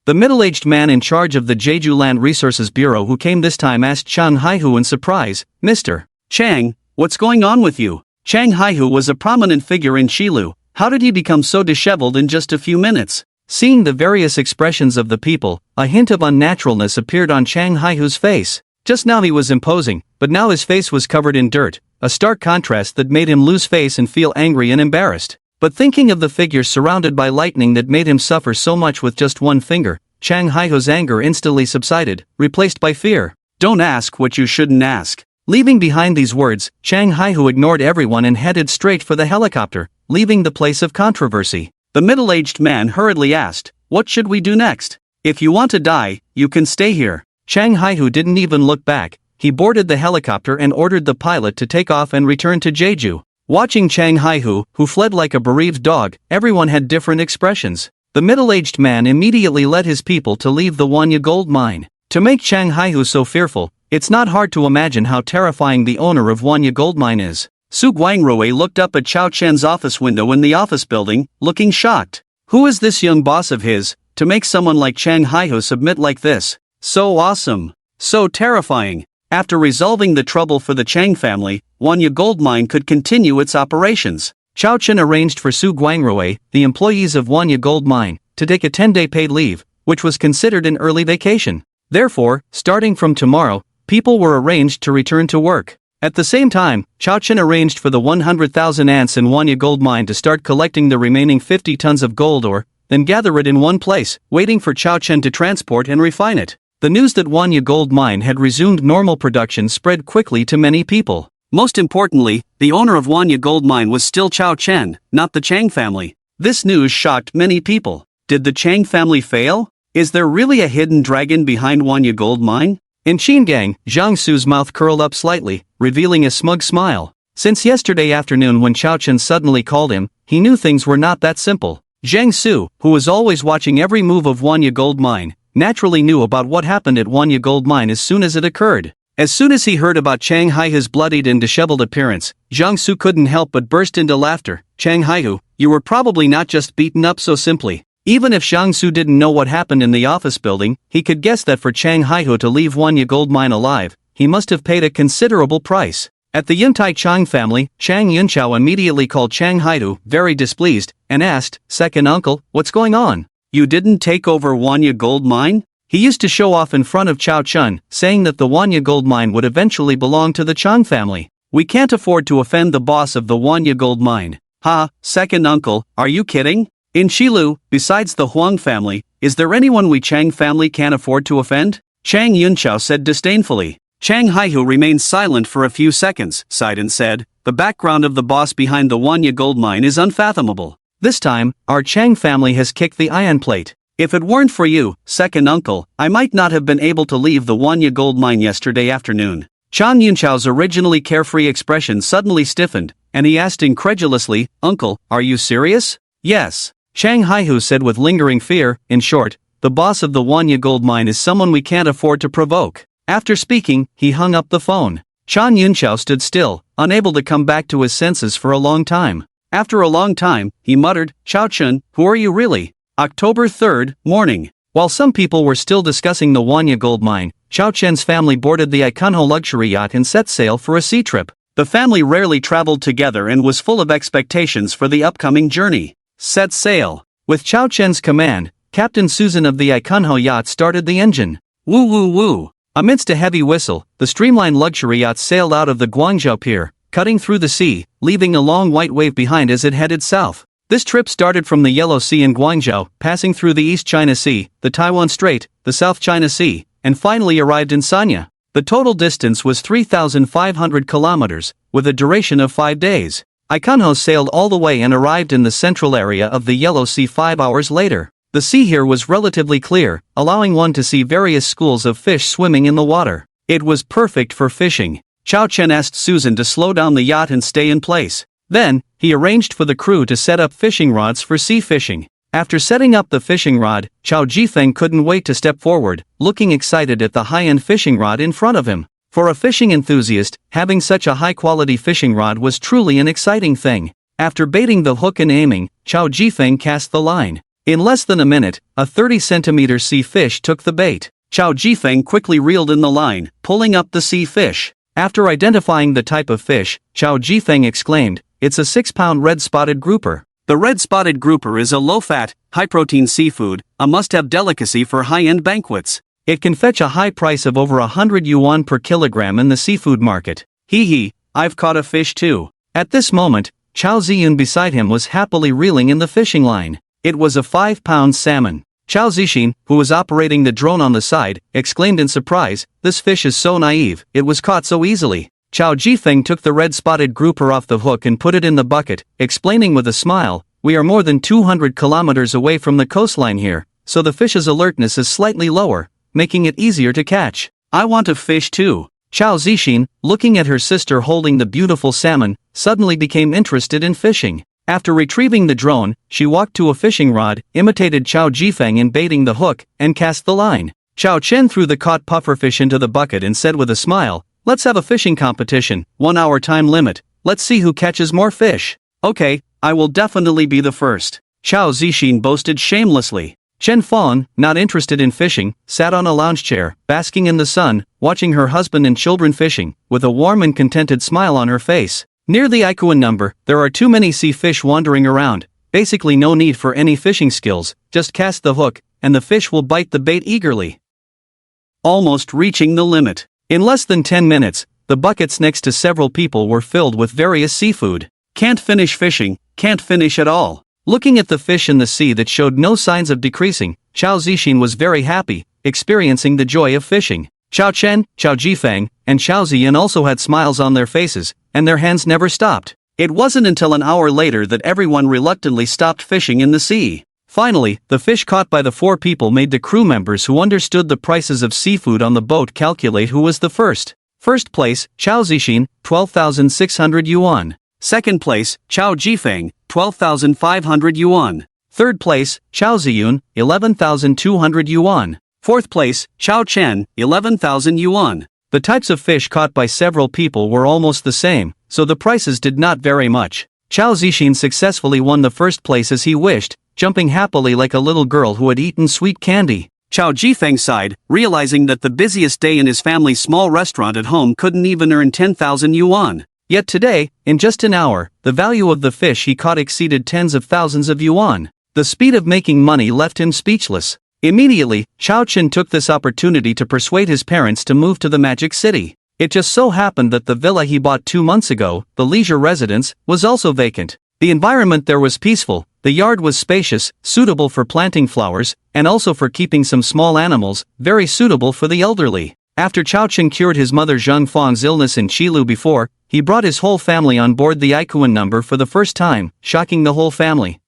The middle-aged man in charge of the Jeju Land Resources Bureau who came this time asked Chang Haihu in surprise, "Mr. Chang, what's going on with you?" Chang Haihu was a prominent figure in Shilu. How did he become so disheveled in just a few minutes? Seeing the various expressions of the people, a hint of unnaturalness appeared on Chang Haihu's face. Just now he was imposing, but now his face was covered in dirt, a stark contrast that made him lose face and feel angry and embarrassed. But thinking of the figure surrounded by lightning that made him suffer so much with just one finger, Chang Haihu's anger instantly subsided, replaced by fear. "Don't ask what you shouldn't ask." Leaving behind these words, Chang Haihu ignored everyone and headed straight for the helicopter, leaving the place of controversy. The middle-aged man hurriedly asked, "What should we do next?" "If you want to die, you can stay here." Chang Haihu didn't even look back. He boarded the helicopter and ordered the pilot to take off and return to Jeju. Watching Chang Haihu, who fled like a bereaved dog, everyone had different expressions. The middle-aged man immediately led his people to leave the Wanya gold mine. To make Chang Haihu so fearful, it's not hard to imagine how terrifying the owner of Wanya gold mine is. Su Guangrui looked up at Chao Chen's office window in the office building, looking shocked. Who is this young boss of his, to make someone like Chang Haihu submit like this? So awesome. So terrifying. After resolving the trouble for the Chang family, Wanya gold mine could continue its operations. Chao Chen arranged for Su Guangrui, the employees of Wanya gold mine, to take a 10-day paid leave, which was considered an early vacation. Therefore, starting from tomorrow, people were arranged to return to work. At the same time, Chao Chen arranged for the 100,000 ants in Wanya gold mine to start collecting the remaining 50 tons of gold ore, then gather it in one place, waiting for Chao Chen to transport and refine it. The news that Wanya Gold Mine had resumed normal production spread quickly to many people. Most importantly, the owner of Wanya Gold Mine was still Chao Chen, not the Chang family. This news shocked many people. Did the Chang family fail? Is there really a hidden dragon behind Wanya Gold Mine? In Qingang, Zhang Su's mouth curled up slightly, revealing a smug smile. Since yesterday afternoon when Chao Chen suddenly called him, he knew things were not that simple. Zhang Su, who was always watching every move of Wanya Gold Mine, naturally knew about what happened at Wanya Gold Mine as soon as it occurred. As soon as he heard about Chang Haihu's bloodied and disheveled appearance, Zhang Su couldn't help but burst into laughter. Chang Haihu, you were probably not just beaten up so simply. Even if Zhang Su didn't know what happened in the office building, he could guess that for Chang Haihu to leave Wanya Gold Mine alive, he must have paid a considerable price. At the Yuntai Chang family, Chang Yunchao immediately called Chang Haihu, very displeased, and asked, "Second uncle, what's going on? You didn't take over Wanya Gold Mine?" He used to show off in front of Chao Chun, saying that the Wanya Gold Mine would eventually belong to the Chang family. "We can't afford to offend the boss of the Wanya Gold Mine." "Ha, second uncle, are you kidding? In Qilu, besides the Huang family, is there anyone we Chang family can't afford to offend?" Chang Yunchao said disdainfully. Chang Haihu remained silent for a few seconds, sighed and said, "The background of the boss behind the Wanya Gold Mine is unfathomable. This time, our Chang family has kicked the iron plate. If it weren't for you, second uncle, I might not have been able to leave the Wanya Gold Mine yesterday afternoon." Chang Yunchao's originally carefree expression suddenly stiffened, and he asked incredulously, "Uncle, are you serious?" "Yes," Chang Haihu said with lingering fear. "In short, the boss of the Wanya Gold Mine is someone we can't afford to provoke." After speaking, he hung up the phone. Chang Yunchao stood still, unable to come back to his senses for a long time. After a long time, he muttered, "Chao Chun, who are you really?" October 3rd, morning. While some people were still discussing the Wanya Gold Mine, Chao Chen's family boarded the Iconho luxury yacht and set sail for a sea trip. The family rarely traveled together and was full of expectations for the upcoming journey. Set sail. With Chao Chen's command, Captain Susan of the Iconho yacht started the engine. Woo woo woo. Amidst a heavy whistle, the streamlined luxury yacht sailed out of the Guangzhou pier, cutting through the sea, leaving a long white wave behind as it headed south. This trip started from the Yellow Sea in Guangzhou, passing through the East China Sea, the Taiwan Strait, the South China Sea, and finally arrived in Sanya. The total distance was 3,500 kilometers, with a duration of 5 days. Iconho sailed all the way and arrived in the central area of the Yellow Sea 5 hours later. The sea here was relatively clear, allowing one to see various schools of fish swimming in the water. It was perfect for fishing. Chao Chen asked Susan to slow down the yacht and stay in place. Then, he arranged for the crew to set up fishing rods for sea fishing. After setting up the fishing rod, Chao Jifeng couldn't wait to step forward, looking excited at the high-end fishing rod in front of him. For a fishing enthusiast, having such a high-quality fishing rod was truly an exciting thing. After baiting the hook and aiming, Chao Jifeng cast the line. In less than a minute, a 30-centimeter sea fish took the bait. Chao Jifeng quickly reeled in the line, pulling up the sea fish. After identifying the type of fish, Chao Jifeng exclaimed, "It's a 6-pound red-spotted grouper." The red-spotted grouper is a low-fat, high-protein seafood, a must-have delicacy for high-end banquets. It can fetch a high price of over 100 yuan per kilogram in the seafood market. Hee hee, I've caught a fish too. At this moment, Chao Ziyun beside him was happily reeling in the fishing line. It was a 5-pound salmon. Chao Zixin, who was operating the drone on the side, exclaimed in surprise, "This fish is so naive, it was caught so easily." Chao Jifeng took the red-spotted grouper off the hook and put it in the bucket, explaining with a smile, "We are more than 200 kilometers away from the coastline here, so the fish's alertness is slightly lower, making it easier to catch. I want a fish too." Chao Zixin, looking at her sister holding the beautiful salmon, suddenly became interested in fishing. After retrieving the drone, she walked to a fishing rod, imitated Chao Jifeng in baiting the hook, and cast the line. Chao Chen threw the caught pufferfish into the bucket and said with a smile, "Let's have a fishing competition, 1 hour time limit. Let's see who catches more fish." "Okay, I will definitely be the first," Chao Zixin boasted shamelessly. Chen Fong, not interested in fishing, sat on a lounge chair, basking in the sun, watching her husband and children fishing, with a warm and contented smile on her face. Near the Ikuan number, there are too many sea fish wandering around. Basically no need for any fishing skills, just cast the hook, and the fish will bite the bait eagerly. Almost reaching the limit. In less than 10 minutes, the buckets next to several people were filled with various seafood. Can't finish fishing, can't finish at all. Looking at the fish in the sea that showed no signs of decreasing, Chao Zixin was very happy, experiencing the joy of fishing. Chao Chen, Chao Jifeng, and Chao Ziyan also had smiles on their faces, and their hands never stopped. It wasn't until an hour later that everyone reluctantly stopped fishing in the sea. Finally, the fish caught by the 4 people made the crew members who understood the prices of seafood on the boat calculate who was the first. First place, Chao Zixin, 12,600 yuan. Second place, Chao Jifeng, 12,500 yuan. Third place, Chao Ziyun, 11,200 yuan. Fourth place, Chao Chen, 11,000 yuan. The types of fish caught by several people were almost the same, so the prices did not vary much. Chao Zixin successfully won the first place as he wished, jumping happily like a little girl who had eaten sweet candy. Chao Jifeng sighed, realizing that the busiest day in his family's small restaurant at home couldn't even earn 10,000 yuan. Yet today, in just an hour, the value of the fish he caught exceeded tens of thousands of yuan. The speed of making money left him speechless. Immediately, Chao Chen took this opportunity to persuade his parents to move to the Magic City. It just so happened that the villa he bought 2 months ago, the leisure residence, was also vacant. The environment there was peaceful, the yard was spacious, suitable for planting flowers, and also for keeping some small animals, very suitable for the elderly. After Chao Chen cured his mother Zheng Fang's illness in Qilu before, he brought his whole family on board the Ikuan number for the first time, shocking the whole family.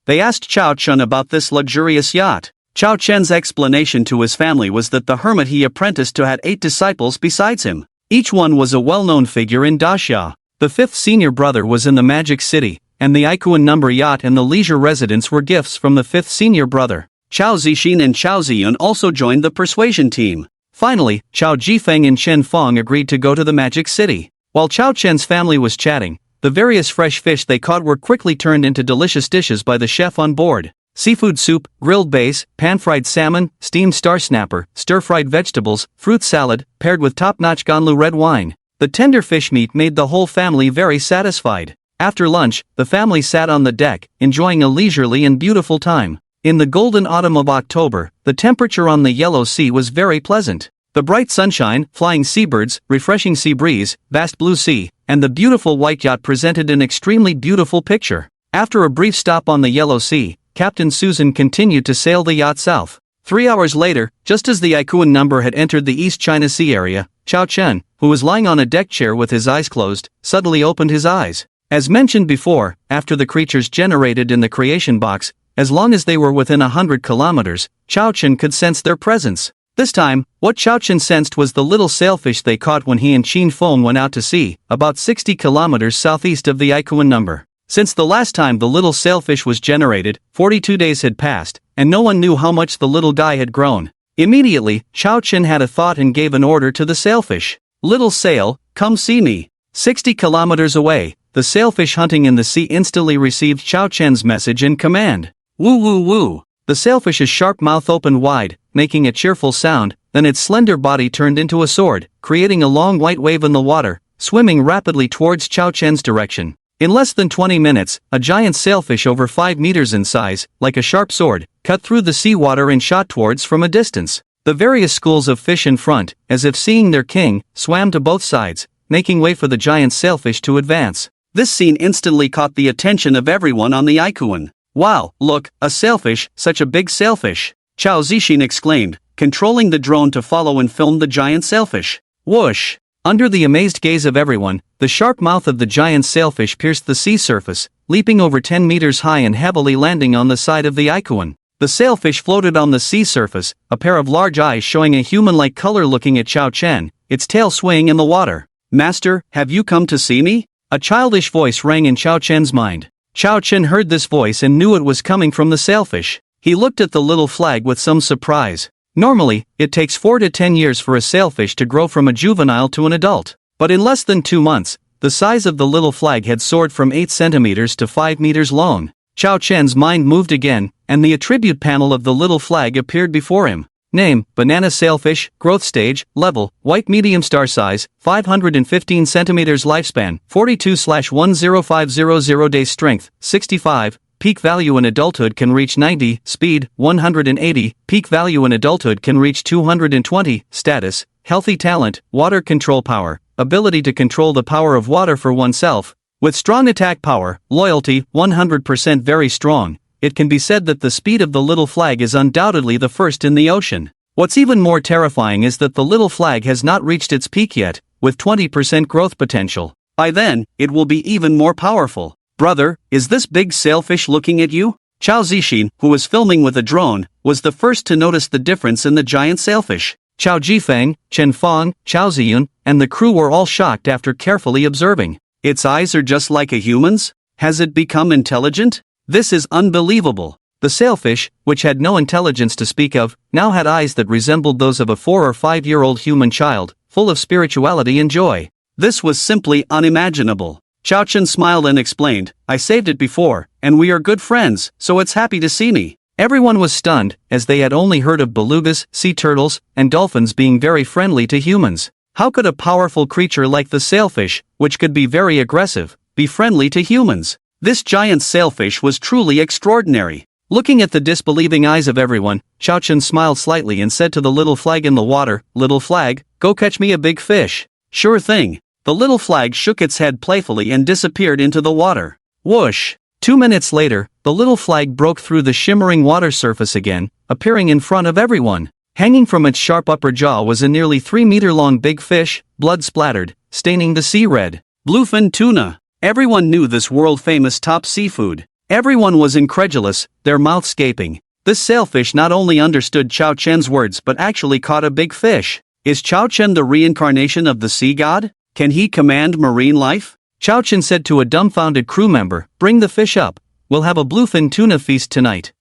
They asked Chao Chen about this luxurious yacht. Chao Chen's explanation to his family was that the hermit he apprenticed to had 8 disciples besides him. Each one was a well-known figure in Daxia. The 5th senior brother was in the Magic City, and the Ikuan number yacht and the leisure residence were gifts from the 5th senior brother. Chao Zixin and Chao Ziyun also joined the persuasion team. Finally, Chao Jifeng and Chen Feng agreed to go to the Magic City. While Chao Chen's family was chatting, the various fresh fish they caught were quickly turned into delicious dishes by the chef on board. Seafood soup, grilled bass, pan-fried salmon, steamed star snapper, stir-fried vegetables, fruit salad, paired with top-notch Ganlu red wine. The tender fish meat made the whole family very satisfied. After lunch, the family sat on the deck, enjoying a leisurely and beautiful time. In the golden autumn of October, the temperature on the Yellow Sea was very pleasant. The bright sunshine, flying seabirds, refreshing sea breeze, vast blue sea, and the beautiful white yacht presented an extremely beautiful picture. After a brief stop on the Yellow Sea, Captain Susan continued to sail the yacht south. 3 hours later, just as the Ikuan number had entered the East China Sea area, Chao Chen, who was lying on a deck chair with his eyes closed, suddenly opened his eyes. As mentioned before, after the creatures generated in the creation box, as long as they were within 100 kilometers, Chao Chen could sense their presence. This time, what Chao Chen sensed was the little sailfish they caught when he and Qin Feng went out to sea, about 60 kilometers southeast of the Ikuan number. Since the last time the little sailfish was generated, 42 days had passed, and no one knew how much the little guy had grown. Immediately, Chao Chen had a thought and gave an order to the sailfish. "Little sail, come see me." 60 kilometers away, the sailfish hunting in the sea instantly received Chao Chen's message and command. "Woo woo woo." The sailfish's sharp mouth opened wide, making a cheerful sound, then its slender body turned into a sword, creating a long white wave in the water, swimming rapidly towards Chao Chen's direction. In less than 20 minutes, a giant sailfish over 5 meters in size, like a sharp sword, cut through the seawater and shot towards from a distance. The various schools of fish in front, as if seeing their king, swam to both sides, making way for the giant sailfish to advance. This scene instantly caught the attention of everyone on the Ikuan. "Wow, look, a sailfish, such a big sailfish!" Chao Zixin exclaimed, controlling the drone to follow and film the giant sailfish. Whoosh! Under the amazed gaze of everyone, the sharp mouth of the giant sailfish pierced the sea surface, leaping over 10 meters high and heavily landing on the side of the Ikuan. The sailfish floated on the sea surface, a pair of large eyes showing a human-like color looking at Chao Chen, its tail swaying in the water. "Master, have you come to see me?" A childish voice rang in Chao Chen's mind. Chao Chen heard this voice and knew it was coming from the sailfish. He looked at the little flag with some surprise. Normally, it takes 4 to 10 years for a sailfish to grow from a juvenile to an adult. But in less than 2 months, the size of the little flag had soared from 8 centimeters to 5 meters long. Chao Chen's mind moved again, and the attribute panel of the little flag appeared before him. Name, banana sailfish, growth stage, level, white medium star size, 515 centimeters lifespan, 42/10500 days strength, 65, peak value in adulthood can reach 90, speed, 180, peak value in adulthood can reach 220, status, healthy talent, water control power, ability to control the power of water for oneself, with strong attack power, loyalty, 100% very strong. It can be said that the speed of the little flag is undoubtedly the first in the ocean. What's even more terrifying is that the little flag has not reached its peak yet, with 20% growth potential. By then, it will be even more powerful. Brother, is this big sailfish looking at you? Chao Zixin, who was filming with a drone, was the first to notice the difference in the giant sailfish. Chao Jifeng, Chen Feng, Chao Ziyun, and the crew were all shocked after carefully observing. Its eyes are just like a human's? Has it become intelligent? This is unbelievable. The sailfish, which had no intelligence to speak of, now had eyes that resembled those of a 4 or 5-year-old human child, full of spirituality and joy. This was simply unimaginable. Chao Chen smiled and explained, I saved it before, and we are good friends, so it's happy to see me. Everyone was stunned, as they had only heard of belugas, sea turtles, and dolphins being very friendly to humans. How could a powerful creature like the sailfish, which could be very aggressive, be friendly to humans? This giant sailfish was truly extraordinary. Looking at the disbelieving eyes of everyone, Chao Chen smiled slightly and said to the little flag in the water, Little flag, go catch me a big fish. Sure thing. The little flag shook its head playfully and disappeared into the water. Whoosh! 2 minutes later, the little flag broke through the shimmering water surface again, appearing in front of everyone. Hanging from its sharp upper jaw was a nearly 3-meter-long big fish, blood-splattered, staining the sea red. Bluefin tuna. Everyone knew this world-famous top seafood. Everyone was incredulous, their mouths gaping. This sailfish not only understood Chao Chen's words but actually caught a big fish. Is Chao Chen the reincarnation of the sea god? Can he command marine life? Chao Chen said to a dumbfounded crew member, Bring the fish up. We'll have a bluefin tuna feast tonight.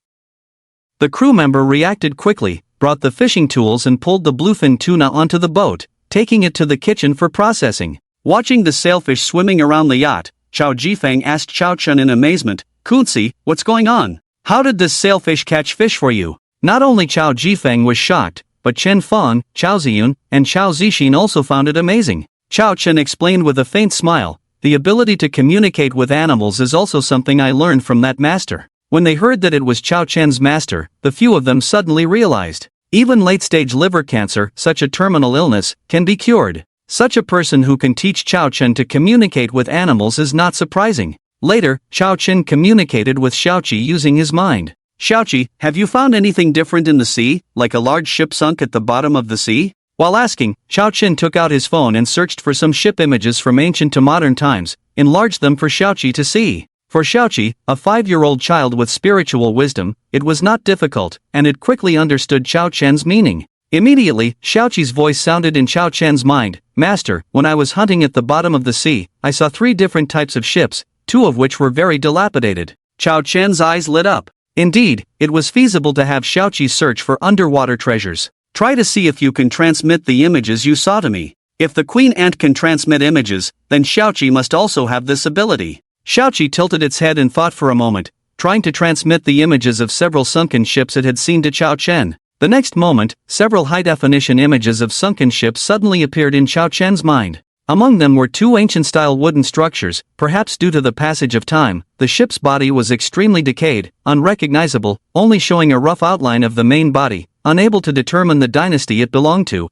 The crew member reacted quickly, brought the fishing tools and pulled the bluefin tuna onto the boat, taking it to the kitchen for processing. Watching the sailfish swimming around the yacht, Chao Jifeng asked Chao Chen in amazement, Kunzi, what's going on? How did this sailfish catch fish for you? Not only Chao Jifeng was shocked, but Chen Feng, Chao Ziyun, and Chao Zixin also found it amazing. Chao Chen explained with a faint smile, the ability to communicate with animals is also something I learned from that master. When they heard that it was Chao Chen's master, the few of them suddenly realized, even late-stage liver cancer, such a terminal illness, can be cured. Such a person who can teach Chao Chen to communicate with animals is not surprising. Later, Chao Chen communicated with Xiaoqi using his mind. Xiaoqi, have you found anything different in the sea, like a large ship sunk at the bottom of the sea? While asking, Chao Chen took out his phone and searched for some ship images from ancient to modern times, enlarged them for Xiaoqi to see. For Xiaoqi, a 5-year-old child with spiritual wisdom, it was not difficult, and it quickly understood Chao Chen's meaning. Immediately, Xiaoqi's voice sounded in Chao Chen's mind, Master, when I was hunting at the bottom of the sea, I saw 3 different types of ships, 2 of which were very dilapidated. Chao Chen's eyes lit up. Indeed, it was feasible to have Xiaoqi search for underwater treasures. Try to see if you can transmit the images you saw to me. If the queen ant can transmit images, then Xiaoqi must also have this ability. Xiaoqi tilted its head and thought for a moment, trying to transmit the images of several sunken ships it had seen to Chao Chen. The next moment, several high-definition images of sunken ships suddenly appeared in Chao Chen's mind. Among them were 2 ancient-style wooden structures, perhaps due to the passage of time. The ship's body was extremely decayed, unrecognizable, only showing a rough outline of the main body, unable to determine the dynasty it belonged to.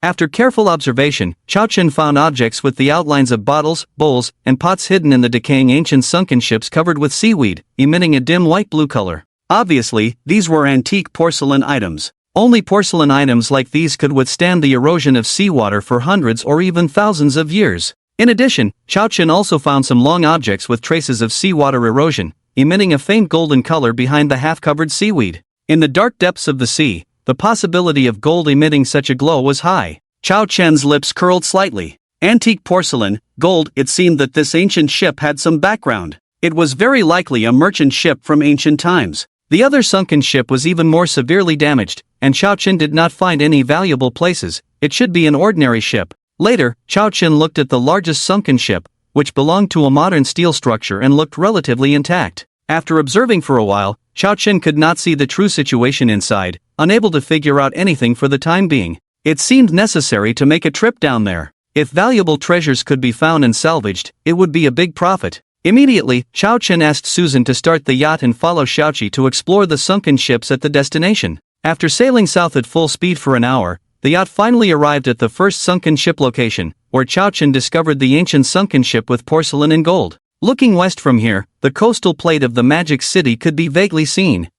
After careful observation, Chao Chen found objects with the outlines of bottles, bowls, and pots hidden in the decaying ancient sunken ships covered with seaweed, emitting a dim white-blue color. Obviously, these were antique porcelain items. Only porcelain items like these could withstand the erosion of seawater for hundreds or even thousands of years. In addition, Chao Chen also found some long objects with traces of seawater erosion, emitting a faint golden color behind the half-covered seaweed. In the dark depths of the sea, the possibility of gold emitting such a glow was high. Chao Chen's lips curled slightly. Antique porcelain, gold, it seemed that this ancient ship had some background. It was very likely a merchant ship from ancient times. The other sunken ship was even more severely damaged, and Chao Chen did not find any valuable places. It should be an ordinary ship. Later, Chao Chen looked at the largest sunken ship, which belonged to a modern steel structure and looked relatively intact. After observing for a while, Chao Chen could not see the true situation inside, unable to figure out anything for the time being. It seemed necessary to make a trip down there. If valuable treasures could be found and salvaged, it would be a big profit. Immediately, Chao Chen asked Susan to start the yacht and follow Xiaoqi to explore the sunken ships at the destination. After sailing south at full speed for an hour, the yacht finally arrived at the first sunken ship location, where Chao Chen discovered the ancient sunken ship with porcelain and gold. Looking west from here, the coastal plate of the magic city could be vaguely seen.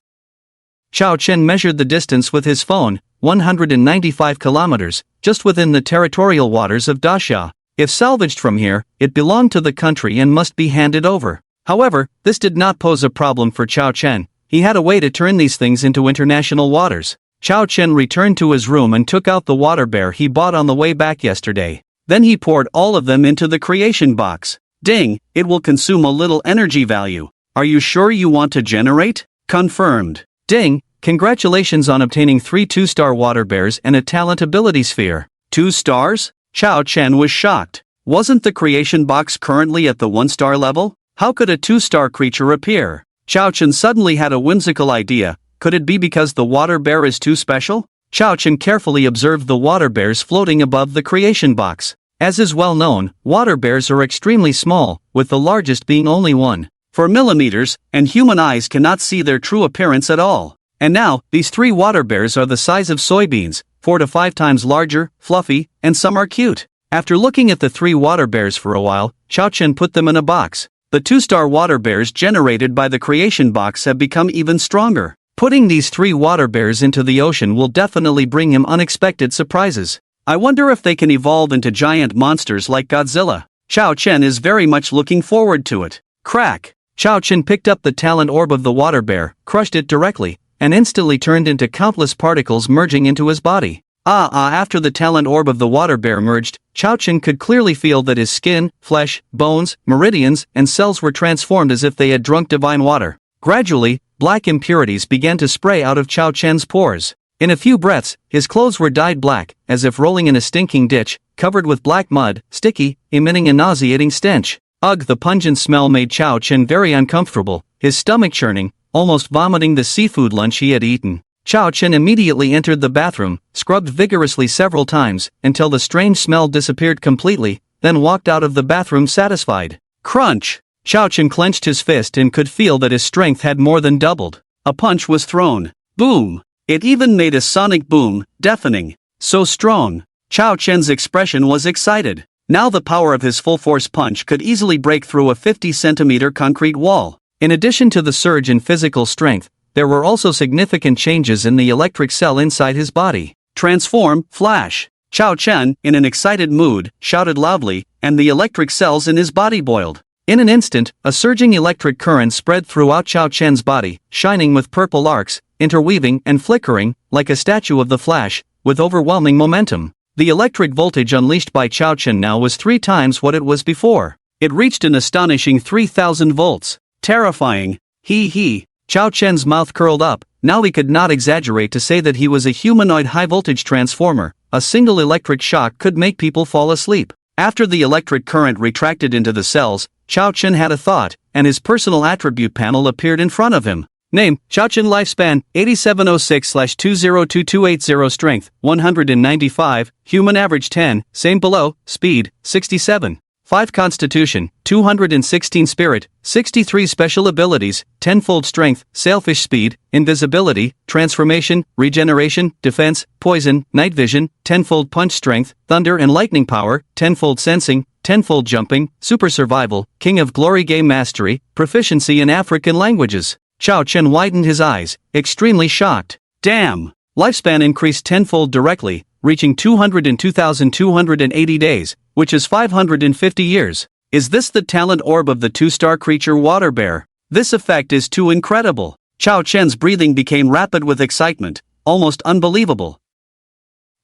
Chao Chen measured the distance with his phone, 195 kilometers, just within the territorial waters of Dasha. If salvaged from here, it belonged to the country and must be handed over. However, this did not pose a problem for Chao Chen. He had a way to turn these things into international waters. Chao Chen returned to his room and took out the water bear he bought on the way back yesterday. Then he poured all of them into the creation box. Ding, it will consume a little energy value. Are you sure you want to generate? Confirmed. Ding, congratulations on obtaining 3 2-star water bears and a talent ability sphere. 2 stars? Chao Chen was shocked. Wasn't the creation box currently at the 1-star level? How could a 2-star creature appear? Chao Chen suddenly had a whimsical idea. Could it be because the water bear is too special? Chao Chen carefully observed the water bears floating above the creation box. As is well known, water bears are extremely small, with the largest being only 1.4 millimeters, and human eyes cannot see their true appearance at all. And now, these 3 water bears are the size of soybeans, 4 to 5 times larger, fluffy, and some are cute. After looking at the 3 water bears for a while, Chao Chen put them in a box. The 2-star water bears generated by the creation box have become even stronger. Putting these 3 water bears into the ocean will definitely bring him unexpected surprises. I wonder if they can evolve into giant monsters like Godzilla. Chao Chen is very much looking forward to it. Crack! Chao Chen picked up the talent orb of the water bear, crushed it directly, and instantly turned into countless particles merging into his body. After the talent orb of the water bear merged, Chao Chen could clearly feel that his skin, flesh, bones, meridians, and cells were transformed as if they had drunk divine water. Gradually, black impurities began to spray out of Chao Chen's pores. In a few breaths, his clothes were dyed black, as if rolling in a stinking ditch, covered with black mud, sticky, emitting a nauseating stench. Ugh, the pungent smell made Chao Chen very uncomfortable, his stomach churning, almost vomiting the seafood lunch he had eaten. Chao Chen immediately entered the bathroom, scrubbed vigorously several times, until the strange smell disappeared completely, then walked out of the bathroom satisfied. Crunch! Chao Chen clenched his fist and could feel that his strength had more than doubled. A punch was thrown. Boom! It even made a sonic boom, deafening. So strong. Chao Chen's expression was excited. Now the power of his full-force punch could easily break through a 50-centimeter concrete wall. In addition to the surge in physical strength, there were also significant changes in the electric cell inside his body. Transform, flash! Chao Chen, in an excited mood, shouted loudly, and the electric cells in his body boiled. In an instant, a surging electric current spread throughout Chao Chen's body, shining with purple arcs, interweaving and flickering, like a statue of the Flash, with overwhelming momentum. The electric voltage unleashed by Chao Chen now was 3 times what it was before. It reached an astonishing 3,000 volts. Terrifying. Hee. Chao Chen's mouth curled up. Now he could not exaggerate to say that he was a humanoid high-voltage transformer. A single electric shock could make people fall asleep. After the electric current retracted into the cells, Chao Chen had a thought, and his personal attribute panel appeared in front of him. Name, Chao Chen. Lifespan, 8706/202280. Strength, 195, Human average 10, same below, Speed, 67. 5 Constitution, 216 Spirit, 63 Special Abilities, 10-fold Strength, Sailfish Speed, Invisibility, Transformation, Regeneration, Defense, Poison, Night Vision, 10-fold Punch Strength, Thunder and Lightning Power, 10-fold Sensing, 10-fold Jumping, Super Survival, King of Glory Game Mastery, Proficiency in African Languages. Chao Chen widened his eyes, extremely shocked. Damn! Lifespan increased 10-fold directly, reaching 202,280 days, which is 550 years. Is this the talent orb of the 2-star creature water bear? This effect is too incredible. Chao Chen's breathing became rapid with excitement, almost unbelievable.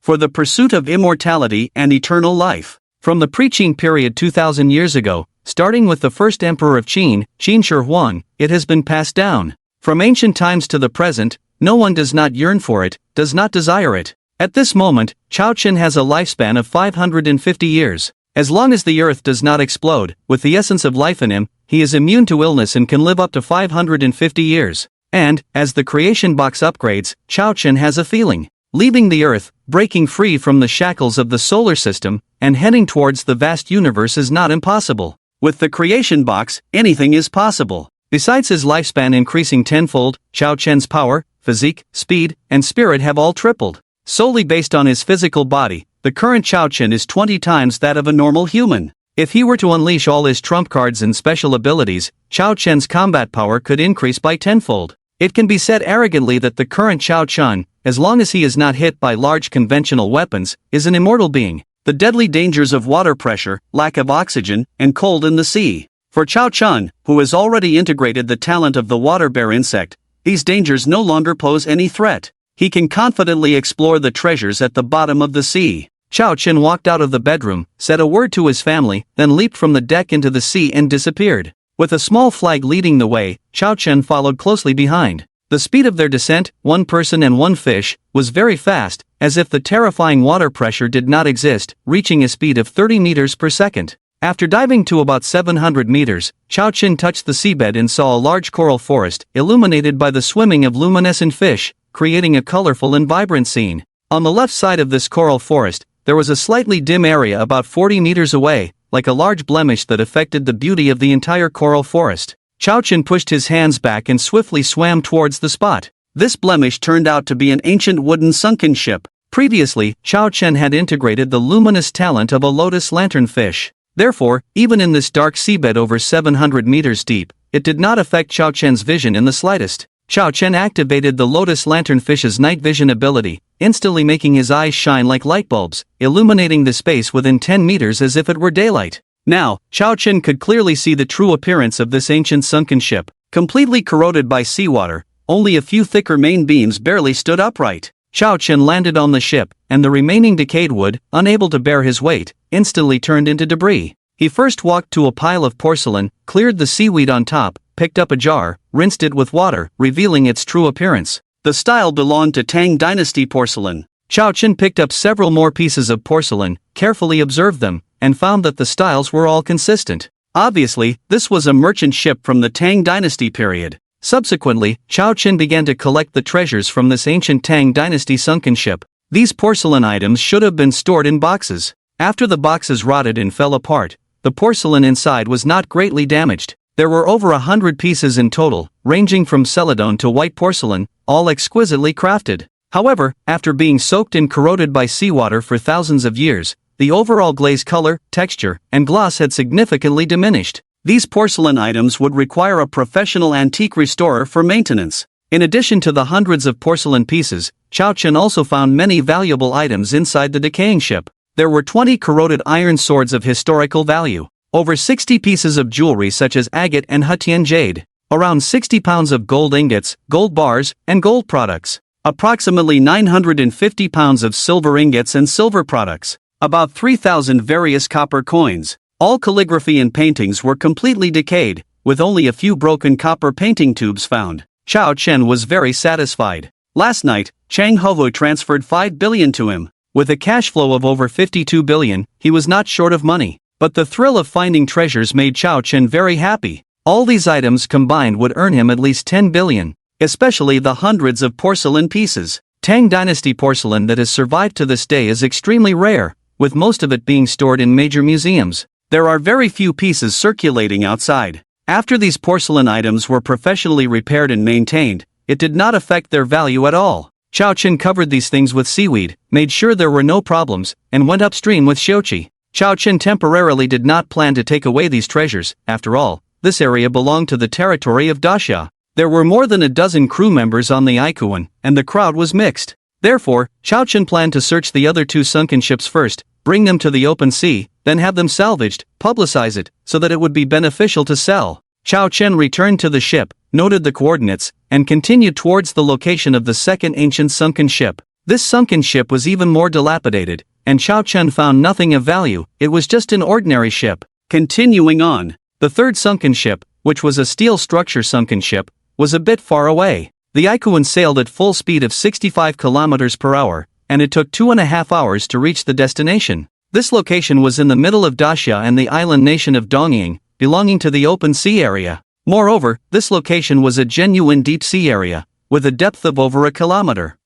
For the pursuit of immortality and eternal life. From the pre-Qin period 2,000 years ago, starting with the first emperor of Qin, Qin Shi Huang, it has been passed down. From ancient times to the present, no one does not yearn for it, does not desire it. At this moment, Chao Chen has a lifespan of 550 years. As long as the earth does not explode, with the essence of life in him, he is immune to illness and can live up to 550 years. And, as the creation box upgrades, Chao Chen has a feeling. Leaving the earth, breaking free from the shackles of the solar system, and heading towards the vast universe is not impossible. With the creation box, anything is possible. Besides his lifespan increasing tenfold, Chao Chen's power, physique, speed, and spirit have all tripled. Solely based on his physical body, the current Chao Chen is 20 times that of a normal human. If he were to unleash all his trump cards and special abilities, Chao Chen's combat power could increase by tenfold. It can be said arrogantly that the current Chao Chun, as long as he is not hit by large conventional weapons, is an immortal being. The deadly dangers of water pressure, lack of oxygen, and cold in the sea. For Chao Chun, who has already integrated the talent of the water bear insect, these dangers no longer pose any threat. He can confidently explore the treasures at the bottom of the sea. Chao Chun walked out of the bedroom, said a word to his family, then leaped from the deck into the sea and disappeared. With a small flag leading the way, Chao Chun followed closely behind. The speed of their descent, one person and one fish, was very fast, as if the terrifying water pressure did not exist, reaching a speed of 30 meters per second. After diving to about 700 meters, Chao Chun touched the seabed and saw a large coral forest, illuminated by the swimming of luminescent fish, creating a colorful and vibrant scene. On the left side of this coral forest, there was a slightly dim area about 40 meters away, like a large blemish that affected the beauty of the entire coral forest. Chao Chun pushed his hands back and swiftly swam towards the spot. This blemish turned out to be an ancient wooden sunken ship. Previously, Chao Chun had integrated the luminous talent of a lotus lanternfish. Therefore, even in this dark seabed over 700 meters deep, it did not affect Chao Chun's vision in the slightest. Chao Chun activated the lotus lanternfish's night vision ability, instantly making his eyes shine like light bulbs, illuminating the space within 10 meters as if it were daylight. Now, Chao Chun could clearly see the true appearance of this ancient sunken ship. Completely corroded by seawater, only a few thicker main beams barely stood upright. Chao Chun landed on the ship, and the remaining decayed wood, unable to bear his weight, instantly turned into debris. He first walked to a pile of porcelain, cleared the seaweed on top, picked up a jar, rinsed it with water, revealing its true appearance. The style belonged to Tang Dynasty porcelain. Chao Chun picked up several more pieces of porcelain, carefully observed them, and found that the styles were all consistent. Obviously, this was a merchant ship from the Tang Dynasty period. Subsequently, Chao Chun began to collect the treasures from this ancient Tang Dynasty sunken ship. These porcelain items should have been stored in boxes. After the boxes rotted and fell apart, the porcelain inside was not greatly damaged. There were over 100 pieces in total, ranging from celadon to white porcelain, all exquisitely crafted. However, after being soaked and corroded by seawater for thousands of years, the overall glaze color, texture, and gloss had significantly diminished. These porcelain items would require a professional antique restorer for maintenance. In addition to the hundreds of porcelain pieces, Chao Chun also found many valuable items inside the decaying ship. There were 20 corroded iron swords of historical value, over 60 pieces of jewelry such as agate and Hutian jade, around 60 pounds of gold ingots, gold bars, and gold products, approximately 950 pounds of silver ingots and silver products, about 3,000 various copper coins. All calligraphy and paintings were completely decayed, with only a few broken copper painting tubes found. Chao Chun was very satisfied. Last night, Chang Hovu transferred 5 billion to him. With a cash flow of over 52 billion, he was not short of money. But the thrill of finding treasures made Chao Chun very happy. All these items combined would earn him at least 10 billion, especially the hundreds of porcelain pieces. Tang Dynasty porcelain that has survived to this day is extremely rare, with most of it being stored in major museums. There are very few pieces circulating outside. After these porcelain items were professionally repaired and maintained, it did not affect their value at all. Chao Chun covered these things with seaweed, made sure there were no problems, and went upstream with Xiuqi. Chao Chun temporarily did not plan to take away these treasures. After all, this area belonged to the territory of Daxia. There were more than a dozen crew members on the Ikuan, and the crowd was mixed. Therefore, Chao Chun planned to search the other two sunken ships first, bring them to the open sea, then have them salvaged, publicize it, so that it would be beneficial to sell. Chao Chun returned to the ship, noted the coordinates, and continued towards the location of the second ancient sunken ship. This sunken ship was even more dilapidated, and Chao Chun found nothing of value. It was just an ordinary ship. Continuing on, the third sunken ship, which was a steel structure sunken ship, was a bit far away. The Ikuan sailed at full speed of 65 kilometers per hour, and it took 2.5 hours to reach the destination. This location was in the middle of Daxia and the island nation of Dongying, belonging to the open sea area. Moreover, this location was a genuine deep sea area, with a depth of over a kilometer.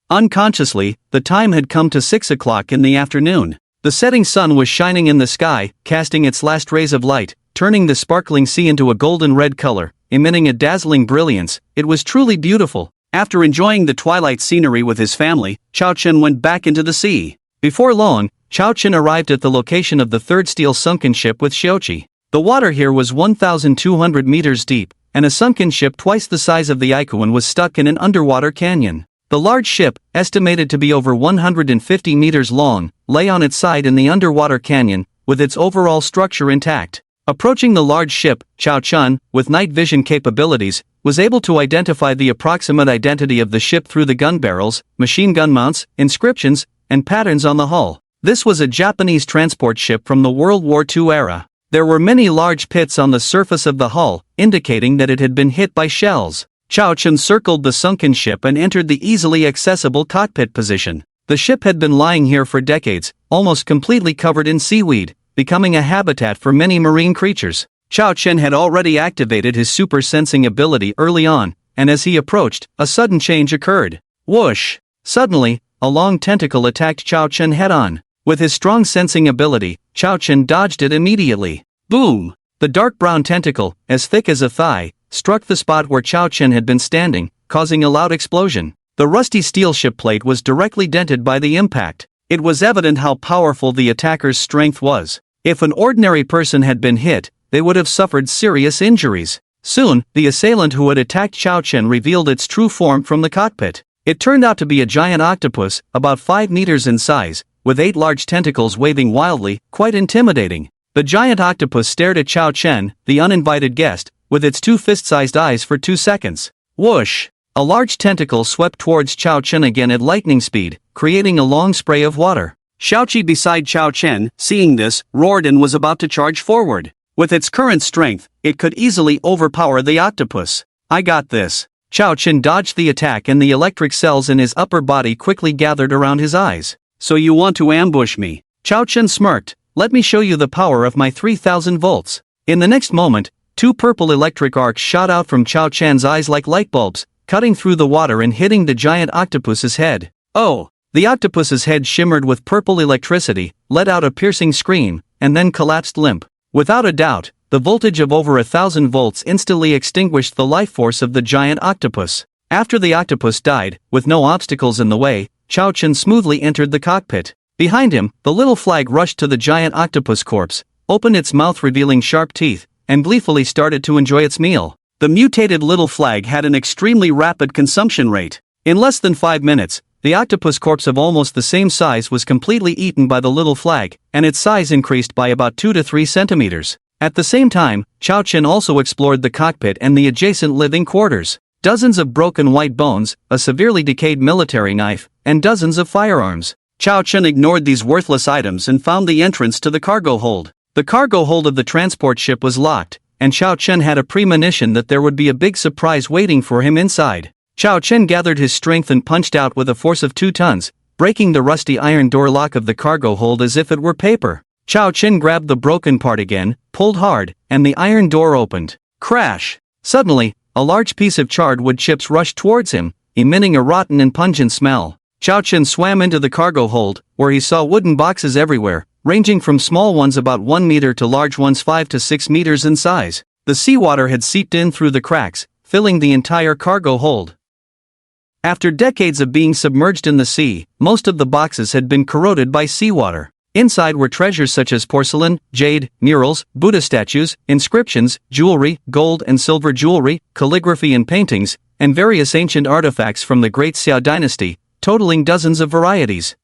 Unconsciously, the time had come to 6 o'clock in the afternoon. The setting sun was shining in the sky, casting its last rays of light, turning the sparkling sea into a golden red color, emitting a dazzling brilliance. It was truly beautiful. After enjoying the twilight scenery with his family, Chao Chun went back into the sea. Before long, Chao Chun arrived at the location of the third steel sunken ship with Xiuqi. The water here was 1,200 meters deep, and a sunken ship twice the size of the Ikuan was stuck in an underwater canyon. The large ship, estimated to be over 150 meters long, lay on its side in the underwater canyon, with its overall structure intact. Approaching the large ship, Chao Chun, with night vision capabilities, was able to identify the approximate identity of the ship through the gun barrels, machine gun mounts, inscriptions, and patterns on the hull. This was a Japanese transport ship from the World War II era. There were many large pits on the surface of the hull, indicating that it had been hit by shells. Chao Chun circled the sunken ship and entered the easily accessible cockpit position. The ship had been lying here for decades, almost completely covered in seaweed, becoming a habitat for many marine creatures. Chao Chun had already activated his super sensing ability early on, and as he approached, a sudden change occurred. Whoosh! Suddenly, a long tentacle attacked Chao Chun head-on. With his strong sensing ability, Chao Chun dodged it immediately. Boom! The dark brown tentacle, as thick as a thigh, struck the spot where Chao Chun had been standing, causing a loud explosion. The rusty steel ship plate was directly dented by the impact. It was evident how powerful the attacker's strength was. If an ordinary person had been hit, they would have suffered serious injuries. Soon, the assailant who had attacked Chao Chun revealed its true form from the cockpit. It turned out to be a giant octopus, about 5 meters in size, with 8 large tentacles waving wildly, quite intimidating. The giant octopus stared at Chao Chun, the uninvited guest, with its 2 fist-sized eyes for 2 seconds. Whoosh! A large tentacle swept towards Chao Chun again at lightning speed, creating a long spray of water. Xiaoqi beside Chao Chun, seeing this, roared and was about to charge forward. With its current strength, it could easily overpower the octopus. I got this. Chao Chun dodged the attack and the electric cells in his upper body quickly gathered around his eyes. So you want to ambush me? Chao Chun smirked. Let me show you the power of my 3000 volts. In the next moment, 2 purple electric arcs shot out from Chao Chun's eyes like light bulbs, cutting through the water and hitting the giant octopus's head. Oh! The octopus's head shimmered with purple electricity, let out a piercing scream, and then collapsed limp. Without a doubt, the voltage of over 1000 volts instantly extinguished the life force of the giant octopus. After the octopus died, with no obstacles in the way, Chao Chun smoothly entered the cockpit. Behind him, the little flag rushed to the giant octopus corpse, opened its mouth revealing sharp teeth, and gleefully started to enjoy its meal. The mutated little flag had an extremely rapid consumption rate. In less than 5 minutes, the octopus corpse of almost the same size was completely eaten by the little flag, and its size increased by about 2 to 3 centimeters. At the same time, Chao Chun also explored the cockpit and the adjacent living quarters. Dozens of broken white bones, a severely decayed military knife, and dozens of firearms. Chao Chun ignored these worthless items and found the entrance to the cargo hold. The cargo hold of the transport ship was locked, and Chao Chun had a premonition that there would be a big surprise waiting for him inside. Chao Chun gathered his strength and punched out with a force of 2 tons, breaking the rusty iron door lock of the cargo hold as if it were paper. Chao Chun grabbed the broken part again, pulled hard, and the iron door opened. Crash! Suddenly, a large piece of charred wood chips rushed towards him, emitting a rotten and pungent smell. Chao Chun swam into the cargo hold, where he saw wooden boxes everywhere, ranging from small ones about 1 meter to large ones 5 to 6 meters in size. The seawater had seeped in through the cracks, filling the entire cargo hold. After decades of being submerged in the sea, most of the boxes had been corroded by seawater. Inside were treasures such as porcelain, jade, murals, Buddha statues, inscriptions, jewelry, gold and silver jewelry, calligraphy and paintings, and various ancient artifacts from the Great Xiao dynasty, totaling dozens of varieties.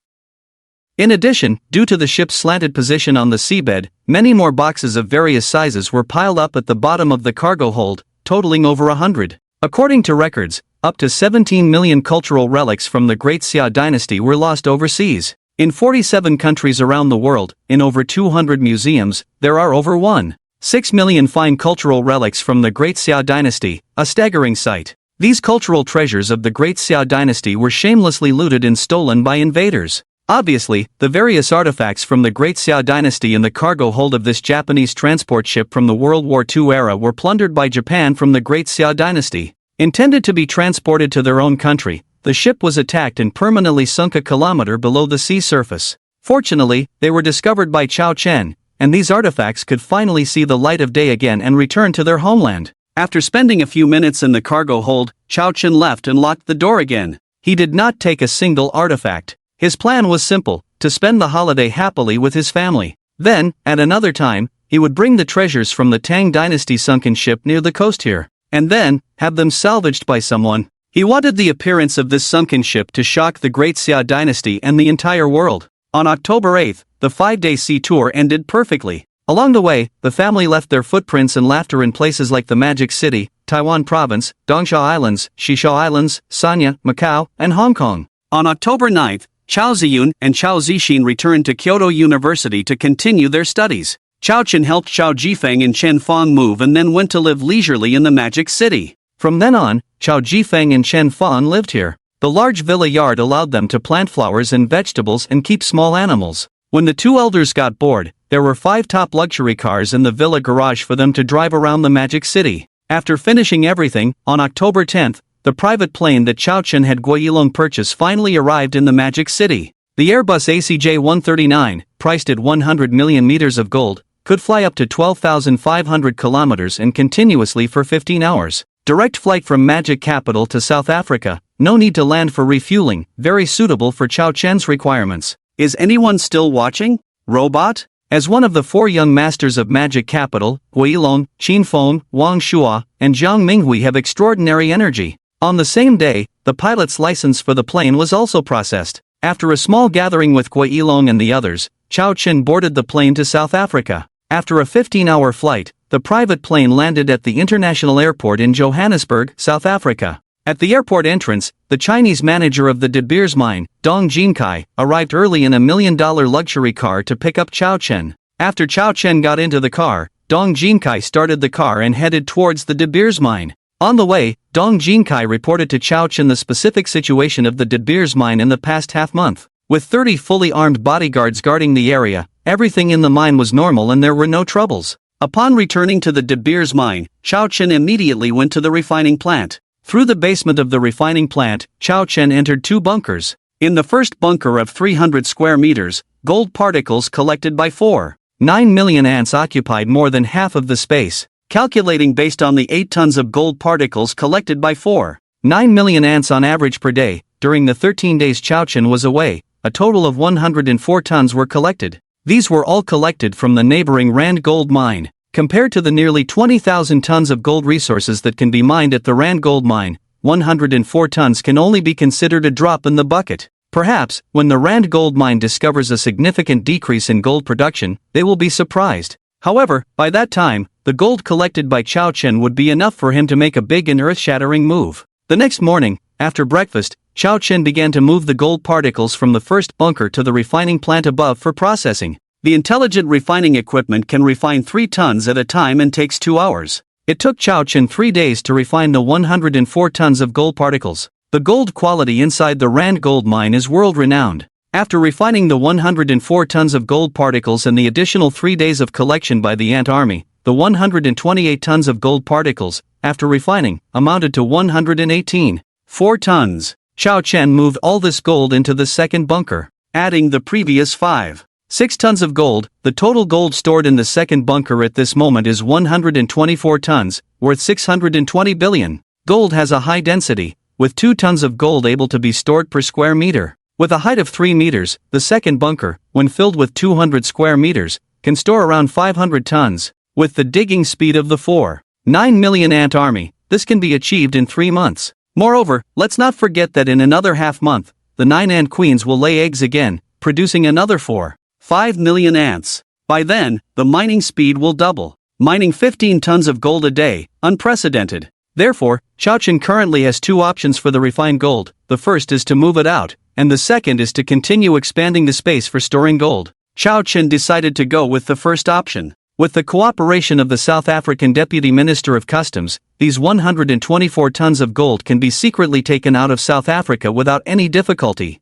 In addition, due to the ship's slanted position on the seabed, many more boxes of various sizes were piled up at the bottom of the cargo hold, totaling over 100. According to records, up to 17 million cultural relics from the Great Xiao dynasty were lost overseas. In 47 countries around the world, in over 200 museums, there are over 1.6 million fine cultural relics from the Great Xiao dynasty, a staggering sight. These cultural treasures of the Great Xiao dynasty were shamelessly looted and stolen by invaders. Obviously, the various artifacts from the Great Xiao dynasty in the cargo hold of this Japanese transport ship from the World War II era were plundered by Japan from the Great Xiao dynasty. Intended to be transported to their own country, the ship was attacked and permanently sunk a kilometer below the sea surface. Fortunately, they were discovered by Chao Chun, and these artifacts could finally see the light of day again and return to their homeland. After spending a few minutes in the cargo hold, Chao Chun left and locked the door again. He did not take a single artifact. His plan was simple, to spend the holiday happily with his family. Then, at another time, he would bring the treasures from the Tang dynasty sunken ship near the coast here. and then have them salvaged by someone. He wanted the appearance of this sunken ship to shock the great Xia dynasty and the entire world. On October 8, the 5-day sea tour ended perfectly. Along the way, the family left their footprints and laughter in places like the Magic City, Taiwan Province, Dongsha Islands, Shisha Islands, Sanya, Macau, and Hong Kong. On October 9, Chao Ziyun and Chao Zixin returned to Kyoto University to continue their studies. Chao Chen helped Chao Jifeng and Chen Feng move and then went to live leisurely in the Magic City. From then on, Chao Jifeng and Chen Feng lived here. The large villa yard allowed them to plant flowers and vegetables and keep small animals. When the two elders got bored, there were 5 top luxury cars in the villa garage for them to drive around the Magic City. After finishing everything, on October 10, the private plane that Chao Chen had Guiyilong purchase finally arrived in the Magic City. The Airbus ACJ-139, priced at 100 million meters of gold, could fly up to 12,500 kilometers and continuously for 15 hours. Direct flight from Magic Capital to South Africa, no need to land for refueling, very suitable for Chao Chen's requirements. Is anyone still watching? Robot? As one of the 4 young masters of Magic Capital, Guiyilong, Qin Feng, Wang Shua, and Zhang Minghui have extraordinary energy. On the same day, the pilot's license for the plane was also processed. After a small gathering with Guiyilong and the others, Chao Chen boarded the plane to South Africa. After a 15-hour flight, the private plane landed at the international airport in Johannesburg, South Africa. At the airport entrance, the Chinese manager of the De Beers mine, Dong Jinkai, arrived early in a $1 million luxury car to pick up Chao Chen. After Chao Chen got into the car, Dong Jinkai started the car and headed towards the De Beers mine. On the way, Dong Jinkai reported to Chao Chen the specific situation of the De Beers mine in the past half-month. With 30 fully armed bodyguards guarding the area, everything in the mine was normal and there were no troubles. Upon returning to the De Beers mine, Chao Chen immediately went to the refining plant. Through the basement of the refining plant, Chao Chen entered 2 bunkers. In the first bunker of 300 square meters, gold particles collected by 4.9 million ants occupied more than half of the space. Calculating based on the 8 tons of gold particles collected by 4.9 million ants on average per day, during the 13 days Chao Chen was away, a total of 104 tons were collected. These were all collected from the neighboring Rand Gold mine. Compared to the nearly 20,000 tons of gold resources that can be mined at the Rand Gold mine, 104 tons can only be considered a drop in the bucket. Perhaps, when the Rand Gold mine discovers a significant decrease in gold production, they will be surprised. However, by that time, the gold collected by Chao Chen would be enough for him to make a big and earth-shattering move. The next morning, after breakfast, Chao Chen began to move the gold particles from the first bunker to the refining plant above for processing. The intelligent refining equipment can refine 3 tons at a time and takes 2 hours. It took Chao Chen 3 days to refine the 104 tons of gold particles. The gold quality inside the Rand Gold mine is world-renowned. After refining the 104 tons of gold particles and the additional 3 days of collection by the ant army, the 128 tons of gold particles, after refining, amounted to 118.4 tons. Chao Chen moved all this gold into the second bunker, adding the previous 5.6 tons of gold. The total gold stored in the second bunker at this moment is 124 tons, worth 620 billion. Gold has a high density, with 2 tons of gold able to be stored per square meter. With a height of 3 meters, the second bunker, when filled with 200 square meters, can store around 500 tons. With the digging speed of the 4.9 million ant army, this can be achieved in 3 months. Moreover, let's not forget that in another half month, the 9 ant queens will lay eggs again, producing another 4.5 million ants. By then, the mining speed will double, mining 15 tons of gold a day, unprecedented. Therefore, Chao Chen currently has 2 options for the refined gold. The first is to move it out, and the second is to continue expanding the space for storing gold. Chao Chen decided to go with the first option. With the cooperation of the South African Deputy Minister of Customs, these 124 tons of gold can be secretly taken out of South Africa without any difficulty.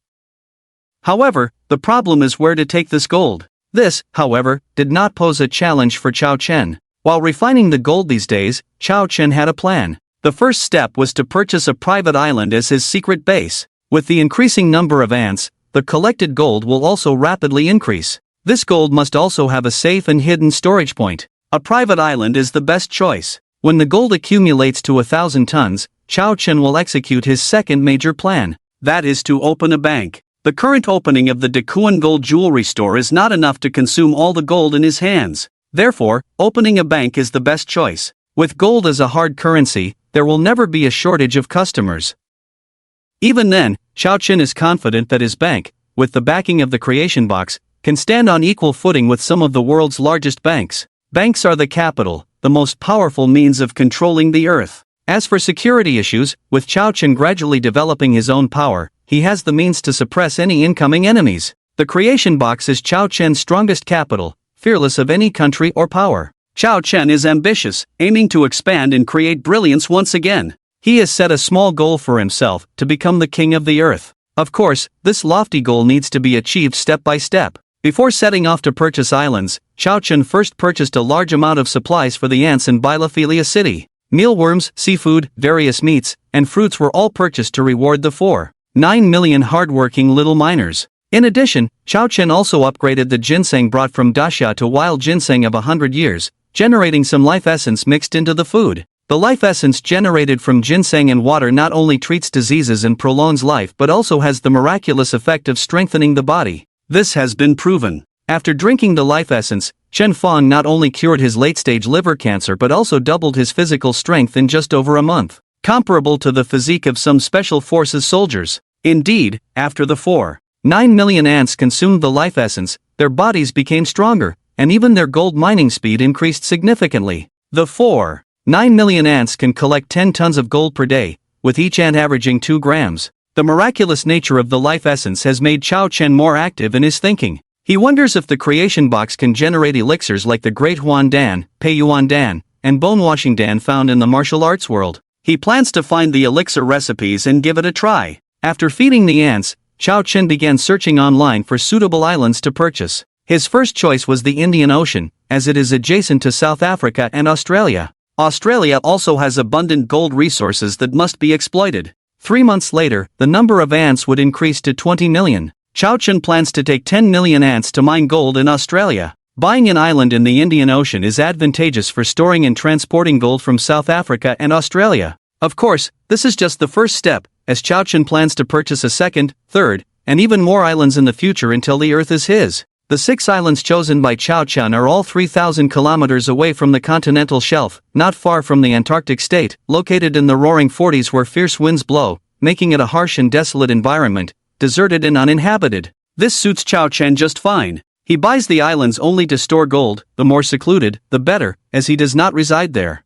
However, the problem is where to take this gold. This, however, did not pose a challenge for Chao Chen. While refining the gold these days, Chao Chen had a plan. The first step was to purchase a private island as his secret base. With the increasing number of ants, the collected gold will also rapidly increase. This gold must also have a safe and hidden storage point. A private island is the best choice. When the gold accumulates to 1,000 tons, Chao Chen will execute his second major plan. That is to open a bank. The current opening of the Dakuan Gold Jewelry Store is not enough to consume all the gold in his hands. Therefore, opening a bank is the best choice. With gold as a hard currency, there will never be a shortage of customers. Even then, Xiao Chen is confident that his bank, with the backing of the creation box, can stand on equal footing with some of the world's largest banks. Banks are the capital, the most powerful means of controlling the earth. As for security issues, with Xiao Chen gradually developing his own power, he has the means to suppress any incoming enemies. The creation box is Xiao Chen's strongest capital, fearless of any country or power. Xiao Chen is ambitious, aiming to expand and create brilliance once again. He has set a small goal for himself, to become the king of the earth. Of course, this lofty goal needs to be achieved step by step. Before setting off to purchase islands, Xiao Chen first purchased a large amount of supplies for the ants in Bielophilia City. Mealworms, seafood, various meats, and fruits were all purchased to reward the 4.9 million hardworking little miners. In addition, Xiao Chen also upgraded the ginseng brought from Daxia to wild ginseng of 100 years, generating some life essence mixed into the food. The life essence generated from ginseng and water not only treats diseases and prolongs life but also has the miraculous effect of strengthening the body. This has been proven. After drinking the life essence, Chen Fang not only cured his late-stage liver cancer but also doubled his physical strength in just over a month, comparable to the physique of some special forces soldiers. Indeed, after the 4.9 million ants consumed the life essence, their bodies became stronger, and even their gold mining speed increased significantly. The 4.9 million ants can collect 10 tons of gold per day, with each ant averaging 2 grams. The miraculous nature of the life essence has made Xiao Chen more active in his thinking. He wonders if the creation box can generate elixirs like the Great Huan Dan, Pei Yuan Dan, and Bone-washing Dan found in the martial arts world. He plans to find the elixir recipes and give it a try. After feeding the ants, Xiao Chen began searching online for suitable islands to purchase. His first choice was the Indian Ocean, as it is adjacent to South Africa and Australia. Australia also has abundant gold resources that must be exploited. 3 months later, the number of ants would increase to 20 million. Xiao Chen plans to take 10 million ants to mine gold in Australia. Buying an island in the Indian Ocean is advantageous for storing and transporting gold from South Africa and Australia. Of course, this is just the first step, as Xiao Chen plans to purchase a second, third, and even more islands in the future until the earth is his. The 6 islands chosen by Xiao Chen are all 3,000 kilometers away from the continental shelf, not far from the Antarctic state, located in the roaring 40s where fierce winds blow, making it a harsh and desolate environment, deserted and uninhabited. This suits Xiao Chen just fine. He buys the islands only to store gold, the more secluded, the better, as he does not reside there.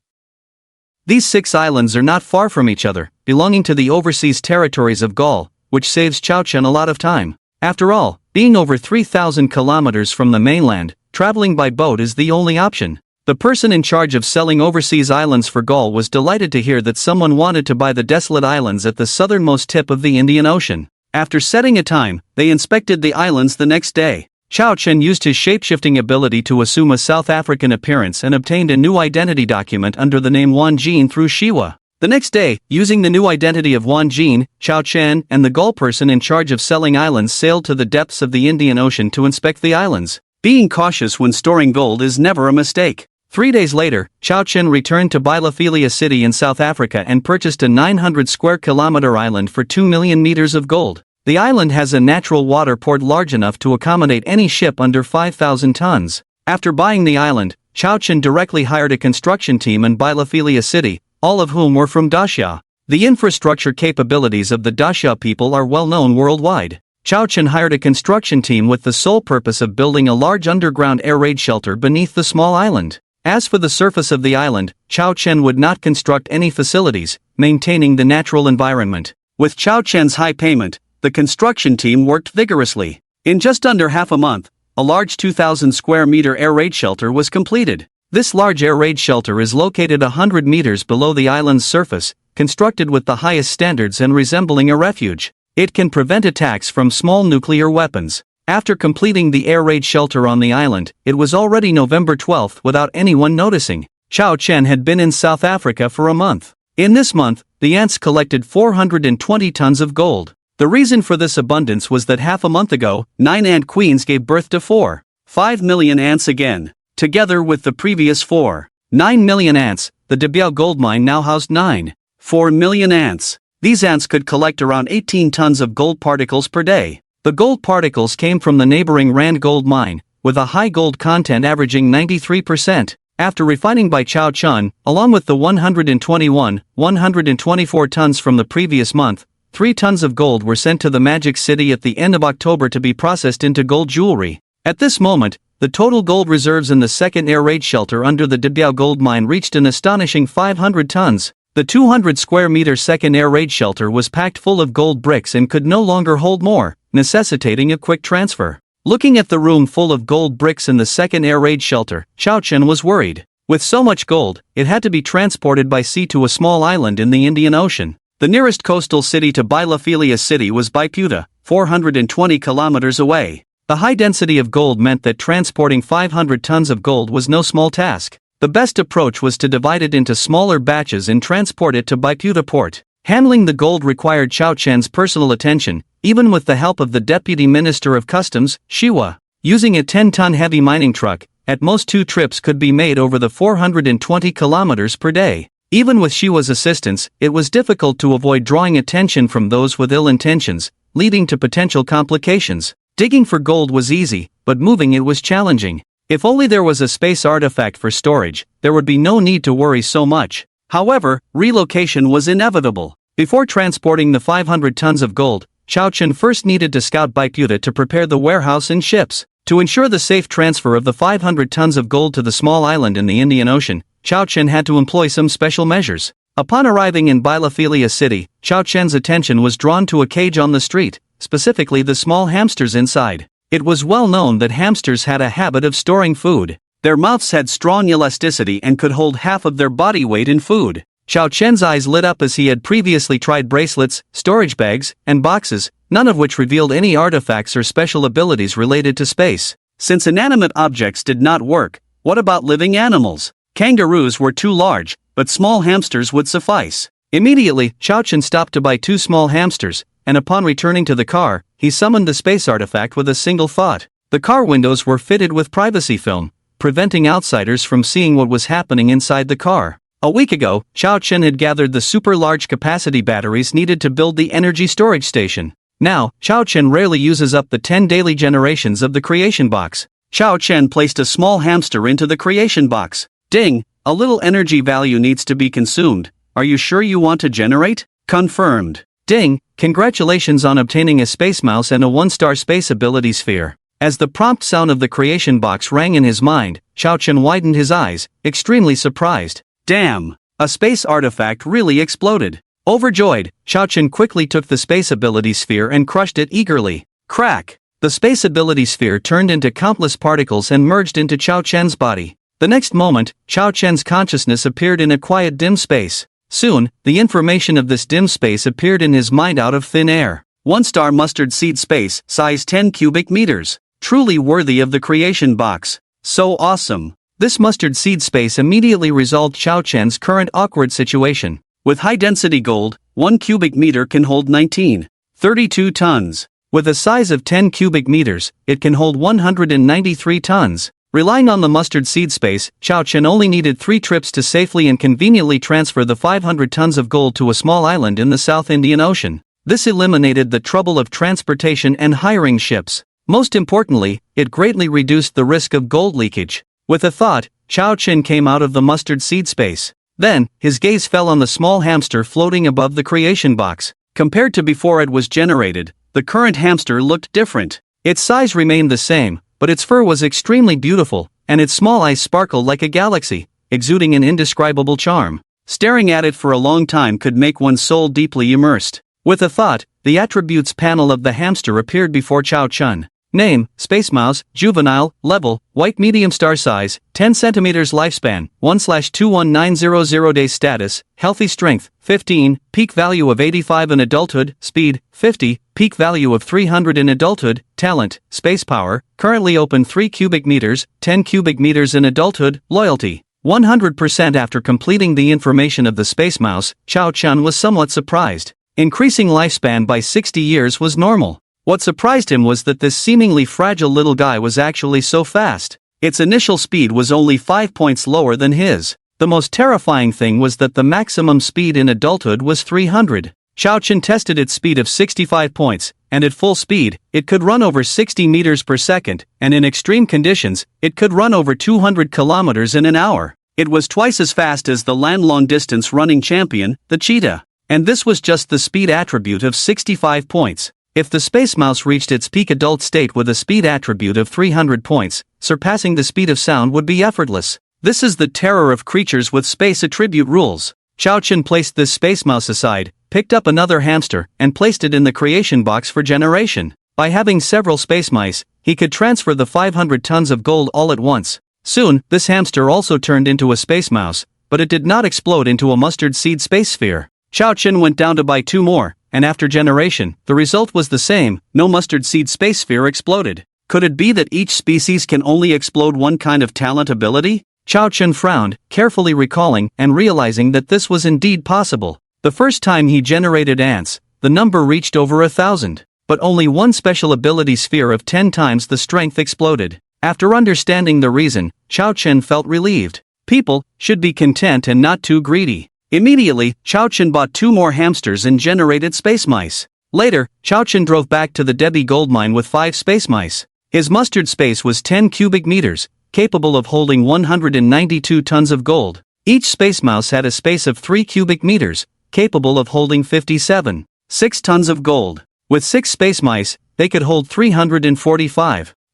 These 6 islands are not far from each other, belonging to the overseas territories of Gaul, which saves Xiao Chen a lot of time. After all, being over 3,000 kilometers from the mainland, traveling by boat is the only option. The person in charge of selling overseas islands for Gaul was delighted to hear that someone wanted to buy the desolate islands at the southernmost tip of the Indian Ocean. After setting a time, they inspected the islands the next day. Xiao Chen used his shape-shifting ability to assume a South African appearance and obtained a new identity document under the name Wan Jin through Shiwa. The next day, using the new identity of Wan Jin, Xiao Chen and the Gaul person in charge of selling islands sailed to the depths of the Indian Ocean to inspect the islands. Being cautious when storing gold is never a mistake. 3 days later, Xiao Chen returned to Bielophilia City in South Africa and purchased a 900 square kilometer island for 2 million meters of gold. The island has a natural water port large enough to accommodate any ship under 5,000 tons. After buying the island, Xiao Chen directly hired a construction team in Bielophilia City, all of whom were from Daxia. The infrastructure capabilities of the Daxia people are well known worldwide. Xiao Chen hired a construction team with the sole purpose of building a large underground air raid shelter beneath the small island. As for the surface of the island, Xiao Chen would not construct any facilities, maintaining the natural environment. With Xiao Chen's high payment, the construction team worked vigorously. In just under half a month, a large 2,000 square meter air raid shelter was completed. This large air raid shelter is located 100 meters below the island's surface, constructed with the highest standards and resembling a refuge. It can prevent attacks from small nuclear weapons. After completing the air raid shelter on the island, it was already November 12th without anyone noticing. Xiao Chen had been in South Africa for a month. In this month, the ants collected 420 tons of gold. The reason for this abundance was that half a month ago, 9 ant queens gave birth to 4.5 million ants again. Together with the previous 4.9 million ants, the Debiao gold mine now housed 9.4 million ants. These ants could collect around 18 tons of gold particles per day. The gold particles came from the neighboring Rand gold mine, with a high gold content averaging 93%. After refining by Chao Chun, along with the 124 tons from the previous month, 3 tons of gold were sent to the Magic City at the end of October to be processed into gold jewelry. At this moment, the total gold reserves in the second air raid shelter under the Debiao gold mine reached an astonishing 500 tons. The 200 square meter second air raid shelter was packed full of gold bricks and could no longer hold more, necessitating a quick transfer. Looking at the room full of gold bricks in the second air raid shelter, Chao Chen was worried. With so much gold, it had to be transported by sea to a small island in the Indian Ocean. The nearest coastal city to Bielophilia City was Baiputa, 420 kilometers away. The high density of gold meant that transporting 500 tons of gold was no small task. The best approach was to divide it into smaller batches and transport it to Baiputa port. Handling the gold required Chao Chen's personal attention, even with the help of the Deputy Minister of Customs, Shiwa. Using a 10-ton heavy mining truck, at most 2 trips could be made over the 420 kilometers per day. Even with Shiwa's assistance, it was difficult to avoid drawing attention from those with ill intentions, leading to potential complications. Digging for gold was easy, but moving it was challenging. If only there was a space artifact for storage, there would be no need to worry so much. However, relocation was inevitable. Before transporting the 500 tons of gold, Chao Chen first needed to scout Baiputa to prepare the warehouse and ships. To ensure the safe transfer of the 500 tons of gold to the small island in the Indian Ocean, Chao Chen had to employ some special measures. Upon arriving in Bielophilia City, Chao Chen's attention was drawn to a cage on the street, specifically the small hamsters inside. It was well known that hamsters had a habit of storing food. Their mouths had strong elasticity and could hold half of their body weight in food. Chao Chen's eyes lit up as he had previously tried bracelets, storage bags, and boxes, none of which revealed any artifacts or special abilities related to space. Since inanimate objects did not work, what about living animals? Kangaroos were too large, but small hamsters would suffice. Immediately, Chao Chen stopped to buy 2 small hamsters, and upon returning to the car, he summoned the space artifact with a single thought. The car windows were fitted with privacy film, preventing outsiders from seeing what was happening inside the car. A week ago, Chao Chen had gathered the super large capacity batteries needed to build the energy storage station. Now, Chao Chen rarely uses up the 10 daily generations of the creation box. Chao Chen placed a small hamster into the creation box. Ding! A little energy value needs to be consumed. Are you sure you want to generate? Confirmed. Ding! Congratulations on obtaining a space mouse and a 1-star space ability sphere. As the prompt sound of the creation box rang in his mind, Chao Chen widened his eyes, extremely surprised. Damn! A space artifact really exploded. Overjoyed, Chao Chen quickly took the space ability sphere and crushed it eagerly. Crack! The space ability sphere turned into countless particles and merged into Chao Chen's body. The next moment, Chao Chen's consciousness appeared in a quiet dim space. Soon, the information of this dim space appeared in his mind out of thin air. 1-star mustard seed space, size 10 cubic meters. Truly worthy of the creation box. So awesome. This mustard seed space immediately resolved Chao Chen's current awkward situation. With high-density gold, 1 cubic meter can hold 32 tons. With a size of 10 cubic meters, it can hold 193 tons. Relying on the mustard seed space, Chao Chen only needed 3 trips to safely and conveniently transfer the 500 tons of gold to a small island in the South Indian Ocean. This eliminated the trouble of transportation and hiring ships. Most importantly, it greatly reduced the risk of gold leakage. With a thought, Chao Chen came out of the mustard seed space. Then, his gaze fell on the small hamster floating above the creation box. Compared to before it was generated, the current hamster looked different. Its size remained the same, but its fur was extremely beautiful, and its small eyes sparkled like a galaxy, exuding an indescribable charm. Staring at it for a long time could make one's soul deeply immersed. With a thought, the attributes panel of the hamster appeared before Chao Chen. Name, Space Mouse, Juvenile, Level, White Medium Star Size, 10 cm Lifespan, 1/21900 Days Status, Healthy Strength, 15, Peak Value of 85 in Adulthood, Speed, 50, Peak Value of 300 in Adulthood, Talent, Space Power, Currently Open 3 cubic meters, 10 cubic meters in Adulthood, Loyalty, 100%. After completing the information of the Space Mouse, Chao Chen was somewhat surprised. Increasing lifespan by 60 years was normal. What surprised him was that this seemingly fragile little guy was actually so fast. Its initial speed was only 5 points lower than his. The most terrifying thing was that the maximum speed in adulthood was 300. Chao Chen tested its speed of 65 points, and at full speed, it could run over 60 meters per second, and in extreme conditions, it could run over 200 kilometers in an hour. It was twice as fast as the land long-distance running champion, the cheetah. And this was just the speed attribute of 65 points. If the Space Mouse reached its peak adult state with a speed attribute of 300 points, surpassing the speed of sound would be effortless. This is the terror of creatures with space attribute rules. Chao Chen placed this Space Mouse aside, picked up another hamster, and placed it in the creation box for generation. By having several space mice, he could transfer the 500 tons of gold all at once. Soon, this hamster also turned into a space mouse, but it did not explode into a mustard seed space sphere. Chao Chen went down to buy 2 more, and after generation, the result was the same, no mustard seed space sphere exploded. Could it be that each species can only explode one kind of talent ability? Chao Chen frowned, carefully recalling and realizing that this was indeed possible. The first time he generated ants, the number reached over 1,000, but only one special ability sphere of 10 times the strength exploded. After understanding the reason, Chao Chen felt relieved. People should be content and not too greedy. Immediately, Chao Chen bought 2 more hamsters and generated space mice. Later, Chao Chen drove back to the Debbie gold mine with 5 space mice. His mustard space was 10 cubic meters, capable of holding 192 tons of gold. Each space mouse had a space of 3 cubic meters, capable of holding 6 tons of gold. With 6 space mice, they could hold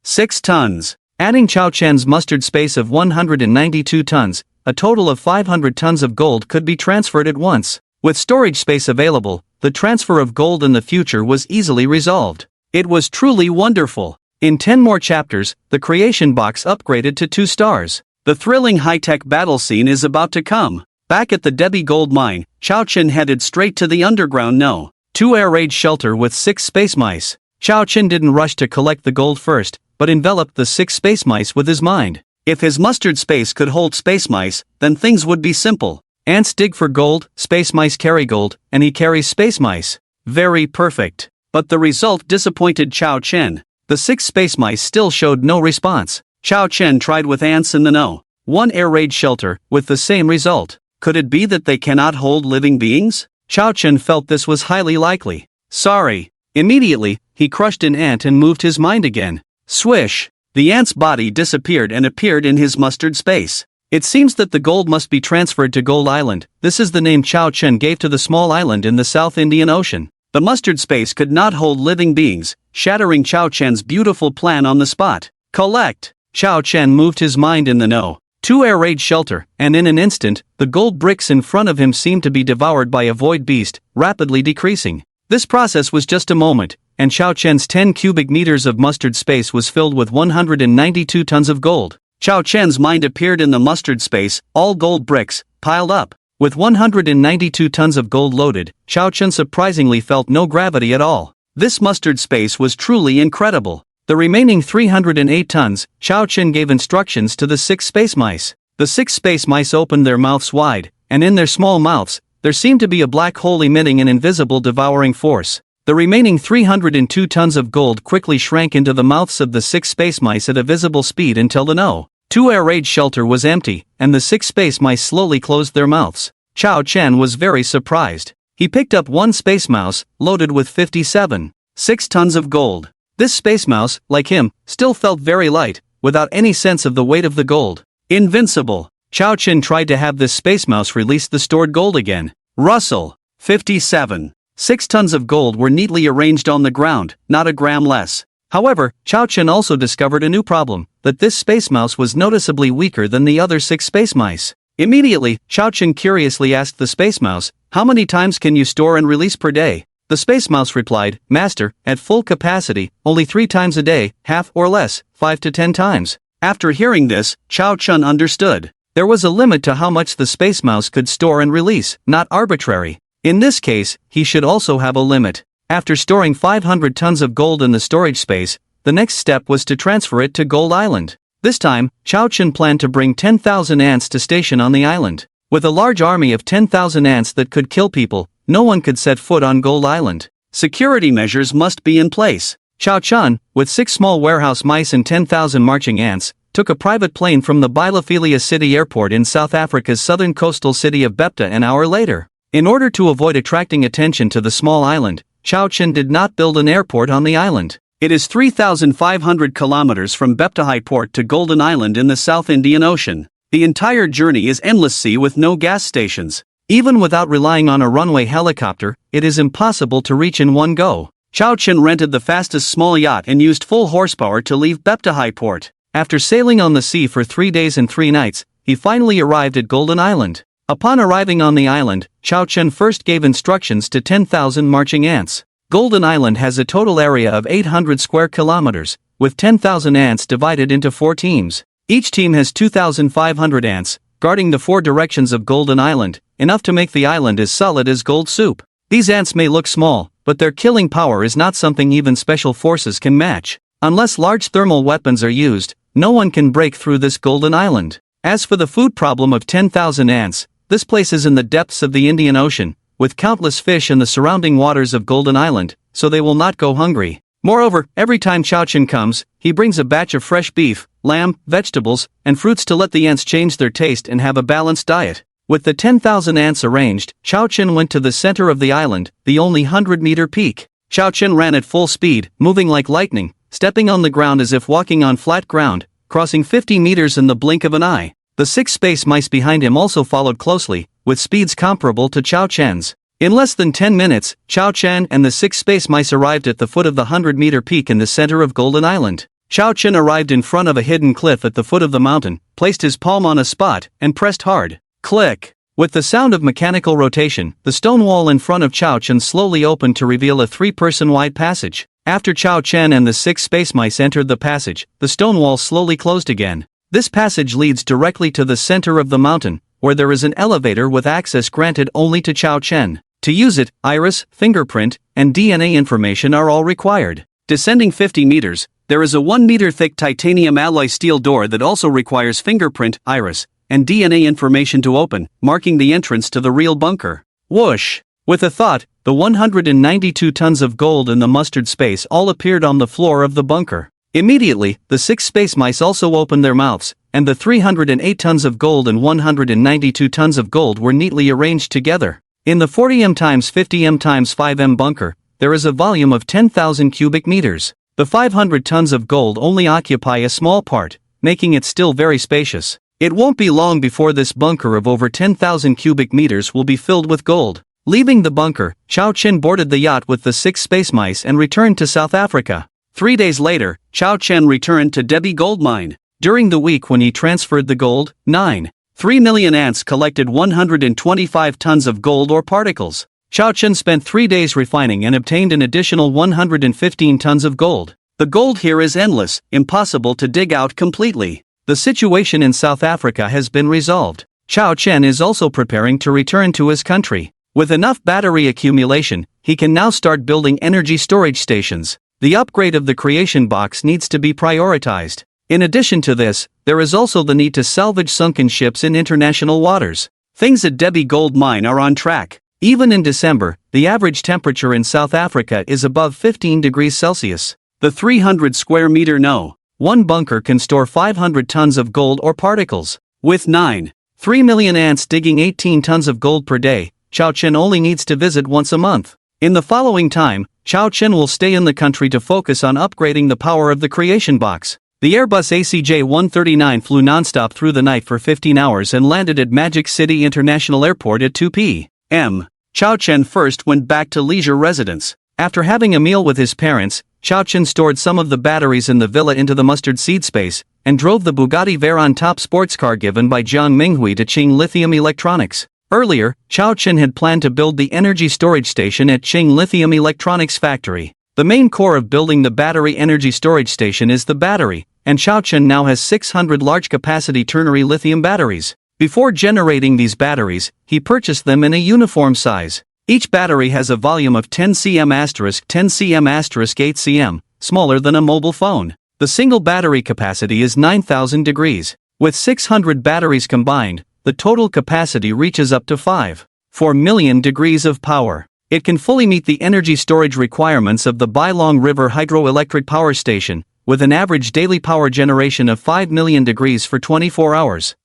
6 tons. Adding Chao Chen's mustard space of 192 tons, a total of 500 tons of gold could be transferred at once. With storage space available, the transfer of gold in the future was easily resolved. It was truly wonderful. In 10 more chapters, the creation box upgraded to 2 stars. The thrilling high-tech battle scene is about to come. Back at the Debbie gold mine, Chao Chen headed straight to the underground No. 2 air raid shelter with 6 space mice. Chao Chen didn't rush to collect the gold first, but enveloped the 6 space mice with his mind. If his mustard space could hold space mice, then things would be simple. Ants dig for gold, space mice carry gold, and he carries space mice. Very perfect. But the result disappointed Chao Chen. The 6 space mice still showed no response. Chao Chen tried with ants in the No. 1 air raid shelter, with the same result. Could it be that they cannot hold living beings? Chao Chen felt this was highly likely. Sorry. Immediately, he crushed an ant and moved his mind again. Swish! The ant's body disappeared and appeared in his mustard space. It seems that the gold must be transferred to Gold Island. This is the name Chao Chen gave to the small island in the South Indian Ocean. The mustard space could not hold living beings, shattering Chao Chen's beautiful plan on the spot. Collect! Chao Chen moved his mind in the No. 2 air raid shelter, and in an instant, the gold bricks in front of him seemed to be devoured by a void beast, rapidly decreasing. This process was just a moment, and Chao Chen's 10 cubic meters of mustard space was filled with 192 tons of gold. Chao Chen's mind appeared in the mustard space, all gold bricks, piled up. With 192 tons of gold loaded, Chao Chen surprisingly felt no gravity at all. This mustard space was truly incredible. The remaining 308 tons, Chao Chen gave instructions to the 6 space mice. The 6 space mice opened their mouths wide, and in their small mouths, there seemed to be a black hole emitting an invisible devouring force. The remaining 302 tons of gold quickly shrank into the mouths of the 6 space mice at a visible speed until the No. 2 air raid shelter was empty, and the 6 space mice slowly closed their mouths. Chao Chen was very surprised. He picked up 1 space mouse, loaded with 6 tons of gold. This space mouse, like him, still felt very light, without any sense of the weight of the gold. Invincible. Chao Chen tried to have this space mouse release the stored gold again. Rustle. 57. 6 tons of gold were neatly arranged on the ground, not a gram less. However, Chao Chen also discovered a new problem, that this space mouse was noticeably weaker than the other 6 space mice. Immediately, Chao Chen curiously asked the space mouse, "How many times can you store and release per day?" The space mouse replied, "Master, at full capacity, only 3 times a day, half or less, 5 to 10 times. After hearing this, Chao Chen understood. There was a limit to how much the space mouse could store and release, not arbitrary. In this case, he should also have a limit. After storing 500 tons of gold in the storage space, the next step was to transfer it to Gold Island. This time, Chao Chen planned to bring 10,000 ants to station on the island. With a large army of 10,000 ants that could kill people, no one could set foot on Gold Island. Security measures must be in place. Chao Chen, with 6 small warehouse mice and 10,000 marching ants, took a private plane from the Bilophila City Airport in South Africa's southern coastal city of Bepta an hour later. In order to avoid attracting attention to the small island, Chao-Chen did not build an airport on the island. It is 3,500 kilometers from Beptahai Port to Golden Island in the South Indian Ocean. The entire journey is endless sea with no gas stations. Even without relying on a runway helicopter, it is impossible to reach in one go. Chao-Chen rented the fastest small yacht and used full horsepower to leave Beptahai Port. After sailing on the sea for 3 days and 3 nights, he finally arrived at Golden Island. Upon arriving on the island, Chao-Chen first gave instructions to 10,000 marching ants. Golden Island has a total area of 800 square kilometers, with 10,000 ants divided into 4 teams. Each team has 2,500 ants, guarding the 4 directions of Golden Island, enough to make the island as solid as gold soup. These ants may look small, but their killing power is not something even special forces can match. Unless large thermal weapons are used, no one can break through this Golden Island. As for the food problem of 10,000 ants, this place is in the depths of the Indian Ocean, with countless fish in the surrounding waters of Golden Island, so they will not go hungry. Moreover, every time Chao-Chen comes, he brings a batch of fresh beef, lamb, vegetables, and fruits to let the ants change their taste and have a balanced diet. With the 10,000 ants arranged, Chao-Chen went to the center of the island, the only 100-meter peak. Chao-Chen ran at full speed, moving like lightning, stepping on the ground as if walking on flat ground, crossing 50 meters in the blink of an eye. The 6 space mice behind him also followed closely, with speeds comparable to Chao-Chen's. In less than 10 minutes, Chao-Chen and the 6 space mice arrived at the foot of the 100-meter peak in the center of Golden Island. Chao-Chen arrived in front of a hidden cliff at the foot of the mountain, placed his palm on a spot, and pressed hard. Click! With the sound of mechanical rotation, the stone wall in front of Chao-Chen slowly opened to reveal a 3-person wide passage. After Chao-Chen and the 6 space mice entered the passage, the stone wall slowly closed again. This passage leads directly to the center of the mountain, where there is an elevator with access granted only to Chao-Chen. To use it, iris, fingerprint, and DNA information are all required. Descending 50 meters, there is a 1-meter-thick titanium alloy steel door that also requires fingerprint, iris, and DNA information to open, marking the entrance to the real bunker. Whoosh! With a thought, the 192 tons of gold in the mustard space all appeared on the floor of the bunker. Immediately, the 6 space mice also opened their mouths, and the 308 tons of gold and 192 tons of gold were neatly arranged together. In the 40m x 50m x 5m bunker, there is a volume of 10,000 cubic meters. The 500 tons of gold only occupy a small part, making it still very spacious. It won't be long before this bunker of over 10,000 cubic meters will be filled with gold. Leaving the bunker, Chao-Chen boarded the yacht with the 6 space mice and returned to South Africa. 3 days later, Chao-Chen returned to Debi Gold Mine. During the week when he transferred the gold, 3 million ants collected 125 tons of gold or particles. Chao-Chen spent 3 days refining and obtained an additional 115 tons of gold. The gold here is endless, impossible to dig out completely. The situation in South Africa has been resolved. Chao-Chen is also preparing to return to his country. With enough battery accumulation, he can now start building energy storage stations. The upgrade of the creation box needs to be prioritized. In addition to this, there is also the need to salvage sunken ships in international waters. Things at Debi Gold Mine are on track. Even in December, the average temperature in South Africa is above 15 degrees Celsius. The 300 square meter No. 1 bunker can store 500 tons of gold or particles. With 3 million ants digging 18 tons of gold per day, Chao-Chen only needs to visit once a month. In the following time, Chao-Chen will stay in the country to focus on upgrading the power of the creation box. The Airbus ACJ-139 flew nonstop through the night for 15 hours and landed at Magic City International Airport at 2 p.m. Chao-Chen first went back to leisure residence. After having a meal with his parents, Chao-Chen stored some of the batteries in the villa into the mustard seed space, and drove the Bugatti Veyron top sports car given by Jiang Minghui to Qing Lithium Electronics. Earlier, Chao-Chen had planned to build the energy storage station at Qing Lithium Electronics factory. The main core of building the battery energy storage station is the battery, and Chao-Chen now has 600 large-capacity ternary lithium batteries. Before generating these batteries, he purchased them in a uniform size. Each battery has a volume of 10 cm*, 10 cm*, 8 cm, smaller than a mobile phone. The single battery capacity is 9,000 degrees. With 600 batteries combined, the total capacity reaches up to 4 million degrees of power. It can fully meet the energy storage requirements of the Bailong River Hydroelectric Power Station, with an average daily power generation of 5 million degrees for 24 hours.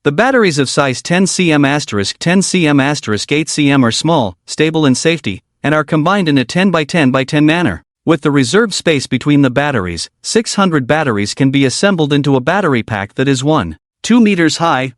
The batteries of size 10 cm*, 10 cm*, 8 cm are small, stable and safety, and are combined in a 10 by 10 by 10 manner. With the reserved space between the batteries, 600 batteries can be assembled into a battery pack that is 2 meters high,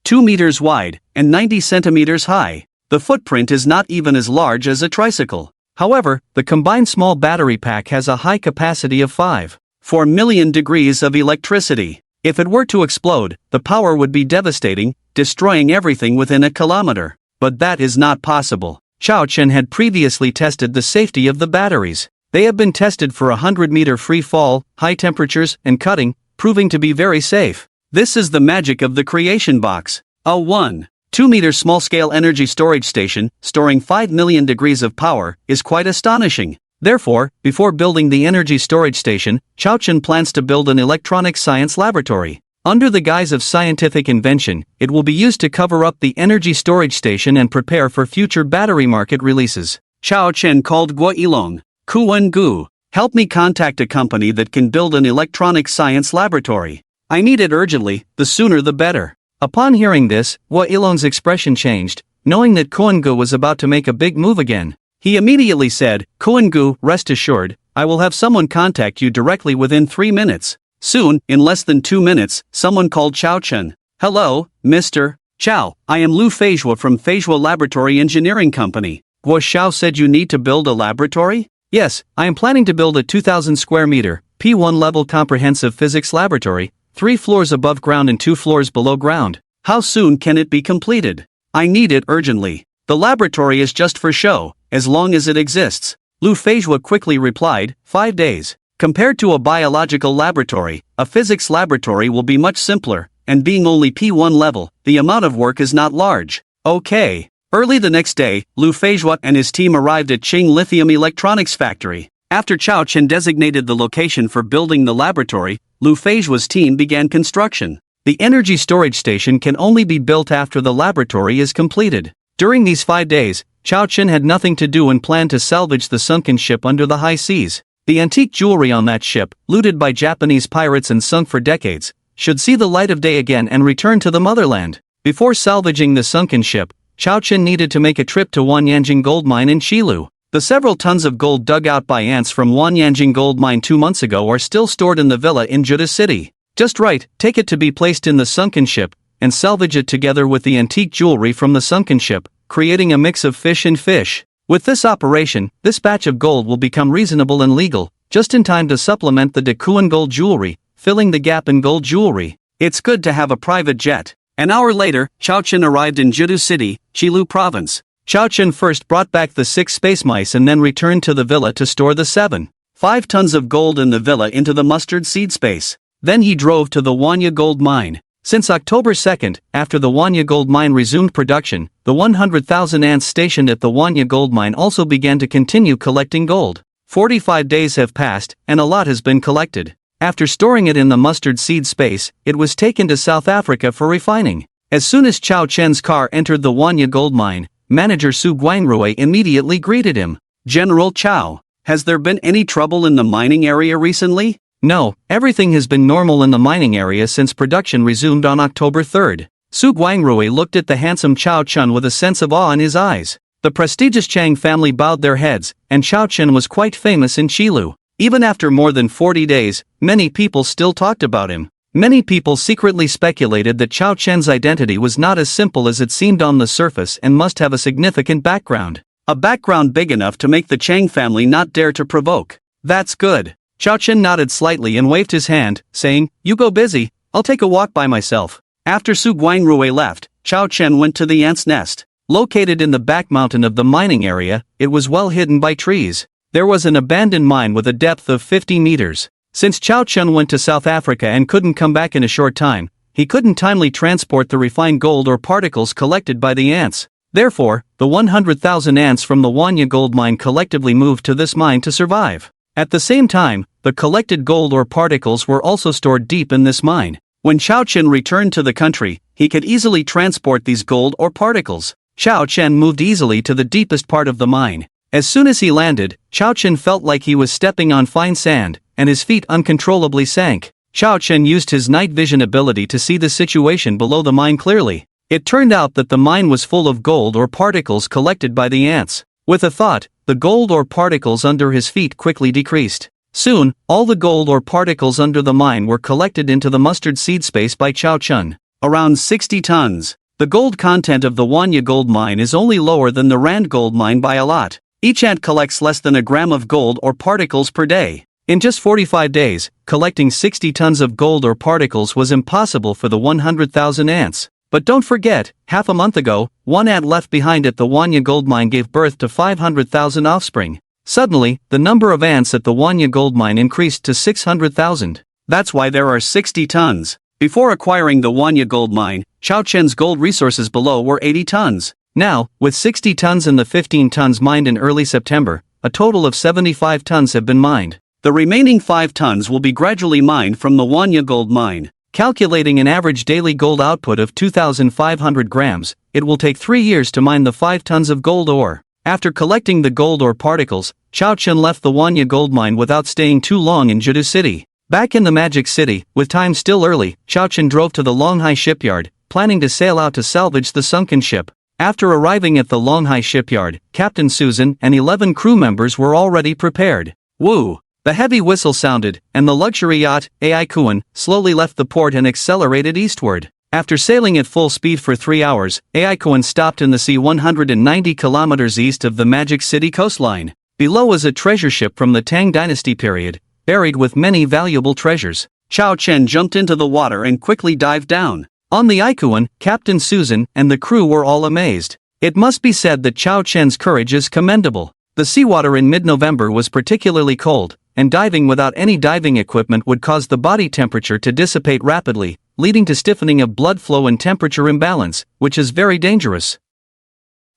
2 meters wide, and 90 centimeters high. The footprint is not even as large as a tricycle. However, the combined small battery pack has a high capacity of 4 million degrees of electricity. If it were to explode, the power would be devastating, destroying everything within a kilometer. But that is not possible. Chao Chen had previously tested the safety of the batteries. They have been tested for 100-meter free fall, high temperatures, and cutting, proving to be very safe. This is the magic of the Creation Box. A 2-meter small-scale energy storage station, storing 5 million degrees of power, is quite astonishing. Therefore, before building the energy storage station, Chao Chen plans to build an electronic science laboratory. Under the guise of scientific invention, it will be used to cover up the energy storage station and prepare for future battery market releases. Chao Chen called Guo Yilong. Kuwen Gu, help me contact a company that can build an electronic science laboratory. I need it urgently, the sooner the better. Upon hearing this, Guo Yilong's expression changed, knowing that Kuwen Gu was about to make a big move again. He immediately said, Kuwen Gu, rest assured, I will have someone contact you directly within 3 minutes. Soon, in less than 2 minutes, someone called Chao Chen. Hello, Mr. Chao, I am Lu Feijua from Feijua Laboratory Engineering Company. Guo Xiao said you need to build a laboratory? Yes, I am planning to build a 2,000 square meter, P1 level comprehensive physics laboratory, 3 floors above ground and 2 floors below ground. How soon can it be completed? I need it urgently. The laboratory is just for show, as long as it exists. Lu Feijua quickly replied, 5 days. Compared to a biological laboratory, a physics laboratory will be much simpler, and being only P1 level, the amount of work is not large. Okay. Early the next day, Lu Feijua and his team arrived at Qing Lithium Electronics Factory. After Chao Chen designated the location for building the laboratory, Lu Feijua's team began construction. The energy storage station can only be built after the laboratory is completed. During these 5 days, Chao Chen had nothing to do and planned to salvage the sunken ship under the high seas. The antique jewelry on that ship, looted by Japanese pirates and sunk for decades, should see the light of day again and return to the motherland. Before salvaging the sunken ship, Chao Chen needed to make a trip to Wanyanjing Gold Mine in Qilu. The several tons of gold dug out by ants from Wanyanjing Gold Mine 2 months ago are still stored in the villa in Juda City. Just right, take it to be placed in the sunken ship, and salvage it together with the antique jewelry from the sunken ship, creating a mix of fish and fish. With this operation, this batch of gold will become reasonable and legal, just in time to supplement the Dakuan gold jewelry, filling the gap in gold jewelry. It's good to have a private jet. An hour later, Chao Chen arrived in Judu City, Qilu Province. Chao Chen first brought back the 6 space mice and then returned to the villa to store the 5 tons of gold in the villa into the mustard seed space. Then he drove to the Wanya Gold Mine. Since October 2nd, after the Wanya Gold Mine resumed production, the 100,000 ants stationed at the Wanya Gold Mine also began to continue collecting gold. 45 days have passed, and a lot has been collected. After storing it in the mustard seed space, it was taken to South Africa for refining. As soon as Chao Chen's car entered the Wanya Gold Mine, manager Su Guangrui immediately greeted him. General Chao, has there been any trouble in the mining area recently? No, everything has been normal in the mining area since production resumed on October 3rd. Su Guangrui looked at the handsome Chao Chen with a sense of awe in his eyes. The prestigious Chang family bowed their heads, and Chao Chen was quite famous in Qilu. Even after more than 40 days, many people still talked about him. Many people secretly speculated that Chao Chen's identity was not as simple as it seemed on the surface and must have a significant background. A background big enough to make the Chang family not dare to provoke. That's good. Chao Chen nodded slightly and waved his hand, saying, You go busy, I'll take a walk by myself. After Su Guangrui left, Chao Chen went to the ant's nest. Located in the back mountain of the mining area, it was well hidden by trees. There was an abandoned mine with a depth of 50 meters. Since Chao Chen went to South Africa and couldn't come back in a short time, he couldn't timely transport the refined gold or particles collected by the ants. Therefore, the 100,000 ants from the Wanya gold mine collectively moved to this mine to survive. At the same time, the collected gold or particles were also stored deep in this mine. When Chao Chen returned to the country, he could easily transport these gold or particles. Chao Chen moved easily to the deepest part of the mine. As soon as he landed, Chao Chen felt like he was stepping on fine sand, and his feet uncontrollably sank. Chao Chen used his night vision ability to see the situation below the mine clearly. It turned out that the mine was full of gold or particles collected by the ants. With a thought, the gold ore particles under his feet quickly decreased. Soon, all the gold ore particles under the mine were collected into the mustard seed space by Chao Chun. Around 60 tons. The gold content of the Wanya gold mine is only lower than the Rand gold mine by a lot. Each ant collects less than a gram of gold or particles per day. In just 45 days, collecting 60 tons of gold or particles was impossible for the 100,000 ants. But don't forget, half a month ago, one ant left behind at the Wanya gold mine gave birth to 500,000 offspring. Suddenly, the number of ants at the Wanya gold mine increased to 600,000. That's why there are 60 tons. Before acquiring the Wanya gold mine, Chao Chen's gold resources below were 80 tons. Now, with 60 tons and the 15 tons mined in early September, a total of 75 tons have been mined. The remaining 5 tons will be gradually mined from the Wanya gold mine. Calculating an average daily gold output of 2,500 grams, it will take 3 years to mine the 5 tons of gold ore. After collecting the gold ore particles, Chao Chun left the Wanya gold mine without staying too long in Jidu City. Back in the Magic City, with time still early, Chao Chun drove to the Longhai shipyard, planning to sail out to salvage the sunken ship. After arriving at the Longhai shipyard, Captain Susan and 11 crew members were already prepared. Woo! The heavy whistle sounded, and the luxury yacht, AI Kuan, slowly left the port and accelerated eastward. After sailing at full speed for 3 hours, AI Kuan stopped in the sea 190 kilometers east of the Magic City coastline. Below was a treasure ship from the Tang Dynasty period, buried with many valuable treasures. Chao Chen jumped into the water and quickly dived down. On the Ikuan, Captain Susan and the crew were all amazed. It must be said that Chao Chen's courage is commendable. The seawater in mid-November was particularly cold, and diving without any diving equipment would cause the body temperature to dissipate rapidly, leading to stiffening of blood flow and temperature imbalance, which is very dangerous.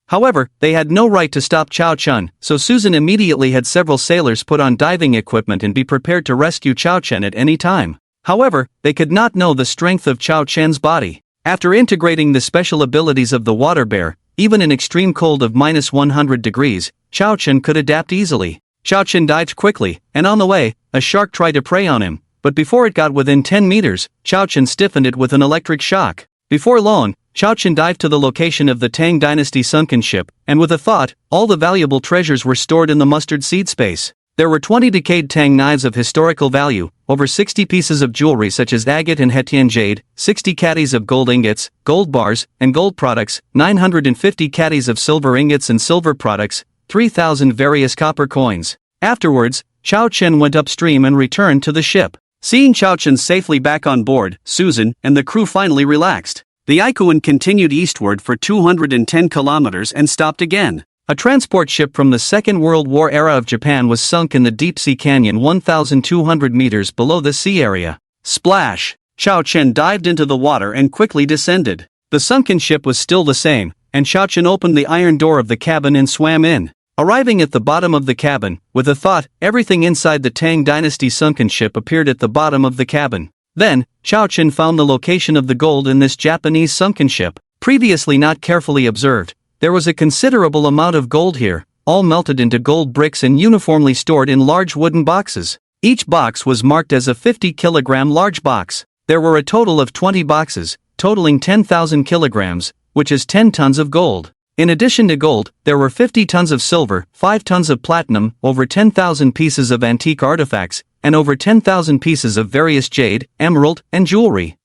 However, they had no right to stop Chao Chun, so Susan immediately had several sailors put on diving equipment and be prepared to rescue Chao Chen at any time. However, they could not know the strength of Chao Chen's body. After integrating the special abilities of the water bear, even in extreme cold of -100 degrees, Chao Chen could adapt easily. Chao Chen dived quickly, and on the way, a shark tried to prey on him, but before it got within 10 meters, Chao Chen stiffened it with an electric shock. Before long, Chao Chen dived to the location of the Tang Dynasty sunken ship, and with a thought, all the valuable treasures were stored in the mustard seed space. There were 20 decayed Tang knives of historical value, over 60 pieces of jewelry such as agate and Hetian jade, 60 caddies of gold ingots, gold bars, and gold products, 950 caddies of silver ingots and silver products, 3,000 various copper coins. Afterwards, Chao Chen went upstream and returned to the ship. Seeing Chao Chen safely back on board, Susan and the crew finally relaxed. The Ikuan continued eastward for 210 kilometers and stopped again. A transport ship from the Second World War era of Japan was sunk in the deep-sea canyon 1,200 meters below the sea area. Splash! Chao Chen dived into the water and quickly descended. The sunken ship was still the same, and Chao Chen opened the iron door of the cabin and swam in. Arriving at the bottom of the cabin, with a thought, everything inside the Tang Dynasty sunken ship appeared at the bottom of the cabin. Then, Chao Chen found the location of the gold in this Japanese sunken ship, previously not carefully observed. There was a considerable amount of gold here, all melted into gold bricks and uniformly stored in large wooden boxes. Each box was marked as a 50-kilogram large box. There were a total of 20 boxes, totaling 10,000 kilograms, which is 10 tons of gold. In addition to gold, there were 50 tons of silver, 5 tons of platinum, over 10,000 pieces of antique artifacts, and over 10,000 pieces of various jade, emerald, and jewelry.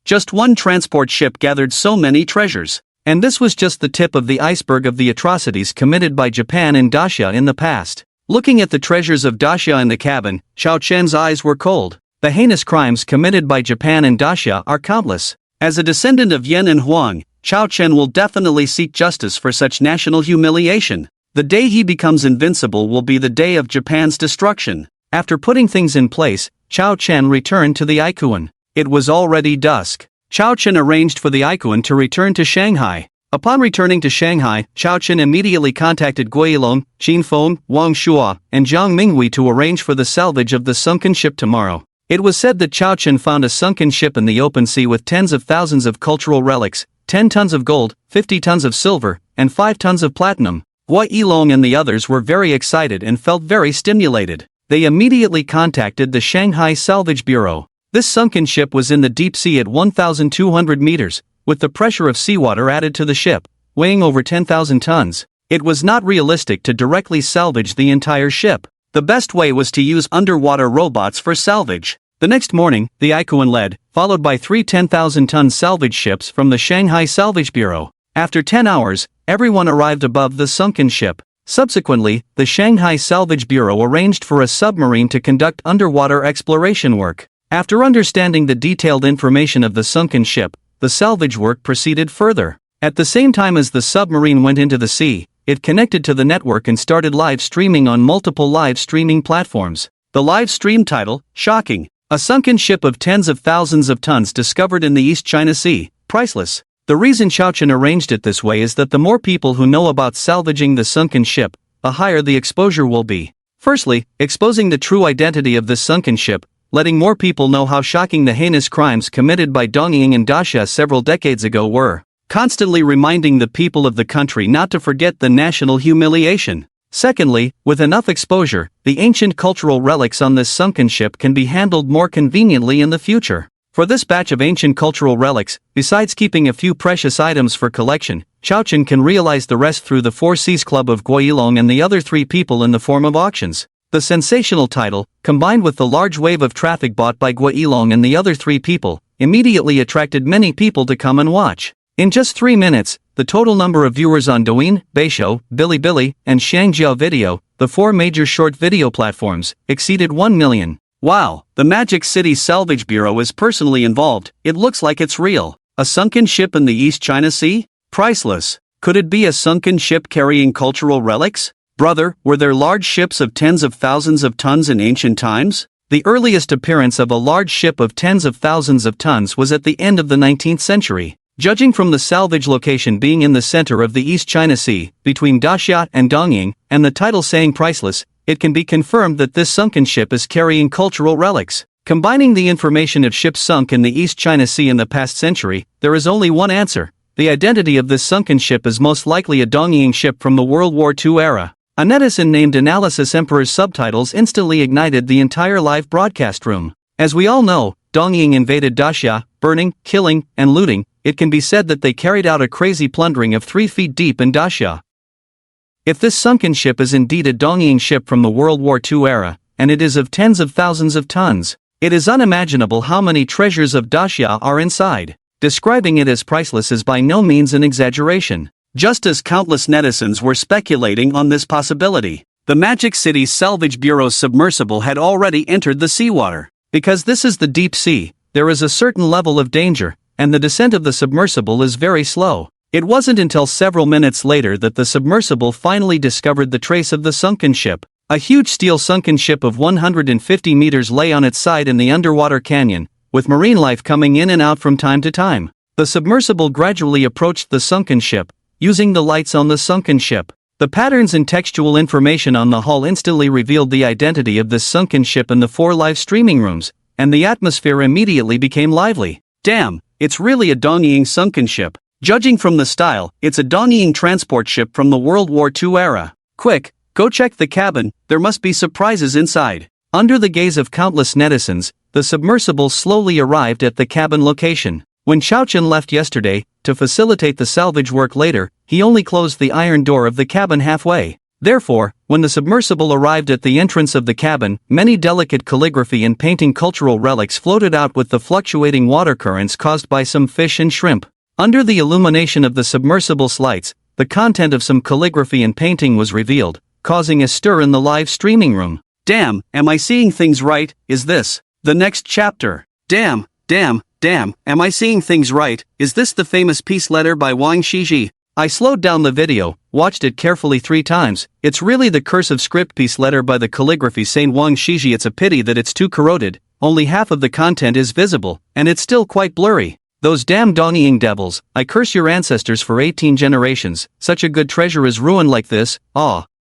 Just one transport ship gathered so many treasures. And this was just the tip of the iceberg of the atrocities committed by Japan and Dacia in the past. Looking at the treasures of Dacia in the cabin, Chao Chen's eyes were cold. The heinous crimes committed by Japan and Dacia are countless. As a descendant of Yan and Huang, Chao Chen will definitely seek justice for such national humiliation. The day he becomes invincible will be the day of Japan's destruction. After putting things in place, Chao Chen returned to the Ikuan. It was already dusk. Chao Chen arranged for the Ikuan to return to Shanghai. Upon returning to Shanghai, Chao Chen immediately contacted Guilong, Qin Feng, Wang Shua, and Zhang Minghui to arrange for the salvage of the sunken ship tomorrow. It was said that Chao Chen found a sunken ship in the open sea with tens of thousands of cultural relics, 10 tons of gold, 50 tons of silver, and 5 tons of platinum. Hua Yilong and the others were very excited and felt very stimulated. They immediately contacted the Shanghai Salvage Bureau. This sunken ship was in the deep sea at 1,200 meters, with the pressure of seawater added to the ship, weighing over 10,000 tons. It was not realistic to directly salvage the entire ship. The best way was to use underwater robots for salvage. The next morning, the Ikuan led, followed by 3 10,000-ton salvage ships from the Shanghai Salvage Bureau. After 10 hours, everyone arrived above the sunken ship. Subsequently, the Shanghai Salvage Bureau arranged for a submarine to conduct underwater exploration work. After understanding the detailed information of the sunken ship, the salvage work proceeded further. At the same time as the submarine went into the sea, it connected to the network and started live streaming on multiple live streaming platforms. The live stream title, Shocking. A sunken ship of tens of thousands of tons discovered in the East China Sea, priceless. The reason Xiaochen arranged it this way is that the more people who know about salvaging the sunken ship, the higher the exposure will be. Firstly, exposing the true identity of this sunken ship, letting more people know how shocking the heinous crimes committed by Dongying and Daxia several decades ago were. Constantly reminding the people of the country not to forget the national humiliation. Secondly, with enough exposure, the ancient cultural relics on this sunken ship can be handled more conveniently in the future. For this batch of ancient cultural relics, besides keeping a few precious items for collection, Xiaochen can realize the rest through the Four Seas Club of Guilong and the other 3 people in the form of auctions. The sensational title, combined with the large wave of traffic bought by Guilong and the other 3 people, immediately attracted many people to come and watch. In just 3 minutes, the total number of viewers on Douyin, Beishou, Bilibili, and Shangjiao Video, the 4 major short video platforms, exceeded 1 million. Wow, the Magic City Salvage Bureau is personally involved. It looks like it's real. A sunken ship in the East China Sea? Priceless. Could it be a sunken ship carrying cultural relics? Brother, were there large ships of tens of thousands of tons in ancient times? The earliest appearance of a large ship of tens of thousands of tons was at the end of the 19th century. Judging from the salvage location being in the center of the East China Sea, between Daxia and Dongying, and the title saying priceless, it can be confirmed that this sunken ship is carrying cultural relics. Combining the information of ships sunk in the East China Sea in the past century, there is only one answer. The identity of this sunken ship is most likely a Dongying ship from the World War II era. A netizen named Analysis Emperor's Subtitles instantly ignited the entire live broadcast room. As we all know, Dongying invaded Daxia, burning, killing, and looting. It can be said that they carried out a crazy plundering of 3 feet deep in Daxia. If this sunken ship is indeed a Dongying ship from the World War II era, and it is of tens of thousands of tons, it is unimaginable how many treasures of Daxia are inside. Describing it as priceless is by no means an exaggeration. Just as countless netizens were speculating on this possibility, the Magic City Salvage Bureau's submersible had already entered the seawater. Because this is the deep sea, there is a certain level of danger, and the descent of the submersible is very slow. It wasn't until several minutes later that the submersible finally discovered the trace of the sunken ship. A huge steel sunken ship of 150 meters lay on its side in the underwater canyon, with marine life coming in and out from time to time. The submersible gradually approached the sunken ship, using the lights on the sunken ship. The patterns and textual information on the hull instantly revealed the identity of this sunken ship in the 4 live streaming rooms, and the atmosphere immediately became lively. Damn, it's really a Dongying sunken ship. Judging from the style, it's a Dongying transport ship from the World War II era. Quick, go check the cabin, there must be surprises inside. Under the gaze of countless netizens, the submersible slowly arrived at the cabin location. When Xiaochen left yesterday, to facilitate the salvage work later, he only closed the iron door of the cabin halfway. Therefore, when the submersible arrived at the entrance of the cabin, many delicate calligraphy and painting cultural relics floated out with the fluctuating water currents caused by some fish and shrimp. Under the illumination of the submersible's lights, the content of some calligraphy and painting was revealed, causing a stir in the live streaming room. Damn, am I seeing things right? Is this the next chapter? Damn, am I seeing things right? Is this the famous peace letter by Wang Shiji? I slowed down the video, watched it carefully 3 times. It's really the cursive script peace letter by the calligraphy Saint Wang Shiji. It's a pity that it's too corroded, only half of the content is visible, and it's still quite blurry. Those damn Dongying devils, I curse your ancestors for 18 generations, such a good treasure is ruined like this.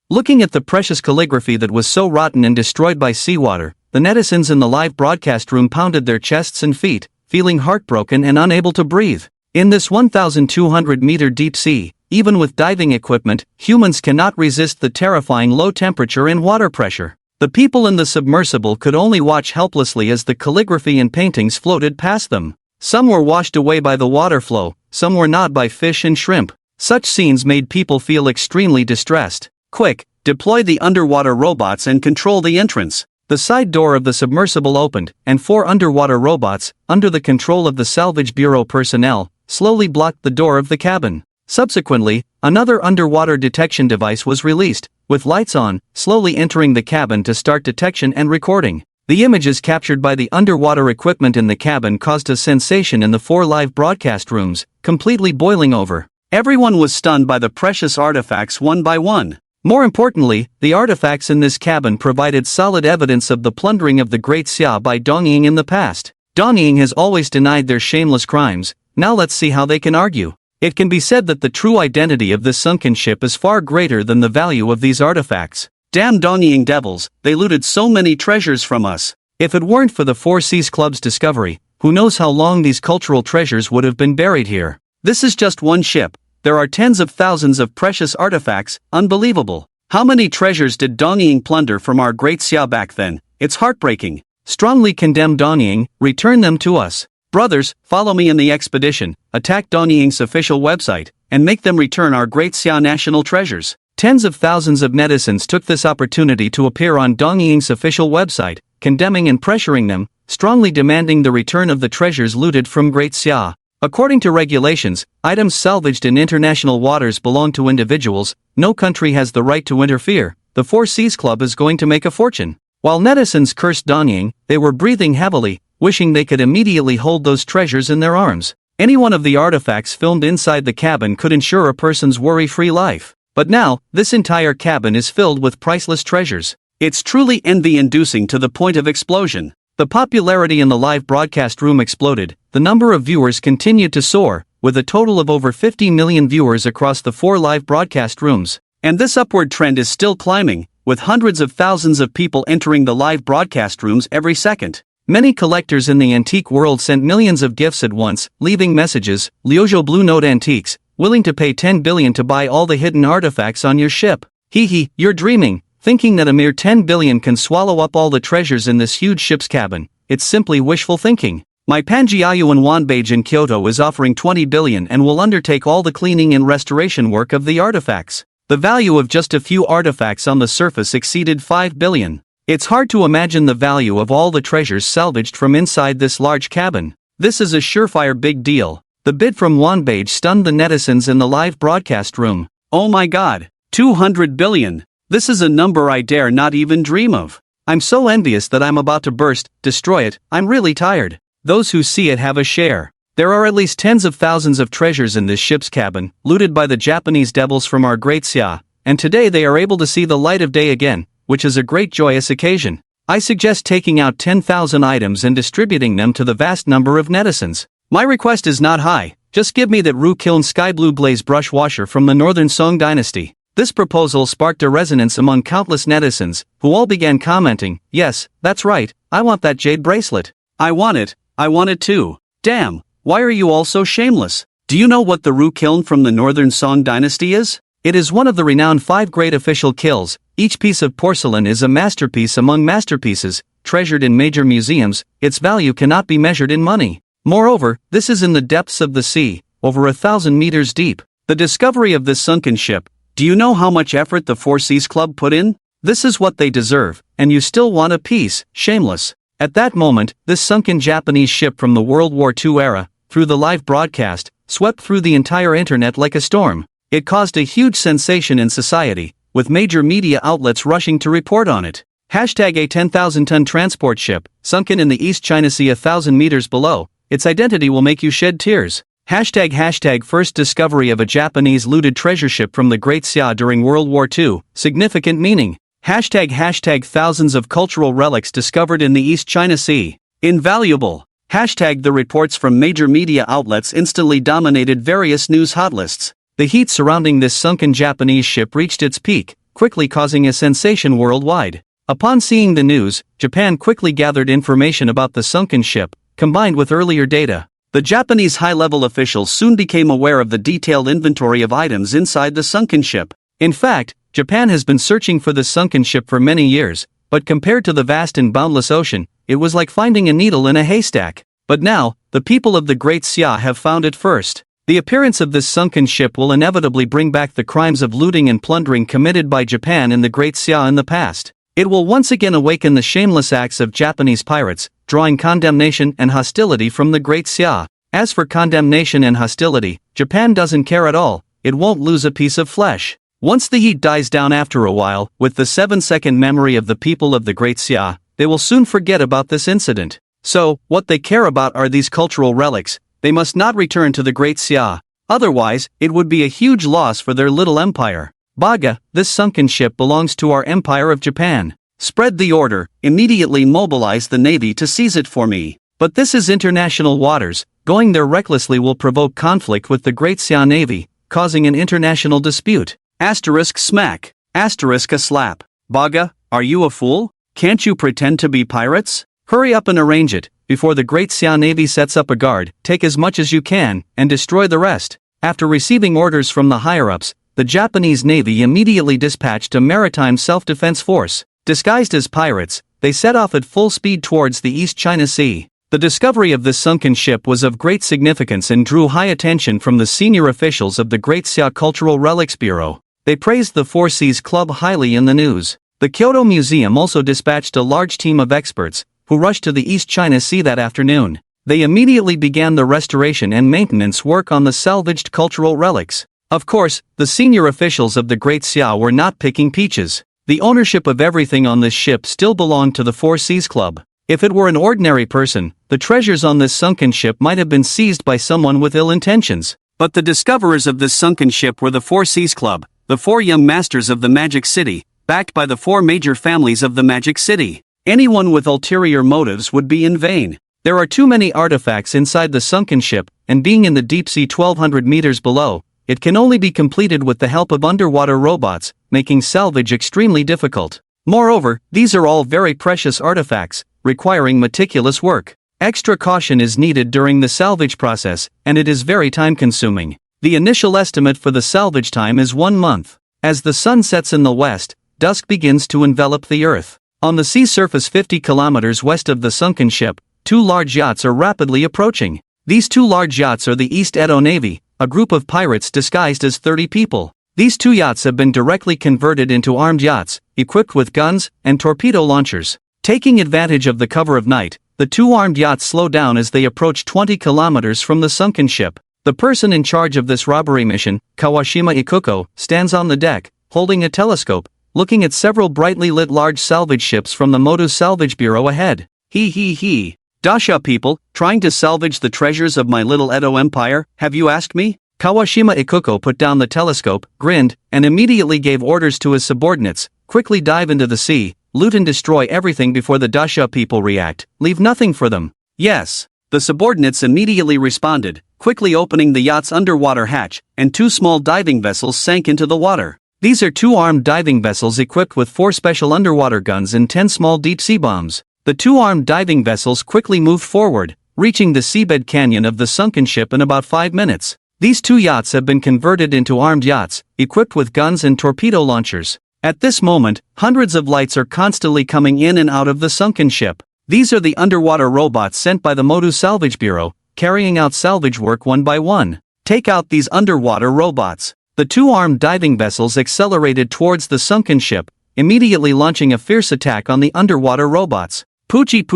Looking at the precious calligraphy that was so rotten and destroyed by seawater, the netizens in the live broadcast room pounded their chests and feet, feeling heartbroken and unable to breathe. In this 1,200-meter deep sea, even with diving equipment, humans cannot resist the terrifying low temperature and water pressure. The people in the submersible could only watch helplessly as the calligraphy and paintings floated past them. Some were washed away by the water flow, some were gnawed by fish and shrimp. Such scenes made people feel extremely distressed. Quick, deploy the underwater robots and control the entrance. The side door of the submersible opened, and 4 underwater robots, under the control of the Salvage Bureau personnel, slowly blocked the door of the cabin. Subsequently, another underwater detection device was released, with lights on, slowly entering the cabin to start detection and recording. The images captured by the underwater equipment in the cabin caused a sensation in the 4 live broadcast rooms, completely boiling over. Everyone was stunned by the precious artifacts one by one. More importantly, the artifacts in this cabin provided solid evidence of the plundering of the Great Xia by Dongying in the past. Dongying has always denied their shameless crimes. Now let's see how they can argue. It can be said that the true identity of this sunken ship is far greater than the value of these artifacts. Damn Dongying devils, they looted so many treasures from us. If it weren't for the Four Seas Club's discovery, who knows how long these cultural treasures would have been buried here. This is just one ship. There are tens of thousands of precious artifacts, unbelievable. How many treasures did Dongying plunder from our Great Xia back then? It's heartbreaking. Strongly condemn Dongying, return them to us. Brothers, follow me in the expedition, attack Dongying's official website, and make them return our Great Xia national treasures. Tens of thousands of netizens took this opportunity to appear on Dongying's official website, condemning and pressuring them, strongly demanding the return of the treasures looted from Great Xia. According to regulations, items salvaged in international waters belong to individuals. No country has the right to interfere. The Four Seas Club is going to make a fortune. While netizens cursed Dongying, they were breathing heavily, wishing they could immediately hold those treasures in their arms. Any one of the artifacts filmed inside the cabin could ensure a person's worry-free life. But now, this entire cabin is filled with priceless treasures. It's truly envy-inducing to the point of explosion. The popularity in the live broadcast room exploded. The number of viewers continued to soar, with a total of over 50 million viewers across the 4 live broadcast rooms. And this upward trend is still climbing, with hundreds of thousands of people entering the live broadcast rooms every second. Many collectors in the antique world sent millions of gifts at once, leaving messages. Liuzhou Blue Note Antiques, willing to pay 10 billion to buy all the hidden artifacts on your ship. Hee, you're dreaming. Thinking that a mere 10 billion can swallow up all the treasures in this huge ship's cabin, it's simply wishful thinking. My Panjiayuan Wanbage in Kyoto is offering 20 billion and will undertake all the cleaning and restoration work of the artifacts. The value of just a few artifacts on the surface exceeded 5 billion. It's hard to imagine the value of all the treasures salvaged from inside this large cabin. This is a surefire big deal. The bid from Wanbage stunned the netizens in the live broadcast room. Oh my god, 200 billion. This is a number I dare not even dream of. I'm so envious that I'm about to burst, destroy it. I'm really tired. Those who see it have a share. There are at least tens of thousands of treasures in this ship's cabin, looted by the Japanese devils from our Great Xia, and today they are able to see the light of day again, which is a great joyous occasion. I suggest taking out 10,000 items and distributing them to the vast number of netizens. My request is not high, just give me that Ru Kiln Sky Blue Blaze brush washer from the Northern Song dynasty. This proposal sparked a resonance among countless netizens, who all began commenting, yes, that's right, I want that jade bracelet. I want it too. Damn, why are you all so shameless? Do you know what the Ru Kiln from the Northern Song dynasty is? It is one of the renowned 5 great official kilns. Each piece of porcelain is a masterpiece among masterpieces, treasured in major museums. Its value cannot be measured in money. Moreover, this is in the depths of the sea, over 1,000 meters deep. The discovery of this sunken ship. Do you know how much effort the Four Seas Club put in? This is what they deserve, and you still want a piece, shameless. At that moment, this sunken Japanese ship from the World War II era, through the live broadcast, swept through the entire internet like a storm. It caused a huge sensation in society, with major media outlets rushing to report on it. Hashtag a 10,000-ton transport ship, sunken in the East China Sea 1,000 meters below. Its identity will make you shed tears. Hashtag first discovery of a Japanese looted treasure ship from the Great Xia during World War II, significant meaning. Hashtag thousands of cultural relics discovered in the East China Sea, invaluable. Hashtag the reports from major media outlets instantly dominated various news hotlists. The heat surrounding this sunken Japanese ship reached its peak, quickly causing a sensation worldwide. Upon seeing the news, Japan quickly gathered information about the sunken ship, combined with earlier data. The Japanese high-level officials soon became aware of the detailed inventory of items inside the sunken ship. In fact, Japan has been searching for the sunken ship for many years, but compared to the vast and boundless ocean, it was like finding a needle in a haystack. But now, the people of the Great Xia have found it first. The appearance of this sunken ship will inevitably bring back the crimes of looting and plundering committed by Japan in the Great Xia in the past. It will once again awaken the shameless acts of Japanese pirates, drawing condemnation and hostility from the Great Xia. As for condemnation and hostility, Japan doesn't care at all, it won't lose a piece of flesh. Once the heat dies down after a while, with the 7-second memory of the people of the Great Xia, they will soon forget about this incident. So, what they care about are these cultural relics. They must not return to the Great Xia. Otherwise, it would be a huge loss for their little empire. Baga, this sunken ship belongs to our Empire of Japan. Spread the order, immediately mobilize the navy to seize it for me. But this is international waters, going there recklessly will provoke conflict with the Great Xia Navy, causing an international dispute. Asterisk smack. Asterisk a slap. Baga, are you a fool? Can't you pretend to be pirates? Hurry up and arrange it, before the Great Xia Navy sets up a guard, take as much as you can, and destroy the rest. After receiving orders from the higher-ups, the Japanese Navy immediately dispatched a maritime self-defense force. Disguised as pirates, they set off at full speed towards the East China Sea. The discovery of this sunken ship was of great significance and drew high attention from the senior officials of the Great Xia Cultural Relics Bureau. They praised the Four Seas Club highly in the news. The Kyoto Museum also dispatched a large team of experts, who rushed to the East China Sea that afternoon. They immediately began the restoration and maintenance work on the salvaged cultural relics. Of course, the senior officials of the Great Xia were not picking peaches. The ownership of everything on this ship still belonged to the Four Seas Club. If it were an ordinary person, the treasures on this sunken ship might have been seized by someone with ill intentions. But the discoverers of this sunken ship were the Four Seas Club, the four young masters of the Magic City, backed by the four major families of the Magic City. Anyone with ulterior motives would be in vain. There are too many artifacts inside the sunken ship, and being in the deep sea 1200 meters below, it can only be completed with the help of underwater robots, making salvage extremely difficult. Moreover, these are all very precious artifacts, requiring meticulous work. Extra caution is needed during the salvage process, and it is very time-consuming. The initial estimate for the salvage time is 1 month. As the sun sets in the west, dusk begins to envelop the earth. On the sea surface 50 kilometers west of the sunken ship, 2 large yachts are rapidly approaching. These 2 large yachts are the East Edo Navy, a group of pirates disguised as 30 people. These 2 yachts have been directly converted into armed yachts, equipped with guns and torpedo launchers. Taking advantage of the cover of night, the 2 armed yachts slow down as they approach 20 kilometers from the sunken ship. The person in charge of this robbery mission, Kawashima Ikuko, stands on the deck, holding a telescope, looking at several brightly lit large salvage ships from the Motu Salvage Bureau ahead. He. Dasha people, trying to salvage the treasures of my little Edo Empire, have you asked me? Kawashima Ikuko put down the telescope, grinned, and immediately gave orders to his subordinates, quickly dive into the sea, loot and destroy everything before the Dasha people react, leave nothing for them. Yes. The subordinates immediately responded, quickly opening the yacht's underwater hatch, and 2 small diving vessels sank into the water. These are 2 armed diving vessels equipped with 4 special underwater guns and 10 small deep-sea bombs. The 2 armed diving vessels quickly moved forward, reaching the seabed canyon of the sunken ship in about 5 minutes. These 2 yachts have been converted into armed yachts, equipped with guns and torpedo launchers. At this moment, hundreds of lights are constantly coming in and out of the sunken ship. These are the underwater robots sent by the Motu Salvage Bureau, carrying out salvage work one by one. Take out these underwater robots. The 2 armed diving vessels accelerated towards the sunken ship, immediately launching a fierce attack on the underwater robots. Poochie.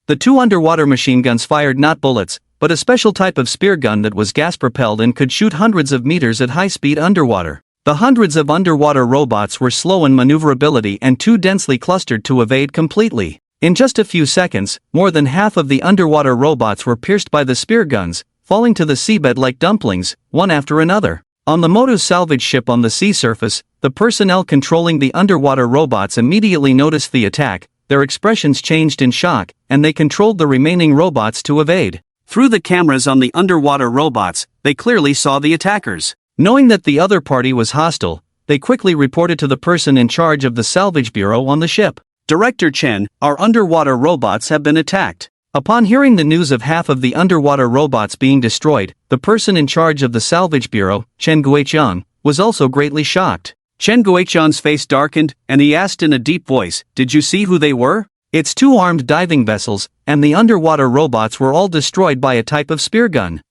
The 2 underwater machine guns fired not bullets, but a special type of spear gun that was gas-propelled and could shoot hundreds of meters at high speed underwater. The hundreds of underwater robots were slow in maneuverability and too densely clustered to evade completely. In just a few seconds, more than half of the underwater robots were pierced by the spear guns, falling to the seabed like dumplings, one after another. On the Motu salvage ship on the sea surface, the personnel controlling the underwater robots immediately noticed the attack, their expressions changed in shock, and they controlled the remaining robots to evade. Through the cameras on the underwater robots, they clearly saw the attackers. Knowing that the other party was hostile, they quickly reported to the person in charge of the salvage bureau on the ship. Director Chen, our underwater robots have been attacked. Upon hearing the news of half of the underwater robots being destroyed, the person in charge of the salvage bureau, Chen Guiqiang, was also greatly shocked. Chen Guiqiang's face darkened, and he asked in a deep voice, "Did you see who they were?" its two armed diving vessels, and the underwater robots were all destroyed by a type of spear gun.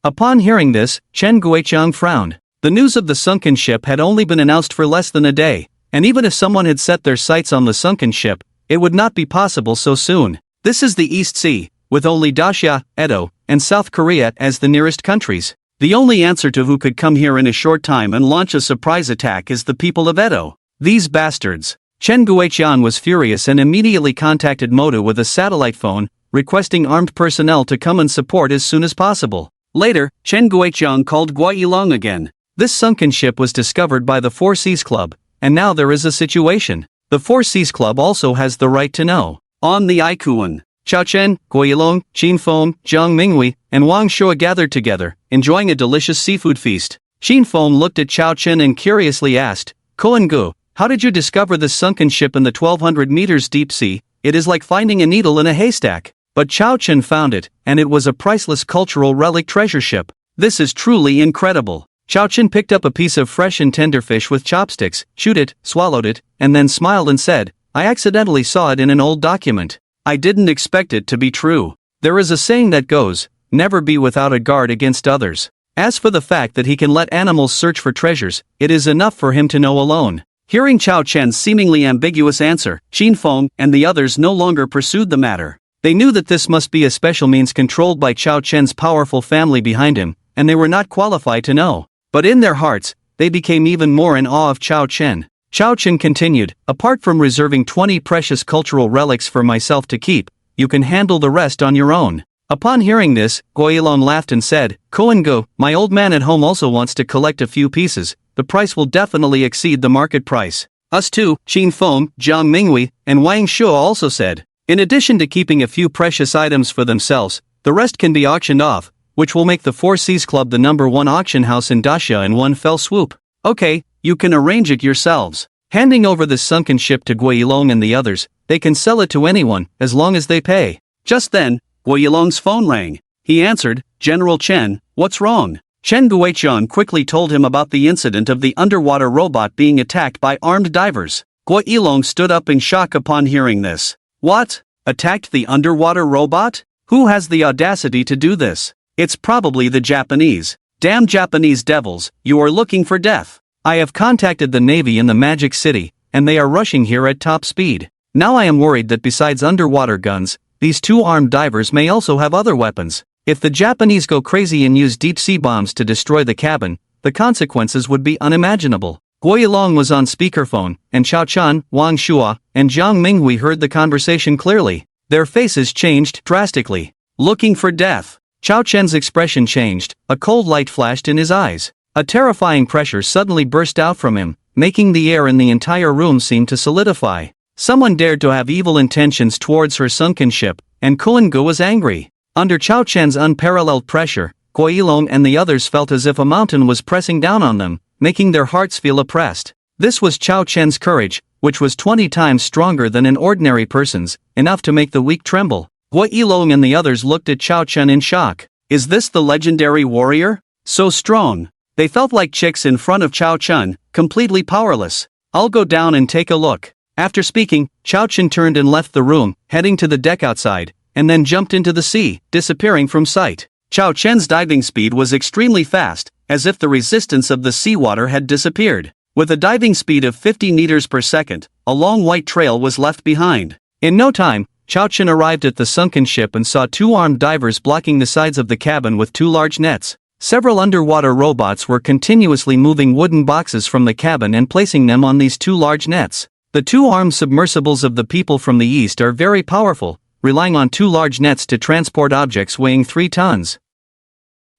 Upon hearing this, Chen Guiqiang frowned. The news of the sunken ship had only been announced for less than a day, and even if someone had set their sights on the sunken ship, it would not be possible so soon. This is the East Sea, with only Dacia, Edo, and South Korea as the nearest countries. The only answer to who could come here in a short time and launch a surprise attack is the people of Edo. These bastards. Chen Guiqian was furious and immediately contacted Moto with a satellite phone, requesting armed personnel to come and support as soon as possible. Later, Chen Guiqiang called Guo Yilong again. This sunken ship was discovered by the Four Seas Club, and now there is a situation. The Four Seas Club also has the right to know. On the Ikuan, Chao Chen, Guo Yilong, Qin Feng, Zhang Minghui, and Wang Shua gathered together, enjoying a delicious seafood feast. Qin Feng looked at Chao Chen and curiously asked, Koen Gu, how did you discover this sunken ship in the 1200 meters deep sea? It is like finding a needle in a haystack. But Chao Chen found it, and it was a priceless cultural relic treasure ship. This is truly incredible. Chao Chen picked up a piece of fresh and tender fish with chopsticks, chewed it, swallowed it, and then smiled and said, I accidentally saw it in an old document. I didn't expect it to be true. There is a saying that goes, never be without a guard against others. As for the fact that he can let animals search for treasures, it is enough for him to know alone. Hearing Chao Chen's seemingly ambiguous answer, Qin Feng and the others no longer pursued the matter. They knew that this must be a special means controlled by Chao Chen's powerful family behind him, and they were not qualified to know. But in their hearts, they became even more in awe of Chao Chen. Chao Chen continued, apart from reserving 20 precious cultural relics for myself to keep, you can handle the rest on your own. Upon hearing this, Guo Yilong laughed and said, Koen Gu, my old man at home also wants to collect a few pieces. The price will definitely exceed the market price. Us too, Qin Feng, Zhang Minghui, and Wang Shua also said. In addition to keeping a few precious items for themselves, the rest can be auctioned off, which will make the Four Seas Club the #1 auction house in Dacia in one fell swoop. Okay, you can arrange it yourselves. Handing over the sunken ship to Guo Yilong and the others, they can sell it to anyone, as long as they pay. Just then, Guo Yilong's phone rang. He answered, General Chen, what's wrong? Chen Guiqian quickly told him about the incident of the underwater robot being attacked by armed divers. Guo Yilong stood up in shock upon hearing this. What? Attacked the underwater robot? Who has the audacity to do this? It's probably the Japanese. Damn Japanese devils, you are looking for death. I have contacted the Navy in the Magic City, and they are rushing here at top speed. Now I am worried that besides underwater guns, these two armed divers may also have other weapons. If the Japanese go crazy and use deep-sea bombs to destroy the cabin, the consequences would be unimaginable. Guo Yilong was on speakerphone, and Chao Chen, Wang Shua, and Zhang Minghui heard the conversation clearly. Their faces changed drastically. Looking for death. Chao Chen's expression changed, a cold light flashed in his eyes. A terrifying pressure suddenly burst out from him, making the air in the entire room seem to solidify. Someone dared to have evil intentions towards her sunken ship, and Koen Gu was angry. Under Chao Chen's unparalleled pressure, Guo Yilong and the others felt as if a mountain was pressing down on them, making their hearts feel oppressed. This was Chao Chen's courage, which was 20 times stronger than an ordinary person's, enough to make the weak tremble. Guo Yilong and the others looked at Chao Chen in shock. Is this the legendary warrior? So strong. They felt like chicks in front of Chao Chen, completely powerless. I'll go down and take a look. After speaking, Chao Chen turned and left the room, heading to the deck outside, and then jumped into the sea, disappearing from sight. Chao Chen's diving speed was extremely fast, as if the resistance of the seawater had disappeared. With a diving speed of 50 meters per second, a long white trail was left behind. In no time, Chao Chen arrived at the sunken ship and saw two armed divers blocking the sides of the cabin with two large nets. Several underwater robots were continuously moving wooden boxes from the cabin and placing them on these two large nets. The two armed submersibles of the people from the east are very powerful, relying on two large nets to transport objects weighing 3 tons.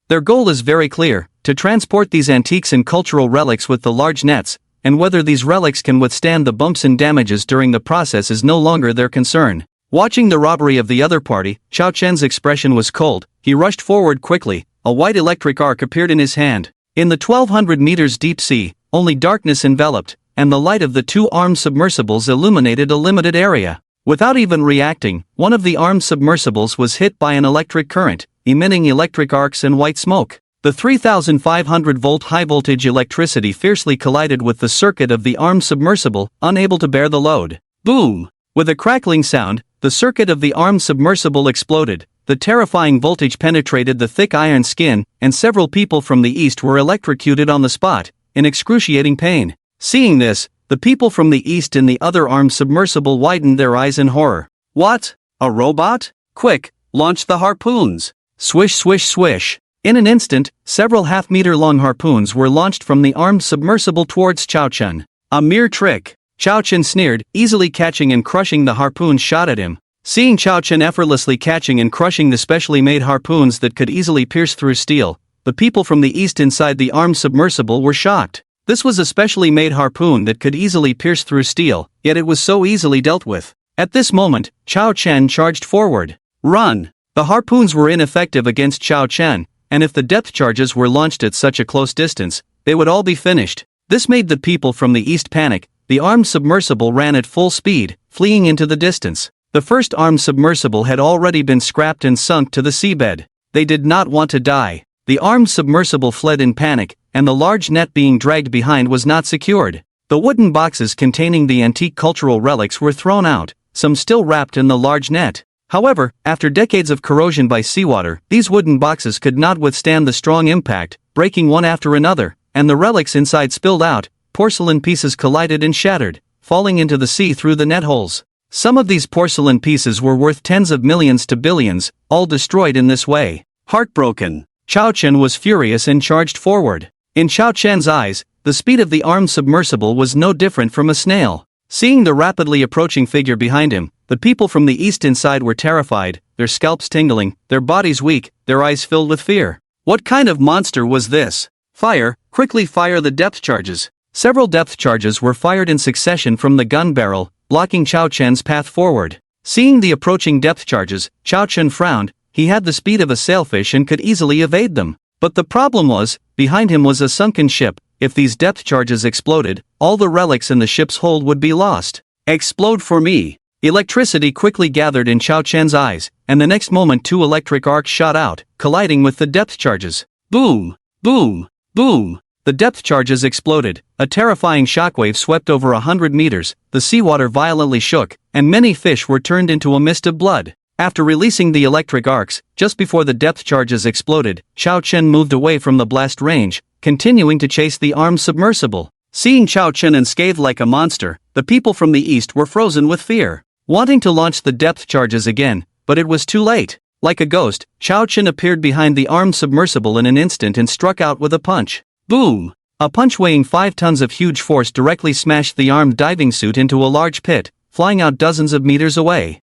Their goal is very clear, to transport these antiques and cultural relics with the large nets, and whether these relics can withstand the bumps and damages during the process is no longer their concern. Watching the robbery of the other party, Chao Chen's expression was cold. He rushed forward quickly. A white electric arc appeared in his hand. In the 1200 meters deep sea, only darkness enveloped, and the light of the two armed submersibles illuminated a limited area. Without even reacting, one of the armed submersibles was hit by an electric current, emitting electric arcs and white smoke. The 3,500-volt high-voltage electricity fiercely collided with the circuit of the armed submersible, unable to bear the load. Boom! With a crackling sound, the circuit of the armed submersible exploded. The terrifying voltage penetrated the thick iron skin, and several people from the east were electrocuted on the spot, in excruciating pain. Seeing this, the people from the east in the other armed submersible widened their eyes in horror. What? A robot? Quick, launch the harpoons. Swish swish swish. In an instant, several half-meter-long harpoons were launched from the armed submersible towards Chao Chen. A mere trick. Chao Chen sneered, easily catching and crushing the harpoons shot at him. Seeing Chao Chen effortlessly catching and crushing the specially made harpoons that could easily pierce through steel, the people from the east inside the armed submersible were shocked. This was a specially made harpoon that could easily pierce through steel, yet it was so easily dealt with. At this moment, Chao Chen charged forward. Run! The harpoons were ineffective against Chao Chen, and if the depth charges were launched at such a close distance, they would all be finished. This made the people from the east panic. The armed submersible ran at full speed, fleeing into the distance. The first armed submersible had already been scrapped and sunk to the seabed. They did not want to die. The armed submersible fled in panic, and the large net being dragged behind was not secured. The wooden boxes containing the antique cultural relics were thrown out, some still wrapped in the large net. However, after decades of corrosion by seawater, these wooden boxes could not withstand the strong impact, breaking one after another, and the relics inside spilled out. Porcelain pieces collided and shattered, falling into the sea through the net holes. Some of these porcelain pieces were worth tens of millions to billions, all destroyed in this way. Heartbroken, Chao Chen was furious and charged forward. In Chao Chen's eyes, the speed of the armed submersible was no different from a snail. Seeing the rapidly approaching figure behind him, the people from the east inside were terrified, their scalps tingling, their bodies weak, their eyes filled with fear. What kind of monster was this? Fire, quickly fire the depth charges. Several depth charges were fired in succession from the gun barrel, blocking Chao Chen's path forward. Seeing the approaching depth charges, Chao Chen frowned. He had the speed of a sailfish and could easily evade them. But the problem was, behind him was a sunken ship. If these depth charges exploded, all the relics in the ship's hold would be lost. Explode for me! Electricity quickly gathered in Chao Chen's eyes, and the next moment two electric arcs shot out, colliding with the depth charges. Boom! Boom! Boom! The depth charges exploded. A terrifying shockwave swept over 100 meters, the seawater violently shook, and many fish were turned into a mist of blood. After releasing the electric arcs, just before the depth charges exploded, Chao Chen moved away from the blast range, continuing to chase the armed submersible. Seeing Chao Chen unscathed like a monster, the people from the east were frozen with fear, wanting to launch the depth charges again, but it was too late. Like a ghost, Chao Chen appeared behind the armed submersible in an instant and struck out with a punch. Boom! A punch weighing 5 tons of huge force directly smashed the armed diving suit into a large pit, flying out dozens of meters away.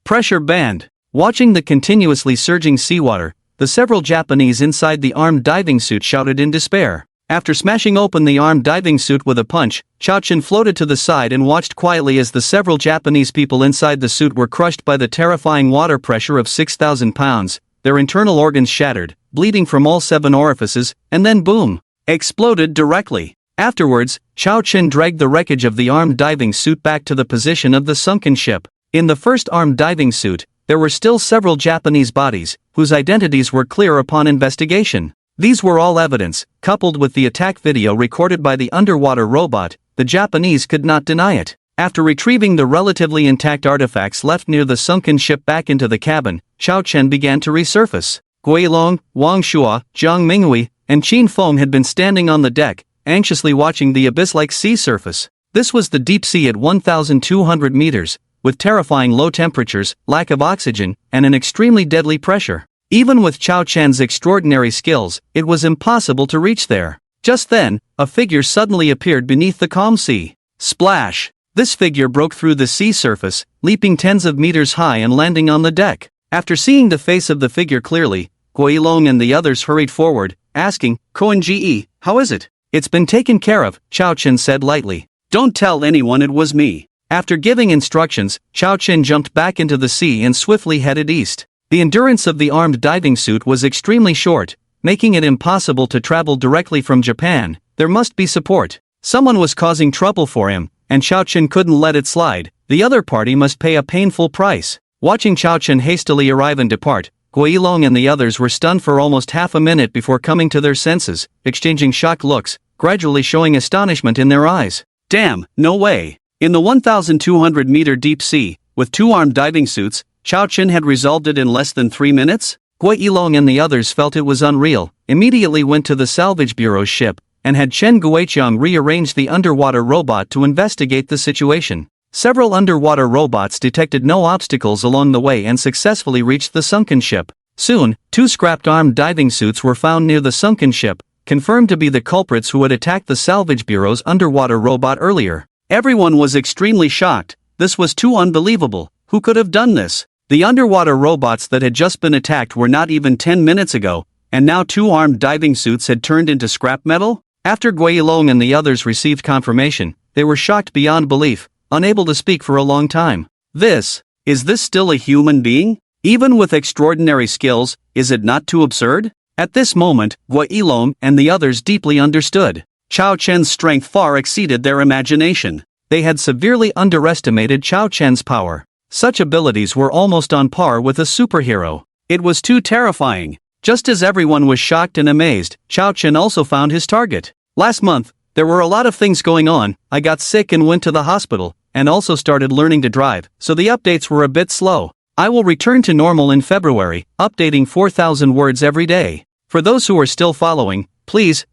Pressure band. Watching the continuously surging seawater, the several Japanese inside the armed diving suit shouted in despair. After smashing open the armed diving suit with a punch, Chao Chen floated to the side and watched quietly as the several Japanese people inside the suit were crushed by the terrifying water pressure of 6,000 pounds, their internal organs shattered, bleeding from all 7 orifices, and then boom! Exploded directly. Afterwards, Chao Chen dragged the wreckage of the armed diving suit back to the position of the sunken ship. In the first armed diving suit, there were still several Japanese bodies, whose identities were clear upon investigation. These were all evidence, coupled with the attack video recorded by the underwater robot. The Japanese could not deny it. After retrieving the relatively intact artifacts left near the sunken ship back into the cabin, Chao Chen began to resurface. Guilong, Wang Shua, Zhang Minghui, and Qin Feng had been standing on the deck, anxiously watching the abyss-like sea surface. This was the deep sea at 1,200 meters, with terrifying low temperatures, lack of oxygen, and an extremely deadly pressure. Even with Chao Chen's extraordinary skills, it was impossible to reach there. Just then, a figure suddenly appeared beneath the calm sea. Splash! This figure broke through the sea surface, leaping tens of meters high and landing on the deck. After seeing the face of the figure clearly, Guilong and the others hurried forward, asking, "Koen Ge, how is it?" "It's been taken care of," Chao Chen said lightly. "Don't tell anyone it was me." After giving instructions, Chao Chen jumped back into the sea and swiftly headed east. The endurance of the armed diving suit was extremely short, making it impossible to travel directly from Japan. There must be support. Someone was causing trouble for him, and Chao Chen couldn't let it slide. The other party must pay a painful price. Watching Chao Chen hastily arrive and depart, Guilong and the others were stunned for almost half a minute before coming to their senses, exchanging shocked looks, gradually showing astonishment in their eyes. "Damn, no way. In the 1,200-meter deep sea, with two-armed diving suits, Chao Chen had resolved it in less than 3 minutes? Gui Yilong and the others felt it was unreal, immediately went to the salvage bureau's ship, and had Chen Guiqiang rearrange the underwater robot to investigate the situation. Several underwater robots detected no obstacles along the way and successfully reached the sunken ship. Soon, 2 scrapped armed diving suits were found near the sunken ship, confirmed to be the culprits who had attacked the salvage bureau's underwater robot earlier. Everyone was extremely shocked. This was too unbelievable. Who could have done this? The underwater robots that had just been attacked were not even 10 minutes ago, and now 2 armed diving suits had turned into scrap metal? After Gui Yilong and the others received confirmation, they were shocked beyond belief, unable to speak for a long time. Is this still a human being? Even with extraordinary skills, is it not too absurd? At this moment, Gui Yilong and the others deeply understood. Chao Chen's strength far exceeded their imagination. They had severely underestimated Chao Chen's power. Such abilities were almost on par with a superhero. It was too terrifying. Just as everyone was shocked and amazed, Chao Chen also found his target. Last month, there were a lot of things going on. I got sick and went to the hospital, and also started learning to drive, so the updates were a bit slow. I will return to normal in February, updating 4,000 words every day. For those who are still following, please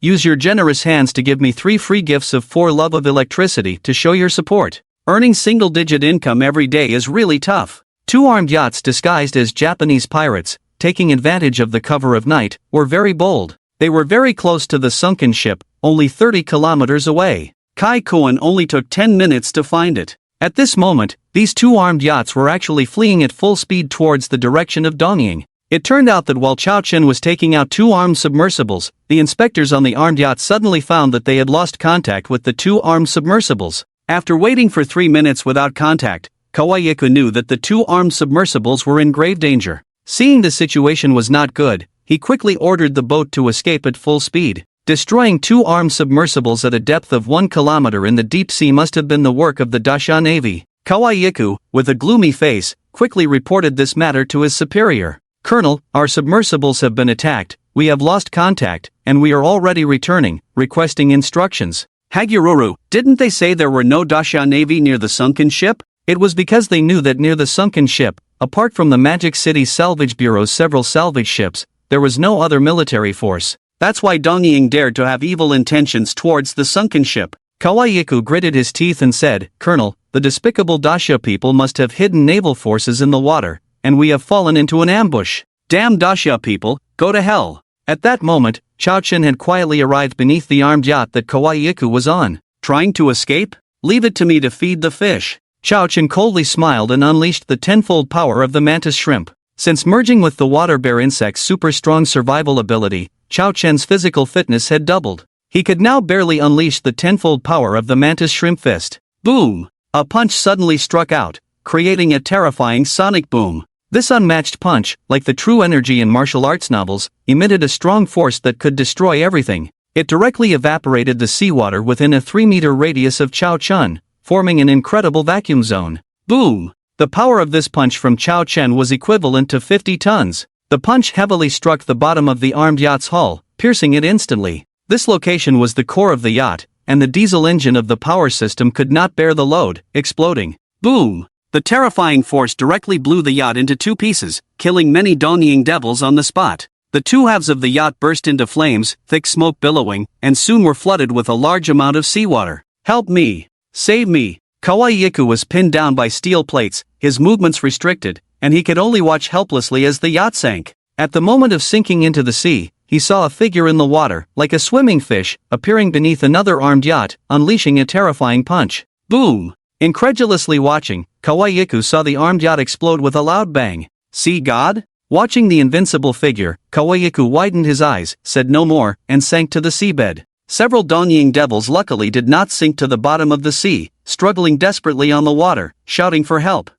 use your generous hands to give me 3 free gifts of 4 love of electricity to show your support. Earning single-digit income every day is really tough. 2 armed yachts disguised as Japanese pirates, taking advantage of the cover of night, were very bold. They were very close to the sunken ship, only 30 kilometers away. Kai Kuan only took 10 minutes to find it. At this moment, these 2 armed yachts were actually fleeing at full speed towards the direction of Dongying. It turned out that while Chao Chen was taking out 2 armed submersibles, the inspectors on the armed yacht suddenly found that they had lost contact with the 2 armed submersibles. After waiting for 3 minutes without contact, Kawayiku knew that the 2 armed submersibles were in grave danger. Seeing the situation was not good, he quickly ordered the boat to escape at full speed. Destroying 2 armed submersibles at a depth of 1 kilometer in the deep sea must have been the work of the Dasha Navy. Kawayiku, with a gloomy face, quickly reported this matter to his superior. Colonel, our submersibles have been attacked, we have lost contact, and we are already returning, requesting instructions. Hagururu, didn't they say there were no Dasha Navy near the sunken ship? It was because they knew that near the sunken ship, apart from the Magic City Salvage Bureau's several salvage ships, there was no other military force. That's why Dongying dared to have evil intentions towards the sunken ship. Kawayiku gritted his teeth and said, Colonel, the despicable Dasha people must have hidden naval forces in the water, and we have fallen into an ambush. Damn Dasha people, go to hell. At that moment, Chao Chen had quietly arrived beneath the armed yacht that Kawayiku was on. Trying to escape? Leave it to me to feed the fish. Chao Chen coldly smiled and unleashed the tenfold power of the mantis shrimp. Since merging with the water bear insect's super strong survival ability, Chao Chen's physical fitness had doubled. He could now barely unleash the tenfold power of the mantis shrimp fist. Boom! A punch suddenly struck out, creating a terrifying sonic boom. This unmatched punch, like the true energy in martial arts novels, emitted a strong force that could destroy everything. It directly evaporated the seawater within a 3-meter radius of Chao Chen, forming an incredible vacuum zone. Boom! The power of this punch from Chao Chen was equivalent to 50 tons. The punch heavily struck the bottom of the armed yacht's hull, piercing it instantly. This location was the core of the yacht, and the diesel engine of the power system could not bear the load, exploding. Boom! The terrifying force directly blew the yacht into 2 pieces, killing many Dongying devils on the spot. The 2 halves of the yacht burst into flames, thick smoke billowing, and soon were flooded with a large amount of seawater. Help me! Save me! Kawayiku was pinned down by steel plates, his movements restricted, and he could only watch helplessly as the yacht sank. At the moment of sinking into the sea, he saw a figure in the water, like a swimming fish, appearing beneath another armed yacht, unleashing a terrifying punch. Boom! Incredulously watching, Kawayiku saw the armed yacht explode with a loud bang. See God? Watching the invincible figure, Kawayiku widened his eyes, said no more, and sank to the seabed. Several Dongying devils luckily did not sink to the bottom of the sea, struggling desperately on the water, shouting for help.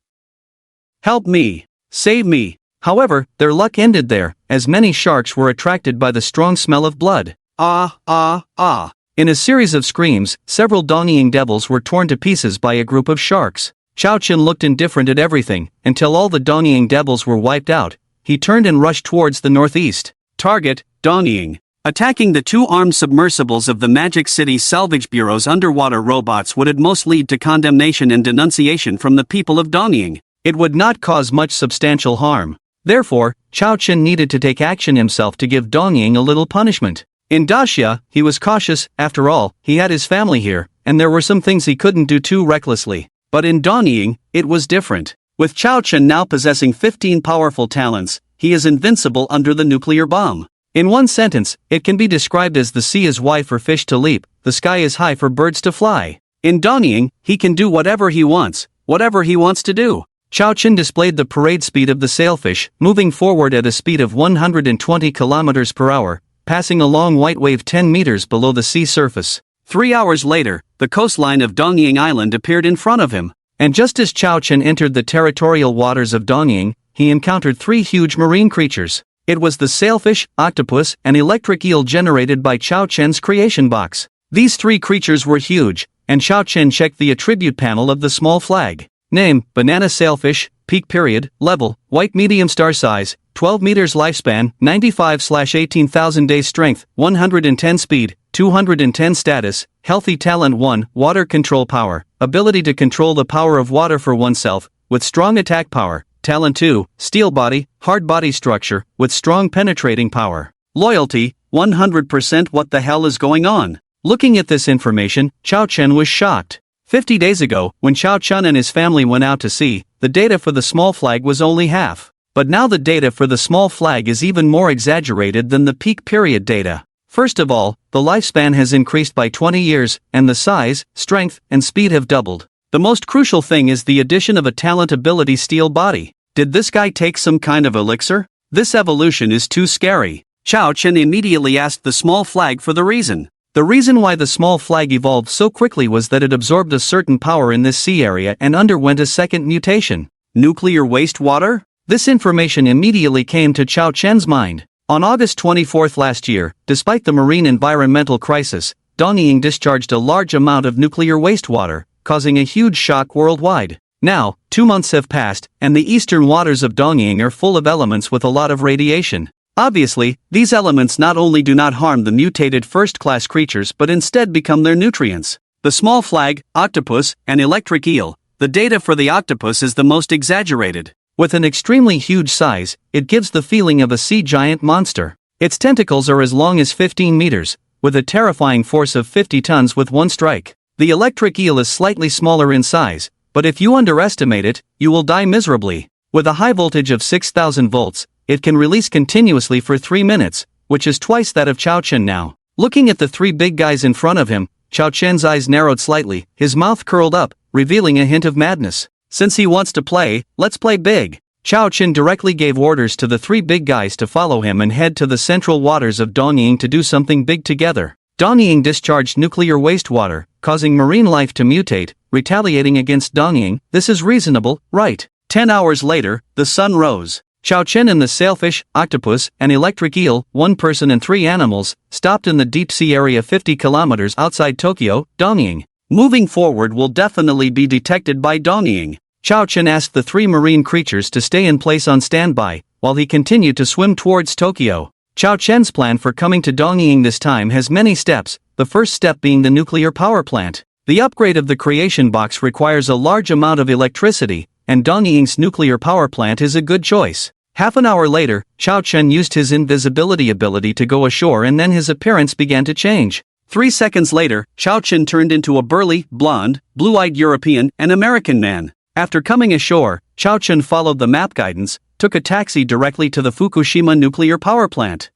Help me! Save me! However, their luck ended there, as many sharks were attracted by the strong smell of blood. Ah, ah, ah! In a series of screams, several Dongying devils were torn to pieces by a group of sharks. Chao Chen looked indifferent at everything, until all the Dongying devils were wiped out. He turned and rushed towards the northeast. Target, Dongying. Attacking the two armed submersibles of the Magic City Salvage Bureau's underwater robots would at most lead to condemnation and denunciation from the people of Dongying. It would not cause much substantial harm. Therefore, Chao Chen needed to take action himself to give Dongying a little punishment. In Daxia, he was cautious. After all, he had his family here, and there were some things he couldn't do too recklessly. But in Dongying, it was different. With Chao Chen now possessing 15 powerful talents, he is invincible under the nuclear bomb. In one sentence, it can be described as the sea is wide for fish to leap, the sky is high for birds to fly. In Dongying, he can do whatever he wants to do. Chao Chen displayed the parade speed of the sailfish, moving forward at a speed of 120 km per hour, passing a long white wave 10 meters below the sea surface. 3 hours later, the coastline of Dongying Island appeared in front of him. And just as Chao Chen entered the territorial waters of Dongying, he encountered 3 huge marine creatures. It was the sailfish, octopus, and electric eel generated by Chao Chen's creation box. These 3 creatures were huge, and Chao Chen checked the attribute panel of the small flag. Name: banana sailfish, peak period, level, white medium star size, 12 meters lifespan, 95/18,000 days strength, 110 speed, 210 status, healthy talent 1, water control power, ability to control the power of water for oneself, with strong attack power. Talent 2, steel body, hard body structure, with strong penetrating power. Loyalty, 100%. What the hell is going on? Looking at this information, Chao Chen was shocked. 50 days ago, when Chao Chen and his family went out to sea, the data for the small flag was only half. But now the data for the small flag is even more exaggerated than the peak period data. First of all, the lifespan has increased by 20 years, and the size, strength, and speed have doubled. The most crucial thing is the addition of a talent ability steel body. Did this guy take some kind of elixir? This evolution is too scary. Chao Chen immediately asked the small flag for the reason. The reason why the small flag evolved so quickly was that it absorbed a certain power in this sea area and underwent a second mutation. Nuclear wastewater? This information immediately came to Chao Chen's mind. On August 24 last year, despite the marine environmental crisis, Dongying discharged a large amount of nuclear wastewater, causing a huge shock worldwide. Now, 2 months have passed, and the eastern waters of Dongying are full of elements with a lot of radiation. Obviously, these elements not only do not harm the mutated first-class creatures but instead become their nutrients. The small flag, octopus, and electric eel. The data for the octopus is the most exaggerated. With an extremely huge size, it gives the feeling of a sea giant monster. Its tentacles are as long as 15 meters, with a terrifying force of 50 tons with one strike. The electric eel is slightly smaller in size, but if you underestimate it, you will die miserably. With a high voltage of 6,000 volts, it can release continuously for 3 minutes, which is twice that of Chao Chen now. Looking at the 3 big guys in front of him, Chao Chen's eyes narrowed slightly, his mouth curled up, revealing a hint of madness. Since he wants to play, let's play big. Chao Chen directly gave orders to the 3 big guys to follow him and head to the central waters of Dongying to do something big together. Dongying discharged nuclear wastewater, causing marine life to mutate, retaliating against Dongying. This is reasonable, right? 10 hours later, the sun rose. Chao Chen and the sailfish, octopus, and electric eel, 1 person and 3 animals, stopped in the deep sea area 50 kilometers outside Tokyo, Dongying. Moving forward will definitely be detected by Dongying. Chao Chen asked the 3 marine creatures to stay in place on standby, while he continued to swim towards Tokyo. Chao Chen's plan for coming to Dongying this time has many steps, the first step being the nuclear power plant. The upgrade of the creation box requires a large amount of electricity, and Dongying's nuclear power plant is a good choice. Half an hour later, Chao Chen used his invisibility ability to go ashore and then his appearance began to change. 3 seconds later, Chao Chen turned into a burly, blonde, blue-eyed European and American man. After coming ashore, Chao Chen followed the map guidance, took a taxi directly to the Fukushima nuclear power plant.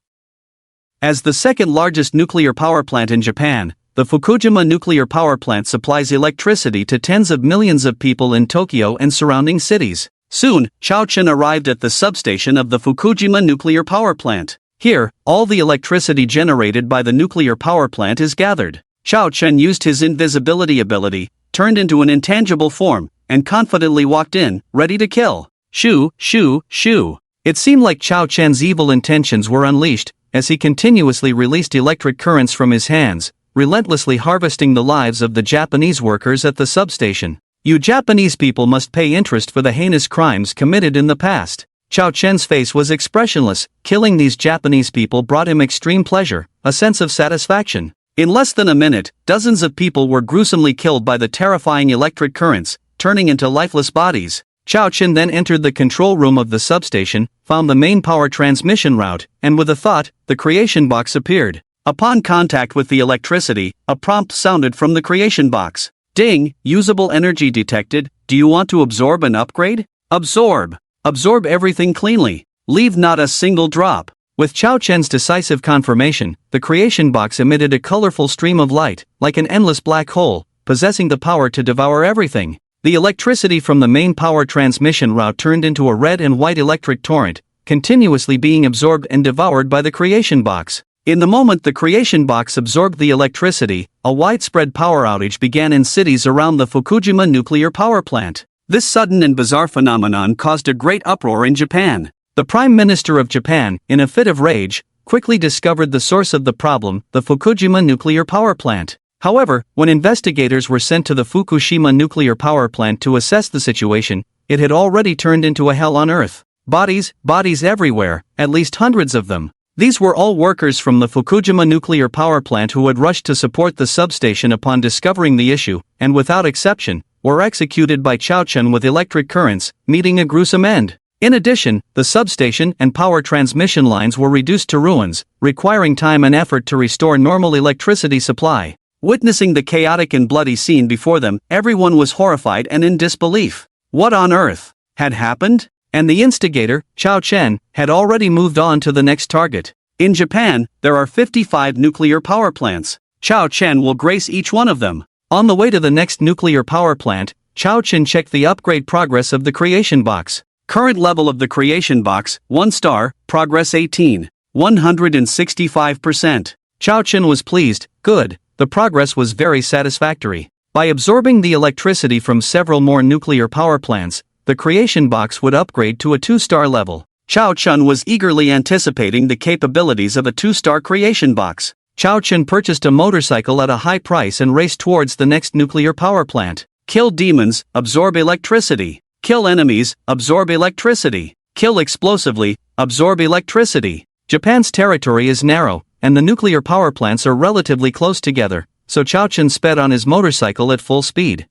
As the second largest nuclear power plant in Japan, the Fukushima nuclear power plant supplies electricity to tens of millions of people in Tokyo and surrounding cities. Soon, Chao Chen arrived at the substation of the Fukushima nuclear power plant. Here, all the electricity generated by the nuclear power plant is gathered. Chao Chen used his invisibility ability, turned into an intangible form, and confidently walked in, ready to kill. Shoo, shoo, shoo. It seemed like Chao Chen's evil intentions were unleashed, as he continuously released electric currents from his hands, relentlessly harvesting the lives of the Japanese workers at the substation. You Japanese people must pay interest for the heinous crimes committed in the past. Chao Chen's face was expressionless. Killing these Japanese people brought him extreme pleasure, a sense of satisfaction. In less than a minute, dozens of people were gruesomely killed by the terrifying electric currents, turning into lifeless bodies. Chao Chen then entered the control room of the substation, found the main power transmission route, and with a thought, the creation box appeared. Upon contact with the electricity, a prompt sounded from the creation box. Ding, usable energy detected. Do you want to absorb an upgrade? Absorb. Absorb everything cleanly. Leave not a single drop. With Chao Chen's decisive confirmation, the creation box emitted a colorful stream of light, like an endless black hole, possessing the power to devour everything. The electricity from the main power transmission route turned into a red and white electric torrent, continuously being absorbed and devoured by the creation box. In the moment the creation box absorbed the electricity, a widespread power outage began in cities around the Fukushima nuclear power plant. This sudden and bizarre phenomenon caused a great uproar in Japan. The Prime Minister of Japan, in a fit of rage, quickly discovered the source of the problem, the Fukushima nuclear power plant. However, when investigators were sent to the Fukushima nuclear power plant to assess the situation, it had already turned into a hell on earth. Bodies everywhere, at least hundreds of them. These were all workers from the Fukushima nuclear power plant who had rushed to support the substation upon discovering the issue, and without exception, were executed by Chao Chen with electric currents, meeting a gruesome end. In addition, the substation and power transmission lines were reduced to ruins, requiring time and effort to restore normal electricity supply. Witnessing the chaotic and bloody scene before them, everyone was horrified and in disbelief. What on earth had happened? And the instigator, Chao Chen, had already moved on to the next target. In Japan, there are 55 nuclear power plants. Chao Chen will grace each one of them. On the way to the next nuclear power plant, Chao Chen checked the upgrade progress of the creation box. Current level of the creation box, 1 star, progress 18. 165%. Chao Chen was pleased. Good, the progress was very satisfactory. By absorbing the electricity from several more nuclear power plants, the creation box would upgrade to a 2-star level. Chao Chen was eagerly anticipating the capabilities of a 2-star creation box. Chao Chen purchased a motorcycle at a high price and raced towards the next nuclear power plant. Kill demons, absorb electricity. Kill enemies, absorb electricity. Kill explosively, absorb electricity. Japan's territory is narrow, and the nuclear power plants are relatively close together, so Chao Chen sped on his motorcycle at full speed.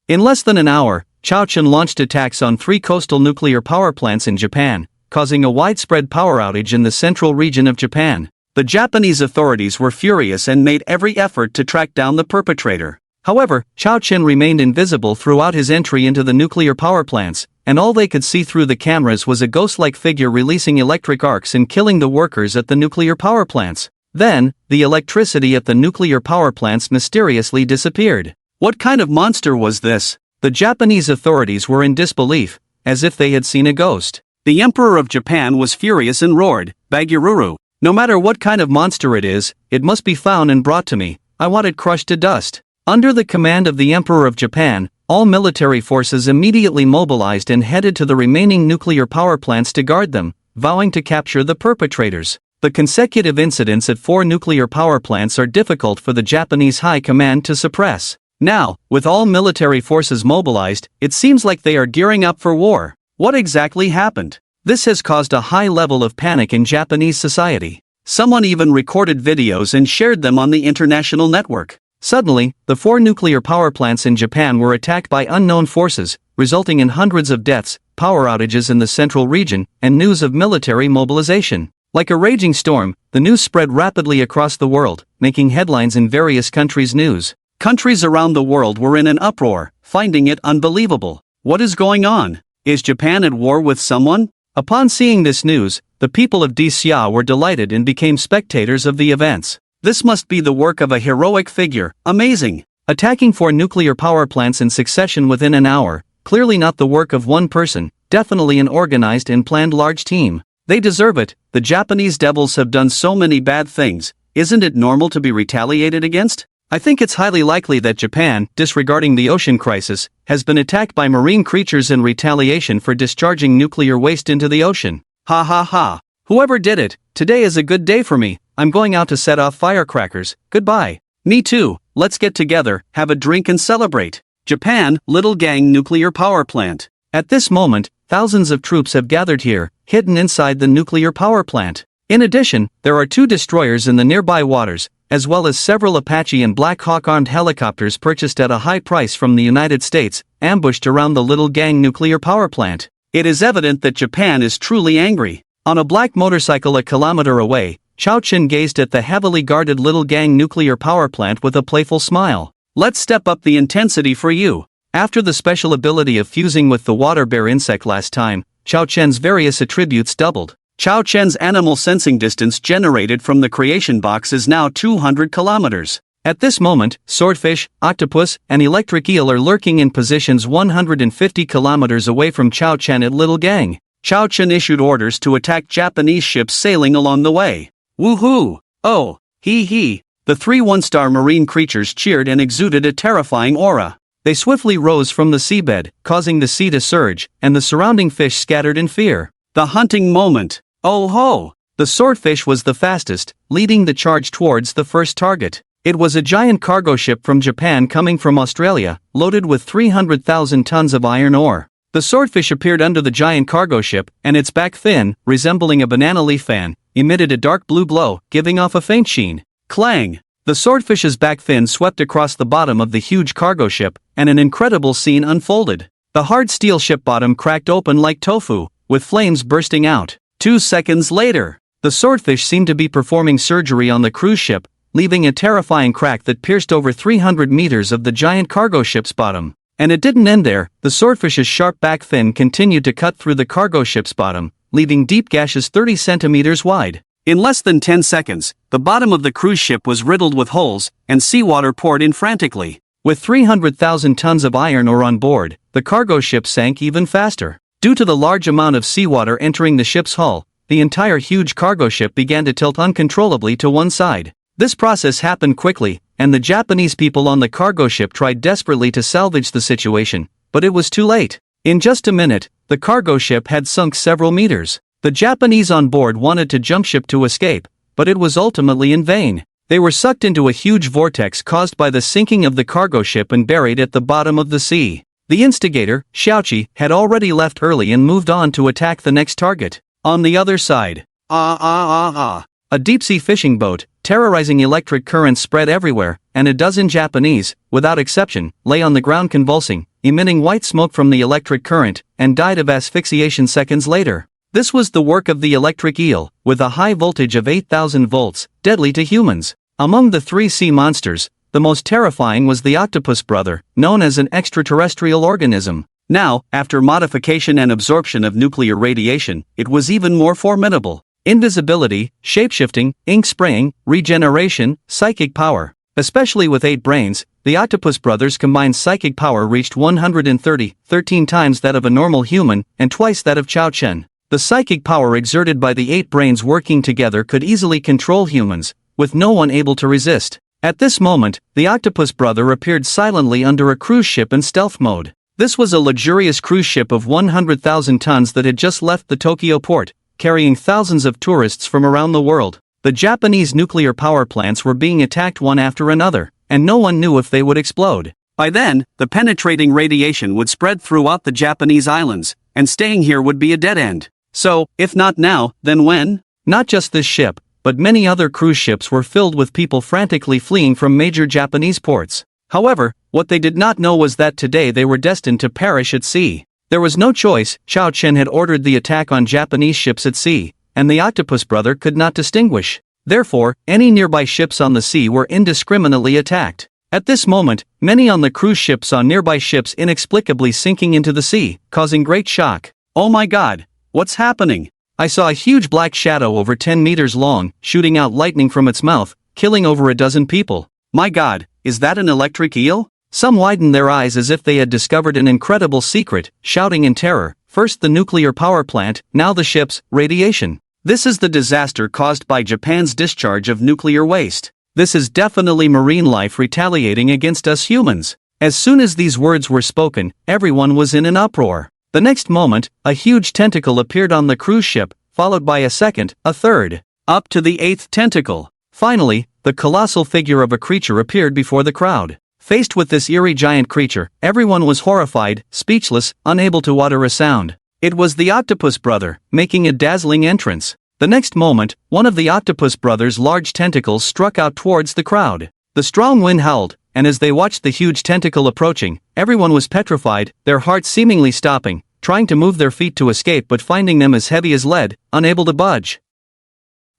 In less than an hour, Chao Chen launched attacks on 3 coastal nuclear power plants in Japan, causing a widespread power outage in the central region of Japan. The Japanese authorities were furious and made every effort to track down the perpetrator. However, Chao Chen remained invisible throughout his entry into the nuclear power plants, and all they could see through the cameras was a ghost-like figure releasing electric arcs and killing the workers at the nuclear power plants. Then, the electricity at the nuclear power plants mysteriously disappeared. What kind of monster was this? The Japanese authorities were in disbelief, as if they had seen a ghost. The Emperor of Japan was furious and roared, "Bagururu! No matter what kind of monster it is, it must be found and brought to me. I want it crushed to dust." Under the command of the Emperor of Japan, all military forces immediately mobilized and headed to the remaining nuclear power plants to guard them, vowing to capture the perpetrators. The consecutive incidents at 4 nuclear power plants are difficult for the Japanese High Command to suppress. Now, with all military forces mobilized, it seems like they are gearing up for war. What exactly happened? This has caused a high level of panic in Japanese society. Someone even recorded videos and shared them on the international network. Suddenly, the 4 nuclear power plants in Japan were attacked by unknown forces, resulting in hundreds of deaths, power outages in the central region, and news of military mobilization. Like a raging storm, the news spread rapidly across the world, making headlines in various countries' news. Countries around the world were in an uproar, finding it unbelievable. What is going on? Is Japan at war with someone? Upon seeing this news, the people of Xia were delighted and became spectators of the events. This must be the work of a heroic figure, amazing. Attacking 4 nuclear power plants in succession within an hour, clearly not the work of one person, definitely an organized and planned large team. They deserve it, the Japanese devils have done so many bad things, isn't it normal to be retaliated against? I think it's highly likely that Japan, disregarding the ocean crisis, has been attacked by marine creatures in retaliation for discharging nuclear waste into the ocean. Ha ha ha. Whoever did it, today is a good day for me. I'm going out to set off firecrackers. Goodbye. Me too. Let's get together, have a drink and celebrate. Japan, Little Gang Nuclear Power Plant. At this moment, thousands of troops have gathered here, hidden inside the nuclear power plant. In addition, there are 2 destroyers in the nearby waters, as well as several Apache and Black Hawk armed helicopters purchased at a high price from the United States, ambushed around the Little Gang nuclear power plant. It is evident that Japan is truly angry. On a black motorcycle a kilometer away, Chao Chen gazed at the heavily guarded Little Gang nuclear power plant with a playful smile. Let's step up the intensity for you. After the special ability of fusing with the water bear insect last time, Chao Chen's various attributes doubled. Chao Chen's animal sensing distance generated from the creation box is now 200 kilometers. At this moment, swordfish, octopus, and electric eel are lurking in positions 150 kilometers away from Chao Chen at Little Gang. Chao Chen issued orders to attack Japanese ships sailing along the way. Woohoo! Oh, hee hee! The 3 one-star marine creatures cheered and exuded a terrifying aura. They swiftly rose from the seabed, causing the sea to surge, and the surrounding fish scattered in fear. The hunting moment. Oh ho! The swordfish was the fastest, leading the charge towards the first target. It was a giant cargo ship from Japan coming from Australia, loaded with 300,000 tons of iron ore. The swordfish appeared under the giant cargo ship, and its back fin, resembling a banana leaf fan, emitted a dark blue glow, giving off a faint sheen. Clang! The swordfish's back fin swept across the bottom of the huge cargo ship, and an incredible scene unfolded. The hard steel ship bottom cracked open like tofu, with flames bursting out. 2 seconds later, the swordfish seemed to be performing surgery on the cruise ship, leaving a terrifying crack that pierced over 300 meters of the giant cargo ship's bottom. And it didn't end there. The swordfish's sharp back fin continued to cut through the cargo ship's bottom, leaving deep gashes 30 centimeters wide. In less than 10 seconds, the bottom of the cruise ship was riddled with holes, and seawater poured in frantically. With 300,000 tons of iron ore on board, the cargo ship sank even faster. Due to the large amount of seawater entering the ship's hull, the entire huge cargo ship began to tilt uncontrollably to one side. This process happened quickly, and the Japanese people on the cargo ship tried desperately to salvage the situation, but it was too late. In just a minute, the cargo ship had sunk several meters. The Japanese on board wanted to jump ship to escape, but it was ultimately in vain. They were sucked into a huge vortex caused by the sinking of the cargo ship and buried at the bottom of the sea. The instigator, Xiaoqi, had already left early and moved on to attack the next target. On the other side, a deep-sea fishing boat, terrorizing electric currents spread everywhere, and a dozen Japanese, without exception, lay on the ground convulsing, emitting white smoke from the electric current, and died of asphyxiation seconds later. This was the work of the electric eel, with a high voltage of 8,000 volts, deadly to humans. Among the 3 sea monsters, the most terrifying was the octopus brother, known as an extraterrestrial organism. Now, after modification and absorption of nuclear radiation, it was even more formidable. Invisibility, shapeshifting, ink spraying, regeneration, psychic power. Especially with 8 brains, the octopus brothers' combined psychic power reached 130, 13 times that of a normal human, and twice that of Chao Chen. The psychic power exerted by the 8 brains working together could easily control humans, with no one able to resist. At this moment, the octopus brother appeared silently under a cruise ship in stealth mode. This was a luxurious cruise ship of 100,000 tons that had just left the Tokyo port, carrying thousands of tourists from around the world. The Japanese nuclear power plants were being attacked one after another, and no one knew if they would explode. By then, the penetrating radiation would spread throughout the Japanese islands, and staying here would be a dead end. So, if not now, then when? Not just this ship, but many other cruise ships were filled with people frantically fleeing from major Japanese ports. However, what they did not know was that today they were destined to perish at sea. There was no choice. Chao Chen had ordered the attack on Japanese ships at sea, and the octopus brother could not distinguish. Therefore, any nearby ships on the sea were indiscriminately attacked. At this moment, many on the cruise ship saw nearby ships inexplicably sinking into the sea, causing great shock. Oh my god, what's happening? I saw a huge black shadow over 10 meters long, shooting out lightning from its mouth, killing over a dozen people. My god, is that an electric eel? Some widened their eyes as if they had discovered an incredible secret, shouting in terror, first the nuclear power plant, now the ships, radiation. This is the disaster caused by Japan's discharge of nuclear waste. This is definitely marine life retaliating against us humans. As soon as these words were spoken, everyone was in an uproar. The next moment, a huge tentacle appeared on the cruise ship, followed by a second, a third, up to the 8th tentacle. Finally, the colossal figure of a creature appeared before the crowd. Faced with this eerie giant creature, everyone was horrified, speechless, unable to utter a sound. It was the octopus brother, making a dazzling entrance. The next moment, one of the octopus brothers' large tentacles struck out towards the crowd. The strong wind howled, and as they watched the huge tentacle approaching, everyone was petrified, their hearts seemingly stopping, trying to move their feet to escape but finding them as heavy as lead, unable to budge.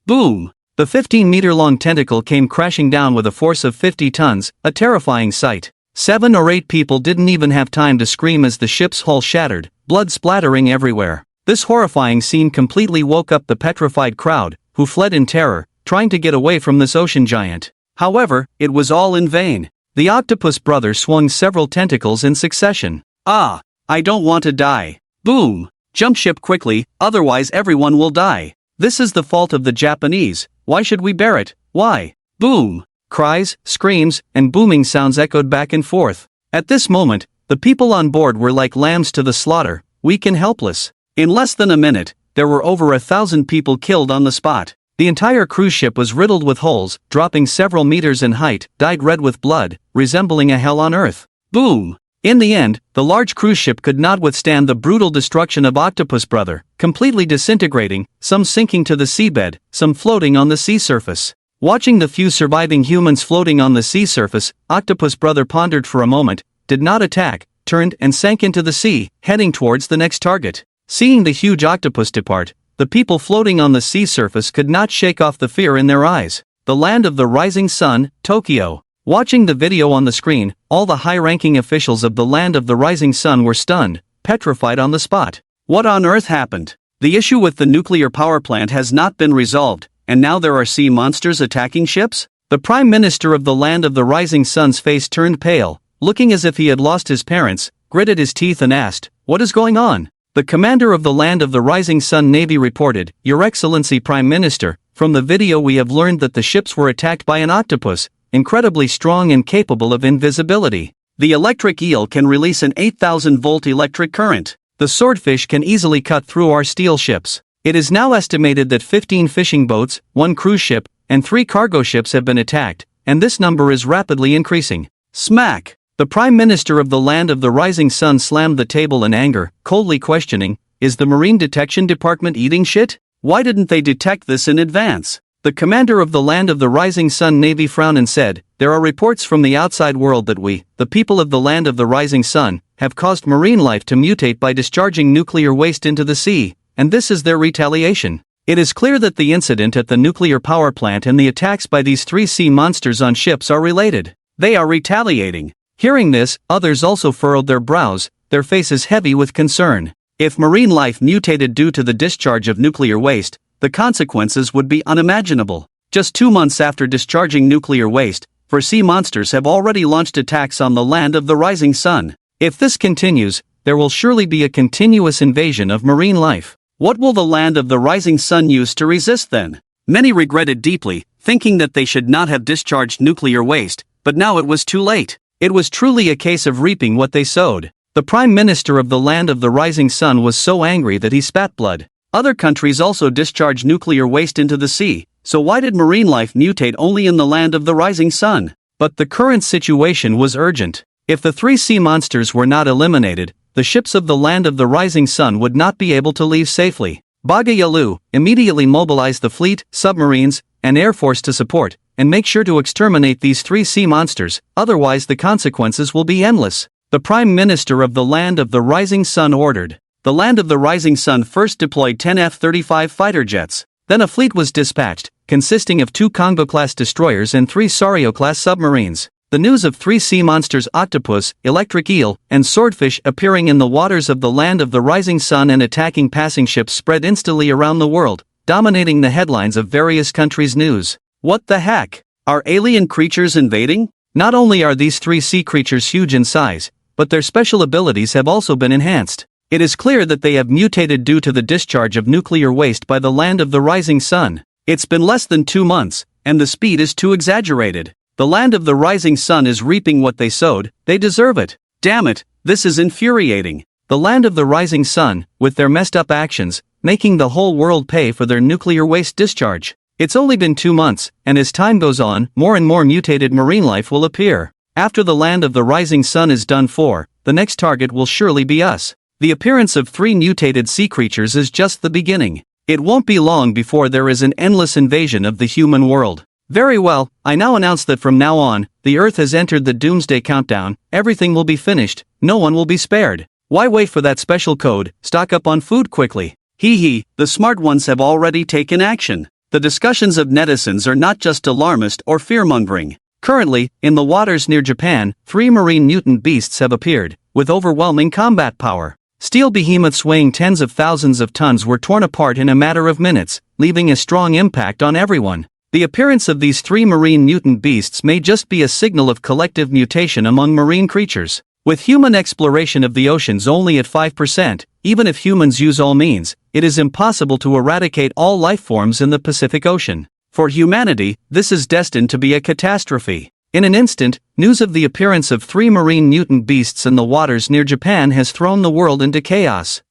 Boom! The 15-meter-long tentacle came crashing down with a force of 50 tons, a terrifying sight. 7 or 8 people didn't even have time to scream as the ship's hull shattered, blood splattering everywhere. This horrifying scene completely woke up the petrified crowd, who fled in terror, trying to get away from this ocean giant. However, it was all in vain. The octopus brother swung several tentacles in succession. Ah! I don't want to die. Boom! Jump ship quickly, otherwise everyone will die. This is the fault of the Japanese, why should we bear it, why? Boom! Cries, screams, and booming sounds echoed back and forth. At this moment, the people on board were like lambs to the slaughter, weak and helpless. In less than a minute, there were over 1,000 people killed on the spot. The entire cruise ship was riddled with holes, dropping several meters in height, dyed red with blood, resembling a hell on earth. Boom! In the end, the large cruise ship could not withstand the brutal destruction of Octopus Brother, completely disintegrating, some sinking to the seabed, some floating on the sea surface. Watching the few surviving humans floating on the sea surface, Octopus Brother pondered for a moment, did not attack, turned and sank into the sea, heading towards the next target. Seeing the huge octopus depart, the people floating on the sea surface could not shake off the fear in their eyes. The land of the rising sun, Tokyo. Watching the video on the screen, all the high-ranking officials of the land of the rising sun were stunned, petrified on the spot. What on earth happened? The issue with the nuclear power plant has not been resolved, and now there are sea monsters attacking ships? The Prime Minister of the land of the rising sun's face turned pale, looking as if he had lost his parents, gritted his teeth and asked, "What is going on?" The commander of the land of the rising sun navy reported, "Your Excellency Prime Minister, from the video we have learned that the ships were attacked by an octopus, incredibly strong and capable of invisibility. The electric eel can release an 8,000-volt electric current. The swordfish can easily cut through our steel ships. It is now estimated that 15 fishing boats, 1 cruise ship, and 3 cargo ships have been attacked, and this number is rapidly increasing." Smack! The Prime Minister of the land of the rising sun slammed the table in anger, coldly questioning, "Is the Marine Detection Department eating shit? Why didn't they detect this in advance?" The commander of the land of the rising sun navy frowned and said, "There are reports from the outside world that we, the people of the land of the rising sun, have caused marine life to mutate by discharging nuclear waste into the sea, and this is their retaliation. It is clear that the incident at the nuclear power plant and the attacks by these 3 sea monsters on ships are related. They are retaliating." Hearing this, others also furrowed their brows, their faces heavy with concern. If marine life mutated due to the discharge of nuclear waste, the consequences would be unimaginable. Just 2 months after discharging nuclear waste, 4 sea monsters have already launched attacks on the land of the rising sun. If this continues, there will surely be a continuous invasion of marine life. What will the land of the rising sun use to resist then? Many regretted deeply, thinking that they should not have discharged nuclear waste, but now it was too late. It was truly a case of reaping what they sowed. The Prime Minister of the land of the rising sun was so angry that he spat blood. Other countries also discharge nuclear waste into the sea, so why did marine life mutate only in the land of the rising sun? But the current situation was urgent. If the 3 sea monsters were not eliminated, the ships of the land of the rising sun would not be able to leave safely. Bagayalu immediately mobilized the fleet, submarines, and air force to support, and make sure to exterminate these 3 sea monsters, otherwise the consequences will be endless. The Prime Minister of the land of the rising sun ordered. The land of the rising sun first deployed 10 F-35 fighter jets. Then a fleet was dispatched, consisting of 2 Congo-class destroyers and 3 Sario-class submarines. The news of 3 sea monsters, octopus, electric eel, and swordfish appearing in the waters of the land of the rising sun and attacking passing ships spread instantly around the world, dominating the headlines of various countries' news. What the heck? Are alien creatures invading? Not only are these 3 sea creatures huge in size, but their special abilities have also been enhanced. It is clear that they have mutated due to the discharge of nuclear waste by the land of the rising sun. It's been less than 2 months, and the speed is too exaggerated. The land of the rising sun is reaping what they sowed, they deserve it. Damn it, this is infuriating. The land of the rising sun, with their messed up actions, making the whole world pay for their nuclear waste discharge. It's only been 2 months, and as time goes on, more and more mutated marine life will appear. After the land of the rising sun is done for, the next target will surely be us. The appearance of 3 mutated sea creatures is just the beginning. It won't be long before there is an endless invasion of the human world. Very well, I now announce that from now on, the Earth has entered the doomsday countdown, everything will be finished, no one will be spared. Why wait for that special code, stock up on food quickly. The smart ones have already taken action. The discussions of netizens are not just alarmist or fear-mongering. Currently, in the waters near Japan, 3 marine mutant beasts have appeared, with overwhelming combat power. Steel behemoths weighing tens of thousands of tons were torn apart in a matter of minutes, leaving a strong impact on everyone. The appearance of these 3 marine mutant beasts may just be a signal of collective mutation among marine creatures. With human exploration of the oceans only at 5%, even if humans use all means, it is impossible to eradicate all life forms in the Pacific Ocean. For humanity, this is destined to be a catastrophe. In an instant, news of the appearance of 3 marine mutant beasts in the waters near Japan has thrown the world into chaos.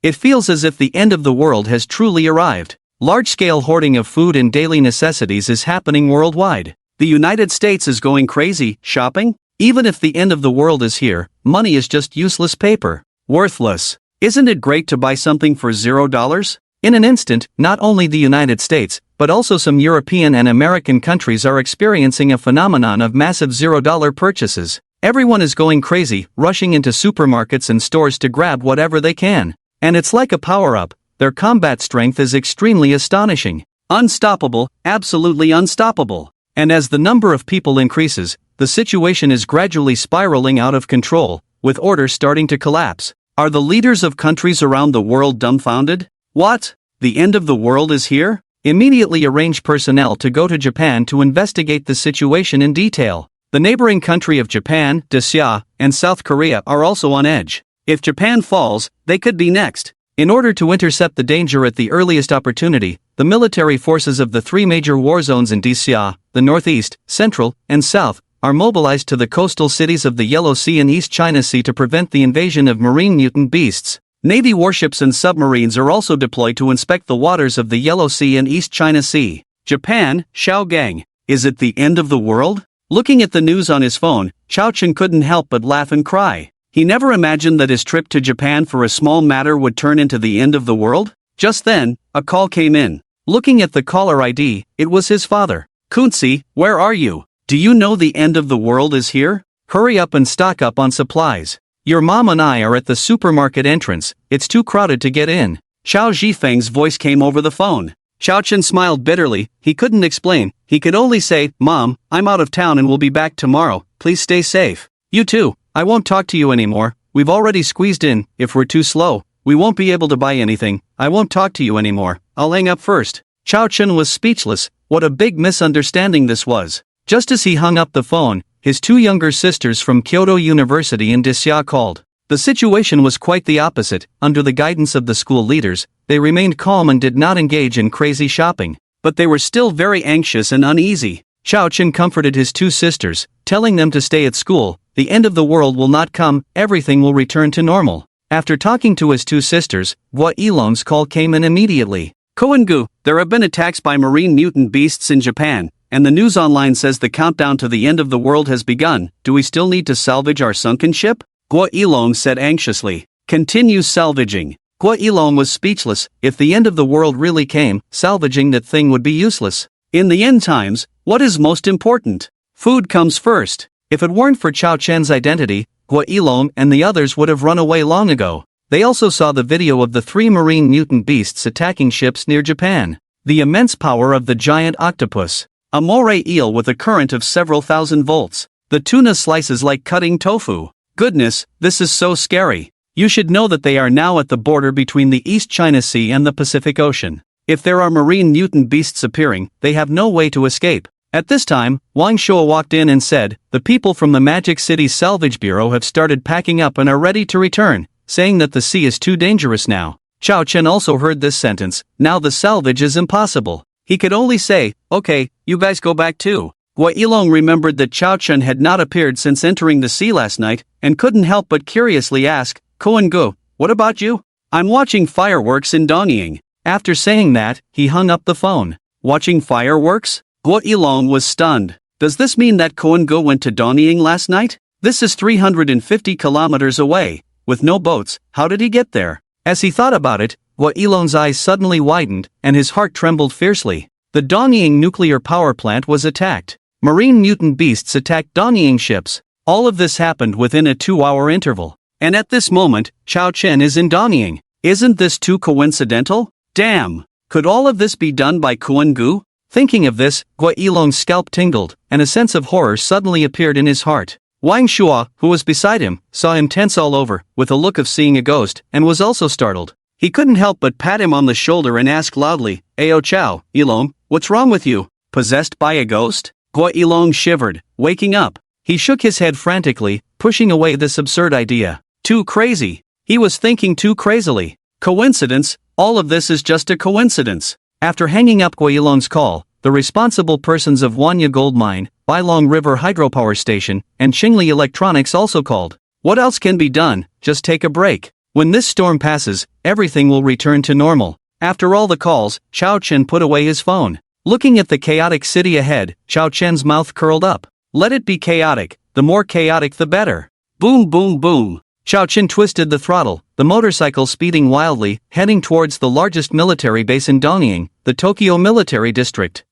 It feels as if the end of the world has truly arrived. Large-scale hoarding of food and daily necessities is happening worldwide. The United States is going crazy, shopping? Even if the end of the world is here, money is just useless paper. Worthless. Isn't it great to buy something for $0? In an instant, not only the United States, but also some European and American countries are experiencing a phenomenon of massive $0 purchases. Everyone is going crazy, rushing into supermarkets and stores to grab whatever they can. And it's like a power-up, their combat strength is extremely astonishing. Unstoppable, absolutely unstoppable. And as the number of people increases, the situation is gradually spiraling out of control, with orders starting to collapse. Are the leaders of countries around the world dumbfounded? What? The end of the world is here? Immediately arrange personnel to go to Japan to investigate the situation in detail. The neighboring country of Japan, Russia, and South Korea are also on edge. If Japan falls, they could be next. In order to intercept the danger at the earliest opportunity, the military forces of the 3 major war zones in Russia, the Northeast, Central, and South, are mobilized to the coastal cities of the Yellow Sea and East China Sea to prevent the invasion of marine mutant beasts. Navy warships and submarines are also deployed to inspect the waters of the Yellow Sea and East China Sea. Japan, Xiaogang. Is it the end of the world? Looking at the news on his phone, Chao Chen couldn't help but laugh and cry. He never imagined that his trip to Japan for a small matter would turn into the end of the world. Just then, a call came in. Looking at the caller ID, it was his father. Kunzi, where are you? Do you know the end of the world is here? Hurry up and stock up on supplies. Your mom and I are at the supermarket entrance, it's too crowded to get in. Xiao Zhifeng's voice came over the phone. Xiao Chen smiled bitterly, he couldn't explain, he could only say, Mom, I'm out of town and will be back tomorrow, please stay safe. You too, I won't talk to you anymore, we've already squeezed in, if we're too slow, we won't be able to buy anything, I won't talk to you anymore, I'll hang up first. Xiao Chen was speechless, what a big misunderstanding this was. Just as he hung up the phone, his 2 younger sisters from Kyoto University in Russia called. The situation was quite the opposite. Under the guidance of the school leaders, they remained calm and did not engage in crazy shopping. But they were still very anxious and uneasy. Xiao Chen comforted his 2 sisters, telling them to stay at school, the end of the world will not come, everything will return to normal. After talking to his 2 sisters, Hua Ilong's call came in immediately. Koengu, there have been attacks by marine mutant beasts in Japan, and the news online says the countdown to the end of the world has begun. Do we still need to salvage our sunken ship? Hua Ilong said anxiously. Continue salvaging. Hua Ilong was speechless. If the end of the world really came, salvaging that thing would be useless. In the end times, what is most important? Food comes first. If it weren't for Chao Chen's identity, Hua Ilong and the others would have run away long ago. They also saw the video of the 3 marine mutant beasts attacking ships near Japan. The immense power of the giant octopus. A moray eel with a current of several thousand volts. The tuna slices like cutting tofu. Goodness, this is so scary. You should know that they are now at the border between the East China Sea and the Pacific Ocean. If there are marine mutant beasts appearing, they have no way to escape. At this time, Wang Shua walked in and said, the people from the Magic City Salvage Bureau have started packing up and are ready to return, saying that the sea is too dangerous now. Chao Chen also heard this sentence, now the salvage is impossible. He could only say, okay, you guys go back too. Hua Ilong remembered that Chao Chen had not appeared since entering the sea last night, and couldn't help but curiously ask, Koengu, what about you? I'm watching fireworks in Dongying. After saying that, he hung up the phone. Watching fireworks? Hua Ilong was stunned. Does this mean that Koengu went to Dongying last night? This is 350 kilometers away. With no boats, how did he get there? As he thought about it, Gua Ilong's eyes suddenly widened, and his heart trembled fiercely. The Donying nuclear power plant was attacked. Marine mutant beasts attacked Donying ships. All of this happened within a 2-hour interval. And at this moment, Chao Chen is in Donying. Isn't this too coincidental? Damn! Could all of this be done by Kuan Gu? Thinking of this, Gua Ilong's scalp tingled, and a sense of horror suddenly appeared in his heart. Wang Shua, who was beside him, saw him tense all over, with a look of seeing a ghost, and was also startled. He couldn't help but pat him on the shoulder and ask loudly, "Ayo Chao, Ilong, what's wrong with you? Possessed by a ghost?" Gua Ilong shivered, waking up. He shook his head frantically, pushing away this absurd idea. Too crazy. He was thinking too crazily. Coincidence? All of this is just a coincidence. After hanging up Gua Ilong's call, the responsible persons of Wanya Gold Mine, Bailong River Hydropower Station, and Qingli Electronics also called. What else can be done? Just take a break. When this storm passes, everything will return to normal. After all the calls, Chao Chen put away his phone. Looking at the chaotic city ahead, Chao Chen's mouth curled up. Let it be chaotic, the more chaotic the better. Boom boom boom. Chao Chen twisted the throttle, the motorcycle speeding wildly, heading towards the largest military base in Donying, the Tokyo Military District.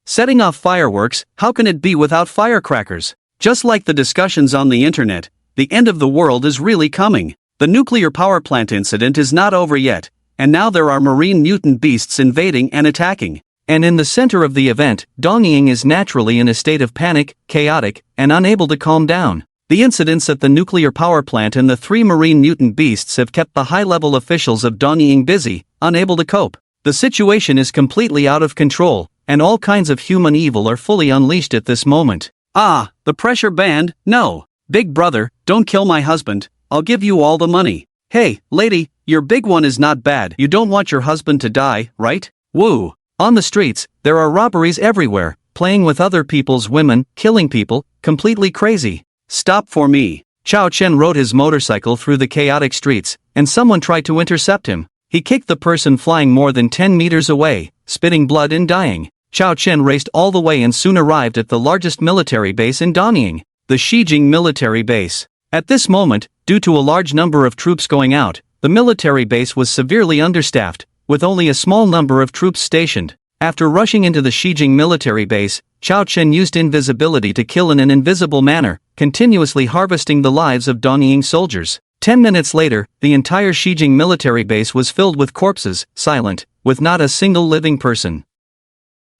Setting off fireworks, how can it be without firecrackers? Just like the discussions on the internet, the end of the world is really coming. The nuclear power plant incident is not over yet, and now there are marine mutant beasts invading and attacking. And in the center of the event, Donying is naturally in a state of panic, chaotic, and unable to calm down. The incidents at the nuclear power plant and the 3 marine mutant beasts have kept the high-level officials of Donying busy, unable to cope. The situation is completely out of control, and all kinds of human evil are fully unleashed at this moment. Ah, the pressure band? No. Big brother, don't kill my husband, I'll give you all the money. Hey, lady, your big one is not bad. You don't want your husband to die, right? Woo. On the streets, there are robberies everywhere, playing with other people's women, killing people, completely crazy. Stop for me. Chao Chen rode his motorcycle through the chaotic streets, and someone tried to intercept him. He kicked the person flying more than 10 meters away, spitting blood and dying. Chao Chen raced all the way and soon arrived at the largest military base in Donying, the Shijing military base. At this moment, due to a large number of troops going out, the military base was severely understaffed, with only a small number of troops stationed. After rushing into the Shijing military base, Chao Chen used invisibility to kill in an invisible manner, continuously harvesting the lives of Donying soldiers. 10 minutes later, the entire Shijing military base was filled with corpses, silent, with not a single living person.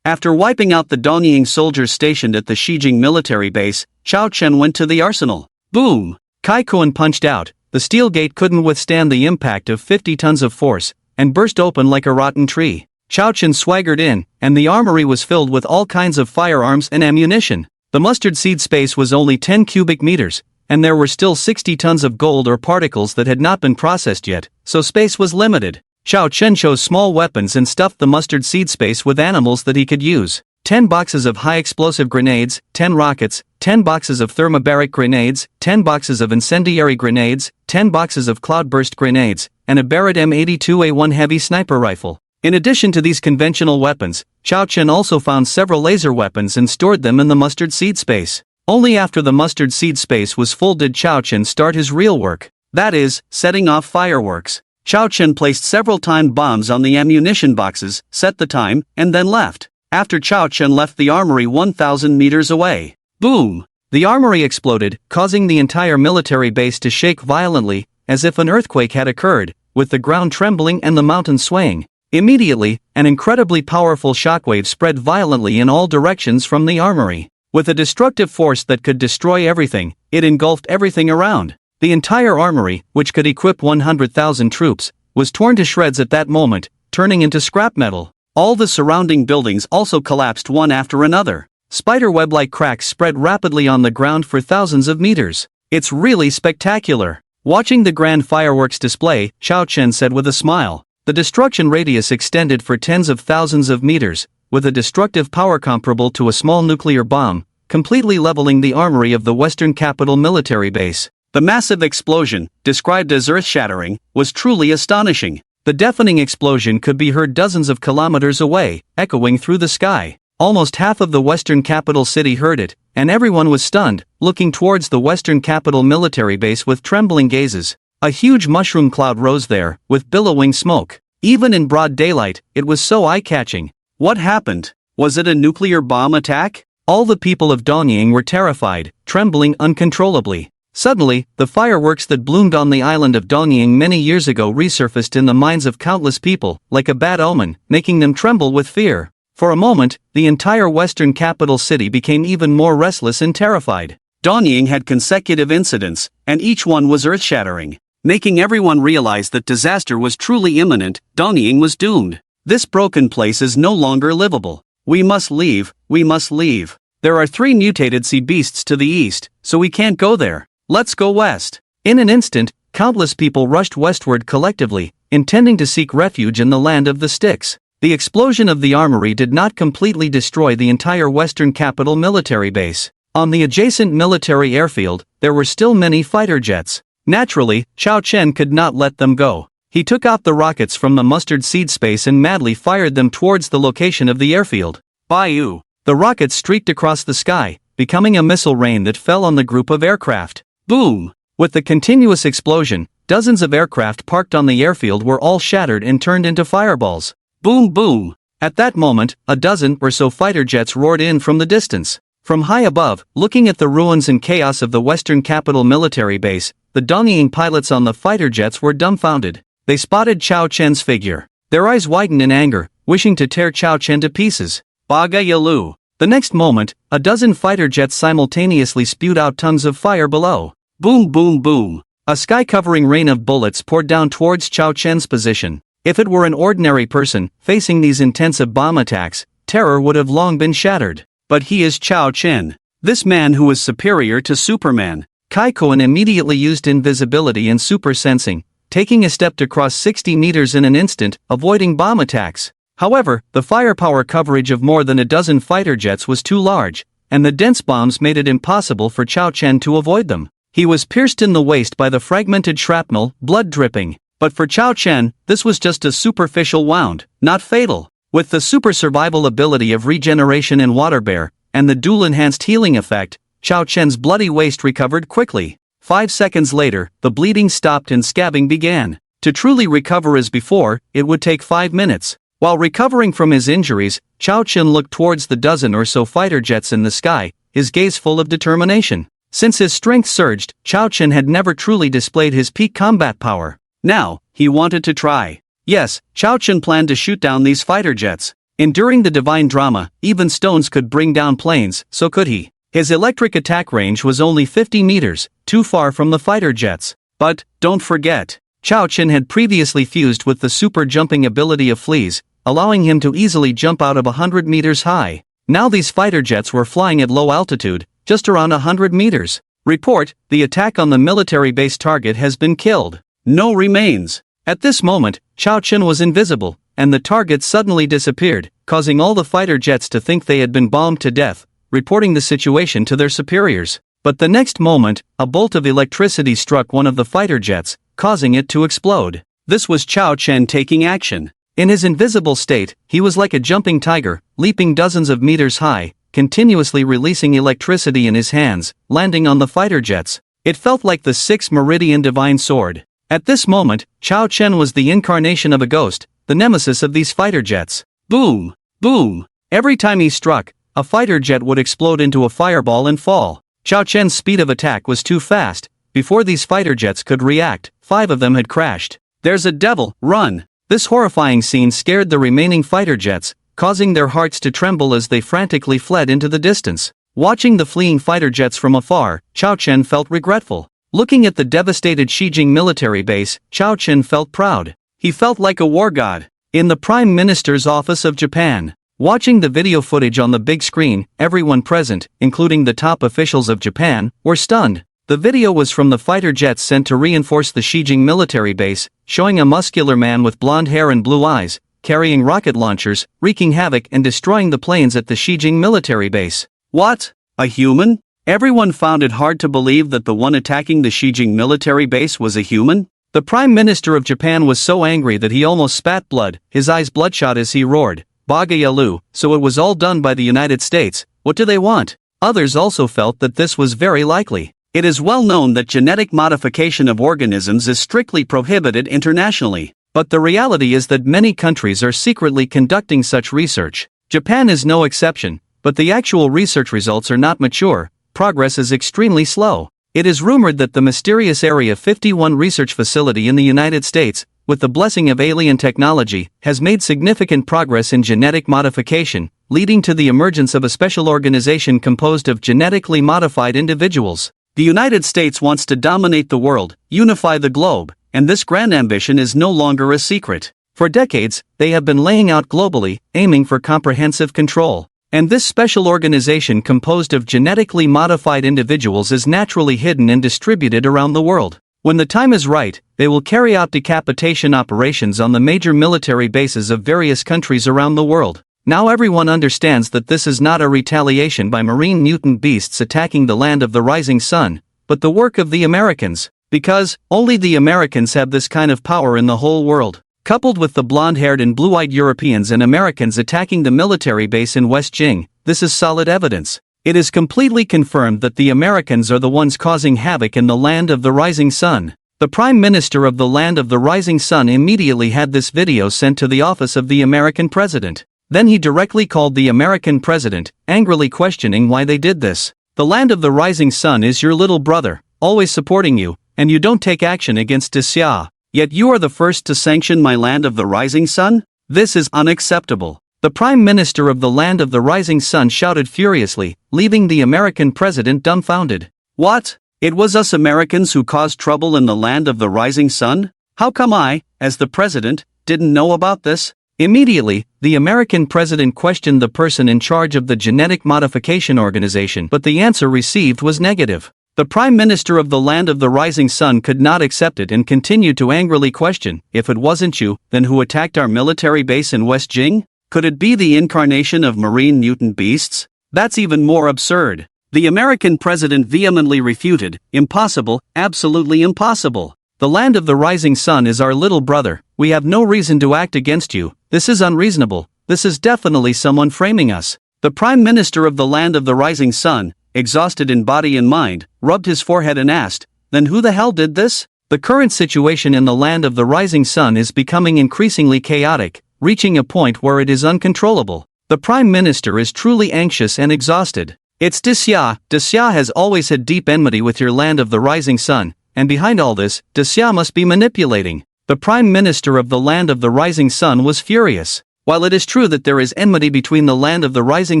After wiping out the Donying soldiers stationed at the Shijing military base, Chao Chen went to the arsenal. Boom! Kai Kuan punched out. The steel gate couldn't withstand the impact of 50 tons of force, and burst open like a rotten tree. Chao Chen swaggered in, and the armory was filled with all kinds of firearms and ammunition. The mustard seed space was only 10 cubic meters, and there were still 60 tons of gold or particles that had not been processed yet, so space was limited. Chao Chen chose small weapons and stuffed the mustard seed space with animals that he could use. 10 boxes of high-explosive grenades, 10 rockets, 10 boxes of thermobaric grenades, 10 boxes of incendiary grenades, 10 boxes of cloudburst grenades, and a Barrett M82A1 heavy sniper rifle. In addition to these conventional weapons, Chao Chen also found several laser weapons and stored them in the mustard seed space. Only after the mustard seed space was full did Chao Chen start his real work. That is, setting off fireworks. Chao Chen placed several timed bombs on the ammunition boxes, set the time, and then left. After Chao Chen left the armory 1,000 meters away. Boom! The armory exploded, causing the entire military base to shake violently, as if an earthquake had occurred, with the ground trembling and the mountains swaying. Immediately, an incredibly powerful shockwave spread violently in all directions from the armory. With a destructive force that could destroy everything, it engulfed everything around. The entire armory, which could equip 100,000 troops, was torn to shreds at that moment, turning into scrap metal. All the surrounding buildings also collapsed one after another. Spiderweb-like cracks spread rapidly on the ground for thousands of meters. It's really spectacular. Watching the grand fireworks display, Chao Chen said with a smile. The destruction radius extended for tens of thousands of meters, with a destructive power comparable to a small nuclear bomb, completely leveling the armory of the Western Capital military base. The massive explosion, described as earth-shattering, was truly astonishing. The deafening explosion could be heard dozens of kilometers away, echoing through the sky. Almost half of the Western Capital city heard it, and everyone was stunned, looking towards the Western Capital military base with trembling gazes. A huge mushroom cloud rose there, with billowing smoke. Even in broad daylight, it was so eye-catching. What happened? Was it a nuclear bomb attack? All the people of Donying were terrified, trembling uncontrollably. Suddenly, the fireworks that bloomed on the island of Donying many years ago resurfaced in the minds of countless people, like a bad omen, making them tremble with fear. For a moment, the entire western capital city became even more restless and terrified. Donying had consecutive incidents, and each one was earth-shattering. Making everyone realize that disaster was truly imminent, Donying was doomed. This broken place is no longer livable. We must leave, we must leave. There are 3 mutated sea beasts to the east, so we can't go there. Let's go west. In an instant, countless people rushed westward collectively, intending to seek refuge in the land of the Styx. The explosion of the armory did not completely destroy the entire western capital military base. On the adjacent military airfield, there were still many fighter jets. Naturally, Chao Chen could not let them go. He took out the rockets from the mustard seed space and madly fired them towards the location of the airfield. Bayou! The rockets streaked across the sky, becoming a missile rain that fell on the group of aircraft. Boom! With the continuous explosion, dozens of aircraft parked on the airfield were all shattered and turned into fireballs. Boom boom! At that moment, a dozen or so fighter jets roared in from the distance. From high above, looking at the ruins and chaos of the western capital military base, the Donying pilots on the fighter jets were dumbfounded. They spotted Chao Chen's figure. Their eyes widened in anger, wishing to tear Chao Chen to pieces. Baga Yalu! The next moment, a dozen fighter jets simultaneously spewed out tongues of fire below. Boom boom boom! A sky-covering rain of bullets poured down towards Chao Chen's position. If it were an ordinary person, facing these intensive bomb attacks, terror would have long been shattered. But he is Chao Chen. This man who is superior to Superman. Kai Koen immediately used invisibility and super sensing, taking a step to cross 60 meters in an instant, avoiding bomb attacks. However, the firepower coverage of more than a dozen fighter jets was too large, and the dense bombs made it impossible for Chao Chen to avoid them. He was pierced in the waist by the fragmented shrapnel, blood dripping. But for Chao Chen, this was just a superficial wound, not fatal. With the super survival ability of regeneration and water bear, and the dual-enhanced healing effect, Chao Chen's bloody waist recovered quickly. 5 seconds later, the bleeding stopped and scabbing began. To truly recover as before, it would take 5 minutes. While recovering from his injuries, Chao Chen looked towards the dozen or so fighter jets in the sky, his gaze full of determination. Since his strength surged, Chao Chen had never truly displayed his peak combat power. Now, he wanted to try. Yes, Chao Chen planned to shoot down these fighter jets. Enduring the divine drama, even stones could bring down planes, so could he. His electric attack range was only 50 meters, too far from the fighter jets. But, don't forget, Chao Chen had previously fused with the super jumping ability of fleas, allowing him to easily jump out of 100 meters high. Now these fighter jets were flying at low altitude, just around 100 meters. Report, the attack on the military base target has been killed. No remains. At this moment, Chao Chen was invisible, and the target suddenly disappeared, causing all the fighter jets to think they had been bombed to death, reporting the situation to their superiors. But the next moment, a bolt of electricity struck one of the fighter jets, causing it to explode. This was Chao Chen taking action. In his invisible state, he was like a jumping tiger, leaping dozens of meters high, continuously releasing electricity in his hands, landing on the fighter jets. It felt like the 6th Meridian Divine Sword. At this moment, Chao Chen was the incarnation of a ghost, the nemesis of these fighter jets. Boom! Boom! Every time he struck, a fighter jet would explode into a fireball and fall. Chao Chen's speed of attack was too fast. Before these fighter jets could react, 5 of them had crashed. There's a devil, run! This horrifying scene scared the remaining fighter jets, causing their hearts to tremble as they frantically fled into the distance. Watching the fleeing fighter jets from afar, Chao Chen felt regretful. Looking at the devastated Shijing military base, Chao Chen felt proud. He felt like a war god. In the Prime Minister's office of Japan. Watching the video footage on the big screen, everyone present, including the top officials of Japan, were stunned. The video was from the fighter jets sent to reinforce the Shijing military base, showing a muscular man with blonde hair and blue eyes, carrying rocket launchers, wreaking havoc and destroying the planes at the Shijing military base. What? A human? Everyone found it hard to believe that the one attacking the Shijing military base was a human. The Prime Minister of Japan was so angry that he almost spat blood, his eyes bloodshot as he roared, "Bagayalu, so it was all done by the United States, what do they want?" Others also felt that this was very likely. It is well known that genetic modification of organisms is strictly prohibited internationally, but the reality is that many countries are secretly conducting such research. Japan is no exception, but the actual research results are not mature, progress is extremely slow. It is rumored that the mysterious Area 51 research facility in the United States, with the blessing of alien technology, has made significant progress in genetic modification, leading to the emergence of a special organization composed of genetically modified individuals. The United States wants to dominate the world, unify the globe, and this grand ambition is no longer a secret. For decades, they have been laying out globally, aiming for comprehensive control. And this special organization composed of genetically modified individuals is naturally hidden and distributed around the world. When the time is right, they will carry out decapitation operations on the major military bases of various countries around the world. Now everyone understands that this is not a retaliation by marine mutant beasts attacking the land of the rising sun, but the work of the Americans, because only the Americans have this kind of power in the whole world. Coupled with the blonde-haired and blue-eyed Europeans and Americans attacking the military base in West Jing, this is solid evidence. It is completely confirmed that the Americans are the ones causing havoc in the land of the rising sun. The Prime Minister of the land of the rising sun immediately had this video sent to the office of the American president. Then he directly called the American president, angrily questioning why they did this. The land of the rising sun is your little brother, always supporting you, and you don't take action against Xia. Yet you are the first to sanction my land of the rising sun? This is unacceptable. The Prime Minister of the land of the rising sun shouted furiously, leaving the American president dumbfounded. What? It was us Americans who caused trouble in the land of the rising sun? How come I, as the president, didn't know about this? Immediately, the American president questioned the person in charge of the genetic modification organization, but the answer received was negative. The Prime Minister of the land of the rising sun could not accept it and continued to angrily question, if it wasn't you, then who attacked our military base in West Jing? Could it be the incarnation of marine mutant beasts? That's even more absurd. The American president vehemently refuted, impossible, absolutely impossible. The land of the rising sun is our little brother, we have no reason to act against you, this is unreasonable, this is definitely someone framing us. The Prime Minister of the land of the rising sun, exhausted in body and mind, rubbed his forehead and asked, then who the hell did this? The current situation in the land of the rising sun is becoming increasingly chaotic, reaching a point where it is uncontrollable. The Prime Minister is truly anxious and exhausted. It's Xia. Xia has always had deep enmity with your land of the rising sun, and behind all this, Xia must be manipulating. The Prime Minister of the land of the rising sun was furious. While it is true that there is enmity between the land of the rising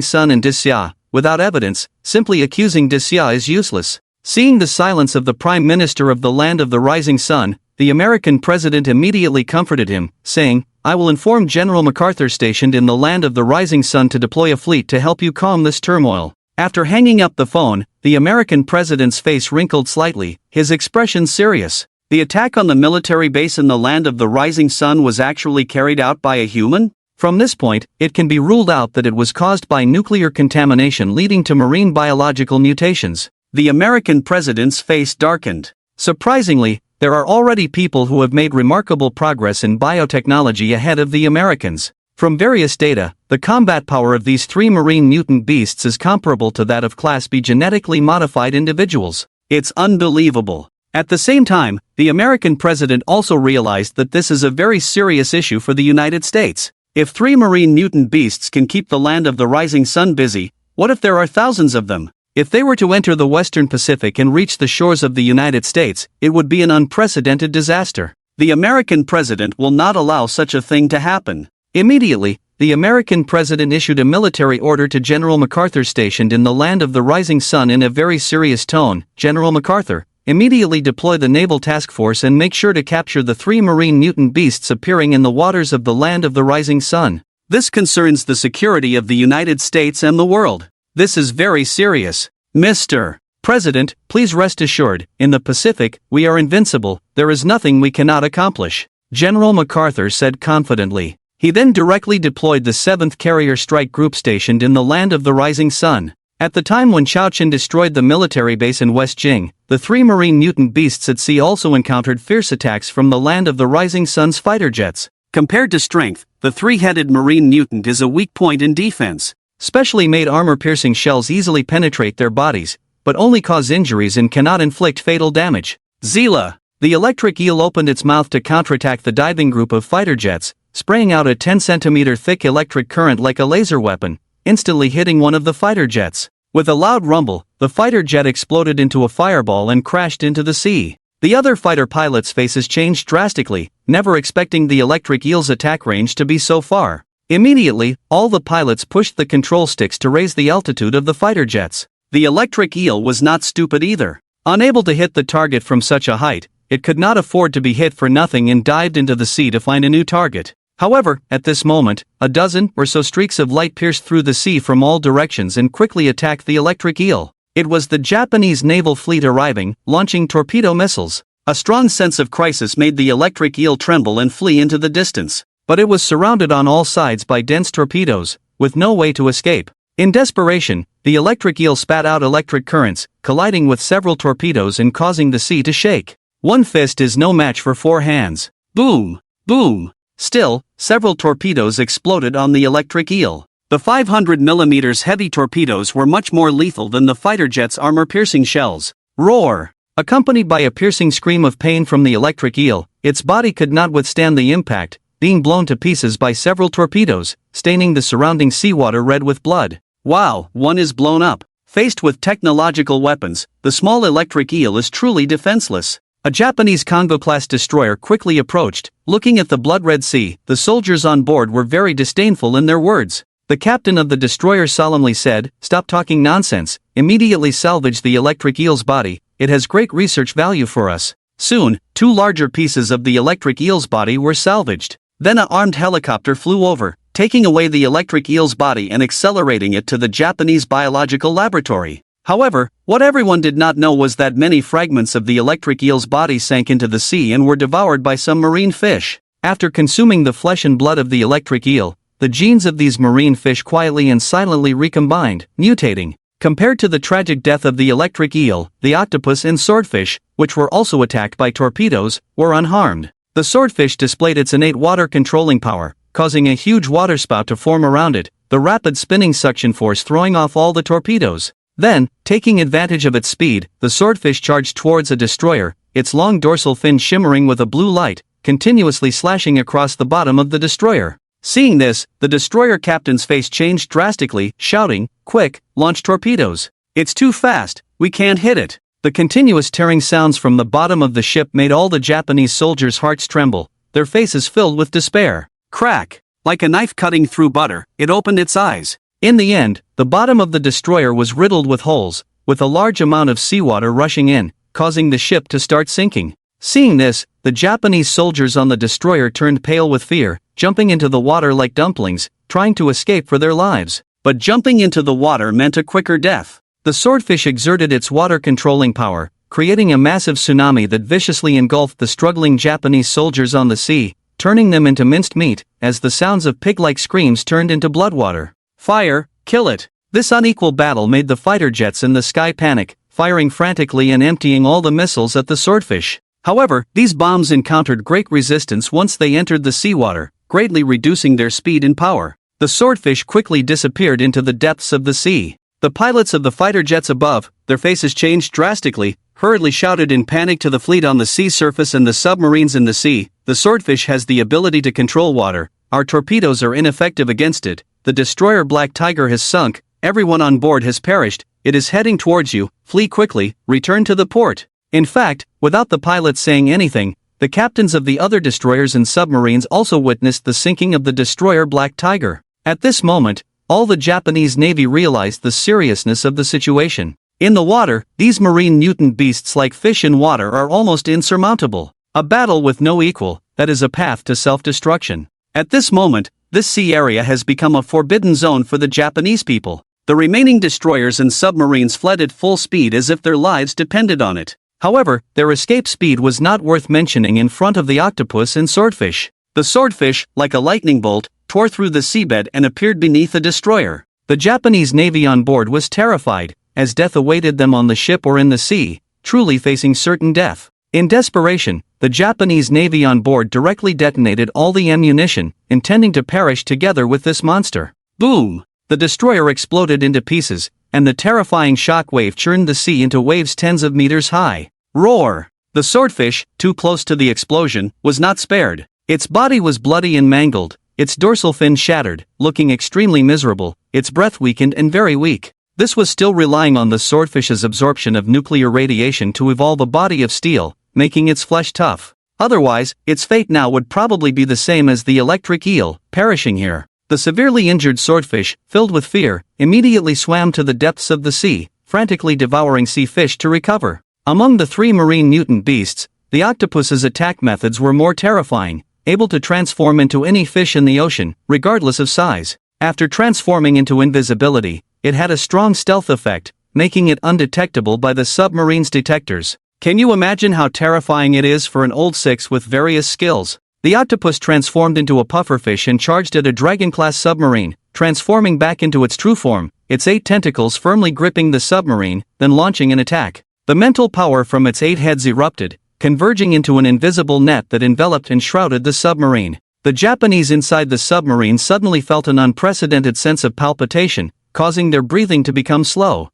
sun and Xia, without evidence, simply accusing Xia is useless. Seeing the silence of the Prime Minister of the land of the rising sun, the American president immediately comforted him, saying, I will inform General MacArthur stationed in the land of the rising sun to deploy a fleet to help you calm this turmoil. After hanging up the phone, the American president's face wrinkled slightly, his expression serious. The attack on the military base in the land of the rising sun was actually carried out by a human? From this point, it can be ruled out that it was caused by nuclear contamination leading to marine biological mutations. The American president's face darkened. Surprisingly, there are already people who have made remarkable progress in biotechnology ahead of the Americans. From various data, the combat power of these three marine mutant beasts is comparable to that of Class B genetically modified individuals. It's unbelievable. At the same time, the American president also realized that this is a very serious issue for the United States. If three marine mutant beasts can keep the land of the rising sun busy, what if there are thousands of them? If they were to enter the Western Pacific and reach the shores of the United States, it would be an unprecedented disaster. The American president will not allow such a thing to happen. Immediately, the American president issued a military order to General MacArthur stationed in the land of the rising sun in a very serious tone. General MacArthur, immediately deploy the naval task force and make sure to capture the three marine mutant beasts appearing in the waters of the land of the rising sun. This concerns the security of the United States and the world. This is very serious. Mr. President, please rest assured, in the Pacific, we are invincible, there is nothing we cannot accomplish, General MacArthur said confidently. He then directly deployed the 7th Carrier Strike Group stationed in the land of the rising sun. At the time when Chao-Chin destroyed the military base in West Jing, the three marine mutant beasts at sea also encountered fierce attacks from the land of the rising sun's fighter jets. Compared to strength, the three-headed marine mutant is a weak point in defense. Specially made armor-piercing shells easily penetrate their bodies, but only cause injuries and cannot inflict fatal damage. Zila. The electric eel opened its mouth to counterattack the diving group of fighter jets, spraying out a 10-centimeter thick electric current like a laser weapon, instantly hitting one of the fighter jets. With a loud rumble, the fighter jet exploded into a fireball and crashed into the sea. The other fighter pilots' faces changed drastically, never expecting the electric eel's attack range to be so far. Immediately, all the pilots pushed the control sticks to raise the altitude of the fighter jets. The electric eel was not stupid either. Unable to hit the target from such a height, it could not afford to be hit for nothing and dived into the sea to find a new target. However, at this moment, a dozen or so streaks of light pierced through the sea from all directions and quickly attacked the electric eel. It was the Japanese naval fleet arriving, launching torpedo missiles. A strong sense of crisis made the electric eel tremble and flee into the distance. But it was surrounded on all sides by dense torpedoes, with no way to escape. In desperation, the electric eel spat out electric currents, colliding with several torpedoes and causing the sea to shake. One fist is no match for four hands. Boom! Boom! Still, several torpedoes exploded on the electric eel. The 500mm heavy torpedoes were much more lethal than the fighter jet's armor-piercing shells. Roar! Accompanied by a piercing scream of pain from the electric eel, its body could not withstand the impact, being blown to pieces by several torpedoes, staining the surrounding seawater red with blood. Wow, one is blown up. Faced with technological weapons, the small electric eel is truly defenseless. A Japanese Congo-class destroyer quickly approached. Looking at the blood-red sea, the soldiers on board were very disdainful in their words. The captain of the destroyer solemnly said, "Stop talking nonsense, immediately salvage the electric eel's body, it has great research value for us." Soon, two larger pieces of the electric eel's body were salvaged. Then an armed helicopter flew over, taking away the electric eel's body and accelerating it to the Japanese biological laboratory. However, what everyone did not know was that many fragments of the electric eel's body sank into the sea and were devoured by some marine fish. After consuming the flesh and blood of the electric eel, the genes of these marine fish quietly and silently recombined, mutating. Compared to the tragic death of the electric eel, the octopus and swordfish, which were also attacked by torpedoes, were unharmed. The swordfish displayed its innate water-controlling power, causing a huge waterspout to form around it, the rapid spinning suction force throwing off all the torpedoes. Then, taking advantage of its speed, the swordfish charged towards a destroyer, its long dorsal fin shimmering with a blue light, continuously slashing across the bottom of the destroyer. Seeing this, the destroyer captain's face changed drastically, shouting, "Quick, launch torpedoes. It's too fast, we can't hit it." The continuous tearing sounds from the bottom of the ship made all the Japanese soldiers' hearts tremble, their faces filled with despair. Crack! Like a knife cutting through butter, it opened its eyes. In the end, the bottom of the destroyer was riddled with holes, with a large amount of seawater rushing in, causing the ship to start sinking. Seeing this, the Japanese soldiers on the destroyer turned pale with fear, jumping into the water like dumplings, trying to escape for their lives. But jumping into the water meant a quicker death. The swordfish exerted its water-controlling power, creating a massive tsunami that viciously engulfed the struggling Japanese soldiers on the sea, turning them into minced meat, as the sounds of pig-like screams turned into blood water. Fire, kill it! This unequal battle made the fighter jets in the sky panic, firing frantically and emptying all the missiles at the swordfish. However, these bombs encountered great resistance once they entered the seawater, greatly reducing their speed and power. The swordfish quickly disappeared into the depths of the sea. The pilots of the fighter jets above, their faces changed drastically, hurriedly shouted in panic to the fleet on the sea surface and the submarines in the sea, "The swordfish has the ability to control water, our torpedoes are ineffective against it, the destroyer Black Tiger has sunk, everyone on board has perished, it is heading towards you, flee quickly, return to the port." In fact, without the pilots saying anything, the captains of the other destroyers and submarines also witnessed the sinking of the destroyer Black Tiger. At this moment, all the Japanese Navy realized the seriousness of the situation. In the water, these marine mutant beasts like fish in water are almost insurmountable. A battle with no equal, that is a path to self-destruction. At this moment, this sea area has become a forbidden zone for the Japanese people. The remaining destroyers and submarines fled at full speed as if their lives depended on it. However, their escape speed was not worth mentioning in front of the octopus and swordfish. The swordfish, like a lightning bolt, tore through the seabed and appeared beneath the destroyer. The Japanese Navy on board was terrified, as death awaited them on the ship or in the sea, truly facing certain death. In desperation, the Japanese Navy on board directly detonated all the ammunition, intending to perish together with this monster. Boom! The destroyer exploded into pieces, and the terrifying shock wave churned the sea into waves tens of meters high. Roar! The swordfish, too close to the explosion, was not spared. Its body was bloody and mangled, its dorsal fin shattered, looking extremely miserable, its breath weakened and very weak. This was still relying on the swordfish's absorption of nuclear radiation to evolve a body of steel, making its flesh tough. Otherwise, its fate now would probably be the same as the electric eel, perishing here. The severely injured swordfish, filled with fear, immediately swam to the depths of the sea, frantically devouring sea fish to recover. Among the three marine mutant beasts, the octopus's attack methods were more terrifying, able to transform into any fish in the ocean, regardless of size. After transforming into invisibility, it had a strong stealth effect, making it undetectable by the submarine's detectors. Can you imagine how terrifying it is for an old six with various skills? The octopus transformed into a pufferfish and charged at a dragon-class submarine, transforming back into its true form, its 8 tentacles firmly gripping the submarine, then launching an attack. The mental power from its 8 heads erupted, converging into an invisible net that enveloped and shrouded the submarine. The Japanese inside the submarine suddenly felt an unprecedented sense of palpitation, causing their breathing to become slow.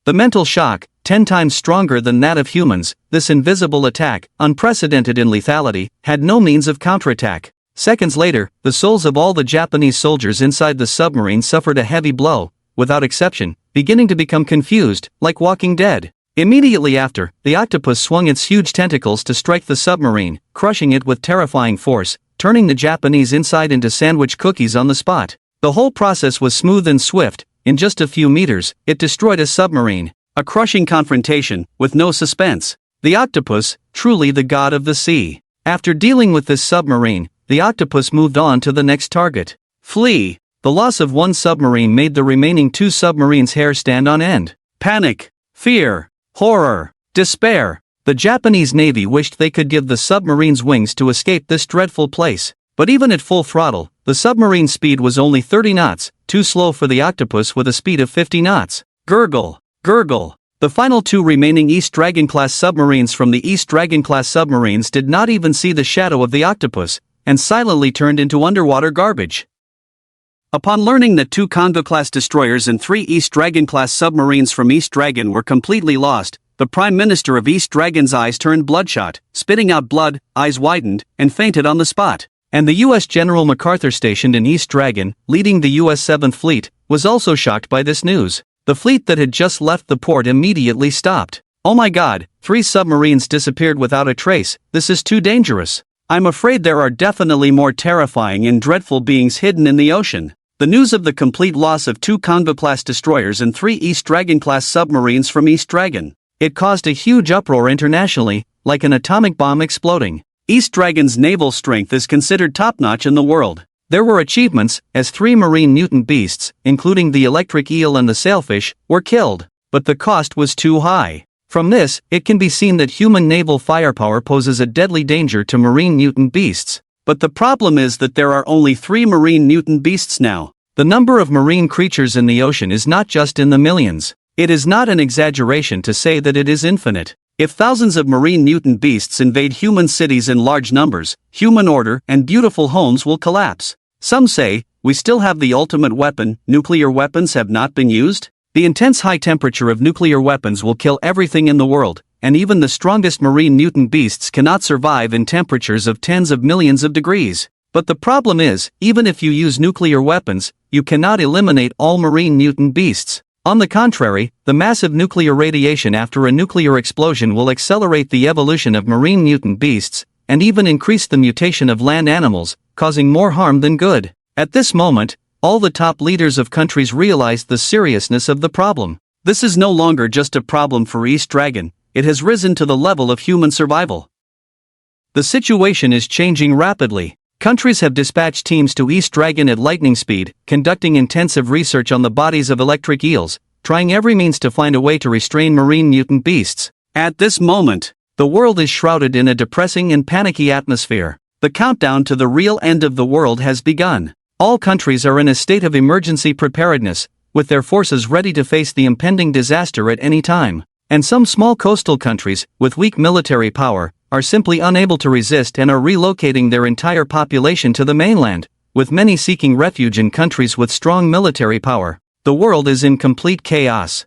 The mental shock, 10 times stronger than that of humans, this invisible attack, unprecedented in lethality, had no means of counterattack. Seconds later, the souls of all the Japanese soldiers inside the submarine suffered a heavy blow, without exception, beginning to become confused, like Walking Dead. Immediately after, the octopus swung its huge tentacles to strike the submarine, crushing it with terrifying force, turning the Japanese inside into sandwich cookies on the spot. The whole process was smooth and swift. In just a few meters, it destroyed a submarine. A crushing confrontation, with no suspense. The octopus, truly the god of the sea. After dealing with this submarine, the octopus moved on to the next target. Flee. The loss of one submarine made the remaining 2 submarines' hair stand on end. Panic. Fear. Horror. Despair. The Japanese Navy wished they could give the submarines wings to escape this dreadful place. But even at full throttle, the submarine's speed was only 30 knots, too slow for the octopus with a speed of 50 knots. Gurgle. Gurgle. The final 2 remaining East Dragon-class submarines from the East Dragon-class submarines did not even see the shadow of the octopus, and silently turned into underwater garbage. Upon learning that 2 Congo-class destroyers and 3 East Dragon-class submarines from East Dragon were completely lost, the Prime Minister of East Dragon's eyes turned bloodshot, spitting out blood, eyes widened, and fainted on the spot. And the U.S. General MacArthur stationed in East Dragon, leading the U.S. 7th Fleet, was also shocked by this news. The fleet that had just left the port immediately stopped. Oh my god, 3 submarines disappeared without a trace, this is too dangerous. I'm afraid there are definitely more terrifying and dreadful beings hidden in the ocean. The news of the complete loss of 2 Congo-class destroyers and 3 East Dragon-class submarines from East Dragon. It caused a huge uproar internationally, like an atomic bomb exploding. East Dragon's naval strength is considered top-notch in the world. There were achievements, as 3 marine mutant beasts, including the electric eel and the sailfish, were killed, but the cost was too high. From this, it can be seen that human naval firepower poses a deadly danger to marine mutant beasts. But the problem is that there are only 3 marine mutant beasts now. The number of marine creatures in the ocean is not just in the millions. It is not an exaggeration to say that it is infinite. If thousands of marine mutant beasts invade human cities in large numbers, human order and beautiful homes will collapse. Some say, we still have the ultimate weapon, nuclear weapons have not been used? The intense high temperature of nuclear weapons will kill everything in the world, and even the strongest marine mutant beasts cannot survive in temperatures of tens of millions of degrees. But the problem is, even if you use nuclear weapons, you cannot eliminate all marine mutant beasts. On the contrary, the massive nuclear radiation after a nuclear explosion will accelerate the evolution of marine mutant beasts, and even increase the mutation of land animals, causing more harm than good. At this moment, all the top leaders of countries realized the seriousness of the problem. This is no longer just a problem for East Dragon, it has risen to the level of human survival. The situation is changing rapidly. Countries have dispatched teams to East Dragon at lightning speed, conducting intensive research on the bodies of electric eels, trying every means to find a way to restrain marine mutant beasts. At this moment, the world is shrouded in a depressing and panicky atmosphere. The countdown to the real end of the world has begun. All countries are in a state of emergency preparedness, with their forces ready to face the impending disaster at any time. And some small coastal countries, with weak military power, are simply unable to resist and are relocating their entire population to the mainland, with many seeking refuge in countries with strong military power. the world is in complete chaos.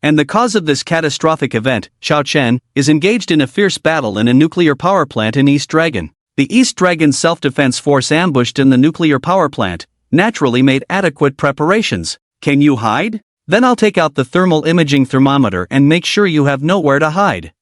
And the cause of this catastrophic event, Xiao Chen, is engaged in a fierce battle in a nuclear power plant in East Dragon. The East Dragon self-defense force ambushed in the nuclear power plant, naturally made adequate preparations. Can you hide? Then I'll take out the thermal imaging thermometer and make sure you have nowhere to hide.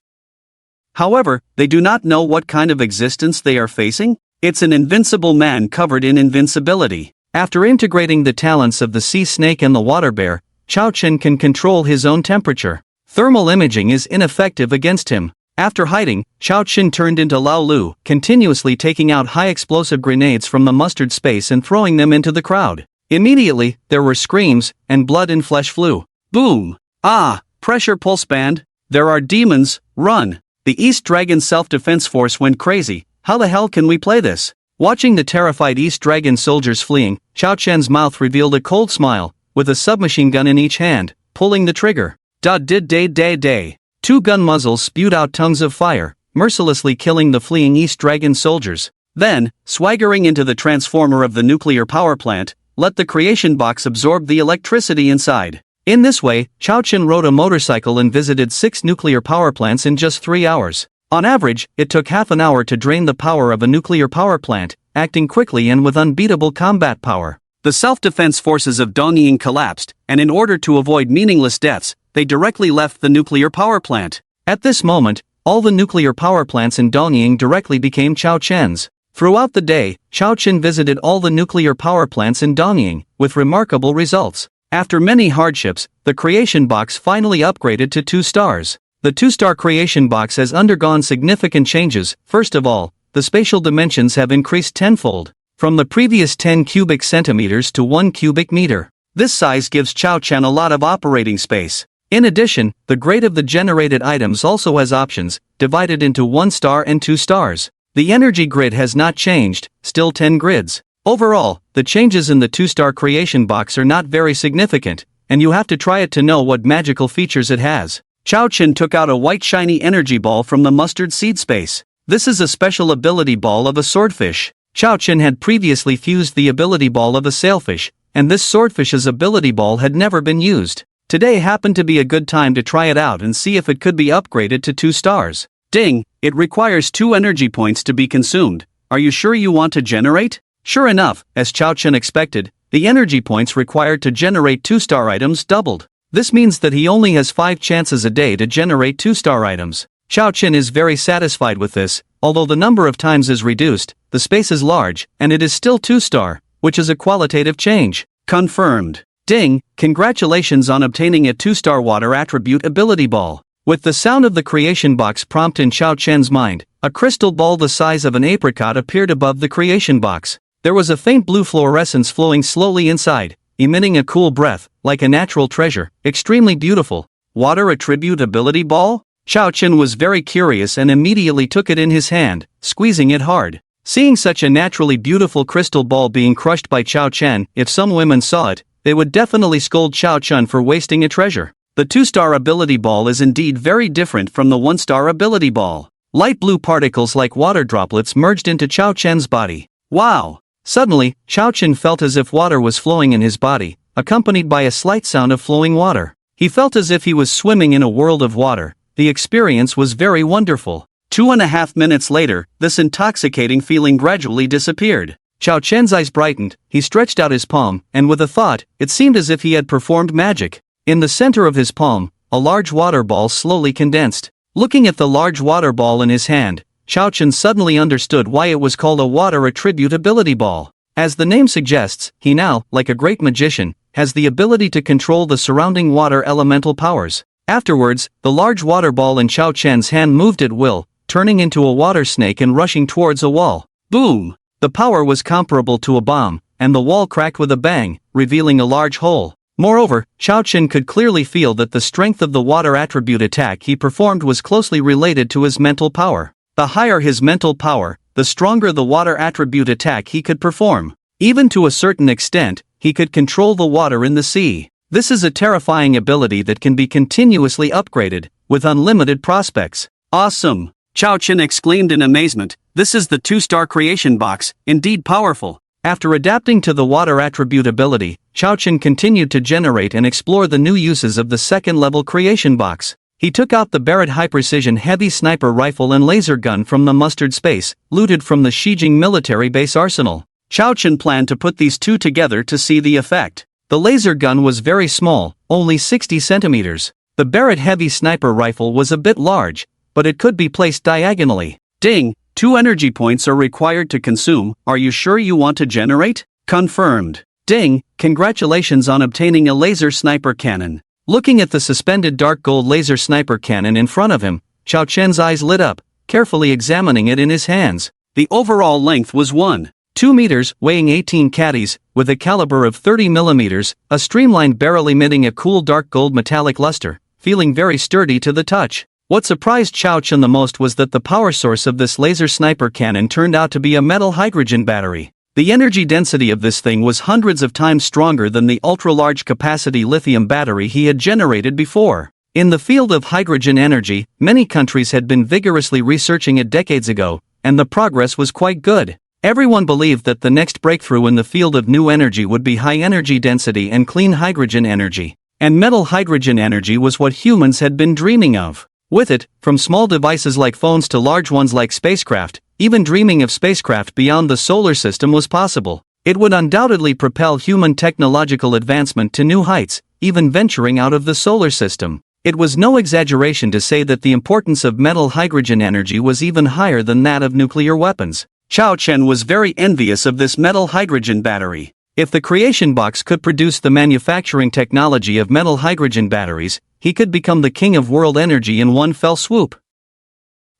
However, they do not know what kind of existence they are facing. It's an invincible man covered in invincibility. After integrating the talents of the sea snake and the water bear, Xiao Chen can control his own temperature. Thermal imaging is ineffective against him. After hiding, Xiao Chen turned into Lao Lu, continuously taking out high-explosive grenades from the mustard space and throwing them into the crowd. Immediately, there were screams, and blood and flesh flew. Boom! Ah! Pressure pulse band! There are demons, run! The East Dragon self-defense force went crazy. How the hell can we play this? Watching the terrified East Dragon soldiers fleeing, Xiao Chen's mouth revealed a cold smile, with a submachine gun in each hand, pulling the trigger. Da-did-day-day-day. Two gun muzzles spewed out tongues of fire, mercilessly killing the fleeing East Dragon soldiers. Then, swaggering into the transformer of the nuclear power plant, let the creation box absorb the electricity inside. In this way, Xiao Chen rode a motorcycle and visited 6 nuclear power plants in just 3 hours. On average, it took half an hour to drain the power of a nuclear power plant, acting quickly and with unbeatable combat power. The self-defense forces of Dongying collapsed, and in order to avoid meaningless deaths, they directly left the nuclear power plant. At this moment, all the nuclear power plants in Dongying directly became Xiao Chen's. Throughout the day, Xiao Chen visited all the nuclear power plants in Dongying, with remarkable results. After many hardships, the creation box finally upgraded to 2 stars. The 2-star creation box has undergone significant changes. First of all, the spatial dimensions have increased tenfold, from the previous 10 cubic centimeters to 1 cubic meter. This size gives Xiao Chen a lot of operating space. In addition, the grade of the generated items also has options, divided into 1 star and 2 stars. The energy grid has not changed, still 10 grids. Overall, the changes in the 2-star creation box are not very significant, and you have to try it to know what magical features it has. Xiao Chen took out a white shiny energy ball from the mustard seed space. This is a special ability ball of a swordfish. Xiao Chen had previously fused the ability ball of a sailfish, and this swordfish's ability ball had never been used. Today happened to be a good time to try it out and see if it could be upgraded to 2 stars. Ding! It requires 2 energy points to be consumed. Are you sure you want to generate? Sure enough, as Xiao Chen expected, the energy points required to generate 2-star items doubled. This means that he only has 5 chances a day to generate 2-star items. Xiao Chen is very satisfied with this. Although the number of times is reduced, the space is large, and it is still 2-star, which is a qualitative change. Confirmed. Ding! Congratulations on obtaining a 2-star water attribute ability ball. With the sound of the creation box prompt in Xiao Chen's mind, a crystal ball the size of an apricot appeared above the creation box. There was a faint blue fluorescence flowing slowly inside, emitting a cool breath, like a natural treasure, extremely beautiful. Water attribute ability ball? Xiao Chen was very curious and immediately took it in his hand, squeezing it hard. Seeing such a naturally beautiful crystal ball being crushed by Xiao Chen, if some women saw it, they would definitely scold Xiao Chen for wasting a treasure. The 2-star ability ball is indeed very different from the 1-star ability ball. Light blue particles like water droplets merged into Xiao Chen's body. Wow! Suddenly, Xiao Chen felt as if water was flowing in his body, accompanied by a slight sound of flowing water. He felt as if he was swimming in a world of water. The experience was very wonderful. 2.5 minutes later, this intoxicating feeling gradually disappeared. Xiao Chen's eyes brightened, he stretched out his palm, and with a thought, it seemed as if he had performed magic. In the center of his palm, a large water ball slowly condensed. Looking at the large water ball in his hand, Xiao Chen suddenly understood why it was called a water attribute ability ball. As the name suggests, he now, like a great magician, has the ability to control the surrounding water elemental powers. Afterwards, the large water ball in Xiao Chen's hand moved at will, turning into a water snake and rushing towards a wall. Boom! The power was comparable to a bomb, and the wall cracked with a bang, revealing a large hole. Moreover, Xiao Chen could clearly feel that the strength of the water attribute attack he performed was closely related to his mental power. The higher his mental power, the stronger the water attribute attack he could perform. Even to a certain extent, he could control the water in the sea. This is a terrifying ability that can be continuously upgraded, with unlimited prospects. Awesome! Xiao Chen exclaimed in amazement. This is the 2-star creation box, indeed powerful. After adapting to the water attribute ability, Chao Chen continued to generate and explore the new uses of the second-level creation box. He took out the Barrett high-precision heavy sniper rifle and laser gun from the mustard space, looted from the Xijing military base arsenal. Chao Chen planned to put these two together to see the effect. The laser gun was very small, only 60 centimeters. The Barrett heavy sniper rifle was a bit large, but it could be placed diagonally. Ding! 2 energy points are required to consume. Are you sure you want to generate? Confirmed. Ding! Congratulations on obtaining a laser sniper cannon. Looking at the suspended dark gold laser sniper cannon in front of him, Chao Chen's eyes lit up, carefully examining it in his hands. The overall length was 1.2 meters, weighing 18 caddies, with a caliber of 30 millimeters, a streamlined barrel emitting a cool dark gold metallic luster, feeling very sturdy to the touch. What surprised Chao Chen the most was that the power source of this laser sniper cannon turned out to be a metal hydrogen battery. The energy density of this thing was hundreds of times stronger than the ultra-large capacity lithium battery he had generated before. In the field of hydrogen energy, many countries had been vigorously researching it decades ago, and the progress was quite good. Everyone believed that the next breakthrough in the field of new energy would be high energy density and clean hydrogen energy. And metal hydrogen energy was what humans had been dreaming of. With it, from small devices like phones to large ones like spacecraft, even dreaming of spacecraft beyond the solar system was possible. It would undoubtedly propel human technological advancement to new heights, even venturing out of the solar system. It was no exaggeration to say that the importance of metal hydrogen energy was even higher than that of nuclear weapons. Chao Chen was very envious of this metal hydrogen battery. If the creation box could produce the manufacturing technology of metal hydrogen batteries, he could become the king of world energy in one fell swoop.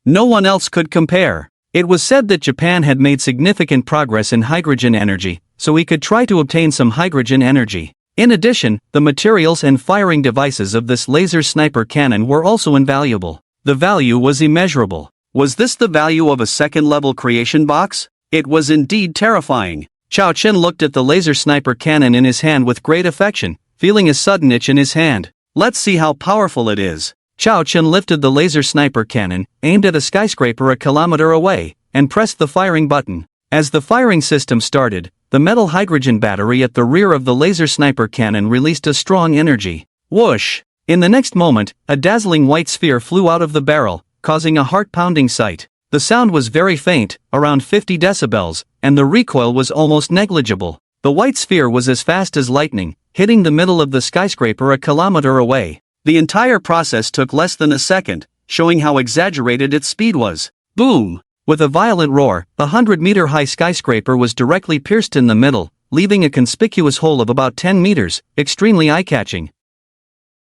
No one else could compare. It was said that Japan had made significant progress in hydrogen energy, so he could try to obtain some hydrogen energy. In addition, the materials and firing devices of this laser sniper cannon were also invaluable. The value was immeasurable. Was this the value of a second-level creation box? It was indeed terrifying. Chao Chen looked at the laser sniper cannon in his hand with great affection, feeling a sudden itch in his hand. Let's see how powerful it is. Chao Chen lifted the laser sniper cannon, aimed at a skyscraper a kilometer away, and pressed the firing button. As the firing system started, the metal hydrogen battery at the rear of the laser sniper cannon released a strong energy. Whoosh! In the next moment, a dazzling white sphere flew out of the barrel, causing a heart-pounding sight. The sound was very faint, around 50 decibels, and the recoil was almost negligible. The white sphere was as fast as lightning, hitting the middle of the skyscraper a kilometer away. The entire process took less than a second, showing how exaggerated its speed was. Boom! With a violent roar, a 100-meter-high skyscraper was directly pierced in the middle, leaving a conspicuous hole of about 10 meters, extremely eye-catching.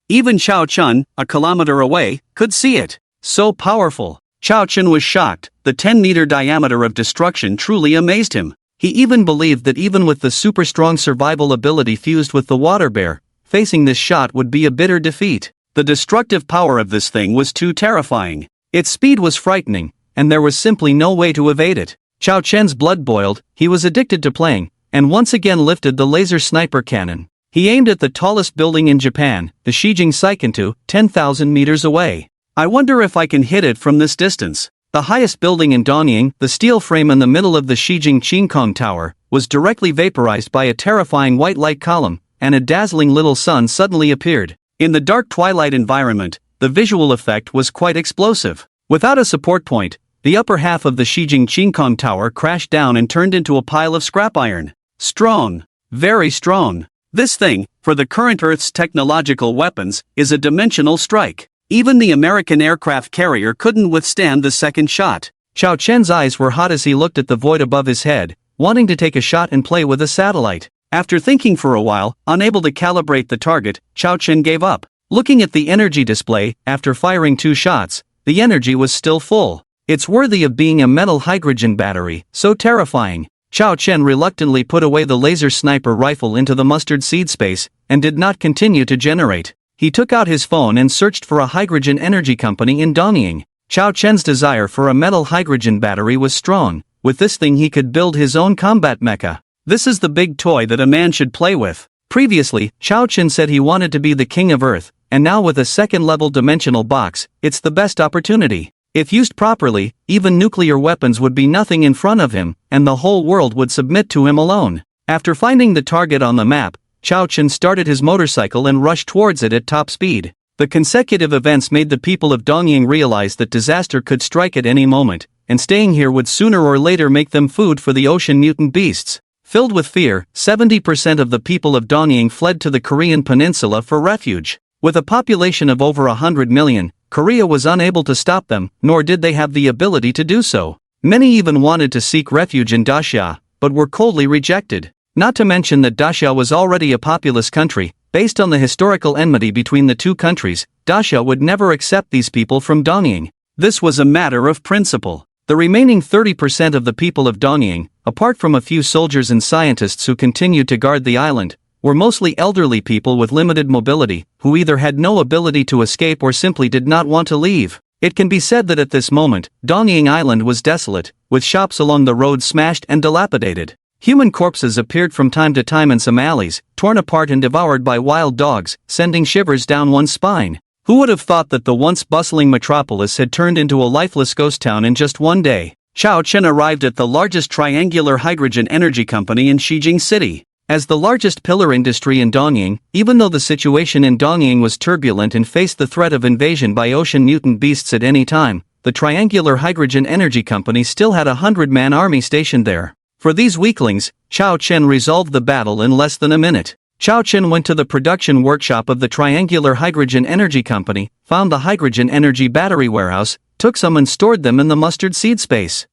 Even Chao Chen, a kilometer away, could see it. So powerful. Chao Chen was shocked. The 10-meter diameter of destruction truly amazed him. He even believed that even with the super-strong survival ability fused with the water bear, facing this shot would be a bitter defeat. The destructive power of this thing was too terrifying. Its speed was frightening, and there was simply no way to evade it. Chao Chen's blood boiled. He was addicted to playing, and once again lifted the laser sniper cannon. He aimed at the tallest building in Japan, the Xijing Seikantu, 10,000 meters away. I wonder if I can hit it from this distance. The highest building in Donying, the steel frame in the middle of the Xijing Qingkong Tower, was directly vaporized by a terrifying white light column, and a dazzling little sun suddenly appeared. In the dark twilight environment, the visual effect was quite explosive. Without a support point, the upper half of the Xijing Qingkong Tower crashed down and turned into a pile of scrap iron. Strong. Very strong. This thing, for the current Earth's technological weapons, is a dimensional strike. Even the American aircraft carrier couldn't withstand the second shot. Chao Chen's eyes were hot as he looked at the void above his head, wanting to take a shot and play with a satellite. After thinking for a while, unable to calibrate the target, Chao Chen gave up. Looking at the energy display, after firing 2 shots, the energy was still full. It's worthy of being a metal hydrogen battery, so terrifying. Chao Chen reluctantly put away the laser sniper rifle into the mustard seed space, and did not continue to generate. He took out his phone and searched for a hydrogen energy company in Donying. Chao Chen's desire for a metal hydrogen battery was strong. With this thing he could build his own combat mecha. This is the big toy that a man should play with. Previously, Chao Chen said he wanted to be the king of Earth, and now with a second-level dimensional box, it's the best opportunity. If used properly, even nuclear weapons would be nothing in front of him, and the whole world would submit to him alone. After finding the target on the map, Chao Chen started his motorcycle and rushed towards it at top speed. The consecutive events made the people of Dongying realize that disaster could strike at any moment, and staying here would sooner or later make them food for the ocean mutant beasts. Filled with fear, 70% of the people of Dongying fled to the Korean peninsula for refuge. With a population of over 100 million, Korea was unable to stop them, nor did they have the ability to do so. Many even wanted to seek refuge in Daxia, but were coldly rejected. Not to mention that Daxia was already a populous country. Based on the historical enmity between the two countries, Daxia would never accept these people from Dongying. This was a matter of principle. The remaining 30% of the people of Dongying, apart from a few soldiers and scientists who continued to guard the island, were mostly elderly people with limited mobility, who either had no ability to escape or simply did not want to leave. It can be said that at this moment, Dongying Island was desolate, with shops along the road smashed and dilapidated. Human corpses appeared from time to time in some alleys, torn apart and devoured by wild dogs, sending shivers down one's spine. Who would have thought that the once bustling metropolis had turned into a lifeless ghost town in just one day? Chao Chen arrived at the largest triangular hydrogen energy company in Xijing City. As the largest pillar industry in Dongying, even though the situation in Dongying was turbulent and faced the threat of invasion by ocean mutant beasts at any time, the triangular hydrogen energy company still had a 100-man army stationed there. For these weaklings, Chao Chen resolved the battle in less than a minute. Chao Chen went to the production workshop of the Triangular Hydrogen Energy Company, found the hydrogen energy battery warehouse, took some and stored them in the mustard seed space.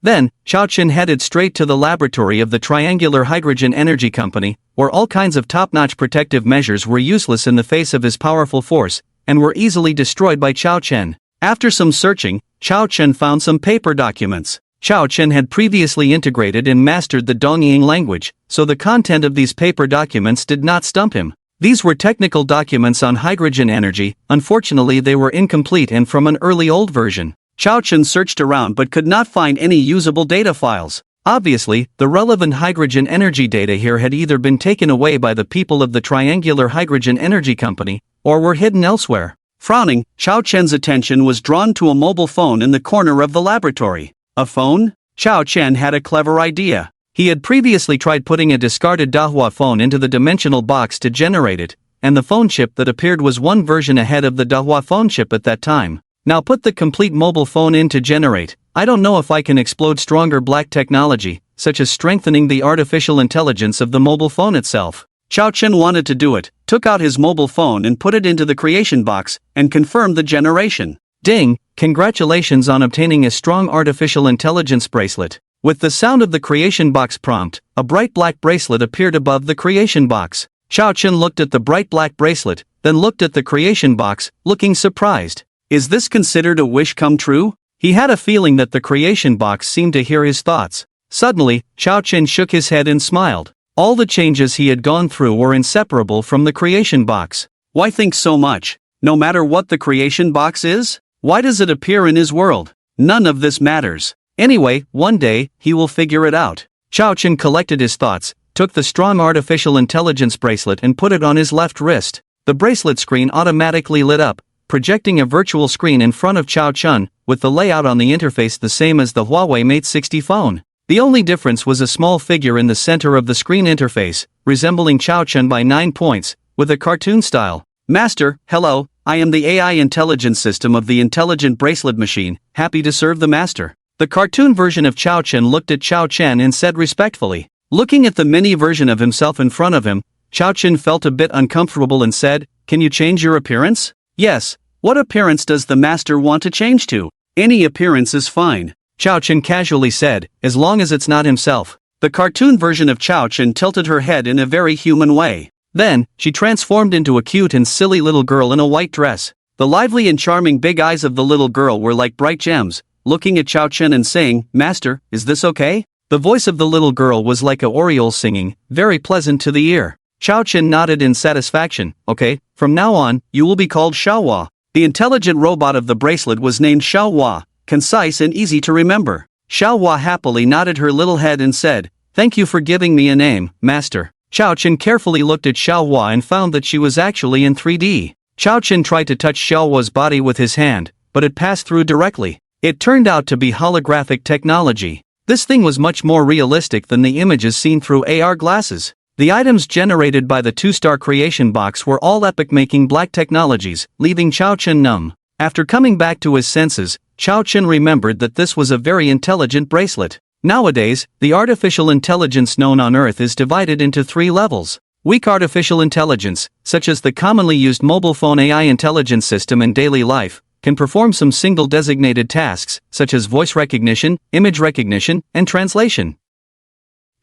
Then, Chao Chen headed straight to the laboratory of the Triangular Hydrogen Energy Company, where all kinds of top-notch protective measures were useless in the face of his powerful force, and were easily destroyed by Chao Chen. After some searching, Chao Chen found some paper documents. Chao Chen had previously integrated and mastered the Dongying language, so the content of these paper documents did not stump him. These were technical documents on hydrogen energy. Unfortunately they were incomplete and from an early old version. Chao Chen searched around but could not find any usable data files. Obviously, the relevant hydrogen energy data here had either been taken away by the people of the Triangular Hydrogen Energy Company, or were hidden elsewhere. Frowning, Chao Chen's attention was drawn to a mobile phone in the corner of the laboratory. A phone? Chao Chen had a clever idea. He had previously tried putting a discarded Dahua phone into the dimensional box to generate it, and the phone chip that appeared was one version ahead of the Dahua phone chip at that time. Now put the complete mobile phone in to generate. I don't know if I can explode stronger black technology, such as strengthening the artificial intelligence of the mobile phone itself. Chao Chen wanted to do it, took out his mobile phone and put it into the creation box, and confirmed the generation. Ding! Congratulations on obtaining a strong artificial intelligence bracelet. With the sound of the creation box prompt, a bright black bracelet appeared above the creation box. Chao Chen looked at the bright black bracelet, then looked at the creation box, looking surprised. Is this considered a wish come true? He had a feeling that the creation box seemed to hear his thoughts. Suddenly, Chao Chen shook his head and smiled. All the changes he had gone through were inseparable from the creation box. Why think so much? No matter what the creation box is? Why does it appear in his world? None of this matters. Anyway, one day, he will figure it out. Chao Chen collected his thoughts, took the strong artificial intelligence bracelet and put it on his left wrist. The bracelet screen automatically lit up, projecting a virtual screen in front of Chao Chen, with the layout on the interface the same as the Huawei Mate 60 phone. The only difference was a small figure in the center of the screen interface, resembling Chao Chen by 9 points, with a cartoon style. Master, hello, I am the AI intelligence system of the intelligent bracelet machine, happy to serve the master. The cartoon version of Chao Chen looked at Chao Chen and said respectfully. Looking at the mini version of himself in front of him, Chao Chen felt a bit uncomfortable and said, "Can you change your appearance?" "Yes, what appearance does the master want to change to?" "Any appearance is fine," Chao Chen casually said, "as long as it's not himself." The cartoon version of Chao Chen tilted her head in a very human way. Then, she transformed into a cute and silly little girl in a white dress. The lively and charming big eyes of the little girl were like bright gems, looking at Chao Chen and saying, "Master, is this okay?" The voice of the little girl was like a oriole singing, very pleasant to the ear. Chao Chen nodded in satisfaction. "Okay, from now on, you will be called Xiaohua." The intelligent robot of the bracelet was named Xiaohua, concise and easy to remember. Xiaohua happily nodded her little head and said, "Thank you for giving me a name, master." Chao Chen carefully looked at Xiaohua and found that she was actually in 3D. Chao Chen tried to touch Xiaohua's body with his hand, but it passed through directly. It turned out to be holographic technology. This thing was much more realistic than the images seen through AR glasses. The items generated by the two-star creation box were all epoch-making black technologies, leaving Chao Chen numb. After coming back to his senses, Chao Chen remembered that this was a very intelligent bracelet. Nowadays, the artificial intelligence known on Earth is divided into 3 levels. Weak artificial intelligence, such as the commonly used mobile phone AI intelligence system in daily life, can perform some single designated tasks, such as voice recognition, image recognition, and translation.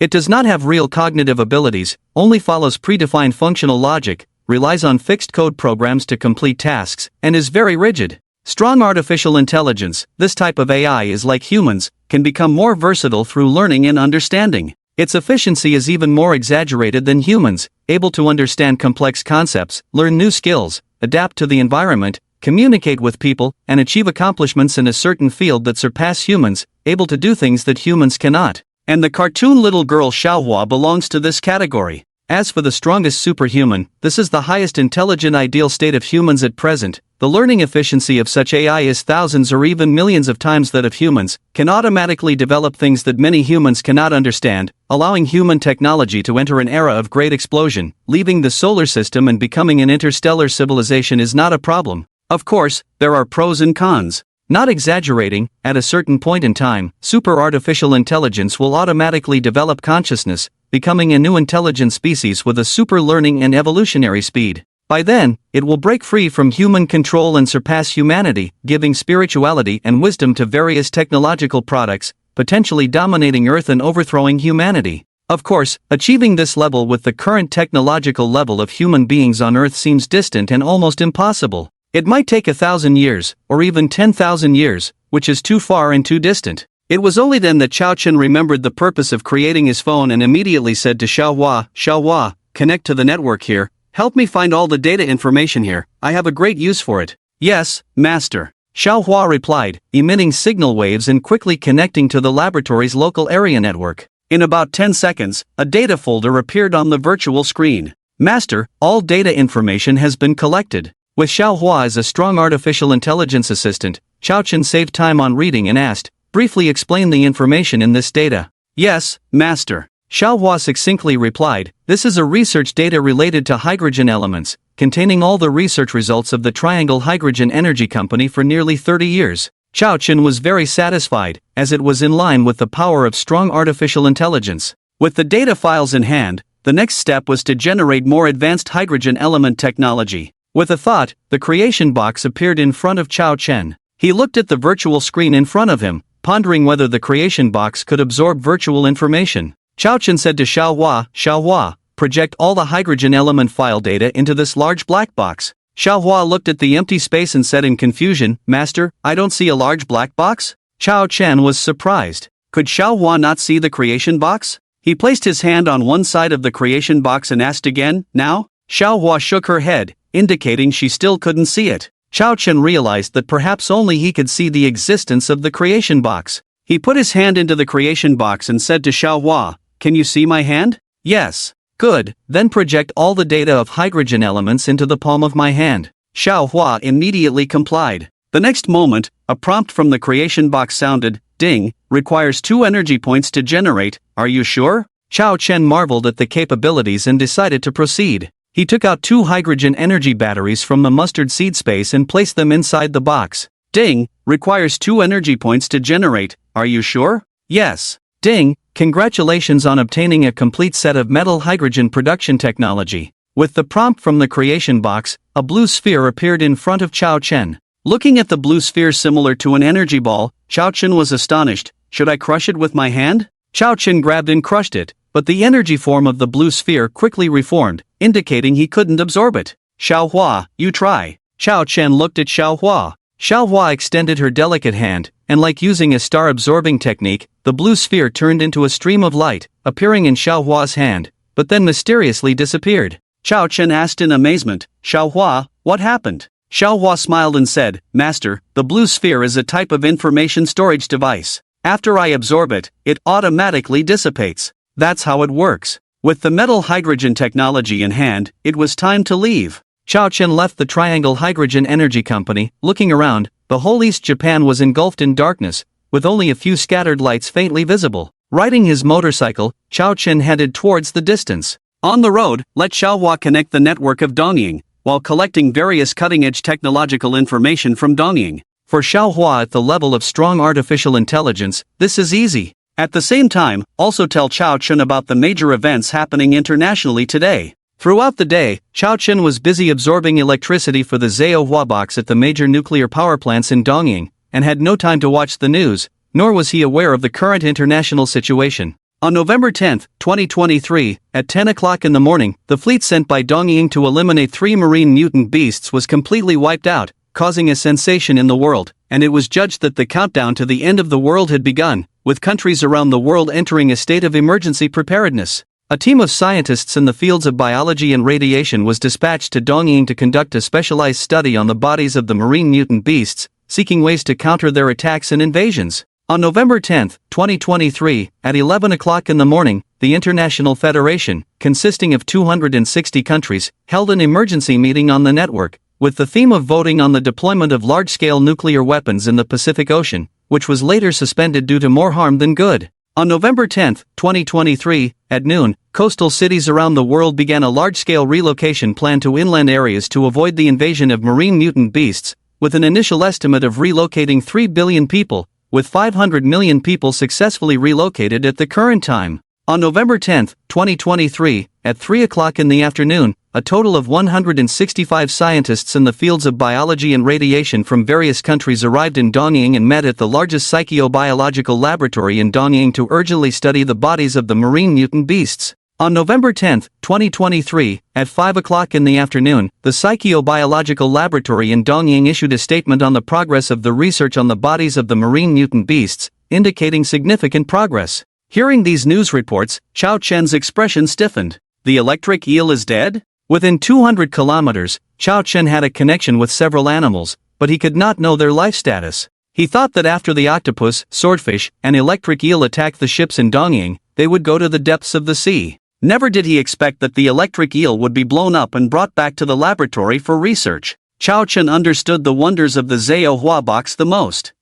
It does not have real cognitive abilities, only follows predefined functional logic, relies on fixed code programs to complete tasks, and is very rigid. Strong artificial intelligence, this type of AI is like humans, can become more versatile through learning and understanding. Its efficiency is even more exaggerated than humans, able to understand complex concepts, learn new skills, adapt to the environment, communicate with people, and achieve accomplishments in a certain field that surpass humans, able to do things that humans cannot. And the cartoon little girl Xiaohua belongs to this category. As for the strongest superhuman, this is the highest intelligent ideal state of humans at present. The learning efficiency of such AI is thousands or even millions of times that of humans, can automatically develop things that many humans cannot understand, allowing human technology to enter an era of great explosion. Leaving the solar system and becoming an interstellar civilization is not a problem. Of course, there are pros and cons. Not exaggerating, at a certain point in time, super artificial intelligence will automatically develop consciousness, becoming a new intelligent species with a super learning and evolutionary speed. By then, it will break free from human control and surpass humanity, giving spirituality and wisdom to various technological products, potentially dominating Earth and overthrowing humanity. Of course, achieving this level with the current technological level of human beings on Earth seems distant and almost impossible. It might take 1,000 years, or even 10,000 years, which is too far and too distant. It was only then that Chao Chen remembered the purpose of creating his phone and immediately said to Xiaohua, "Xiaohua, connect to the network here, help me find all the data information here, I have a great use for it." "Yes, master," Xiaohua replied, emitting signal waves and quickly connecting to the laboratory's local area network. In about 10 seconds, a data folder appeared on the virtual screen. "Master, all data information has been collected." With Xiaohua as a strong artificial intelligence assistant, Chao Chen saved time on reading and asked, "Briefly explain the information in this data." "Yes, master," Xiaohua succinctly replied, "this is a research data related to hydrogen elements, containing all the research results of the Triangle Hydrogen Energy Company for nearly 30 years. Chao Chen was very satisfied, as it was in line with the power of strong artificial intelligence. With the data files in hand, the next step was to generate more advanced hydrogen element technology. With a thought, the creation box appeared in front of Chao Chen. He looked at the virtual screen in front of him, pondering whether the creation box could absorb virtual information. Chao Chen said to Xiaohua, "Xiaohua, project all the hydrogen element file data into this large black box." Xiaohua looked at the empty space and said in confusion, "Master, I don't see a large black box?" Chao Chen was surprised. Could Xiaohua not see the creation box? He placed his hand on one side of the creation box and asked again, "Now?" Xiaohua shook her head, indicating she still couldn't see it. Chao Chen realized that perhaps only he could see the existence of the creation box. He put his hand into the creation box and said to Xiaohua, "Can you see my hand?" "Yes." "Good, then project all the data of hydrogen elements into the palm of my hand." Xiaohua immediately complied. The next moment, a prompt from the creation box sounded, "Ding, requires 2 energy points to generate, are you sure?" Chao Chen marveled at the capabilities and decided to proceed. He took out 2 hydrogen energy batteries from the mustard seed space and placed them inside the box. "Ding, requires 2 energy points to generate, are you sure?" "Yes." "Ding, congratulations on obtaining a complete set of metal hydrogen production technology." With the prompt from the creation box, a blue sphere appeared in front of Chao Chen. Looking at the blue sphere similar to an energy ball, Chao Chen was astonished. "Should I crush it with my hand?" Chao Chen grabbed and crushed it, but the energy form of the blue sphere quickly reformed, indicating he couldn't absorb it. "Xiaohua, you try." Chao Chen looked at Xiaohua. Xiaohua extended her delicate hand, and like using a star-absorbing technique, the blue sphere turned into a stream of light, appearing in Xiaohua's hand, but then mysteriously disappeared. Chao Chen asked in amazement, "Xiaohua, what happened?" Xiaohua smiled and said, "Master, the blue sphere is a type of information storage device. After I absorb it, it automatically dissipates. That's how it works." With the metal hydrogen technology in hand, it was time to leave. Chao Chen left the Triangle Hydrogen Energy Company, looking around, the whole East Japan was engulfed in darkness, with only a few scattered lights faintly visible. Riding his motorcycle, Xiao Chen headed towards the distance. On the road, let Xiaohua connect the network of Dongying, while collecting various cutting-edge technological information from Dongying. For Xiaohua at the level of strong artificial intelligence, this is easy. At the same time, also tell Xiao Chen about the major events happening internationally today. Throughout the day, Xiao Chen was busy absorbing electricity for the Zhao box at the major nuclear power plants in Dongying, and had no time to watch the news, nor was he aware of the current international situation. On November 10, 2023, at 10 o'clock in the morning, the fleet sent by Dongying to eliminate 3 marine mutant beasts was completely wiped out, causing a sensation in the world, and it was judged that the countdown to the end of the world had begun, with countries around the world entering a state of emergency preparedness. A team of scientists in the fields of biology and radiation was dispatched to Dongying to conduct a specialized study on the bodies of the marine mutant beasts, seeking ways to counter their attacks and invasions. On November 10, 2023, at 11 o'clock in the morning, the International Federation, consisting of 260 countries, held an emergency meeting on the network, with the theme of voting on the deployment of large-scale nuclear weapons in the Pacific Ocean, which was later suspended due to more harm than good. On November 10, 2023, at noon, coastal cities around the world began a large-scale relocation plan to inland areas to avoid the invasion of marine mutant beasts, with an initial estimate of relocating 3 billion people, with 500 million people successfully relocated at the current time. On November 10, 2023, at 3 o'clock in the afternoon, a total of 165 scientists in the fields of biology and radiation from various countries arrived in Dongying and met at the largest psychobiological laboratory in Dongying to urgently study the bodies of the marine mutant beasts. On November 10, 2023, at 5 o'clock in the afternoon, the Psychobiological Laboratory in Dongying issued a statement on the progress of the research on the bodies of the marine mutant beasts, indicating significant progress. Hearing these news reports, Xiao Chen's expression stiffened. The electric eel is dead? Within 200 kilometers, Xiao Chen had a connection with several animals, but he could not know their life status. He thought that after the octopus, swordfish, and electric eel attacked the ships in Dongying, they would go to the depths of the sea. Never did he expect that the electric eel would be blown up and brought back to the laboratory for research. Xiao Chen understood the wonders of the Zhao box the most.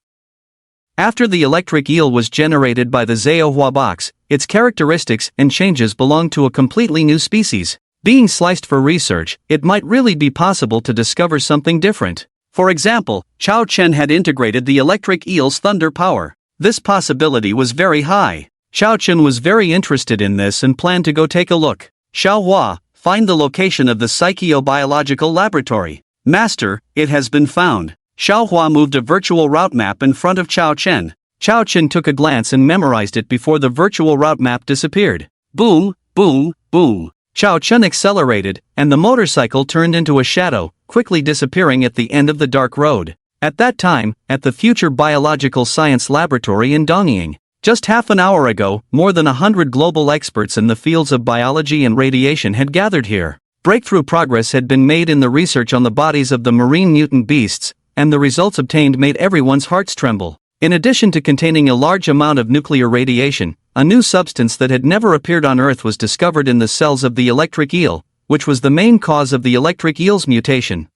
After the electric eel was generated by the Zhao box, its characteristics and changes belonged to a completely new species. Being sliced for research, it might really be possible to discover something different. For example, Xiao Chen had integrated the electric eel's thunder power. This possibility was very high. Xiao Chen was very interested in this and planned to go take a look. Xiaohua, find the location of the Psychobiological Laboratory. Master, it has been found. Xiaohua moved a virtual route map in front of Xiao Chen. Xiao Chen took a glance and memorized it before the virtual route map disappeared. Boom, boom, boom. Xiao Chen accelerated, and the motorcycle turned into a shadow, quickly disappearing at the end of the dark road. At that time, at the Future Biological Science Laboratory in Dongying. Just half an hour ago, more than 100 global experts in the fields of biology and radiation had gathered here. Breakthrough progress had been made in the research on the bodies of the marine mutant beasts, and the results obtained made everyone's hearts tremble. In addition to containing a large amount of nuclear radiation, a new substance that had never appeared on Earth was discovered in the cells of the electric eel, which was the main cause of the electric eel's mutation.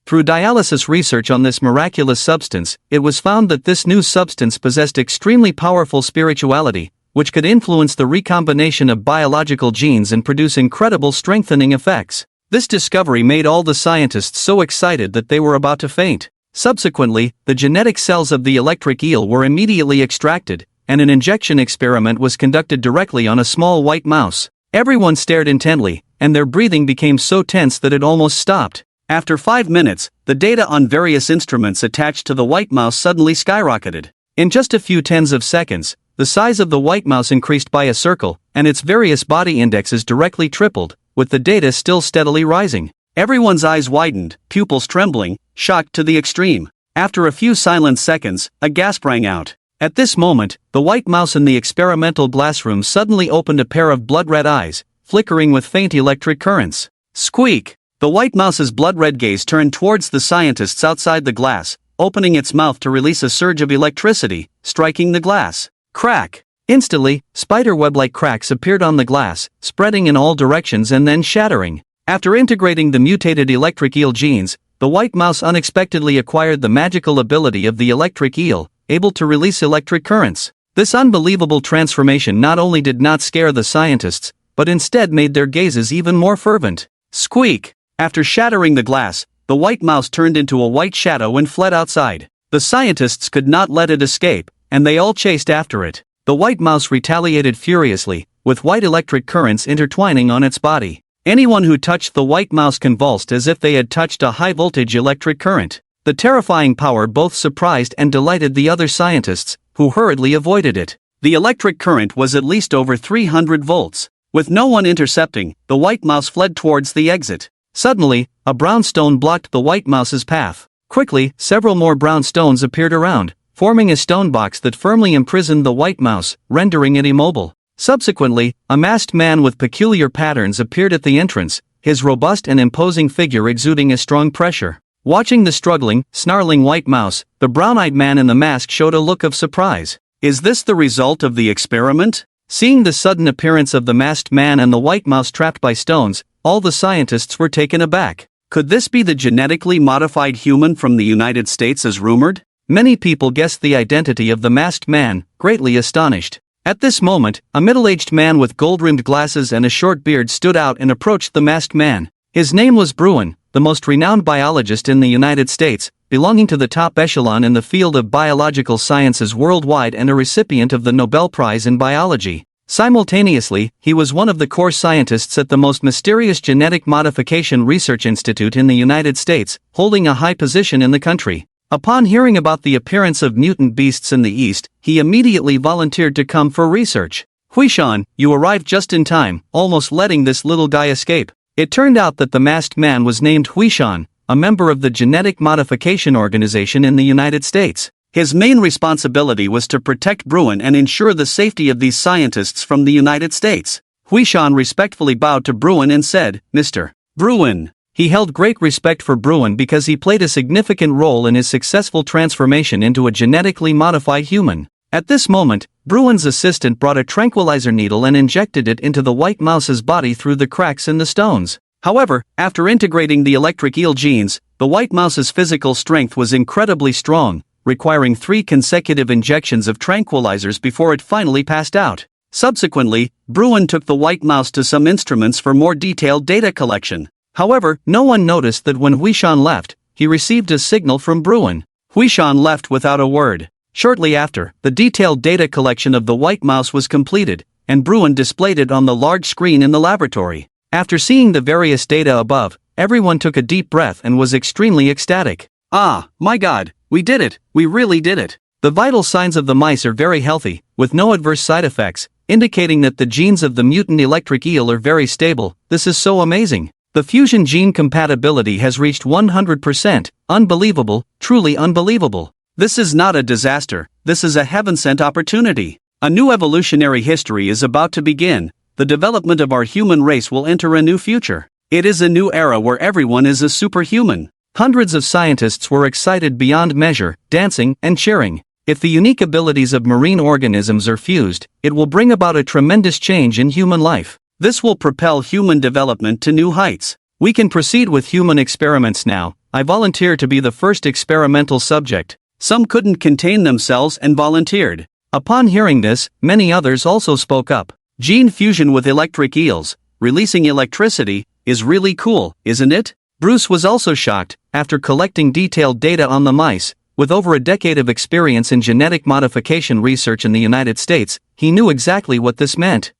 Through dialysis research on this miraculous substance, it was found that this new substance possessed extremely powerful spirituality, which could influence the recombination of biological genes and produce incredible strengthening effects. This discovery made all the scientists so excited that they were about to faint. Subsequently, the genetic cells of the electric eel were immediately extracted, and an injection experiment was conducted directly on a small white mouse. Everyone stared intently, and their breathing became so tense that it almost stopped. After 5 minutes, the data on various instruments attached to the white mouse suddenly skyrocketed. In just a few tens of seconds, the size of the white mouse increased by a circle, and its various body indexes directly tripled, with the data still steadily rising. Everyone's eyes widened, pupils trembling, shocked to the extreme. After a few silent seconds, a gasp rang out. At this moment, the white mouse in the experimental glassroom suddenly opened a pair of blood-red eyes, flickering with faint electric currents. Squeak! The white mouse's blood-red gaze turned towards the scientists outside the glass, opening its mouth to release a surge of electricity, striking the glass. Crack! Instantly, spider-web-like cracks appeared on the glass, spreading in all directions and then shattering. After integrating the mutated electric eel genes, the white mouse unexpectedly acquired the magical ability of the electric eel, able to release electric currents. This unbelievable transformation not only did not scare the scientists, but instead made their gazes even more fervent. Squeak! After shattering the glass, the white mouse turned into a white shadow and fled outside. The scientists could not let it escape, and they all chased after it. The white mouse retaliated furiously, with white electric currents intertwining on its body. Anyone who touched the white mouse convulsed as if they had touched a high-voltage electric current. The terrifying power both surprised and delighted the other scientists, who hurriedly avoided it. The electric current was at least over 300 volts. With no one intercepting, the white mouse fled towards the exit. Suddenly, a brown stone blocked the white mouse's path. Quickly, several more brown stones appeared around, forming a stone box that firmly imprisoned the white mouse, rendering it immobile. Subsequently, a masked man with peculiar patterns appeared at the entrance, his robust and imposing figure exuding a strong pressure. Watching the struggling, snarling white mouse, the brown-eyed man in the mask showed a look of surprise. Is this the result of the experiment? Seeing the sudden appearance of the masked man and the white mouse trapped by stones, all the scientists were taken aback. Could this be the genetically modified human from the United States as rumored? Many people guessed the identity of the masked man, greatly astonished. At this moment, a middle-aged man with gold-rimmed glasses and a short beard stood out and approached the masked man. His name was Bruin, the most renowned biologist in the United States, belonging to the top echelon in the field of biological sciences worldwide and a recipient of the Nobel Prize in Biology. Simultaneously, he was one of the core scientists at the most mysterious genetic modification research institute in the United States, holding a high position in the country. Upon hearing about the appearance of mutant beasts in the East, he immediately volunteered to come for research. Huishan, you arrived just in time, almost letting this little guy escape. It turned out that the masked man was named Huishan, a member of the Genetic Modification Organization in the United States. His main responsibility was to protect Bruin and ensure the safety of these scientists from the United States. Huishan respectfully bowed to Bruin and said, Mr. Bruin. He held great respect for Bruin because he played a significant role in his successful transformation into a genetically modified human. At this moment, Bruin's assistant brought a tranquilizer needle and injected it into the white mouse's body through the cracks in the stones. However, after integrating the electric eel genes, the white mouse's physical strength was incredibly strong, requiring 3 consecutive injections of tranquilizers before it finally passed out. Subsequently, Bruin took the white mouse to some instruments for more detailed data collection. However, no one noticed that when Huishan left, he received a signal from Bruin. Huishan left without a word. Shortly after, the detailed data collection of the white mouse was completed, and Bruin displayed it on the large screen in the laboratory. After seeing the various data above, everyone took a deep breath and was extremely ecstatic. Ah, my God, we did it, we really did it. The vital signs of the mice are very healthy, with no adverse side effects, indicating that the genes of the mutant electric eel are very stable. This is so amazing. The fusion gene compatibility has reached 100%, unbelievable, truly unbelievable. This is not a disaster, this is a heaven-sent opportunity. A new evolutionary history is about to begin. The development of our human race will enter a new future. It is a new era where everyone is a superhuman. Hundreds of scientists were excited beyond measure, dancing and cheering. If the unique abilities of marine organisms are fused, it will bring about a tremendous change in human life. This will propel human development to new heights. We can proceed with human experiments now. I volunteer to be the first experimental subject. Some couldn't contain themselves and volunteered. Upon hearing this, many others also spoke up. Gene fusion with electric eels, releasing electricity, is really cool, isn't it? Bruce was also shocked. After collecting detailed data on the mice, with over a decade of experience in genetic modification research in the United States, he knew exactly what this meant.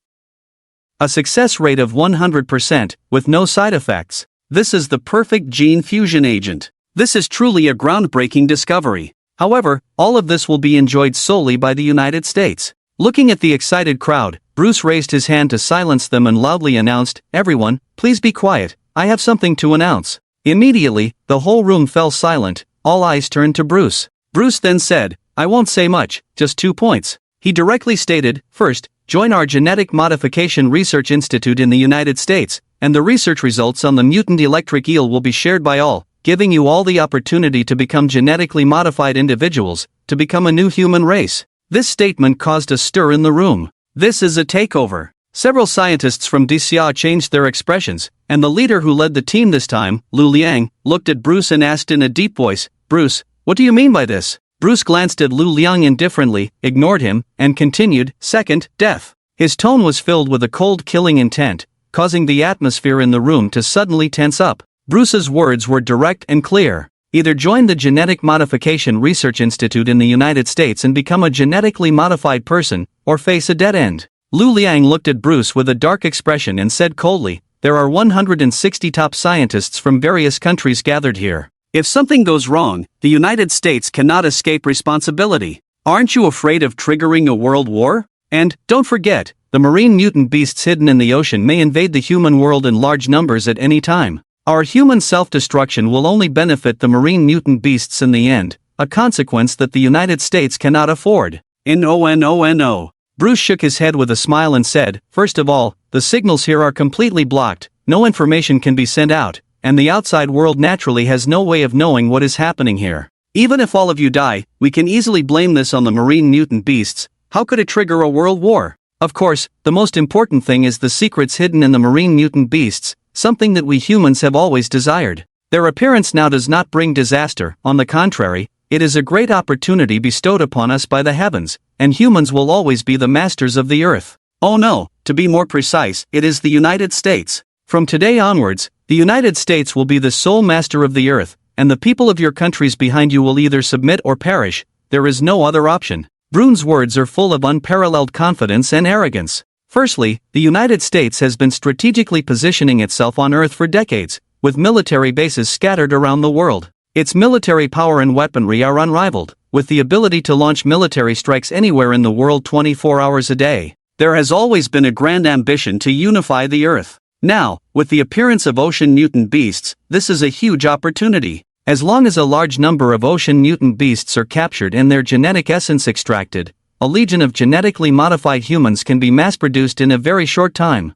A success rate of 100%, with no side effects. This is the perfect gene fusion agent. This is truly a groundbreaking discovery. However, all of this will be enjoyed solely by the United States. Looking at the excited crowd, Bruce raised his hand to silence them and loudly announced, "Everyone, please be quiet, I have something to announce." Immediately, the whole room fell silent, all eyes turned to Bruce. Bruce then said, "I won't say much, just 2 points." He directly stated, first, join our Genetic Modification Research Institute in the United States, and the research results on the mutant electric eel will be shared by all, giving you all the opportunity to become genetically modified individuals, to become a new human race. This statement caused a stir in the room. This is a takeover. Several scientists from DCA changed their expressions, and the leader who led the team this time, Lu Liang, looked at Bruce and asked in a deep voice, "Bruce, what do you mean by this?" Bruce glanced at Lu Liang indifferently, ignored him, and continued, "Second, death." His tone was filled with a cold killing intent, causing the atmosphere in the room to suddenly tense up. Bruce's words were direct and clear. Either join the Genetic Modification Research Institute in the United States and become a genetically modified person, or face a dead end. Lu Liang looked at Bruce with a dark expression and said coldly, "There are 160 top scientists from various countries gathered here. If something goes wrong, the United States cannot escape responsibility. Aren't you afraid of triggering a world war? And, don't forget, the marine mutant beasts hidden in the ocean may invade the human world in large numbers at any time. Our human self-destruction will only benefit the marine mutant beasts in the end, a consequence that the United States cannot afford." No. Bruce shook his head with a smile and said, "First of all, the signals here are completely blocked, no information can be sent out, and the outside world naturally has no way of knowing what is happening here. Even if all of you die, we can easily blame this on the marine mutant beasts. How could it trigger a world war? Of course, the most important thing is the secrets hidden in the marine mutant beasts, something that we humans have always desired. Their appearance now does not bring disaster, on the contrary, it is a great opportunity bestowed upon us by the heavens, and humans will always be the masters of the earth. Oh no, to be more precise, it is the United States. From today onwards, the United States will be the sole master of the earth, and the people of your countries behind you will either submit or perish, there is no other option." Brune's words are full of unparalleled confidence and arrogance. Firstly, the United States has been strategically positioning itself on Earth for decades, with military bases scattered around the world. Its military power and weaponry are unrivaled, with the ability to launch military strikes anywhere in the world 24 hours a day. There has always been a grand ambition to unify the Earth. Now, with the appearance of ocean mutant beasts, this is a huge opportunity. As long as a large number of ocean mutant beasts are captured and their genetic essence extracted, a legion of genetically modified humans can be mass-produced in a very short time.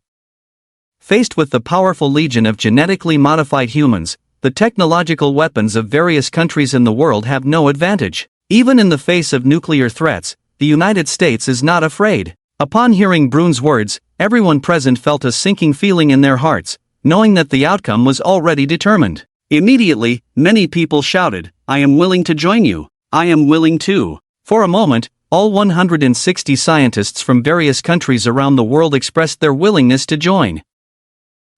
Faced with the powerful legion of genetically modified humans, the technological weapons of various countries in the world have no advantage. Even in the face of nuclear threats, the United States is not afraid. Upon hearing Brune's words, everyone present felt a sinking feeling in their hearts, knowing that the outcome was already determined. Immediately, many people shouted, "I am willing to join you. I am willing too." For a moment, all 160 scientists from various countries around the world expressed their willingness to join.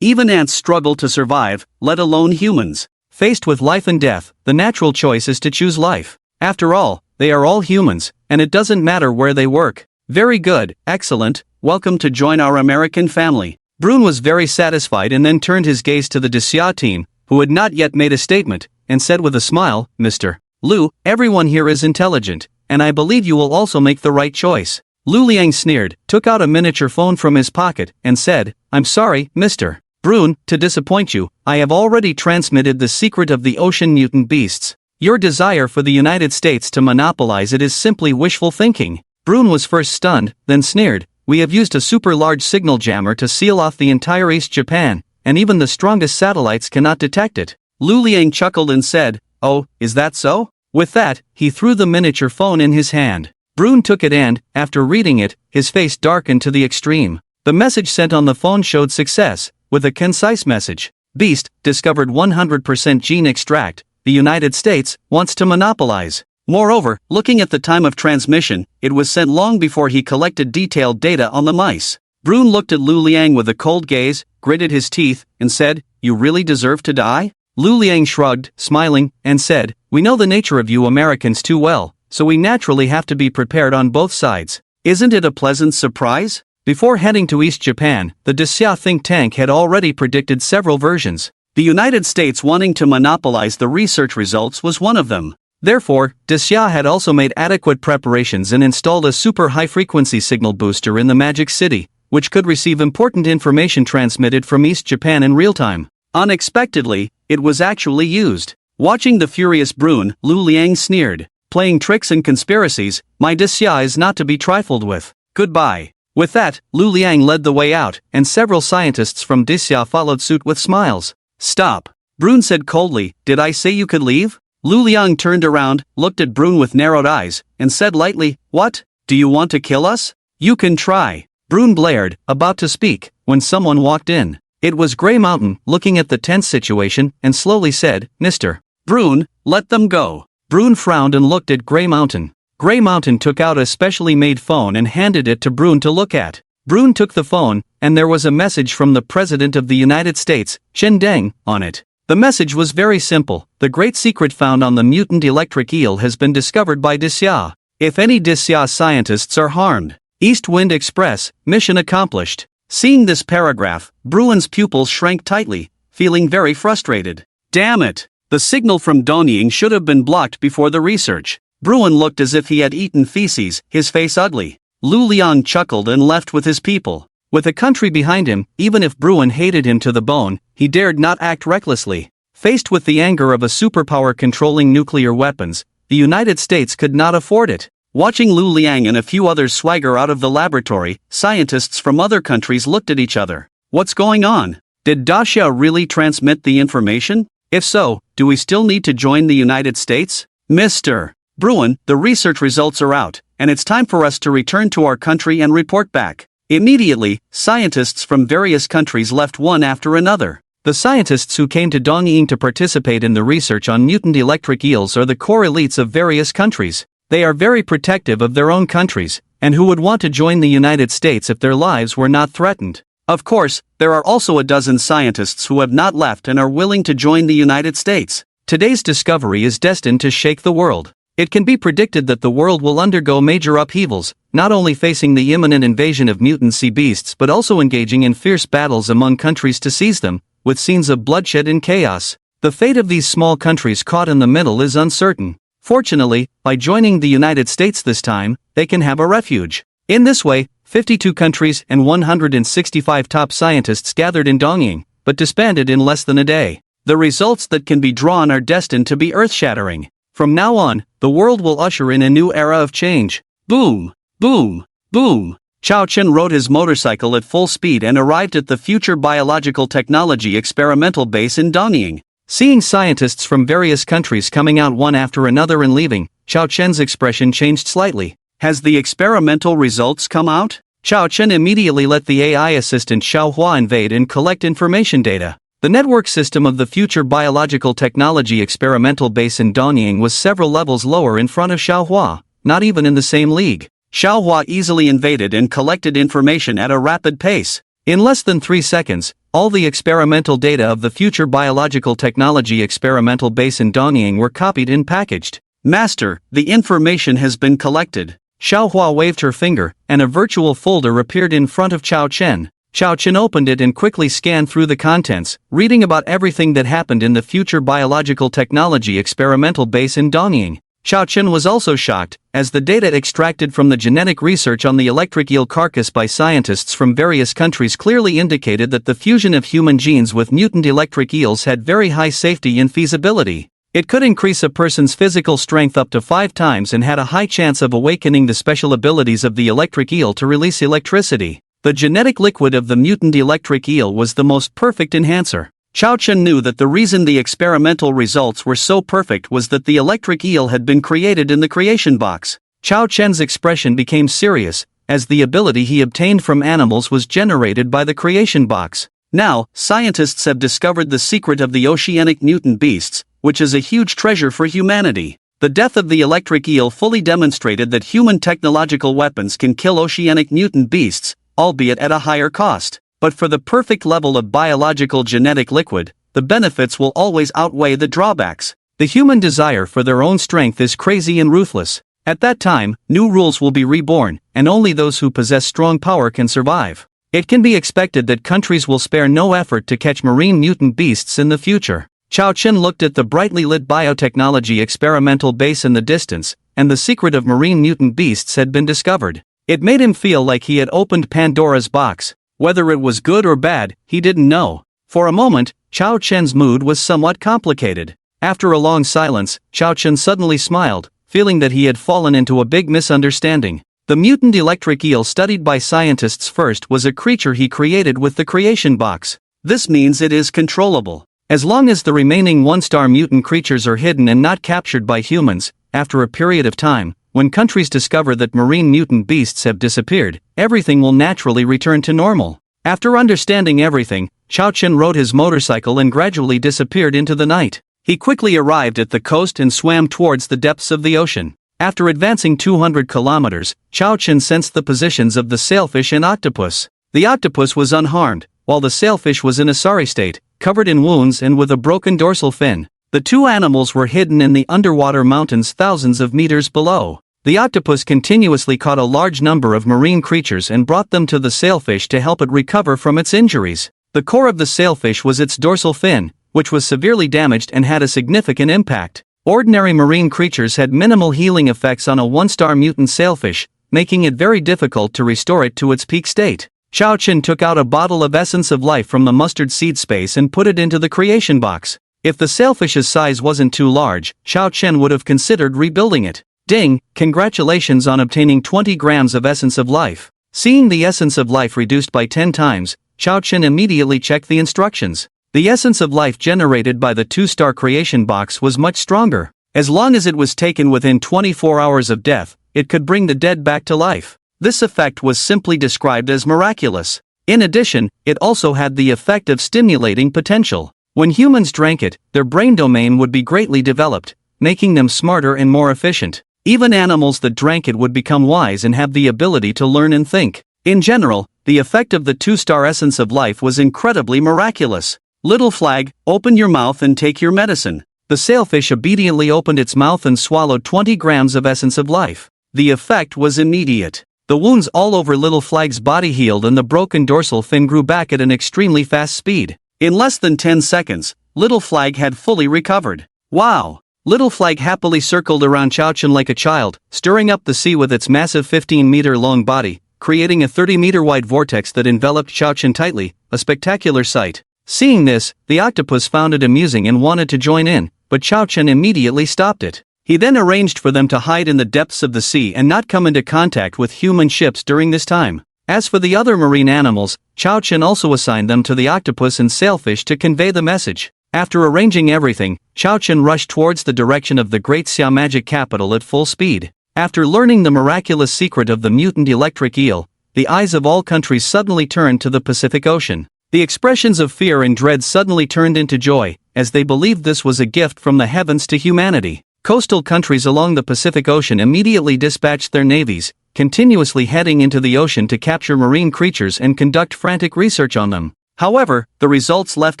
Even ants struggle to survive, let alone humans. Faced with life and death, the natural choice is to choose life. After all, they are all humans, and it doesn't matter where they work. Very good, excellent, welcome to join our American family. Brune was very satisfied and then turned his gaze to the Dessia team, who had not yet made a statement, and said with a smile, "Mr. Lu, everyone here is intelligent, and I believe you will also make the right choice." Lu Liang sneered, took out a miniature phone from his pocket, and said, "I'm sorry, Mr. Brune, to disappoint you, I have already transmitted the secret of the ocean mutant beasts. Your desire for the United States to monopolize it is simply wishful thinking." Brune was first stunned, then sneered, "We have used a super large signal jammer to seal off the entire East Japan, and even the strongest satellites cannot detect it." Lu Liang chuckled and said, "Oh, is that so?" With that, he threw the miniature phone in his hand. Brune took it and, after reading it, his face darkened to the extreme. The message sent on the phone showed success, with a concise message. Beast, discovered 100% gene extract, the United States, wants to monopolize. Moreover, looking at the time of transmission, it was sent long before he collected detailed data on the mice. Brune looked at Lu Liang with a cold gaze, gritted his teeth, and said, "You really deserve to die?" Lu Liang shrugged, smiling, and said, "We know the nature of you Americans too well, so we naturally have to be prepared on both sides. Isn't it a pleasant surprise?" Before heading to East Japan, the Dessia think tank had already predicted several versions. The United States wanting to monopolize the research results was one of them. Therefore, Dessia had also made adequate preparations and installed a super high-frequency signal booster in the Magic City, which could receive important information transmitted from East Japan in real time. Unexpectedly, it was actually used. Watching the furious Brune, Lu Liang sneered, "Playing tricks and conspiracies, my Dessia is not to be trifled with. Goodbye." With that, Lu Liang led the way out, and several scientists from Dessia followed suit with smiles. "Stop," Brune said coldly, "did I say you could leave?" Lu Liang turned around, looked at Brune with narrowed eyes, and said lightly, "What? Do you want to kill us? You can try." Brune blared, about to speak, when someone walked in. It was Grey Mountain, looking at the tense situation, and slowly said, "Mr. Brune, let them go." Brune frowned and looked at Grey Mountain. Grey Mountain took out a specially made phone and handed it to Brune to look at. Brune took the phone, and there was a message from the President of the United States, Chen Deng, on it. The message was very simple: the great secret found on the mutant electric eel has been discovered by Disya. If any Disya scientists are harmed, East Wind Express, mission accomplished. Seeing this paragraph, Bruin's pupils shrank tightly, feeling very frustrated. Damn it! The signal from Dongying should have been blocked before the research. Bruin looked as if he had eaten feces, his face ugly. Lu Liang chuckled and left with his people. With a country behind him, even if Bruin hated him to the bone, he dared not act recklessly. Faced with the anger of a superpower controlling nuclear weapons, the United States could not afford it. Watching Lu Liang and a few others swagger out of the laboratory, scientists from other countries looked at each other. What's going on? Did Daxia really transmit the information? If so, do we still need to join the United States? Mr. Bruin, the research results are out, and it's time for us to return to our country and report back. Immediately, scientists from various countries left one after another. The scientists who came to Dongying to participate in the research on mutant electric eels are the core elites of various countries. They are very protective of their own countries, and who would want to join the United States if their lives were not threatened. Of course, there are also a dozen scientists who have not left and are willing to join the United States. Today's discovery is destined to shake the world. It can be predicted that the world will undergo major upheavals, not only facing the imminent invasion of mutant sea beasts but also engaging in fierce battles among countries to seize them, with scenes of bloodshed and chaos. The fate of these small countries caught in the middle is uncertain. Fortunately, by joining the United States this time, they can have a refuge. In this way, 52 countries and 165 top scientists gathered in Dongying, but disbanded in less than a day. The results that can be drawn are destined to be earth-shattering. From now on, the world will usher in a new era of change. Boom! Boom! Boom! Chao Chen rode his motorcycle at full speed and arrived at the Future Biological Technology Experimental Base in Dongying. Seeing scientists from various countries coming out one after another and leaving, Chao Chen's expression changed slightly. Has the experimental results come out? Chao Chen immediately let the AI assistant Xiao Hua invade and collect information data. The network system of the Future Biological Technology Experimental Base in Dongying was several levels lower in front of Xiao Hua, not even in the same league. Xiao Hua easily invaded and collected information at a rapid pace. In less than 3 seconds, all the experimental data of the Future Biological Technology Experimental Base in Dongying were copied and packaged. Master, the information has been collected. Xiao Hua waved her finger, and a virtual folder appeared in front of Chao Chen. Chao Chen opened it and quickly scanned through the contents, reading about everything that happened in the Future Biological Technology Experimental Base in Dongying. Chao Chen was also shocked, as the data extracted from the genetic research on the electric eel carcass by scientists from various countries clearly indicated that the fusion of human genes with mutant electric eels had very high safety and feasibility. It could increase a person's physical strength up to 5 times and had a high chance of awakening the special abilities of the electric eel to release electricity. The genetic liquid of the mutant electric eel was the most perfect enhancer. Chao Chen knew that the reason the experimental results were so perfect was that the electric eel had been created in the creation box. Chao Chen's expression became serious, as the ability he obtained from animals was generated by the creation box. Now, scientists have discovered the secret of the oceanic mutant beasts, which is a huge treasure for humanity. The death of the electric eel fully demonstrated that human technological weapons can kill oceanic mutant beasts, albeit at a higher cost. But for the perfect level of biological genetic liquid, the benefits will always outweigh the drawbacks. The human desire for their own strength is crazy and ruthless. At that time, new rules will be reborn, and only those who possess strong power can survive. It can be expected that countries will spare no effort to catch marine mutant beasts in the future. Chao Chen looked at the brightly lit biotechnology experimental base in the distance, and the secret of marine mutant beasts had been discovered. It made him feel like he had opened Pandora's box. Whether it was good or bad, he didn't know. For a moment, Chao Chen's mood was somewhat complicated. After a long silence, Chao Chen suddenly smiled, feeling that he had fallen into a big misunderstanding. The mutant electric eel studied by scientists first was a creature he created with the creation box. This means it is controllable. As long as the remaining 1-star mutant creatures are hidden and not captured by humans, after a period of time, when countries discover that marine mutant beasts have disappeared, everything will naturally return to normal. After understanding everything, Chao Chen rode his motorcycle and gradually disappeared into the night. He quickly arrived at the coast and swam towards the depths of the ocean. After advancing 200 kilometers, Chao Chen sensed the positions of the sailfish and octopus. The octopus was unharmed, while the sailfish was in a sorry state, covered in wounds and with a broken dorsal fin. The two animals were hidden in the underwater mountains thousands of meters below. The octopus continuously caught a large number of marine creatures and brought them to the sailfish to help it recover from its injuries. The core of the sailfish was its dorsal fin, which was severely damaged and had a significant impact. Ordinary marine creatures had minimal healing effects on a one-star mutant sailfish, making it very difficult to restore it to its peak state. Chao Chen took out a bottle of essence of life from the mustard seed space and put it into the creation box. If the sailfish's size wasn't too large, Chao Chen would have considered rebuilding it. Ding, congratulations on obtaining 20 grams of essence of life. Seeing the essence of life reduced by 10 times, Chao Chen immediately checked the instructions. The essence of life generated by the 2-star creation box was much stronger. As long as it was taken within 24 hours of death, it could bring the dead back to life. This effect was simply described as miraculous. In addition, it also had the effect of stimulating potential. When humans drank it, their brain domain would be greatly developed, making them smarter and more efficient. Even animals that drank it would become wise and have the ability to learn and think. In general, the effect of the 2-star essence of life was incredibly miraculous. Little flag, open your mouth and take your medicine. The sailfish obediently opened its mouth and swallowed 20 grams of essence of life. The effect was immediate. The wounds all over Little Flag's body healed and the broken dorsal fin grew back at an extremely fast speed. In less than 10 seconds, Little Flag had fully recovered. Wow! Little Flag happily circled around Chao Chen like a child, stirring up the sea with its massive 15-meter-long body, creating a 30-meter-wide vortex that enveloped Chao Chen tightly, a spectacular sight. Seeing this, the octopus found it amusing and wanted to join in, but Chao Chen immediately stopped it. He then arranged for them to hide in the depths of the sea and not come into contact with human ships during this time. As for the other marine animals, Chao Chen also assigned them to the octopus and sailfish to convey the message. After arranging everything, Chao Chen rushed towards the direction of the Great Xia Magic Capital at full speed. After learning the miraculous secret of the mutant electric eel, the eyes of all countries suddenly turned to the Pacific Ocean. The expressions of fear and dread suddenly turned into joy, as they believed this was a gift from the heavens to humanity. Coastal countries along the Pacific Ocean immediately dispatched their navies, continuously heading into the ocean to capture marine creatures and conduct frantic research on them. However, the results left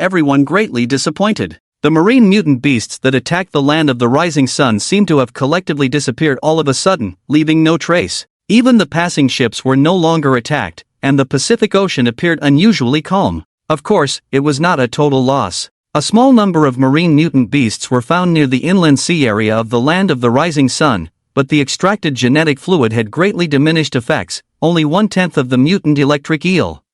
everyone greatly disappointed. The marine mutant beasts that attacked the land of the rising sun seemed to have collectively disappeared all of a sudden, leaving no trace. Even the passing ships were no longer attacked, and the Pacific Ocean appeared unusually calm. Of course, it was not a total loss. A small number of marine mutant beasts were found near the inland sea area of the land of the rising sun, but the extracted genetic fluid had greatly diminished effects, only 1/10 of the mutant electric eel.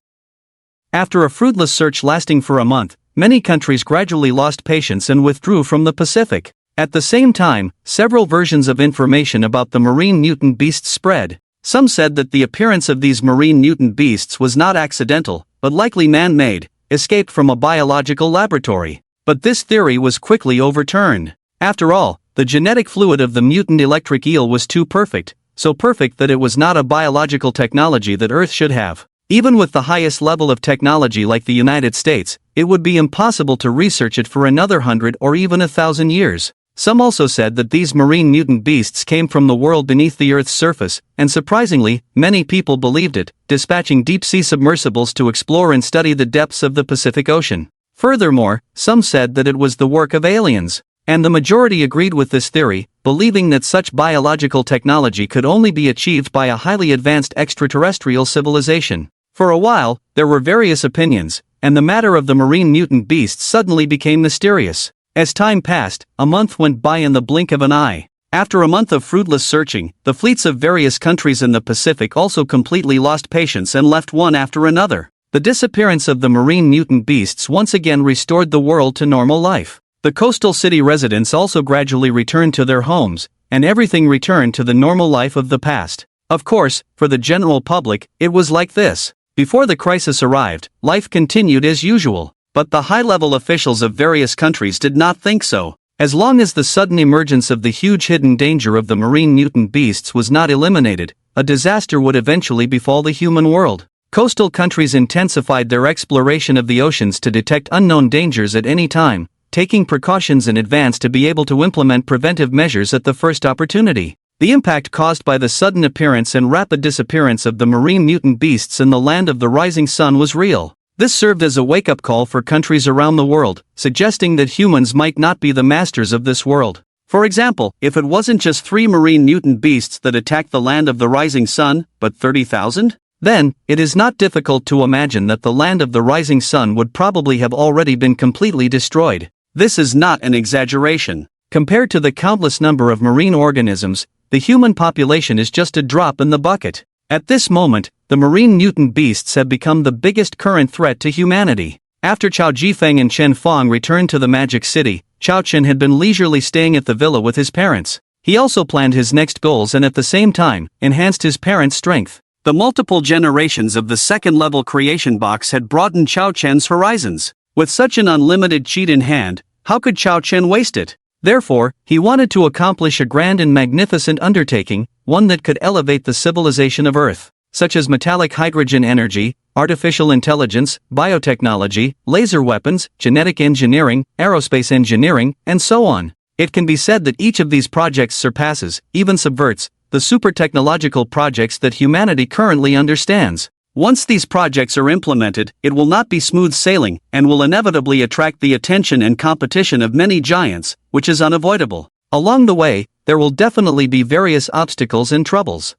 After a fruitless search lasting for a month, many countries gradually lost patience and withdrew from the Pacific. At the same time, several versions of information about the marine mutant beasts spread. Some said that the appearance of these marine mutant beasts was not accidental, but likely man-made, escaped from a biological laboratory. But this theory was quickly overturned. After all, the genetic fluid of the mutant electric eel was too perfect, so perfect that it was not a biological technology that Earth should have. Even with the highest level of technology like the United States, it would be impossible to research it for another 100 or even 1,000 years. Some also said that these marine mutant beasts came from the world beneath the Earth's surface, and surprisingly, many people believed it, dispatching deep-sea submersibles to explore and study the depths of the Pacific Ocean. Furthermore, some said that it was the work of aliens. And the majority agreed with this theory, believing that such biological technology could only be achieved by a highly advanced extraterrestrial civilization. For a while, there were various opinions, and the matter of the marine mutant beasts suddenly became mysterious. As time passed, a month went by in the blink of an eye. After a month of fruitless searching, the fleets of various countries in the Pacific also completely lost patience and left one after another. The disappearance of the marine mutant beasts once again restored the world to normal life. The coastal city residents also gradually returned to their homes, and everything returned to the normal life of the past. Of course, for the general public, it was like this. Before the crisis arrived, life continued as usual. But the high-level officials of various countries did not think so. As long as the sudden emergence of the huge hidden danger of the marine mutant beasts was not eliminated, a disaster would eventually befall the human world. Coastal countries intensified their exploration of the oceans to detect unknown dangers at any time, taking precautions in advance to be able to implement preventive measures at the first opportunity. The impact caused by the sudden appearance and rapid disappearance of the marine mutant beasts in the land of the rising sun was real. This served as a wake-up call for countries around the world, suggesting that humans might not be the masters of this world. For example, if it wasn't just 3 marine mutant beasts that attacked the land of the rising sun, but 30,000? Then, it is not difficult to imagine that the land of the rising sun would probably have already been completely destroyed. This is not an exaggeration. Compared to the countless number of marine organisms, the human population is just a drop in the bucket. At this moment, the marine mutant beasts have become the biggest current threat to humanity. After Chao Jifeng and Chen Fang returned to the Magic City, Chao Chen had been leisurely staying at the villa with his parents. He also planned his next goals and at the same time, enhanced his parents' strength. The multiple generations of the second-level creation box had broadened Chao Chen's horizons. With such an unlimited cheat in hand, how could Chao Chen waste it? Therefore, he wanted to accomplish a grand and magnificent undertaking, one that could elevate the civilization of Earth, such as metallic hydrogen energy, artificial intelligence, biotechnology, laser weapons, genetic engineering, aerospace engineering, and so on. It can be said that each of these projects surpasses, even subverts, the super-technological projects that humanity currently understands. Once these projects are implemented, it will not be smooth sailing, and will inevitably attract the attention and competition of many giants, which is unavoidable. Along the way, there will definitely be various obstacles and troubles.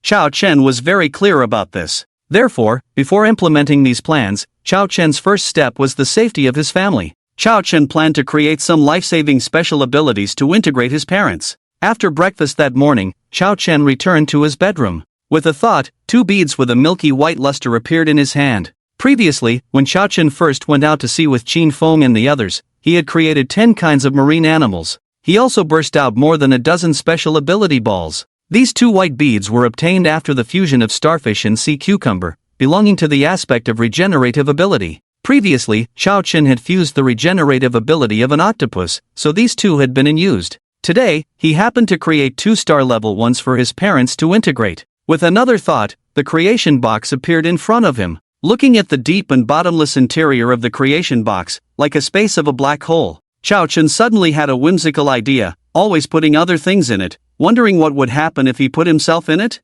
Chao Chen was very clear about this. Therefore, before implementing these plans, Chao Chen's first step was the safety of his family. Chao Chen planned to create some life-saving special abilities to integrate his parents. After breakfast that morning, Chao Chen returned to his bedroom. With a thought, 2 beads with a milky white luster appeared in his hand. Previously, when Chao Chen first went out to sea with Qin Feng and the others, he had created 10 kinds of marine animals. He also burst out more than a dozen special ability balls. These 2 white beads were obtained after the fusion of starfish and sea cucumber, belonging to the aspect of regenerative ability. Previously, Chao Chen had fused the regenerative ability of an octopus, so these 2 had been unused. Today, he happened to create 2 star-level ones for his parents to integrate. With another thought, the creation box appeared in front of him. Looking at the deep and bottomless interior of the creation box, like a space of a black hole, Chao Chen suddenly had a whimsical idea, always putting other things in it, wondering what would happen if he put himself in it.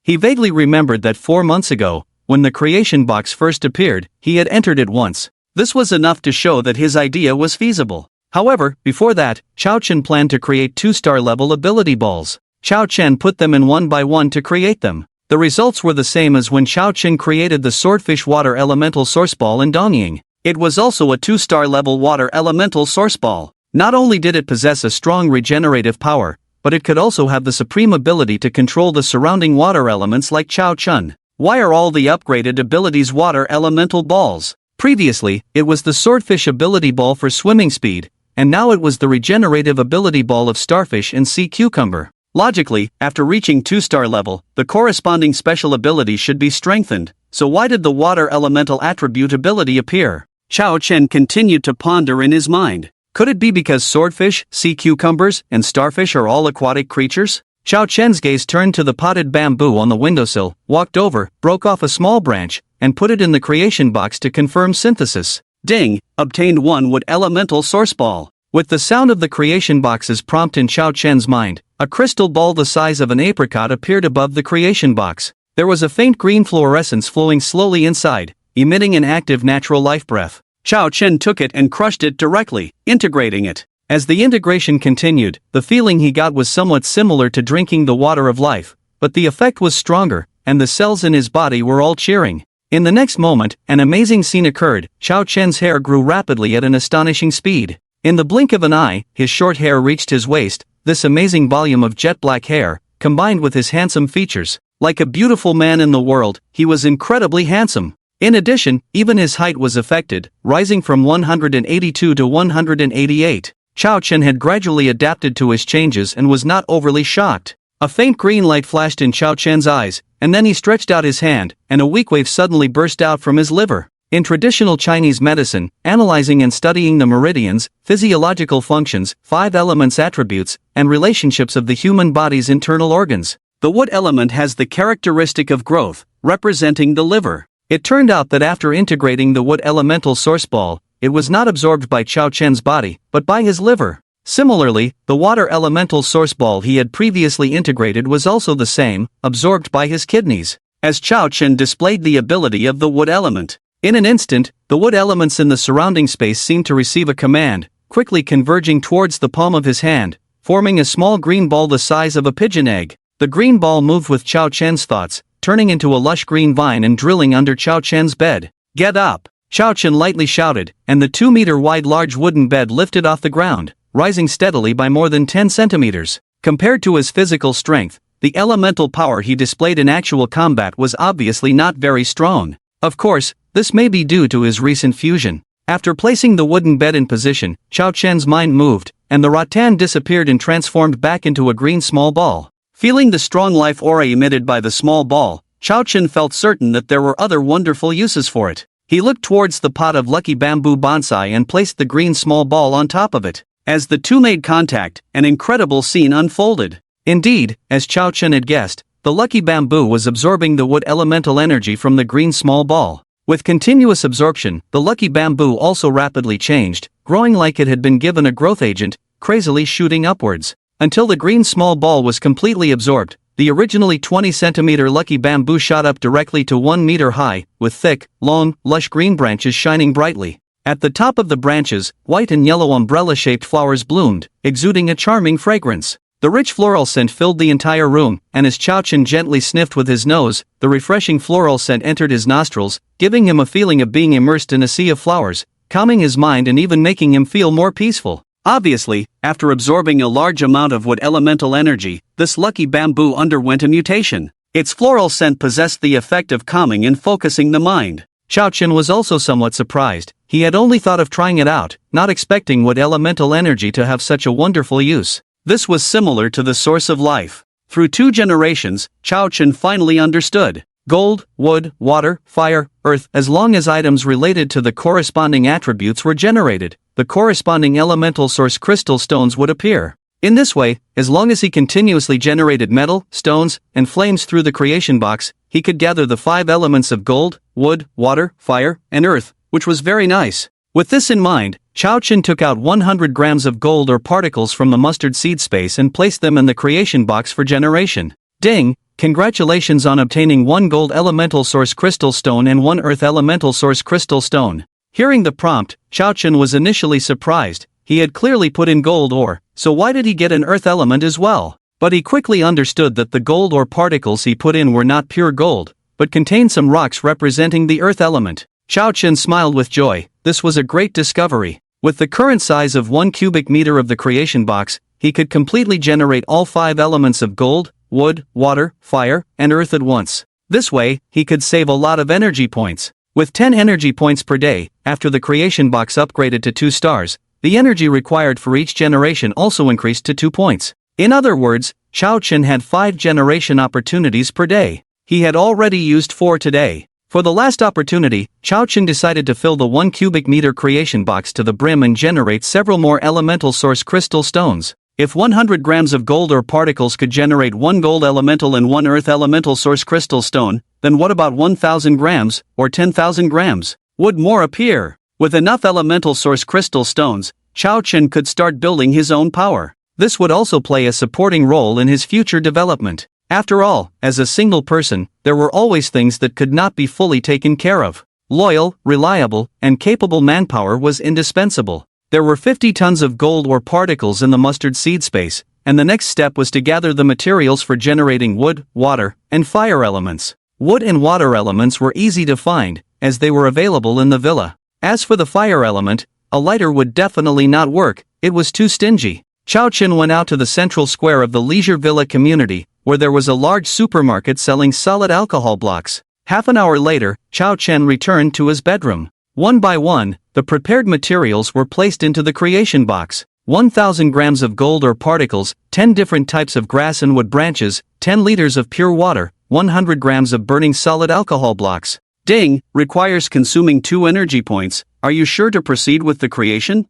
He vaguely remembered that 4 months ago, when the creation box first appeared, he had entered it once. This was enough to show that his idea was feasible. However, before that, Chao Chen planned to create 2 star-level ability balls. Chao Chen put them in one by one to create them. The results were the same as when Chao Chen created the swordfish water elemental source ball in Dongying. It was also a 2-star level water elemental source ball. Not only did it possess a strong regenerative power, but it could also have the supreme ability to control the surrounding water elements like Chao Chen. Why are all the upgraded abilities water elemental balls? Previously, it was the swordfish ability ball for swimming speed, and now it was the regenerative ability ball of starfish and sea cucumber. Logically, after reaching 2-star level, the corresponding special ability should be strengthened, so why did the water elemental attribute ability appear? Chao Chen continued to ponder in his mind. Could it be because swordfish, sea cucumbers, and starfish are all aquatic creatures? Chao Chen's gaze turned to the potted bamboo on the windowsill, walked over, broke off a small branch, and put it in the creation box to confirm synthesis. Ding! Obtained 1 wood elemental source ball. With the sound of the creation box's prompt in Chao Chen's mind, a crystal ball the size of an apricot appeared above the creation box. There was a faint green fluorescence flowing slowly inside, emitting an active natural life breath. Chao Chen took it and crushed it directly, integrating it. As the integration continued, the feeling he got was somewhat similar to drinking the water of life, but the effect was stronger, and the cells in his body were all cheering. In the next moment, an amazing scene occurred. Chao Chen's hair grew rapidly at an astonishing speed. In the blink of an eye, his short hair reached his waist. This amazing volume of jet black hair, combined with his handsome features, like a beautiful man in the world, he was incredibly handsome. In addition, even his height was affected, rising from 182 to 188. Chao Chen had gradually adapted to his changes and was not overly shocked. A faint green light flashed in Chao Chen's eyes, and then he stretched out his hand, and a weak wave suddenly burst out from his liver. In traditional Chinese medicine, analyzing and studying the meridians, physiological functions, 5 elements attributes, and relationships of the human body's internal organs, the wood element has the characteristic of growth, representing the liver. It turned out that after integrating the wood elemental source ball, it was not absorbed by Chao Chen's body, but by his liver. Similarly, the water elemental source ball he had previously integrated was also the same, absorbed by his kidneys, as Chao Chen displayed the ability of the wood element. In an instant, the wood elements in the surrounding space seemed to receive a command, quickly converging towards the palm of his hand, forming a small green ball the size of a pigeon egg. The green ball moved with Chao Chen's thoughts, turning into a lush green vine and drilling under Chao Chen's bed. "Get up!" Chao Chen lightly shouted, and the 2-meter-wide large wooden bed lifted off the ground, rising steadily by more than 10 centimeters. Compared to his physical strength, the elemental power he displayed in actual combat was obviously not very strong. Of course, this may be due to his recent fusion. After placing the wooden bed in position, Chao Chen's mind moved, and the rattan disappeared and transformed back into a green small ball. Feeling the strong life aura emitted by the small ball, Chao Chen felt certain that there were other wonderful uses for it. He looked towards the pot of lucky bamboo bonsai and placed the green small ball on top of it. As the two made contact, an incredible scene unfolded. Indeed, as Chao Chen had guessed, the lucky bamboo was absorbing the wood elemental energy from the green small ball. With continuous absorption, the lucky bamboo also rapidly changed, growing like it had been given a growth agent, crazily shooting upwards. Until the green small ball was completely absorbed, the originally 20-centimeter lucky bamboo shot up directly to 1 meter high, with thick, long, lush green branches shining brightly. At the top of the branches, white and yellow umbrella-shaped flowers bloomed, exuding a charming fragrance. The rich floral scent filled the entire room, and as Chao Chen gently sniffed with his nose, the refreshing floral scent entered his nostrils, giving him a feeling of being immersed in a sea of flowers, calming his mind and even making him feel more peaceful. Obviously, after absorbing a large amount of wood elemental energy, this lucky bamboo underwent a mutation. Its floral scent possessed the effect of calming and focusing the mind. Chao Chen was also somewhat surprised. He had only thought of trying it out, not expecting wood elemental energy to have such a wonderful use. This was similar to the source of life. Through 2 generations, Chao Chen finally understood. Gold, wood, water, fire, earth, as long as items related to the corresponding attributes were generated, the corresponding elemental source crystal stones would appear. In this way, as long as he continuously generated metal, stones, and flames through the creation box, he could gather the 5 elements of gold, wood, water, fire, and earth, which was very nice. With this in mind, Chao Chen took out 100 grams of gold or particles from the mustard seed space and placed them in the creation box for generation. Ding! Congratulations on obtaining 1 gold elemental source crystal stone and 1 earth elemental source crystal stone. Hearing the prompt, Chao Chen was initially surprised. He had clearly put in gold ore, so why did he get an earth element as well? But he quickly understood that the gold ore particles he put in were not pure gold, but contained some rocks representing the earth element. Chao Chen smiled with joy. This was a great discovery. With the current size of 1 cubic meter of the creation box, he could completely generate all 5 elements of gold, wood, water, fire, and earth at once. This way, he could save a lot of energy points. With 10 energy points per day, after the creation box upgraded to 2 stars, the energy required for each generation also increased to 2 points. In other words, Chao Chen had 5 generation opportunities per day. He had already used 4 today. For the last opportunity, Chao Chen decided to fill the 1 cubic meter creation box to the brim and generate several more elemental source crystal stones. If 100 grams of gold or particles could generate 1 gold elemental and 1 earth elemental source crystal stone, then what about 1,000 grams, or 10,000 grams? Would more appear? With enough elemental source crystal stones, Chao Chen could start building his own power. This would also play a supporting role in his future development. After all, as a single person, there were always things that could not be fully taken care of. Loyal, reliable, and capable manpower was indispensable. There were 50 tons of gold or particles in the mustard seed space, and the next step was to gather the materials for generating wood, water, and fire elements. Wood and water elements were easy to find, as they were available in the villa. As for the fire element, a lighter would definitely not work, it was too stingy. Chao Chen went out to the central square of the leisure villa community, where there was a large supermarket selling solid alcohol blocks. Half an hour later, Chao Chen returned to his bedroom. One by one, the prepared materials were placed into the creation box. 1,000 grams of gold or particles, 10 different types of grass and wood branches, 10 liters of pure water, 100 grams of burning solid alcohol blocks. Ding, requires consuming 2 energy points. Are you sure to proceed with the creation?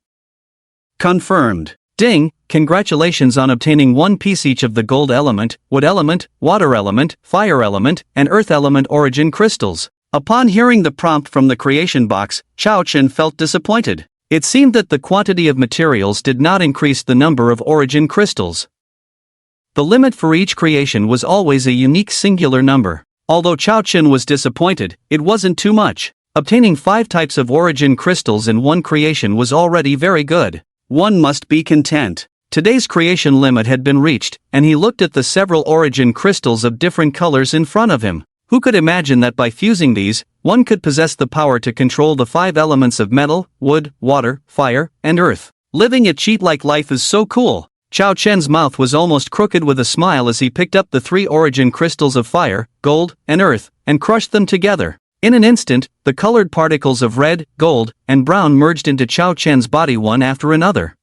Confirmed. Ding, congratulations on obtaining 1 piece each of the gold element, wood element, water element, fire element, and earth element origin crystals. Upon hearing the prompt from the creation box, Chao Chen felt disappointed. It seemed that the quantity of materials did not increase the number of origin crystals. The limit for each creation was always a unique singular number. Although Chao Chen was disappointed, it wasn't too much. Obtaining 5 types of origin crystals in one creation was already very good. One must be content. Today's creation limit had been reached, and he looked at the several origin crystals of different colors in front of him. Who could imagine that by fusing these, one could possess the power to control the 5 elements of metal, wood, water, fire, and earth? Living a cheat-like life is so cool. Chao Chen's mouth was almost crooked with a smile as he picked up the 3 origin crystals of fire, gold, and earth, and crushed them together. In an instant, the colored particles of red, gold, and brown merged into Chao Chen's body one after another.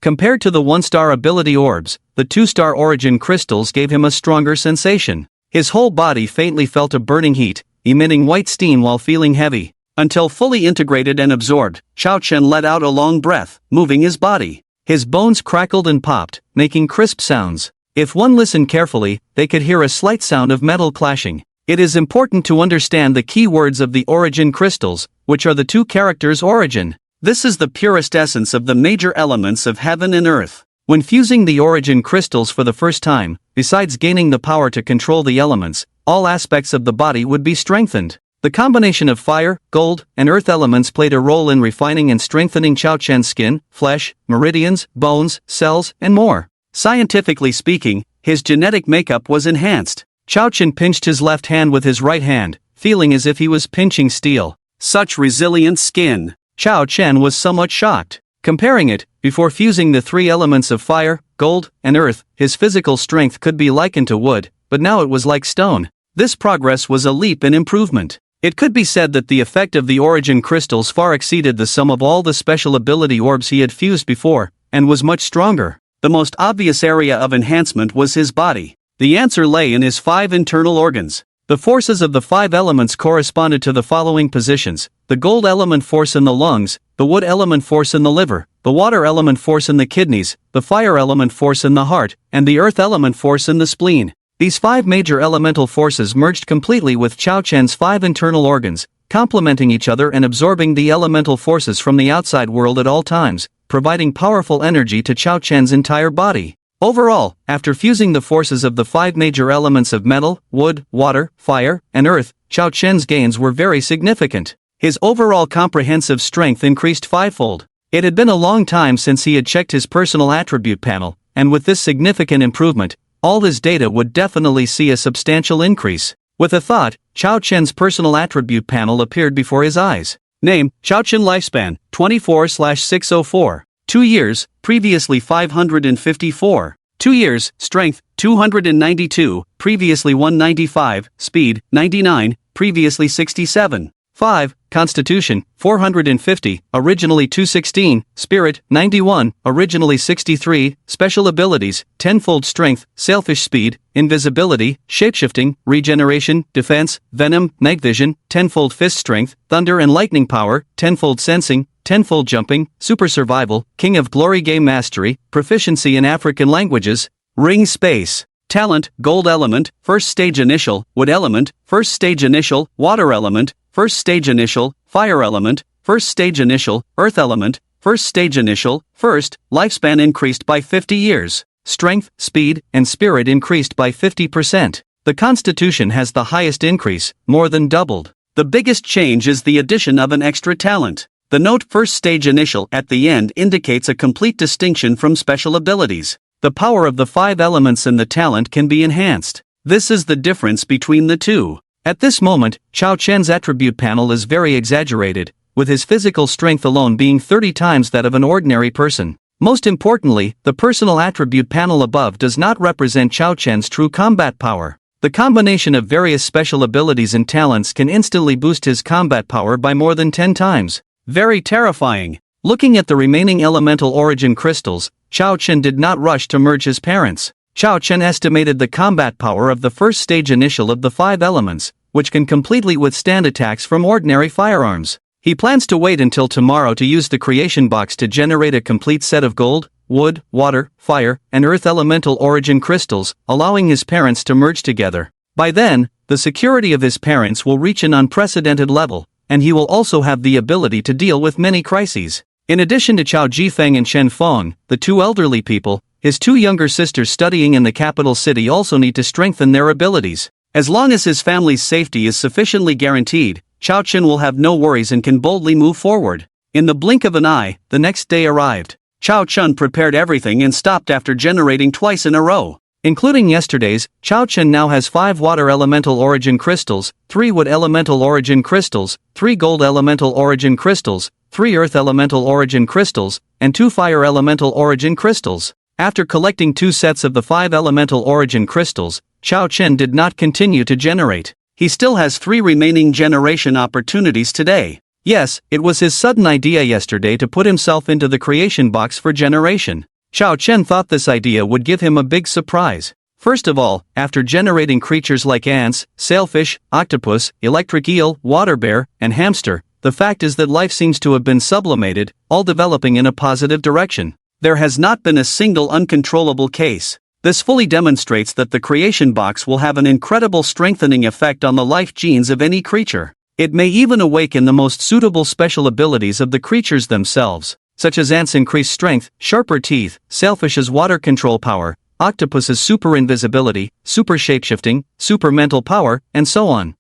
Compared to the 1-star ability orbs, the 2-star origin crystals gave him a stronger sensation. His whole body faintly felt a burning heat, emitting white steam while feeling heavy. Until fully integrated and absorbed, Chao Chen let out a long breath, moving his body. His bones crackled and popped, making crisp sounds. If one listened carefully, they could hear a slight sound of metal clashing. It is important to understand the key words of the origin crystals, which are the 2 characters origin. This is the purest essence of the major elements of heaven and earth. When fusing the origin crystals for the first time, besides gaining the power to control the elements, all aspects of the body would be strengthened. The combination of fire, gold, and earth elements played a role in refining and strengthening Chao Chen's skin, flesh, meridians, bones, cells, and more. Scientifically speaking, his genetic makeup was enhanced. Chao Chen pinched his left hand with his right hand, feeling as if he was pinching steel. Such resilient skin! Chao Chen was somewhat shocked. Comparing it, before fusing the 3 elements of fire, gold, and earth, his physical strength could be likened to wood, but now it was like stone. This progress was a leap in improvement. It could be said that the effect of the origin crystals far exceeded the sum of all the special ability orbs he had fused before, and was much stronger. The most obvious area of enhancement was his body. The answer lay in his 5 internal organs. The forces of the 5 elements corresponded to the following positions: the gold element force in the lungs, the wood element force in the liver, the water element force in the kidneys, the fire element force in the heart, and the earth element force in the spleen. These 5 major elemental forces merged completely with Chao Chen's 5 internal organs, complementing each other and absorbing the elemental forces from the outside world at all times, providing powerful energy to Chao Chen's entire body. Overall, after fusing the forces of the 5 major elements of metal, wood, water, fire, and earth, Chao Chen's gains were very significant. His overall comprehensive strength increased 5-fold. It had been a long time since he had checked his personal attribute panel, and with this significant improvement, all his data would definitely see a substantial increase. With a thought, Chao Chen's personal attribute panel appeared before his eyes. Name: Chao Chen. Lifespan: 24/604. 2 years, previously 554. 2 years, strength, 292, previously 195, speed, 99, previously 67. 5. Constitution, 450, originally 216, spirit, 91, originally 63, special abilities, tenfold strength, selfish speed, invisibility, shapeshifting, regeneration, defense, venom, night vision, tenfold fist strength, thunder and lightning power, tenfold sensing, tenfold jumping, super survival, king of glory game mastery, proficiency in African languages, ring space. Talent, gold element, first stage initial, wood element, first stage initial, water element, first stage initial, fire element, first stage initial, earth element, first stage initial, first, lifespan increased by 50 years. Strength, speed, and spirit increased by 50%. The constitution has the highest increase, more than doubled. The biggest change is the addition of an extra talent. The note first stage initial at the end indicates a complete distinction from special abilities. The power of the 5 elements in the talent can be enhanced. This is the difference between the two. At this moment, Chao Chen's attribute panel is very exaggerated, with his physical strength alone being 30 times that of an ordinary person. Most importantly, the personal attribute panel above does not represent Chao Chen's true combat power. The combination of various special abilities and talents can instantly boost his combat power by more than 10 times. Very terrifying. Looking at the remaining elemental origin crystals, Chao Chen did not rush to merge his parents. Chao Chen estimated the combat power of the first stage initial of the 5 elements, which can completely withstand attacks from ordinary firearms. He plans to wait until tomorrow to use the creation box to generate a complete set of gold, wood, water, fire, and earth elemental origin crystals, allowing his parents to merge together. By then, the security of his parents will reach an unprecedented level, and he will also have the ability to deal with many crises. In addition to Chao Jifeng and Shen Feng, the two elderly people, his two younger sisters studying in the capital city also need to strengthen their abilities. As long as his family's safety is sufficiently guaranteed, Chao Chen will have no worries and can boldly move forward. In the blink of an eye, the next day arrived. Chao Chen prepared everything and stopped after generating twice in a row. Including yesterday's, Chao Chen now has 5 water elemental origin crystals, 3 wood elemental origin crystals, 3 gold elemental origin crystals, 3 earth elemental origin crystals, and 2 fire elemental origin crystals. After collecting 2 sets of the 5 elemental origin crystals, Chao Chen did not continue to generate. He still has 3 remaining generation opportunities today. Yes, it was his sudden idea yesterday to put himself into the creation box for generation. Chao Chen thought this idea would give him a big surprise. First of all, after generating creatures like ants, sailfish, octopus, electric eel, water bear, and hamster, the fact is that life seems to have been sublimated, all developing in a positive direction. There has not been a single uncontrollable case. This fully demonstrates that the creation box will have an incredible strengthening effect on the life genes of any creature. It may even awaken the most suitable special abilities of the creatures themselves, such as ants' increased strength, sharper teeth, sailfish's water control power, octopus's super invisibility, super shapeshifting, super mental power, and so on.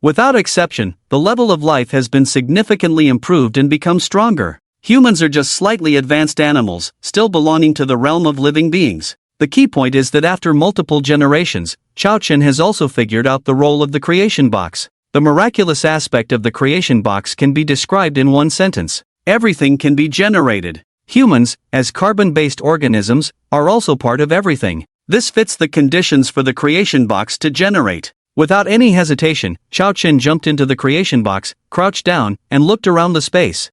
Without exception, the level of life has been significantly improved and become stronger. Humans are just slightly advanced animals, still belonging to the realm of living beings. The key point is that after multiple generations, Chao Chen has also figured out the role of the creation box. The miraculous aspect of the creation box can be described in one sentence. Everything can be generated. Humans, as carbon-based organisms, are also part of everything. This fits the conditions for the creation box to generate. Without any hesitation, Chao Chen jumped into the creation box, crouched down, and looked around the space.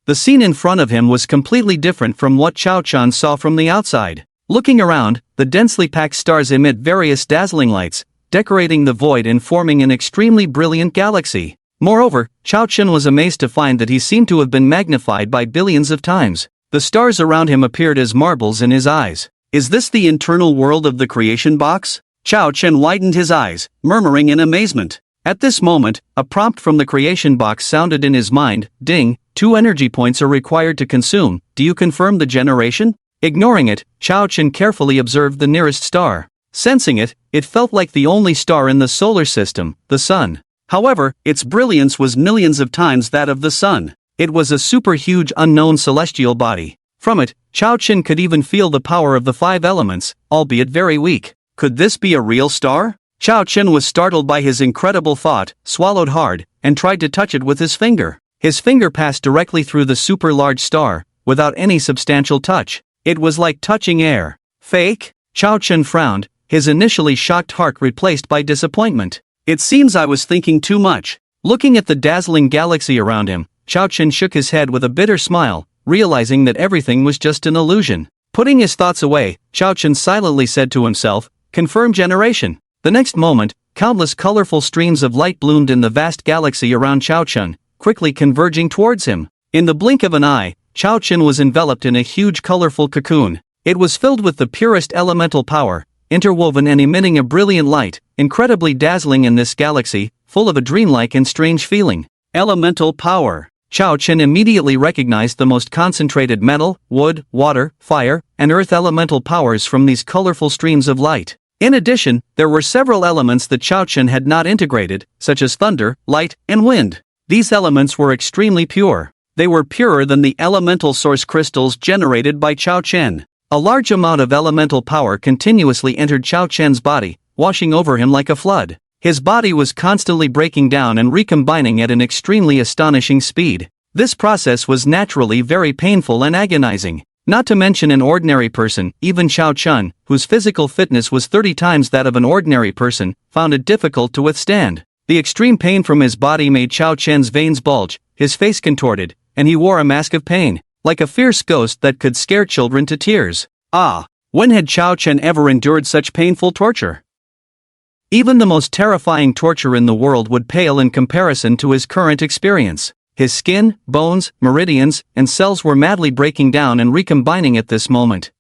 The scene in front of him was completely different from what Chao Chen saw from the outside. Looking around, the densely packed stars emit various dazzling lights, decorating the void and forming an extremely brilliant galaxy. Moreover, Chao Chen was amazed to find that he seemed to have been magnified by billions of times. The stars around him appeared as marbles in his eyes. Is this the internal world of the creation box? Chao Chen widened his eyes, murmuring in amazement. At this moment, a prompt from the creation box sounded in his mind. Ding, 2 energy points are required to consume. Do you confirm the generation? Ignoring it, Chao Chen carefully observed the nearest star. Sensing it, it felt like the only star in the solar system, the sun. However, its brilliance was millions of times that of the sun. It was a super huge unknown celestial body. From it, Chao Chen could even feel the power of the 5 elements, albeit very weak. Could this be a real star? Chao Chen was startled by his incredible thought, swallowed hard, and tried to touch it with his finger. His finger passed directly through the super large star, without any substantial touch. It was like touching air. Fake? Chao Chen frowned, his initially shocked heart replaced by disappointment. It seems I was thinking too much. Looking at the dazzling galaxy around him, Chao Chen shook his head with a bitter smile, realizing that everything was just an illusion. Putting his thoughts away, Chao Chen silently said to himself, "Confirm generation." The next moment, countless colorful streams of light bloomed in the vast galaxy around Chao Chen, quickly converging towards him. In the blink of an eye, Chao Chen was enveloped in a huge colorful cocoon. It was filled with the purest elemental power, interwoven and emitting a brilliant light, incredibly dazzling in this galaxy, full of a dreamlike and strange feeling. Elemental power. Chao Chen immediately recognized the most concentrated metal, wood, water, fire, and earth elemental powers from these colorful streams of light. In addition, there were several elements that Chao Chen had not integrated, such as thunder, light, and wind. These elements were extremely pure. They were purer than the elemental source crystals generated by Chao Chen. A large amount of elemental power continuously entered Chao Chen's body, washing over him like a flood. His body was constantly breaking down and recombining at an extremely astonishing speed. This process was naturally very painful and agonizing. Not to mention an ordinary person, even Chao Chen, whose physical fitness was 30 times that of an ordinary person, found it difficult to withstand. The extreme pain from his body made Chao Chen's veins bulge, his face contorted, and he wore a mask of pain, like a fierce ghost that could scare children to tears. When had Chao Chen ever endured such painful torture? Even the most terrifying torture in the world would pale in comparison to his current experience. His skin, bones, meridians, and cells were madly breaking down and recombining at this moment.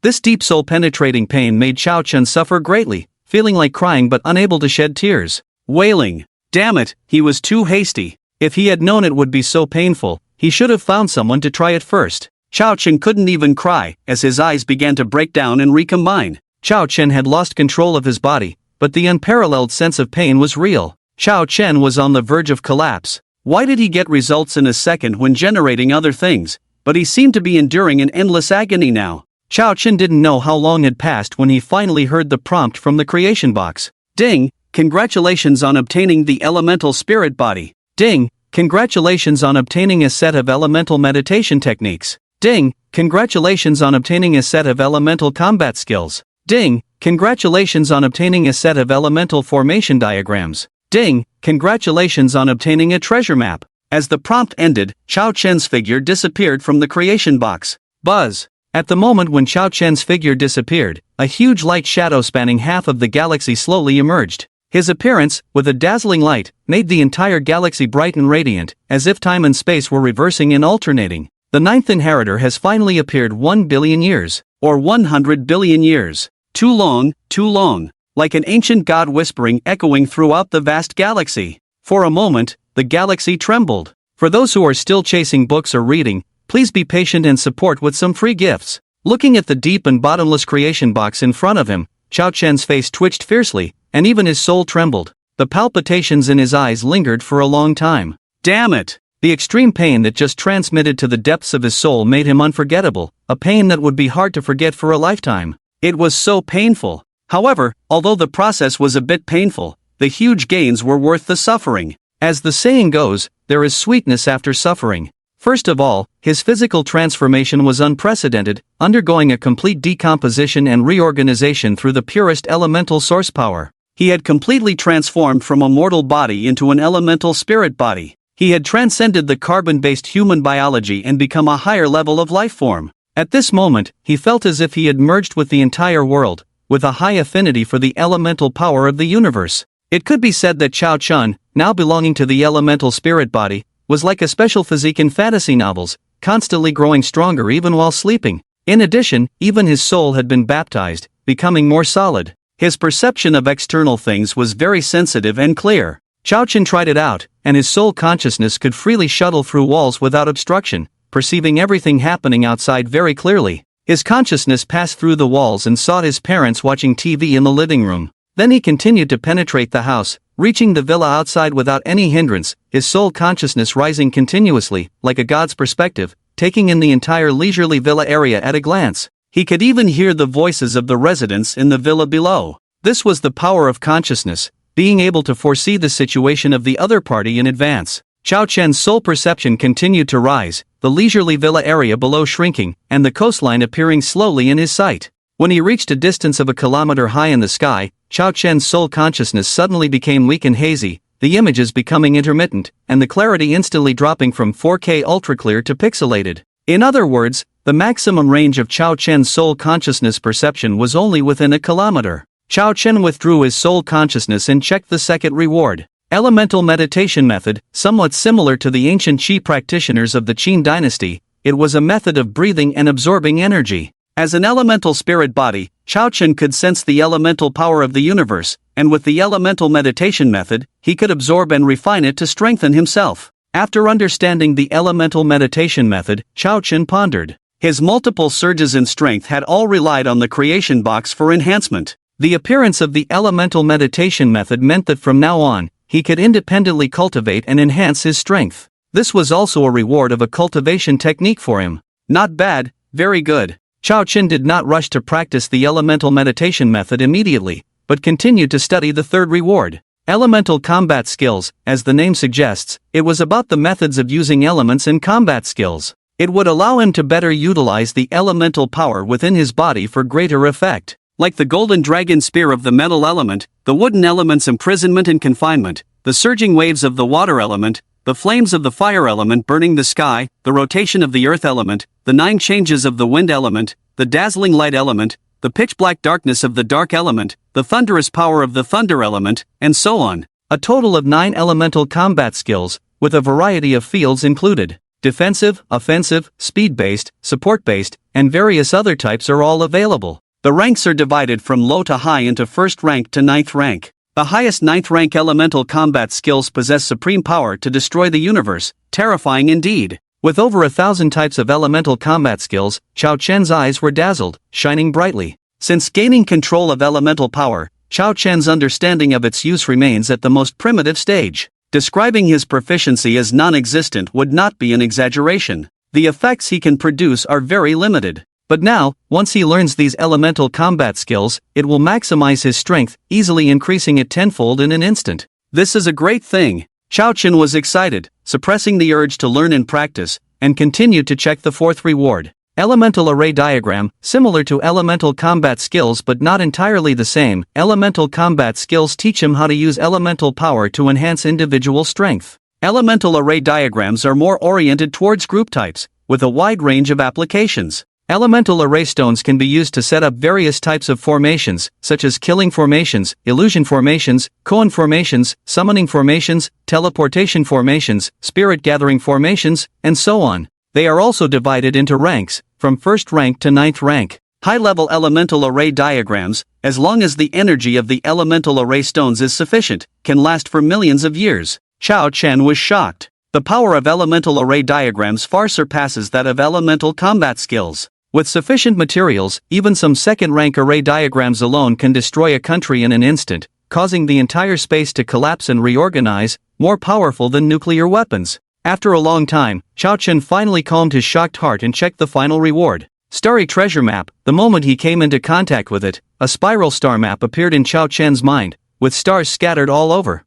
This deep soul-penetrating pain made Chao Chen suffer greatly, feeling like crying but unable to shed tears. Wailing. Damn it, he was too hasty. If he had known it would be so painful, he should have found someone to try it first. Chao Chen couldn't even cry, as his eyes began to break down and recombine. Chao Chen had lost control of his body, but the unparalleled sense of pain was real. Chao Chen was on the verge of collapse. Why did he get results in a second when generating other things? But he seemed to be enduring an endless agony now. Chao Chen didn't know how long had passed when he finally heard the prompt from the creation box. Ding! Congratulations on obtaining the elemental spirit body. Ding! Congratulations on obtaining a set of elemental meditation techniques. Ding! Congratulations on obtaining a set of elemental combat skills. Ding! Congratulations on obtaining a set of elemental formation diagrams. Ding! Congratulations on obtaining a treasure map. As the prompt ended, Chao Chen's figure disappeared from the creation box. Buzz! At the moment when Chao Chen's figure disappeared, a huge light shadow spanning half of the galaxy slowly emerged. His appearance, with a dazzling light, made the entire galaxy bright and radiant, as if time and space were reversing and alternating. The ninth inheritor has finally appeared 1 billion years, or 100 billion years. Too long, like an ancient god whispering echoing throughout the vast galaxy. For a moment, the galaxy trembled. For those who are still chasing books or reading, please be patient and support with some free gifts. Looking at the deep and bottomless creation box in front of him, Chao Chen's face twitched fiercely, and even his soul trembled. The palpitations in his eyes lingered for a long time. Damn it! The extreme pain that just transmitted to the depths of his soul made him unforgettable, a pain that would be hard to forget for a lifetime. It was so painful. However, although the process was a bit painful, the huge gains were worth the suffering. As the saying goes, there is sweetness after suffering. First of all, his physical transformation was unprecedented, undergoing a complete decomposition and reorganization through the purest elemental source power. He had completely transformed from a mortal body into an elemental spirit body. He had transcended the carbon-based human biology and become a higher level of life form. At this moment, he felt as if he had merged with the entire world, with a high affinity for the elemental power of the universe. It could be said that Chao Chen, now belonging to the elemental spirit body, was like a special physique in fantasy novels, constantly growing stronger even while sleeping. In addition, even his soul had been baptized, becoming more solid. His perception of external things was very sensitive and clear. Chao Chen tried it out, and his soul consciousness could freely shuttle through walls without obstruction, perceiving everything happening outside very clearly. His consciousness passed through the walls and sought his parents watching TV in the living room. Then he continued to penetrate the house, reaching the villa outside without any hindrance, his soul consciousness rising continuously, like a god's perspective, taking in the entire leisurely villa area at a glance. He could even hear the voices of the residents in the villa below. This was the power of consciousness, being able to foresee the situation of the other party in advance. Chao Chen's soul perception continued to rise, the leisurely villa area below shrinking, and the coastline appearing slowly in his sight. When he reached a distance of 1 kilometer high in the sky, Chao Chen's soul consciousness suddenly became weak and hazy, the images becoming intermittent, and the clarity instantly dropping from 4K ultra-clear to pixelated. In other words, the maximum range of Chao Chen's soul consciousness perception was only within 1 kilometer. Chao Chen withdrew his soul consciousness and checked the second reward. Elemental meditation method, somewhat similar to the ancient Qi practitioners of the Qin dynasty, it was a method of breathing and absorbing energy. As an elemental spirit body, Chao Chen could sense the elemental power of the universe, and with the elemental meditation method, he could absorb and refine it to strengthen himself. After understanding the elemental meditation method, Chao Chen pondered. His multiple surges in strength had all relied on the creation box for enhancement. The appearance of the elemental meditation method meant that from now on, he could independently cultivate and enhance his strength. This was also a reward of a cultivation technique for him. Not bad, very good. Chao Chen did not rush to practice the elemental meditation method immediately, but continued to study the third reward. Elemental combat skills, as the name suggests, it was about the methods of using elements in combat skills. It would allow him to better utilize the elemental power within his body for greater effect. Like the golden dragon spear of the metal element, the wooden element's imprisonment and confinement, the surging waves of the water element, the flames of the fire element burning the sky, the rotation of the earth element, the 9 changes of the wind element, the dazzling light element, the pitch-black darkness of the dark element, the thunderous power of the thunder element, and so on. A total of 9 elemental combat skills, with a variety of fields included. Defensive, offensive, speed-based, support-based, and various other types are all available. The ranks are divided from low to high into first rank to 9th rank. The highest 9th rank elemental combat skills possess supreme power to destroy the universe, terrifying indeed. With over 1,000 types of elemental combat skills, Chao Chen's eyes were dazzled, shining brightly. Since gaining control of elemental power, Chao Chen's understanding of its use remains at the most primitive stage. Describing his proficiency as non-existent would not be an exaggeration. The effects he can produce are very limited. But now, once he learns these elemental combat skills, it will maximize his strength, easily increasing it tenfold in an instant. This is a great thing. Chao Chen was excited, suppressing the urge to learn and practice, and continued to check the 4th reward. Elemental array diagram, similar to elemental combat skills but not entirely the same. Elemental combat skills teach him how to use elemental power to enhance individual strength. Elemental array diagrams are more oriented towards group types, with a wide range of applications. Elemental array stones can be used to set up various types of formations, such as killing formations, illusion formations, koan formations, summoning formations, teleportation formations, spirit gathering formations, and so on. They are also divided into ranks, from 1st rank to 9th rank. High-level elemental array diagrams, as long as the energy of the elemental array stones is sufficient, can last for millions of years. Chao Chen was shocked. The power of elemental array diagrams far surpasses that of elemental combat skills. With sufficient materials, even some 2nd-rank array diagrams alone can destroy a country in an instant, causing the entire space to collapse and reorganize, more powerful than nuclear weapons. After a long time, Chao Chen finally calmed his shocked heart and checked the final reward. Starry Treasure Map. The moment he came into contact with it, a spiral star map appeared in Chao Chen's mind, with stars scattered all over.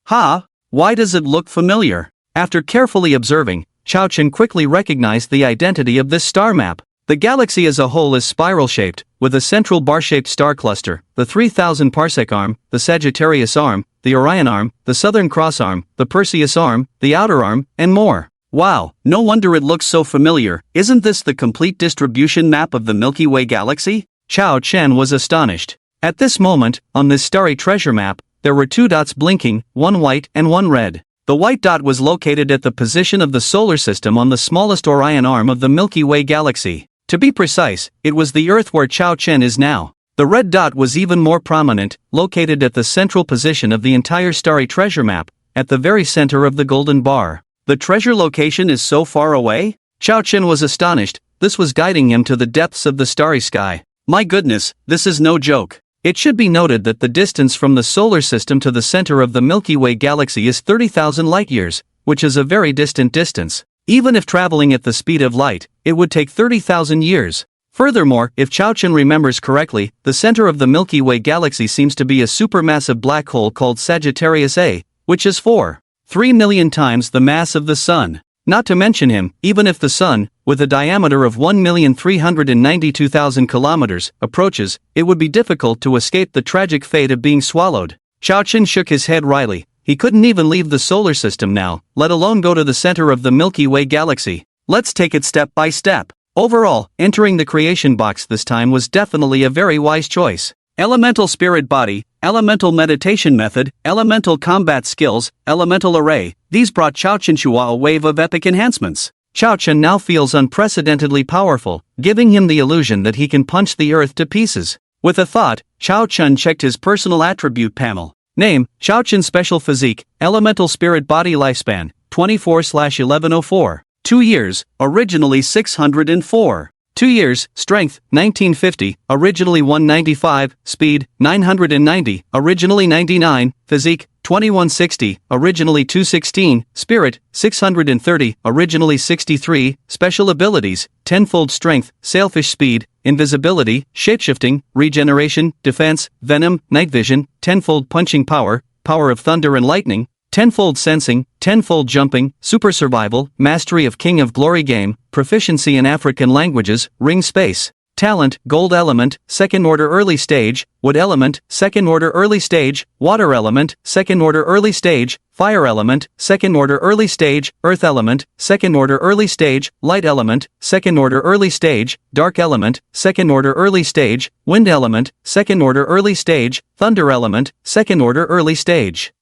Why does it look familiar? After carefully observing, Chao Chen quickly recognized the identity of this star map. The galaxy as a whole is spiral-shaped, with a central bar-shaped star cluster, the 3000 parsec arm, the Sagittarius arm, the Orion arm, the Southern Cross arm, the Perseus arm, the outer arm, and more. Wow, no wonder it looks so familiar. Isn't this the complete distribution map of the Milky Way galaxy? Chao Chen was astonished. At this moment, on this starry treasure map, there were 2 dots blinking, one white and one red. The white dot was located at the position of the solar system on the smallest Orion arm of the Milky Way galaxy. To be precise, it was the Earth where Chao Chen is now. The red dot was even more prominent, located at the central position of the entire starry treasure map, at the very center of the golden bar. The treasure location is so far away? Chao Chen was astonished. This was guiding him to the depths of the starry sky. My goodness, this is no joke. It should be noted that the distance from the solar system to the center of the Milky Way galaxy is 30,000 light-years, which is a very distant distance. Even if traveling at the speed of light, it would take 30,000 years. Furthermore, if Chao Chen remembers correctly, the center of the Milky Way galaxy seems to be a supermassive black hole called Sagittarius A, which is 3 million times the mass of the Sun. Not to mention him, even if the Sun, with a diameter of 1,392,000 kilometers, approaches, it would be difficult to escape the tragic fate of being swallowed. Chao Chen shook his head wryly. He couldn't even leave the solar system now, let alone go to the center of the Milky Way galaxy. Let's take it step by step. Overall, entering the creation box this time was definitely a very wise choice. Elemental spirit body, elemental meditation method, elemental combat skills, elemental array, these brought Chao Chen a wave of epic enhancements. Chao Chen now feels unprecedentedly powerful, giving him the illusion that he can punch the earth to pieces. With a thought, Chao Chen checked his personal attribute panel. Name, Chao Chen. Special physique, elemental spirit body. Lifespan, 24/1104. 2 years, originally 604. 2 years, strength, 1950, originally 195, speed, 990, originally 99, physique, 2160, originally 216, spirit, 630, originally 63, special abilities, tenfold strength, sailfish speed, invisibility, shapeshifting, regeneration, defense, venom, night vision, tenfold punching power, power of thunder and lightning, tenfold sensing, tenfold jumping, super survival, mastery of King of Glory game, proficiency in African languages, ring space. Talent, gold element, second order early stage, wood element, second order early stage, water element, second order early stage, fire element, second order early stage, earth element, second order early stage, light element, second order early stage, dark element, second order early stage, wind element, second order early stage, thunder element, second order early stage.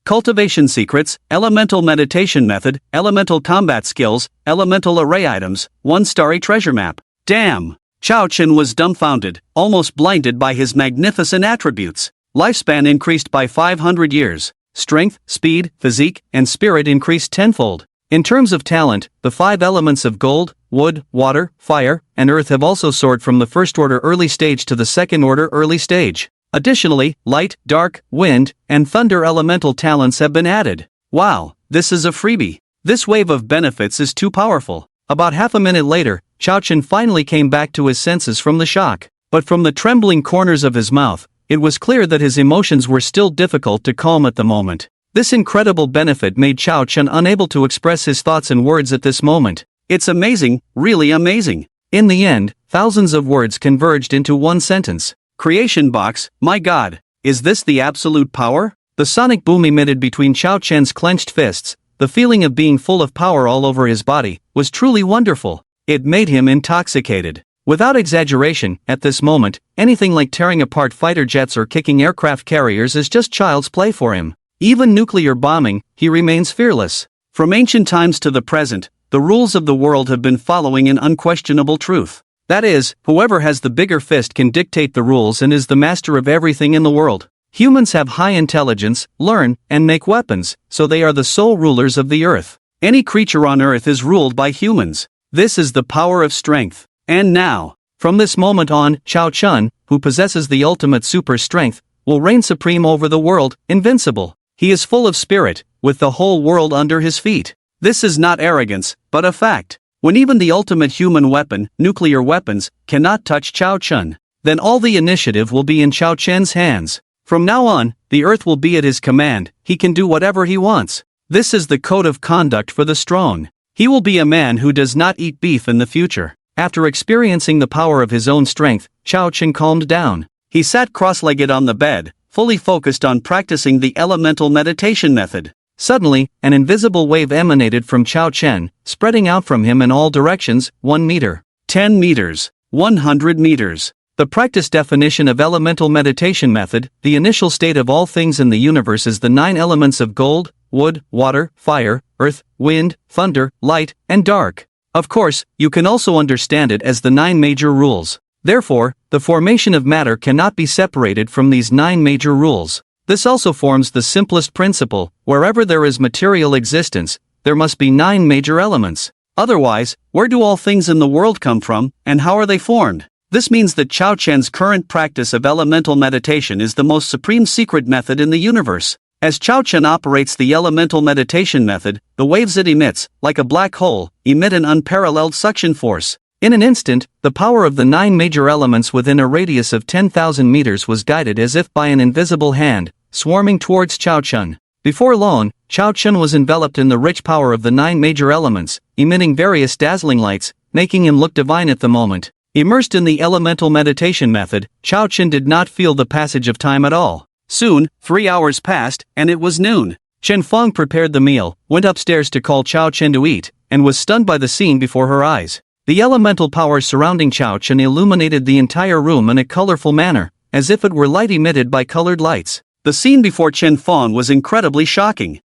Cultivation secrets, elemental meditation method, elemental combat skills, elemental array items, 1-starry treasure map. Damn! Chao Chen was dumbfounded, almost blinded by his magnificent attributes. Lifespan increased by 500 years. Strength, speed, physique, and spirit increased tenfold. In terms of talent, the 5 elements of gold, wood, water, fire, and earth have also soared from the first order early stage to the second order early stage. Additionally, light, dark, wind, and thunder elemental talents have been added. Wow, this is a freebie. This wave of benefits is too powerful. About half a minute later, Chao Chen finally came back to his senses from the shock. But from the trembling corners of his mouth, it was clear that his emotions were still difficult to calm at the moment. This incredible benefit made Chao Chen unable to express his thoughts in words at this moment. It's amazing, really amazing. In the end, thousands of words converged into one sentence. Creation box, my god, is this the absolute power? The sonic boom emitted between Chao Chen's clenched fists, the feeling of being full of power all over his body, was truly wonderful. It made him intoxicated. Without exaggeration, at this moment, anything like tearing apart fighter jets or kicking aircraft carriers is just child's play for him. Even nuclear bombing, he remains fearless. From ancient times to the present, the rules of the world have been following an unquestionable truth. That is, whoever has the bigger fist can dictate the rules and is the master of everything in the world. Humans have high intelligence, learn, and make weapons, so they are the sole rulers of the earth. Any creature on earth is ruled by humans. This is the power of strength. And now, from this moment on, Chao Chen, who possesses the ultimate super strength, will reign supreme over the world, invincible. He is full of spirit, with the whole world under his feet. This is not arrogance, but a fact. When even the ultimate human weapon, nuclear weapons, cannot touch Chao Chen, then all the initiative will be in Chao Chen's hands. From now on, the earth will be at his command. He can do whatever he wants. This is the code of conduct for the strong. He will be a man who does not eat beef in the future. After experiencing the power of his own strength, Chao Chen calmed down. He sat cross-legged on the bed, fully focused on practicing the elemental meditation method. Suddenly, an invisible wave emanated from Chao Chen, spreading out from him in all directions, 1 meter, 10 meters, 100 meters. The practice definition of elemental meditation method, the initial state of all things in the universe is the 9 elements of gold, wood, water, fire, earth, wind, thunder, light, and dark. Of course, you can also understand it as the 9 major rules. Therefore, the formation of matter cannot be separated from these 9 major rules. This also forms the simplest principle: wherever there is material existence, there must be 9 major elements. Otherwise, where do all things in the world come from, and how are they formed? This means that Chao Chen's current practice of elemental meditation is the most supreme secret method in the universe. As Chao Chen operates the elemental meditation method, the waves it emits, like a black hole, emit an unparalleled suction force. In an instant, the power of the 9 major elements within a radius of 10,000 meters was guided as if by an invisible hand, swarming towards Chao Chen. Before long, Chao Chen was enveloped in the rich power of the 9 major elements, emitting various dazzling lights, making him look divine at the moment. Immersed in the elemental meditation method, Chao Chen did not feel the passage of time at all. Soon, 3 hours passed, and it was noon. Chen Feng prepared the meal, went upstairs to call Chao Chen to eat, and was stunned by the scene before her eyes. The elemental powers surrounding Chao Chen illuminated the entire room in a colorful manner, as if it were light emitted by colored lights. The scene before Chen Feng was incredibly shocking.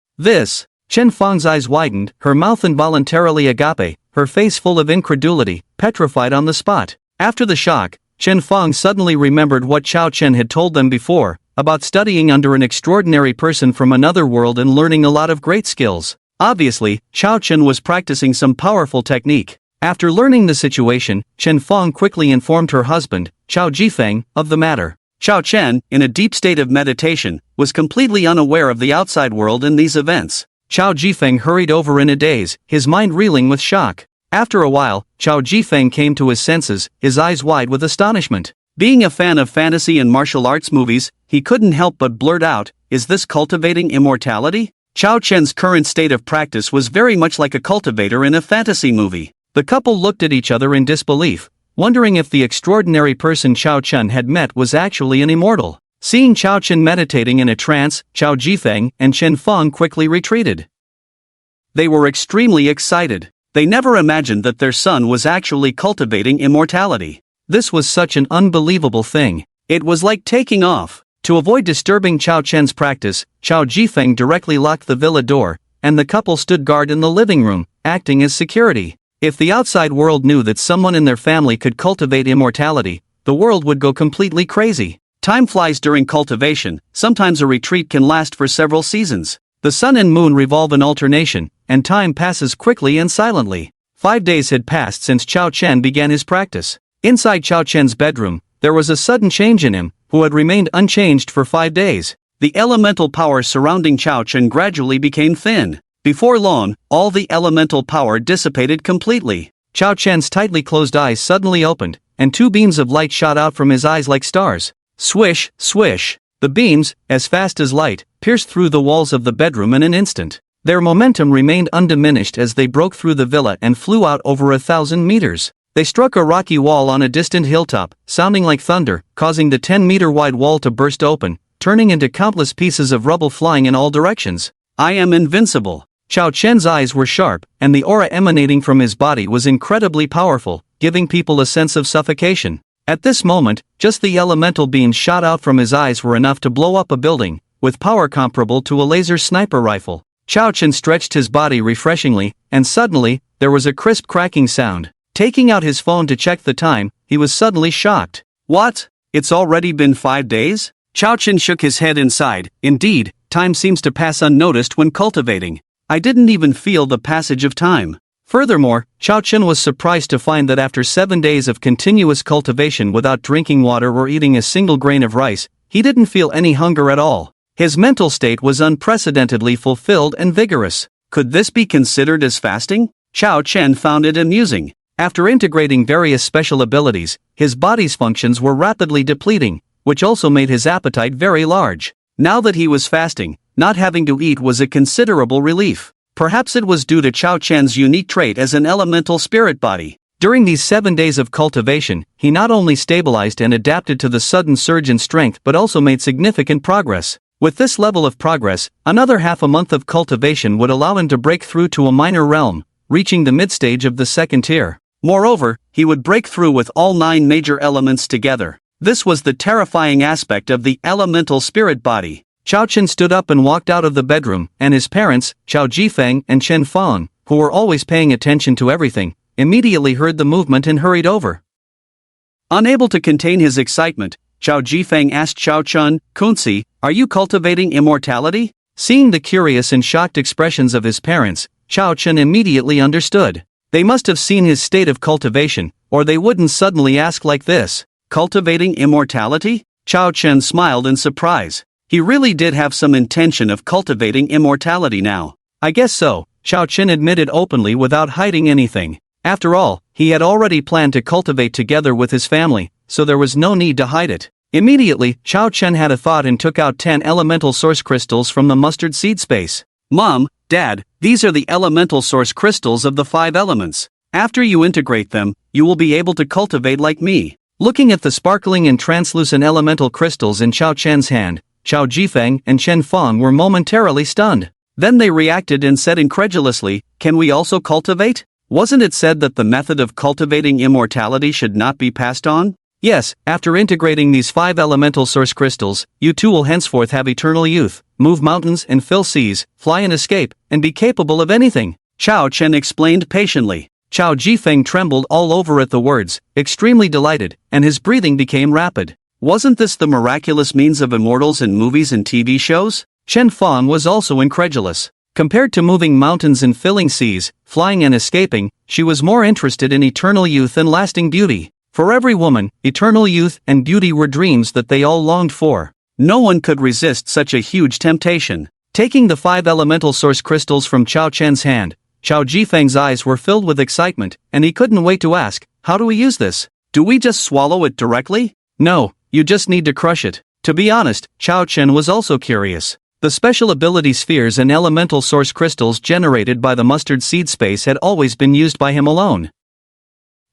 Chen Feng's eyes widened, her mouth involuntarily agape, her face full of incredulity, petrified on the spot. After the shock, Chen Feng suddenly remembered what Chao Chen had told them before, about studying under an extraordinary person from another world and learning a lot of great skills. Obviously, Chao Chen was practicing some powerful technique. After learning the situation, Chen Feng quickly informed her husband, Chao Jifeng, of the matter. Chao Chen, in a deep state of meditation, was completely unaware of the outside world and these events. Chao Jifeng hurried over in a daze, his mind reeling with shock. After a while, Chao Jifeng came to his senses, his eyes wide with astonishment. Being a fan of fantasy and martial arts movies, he couldn't help but blurt out, "Is this cultivating immortality?" Chao Chen's current state of practice was very much like a cultivator in a fantasy movie. The couple looked at each other in disbelief. wondering if the extraordinary person Chao Chen had met was actually an immortal. Seeing Chao Chen meditating in a trance, Chao Jifeng and Chen Feng quickly retreated. They were extremely excited. They never imagined that their son was actually cultivating immortality. This was such an unbelievable thing. It was like taking off. To avoid disturbing Chao Chen's practice, Chao Jifeng directly locked the villa door, and the couple stood guard in the living room, acting as security. If the outside world knew that someone in their family could cultivate immortality, the world would go completely crazy. Time flies during cultivation. Sometimes a retreat can last for several seasons. The sun and moon revolve in alternation, and time passes quickly and silently. 5 days had passed since Chao Chen began his practice. Inside Chao Chen's bedroom, there was a sudden change in him, who had remained unchanged for 5 days. The elemental power surrounding Chao Chen gradually became thin. Before long, all the elemental power dissipated completely. Chao Chen's tightly closed eyes suddenly opened, and 2 beams of light shot out from his eyes like stars. Swish, swish. The beams, as fast as light, pierced through the walls of the bedroom in an instant. Their momentum remained undiminished as they broke through the villa and flew out over 1,000 meters. They struck a rocky wall on a distant hilltop, sounding like thunder, causing the 10-meter-wide wall to burst open, turning into countless pieces of rubble flying in all directions. I am invincible. Chao Chen's eyes were sharp, and the aura emanating from his body was incredibly powerful, giving people a sense of suffocation. At this moment, just the elemental beams shot out from his eyes were enough to blow up a building, with power comparable to a laser sniper rifle. Chao Chen stretched his body refreshingly, and suddenly, there was a crisp cracking sound. Taking out his phone to check the time, he was suddenly shocked. What? It's already been 5 days? Chao Chen shook his head inside. Indeed, time seems to pass unnoticed when cultivating. I didn't even feel the passage of time. Furthermore, Chao Chen was surprised to find that after 7 days of continuous cultivation without drinking water or eating a single grain of rice, he didn't feel any hunger at all. His mental state was unprecedentedly fulfilled and vigorous. Could this be considered as fasting? Chao Chen found it amusing. After integrating various special abilities, his body's functions were rapidly depleting, which also made his appetite very large. Now that he was fasting, not having to eat was a considerable relief. Perhaps it was due to Chao Chen's unique trait as an elemental spirit body. During these 7 days of cultivation, he not only stabilized and adapted to the sudden surge in strength but also made significant progress. With this level of progress, another half a month of cultivation would allow him to break through to a minor realm, reaching the mid-stage of the second tier. Moreover, he would break through with all 9 major elements together. This was the terrifying aspect of the elemental spirit body. Chao Chen stood up and walked out of the bedroom, and his parents, Chao Jifeng and Chen Feng, who were always paying attention to everything, immediately heard the movement and hurried over. Unable to contain his excitement, Chao Jifeng asked Chao Chen, "Kunzi, are you cultivating immortality?" Seeing the curious and shocked expressions of his parents, Chao Chen immediately understood. They must have seen his state of cultivation, or they wouldn't suddenly ask like this. Cultivating immortality? Chao Chen smiled in surprise. He really did have some intention of cultivating immortality now. I guess so, Chao Chen admitted openly without hiding anything. After all, he had already planned to cultivate together with his family, so there was no need to hide it. Immediately, Chao Chen had a thought and took out 10 elemental source crystals from the mustard seed space. Mom, Dad, these are the elemental source crystals of the 5 elements. After you integrate them, you will be able to cultivate like me. Looking at the sparkling and translucent elemental crystals in Chao Chen's hand, Chao Jifeng and Chen Feng were momentarily stunned. Then they reacted and said incredulously, "Can we also cultivate? Wasn't it said that the method of cultivating immortality should not be passed on?" Yes, after integrating these 5 elemental source crystals, you too will henceforth have eternal youth, move mountains and fill seas, fly and escape, and be capable of anything, Chao Chen explained patiently. Chao Jifeng trembled all over at the words, extremely delighted, and his breathing became rapid. Wasn't this the miraculous means of immortals in movies and TV shows? Chen Feng was also incredulous. Compared to moving mountains and filling seas, flying and escaping, she was more interested in eternal youth and lasting beauty. For every woman, eternal youth and beauty were dreams that they all longed for. No one could resist such a huge temptation. Taking the 5 elemental source crystals from Chao Chen's hand, Chao Jifeng's eyes were filled with excitement, and he couldn't wait to ask, "How do we use this? Do we just swallow it directly?" "No, you just need to crush it." To be honest, Chao Chen was also curious. The special ability spheres and elemental source crystals generated by the mustard seed space had always been used by him alone.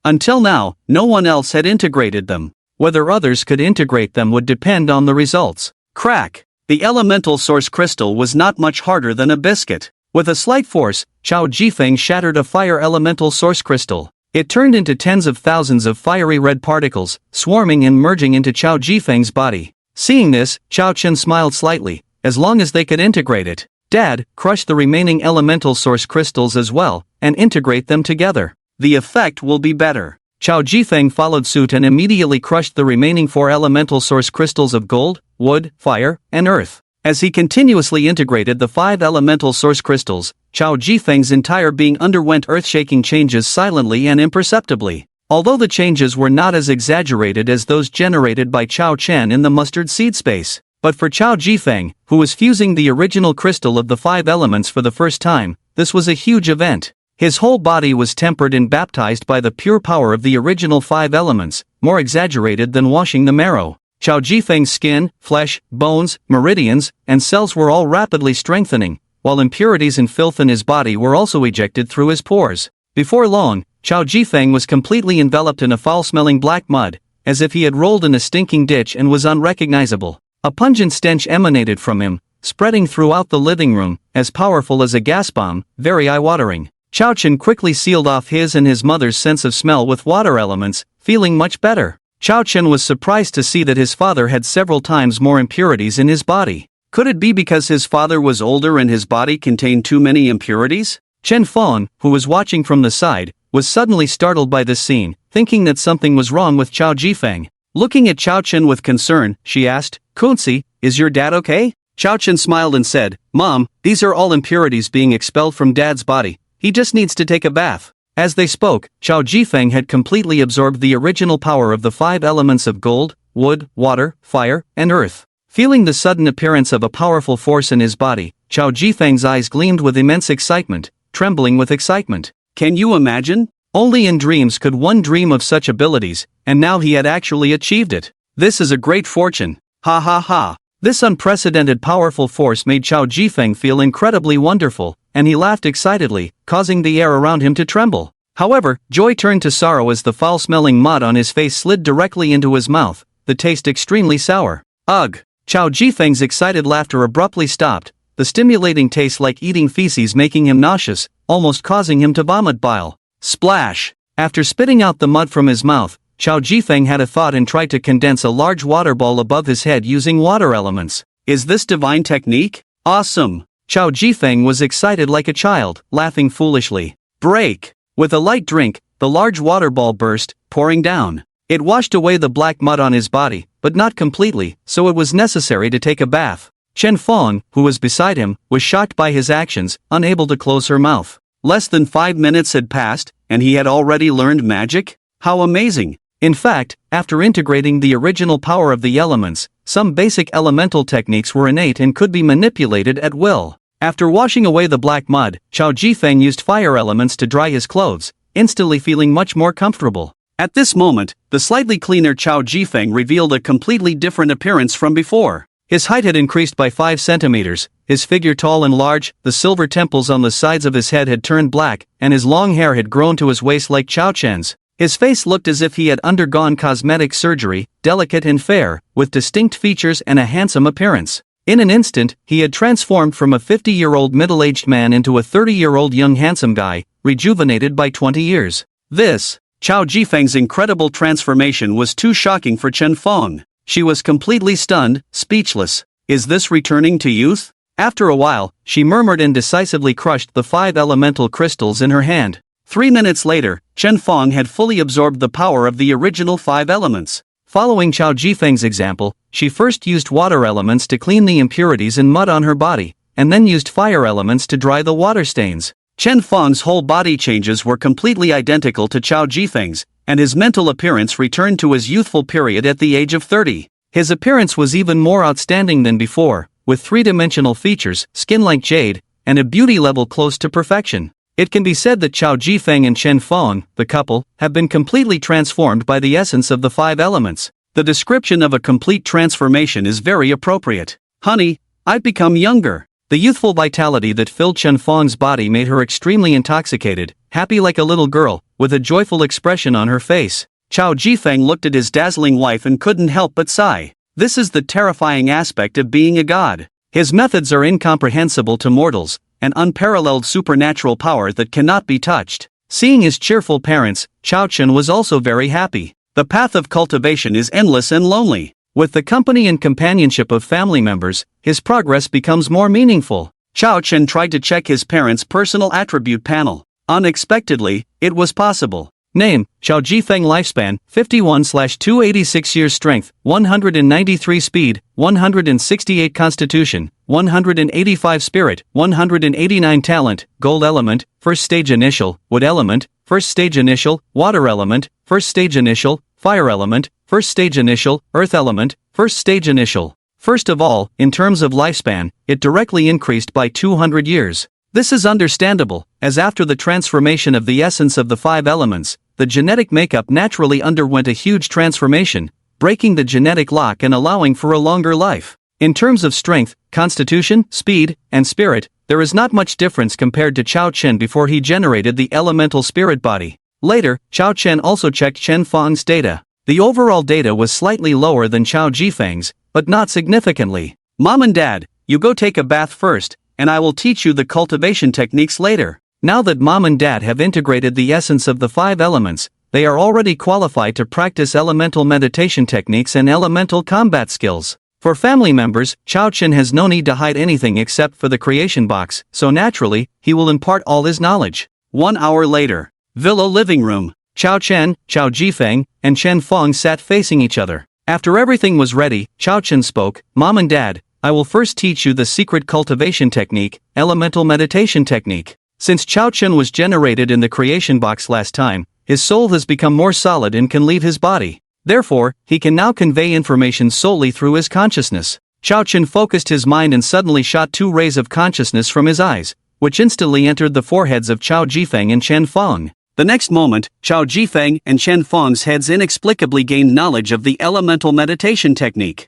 Until now, no one else had integrated them. Whether others could integrate them would depend on the results. Crack! The elemental source crystal was not much harder than a biscuit. With a slight force, Chao Jifeng shattered a fire elemental source crystal. It turned into tens of thousands of fiery red particles, swarming and merging into Chao Jifeng's body. Seeing this, Chao Chen smiled slightly. As long as they could integrate it, Dad, crush the remaining elemental source crystals as well, and integrate them together. The effect will be better. Chao Jifeng followed suit and immediately crushed the remaining 4 elemental source crystals of gold, wood, fire, and earth. As he continuously integrated the 5 elemental source crystals, Chao Jifeng's entire being underwent earth-shaking changes silently and imperceptibly. Although the changes were not as exaggerated as those generated by Chao Chen in the mustard seed space, but for Chao Jifeng, who was fusing the original crystal of the 5 elements for the first time, this was a huge event. His whole body was tempered and baptized by the pure power of the original 5 elements, more exaggerated than washing the marrow. Chao Jifeng's skin, flesh, bones, meridians, and cells were all rapidly strengthening, while impurities and filth in his body were also ejected through his pores. Before long, Chao Jifeng was completely enveloped in a foul-smelling black mud, as if he had rolled in a stinking ditch and was unrecognizable. A pungent stench emanated from him, spreading throughout the living room, as powerful as a gas bomb, very eye-watering. Chao Chen quickly sealed off his and his mother's sense of smell with water elements, feeling much better. Chao Chen was surprised to see that his father had several times more impurities in his body. Could it be because his father was older and his body contained too many impurities? Chen Feng, who was watching from the side, was suddenly startled by this scene, thinking that something was wrong with Chao Jifeng. Looking at Chao Chen with concern, she asked, "Kunzi, is your dad okay?" Chao Chen smiled and said, "Mom, these are all impurities being expelled from Dad's body. He just needs to take a bath." As they spoke, Chao Jifeng had completely absorbed the original power of the 5 elements of gold, wood, water, fire, and earth. Feeling the sudden appearance of a powerful force in his body, Chao Jifeng's eyes gleamed with immense excitement, trembling with excitement. Can you imagine? Only in dreams could one dream of such abilities, and now he had actually achieved it. This is a great fortune. Ha ha ha. This unprecedented powerful force made Chao Jifeng feel incredibly wonderful, and he laughed excitedly, causing the air around him to tremble. However, joy turned to sorrow as the foul-smelling mud on his face slid directly into his mouth, the taste extremely sour. Ugh! Chao Jifeng's excited laughter abruptly stopped, the stimulating taste like eating feces making him nauseous, almost causing him to vomit bile. Splash! After spitting out the mud from his mouth, Chao Jifeng had a thought and tried to condense a large water ball above his head using water elements. Is this divine technique? Awesome! Chao Jifeng was excited like a child, laughing foolishly. Break! With a light drink, the large water ball burst, pouring down. It washed away the black mud on his body, but not completely, so it was necessary to take a bath. Chen Feng, who was beside him, was shocked by his actions, unable to close her mouth. Less than 5 minutes had passed, and he had already learned magic? How amazing! In fact, after integrating the original power of the elements, some basic elemental techniques were innate and could be manipulated at will. After washing away the black mud, Chao Jifeng used fire elements to dry his clothes, instantly feeling much more comfortable. At this moment, the slightly cleaner Chao Jifeng revealed a completely different appearance from before. His height had increased by 5 centimeters, his figure tall and large, the silver temples on the sides of his head had turned black, and his long hair had grown to his waist like Chao Chen's. His face looked as if he had undergone cosmetic surgery, delicate and fair, with distinct features and a handsome appearance. In an instant, he had transformed from a 50-year-old middle-aged man into a 30-year-old young handsome guy, rejuvenated by 20 years. This, Chao Jifeng's incredible transformation was too shocking for Chen Feng. She was completely stunned, speechless. Is this returning to youth? After a while, she murmured and decisively crushed the 5 elemental crystals in her hand. 3 minutes later, Chen Feng had fully absorbed the power of the original 5 elements. Following Chao Jifeng's example, she first used water elements to clean the impurities and mud on her body, and then used fire elements to dry the water stains. Chen Feng's whole body changes were completely identical to Chao Jifeng's, and his mental appearance returned to his youthful period at the age of 30. His appearance was even more outstanding than before, with 3-dimensional features, skin like jade, and a beauty level close to perfection. It can be said that Chao Jifeng and Chen Feng, the couple, have been completely transformed by the essence of the 5 elements. The description of a complete transformation is very appropriate. Honey, I've become younger. The youthful vitality that filled Chen Feng's body made her extremely intoxicated, happy like a little girl, with a joyful expression on her face. Chao Jifeng looked at his dazzling wife and couldn't help but sigh. This is the terrifying aspect of being a god. His methods are incomprehensible to mortals, an unparalleled supernatural power that cannot be touched. Seeing his cheerful parents, Chao Chen was also very happy. The path of cultivation is endless and lonely. With the company and companionship of family members, his progress becomes more meaningful. Chao Chen tried to check his parents' personal attribute panel. Unexpectedly, it was possible. Name: Chao Jifeng. Lifespan: 51/286 years. Strength: 193. Speed: 168. Constitution: 185. Spirit: 189. Talent: Gold element, first stage initial; Wood element, first stage initial; Water element, first stage initial; Fire element, first stage initial; Earth element, first stage initial. First of all, in terms of lifespan, it directly increased by 200 years. This is understandable, as after the transformation of the essence of the 5 elements, the genetic makeup naturally underwent a huge transformation, breaking the genetic lock and allowing for a longer life. In terms of strength, constitution, speed, and spirit, there is not much difference compared to Chao Chen before he generated the elemental spirit body. Later, Chao Chen also checked Chen Fang's data. The overall data was slightly lower than Chao Jifeng's, but not significantly. Mom and Dad, you go take a bath first, and I will teach you the cultivation techniques later. Now that Mom and Dad have integrated the essence of the 5 elements, they are already qualified to practice elemental meditation techniques and elemental combat skills. For family members, Chao Chen has no need to hide anything except for the creation box, so naturally, he will impart all his knowledge. 1 hour later. Villa living room. Chao Chen, Chao Jifeng, and Chen Fang sat facing each other. After everything was ready, Chao Chen spoke. Mom and Dad, I will first teach you the secret cultivation technique, elemental meditation technique. Since Chao Chen was generated in the creation box last time, his soul has become more solid and can leave his body. Therefore, he can now convey information solely through his consciousness. Chao Chen focused his mind and suddenly shot 2 rays of consciousness from his eyes, which instantly entered the foreheads of Chao Jifeng and Chen Fang. The next moment, Chao Jifeng and Chen Fang's heads inexplicably gained knowledge of the elemental meditation technique.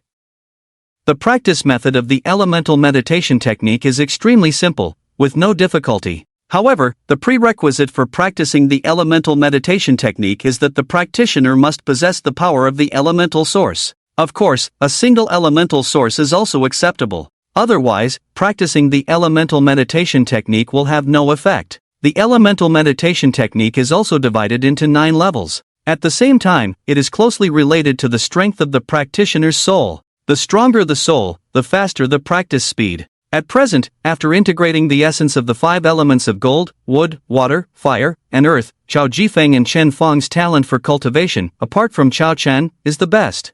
The practice method of the elemental meditation technique is extremely simple, with no difficulty. However, the prerequisite for practicing the elemental meditation technique is that the practitioner must possess the power of the elemental source. Of course, a single elemental source is also acceptable. Otherwise, practicing the elemental meditation technique will have no effect. The elemental meditation technique is also divided into 9 levels. At the same time, it is closely related to the strength of the practitioner's soul. The stronger the soul, the faster the practice speed. At present, after integrating the essence of the 5 elements of gold, wood, water, fire, and earth, Chao Jifeng and Chen Fang's talent for cultivation, apart from Chao Chen, is the best.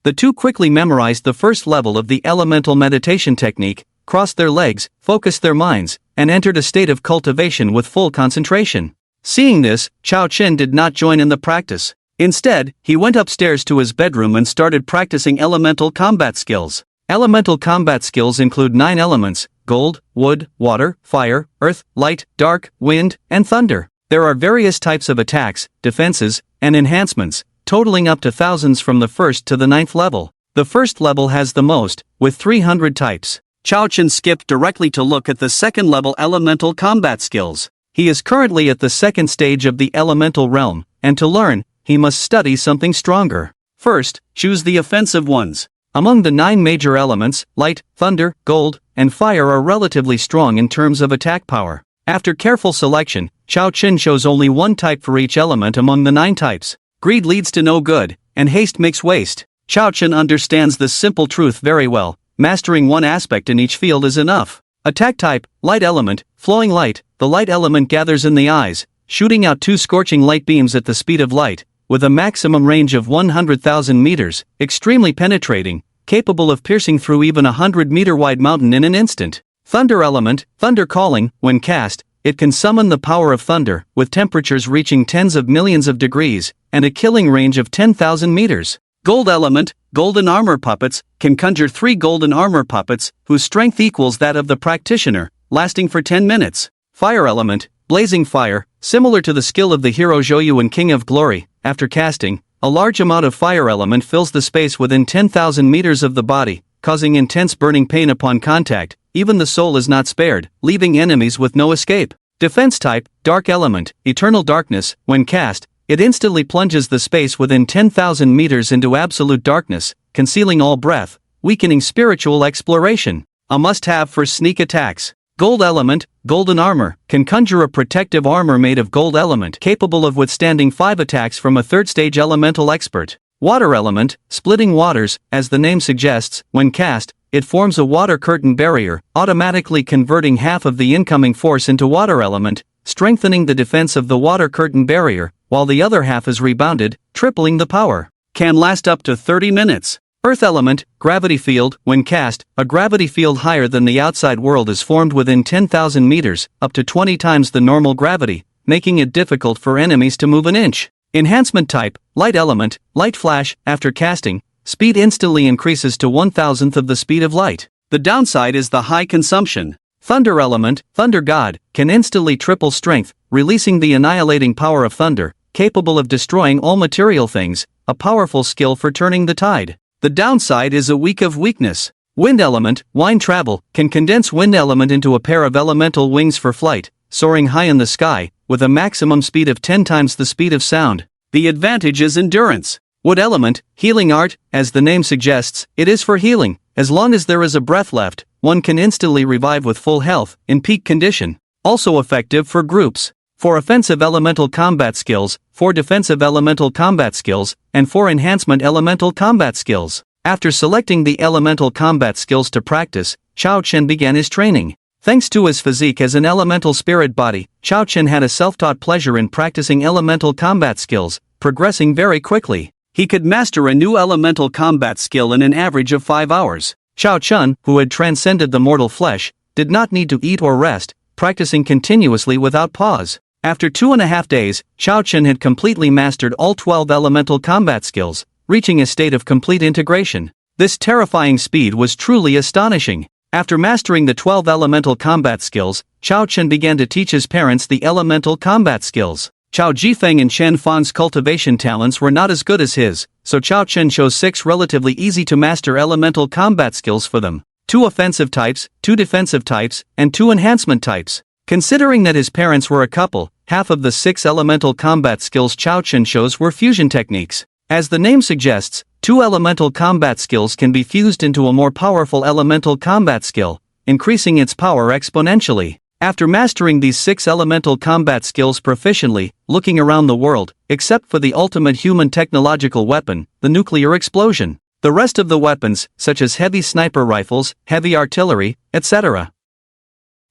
The 2 quickly memorized the first level of the elemental meditation technique, crossed their legs, focused their minds, and entered a state of cultivation with full concentration. Seeing this, Chao Chen did not join in the practice. Instead, he went upstairs to his bedroom and started practicing elemental combat skills. Elemental combat skills include 9 elements: gold, wood, water, fire, earth, light, dark, wind, and thunder. There are various types of attacks, defenses, and enhancements, totaling up to thousands from the 1st to the 9th level. The 1st level has the most, with 300 types. Chao Chen skipped directly to look at the 2nd level elemental combat skills. He is currently at the 2nd stage of the elemental realm, and to learn, he must study something stronger. First, choose the offensive ones. Among the 9 major elements, light, thunder, gold, and fire are relatively strong in terms of attack power. After careful selection, Chao Chen chose only 1 type for each element among the 9 types. Greed leads to no good, and haste makes waste. Chao Chen understands this simple truth very well. Mastering 1 aspect in each field is enough. Attack type, light element, flowing light. The light element gathers in the eyes, shooting out 2 scorching light beams at the speed of light, with a maximum range of 100,000 meters, extremely penetrating, capable of piercing through even a 100-meter wide mountain in an instant. Thunder element, thunder calling. When cast, it can summon the power of thunder, with temperatures reaching tens of millions of degrees, and a killing range of 10,000 meters. Gold element, golden armor puppets, can conjure 3 golden armor puppets, whose strength equals that of the practitioner, lasting for 10 minutes. Fire element, blazing fire, similar to the skill of the hero Zhou in King of Glory. After casting, a large amount of fire element fills the space within 10,000 meters of the body, causing intense burning pain upon contact. Even the soul is not spared, leaving enemies with no escape. Defense type, Dark Element, Eternal Darkness. When cast, it instantly plunges the space within 10,000 meters into absolute darkness, concealing all breath, weakening spiritual exploration. A must-have for sneak attacks. Gold Element, Golden Armor, can conjure a protective armor made of gold element capable of withstanding 5 attacks from a third-stage elemental expert. Water Element, Splitting Waters. As the name suggests, when cast, it forms a water curtain barrier, automatically converting half of the incoming force into water element, strengthening the defense of the water curtain barrier, while the other half is rebounded, tripling the power. Can last up to 30 minutes. Earth Element, Gravity Field. When cast, a gravity field higher than the outside world is formed within 10,000 meters, up to 20 times the normal gravity, making it difficult for enemies to move an inch. Enhancement type, Light Element, Light Flash. After casting, speed instantly increases to 1,000th of the speed of light. The downside is the high consumption. Thunder Element, Thunder God, can instantly triple strength, releasing the annihilating power of thunder, capable of destroying all material things, a powerful skill for turning the tide. The downside is a week of weakness. Wind Element, Wind Travel, can condense wind element into a pair of elemental wings for flight, soaring high in the sky, with a maximum speed of 10 times the speed of sound. The advantage is endurance. Wood Element, Healing Art. As the name suggests, it is for healing. As long as there is a breath left, one can instantly revive with full health, in peak condition. Also effective for groups. 4 offensive elemental combat skills, 4 defensive elemental combat skills, and 4 enhancement elemental combat skills. After selecting the elemental combat skills to practice, Chao Chen began his training. Thanks to his physique as an elemental spirit body, Chao Chen had a self-taught pleasure in practicing elemental combat skills, progressing very quickly. He could master a new elemental combat skill in an average of 5 hours. Chao Chen, who had transcended the mortal flesh, did not need to eat or rest, practicing continuously without pause. After 2.5 days, Chao Chen had completely mastered all 12 elemental combat skills, reaching a state of complete integration. This terrifying speed was truly astonishing. After mastering the 12 elemental combat skills, Chao Chen began to teach his parents the elemental combat skills. Chao Jifeng and Chen Fan's cultivation talents were not as good as his, so Chao Chen chose 6 relatively easy to master elemental combat skills for them. 2 offensive types, 2 defensive types, and 2 enhancement types. Considering that his parents were a couple, half of the 6 elemental combat skills Chao Chen chose were fusion techniques. As the name suggests, 2 elemental combat skills can be fused into a more powerful elemental combat skill, increasing its power exponentially. After mastering these 6 elemental combat skills proficiently, looking around the world, except for the ultimate human technological weapon, the nuclear explosion, the rest of the weapons, such as heavy sniper rifles, heavy artillery, etc.,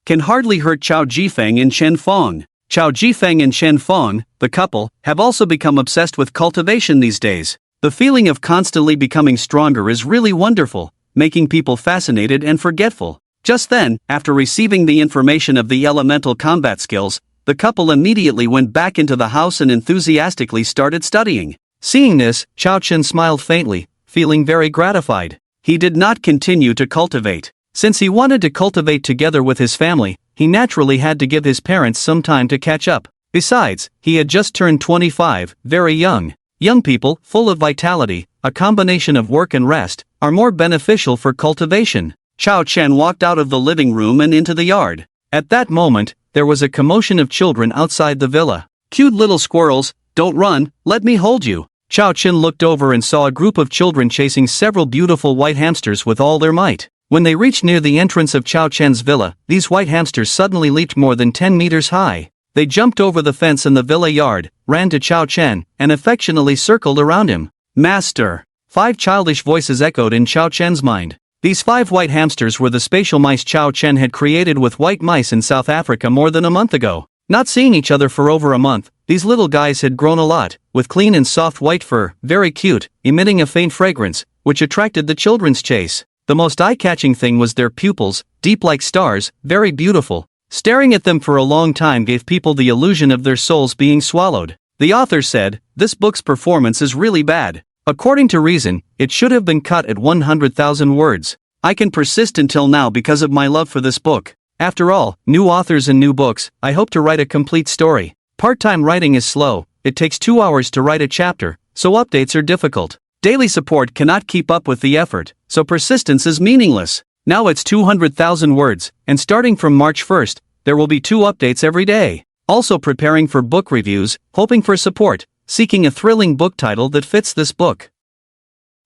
can hardly hurt Chao Jifeng and Chen Fong. Chao Jifeng and Chen Fong, the couple, have also become obsessed with cultivation these days. The feeling of constantly becoming stronger is really wonderful, making people fascinated and forgetful. Just then, after receiving the information of the elemental combat skills, the couple immediately went back into the house and enthusiastically started studying. Seeing this, Chao Chen smiled faintly, feeling very gratified. He did not continue to cultivate. Since he wanted to cultivate together with his family, he naturally had to give his parents some time to catch up. Besides, he had just turned 25, very young. Young people, full of vitality, a combination of work and rest, are more beneficial for cultivation. Chao Chen walked out of the living room and into the yard. At that moment, there was a commotion of children outside the villa. "Cute little squirrels, don't run, let me hold you." Chao Chen looked over and saw a group of children chasing several beautiful white hamsters with all their might. When they reached near the entrance of Chao Chen's villa, these white hamsters suddenly leaped more than 10 meters high. They jumped over the fence in the villa yard, ran to Chao Chen, and affectionately circled around him. "Master!" 5 childish voices echoed in Chao Chen's mind. These 5 white hamsters were the spatial mice Chao Chen had created with white mice in South Africa more than a month ago. Not seeing each other for over a month, these little guys had grown a lot, with clean and soft white fur, very cute, emitting a faint fragrance, which attracted the children's chase. The most eye-catching thing was their pupils, deep like stars, very beautiful. Staring at them for a long time gave people the illusion of their souls being swallowed. The author said, "This book's performance is really bad. According to Reason, it should have been cut at 100,000 words. I can persist until now because of my love for this book. After all, new authors and new books, I hope to write a complete story. Part-time writing is slow, it takes 2 hours to write a chapter, so updates are difficult. Daily support cannot keep up with the effort, so persistence is meaningless. Now it's 200,000 words, and starting from March 1st, there will be 2 updates every day. Also preparing for book reviews, hoping for support, seeking a thrilling book title that fits this book.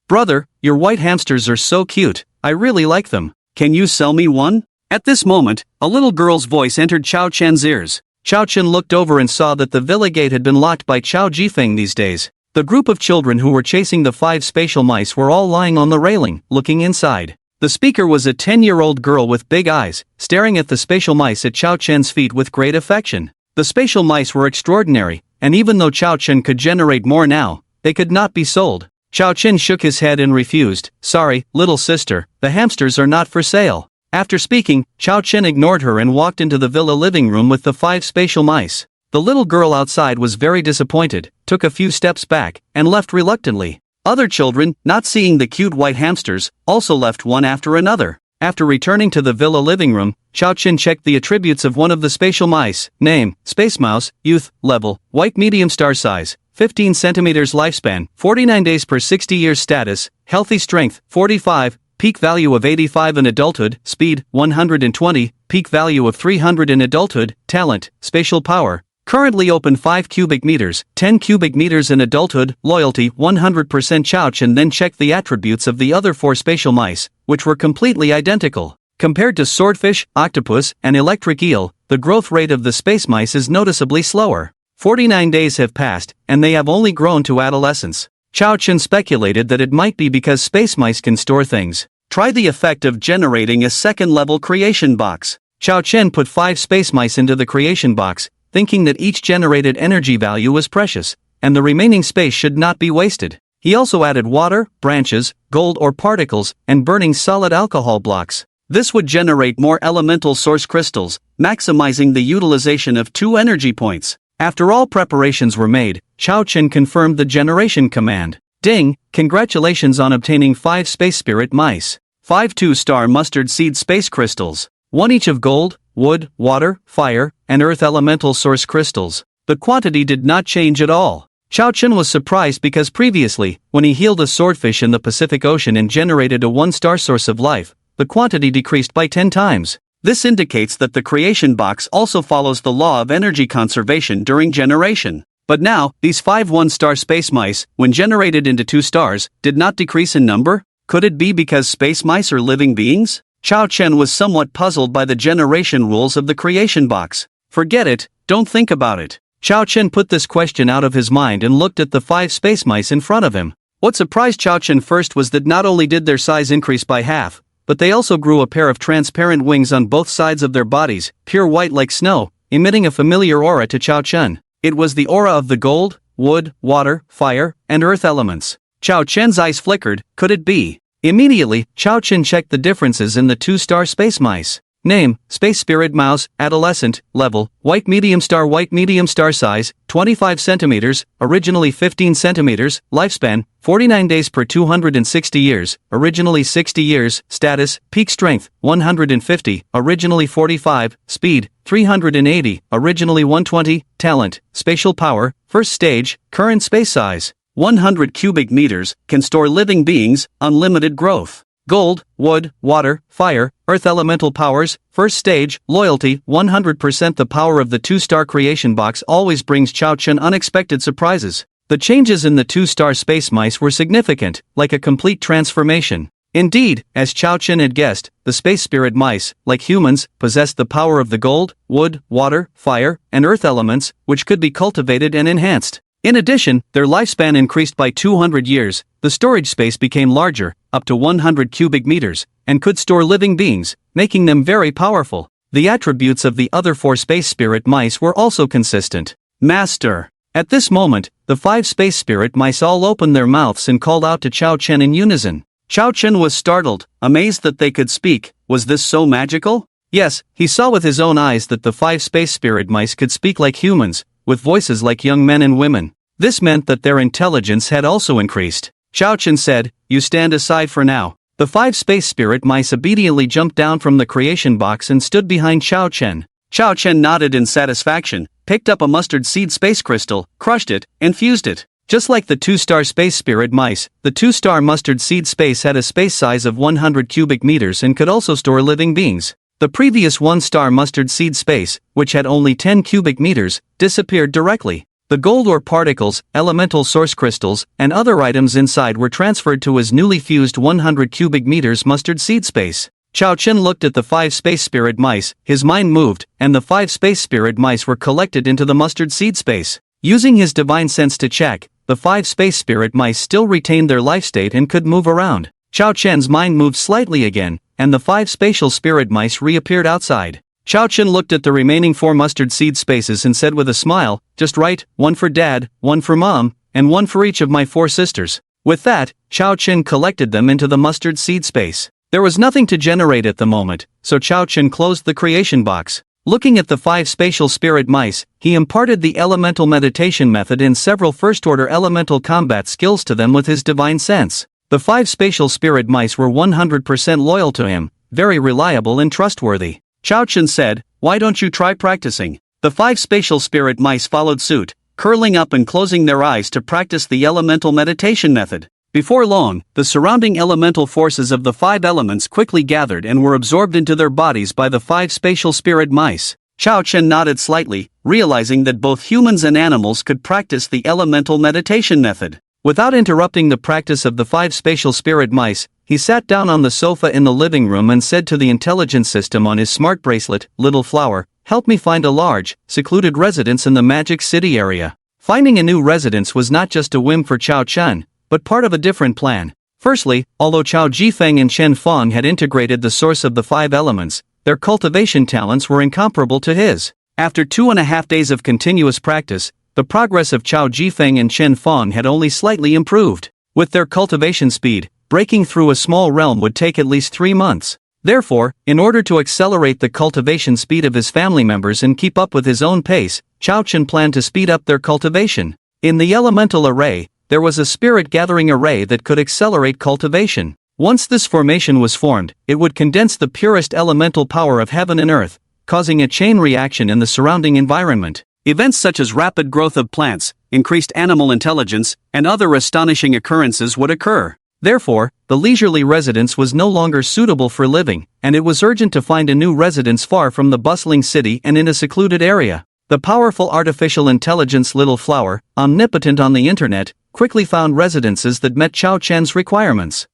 Brother, your white hamsters are so cute, I really like them. Can you sell me one? At this moment, a little girl's voice entered Chao Chen's ears. Chao Chen looked over and saw that the villa gate had been locked by Chao Jifeng these days. The group of children who were chasing the 5 spatial mice were all lying on the railing, looking inside. The speaker was a 10-year-old girl with big eyes, staring at the spatial mice at Chao Chen's feet with great affection. The spatial mice were extraordinary, and even though Chao Chen could generate more now, they could not be sold. Chao Chen shook his head and refused. Sorry, little sister, the hamsters are not for sale. After speaking, Chao Chen ignored her and walked into the villa living room with the 5 spatial mice. The little girl outside was very disappointed, took a few steps back, and left reluctantly. Other children, not seeing the cute white hamsters, also left one after another. After returning to the villa living room, Chao Chen checked the attributes of one of the spatial mice. Name, Space Mouse, Youth, Level, White Medium Star Size, 15 centimeters lifespan, 49 days per 60 years status, Healthy Strength, 45, Peak Value of 85 in Adulthood, Speed, 120, Peak Value of 300 in Adulthood, Talent, Spatial Power. Currently open 5 cubic meters, 10 cubic meters in adulthood, loyalty 100%. Chao Chen then checked the attributes of the other 4 spatial mice, which were completely identical. Compared to swordfish, octopus, and electric eel, the growth rate of the space mice is noticeably slower. 49 days have passed, and they have only grown to adolescence. Chao Chen speculated that it might be because space mice can store things. Try the effect of generating a second-level creation box. Chao Chen put 5 space mice into the creation box, thinking that each generated energy value was precious, and the remaining space should not be wasted. He also added water, branches, gold or particles, and burning solid alcohol blocks. This would generate more elemental source crystals, maximizing the utilization of 2 energy points. After all preparations were made, Chao Chen confirmed the generation command. Ding, congratulations on obtaining 5 space spirit mice. 5 2-star mustard seed space crystals. 1 each of gold, wood, water, fire, and earth elemental source crystals. The quantity did not change at all. Chao Chen was surprised because previously, when he healed a swordfish in the Pacific Ocean and generated a 1-star source of life, the quantity decreased by 10 times. This indicates that the creation box also follows the law of energy conservation during generation. But now, these 5 1-star space mice, when generated into 2 stars, did not decrease in number? Could it be because space mice are living beings? Chao Chen was somewhat puzzled by the generation rules of the creation box. Forget it, don't think about it. Chao Chen put this question out of his mind and looked at the 5 space mice in front of him. What surprised Chao Chen first was that not only did their size increase by half, but they also grew a pair of transparent wings on both sides of their bodies, pure white like snow, emitting a familiar aura to Chao Chen. It was the aura of the gold, wood, water, fire, and earth elements. Chao Chen's eyes flickered. Could it be? Immediately, Chao Chen checked the differences in the 2-star space mice. Name, Space Spirit Mouse, Adolescent, Level, White Medium Star Size, 25 centimeters, originally 15 centimeters, Lifespan, 49 days per 260 years, originally 60 years, Status, Peak Strength, 150, originally 45, Speed, 380, originally 120, Talent, Spatial Power, First Stage, Current Space Size, 100 cubic meters, can store living beings, unlimited growth. Gold, wood, water, fire, earth elemental powers, first stage, loyalty, 100%. The power of the 2-star creation box always brings Chao Chen unexpected surprises. The changes in the 2-star space mice were significant, like a complete transformation. Indeed, as Chao Chen had guessed, the space spirit mice, like humans, possessed the power of the gold, wood, water, fire, and earth elements, which could be cultivated and enhanced. In addition, their lifespan increased by 200 years, the storage space became larger, up to 100 cubic meters, and could store living beings, making them very powerful. The attributes of the other 4 space spirit mice were also consistent. Master! At this moment, the 5 space spirit mice all opened their mouths and called out to Chao Chen in unison. Chao Chen was startled, amazed that they could speak. Was this so magical? Yes, he saw with his own eyes that the 5 space spirit mice could speak like humans, with voices like young men and women. This meant that their intelligence had also increased. Chao Chen said, "You stand aside for now." The 5 space spirit mice obediently jumped down from the creation box and stood behind Chao Chen. Chao Chen nodded in satisfaction, picked up a mustard seed space crystal, crushed it, and fused it. Just like the 2-star space spirit mice, the 2-star mustard seed space had a space size of 100 cubic meters and could also store living beings. The previous 1-star mustard seed space, which had only 10 cubic meters, disappeared directly. The gold ore particles, elemental source crystals, and other items inside were transferred to his newly fused 100 cubic meters mustard seed space. Chao Chen looked at the 5 space spirit mice, his mind moved, and the 5 space spirit mice were collected into the mustard seed space. Using his divine sense to check, the 5 space spirit mice still retained their life state and could move around. Chao Chen's mind moved slightly again, and the 5 spatial spirit mice reappeared outside. Chao Chen looked at the remaining 4 mustard seed spaces and said with a smile, "Just right, 1 for Dad, 1 for Mom, and 1 for each of my 4 sisters." With that, Chao Chen collected them into the mustard seed space. There was nothing to generate at the moment, so Chao Chen closed the creation box. Looking at the 5 spatial spirit mice, he imparted the elemental meditation method and several first-order elemental combat skills to them with his divine sense. The 5 spatial spirit mice were 100% loyal to him, very reliable and trustworthy. Chao Chen said, "Why don't you try practicing?" The 5 spatial spirit mice followed suit, curling up and closing their eyes to practice the elemental meditation method. Before long, the surrounding elemental forces of the 5 elements quickly gathered and were absorbed into their bodies by the 5 spatial spirit mice. Chao Chen nodded slightly, realizing that both humans and animals could practice the elemental meditation method. Without interrupting the practice of the 5 spatial spirit mice, he sat down on the sofa in the living room and said to the intelligence system on his smart bracelet, "Little flower, help me find a large, secluded residence in the Magic City area." Finding a new residence was not just a whim for Chao Chen, but part of a different plan. Firstly, although Chao Jifeng and Chen Feng had integrated the source of the 5 elements, their cultivation talents were incomparable to his. After 2.5 days of continuous practice, the progress of Chao Jifeng and Chen Feng had only slightly improved. With their cultivation speed, breaking through a small realm would take at least 3 months. Therefore, in order to accelerate the cultivation speed of his family members and keep up with his own pace, Chao Chen planned to speed up their cultivation. In the elemental array, there was a spirit gathering array that could accelerate cultivation. Once this formation was formed, it would condense the purest elemental power of heaven and earth, causing a chain reaction in the surrounding environment. Events such as rapid growth of plants, increased animal intelligence, and other astonishing occurrences would occur. Therefore, the leisurely residence was no longer suitable for living, and it was urgent to find a new residence far from the bustling city and in a secluded area. The powerful artificial intelligence Little Flower, omnipotent on the internet, quickly found residences that met Chao Chen's requirements.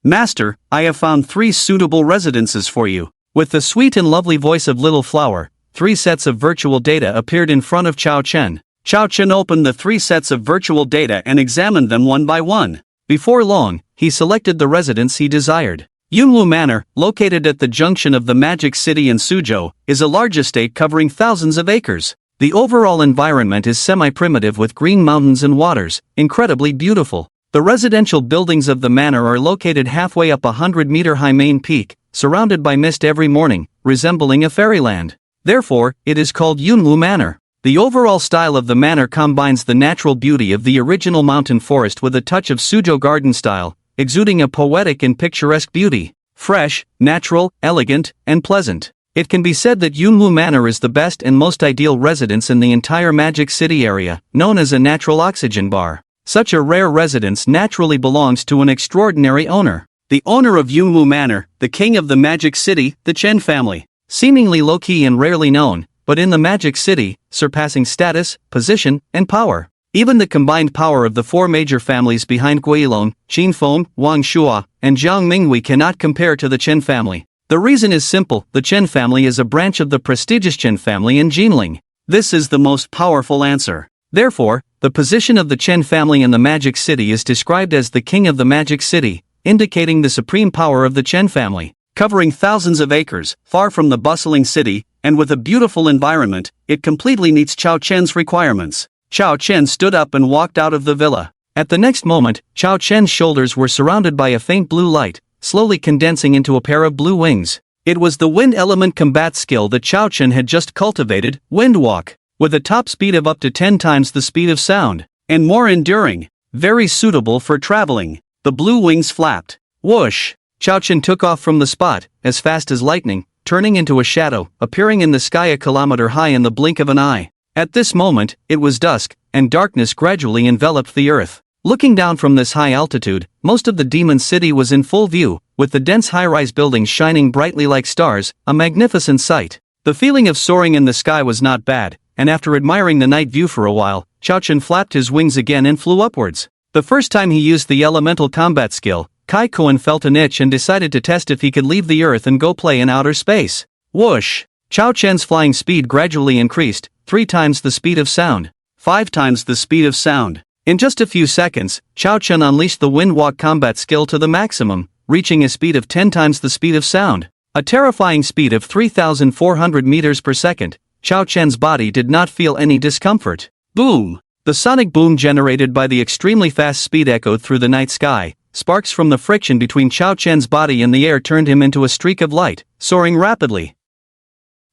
"Master, I have found 3 suitable residences for you." With the sweet and lovely voice of Little Flower, 3 sets of virtual data appeared in front of Chao Chen. Chao Chen opened the 3 sets of virtual data and examined them one by one. Before long, he selected the residence he desired. Yunwu Manor, located at the junction of the Magic City and Suzhou, is a large estate covering thousands of acres. The overall environment is semi-primitive with green mountains and waters, incredibly beautiful. The residential buildings of the manor are located halfway up a 100-meter-high main peak, surrounded by mist every morning, resembling a fairyland. Therefore, it is called Yunwu Manor. The overall style of the manor combines the natural beauty of the original mountain forest with a touch of Suzhou garden style, exuding a poetic and picturesque beauty. Fresh, natural, elegant, and pleasant. It can be said that Yunwu Manor is the best and most ideal residence in the entire Magic City area, known as a natural oxygen bar. Such a rare residence naturally belongs to an extraordinary owner. The owner of Yunwu Manor, the king of the Magic City, the Chen family. Seemingly low-key and rarely known, but in the Magic City, surpassing status, position, and power. Even the combined power of the 4 major families behind Guilong, Qinfeng, Wang Shua, and Jiang Minghui cannot compare to the Chen family. The reason is simple: the Chen family is a branch of the prestigious Chen family in Jinling. This is the most powerful answer. Therefore, the position of the Chen family in the Magic City is described as the king of the Magic City, indicating the supreme power of the Chen family. Covering thousands of acres, far from the bustling city, and with a beautiful environment, it completely meets Chao Chen's requirements. Chao Chen stood up and walked out of the villa. At the next moment, Chao Chen's shoulders were surrounded by a faint blue light, slowly condensing into a pair of blue wings. It was the wind element combat skill that Chao Chen had just cultivated, Wind Walk, with a top speed of up to 10 times the speed of sound, and more enduring, very suitable for traveling. The blue wings flapped. Whoosh! Chao Chen took off from the spot, as fast as lightning, turning into a shadow, appearing in the sky a kilometer high in the blink of an eye. At this moment, it was dusk, and darkness gradually enveloped the earth. Looking down from this high altitude, most of the demon city was in full view, with the dense high-rise buildings shining brightly like stars, a magnificent sight. The feeling of soaring in the sky was not bad, and after admiring the night view for a while, Chao Chen flapped his wings again and flew upwards. The first time he used the elemental combat skill, Kai Koen felt an itch and decided to test if he could leave the Earth and go play in outer space. Whoosh! Chao Chen's flying speed gradually increased, 3 times the speed of sound, 5 times the speed of sound. In just a few seconds, Chao Chen unleashed the Windwalk combat skill to the maximum, reaching a speed of 10 times the speed of sound. A terrifying speed of 3,400 meters per second, Chao Chen's body did not feel any discomfort. Boom! The sonic boom generated by the extremely fast speed echoed through the night sky. Sparks from the friction between Chao Chen's body and the air turned him into a streak of light, soaring rapidly.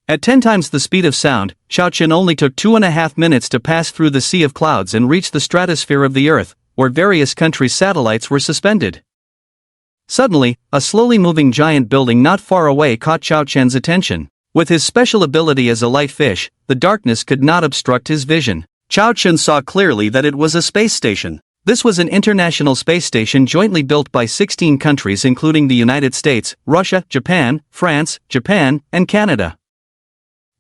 At 10 times the speed of sound, Chao Chen only took 2.5 minutes to pass through the sea of clouds and reach the stratosphere of the Earth, where various countries' satellites were suspended. Suddenly, a slowly moving giant building not far away caught Chao Chen's attention. With his special ability as a light fish, the darkness could not obstruct his vision. Chao Chen saw clearly that it was a space station. This was an international space station jointly built by 16 countries including the United States, Russia, Japan, France, Japan, and Canada.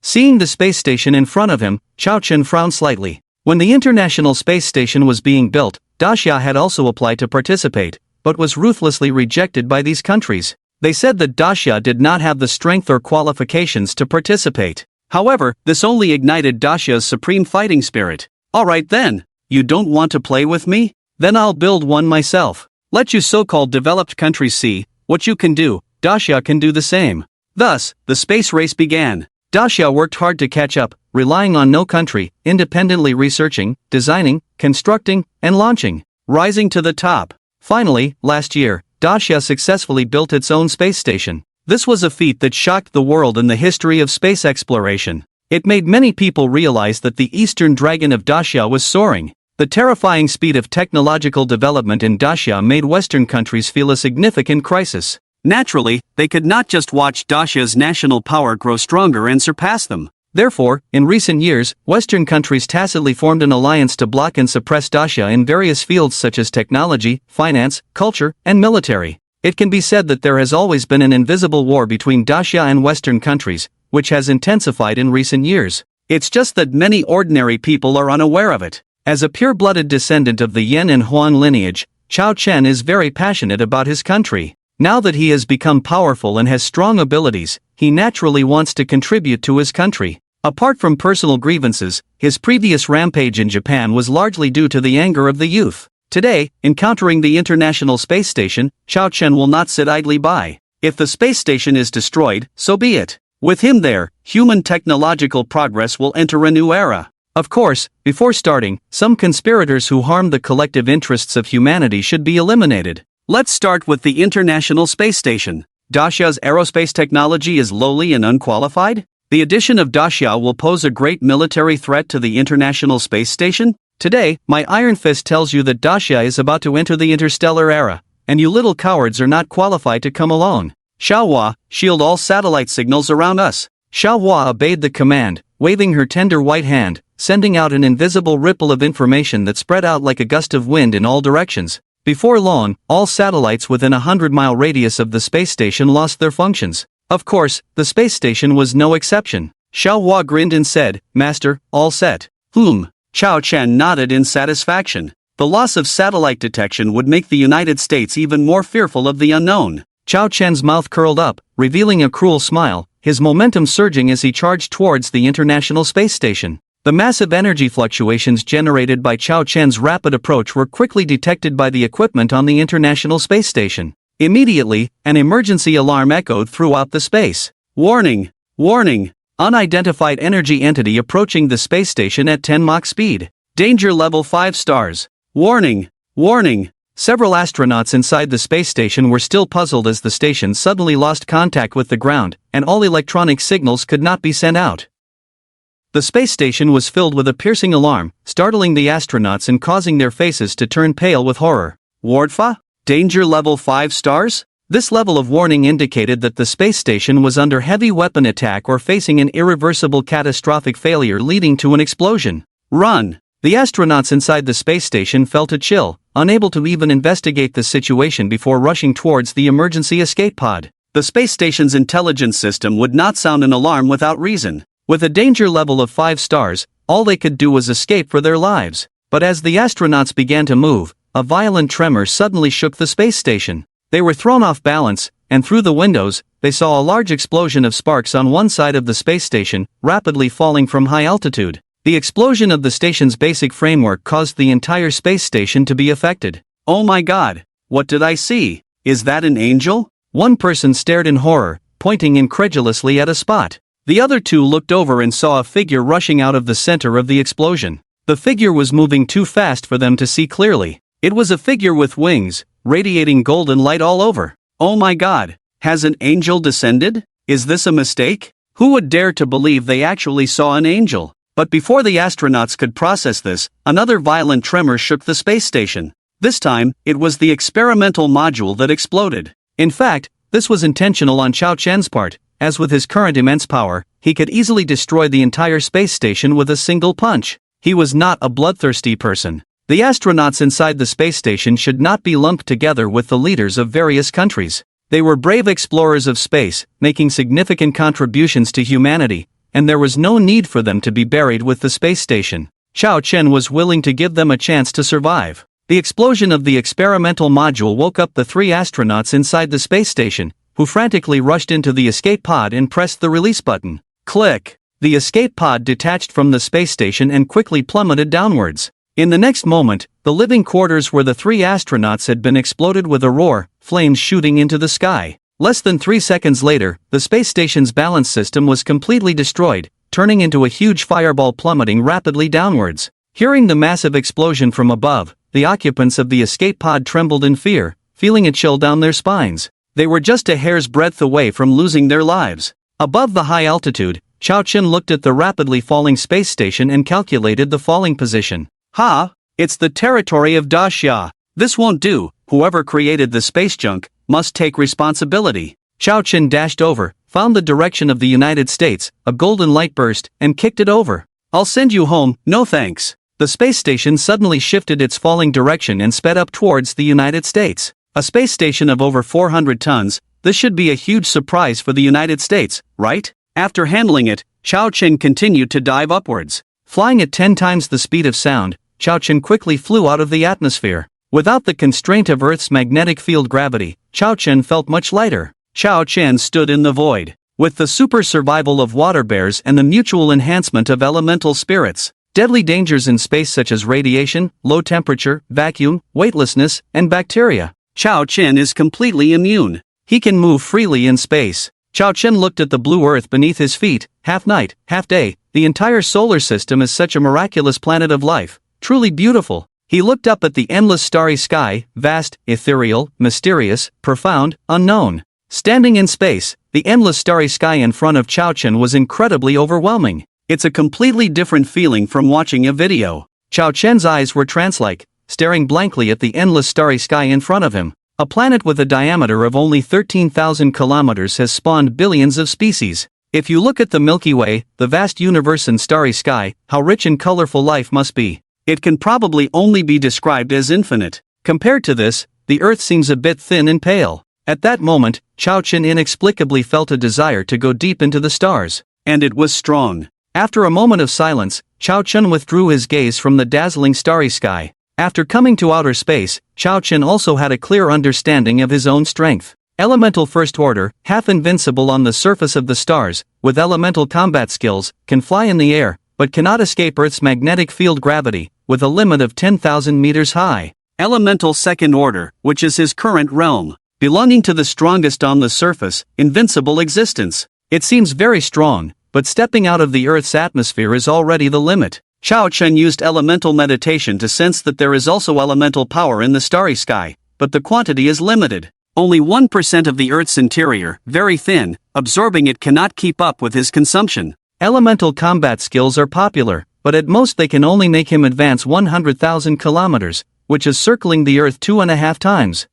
Seeing the space station in front of him, Chao Chen frowned slightly. When the International Space Station was being built, Dacia had also applied to participate, but was ruthlessly rejected by these countries. They said that Dacia did not have the strength or qualifications to participate. However, this only ignited Dacia's supreme fighting spirit. Alright then, you don't want to play with me? Then I'll build one myself. Let you so-called developed countries see what you can do. Dacia can do the same. Thus, the space race began. Dacia worked hard to catch up, relying on no country, independently researching, designing, constructing, and launching, rising to the top. Finally, last year, Dacia successfully built its own space station. This was a feat that shocked the world in the history of space exploration. It made many people realize that the Eastern Dragon of Dacia was soaring. The terrifying speed of technological development in Dacia made Western countries feel a significant crisis. Naturally, they could not just watch Dacia's national power grow stronger and surpass them. Therefore, in recent years, Western countries tacitly formed an alliance to block and suppress Dacia in various fields such as technology, finance, culture, and military. It can be said that there has always been an invisible war between Dacia and Western countries, which has intensified in recent years. It's just that many ordinary people are unaware of it. As a pure-blooded descendant of the Yan and Huang lineage, Chao Chen is very passionate about his country. Now that he has become powerful and has strong abilities, he naturally wants to contribute to his country. Apart from personal grievances, his previous rampage in Japan was largely due to the anger of the youth. Today, encountering the International Space Station, Chao Chen will not sit idly by. If the space station is destroyed, so be it. With him there, human technological progress will enter a new era. Of course, before starting, some conspirators who harm the collective interests of humanity should be eliminated. Let's start with the International Space Station. Dacia's aerospace technology is lowly and unqualified? The addition of Dacia will pose a great military threat to the International Space Station? Today, my Iron Fist tells you that Dacia is about to enter the interstellar era, and you little cowards are not qualified to come along. Xiaohua, shield all satellite signals around us. Xiaohua obeyed the command, waving her tender white hand, sending out an invisible ripple of information that spread out like a gust of wind in all directions. Before long, all satellites within a 100-mile radius of the space station lost their functions. Of course, the space station was no exception. Xiaohua grinned and said, "Master, all set." Chao Chen nodded in satisfaction. The loss of satellite detection would make the United States even more fearful of the unknown. Chao Chen's mouth curled up, revealing a cruel smile, his momentum surging as he charged towards the International Space Station. The massive energy fluctuations generated by Chao Chen's rapid approach were quickly detected by the equipment on the International Space Station. Immediately, an emergency alarm echoed throughout the space. Warning! Warning! Unidentified energy entity approaching the space station at 10 Mach speed. Danger level 5 stars. Warning! Warning! Several astronauts inside the space station were still puzzled as the station suddenly lost contact with the ground, and all electronic signals could not be sent out. The space station was filled with a piercing alarm, startling the astronauts and causing their faces to turn pale with horror. Wardfa? Danger level 5 stars? This level of warning indicated that the space station was under heavy weapon attack or facing an irreversible catastrophic failure leading to an explosion. Run! The astronauts inside the space station felt a chill, unable to even investigate the situation before rushing towards the emergency escape pod. The space station's intelligence system would not sound an alarm without reason. With a danger level of 5 stars, all they could do was escape for their lives. But as the astronauts began to move, a violent tremor suddenly shook the space station. They were thrown off balance, and through the windows, they saw a large explosion of sparks on one side of the space station, rapidly falling from high altitude. The explosion of the station's basic framework caused the entire space station to be affected. "Oh my God! What did I see? Is that an angel?" One person stared in horror, pointing incredulously at a spot. The other two looked over and saw a figure rushing out of the center of the explosion. The figure was moving too fast for them to see clearly. It was a figure with wings, radiating golden light all over. "Oh my God! Has an angel descended? Is this a mistake? Who would dare to believe they actually saw an angel?" But before the astronauts could process this, another violent tremor shook the space station. This time, it was the experimental module that exploded. In fact, this was intentional on Chao Chen's part, as with his current immense power, he could easily destroy the entire space station with a single punch. He was not a bloodthirsty person. The astronauts inside the space station should not be lumped together with the leaders of various countries. They were brave explorers of space, making significant contributions to humanity, and there was no need for them to be buried with the space station. Chao Chen was willing to give them a chance to survive. The explosion of the experimental module woke up the 3 astronauts inside the space station, who frantically rushed into the escape pod and pressed the release button. Click! The escape pod detached from the space station and quickly plummeted downwards. In the next moment, the living quarters where the 3 astronauts had been exploded with a roar, flames shooting into the sky. Less than 3 seconds later, the space station's balance system was completely destroyed, turning into a huge fireball plummeting rapidly downwards. Hearing the massive explosion from above, the occupants of the escape pod trembled in fear, feeling a chill down their spines. They were just a hair's breadth away from losing their lives. Above the high altitude, Chao Chen looked at the rapidly falling space station and calculated the falling position. "Ha! It's the territory of Da Xia. This won't do. Whoever created the space junk must take responsibility." Chao Chen dashed over, found the direction of the United States, a golden light burst, and kicked it over. "I'll send you home, no thanks." The space station suddenly shifted its falling direction and sped up towards the United States. A space station of over 400 tons, this should be a huge surprise for the United States, right? After handling it, Chao Chen continued to dive upwards. Flying at 10 times the speed of sound, Chao Chen quickly flew out of the atmosphere. Without the constraint of Earth's magnetic field gravity, Chao Chen felt much lighter. Chao Chen stood in the void. With the super survival of water bears and the mutual enhancement of elemental spirits, deadly dangers in space such as radiation, low temperature, vacuum, weightlessness, and bacteria, Chao Chen is completely immune. He can move freely in space. Chao Chen looked at the blue Earth beneath his feet, half night, half day. The entire solar system is such a miraculous planet of life, truly beautiful. He looked up at the endless starry sky, vast, ethereal, mysterious, profound, unknown. Standing in space, the endless starry sky in front of Chao Chen was incredibly overwhelming. It's a completely different feeling from watching a video. Chao Chen's eyes were trance-like, staring blankly at the endless starry sky in front of him. A planet with a diameter of only 13,000 kilometers has spawned billions of species. If you look at the Milky Way, the vast universe and starry sky, how rich and colorful life must be. It can probably only be described as infinite. Compared to this, the Earth seems a bit thin and pale. At that moment, Chao Chen inexplicably felt a desire to go deep into the stars. And it was strong. After a moment of silence, Chao Chen withdrew his gaze from the dazzling starry sky. After coming to outer space, Chao Chen also had a clear understanding of his own strength. Elemental First Order, half invincible on the surface of the stars, with elemental combat skills, can fly in the air, but cannot escape Earth's magnetic field gravity, with a limit of 10,000 meters high. Elemental Second Order, which is his current realm, belonging to the strongest on the surface, invincible existence. It seems very strong, but stepping out of the Earth's atmosphere is already the limit. Chao Chen used elemental meditation to sense that there is also elemental power in the starry sky, but the quantity is limited. Only 1% of the Earth's interior, very thin, absorbing it cannot keep up with his consumption. Elemental combat skills are popular, but at most they can only make him advance 100,000 kilometers, which is circling the Earth 2.5 times.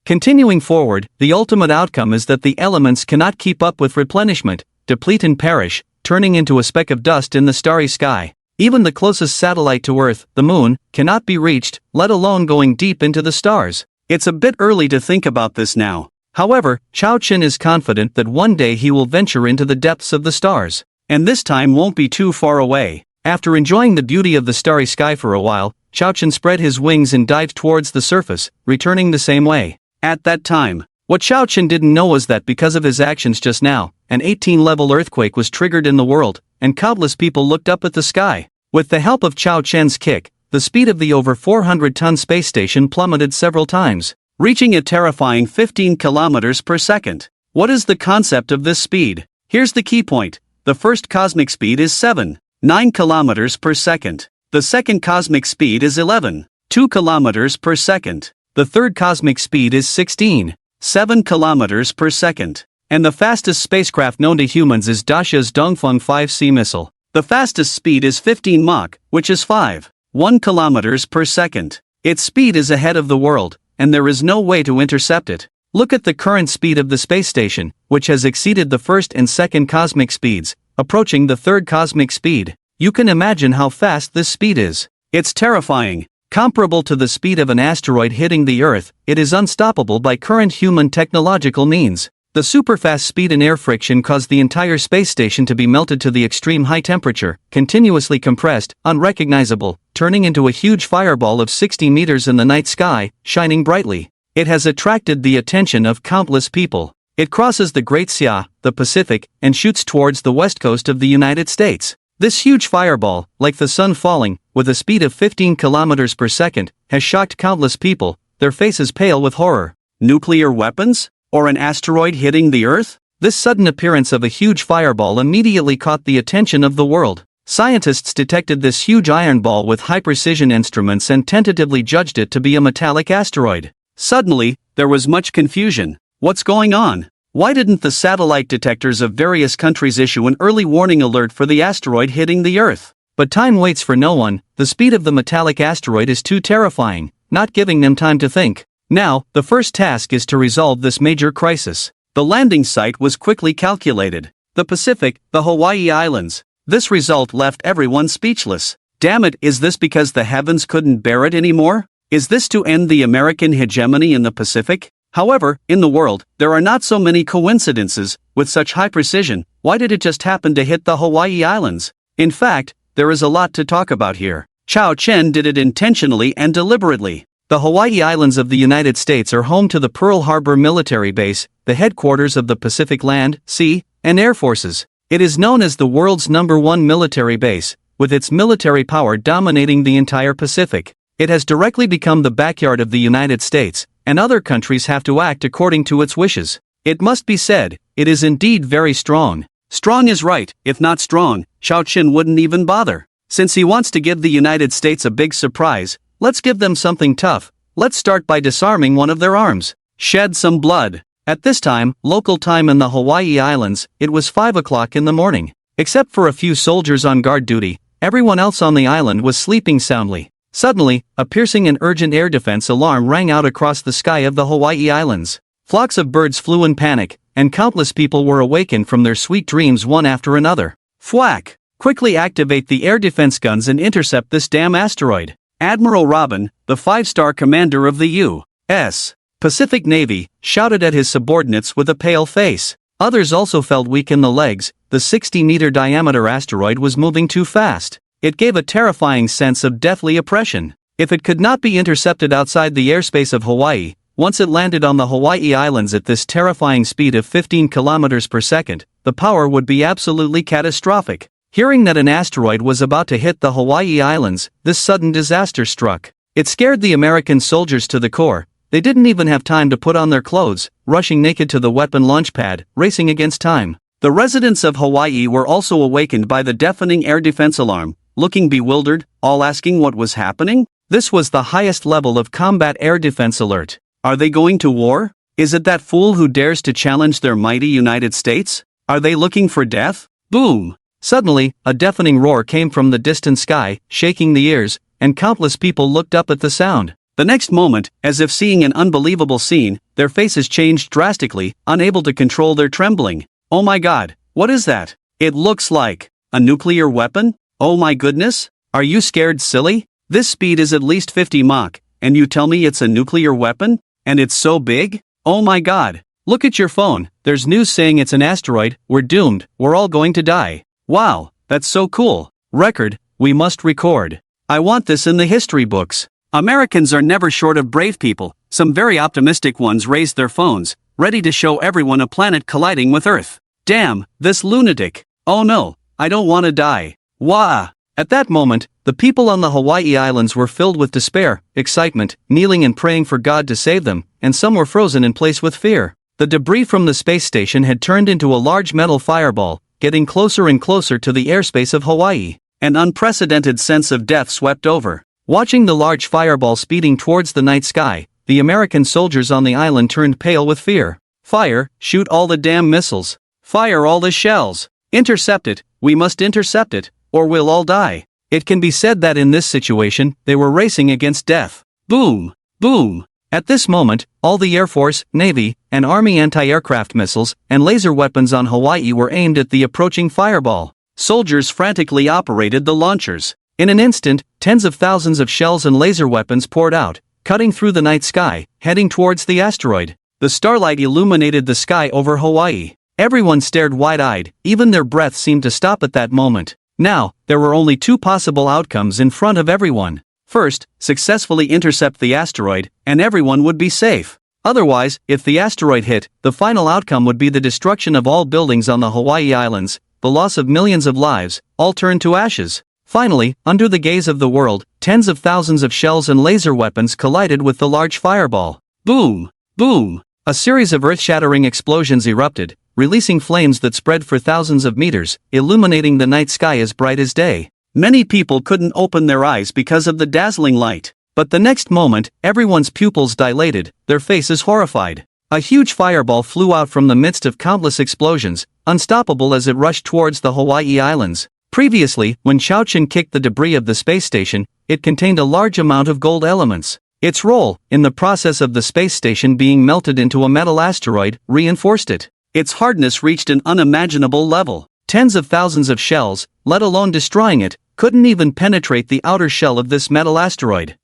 Continuing forward, the ultimate outcome is that the elements cannot keep up with replenishment, deplete and perish, turning into a speck of dust in the starry sky. Even the closest satellite to Earth, the Moon, cannot be reached, let alone going deep into the stars. It's a bit early to think about this now. However, Chao Chen is confident that one day he will venture into the depths of the stars. And this time won't be too far away. After enjoying the beauty of the starry sky for a while, Chao Chen spread his wings and dived towards the surface, returning the same way. At that time, what Chao Chen didn't know was that because of his actions just now, an 18-level earthquake was triggered in the world, and countless people looked up at the sky. With the help of Chao Chen's kick, the speed of the over 400-ton space station plummeted several times, reaching a terrifying 15 kilometers per second. What is the concept of this speed? Here's the key point. The first cosmic speed is 7.9 kilometers per second. The second cosmic speed is 11.2 kilometers per second. The third cosmic speed is 16.7 kilometers per second. And the fastest spacecraft known to humans is Dacia's Dongfeng 5C missile. The fastest speed is 15 Mach, which is 5.1 kilometers per second. Its speed is ahead of the world, and there is no way to intercept it. Look at the current speed of the space station, which has exceeded the first and second cosmic speeds, approaching the third cosmic speed. You can imagine how fast this speed is. It's terrifying. Comparable to the speed of an asteroid hitting the Earth, it is unstoppable by current human technological means. The superfast speed and air friction caused the entire space station to be melted to the extreme high temperature, continuously compressed, unrecognizable, turning into a huge fireball of 60 meters in the night sky, shining brightly. It has attracted the attention of countless people. It crosses the Great Xia, the Pacific, and shoots towards the west coast of the United States. This huge fireball, like the sun falling, with a speed of 15 kilometers per second, has shocked countless people, their faces pale with horror. Nuclear weapons? Or an asteroid hitting the Earth? This sudden appearance of a huge fireball immediately caught the attention of the world. Scientists detected this huge iron ball with high-precision instruments and tentatively judged it to be a metallic asteroid. Suddenly, there was much confusion. What's going on? Why didn't the satellite detectors of various countries issue an early warning alert for the asteroid hitting the Earth? But time waits for no one. The speed of the metallic asteroid is too terrifying, not giving them time to think. Now, the first task is to resolve this major crisis. The landing site was quickly calculated. The Pacific, the Hawaii Islands. This result left everyone speechless. Damn it, is this because the heavens couldn't bear it anymore? Is this to end the American hegemony in the Pacific? However, in the world, there are not so many coincidences. With such high precision, why did it just happen to hit the Hawaii Islands? In fact, there is a lot to talk about here. Chao Chen did it intentionally and deliberately. The Hawaii Islands of the United States are home to the Pearl Harbor military base, the headquarters of the Pacific Land, Sea, and Air Forces. It is known as the world's #1 military base, with its military power dominating the entire Pacific. It has directly become the backyard of the United States, and other countries have to act according to its wishes. It must be said, it is indeed very strong. Strong is right. If not strong, Chao Chen wouldn't even bother. Since he wants to give the United States a big surprise, let's give them something tough. Let's start by disarming one of their arms. Shed some blood. At this time, local time in the Hawaii Islands, it was 5 o'clock in the morning. Except for a few soldiers on guard duty, everyone else on the island was sleeping soundly. Suddenly, a piercing and urgent air defense alarm rang out across the sky of the Hawaii Islands. Flocks of birds flew in panic, and countless people were awakened from their sweet dreams one after another. Thwack! Quickly activate the air defense guns and intercept this damn asteroid. Admiral Robin, the 5-star commander of the U.S. Pacific Navy, shouted at his subordinates with a pale face. Others also felt weak in the legs. The 60-meter diameter asteroid was moving too fast. It gave a terrifying sense of deathly oppression. If it could not be intercepted outside the airspace of Hawaii, once it landed on the Hawaii Islands at this terrifying speed of 15 kilometers per second, the power would be absolutely catastrophic. Hearing that an asteroid was about to hit the Hawaii Islands, this sudden disaster struck. It scared the American soldiers to the core. They didn't even have time to put on their clothes, rushing naked to the weapon launch pad, racing against time. The residents of Hawaii were also awakened by the deafening air defense alarm, looking bewildered, all asking what was happening. This was the highest level of combat air defense alert. Are they going to war? Is it that fool who dares to challenge their mighty United States? Are they looking for death? Boom! Suddenly, a deafening roar came from the distant sky, shaking the ears, and countless people looked up at the sound. The next moment, as if seeing an unbelievable scene, their faces changed drastically, unable to control their trembling. Oh my God, what is that? It looks like a nuclear weapon? Oh my goodness? Are you scared, silly? This speed is at least 50 Mach, and you tell me it's a nuclear weapon? And it's so big? Oh my god. Look at your phone, there's news saying it's an asteroid, we're doomed, we're all going to die. Wow, that's so cool. Record, we must record. I want this in the history books. Americans are never short of brave people. Some very optimistic ones raised their phones, ready to show everyone a planet colliding with Earth. Damn, this lunatic. Oh no, I don't want to die. Wah! At that moment, the people on the Hawaii Islands were filled with despair, excitement, kneeling and praying for God to save them, and some were frozen in place with fear. The debris from the space station had turned into a large metal fireball, getting closer and closer to the airspace of Hawaii. An unprecedented sense of death swept over. Watching the large fireball speeding towards the night sky, the American soldiers on the island turned pale with fear. Fire, shoot all the damn missiles. Fire all the shells. Intercept it, we must intercept it, or we'll all die. It can be said that in this situation, they were racing against death. Boom! Boom! At this moment, all the Air Force, Navy, and Army anti-aircraft missiles and laser weapons on Hawaii were aimed at the approaching fireball. Soldiers frantically operated the launchers. In an instant, tens of thousands of shells and laser weapons poured out, cutting through the night sky, heading towards the asteroid. The starlight illuminated the sky over Hawaii. Everyone stared wide-eyed, even their breath seemed to stop at that moment. Now, there were only two possible outcomes in front of everyone. First, successfully intercept the asteroid, and everyone would be safe. Otherwise, if the asteroid hit, the final outcome would be the destruction of all buildings on the Hawaii Islands, the loss of millions of lives, all turned to ashes. Finally, under the gaze of the world, tens of thousands of shells and laser weapons collided with the large fireball. Boom! Boom! A series of earth-shattering explosions erupted, releasing flames that spread for thousands of meters, illuminating the night sky as bright as day. Many people couldn't open their eyes because of the dazzling light. But the next moment, everyone's pupils dilated, their faces horrified. A huge fireball flew out from the midst of countless explosions, unstoppable as it rushed towards the Hawaii Islands. Previously, when Chowchin kicked the debris of the space station, it contained a large amount of gold elements. Its role, in the process of the space station being melted into a metal asteroid, reinforced it. Its hardness reached an unimaginable level. Tens of thousands of shells, let alone destroying it, couldn't even penetrate the outer shell of this metal asteroid.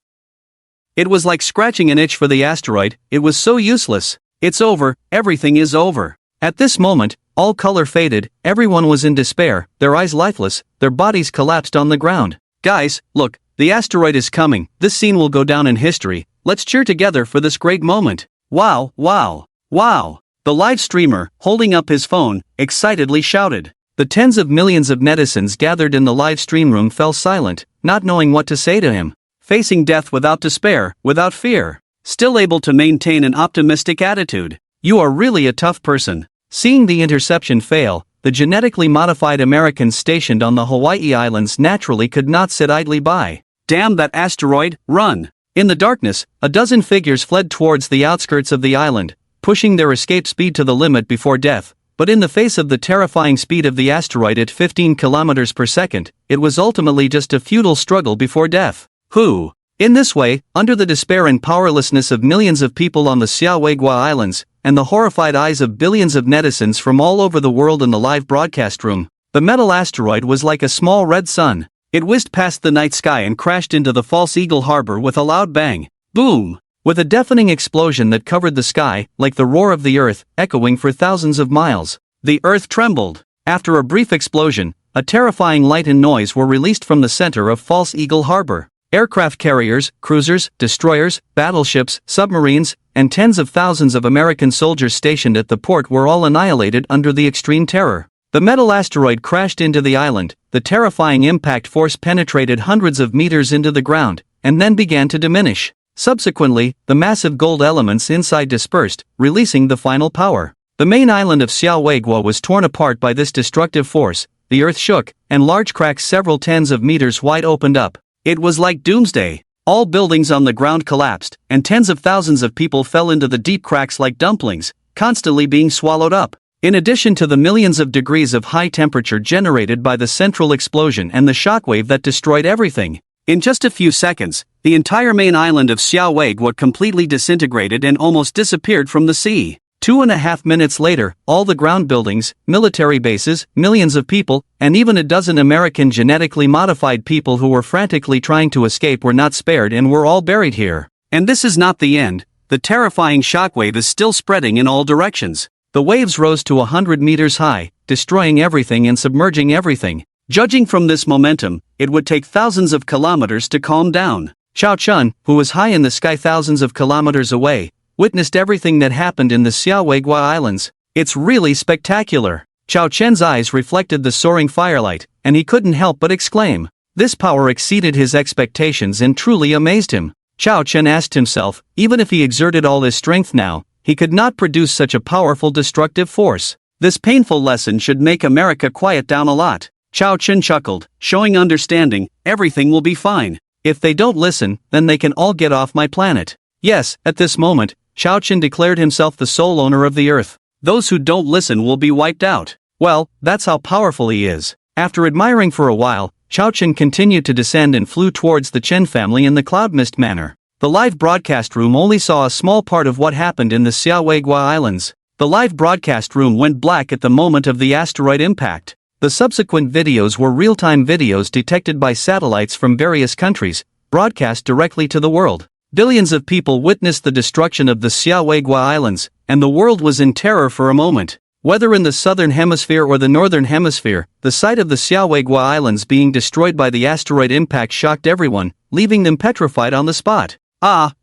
It was like scratching an itch for the asteroid, it was so useless. It's over, everything is over. At this moment, all color faded, everyone was in despair, their eyes lifeless, their bodies collapsed on the ground. Guys, look, the asteroid is coming, this scene will go down in history, let's cheer together for this great moment. Wow, wow, wow. The live streamer, holding up his phone, excitedly shouted. The tens of millions of netizens gathered in the live stream room fell silent, not knowing what to say to him. Facing death without despair, without fear. Still able to maintain an optimistic attitude. You are really a tough person. Seeing the interception fail, the genetically modified Americans stationed on the Hawaii Islands naturally could not sit idly by. Damn that asteroid, run! In the darkness, a dozen figures fled towards the outskirts of the island, pushing their escape speed to the limit before death. But in the face of the terrifying speed of the asteroid at 15 kilometers per second, it was ultimately just a futile struggle before death. Who? In this way, under the despair and powerlessness of millions of people on the Siawegwa Islands, and the horrified eyes of billions of netizens from all over the world in the live broadcast room, the metal asteroid was like a small red sun. It whizzed past the night sky and crashed into the False Eagle harbor with a loud bang. Boom! With a deafening explosion that covered the sky, like the roar of the earth, echoing for thousands of miles. The earth trembled. After a brief explosion, a terrifying light and noise were released from the center of False Eagle harbor. Aircraft carriers, cruisers, destroyers, battleships, submarines, and tens of thousands of American soldiers stationed at the port were all annihilated under the extreme terror. The metal asteroid crashed into the island, the terrifying impact force penetrated hundreds of meters into the ground, and then began to diminish. Subsequently, the massive gold elements inside dispersed, releasing the final power. The main island of Siawegwa was torn apart by this destructive force, the earth shook, and large cracks several tens of meters wide opened up. It was like doomsday. All buildings on the ground collapsed, and tens of thousands of people fell into the deep cracks like dumplings, constantly being swallowed up. In addition to the millions of degrees of high temperature generated by the central explosion and the shockwave that destroyed everything. In just a few seconds, the entire main island of Siawegwa completely disintegrated and almost disappeared from the sea. 2.5 minutes later, all the ground buildings, military bases, millions of people, and even a dozen American genetically modified people who were frantically trying to escape were not spared and were all buried here. And this is not the end. The terrifying shockwave is still spreading in all directions. The waves rose to 100 meters high, destroying everything and submerging everything. Judging from this momentum, it would take thousands of kilometers to calm down. Xiao Chun, who was high in the sky thousands of kilometers away, witnessed everything that happened in the Xiaoweigua Islands. It's really spectacular. Xiao Chen's eyes reflected the soaring firelight, and he couldn't help but exclaim. This power exceeded his expectations and truly amazed him. Xiao Chen asked himself, even if he exerted all his strength now, he could not produce such a powerful destructive force. This painful lesson should make America quiet down a lot. Xiao Chen chuckled, showing understanding. Everything will be fine. If they don't listen, then they can all get off my planet. Yes, at this moment, Xiao Chen declared himself the sole owner of the Earth. Those who don't listen will be wiped out. Well, that's how powerful he is. After admiring for a while, Xiao Chen continued to descend and flew towards the Chen family in the cloud mist manner. The live broadcast room only saw a small part of what happened in the Xiaoweigua Islands. The live broadcast room went black at the moment of the asteroid impact. The subsequent videos were real-time videos detected by satellites from various countries, broadcast directly to the world. Billions of people witnessed the destruction of the Xiaoweigua Islands, and the world was in terror for a moment. Whether in the southern hemisphere or the northern hemisphere, the sight of the Xiaoweigua Islands being destroyed by the asteroid impact shocked everyone, leaving them petrified on the spot. F***K.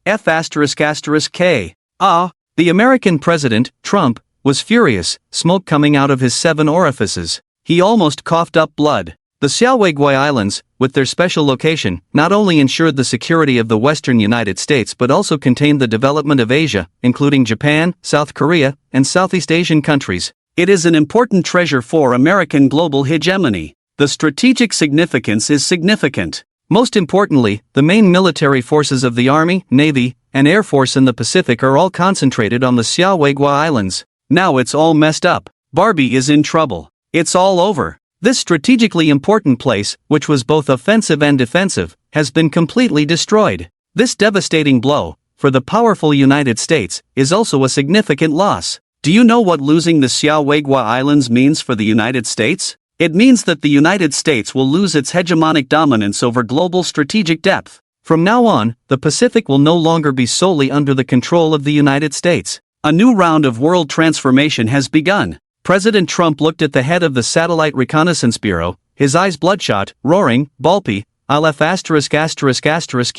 The American president, Trump, was furious, smoke coming out of his 7 orifices. He almost coughed up blood. The Xiaoweigua Islands, with their special location, not only ensured the security of the western United States but also contained the development of Asia, including Japan, South Korea, and Southeast Asian countries. It is an important treasure for American global hegemony. The strategic significance is significant. Most importantly, the main military forces of the Army, Navy, and Air Force in the Pacific are all concentrated on the Xiaoweigua Islands. Now it's all messed up. Barbie is in trouble. It's all over. This strategically important place, which was both offensive and defensive, has been completely destroyed. This devastating blow, for the powerful United States, is also a significant loss. Do you know what losing the Xiaoweigua Islands means for the United States? It means that the United States will lose its hegemonic dominance over global strategic depth. From now on, the Pacific will no longer be solely under the control of the United States. A new round of world transformation has begun. President Trump looked at the head of the Satellite Reconnaissance Bureau, his eyes bloodshot, roaring, Balpi, I'll F***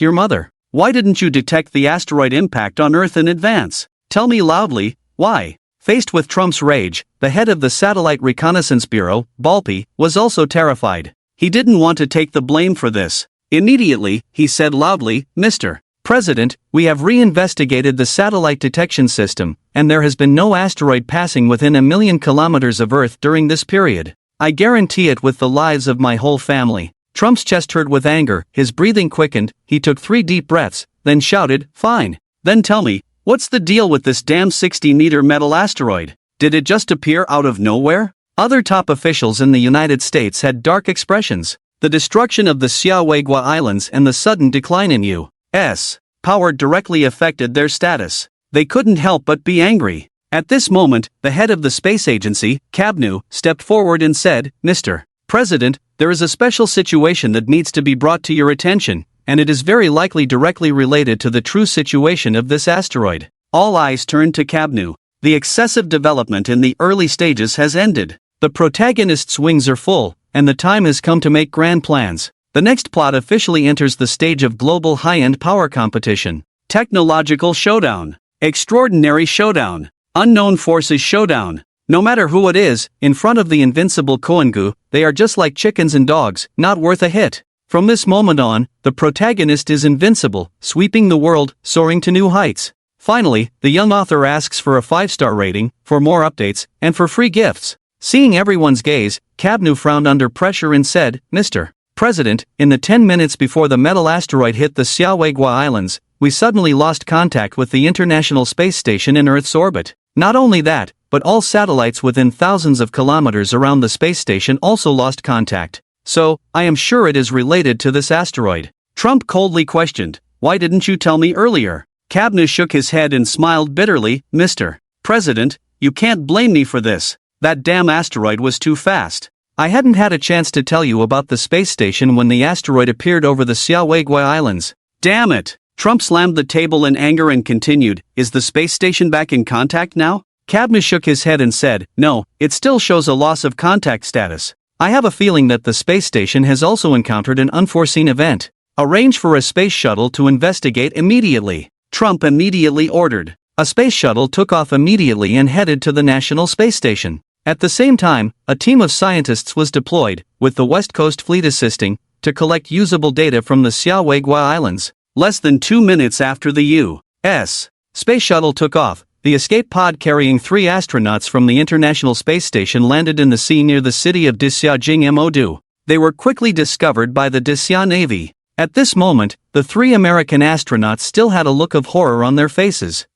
your mother. Why didn't you detect the asteroid impact on Earth in advance? Tell me loudly, why? Faced with Trump's rage, the head of the Satellite Reconnaissance Bureau, Balpi, was also terrified. He didn't want to take the blame for this. Immediately, he said loudly, Mr. President, we have re-investigated the satellite detection system, and there has been no asteroid passing within 1,000,000 kilometers of Earth during this period. I guarantee it with the lives of my whole family. Trump's chest hurt with anger, his breathing quickened, he took 3 deep breaths, then shouted, fine. Then tell me, what's the deal with this damn 60-meter metal asteroid? Did it just appear out of nowhere? Other top officials in the United States had dark expressions. The destruction of the Xiaoweigua Islands and the sudden decline in U.S. power directly affected their status. They couldn't help but be angry. At this moment, the head of the space agency, Cabnu, stepped forward and said, Mr. President, there is a special situation that needs to be brought to your attention, and it is very likely directly related to the true situation of this asteroid. All eyes turned to Cabnu. The excessive development in the early stages has ended. The protagonist's wings are full, and the time has come to make grand plans. The next plot officially enters the stage of global high-end power competition. Technological showdown. Extraordinary showdown. Unknown forces showdown. No matter who it is, in front of the invincible Koengu, they are just like chickens and dogs, not worth a hit. From this moment on, the protagonist is invincible, sweeping the world, soaring to new heights. Finally, the young author asks for a 5-star rating, for more updates, and for free gifts. Seeing everyone's gaze, Cabnu frowned under pressure and said, Mr. President, in the 10 minutes before the metal asteroid hit the Xiaoweigua Islands, we suddenly lost contact with the International Space Station in Earth's orbit. Not only that, but all satellites within thousands of kilometers around the space station also lost contact. So, I am sure it is related to this asteroid. Trump coldly questioned, why didn't you tell me earlier? Cabnu shook his head and smiled bitterly, Mr. President, you can't blame me for this. That damn asteroid was too fast. I hadn't had a chance to tell you about the space station when the asteroid appeared over the Siawagwa Islands. Damn it! Trump slammed the table in anger and continued, is the space station back in contact now? Cadmus shook his head and said, no, it still shows a loss of contact status. I have a feeling that the space station has also encountered an unforeseen event. Arrange for a space shuttle to investigate immediately. Trump immediately ordered. A space shuttle took off immediately and headed to the National Space Station. At the same time, a team of scientists was deployed, with the West Coast Fleet assisting, to collect usable data from the Siawagwa Islands. Less than 2 minutes after the U.S. space shuttle took off, the escape pod carrying 3 astronauts from the International Space Station landed in the sea near the city of Disya Modu. They were quickly discovered by the Disya Navy. At this moment, the 3 American astronauts still had a look of horror on their faces.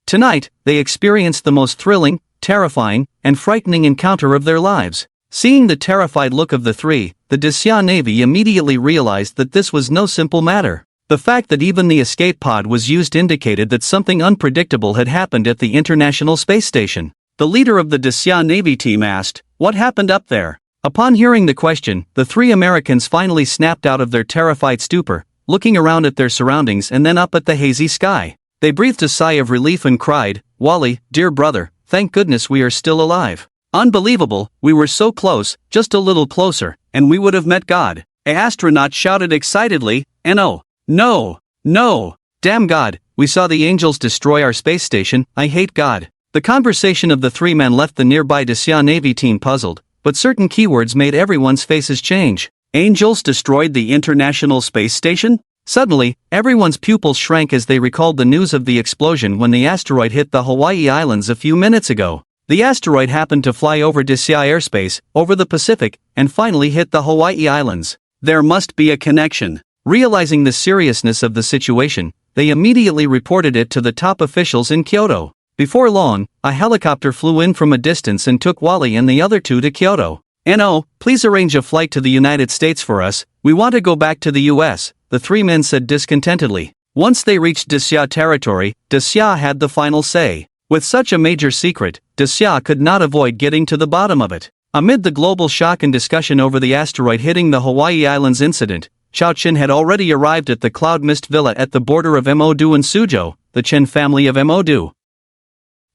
Tonight, they experienced the most thrilling, terrifying, and frightening encounter of their lives. Seeing the terrified look of the 3, the Disya Navy immediately realized that this was no simple matter. The fact that even the escape pod was used indicated that something unpredictable had happened at the International Space Station. The leader of the Disya Navy team asked, "What happened up there?" Upon hearing the question, the 3 Americans finally snapped out of their terrified stupor, looking around at their surroundings and then up at the hazy sky. They breathed a sigh of relief and cried, "Wally, dear brother, thank goodness we are still alive. Unbelievable, we were so close, just a little closer, and we would have met God." An astronaut shouted excitedly, "No, no, no, damn God, we saw the angels destroy our space station, I hate God." The conversation of the 3 men left the nearby Disya Navy team puzzled, but certain keywords made everyone's faces change. Angels destroyed the International Space Station? Suddenly, everyone's pupils shrank as they recalled the news of the explosion when the asteroid hit the Hawaii Islands a few minutes ago. The asteroid happened to fly over Disya airspace, over the Pacific, and finally hit the Hawaii Islands. There must be a connection. Realizing the seriousness of the situation, they immediately reported it to the top officials in Kyoto. Before long, a helicopter flew in from a distance and took Wally and the other 2 to Kyoto. "No, please arrange a flight to the United States for us, we want to go back to the US, the 3 men said discontentedly. Once they reached Disya territory, Disya had the final say. With such a major secret, Disya could not avoid getting to the bottom of it. Amid the global shock and discussion over the asteroid hitting the Hawaii Islands incident, Chao Chen had already arrived at the Cloud Mist Villa at the border of Modu and Suzhou, the Chen family of Modu.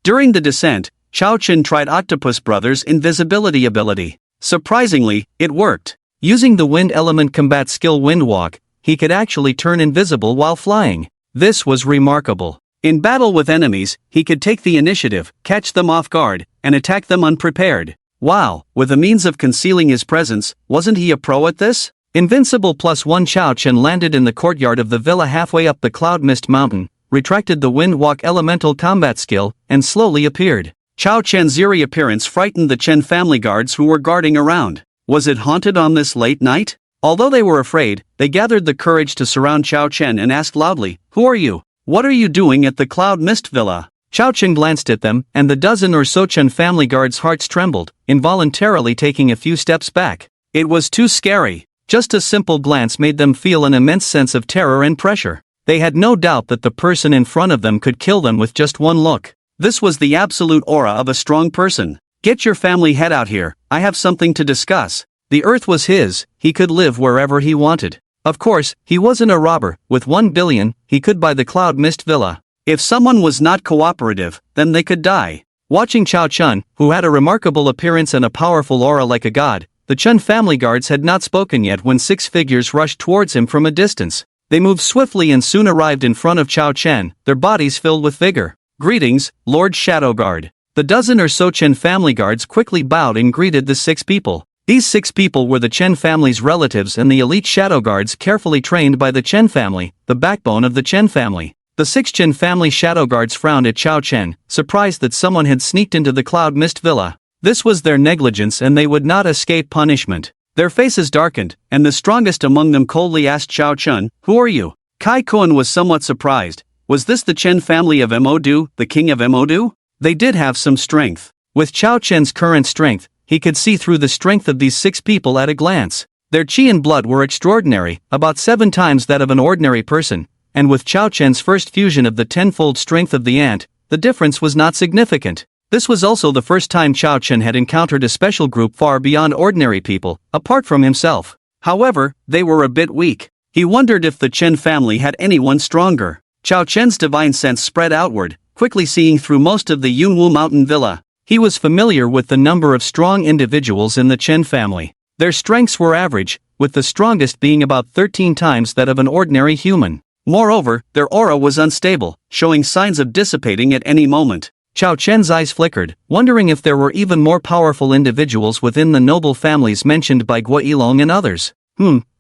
During the descent, Chao Chen tried Octopus Brothers' invisibility ability. Surprisingly, it worked. Using the wind element combat skill Wind Walk, he could actually turn invisible while flying. This was remarkable. In battle with enemies, he could take the initiative, catch them off guard, and attack them unprepared. Wow, with a means of concealing his presence, wasn't he a pro at this? Invincible +1 Chao Chen landed in the courtyard of the villa halfway up the Cloud Mist Mountain, retracted the Wind Walk elemental combat skill, and slowly appeared. Chao Chen's eerie appearance frightened the Chen family guards who were guarding around. Was it haunted on this late night? Although they were afraid, they gathered the courage to surround Chao Chen and asked loudly, "Who are you? What are you doing at the Cloud Mist Villa?" Chao Chen glanced at them, and the dozen or so Chen family guards' hearts trembled, involuntarily taking a few steps back. It was too scary. Just a simple glance made them feel an immense sense of terror and pressure. They had no doubt that the person in front of them could kill them with just one look. This was the absolute aura of a strong person. "Get your family head out here, I have something to discuss." The earth was his, he could live wherever he wanted. Of course, he wasn't a robber. With 1 billion, he could buy the Cloud Mist Villa. If someone was not cooperative, then they could die. Watching Chao Chen, who had a remarkable appearance and a powerful aura like a god, the Chen family guards had not spoken yet when 6 figures rushed towards him from a distance. They moved swiftly and soon arrived in front of Chao Chen, their bodies filled with vigor. "Greetings, Lord Shadow Guard." The dozen or so Chen family guards quickly bowed and greeted the 6 people. These 6 people were the Chen family's relatives and the elite shadow guards carefully trained by the Chen family, the backbone of the Chen family. The 6 Chen family shadow guards frowned at Chao Chen, surprised that someone had sneaked into the Cloud Mist Villa. This was their negligence and they would not escape punishment. Their faces darkened, and the strongest among them coldly asked Chao Chen, "Who are you?" Kai Kuan was somewhat surprised. Was this the Chen family of Modu, the king of Modu? They did have some strength. With Chao Chen's current strength, he could see through the strength of these 6 people at a glance. Their chi and blood were extraordinary, about 7 times that of an ordinary person, and with Chao Chen's first fusion of the tenfold strength of the ant, the difference was not significant. This was also the first time Chao Chen had encountered a special group far beyond ordinary people, apart from himself. However, they were a bit weak. He wondered if the Chen family had anyone stronger. Chao Chen's divine sense spread outward, quickly seeing through most of the Yunwu mountain villa. He was familiar with the number of strong individuals in the Chen family. Their strengths were average, with the strongest being about 13 times that of an ordinary human. Moreover, their aura was unstable, showing signs of dissipating at any moment. Chao Chen's eyes flickered, wondering if there were even more powerful individuals within the noble families mentioned by Guo Yilong and others.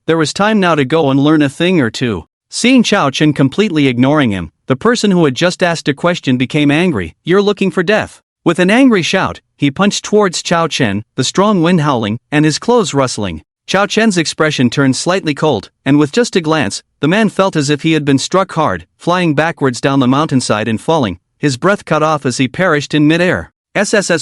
There was time now to go and learn a thing or two. Seeing Chao Chen completely ignoring him, the person who had just asked a question became angry. "You're looking for death." With an angry shout, he punched towards Chao Chen, the strong wind howling, and his clothes rustling. Chao Chen's expression turned slightly cold, and with just a glance, the man felt as if he had been struck hard, flying backwards down the mountainside and falling, his breath cut off as he perished in midair.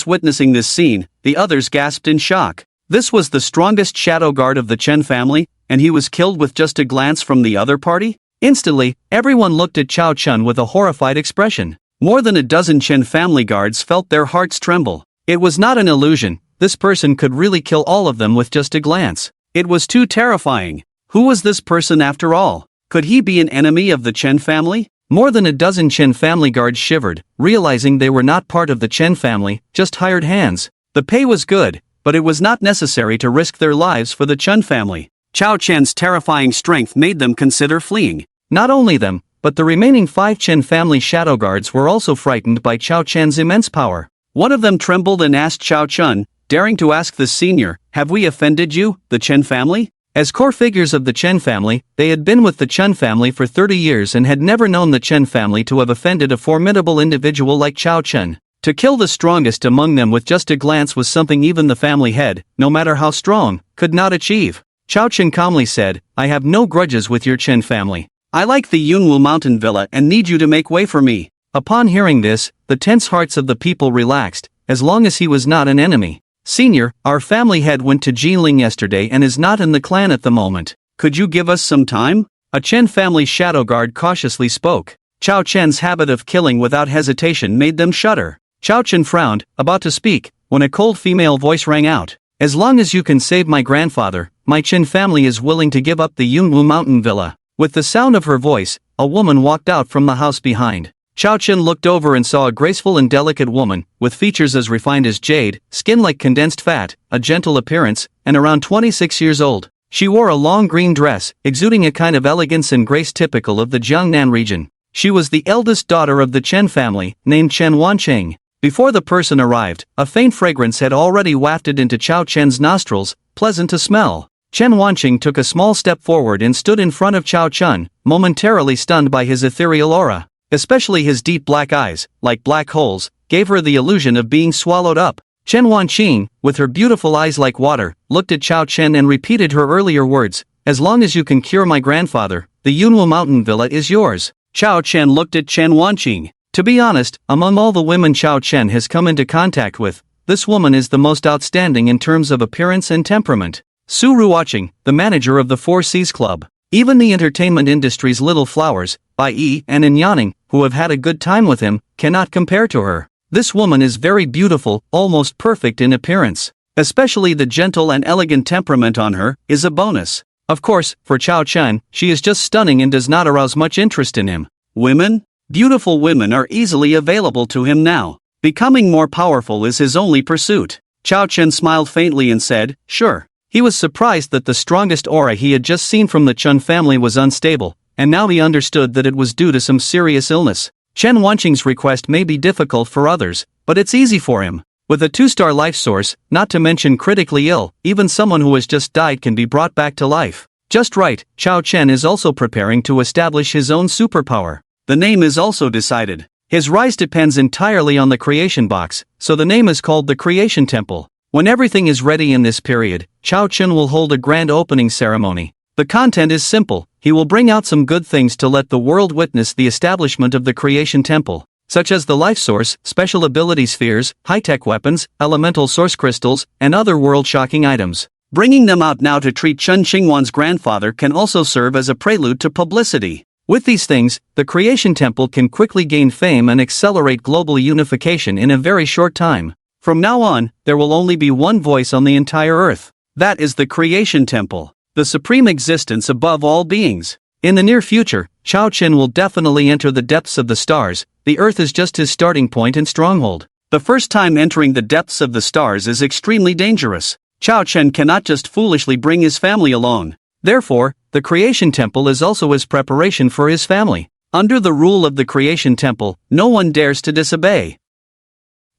Witnessing this scene, the others gasped in shock. This was the strongest shadow guard of the Chen family, and he was killed with just a glance from the other party? Instantly, everyone looked at Chao Chen with a horrified expression. More than a dozen Chen family guards felt their hearts tremble. It was not an illusion, this person could really kill all of them with just a glance. It was too terrifying. Who was this person after all? Could he be an enemy of the Chen family? More than a dozen Chen family guards shivered, realizing they were not part of the Chen family, just hired hands. The pay was good, but it was not necessary to risk their lives for the Chen family. Chao Chen's terrifying strength made them consider fleeing. Not only them, but the remaining 5 Chen family shadow guards were also frightened by Chao Chen's immense power. One of them trembled and asked Chao Chen, daring to ask the senior, "Have we offended you, the Chen family?" As core figures of the Chen family, they had been with the Chen family for 30 years and had never known the Chen family to have offended a formidable individual like Chao Chen. To kill the strongest among them with just a glance was something even the family head, no matter how strong, could not achieve. Chao Chen calmly said, "I have no grudges with your Chen family. I like the Yunwu mountain villa and need you to make way for me." Upon hearing this, the tense hearts of the people relaxed, as long as he was not an enemy. "Senior, our family head went to Jinling yesterday and is not in the clan at the moment. Could you give us some time?" A Chen family shadow guard cautiously spoke. Chao Chen's habit of killing without hesitation made them shudder. Chao Chen frowned, about to speak, when a cold female voice rang out. "As long as you can save my grandfather, my Chen family is willing to give up the Yunwu mountain villa." With the sound of her voice, a woman walked out from the house behind. Chao Chen looked over and saw a graceful and delicate woman, with features as refined as jade, skin like condensed fat, a gentle appearance, and around 26 years old. She wore a long green dress, exuding a kind of elegance and grace typical of the Jiangnan region. She was the eldest daughter of the Chen family, named Chen Wanqing. Before the person arrived, a faint fragrance had already wafted into Chao Chen's nostrils, pleasant to smell. Chen Wanqing took a small step forward and stood in front of Chao Chen, momentarily stunned by his ethereal aura. Especially his deep black eyes, like black holes, gave her the illusion of being swallowed up. Chen Wanqing, with her beautiful eyes like water, looked at Chao Chen and repeated her earlier words, "As long as you can cure my grandfather, the Yunwu mountain villa is yours." Chao Chen looked at Chen Wanqing. To be honest, among all the women Chao Chen has come into contact with, this woman is the most outstanding in terms of appearance and temperament. Su Ruoqing, the manager of the Four Seas Club. Even the entertainment industry's little flowers, Bai Yi and Yanning, who have had a good time with him, cannot compare to her. This woman is very beautiful, almost perfect in appearance. Especially the gentle and elegant temperament on her is a bonus. Of course, for Chao Chen, she is just stunning and does not arouse much interest in him. Women? Beautiful women are easily available to him now. Becoming more powerful is his only pursuit. Chao Chen smiled faintly and said, "Sure." He was surprised that the strongest aura he had just seen from the Chen family was unstable, and now he understood that it was due to some serious illness. Chen Wanqing's request may be difficult for others, but it's easy for him. With a 2-star life source, not to mention critically ill, even someone who has just died can be brought back to life. Just right, Chao Chen is also preparing to establish his own superpower. The name is also decided. His rise depends entirely on the creation box, so the name is called the Creation Temple. When everything is ready in this period, Chao Chen will hold a grand opening ceremony. The content is simple. He will bring out some good things to let the world witness the establishment of the Creation Temple, such as the life source, special ability spheres, high-tech weapons, elemental source crystals, and other world-shocking items. Bringing them out now to treat Chen Qingwan's grandfather can also serve as a prelude to publicity. With these things, the Creation Temple can quickly gain fame and accelerate global unification in a very short time. From now on, there will only be one voice on the entire earth. That is the Creation Temple, the supreme existence above all beings. In the near future, Chao Chen will definitely enter the depths of the stars. The earth is just his starting point and stronghold. The first time entering the depths of the stars is extremely dangerous. Chao Chen cannot just foolishly bring his family along. Therefore, the Creation Temple is also his preparation for his family. Under the rule of the Creation Temple, no one dares to disobey.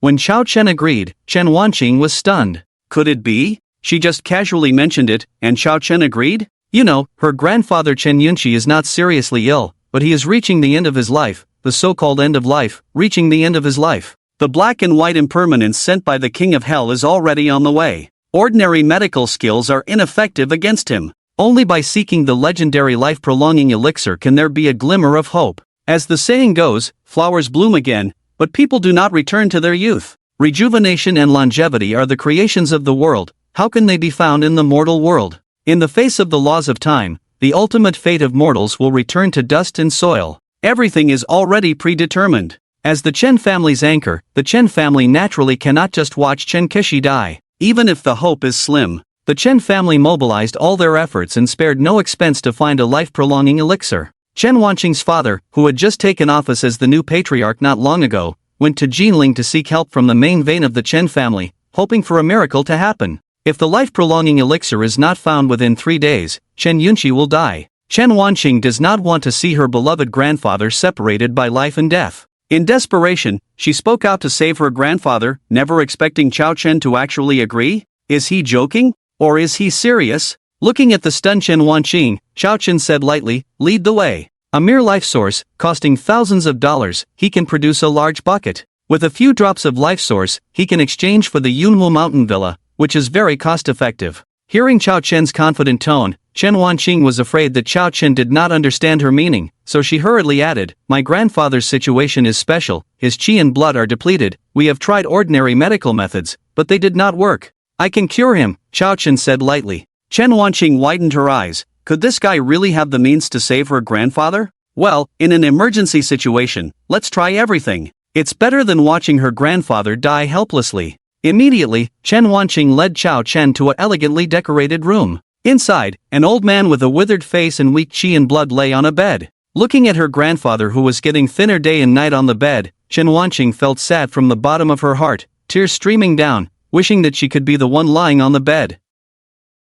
When Chao Chen agreed, Chen Wanqing was stunned. Could it be? She just casually mentioned it, and Chao Chen agreed? You know, her grandfather Chen Yunqi is not seriously ill, but he is reaching the end of his life, the so-called end of life, reaching the end of his life. The black and white impermanence sent by the King of Hell is already on the way. Ordinary medical skills are ineffective against him. Only by seeking the legendary life-prolonging elixir can there be a glimmer of hope. As the saying goes, flowers bloom again, but people do not return to their youth. Rejuvenation and longevity are the creations of the world. How can they be found in the mortal world? In the face of the laws of time, the ultimate fate of mortals will return to dust and soil. Everything is already predetermined. As the Chen family's anchor, the Chen family naturally cannot just watch Chen Qishi die. Even if the hope is slim, the Chen family mobilized all their efforts and spared no expense to find a life-prolonging elixir. Chen Wanqing's father, who had just taken office as the new patriarch not long ago, went to Jinling to seek help from the main vein of the Chen family, hoping for a miracle to happen. If the life-prolonging elixir is not found within 3 days, Chen Yunqi will die. Chen Wanqing does not want to see her beloved grandfather separated by life and death. In desperation, she spoke out to save her grandfather, never expecting Chao Chen to actually agree. Is he joking? Or is he serious? Looking at the stunned Chen Wanqing, Chao Chen said lightly, "Lead the way." A mere life source, costing thousands of dollars, he can produce a large bucket. With a few drops of life source, he can exchange for the Yunwu Mountain Villa, which is very cost-effective. Hearing Chao Chen's confident tone, Chen Wanqing was afraid that Chao Chen did not understand her meaning, so she hurriedly added, "My grandfather's situation is special, his qi and blood are depleted, we have tried ordinary medical methods, but they did not work. I can cure him," Chao Chen said lightly. Chen Wanqing widened her eyes. Could this guy really have the means to save her grandfather? Well, in an emergency situation, let's try everything. It's better than watching her grandfather die helplessly. Immediately, Chen Wanqing led Chao Chen to an elegantly decorated room. Inside, an old man with a withered face and weak qi and blood lay on a bed. Looking at her grandfather who was getting thinner day and night on the bed, Chen Wanqing felt sad from the bottom of her heart, tears streaming down, wishing that she could be the one lying on the bed.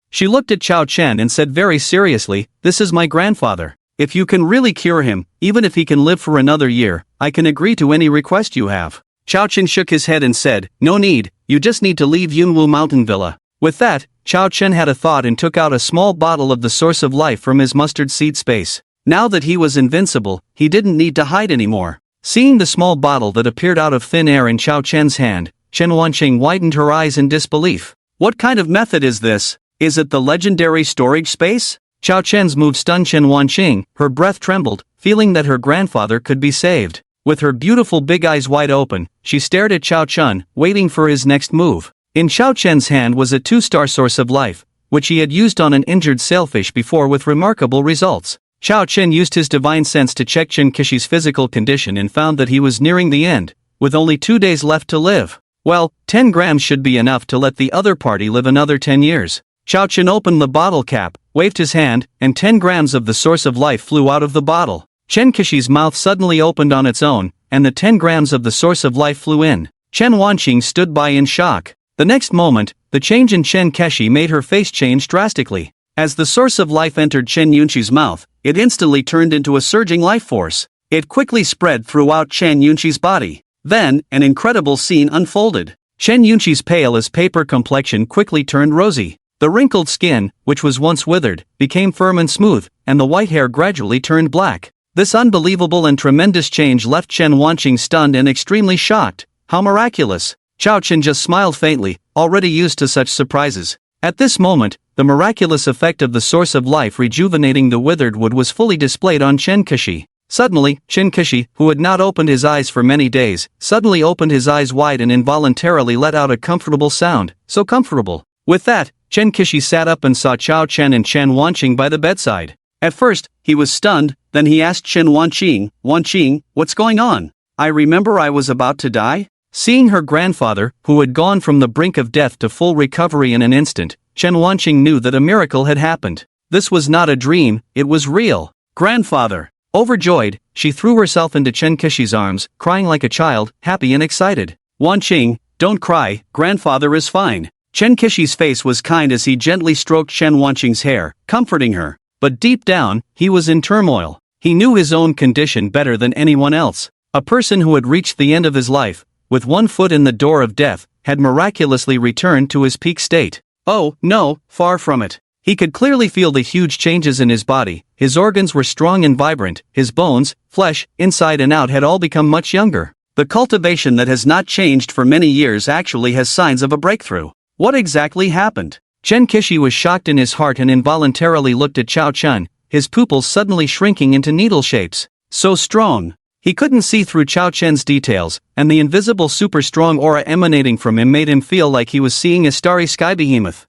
She looked at Chao Chen and said very seriously, "This is my grandfather. If you can really cure him, even if he can live for another year, I can agree to any request you have." Chao Chen shook his head and said, "No need, you just need to leave Yunwu Mountain Villa." With that, Chao Chen had a thought and took out a small bottle of the source of life from his mustard seed space. Now that he was invincible, he didn't need to hide anymore. Seeing the small bottle that appeared out of thin air in Chao Chen's hand, Chen Wanqing widened her eyes in disbelief. What kind of method is this? Is it the legendary storage space? Chao Chen's move stunned Chen Wanqing, her breath trembled, feeling that her grandfather could be saved. With her beautiful big eyes wide open, she stared at Chao Chen, waiting for his next move. In Chao Chen's hand was a 2-star source of life, which he had used on an injured sailfish before with remarkable results. Chao Chen used his divine sense to check Chen Qishi's physical condition and found that he was nearing the end, with only 2 days left to live. Well, 10 grams should be enough to let the other party live another 10 years. Chao Chen opened the bottle cap, waved his hand, and 10 grams of the source of life flew out of the bottle. Chen Qishi's mouth suddenly opened on its own, and the 10 grams of the source of life flew in. Chen Wanqing stood by in shock. The next moment, the change in Chen Qishi made her face change drastically. As the source of life entered Chen Yunqi's mouth, it instantly turned into a surging life force. It quickly spread throughout Chen Yunqi's body. Then, an incredible scene unfolded. Chen Yunqi's pale-as-paper complexion quickly turned rosy. The wrinkled skin, which was once withered, became firm and smooth, and the white hair gradually turned black. This unbelievable and tremendous change left Chen Wanqing stunned and extremely shocked. How miraculous! Chao Chen just smiled faintly, already used to such surprises. At this moment, the miraculous effect of the source of life rejuvenating the withered wood was fully displayed on Chen Qishi. Suddenly, Chen Qishi, who had not opened his eyes for many days, suddenly opened his eyes wide and involuntarily let out a comfortable sound, so comfortable. With that, Chen Qishi sat up and saw Chao Chen and Chen Wanqing by the bedside. At first, he was stunned, Then he asked Chen Wanqing, what's going on? I remember I was about to die? Seeing her grandfather, who had gone from the brink of death to full recovery in an instant, Chen Wanqing knew that a miracle had happened. This was not a dream, it was real. Grandfather! Overjoyed, she threw herself into Chen Qixu's arms, crying like a child, happy and excited. Wanqing, don't cry, grandfather is fine. Chen Qixu's face was kind as he gently stroked Chen Wanqing's hair, comforting her. But deep down, he was in turmoil. He knew his own condition better than anyone else. A person who had reached the end of his life, with one foot in the door of death, had miraculously returned to his peak state. Oh, no, far from it. He could clearly feel the huge changes in his body. His organs were strong and vibrant, his bones, flesh, inside and out had all become much younger. The cultivation that has not changed for many years actually has signs of a breakthrough. What exactly happened? Chen Qixu was shocked in his heart and involuntarily looked at Chao Chun, his pupils suddenly shrinking into needle shapes. So strong. He couldn't see through Chao Chen's details, and the invisible super-strong aura emanating from him made him feel like he was seeing a starry sky behemoth.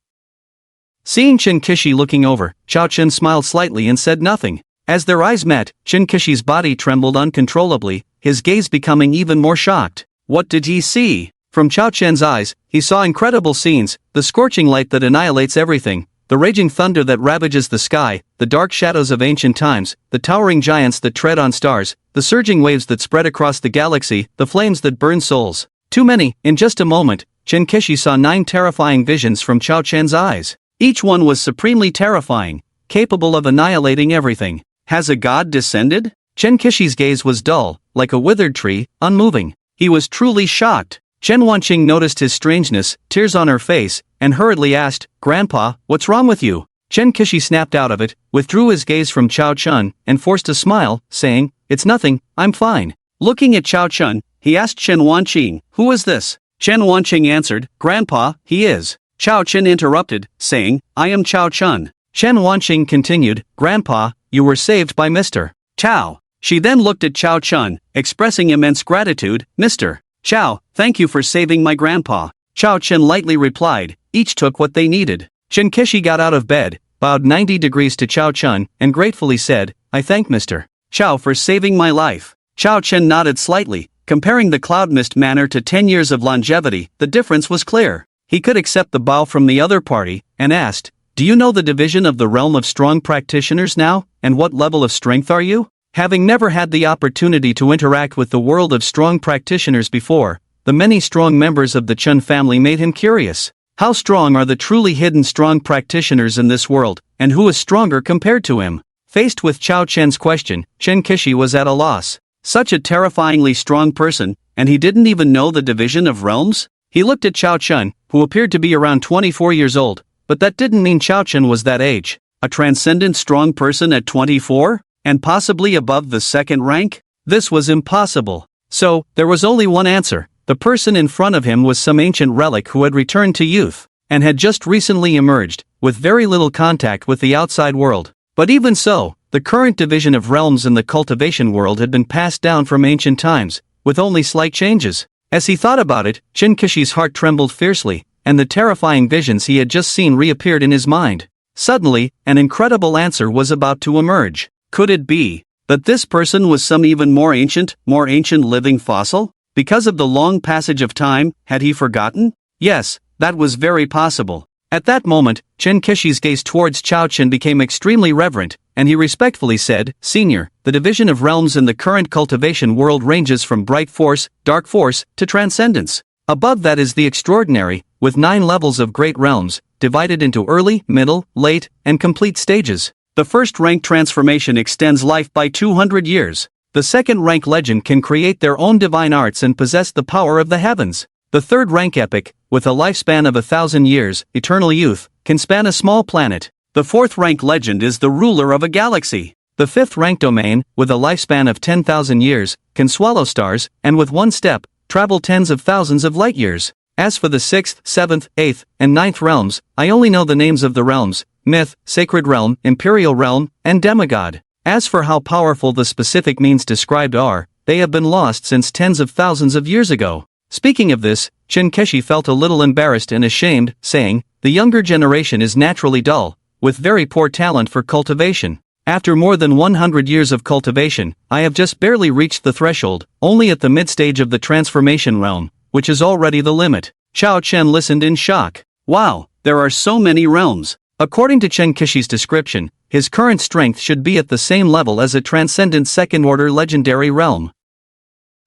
Seeing Chen Qixu looking over, Chao Chen smiled slightly and said nothing. As their eyes met, Chen Qixu's body trembled uncontrollably, his gaze becoming even more shocked. What did he see? From Chao Chen's eyes, he saw incredible scenes, the scorching light that annihilates everything, the raging thunder that ravages the sky, the dark shadows of ancient times, the towering giants that tread on stars, the surging waves that spread across the galaxy, the flames that burn souls. Too many. In just a moment, Chen Qixu saw 9 terrifying visions from Chao Chen's eyes. Each one was supremely terrifying, capable of annihilating everything. Has a god descended? Chen Qixu's gaze was dull, like a withered tree, unmoving. He was truly shocked. Chen Wanqing noticed his strangeness, tears on her face, and hurriedly asked, Grandpa, what's wrong with you? Chen Qixu snapped out of it, withdrew his gaze from Chao Chun, and forced a smile, saying, It's nothing, I'm fine. Looking at Chao Chun, he asked Chen Wanqing, Who is this? Chen Wanqing answered, Grandpa, he is. Chao Chun interrupted, saying, I am Chao Chun. Chen Wanqing continued, Grandpa, you were saved by Mr. Chao. She then looked at Chao Chun, expressing immense gratitude, Mr. Chao, thank you for saving my grandpa. Chao Chen lightly replied, each took what they needed. Chen Qixu got out of bed, bowed 90 degrees to Chao Chun, and gratefully said, I thank Mr. Chao for saving my life. Chao Chen nodded slightly, comparing the cloud mist manner to 10 years of longevity, the difference was clear. He could accept the bow from the other party, and asked, Do you know the division of the realm of strong practitioners now, and what level of strength are you? Having never had the opportunity to interact with the world of strong practitioners before, the many strong members of the Chun family made him curious. How strong are the truly hidden strong practitioners in this world, and who is stronger compared to him? Faced with Chao Chen's question, Chen Qixu was at a loss. Such a terrifyingly strong person, and he didn't even know the division of realms? He looked at Chao Chun, who appeared to be around 24 years old, but that didn't mean Chao Chun was that age. A transcendent strong person at 24? And possibly above the second rank? This was impossible. So, there was only one answer. The person in front of him was some ancient relic who had returned to youth, and had just recently emerged, with very little contact with the outside world. But even so, the current division of realms in the cultivation world had been passed down from ancient times, with only slight changes. As he thought about it, Chen Qixu's heart trembled fiercely, and the terrifying visions he had just seen reappeared in his mind. Suddenly, an incredible answer was about to emerge. Could it be that this person was some even more ancient living fossil? Because of the long passage of time, had he forgotten? Yes, that was very possible. At that moment, Chen Qixu's gaze towards Chao Chen became extremely reverent, and he respectfully said, Senior, the division of realms in the current cultivation world ranges from bright force, dark force, to transcendence. Above that is the extraordinary, with 9 levels of great realms, divided into early, middle, late, and complete stages. The first rank transformation extends life by 200 years. The second rank legend can create their own divine arts and possess the power of the heavens. The third rank epic, with a lifespan of 1,000 years, eternal youth, can span a small planet. The fourth rank legend is the ruler of a galaxy. The fifth rank domain, with a lifespan of 10,000 years, can swallow stars, and with one step, travel tens of thousands of light years. As for the 6th, 7th, 8th, and 9th realms, I only know the names of the realms: myth, sacred realm, imperial realm, and demigod. As for how powerful the specific means described are, they have been lost since tens of thousands of years ago. Speaking of this, Chen Qixu felt a little embarrassed and ashamed, saying, The younger generation is naturally dull, with very poor talent for cultivation. After more than 100 years of cultivation, I have just barely reached the threshold, only at the mid-stage of the transformation realm, which is already the limit. Chao Chen listened in shock. Wow, there are so many realms. According to Chen Kishi's description, his current strength should be at the same level as a transcendent second-order legendary realm.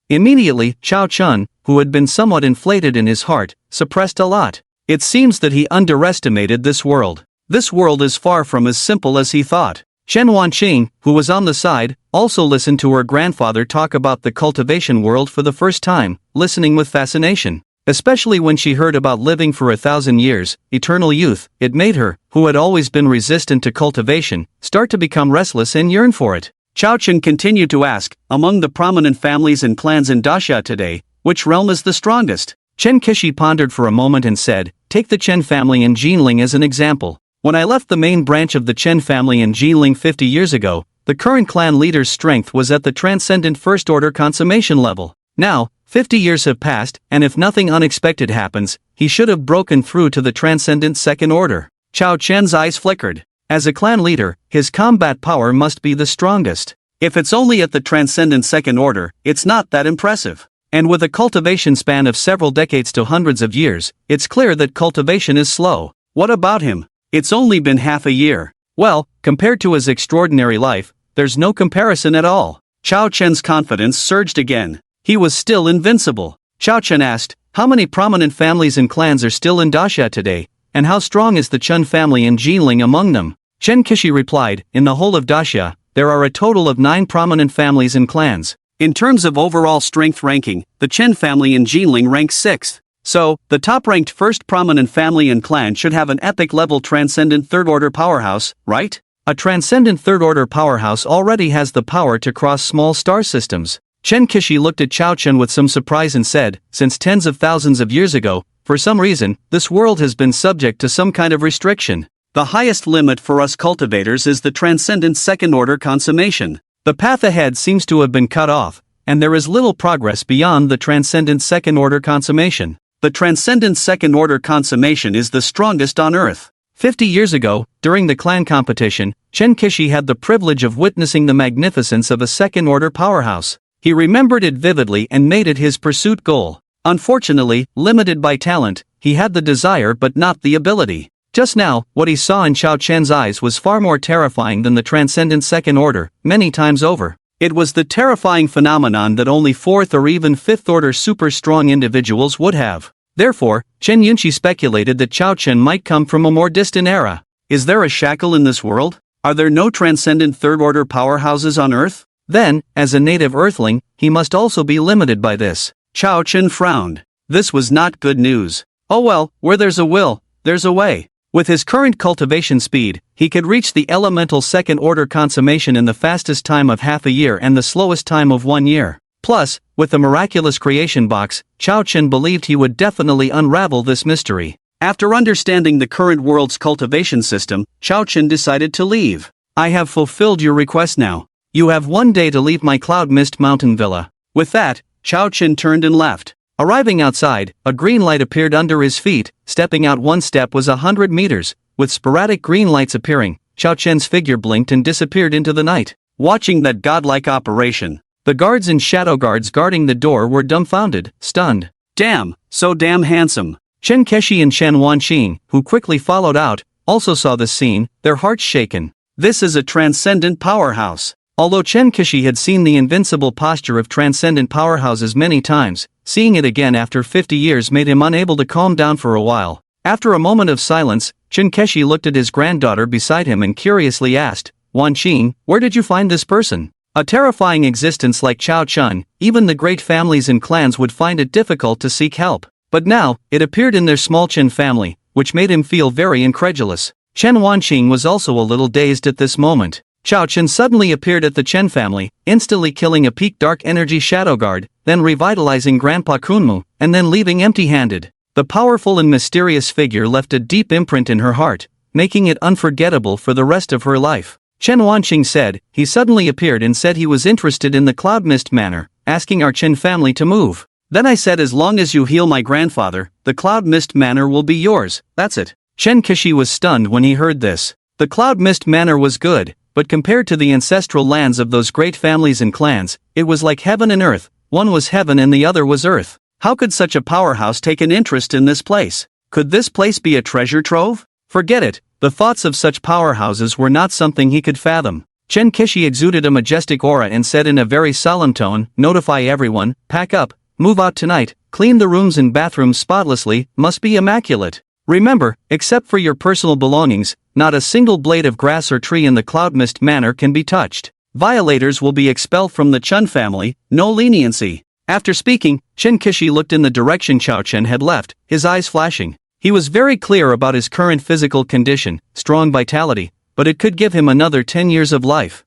Immediately, Chao Chen, who had been somewhat inflated in his heart, suppressed a lot. It seems that he underestimated this world. This world is far from as simple as he thought. Chen Wanqing, who was on the side, also listened to her grandfather talk about the cultivation world for the first time, listening with fascination. Especially when she heard about living for 1,000 years, eternal youth. It made her, who had always been resistant to cultivation, start to become restless and yearn for it. Chao Chen continued to ask, among the prominent families and clans in Daxia today, which realm is the strongest? Chen Kishi pondered for a moment and said, take the Chen family in Jinling as an example. When I left the main branch of the Chen family in Jinling 50 years ago, the current clan leader's strength was at the transcendent first-order consummation level. Now, 50 years have passed, and if nothing unexpected happens, he should have broken through to the transcendent second order. Chao Chen's eyes flickered. As a clan leader, his combat power must be the strongest. If it's only at the transcendent second order, it's not that impressive. And with a cultivation span of several decades to hundreds of years, it's clear that cultivation is slow. What about him? It's only been half a year. Well, compared to his extraordinary life, there's no comparison at all. Chao Chen's confidence surged again. He was still invincible. Chao Chen asked, how many prominent families and clans are still in Daxia today, and how strong is the Chen family in Jinling among them? Chen Kishi replied, in the whole of Daxia, there are a total of 9 prominent families and clans. In terms of overall strength ranking, the Chen family in Jinling ranks 6th. So, the top-ranked first prominent family and clan should have an epic-level transcendent third-order powerhouse, right? A transcendent third-order powerhouse already has the power to cross small star systems. Chen Kishi looked at Chao Chen with some surprise and said, since tens of thousands of years ago, for some reason, this world has been subject to some kind of restriction. The highest limit for us cultivators is the transcendent second-order consummation. The path ahead seems to have been cut off, and there is little progress beyond the transcendent second-order consummation. The transcendent second-order consummation is the strongest on Earth. 50 years ago, during the clan competition, Chen Kishi had the privilege of witnessing the magnificence of a second-order powerhouse. He remembered it vividly and made it his pursuit goal. Unfortunately, limited by talent, he had the desire but not the ability. Just now, what he saw in Chao Chen's eyes was far more terrifying than the transcendent second order, many times over. It was the terrifying phenomenon that only 4th or even 5th order super strong individuals would have. Therefore, Chen Yunqi speculated that Chao Chen might come from a more distant era. Is there a shackle in this world? Are there no transcendent third order powerhouses on Earth? Then, as a native Earthling, he must also be limited by this. Chao Chen frowned. This was not good news. Oh well, where there's a will, there's a way. With his current cultivation speed, he could reach the elemental second-order consummation in the fastest time of half a year and the slowest time of 1 year. Plus, with the miraculous creation box, Chao Chen believed he would definitely unravel this mystery. After understanding the current world's cultivation system, Chao Chen decided to leave. I have fulfilled your request now. You have 1 day to leave my Cloud Mist Mountain Villa. With that, Chao Chen turned and left. Arriving outside, a green light appeared under his feet. Stepping out 1 step was 100 meters. With sporadic green lights appearing, Chao Chen's figure blinked and disappeared into the night. Watching that godlike operation, the guards and shadow guards guarding the door were dumbfounded, stunned. Damn, so damn handsome. Chen Keshi and Chen Wanqing, who quickly followed out, also saw this scene, their hearts shaken. This is a transcendent powerhouse. Although Chen Kishi had seen the invincible posture of transcendent powerhouses many times, seeing it again after 50 years made him unable to calm down for a while. After a moment of silence, Chen Keshi looked at his granddaughter beside him and curiously asked, Wanqing, where did you find this person? A terrifying existence like Chao Chen, even the great families and clans would find it difficult to seek help. But now, it appeared in their small Chen family, which made him feel very incredulous. Chen Wanqing was also a little dazed at this moment. Chao Chen suddenly appeared at the Chen family, instantly killing a peak dark energy shadow guard, then revitalizing Grandpa Kunmu, and then leaving empty-handed. The powerful and mysterious figure left a deep imprint in her heart, making it unforgettable for the rest of her life. Chen Wanqing said, he suddenly appeared and said he was interested in the Cloud Mist Manor, asking our Chen family to move. Then I said as long as you heal my grandfather, the Cloud Mist Manor will be yours, that's it. Chen Kishi was stunned when he heard this. The Cloud Mist Manor was good, but compared to the ancestral lands of those great families and clans, it was like heaven and earth. One was heaven and the other was earth. How could such a powerhouse take an interest in this place? Could this place be a treasure trove? Forget it, the thoughts of such powerhouses were not something he could fathom. Chen Kishi exuded a majestic aura and said in a very solemn tone, "Notify everyone, pack up, move out tonight, clean the rooms and bathrooms spotlessly, must be immaculate. Remember, except for your personal belongings, not a single blade of grass or tree in the Cloud Mist Manor can be touched. Violators will be expelled from the Chun family, no leniency." After speaking, Chen Kishi looked in the direction Chao Chen had left, his eyes flashing. He was very clear about his current physical condition, strong vitality, but it could give him another 10 years of life.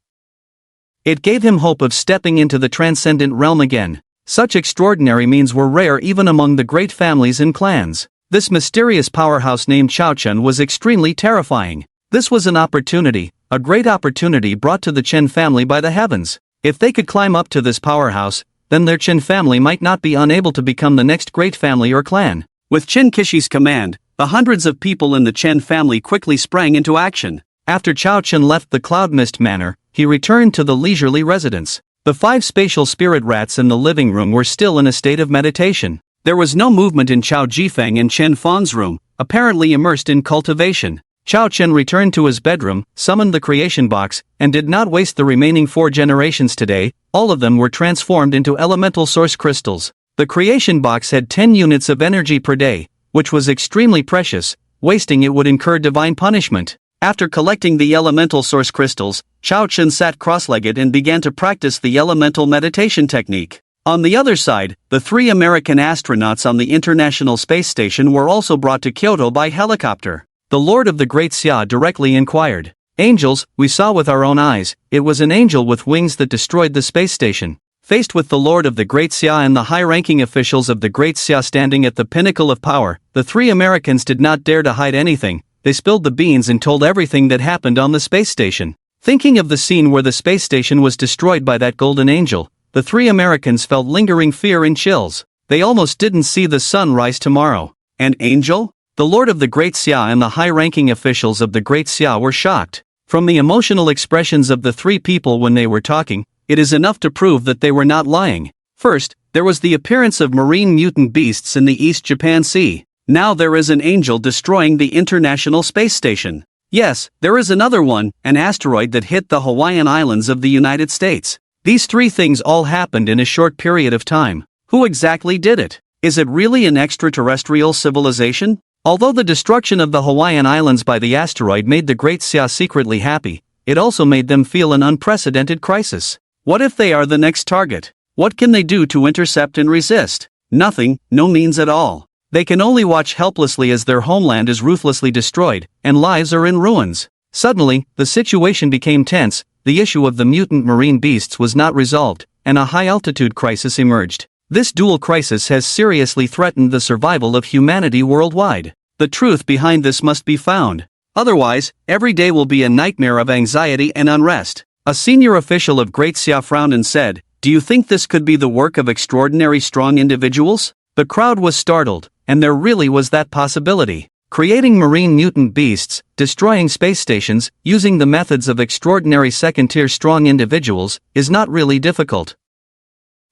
It gave him hope of stepping into the transcendent realm again. Such extraordinary means were rare even among the great families and clans. This mysterious powerhouse named Chao Chen was extremely terrifying. This was an opportunity, a great opportunity brought to the Chen family by the heavens. If they could climb up to this powerhouse, then their Chen family might not be unable to become the next great family or clan. With Chen Kishi's command, the hundreds of people in the Chen family quickly sprang into action. After Chao Chen left the Cloud Mist Manor, he returned to the leisurely residence. The 5 spatial spirit rats in the living room were still in a state of meditation. There was no movement in Chao Jifeng and Chen Fang's room, apparently immersed in cultivation. Chao Chen returned to his bedroom, summoned the creation box, and did not waste the remaining 4 generations today. All of them were transformed into elemental source crystals. The creation box had 10 units of energy per day, which was extremely precious. Wasting it would incur divine punishment. After collecting the elemental source crystals, Chao Chen sat cross-legged and began to practice the elemental meditation technique. On the other side, the 3 American astronauts on the International Space Station were also brought to Kyoto by helicopter. The Lord of the Great Xia directly inquired. "Angels, we saw with our own eyes, it was an angel with wings that destroyed the space station." Faced with the Lord of the Great Xia and the high-ranking officials of the Great Xia standing at the pinnacle of power, the 3 Americans did not dare to hide anything. They spilled the beans and told everything that happened on the space station. Thinking of the scene where the space station was destroyed by that golden angel, the 3 Americans felt lingering fear and chills. They almost didn't see the sun rise tomorrow. An angel? The Lord of the Great Xia and the high-ranking officials of the Great Xia were shocked. From the emotional expressions of the 3 people when they were talking, it is enough to prove that they were not lying. First, there was the appearance of marine mutant beasts in the East Japan Sea. Now there is an angel destroying the International Space Station. Yes, there is another one, an asteroid that hit the Hawaiian Islands of the United States. These 3 things all happened in a short period of time. Who exactly did it? Is it really an extraterrestrial civilization? Although the destruction of the Hawaiian Islands by the asteroid made the Great Xia secretly happy, it also made them feel an unprecedented crisis. What if they are the next target? What can they do to intercept and resist? Nothing, no means at all. They can only watch helplessly as their homeland is ruthlessly destroyed, and lives are in ruins. Suddenly, the situation became tense. The issue of the mutant marine beasts was not resolved, and a high-altitude crisis emerged. This dual crisis has seriously threatened the survival of humanity worldwide. The truth behind this must be found. Otherwise, every day will be a nightmare of anxiety and unrest. A senior official of Great Xia frowned and said, "Do you think this could be the work of extraordinary strong individuals?" The crowd was startled, and there really was that possibility. Creating marine mutant beasts, destroying space stations, using the methods of extraordinary second-tier strong individuals, is not really difficult.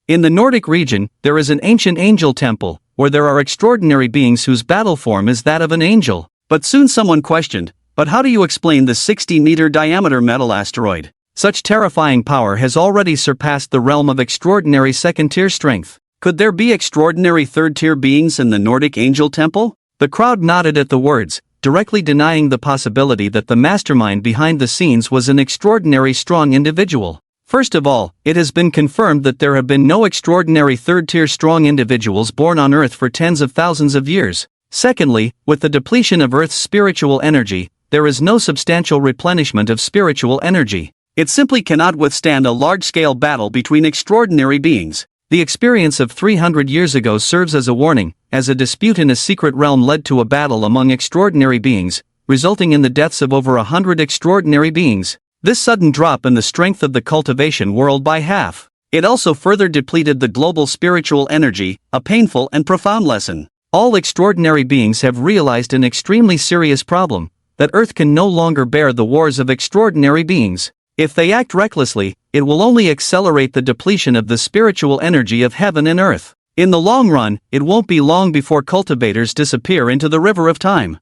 In the Nordic region, there is an ancient angel temple, where there are extraordinary beings whose battle form is that of an angel. But soon someone questioned, "But how do you explain the 60-meter diameter metal asteroid? Such terrifying power has already surpassed the realm of extraordinary second-tier strength. Could there be extraordinary third-tier beings in the Nordic Angel Temple?" The crowd nodded at the words, directly denying the possibility that the mastermind behind the scenes was an extraordinary strong individual. First of all, it has been confirmed that there have been no extraordinary third-tier strong individuals born on Earth for tens of thousands of years. Secondly, with the depletion of Earth's spiritual energy, there is no substantial replenishment of spiritual energy. It simply cannot withstand a large-scale battle between extraordinary beings. The experience of 300 years ago serves as a warning, as a dispute in a secret realm led to a battle among extraordinary beings, resulting in the deaths of over 100 extraordinary beings. This sudden drop in the strength of the cultivation world by half. It also further depleted the global spiritual energy, a painful and profound lesson. All extraordinary beings have realized an extremely serious problem, that Earth can no longer bear the wars of extraordinary beings. If they act recklessly, it will only accelerate the depletion of the spiritual energy of heaven and earth. In the long run, it won't be long before cultivators disappear into the river of time.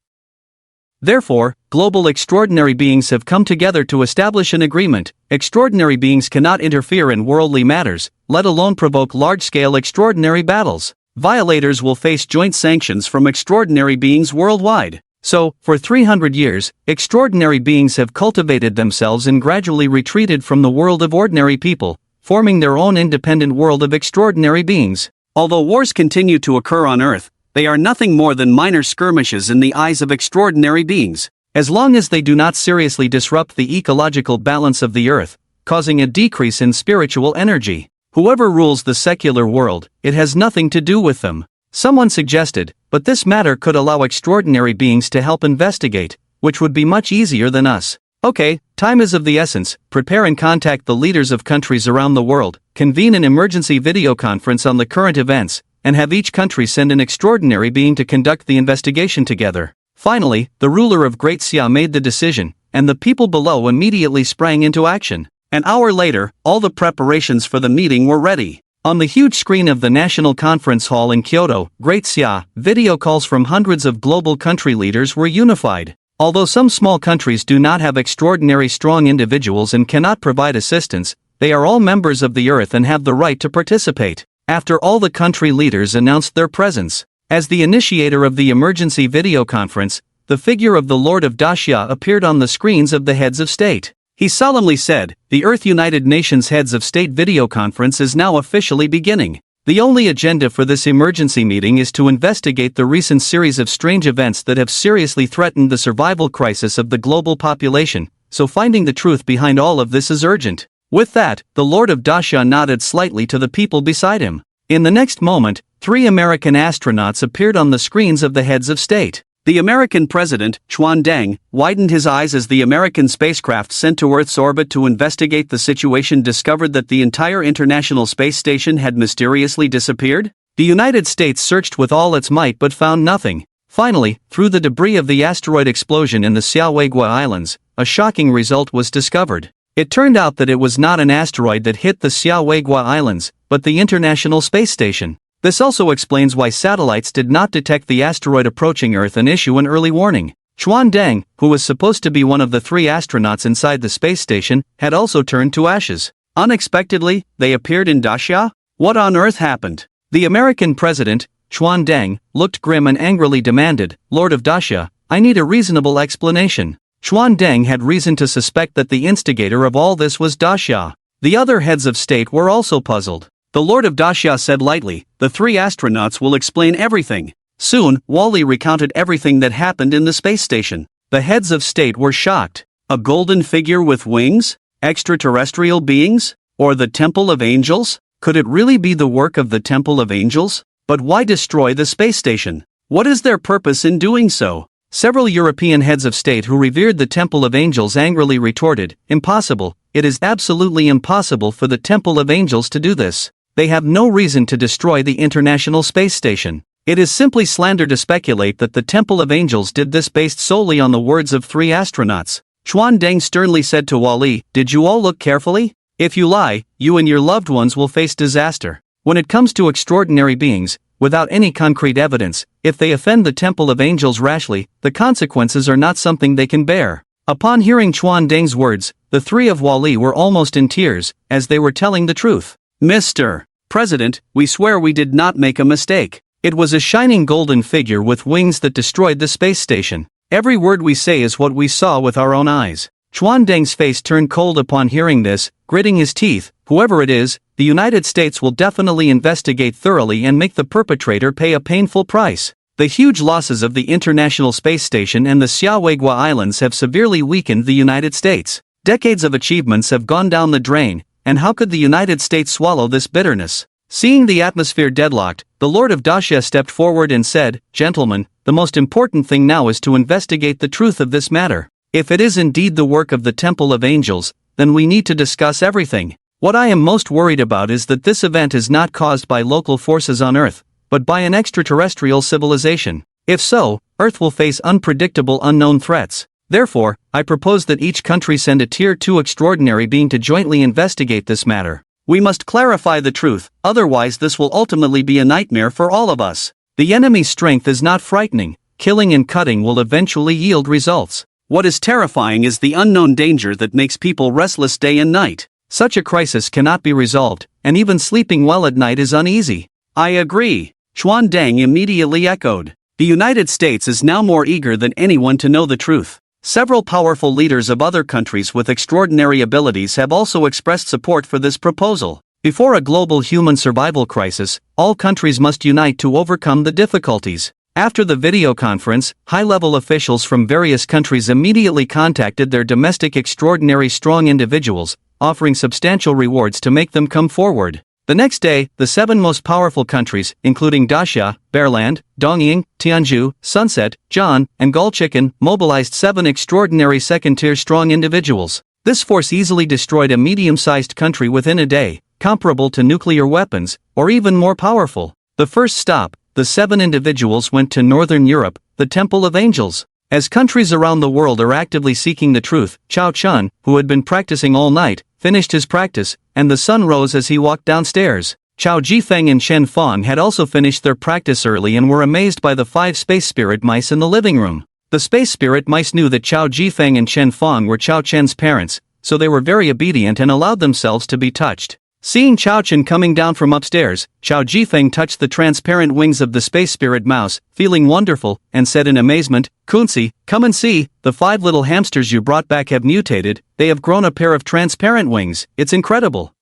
Therefore, global extraordinary beings have come together to establish an agreement. Extraordinary beings cannot interfere in worldly matters, let alone provoke large-scale extraordinary battles. Violators will face joint sanctions from extraordinary beings worldwide. So, for 300 years, extraordinary beings have cultivated themselves and gradually retreated from the world of ordinary people, forming their own independent world of extraordinary beings. Although wars continue to occur on Earth, they are nothing more than minor skirmishes in the eyes of extraordinary beings, as long as they do not seriously disrupt the ecological balance of the Earth, causing a decrease in spiritual energy. Whoever rules the secular world, it has nothing to do with them. Someone suggested, but this matter could allow extraordinary beings to help investigate, which would be much easier than us. Okay, time is of the essence. Prepare and contact the leaders of countries around the world, convene an emergency video conference on the current events, and have each country send an extraordinary being to conduct the investigation together. Finally, the ruler of Great Xia made the decision, and the people below immediately sprang into action. An hour later, all the preparations for the meeting were ready. On the huge screen of the National Conference Hall in Kyoto, Great Xia, video calls from hundreds of global country leaders were unified. Although some small countries do not have extraordinary strong individuals and cannot provide assistance, they are all members of the Earth and have the right to participate. After all the country leaders announced their presence, as the initiator of the emergency video conference, the figure of the Lord of Daxia appeared on the screens of the heads of state. He solemnly said, "The Earth United Nations Heads of State video conference is now officially beginning. The only agenda for this emergency meeting is to investigate the recent series of strange events that have seriously threatened the survival crisis of the global population, so finding the truth behind all of this is urgent." With that, the Lord of Daxia nodded slightly to the people beside him. In the next moment, 3 American astronauts appeared on the screens of the heads of state. The American president, Chuan Deng, widened his eyes as the American spacecraft sent to Earth's orbit to investigate the situation discovered that the entire International Space Station had mysteriously disappeared. The United States searched with all its might but found nothing. Finally, through the debris of the asteroid explosion in the Xiaohuigua Islands, a shocking result was discovered. It turned out that it was not an asteroid that hit the Xiaohuigua Islands, but the International Space Station. This also explains why satellites did not detect the asteroid approaching Earth and issue an early warning. Chuan Deng, who was supposed to be one of the 3 astronauts inside the space station, had also turned to ashes. Unexpectedly, they appeared in Daxia? What on earth happened? The American president, Chuan Deng, looked grim and angrily demanded, "Lord of Daxia, I need a reasonable explanation." Chuan Deng had reason to suspect that the instigator of all this was Daxia. The other heads of state were also puzzled. The Lord of Daxia said lightly, "The 3 astronauts will explain everything." Soon, Wally recounted everything that happened in the space station. The heads of state were shocked. A golden figure with wings? Extraterrestrial beings? Or the Temple of Angels? Could it really be the work of the Temple of Angels? But why destroy the space station? What is their purpose in doing so? Several European heads of state who revered the Temple of Angels angrily retorted, "Impossible, it is absolutely impossible for the Temple of Angels to do this. They have no reason to destroy the International Space Station. It is simply slander to speculate that the Temple of Angels did this based solely on the words of 3 astronauts." Chuan Deng sternly said to Wally, "Did you all look carefully? If you lie, you and your loved ones will face disaster. When it comes to extraordinary beings, without any concrete evidence, if they offend the Temple of Angels rashly, the consequences are not something they can bear." Upon hearing Chuan Deng's words, the 3 of Wally were almost in tears, as they were telling the truth. "Mr. President, we swear we did not make a mistake. It was a shining golden figure with wings that destroyed the space station. Every word we say is what we saw with our own eyes." Chuan Deng's face turned cold upon hearing this, gritting his teeth. "Whoever it is, the United States will definitely investigate thoroughly and make the perpetrator pay a painful price." The huge losses of the International Space Station and the Xiaohuigua Islands have severely weakened the United States. Decades of achievements have gone down the drain, and how could the United States swallow this bitterness? Seeing the atmosphere deadlocked, the Lord of Daxia stepped forward and said, "Gentlemen, the most important thing now is to investigate the truth of this matter. If it is indeed the work of the Temple of Angels, then we need to discuss everything. What I am most worried about is that this event is not caused by local forces on Earth, but by an extraterrestrial civilization. If so, Earth will face unpredictable unknown threats. Therefore, I propose that each country send a Tier 2 extraordinary being to jointly investigate this matter. We must clarify the truth, otherwise this will ultimately be a nightmare for all of us. The enemy's strength is not frightening, killing and cutting will eventually yield results. What is terrifying is the unknown danger that makes people restless day and night. Such a crisis cannot be resolved, and even sleeping well at night is uneasy. I agree, Xuan Deng immediately echoed. The United States is now more eager than anyone to know the truth. Several powerful leaders of other countries with extraordinary abilities have also expressed support for this proposal. Before a global human survival crisis, all countries must unite to overcome the difficulties. After the video conference, high-level officials from various countries immediately contacted their domestic extraordinary strong individuals, offering substantial rewards to make them come forward. The next day, the 7 most powerful countries, including Daxia, Bearland, Dongying, Tianzhu, Sunset, Jian, and Galchicken, mobilized 7 extraordinary second-tier strong individuals. This force easily destroyed a medium-sized country within a day, comparable to nuclear weapons, or even more powerful. The first stop, the 7 individuals went to Northern Europe, the Temple of Angels. As countries around the world are actively seeking the truth, Chao Chun, who had been practicing all night, finished his practice, and the sun rose as he walked downstairs. Chao Jifeng and Shen Fang had also finished their practice early and were amazed by the 5 space spirit mice in the living room. The space spirit mice knew that Chao Jifeng and Shen Fang were Chao Chen's parents, so they were very obedient and allowed themselves to be touched. Seeing Chao Chen coming down from upstairs, Chao Jifeng touched the transparent wings of the space spirit mouse, feeling wonderful, and said in amazement, "Kunzi, come and see, the 5 little hamsters you brought back have mutated, they have grown a pair of transparent wings, it's incredible."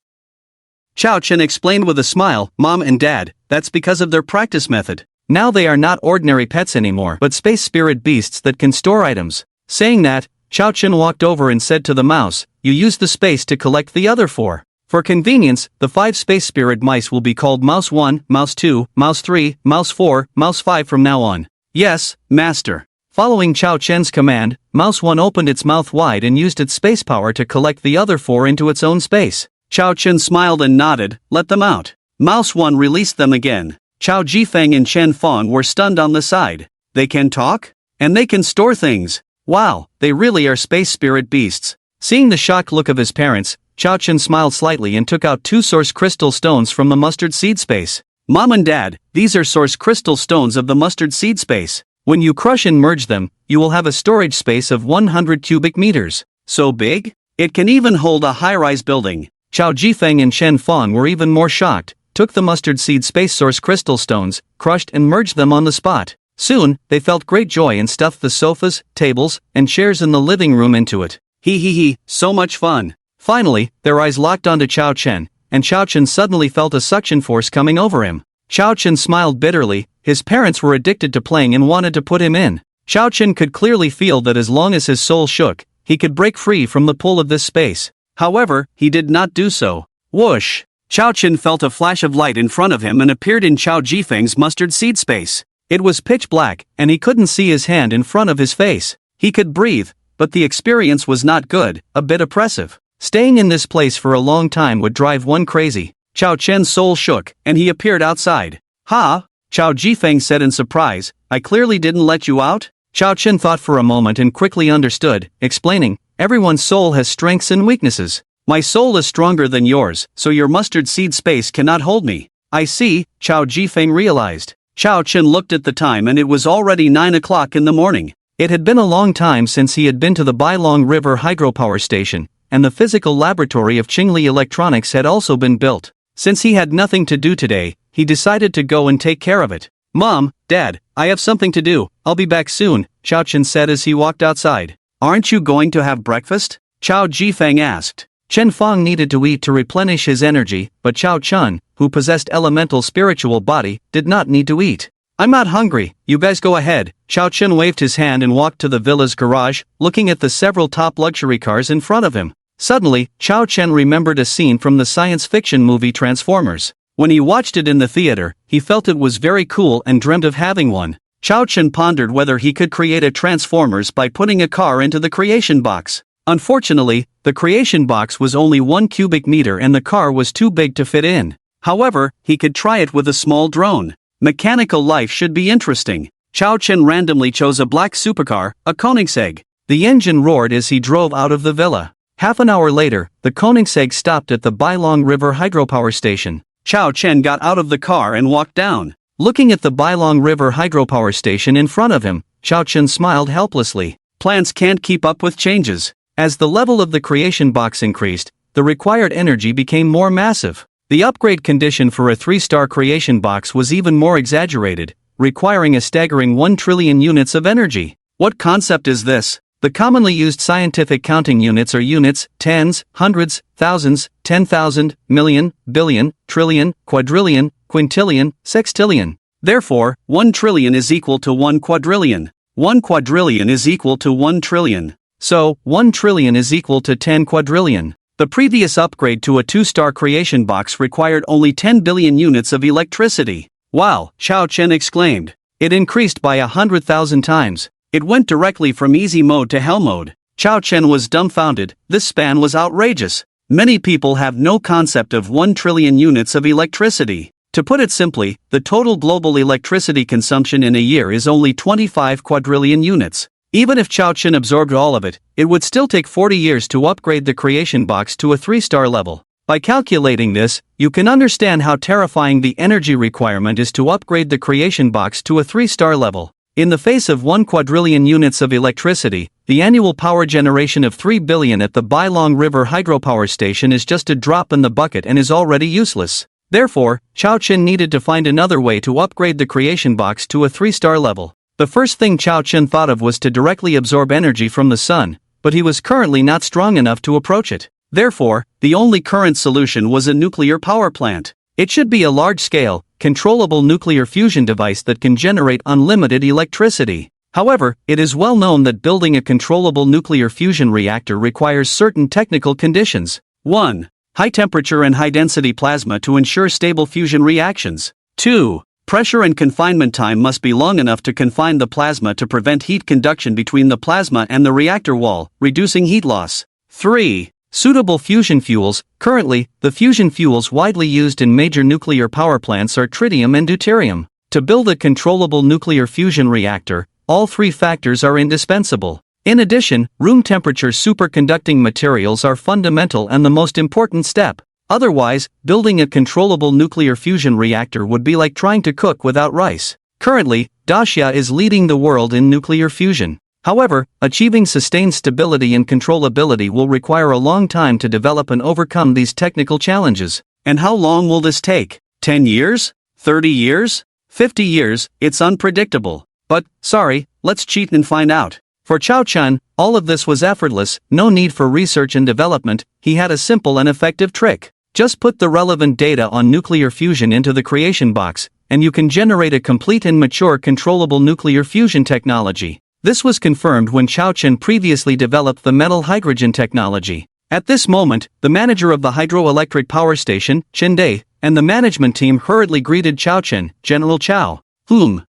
Chao Chen explained with a smile, "Mom and Dad, that's because of their practice method. Now they are not ordinary pets anymore, but space spirit beasts that can store items." Saying that, Chao Chen walked over and said to the mouse, "You use the space to collect the other 4. For convenience, the 5 space spirit mice will be called Mouse 1, Mouse 2, Mouse 3, Mouse 4, Mouse 5 from now on." "Yes, Master." Following Chao Chen's command, Mouse 1 opened its mouth wide and used its space power to collect the other 4 into its own space. Chao Chen smiled and nodded, "Let them out." Mouse 1 released them again. Chao Jifeng and Shen Fang were stunned on the side. They can talk? And they can store things? Wow, they really are space spirit beasts. Seeing the shocked look of his parents, Chao Chen smiled slightly and took out 2 source crystal stones from the mustard seed space. "Mom and Dad, these are source crystal stones of the mustard seed space. When you crush and merge them, you will have a storage space of 100 cubic meters. So big? It can even hold a high-rise building." Chao Jifeng and Shen Fang were even more shocked, took the mustard seed space source crystal stones, crushed and merged them on the spot. Soon, they felt great joy and stuffed the sofas, tables, and chairs in the living room into it. He, so much fun. Finally, their eyes locked onto Chao Chen, and Chao Chen suddenly felt a suction force coming over him. Chao Chen smiled bitterly, his parents were addicted to playing and wanted to put him in. Chao Chen could clearly feel that as long as his soul shook, he could break free from the pull of this space. However, he did not do so. Whoosh! Chao Chen felt a flash of light in front of him and appeared in Chao Jifeng's mustard seed space. It was pitch black, and he couldn't see his hand in front of his face. He could breathe, but the experience was not good, a bit oppressive. Staying in this place for a long time would drive one crazy. Chao Chen's soul shook, and he appeared outside. "Ha?" Chao Jifeng said in surprise, "I clearly didn't let you out?" Chao Chen thought for a moment and quickly understood, explaining, "Everyone's soul has strengths and weaknesses. My soul is stronger than yours, so your mustard seed space cannot hold me." "I see," Chao Jifeng realized. Chao Chen looked at the time and it was already 9 o'clock in the morning. It had been a long time since he had been to the Bailong River hydropower station, and the physical laboratory of Qingli Electronics had also been built. Since he had nothing to do today, he decided to go and take care of it. "Mom, Dad, I have something to do, I'll be back soon," Chao Chen said as he walked outside. "Aren't you going to have breakfast?" Chao Jifeng asked. Chen Fang needed to eat to replenish his energy, but Chao Chun, who possessed elemental spiritual body, did not need to eat. "I'm not hungry, you guys go ahead." Chao Chen waved his hand and walked to the villa's garage, looking at the several top luxury cars in front of him. Suddenly, Chao Chen remembered a scene from the science fiction movie Transformers. When he watched it in the theater, he felt it was very cool and dreamt of having one. Chao Chen pondered whether he could create a Transformers by putting a car into the creation box. Unfortunately, the creation box was only 1 cubic meter and the car was too big to fit in. However, he could try it with a small drone. Mechanical life should be interesting. Chao Chen randomly chose a black supercar, a Koenigsegg. The engine roared as he drove out of the villa. Half an hour later, the Koenigsegg stopped at the Bailong River hydropower station. Chao Chen got out of the car and walked down. Looking at the Bailong River hydropower station in front of him, Chao Chen smiled helplessly. Plants can't keep up with changes. As the level of the creation box increased, the required energy became more massive. The upgrade condition for a 3-star creation box was even more exaggerated, requiring a staggering 1 trillion units of energy. What concept is this? The commonly used scientific counting units are units, tens, hundreds, thousands, 10,000, million, billion, trillion, quadrillion, quintillion, sextillion. Therefore, 1 trillion is equal to 1 quadrillion. 1 quadrillion is equal to 1 trillion. So, 1 trillion is equal to 10 quadrillion. The previous upgrade to a 2-star creation box required only 10 billion units of electricity. Wow, Chao Chen exclaimed. It increased by 100,000 times. It went directly from easy mode to hell mode. Chao Chen was dumbfounded. This span was outrageous. Many people have no concept of 1 trillion units of electricity. To put it simply, the total global electricity consumption in a year is only 25 quadrillion units. Even if Chao Chen absorbed all of it, it would still take 40 years to upgrade the creation box to a 3-star level. By calculating this, you can understand how terrifying the energy requirement is to upgrade the creation box to a 3-star level. In the face of 1 quadrillion units of electricity, the annual power generation of 3 billion at the Bailong River hydropower station is just a drop in the bucket and is already useless. Therefore, Chao Chen needed to find another way to upgrade the creation box to a 3-star level. The first thing Chao Chen thought of was to directly absorb energy from the sun, but he was currently not strong enough to approach it. Therefore, the only current solution was a nuclear power plant. It should be a large-scale, controllable nuclear fusion device that can generate unlimited electricity. However, it is well known that building a controllable nuclear fusion reactor requires certain technical conditions. 1. High temperature and high density plasma to ensure stable fusion reactions. 2. Pressure and confinement time must be long enough to confine the plasma to prevent heat conduction between the plasma and the reactor wall, reducing heat loss. 3. Suitable fusion fuels. Currently, the fusion fuels widely used in major nuclear power plants are tritium and deuterium. To build a controllable nuclear fusion reactor, all 3 factors are indispensable. In addition, room temperature superconducting materials are fundamental and the most important step. Otherwise, building a controllable nuclear fusion reactor would be like trying to cook without rice. Currently, Dacia is leading the world in nuclear fusion. However, achieving sustained stability and controllability will require a long time to develop and overcome these technical challenges. And how long will this take? 10 years? 30 years? 50 years? It's unpredictable. But, sorry, let's cheat and find out. For Chao Chen, all of this was effortless, no need for research and development. He had a simple and effective trick. Just put the relevant data on nuclear fusion into the creation box, and you can generate a complete and mature controllable nuclear fusion technology. This was confirmed when Chao Chen previously developed the metal hydrogen technology. At this moment, the manager of the hydroelectric power station, Chen Dai, and the management team hurriedly greeted Chao Chen, General Chao.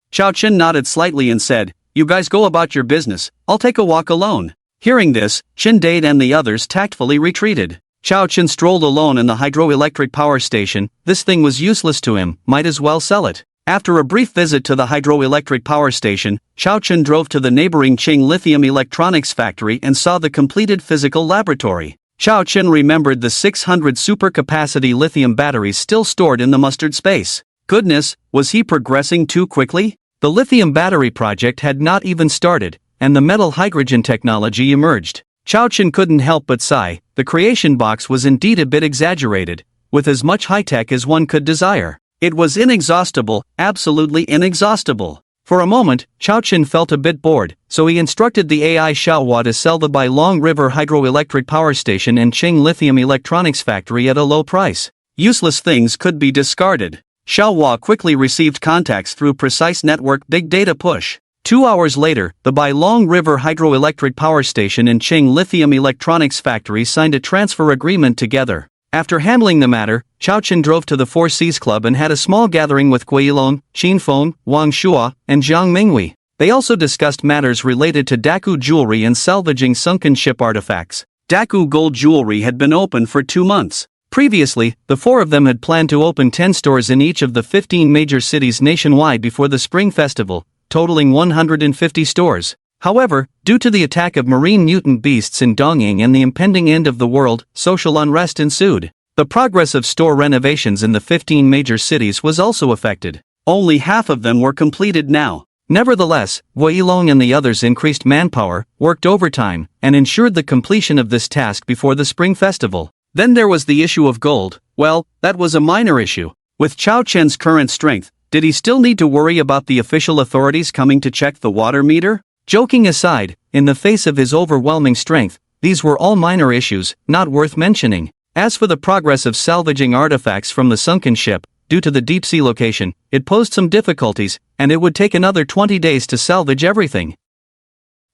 Chao Chen nodded slightly and said, "You guys go about your business, I'll take a walk alone." Hearing this, Chen Dai and the others tactfully retreated. Chao Chen strolled alone in the hydroelectric power station. This thing was useless to him, might as well sell it. After a brief visit to the hydroelectric power station, Chao Chen drove to the neighboring Qing lithium electronics factory and saw the completed physical laboratory. Chao Chen remembered the 600 supercapacity lithium batteries still stored in the mustard space. Goodness, was he progressing too quickly? The lithium battery project had not even started, and the metal hydrogen technology emerged. Chao Chen couldn't help but sigh. The creation box was indeed a bit exaggerated, with as much high-tech as one could desire. It was inexhaustible, absolutely inexhaustible. For a moment, Chao Chen felt a bit bored, so he instructed the AI Xiaohua to sell the Bailong River hydroelectric power station and Qing lithium electronics factory at a low price. Useless things could be discarded. Xiaohua quickly received contacts through precise network big data push. 2 hours later, the Bailong River hydroelectric power station and Qing lithium electronics factory signed a transfer agreement together. After handling the matter, Chao Chen drove to the Four Seas Club and had a small gathering with Guilong, Xin Feng, Wang Shua, and Jiang Minghui. They also discussed matters related to Daku jewelry and salvaging sunken ship artifacts. Daku gold jewelry had been open for 2 months. Previously, the 4 of them had planned to open 10 stores in each of the 15 major cities nationwide before the Spring Festival, totaling 150 stores. However, due to the attack of marine mutant beasts in Dongying and the impending end of the world, social unrest ensued. The progress of store renovations in the 15 major cities was also affected. Only half of them were completed now. Nevertheless, Guilong and the others increased manpower, worked overtime, and ensured the completion of this task before the Spring Festival. Then there was the issue of gold. Well, that was a minor issue. With Chao Chen's current strength, did he still need to worry about the official authorities coming to check the water meter? Joking aside, in the face of his overwhelming strength, these were all minor issues, not worth mentioning. As for the progress of salvaging artifacts from the sunken ship, due to the deep-sea location, it posed some difficulties, and it would take another 20 days to salvage everything.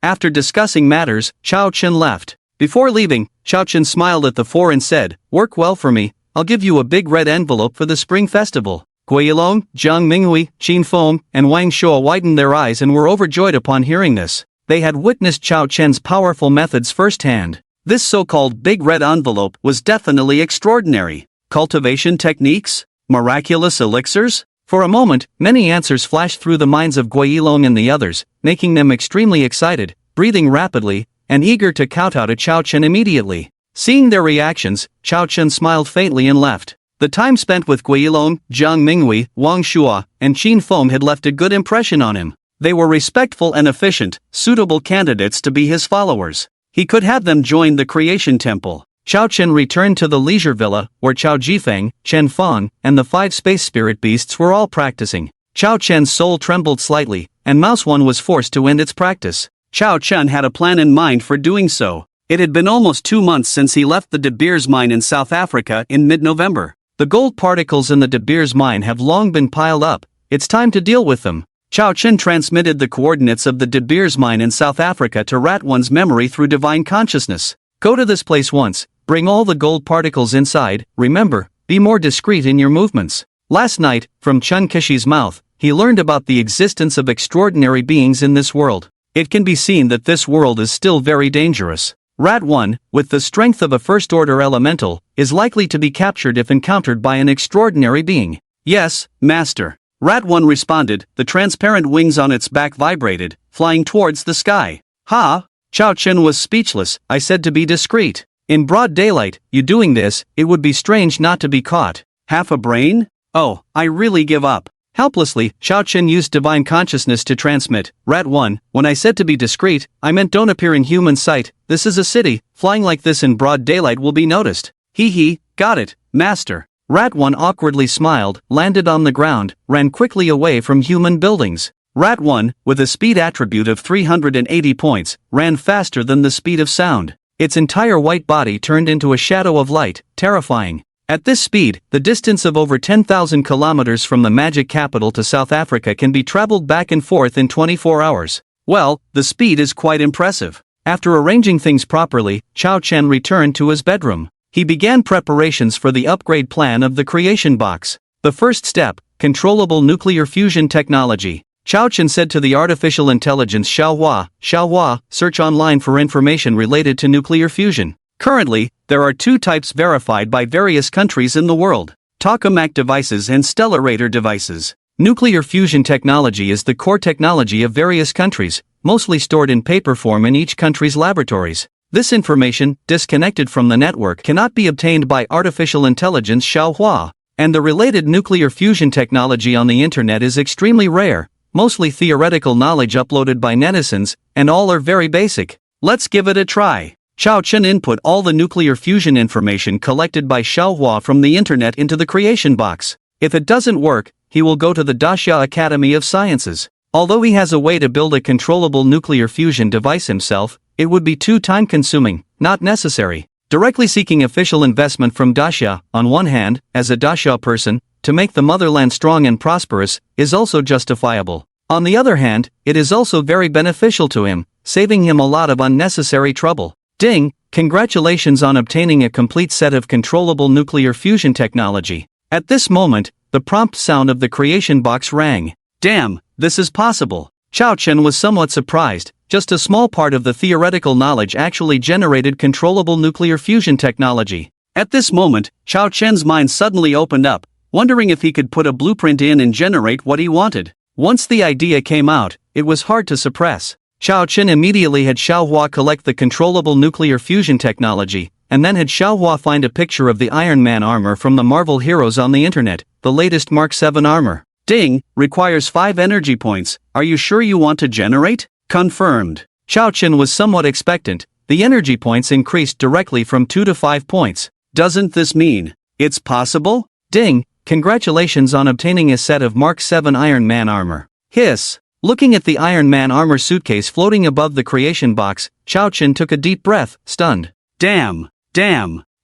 After discussing matters, Chao Chen left. Before leaving, Chao Chen smiled at the four and said, "Work well for me, I'll give you a big red envelope for the Spring Festival." Guilong, Jiang Minghui, Qin Feng, and Wang Shuo widened their eyes and were overjoyed upon hearing this. They had witnessed Chao Chen's powerful methods firsthand. This so-called big red envelope was definitely extraordinary. Cultivation techniques? Miraculous elixirs? For a moment, many answers flashed through the minds of Guilong and the others, making them extremely excited, breathing rapidly, and eager to kowtow to Chao Chen immediately. Seeing their reactions, Chao Chen smiled faintly and left. The time spent with Guilong, Jiang Minghui, Wang Shuo, and Qin Feng had left a good impression on him. They were respectful and efficient, suitable candidates to be his followers. He could have them join the Creation Temple. Chao Chen returned to the leisure villa, where Chao Jifeng, Chen Fang, and the 5 space spirit beasts were all practicing. Chao Chen's soul trembled slightly, and Mouse One was forced to end its practice. Chao Chen had a plan in mind for doing so. It had been almost 2 months since he left the De Beers mine in South Africa in mid-November. The gold particles in the De Beers mine have long been piled up. It's time to deal with them. Chao Chen transmitted the coordinates of the De Beers mine in South Africa to Rat One's memory through divine consciousness. Go to this place once, bring all the gold particles inside, remember, be more discreet in your movements. Last night, from Chun Kishi's mouth, he learned about the existence of extraordinary beings in this world. It can be seen that this world is still very dangerous. Rat 1, with the strength of a first-order elemental, is likely to be captured if encountered by an extraordinary being. Yes, Master. Rat 1 responded, the transparent wings on its back vibrated, flying towards the sky. Ha! Chao Chen was speechless. I said to be discreet. In broad daylight, you doing this, it would be strange not to be caught. Half a brain? Oh, I really give up. Helplessly, Chao Chen used divine consciousness to transmit, Rat 1, when I said to be discreet, I meant don't appear in human sight. This is a city, flying like this in broad daylight will be noticed. Hee, got it, Master. Rat 1 awkwardly smiled, landed on the ground, ran quickly away from human buildings. Rat 1, with a speed attribute of 380 points, ran faster than the speed of sound. Its entire white body turned into a shadow of light, terrifying. At this speed, the distance of over 10,000 kilometers from the magic capital to South Africa can be traveled back and forth in 24 hours. Well, the speed is quite impressive. After arranging things properly, Chao Chen returned to his bedroom. He began preparations for the upgrade plan of the creation box. The first step, controllable nuclear fusion technology. Chao Chen said to the artificial intelligence Xiaohua, search online for information related to nuclear fusion. Currently, there are 2 types verified by various countries in the world: tokamak devices and stellarator devices. Nuclear fusion technology is the core technology of various countries, mostly stored in paper form in each country's laboratories. This information, disconnected from the network, cannot be obtained by artificial intelligence Xiaohua, and the related nuclear fusion technology on the internet is extremely rare, mostly theoretical knowledge uploaded by netizens, and all are very basic. Let's give it a try. Chao Chen input all the nuclear fusion information collected by Xiaohua from the internet into the creation box. If it doesn't work, he will go to the Daxia Academy of Sciences. Although he has a way to build a controllable nuclear fusion device himself, it would be too time-consuming, not necessary. Directly seeking official investment from Daxia, on one hand, as a Daxia person, to make the motherland strong and prosperous, is also justifiable. On the other hand, it is also very beneficial to him, saving him a lot of unnecessary trouble. Ding! Congratulations on obtaining a complete set of controllable nuclear fusion technology. At this moment, the prompt sound of the creation box rang. Damn, this is possible. Chao Chen was somewhat surprised. Just a small part of the theoretical knowledge actually generated controllable nuclear fusion technology. At this moment, Chao Chen's mind suddenly opened up, wondering if he could put a blueprint in and generate what he wanted. Once the idea came out, it was hard to suppress. Xiao Chen immediately had Xiaohua collect the controllable nuclear fusion technology, and then had Xiaohua find a picture of the Iron Man armor from the Marvel heroes on the internet, the latest Mark 7 armor. Ding, requires 5 energy points, are you sure you want to generate? Confirmed. Xiao Chen was somewhat expectant, the energy points increased directly from 2 to 5 points. Doesn't this mean it's possible? Ding, congratulations on obtaining a set of Mark 7 Iron Man armor. Hiss. Looking at the Iron Man armor suitcase floating above the creation box, Xiao Chen took a deep breath, stunned. Damn,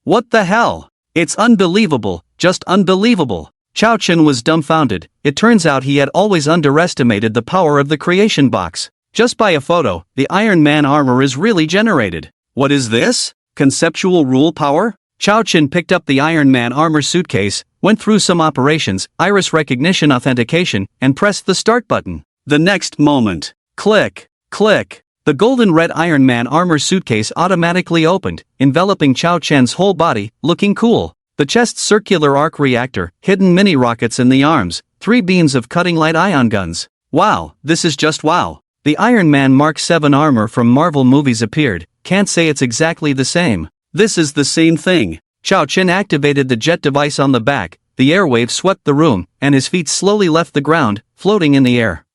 what the hell? It's unbelievable, just unbelievable. Xiao Chen was dumbfounded. It turns out he had always underestimated the power of the creation box. Just by a photo, the Iron Man armor is really generated. What is this? Conceptual rule power? Xiao Chen picked up the Iron Man armor suitcase, went through some operations, iris recognition authentication, and pressed the start button. The next moment, click, click. The golden red Iron Man armor suitcase automatically opened, enveloping Xiao Chen's whole body, looking cool. The chest's circular arc reactor, hidden mini rockets in the arms, 3 beams of cutting light ion guns. Wow, this is just wow. The Iron Man Mark 7 armor from Marvel movies appeared, can't say it's exactly the same. This is the same thing. Xiao Chen activated the jet device on the back, the airwave swept the room, and his feet slowly left the ground, floating in the air.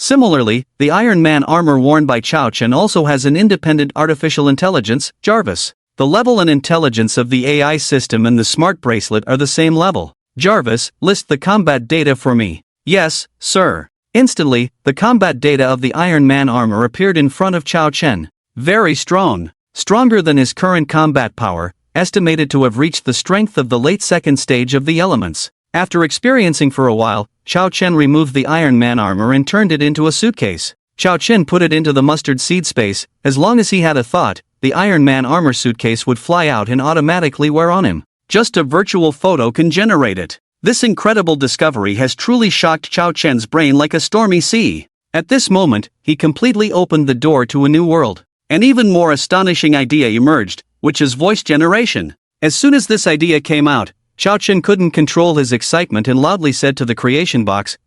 Similarly, the Iron Man armor worn by Xiao Chen also has an independent artificial intelligence, Jarvis. The level and intelligence of the AI system and the smart bracelet are the same level. Jarvis, list the combat data for me. Yes, sir. Instantly, the combat data of the Iron Man armor appeared in front of Xiao Chen. Very strong. Stronger than his current combat power, estimated to have reached the strength of the late second stage of the elements. After experiencing for a while, Xiao Chen removed the Iron Man armor and turned it into a suitcase. Xiao Chen put it into the mustard seed space. As long as he had a thought, the Iron Man armor suitcase would fly out and automatically wear on him. Just a virtual photo can generate it. This incredible discovery has truly shocked Xiao Chen's brain like a stormy sea. At this moment, he completely opened the door to a new world. An even more astonishing idea emerged, which is voice generation. As soon as this idea came out, Xiao Chen couldn't control his excitement and loudly said to the creation box,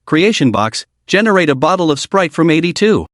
generate a bottle of Sprite from 82.